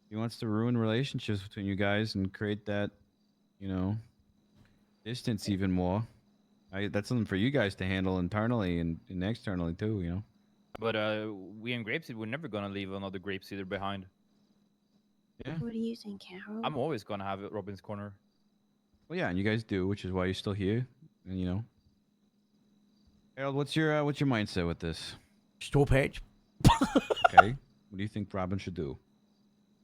He wants to ruin relationships between you guys and create that, distance even more. That's something for you guys to handle internally and externally too, But we in Grapeseed, we're never gonna leave another Grapeseeder behind. Yeah. What do you think, Carol? I'm always gonna have Robin's corner. Well, yeah, and you guys do, which is why you're still here. And you know, Harold, what's your mindset with this? Stupid. Okay, what do you think Robin should do?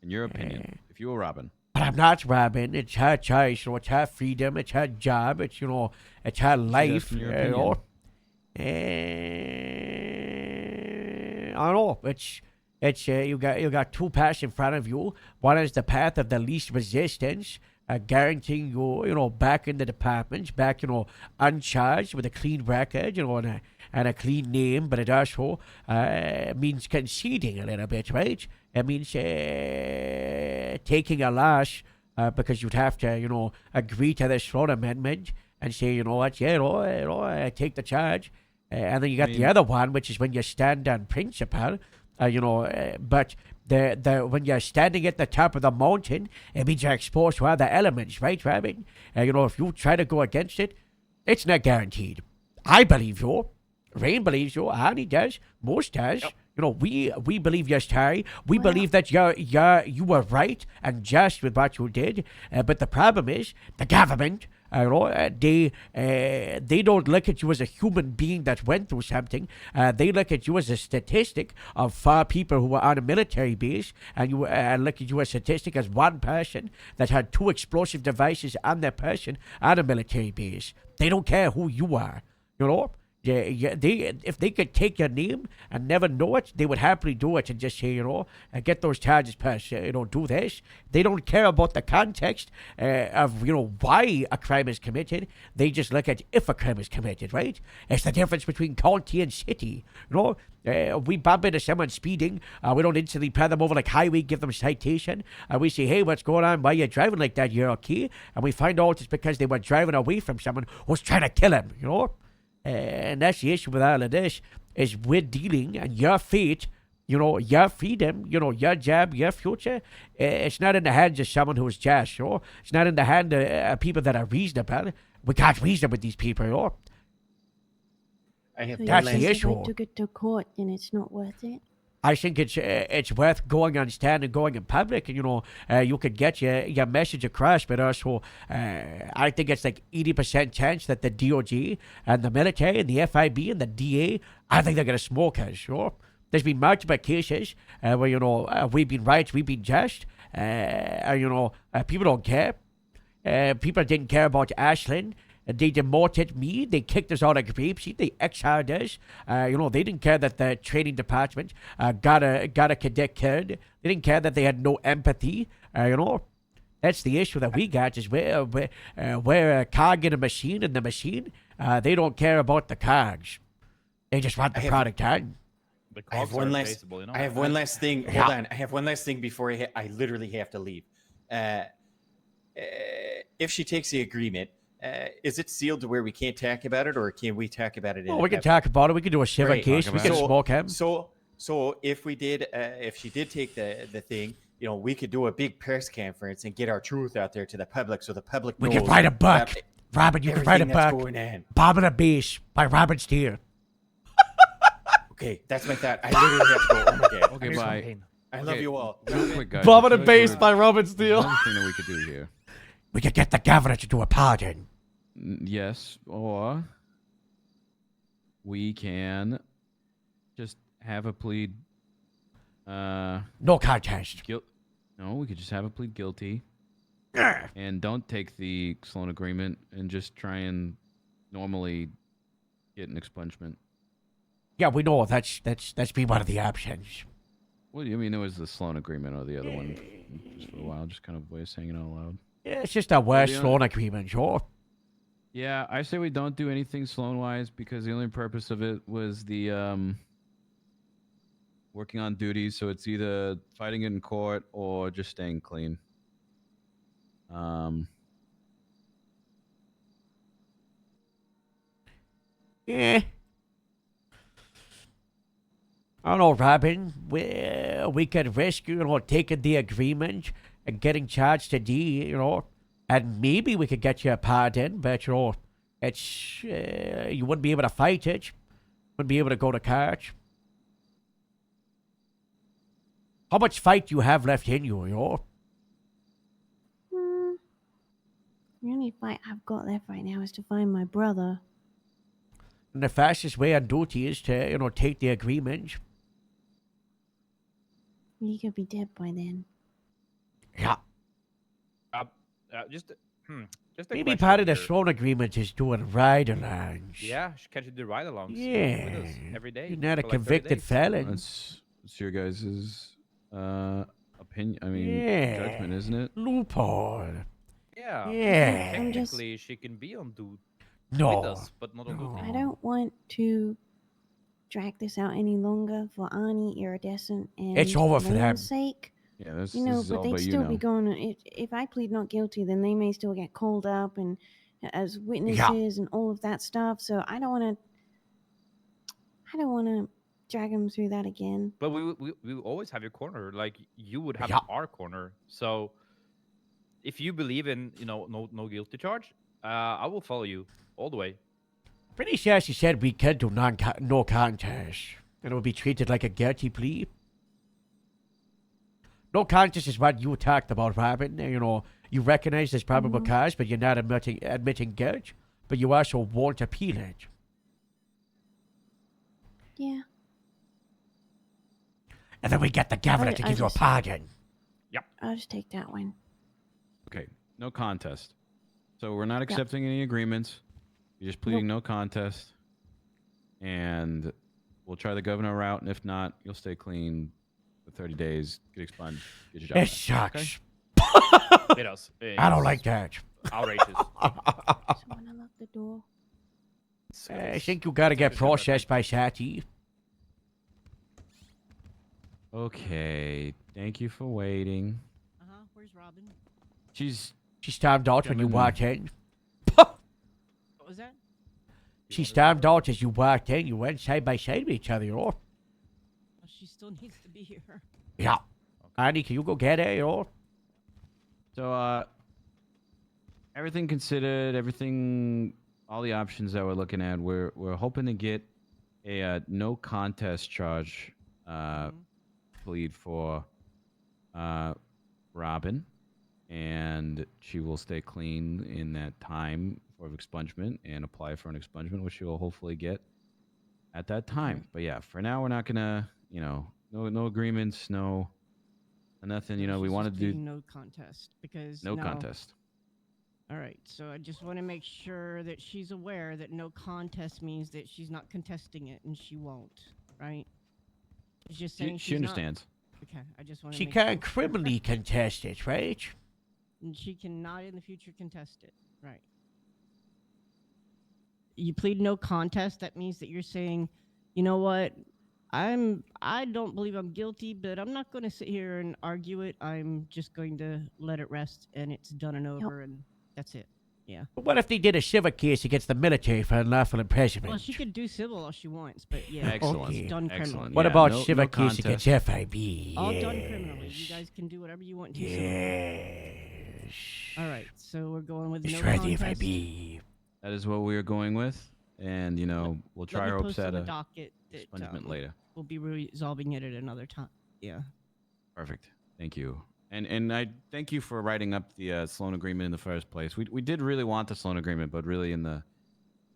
In your opinion, if you were Robin. But I'm not Robin. It's her choice. You know, it's her freedom. It's her job. It's, you know, it's her life. in your You know. I don't know. It's you got two paths in front of you. One is the path of the least resistance, guaranteeing you know, back in the departments, back, you know, uncharged with a clean record, you know, and a clean name. But it also means conceding a little bit, right? It means taking a loss because you'd have to, you know, agree to this Sloan amendment and say, you know what, yeah, I take the charge. And then you got the other one, which is when you stand on principle, you know, but when you're standing at the top of the mountain, it means you're exposed to other elements, right, Robin? You know, if you try to go against it, it's not guaranteed. I believe you. Rain believes you. Honey does. Moose does. Yep. You know, we believe you, Terry. We believe that you were right and just with what you did. But the problem is the government. You know, they don't look at you as a human being that went through something. They look at you as a statistic of 4 people who were on a military base, and you look at you as a statistic as one person that had 2 explosive devices on their person on a military base. They don't care who you are. You know. If they could take your name and never know it, they would happily do it and just say, you know, get those charges passed, you know, do this. They don't care about the context of, you know, why a crime is committed. They just look at if a crime is committed, right? It's the difference between county and city. You know, we bump into someone speeding. We don't instantly pat them over like highway, give them a citation. We say, hey, what's going on? Why are you driving like that? You're okay? And we find out it's because they were driving away from someone who's trying to kill him, you know? And that's the issue with all of this, is we're dealing, and your fate, you know, your freedom, you know, your job, your future, it's not in the hands of someone who's just, you know. It's not in the hands of people that are reasonable. We can't reason with these people, you know. That's the issue. To get to court, and it's not worth it. I think it's worth going on stand and going in public, and you know, you could get your message across. But also, I think it's like 80% chance that the DOJ and the military and the FIB and the DA, I think they're gonna smoke us. You know? There's been multiple cases where, you know, we've been right, we've been just. You know, people don't care. People didn't care about Ashland. They demoted me. They kicked us out of Grapeseed. They exiled us. You know, they didn't care that the training department got a cadet killed. They didn't care that they had no empathy. You know, that's the issue that we got, is we're a cog in a machine, and the machine, they don't care about the cogs. They just want the product done. I have one last. I have one last thing. Hold on. I have one last thing before I literally have to leave. If she takes the agreement, is it sealed to where we can't talk about it, or can we talk about it? Oh, we can talk about it. We can do a shiver case. We can smoke him. So if we did, if she did take the thing, you know, we could do a big press conference and get our truth out there to the public, so the public knows. We could write a book, Robin. You can write a book. Bomb on a Base by Robin Steer. Okay, that's my thought. I literally have to go. Oh my god. Okay, bye. I love you all. Real quick, guys. Bomb on a Base by Robin Steele. One thing that we could do here. We could get the governor to do a pardon. Yes, or we can just have a plead. No contest. No, we could just have a plead guilty. And don't take the Sloan agreement, and just try and normally get an expungement. Yeah, we know that's been one of the options. What do you mean? It was the Sloan agreement or the other one? Just for a while, just kind of voice saying it out loud. Yeah, it's just a worse Sloan agreement, sure. Yeah, I say we don't do anything Sloan-wise, because the only purpose of it was the working on duties. So it's either fighting it in court or just staying clean. Yeah. I don't know, Robin. We could risk, you know, taking the agreement and getting charged to D, you know, and maybe we could get you a pardon, but, you know, it's, you wouldn't be able to fight it. Wouldn't be able to go to court. How much fight do you have left in you, you know? The only fight I've got left right now is to find my brother. And the fastest way on duty is to, take the agreement. He could be dead by then. Yeah. Just a Maybe question part of the here. throne agreement is doing ride-alongs. Yeah, can't you do ride-alongs with Yeah. us every day? You're not a for like 30 convicted days? felon. That's your guys' opinion. I mean, Yeah. judgment, isn't it? Loophole. Yeah. Yeah. I'm just- Technically, she can be on duty No. with us, but not on duty. I don't want to drag this out any longer for Arnie, Iridescent, and It's over for them. Lane's sake. Yeah, this You know, is but all they'd about still you be now. going. If I plead not guilty, then they may still get called up and as witnesses and all of that stuff. So I don't want to drag them through that again. But we will always have your corner. Like you would have Yeah. our corner. So if you believe in no guilty charge, I will follow you all the way. Pretty sure she said we could do no contest. And it would be treated like a guilty plea. No contest is what you talked about, Robin. You recognize there's probable cause, but you're not admitting guilt. But you also won't appeal it. Yeah. And then we get the governor to give you a pardon. I'll just take that one. Okay, no contest. So we're not accepting any agreements. You're just pleading no contest. And we'll try the governor route, and if not, you'll stay clean for 30 days, get expunged, get your job It back. sucks. It does. I don't like that. Outrageous. Someone unlock the door. I think you gotta get processed by Sati. Okay, thank you for waiting. Where's Robin? She stormed out when you Coming. walked in. What was that? She stormed out as you walked in. You went side by side with each other, Well, she still needs to be here. Yeah. Annie, can you go get her, So, everything considered, all the options that we're looking at, we're hoping to get a no contest charge plead for Robin, and she will stay clean in that time for expungement and apply for an expungement, which she will hopefully get at that time. But yeah, for now, we're not gonna, no agreements, no nothing. We She's want to just do pleading no contest because no contest. All right, so I just want to make sure that she's aware that no contest means that she's not contesting it, and she won't, right? She's just saying She she's not- understands. Okay, I just want to. She make can't sure. criminally contest it, right? And she cannot in the future contest it, right? You plead no contest. That means that you're saying, you know what? I don't believe I'm guilty, but I'm not going to sit here and argue it. I'm just going to let it rest, and it's done and over, and that's it. Yeah. But what if they did a civil case against the military for unlawful imprisonment? Well, she could do civil all she wants, but yeah, Excellent. it's done criminally. What Yeah, about no- civil no case against FIB? All done criminally. You guys can do whatever you want to. Yes. All right, so we're going with Let's no try the contest. FIB. That is what we are going with, and we'll try Let our me hopes post on at the a docket that, expungement later. We'll be resolving it at another time. Yeah. Perfect. Thank you. And I thank you for writing up the Sloan agreement in the first place. We did really want the Sloan agreement, but really in the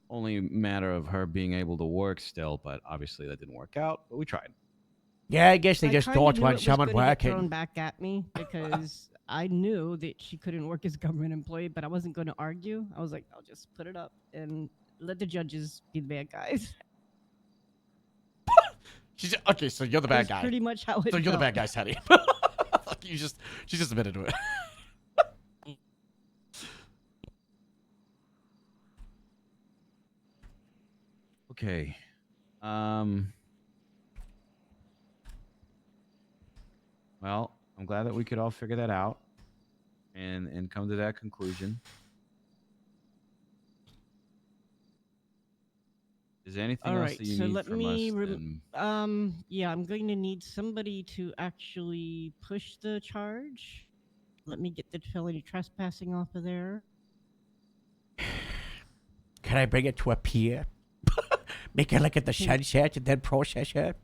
only matter of her being able to work still. But obviously that didn't work out. But we tried. Yeah, I guess they I just kinda don't knew want it was someone gonna get thrown working. back at me because I knew that she couldn't work as a government employee, but I wasn't going to argue. I was like, I'll just put it up and let the judges be the bad guys. She's okay. So you're the bad That's guy. pretty much how it So you're the bad felt. guy, Sadie. She's just admitted to it. Okay. Well, I'm glad that we could all figure that out and come to that conclusion. Is there anything All else right, that you so need let from me. us? then? Yeah, I'm going to need somebody to actually push the charge. Let me get the felony trespassing off of there. Can I bring it to a pier? Make her look at the sunset and then process her?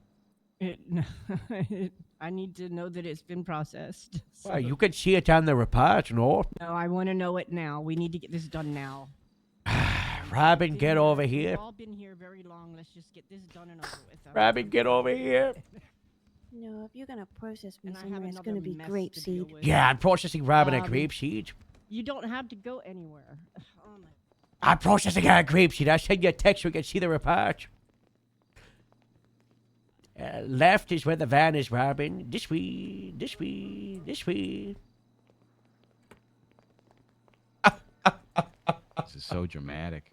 I need to know that it's been processed. Well, you can see it on the report, no? No, I want to know it now. We need to get this done now. Robin, get over We've here. all been here very long. Let's just get this done and over with. Robin, get over here. No, if you're gonna process me And I have somewhere, it's another gonna be mess to deal grapeseed. with. Yeah, I'm processing Robin and Um, grapeseed. You don't have to go anywhere. Oh my. I'm processing her grapeseed. I send you a text so you can see the report. Left is where the van is, Robin. This way, this way, this way. This is so dramatic.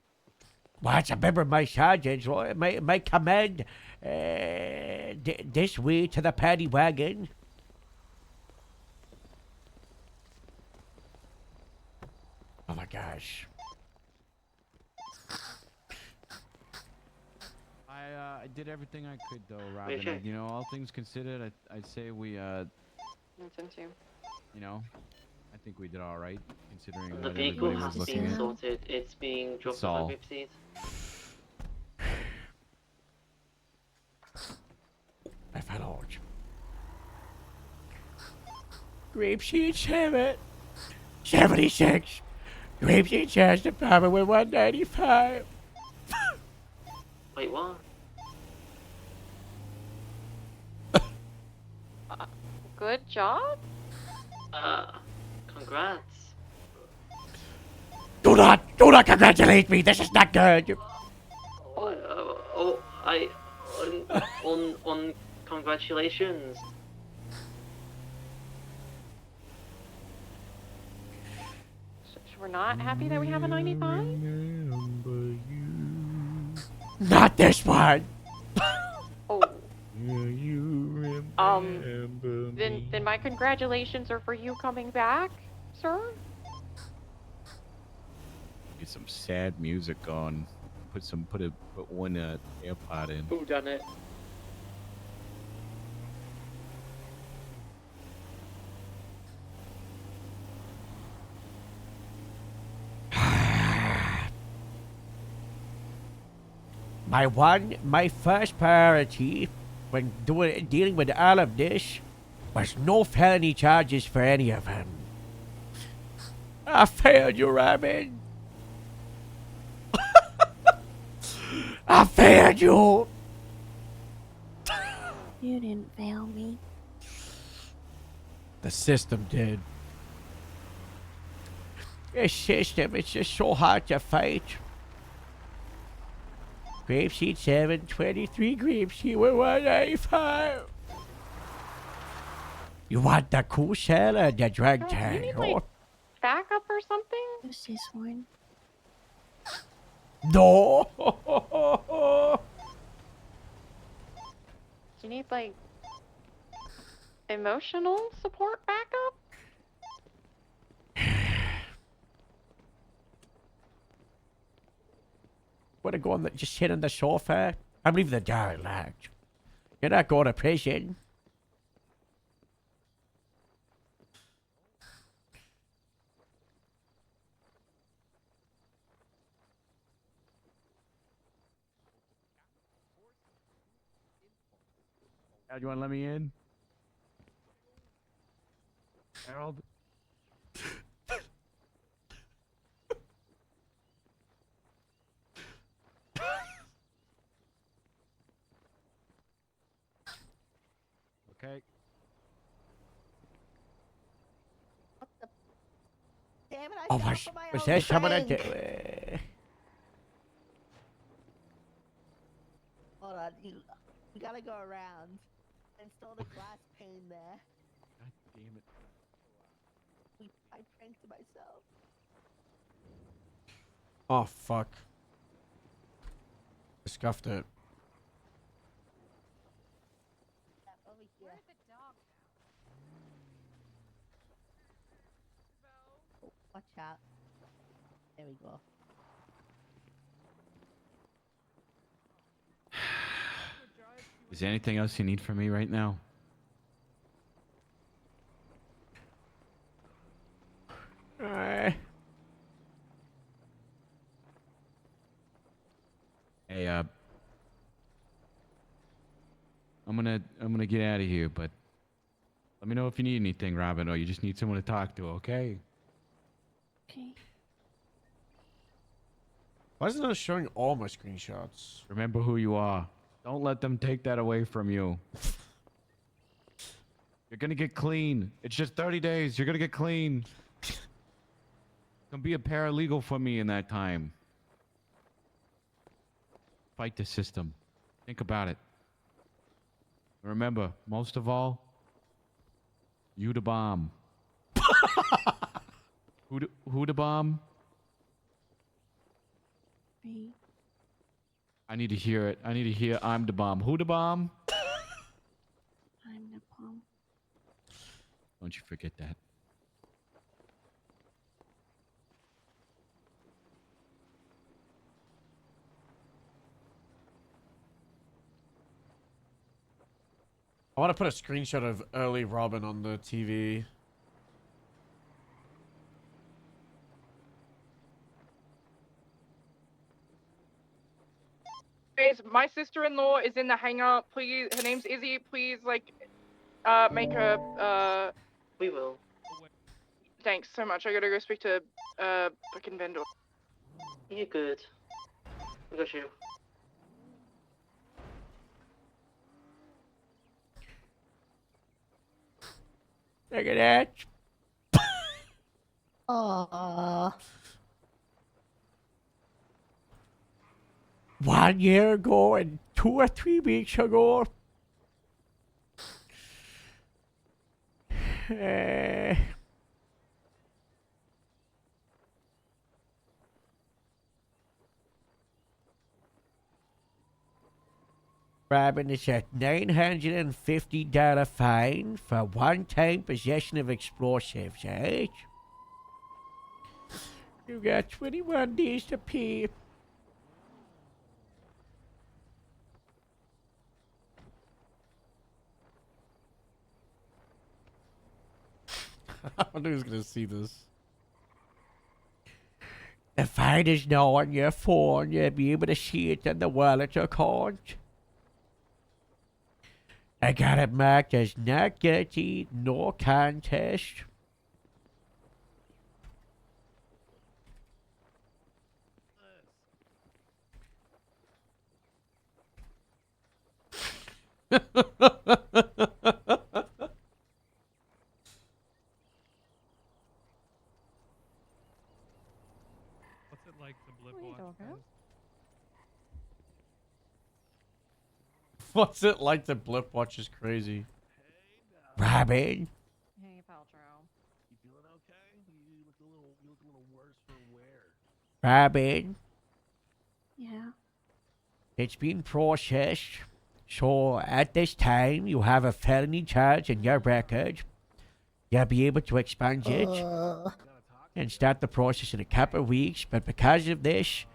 Well, it's a member of my sergeant. My command. This way to the paddy wagon. Oh my gosh. I did everything I could though, Robin. sure. You know, all things considered, I'd say we That's into. you know, I think we did all right considering The what vehicle everybody has was looking been at. sorted. It's being dropped That's off all. at Grapeseed. I found Grapeseed 7. 76. Grapeseed Sheriff's Department with 195. Wait, what? Good job. Congrats. Do not congratulate me. This is not good. On congratulations. So we're not happy that we have a 95. Not this one. Oh. Then my congratulations are for you coming back, sir. Get some sad music on. Put one AirPod in. Who done it? My first priority when dealing with all of this was no felony charges for any of them. I failed you, Robin. I failed you. You didn't fail me. The system did. This system, it's just so hard to fight. Grapeseed 7, 23 grapeseed with 185. You want the cool cell or the drug You tag? need like backup or something. What's this one? No. You need like emotional support backup. Wanna go on the, just sit on the sofa? I'm leaving the door locked. You're not going to prison. Do you want to let me in? Harold? Okay. Damn it, I Oh, fell was for my was own there someone at prank. the... Hold on, you gotta go around. Install the glass pane there. God damn it. I pranked myself. Oh, fuck. I scuffed it. Over here. Oh, watch out. There we go. Is there anything else you need from me right now? Hey, I'm gonna get out of here, but let me know if you need anything, Robin, or you just need someone to talk to, okay? Okay. Why isn't it showing all my screenshots? Remember who you are. Don't let them take that away from you. You're gonna get clean. It's just 30 days. You're gonna get clean. Gonna be a paralegal for me in that time. Fight the system. Think about it. Remember, most of all, you the bomb. Who the bomb? Me. I need to hear it. I need to hear I'm the bomb. Who the bomb? I'm the bomb. Don't you forget that. I want to put a screenshot of early Robin on the TV. Guys, my sister-in-law is in the hangar. Please, her name's Izzy. Please, like, make her, We will. Thanks so much. I gotta go speak to, fucking vendor. You're good. I got you. Look at that. Aww. 1 year ago and 2 or 3 weeks ago. Robin is a $950 fine for one-time possession of explosives, right? You got 21 days to pay. I wonder who's gonna see this. The fine is now on your phone. You'll be able to see it in the wallet account. I got it marked as not guilty, no contest. What's it like to blip What are you watch? talking about? What's it like to blip watch is crazy. Robin, Hey, Paltrow. You feeling okay? You look a little worse for wear. Robin, Yeah. it's been processed. So at this time, you have a felony charge in your record. You'll be able to expunge it and start the process in a couple of weeks. But because of this,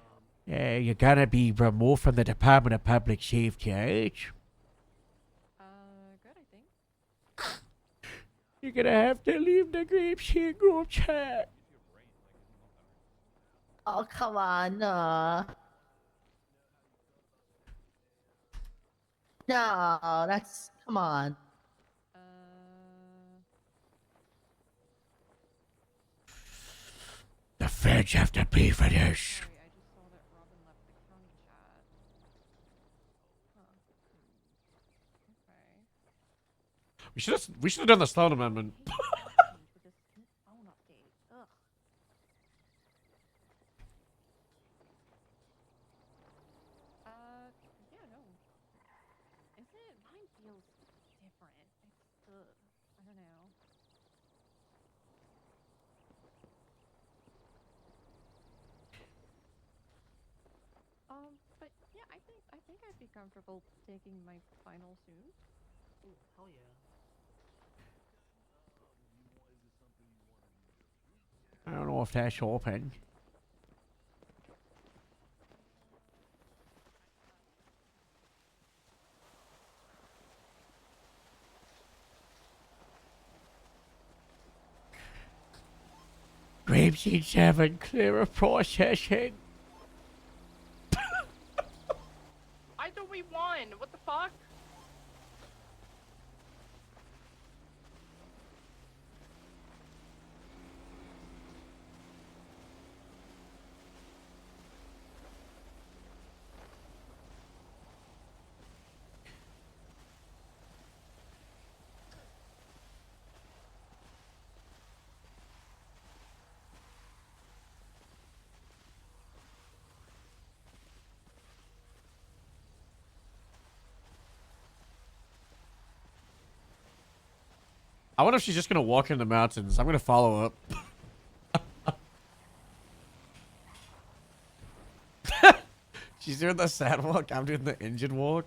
you're gonna be removed from the Department of Public Safety, right? Good, I think. You're gonna have to leave the Grapeseed group chat. Oh, come on, no. No, that's, come on. The feds have to pay for this. Sorry, I just saw that Robin left the county chat. Huh. Okay. We should have done the Sloan amendment. With this phone update. Ugh. Yeah, no. Is it? Mine feels different. It's, I don't know. But yeah, I think I'd be comfortable taking my final soon. Ooh, hell yeah. I don't know if that's open. Grapeseed 7, clear of processing. I thought we won. What the fuck? I wonder if she's just gonna walk in the mountains. I'm gonna follow up. She's doing the sad walk. I'm doing the engine walk.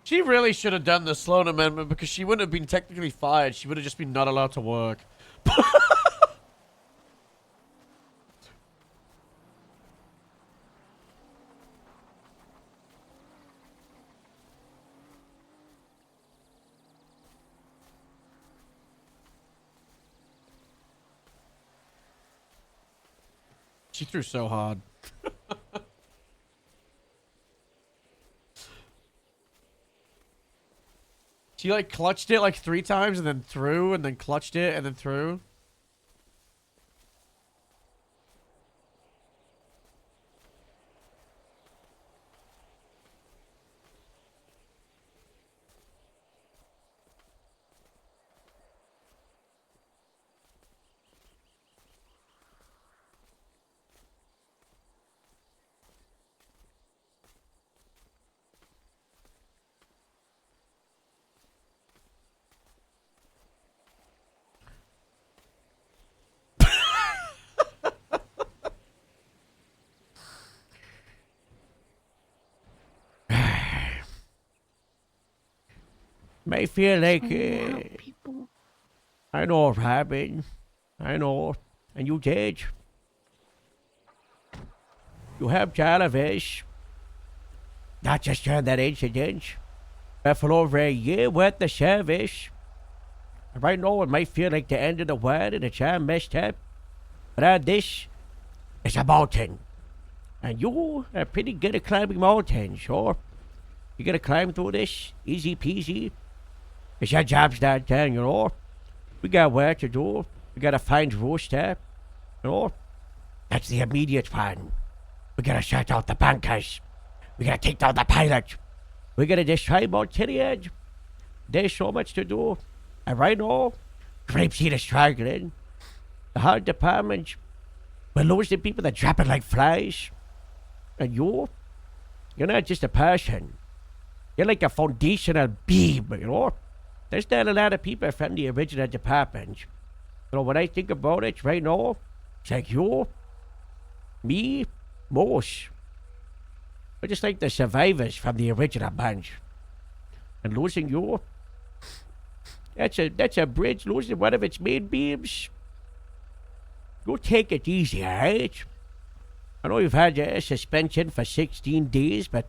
She really should have done the Sloan amendment because she wouldn't have been technically fired. She would have just been not allowed to work. She threw so hard. She like clutched it like 3 times and then threw and then clutched it and then threw. May feel like I know, Robin. I know. And you did. You have Jarvis. Not just on that incident, but for over a year with the service. Right now it might feel like the end of the world and it's all messed up. But this is a mountain. And you are pretty good at climbing mountains, sure? You gonna climb through this easy peasy? Cause your job's not done, you know? We got work to do. We gotta find Rooster, you know? That's the immediate plan. We gotta shut out the bankers. We gotta take down the pilot. We gotta destroy Mount Tiliad. There's so much to do. And right now, Grapeseed is struggling. The hard department, we're losing people that drop it like flies. And you're not just a person. You're like a foundational beam, you know? There's not a lot of people from the original department. So when I think about it right now, it's like you, me, Moose. We're just like the survivors from the original bunch. And losing you, that's a bridge losing one of its main beams. You take it easy, alright? I know you've had your suspension for 16 days, but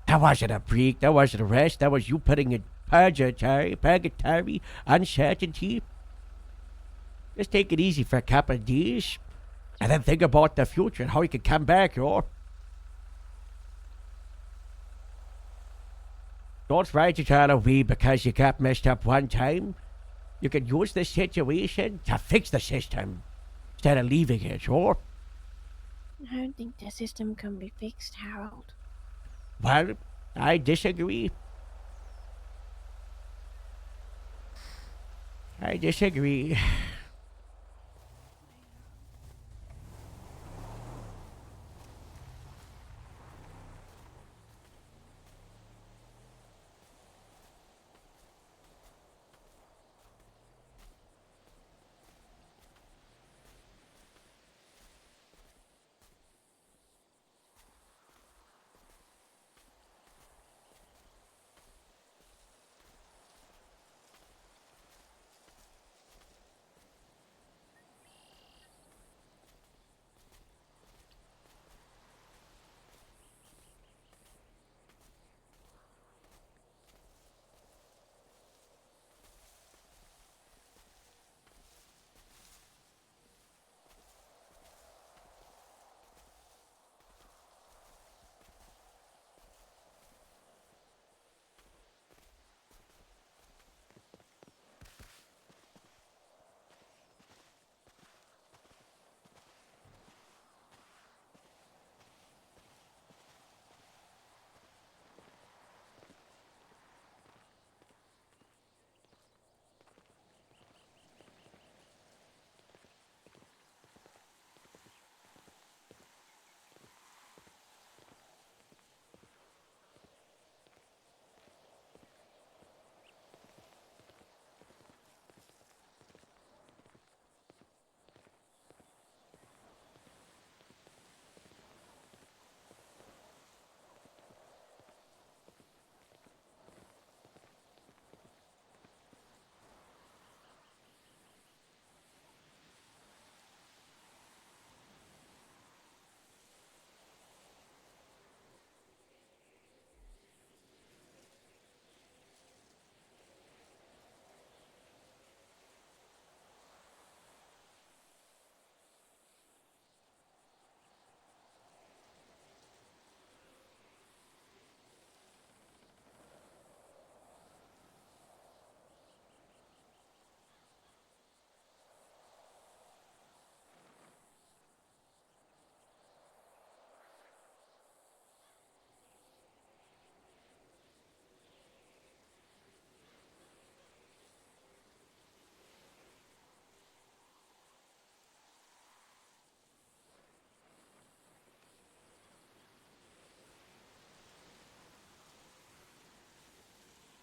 that wasn't a break, that wasn't a rest, that was you putting in purgatory, uncertainty. Just take it easy for a couple of days, and then think about the future and how you can come back, you know? Don't write it all away because you got messed up one time. You can use this situation to fix the system instead of leaving it, sure? I don't think the system can be fixed, Harold. Well, I disagree. I disagree.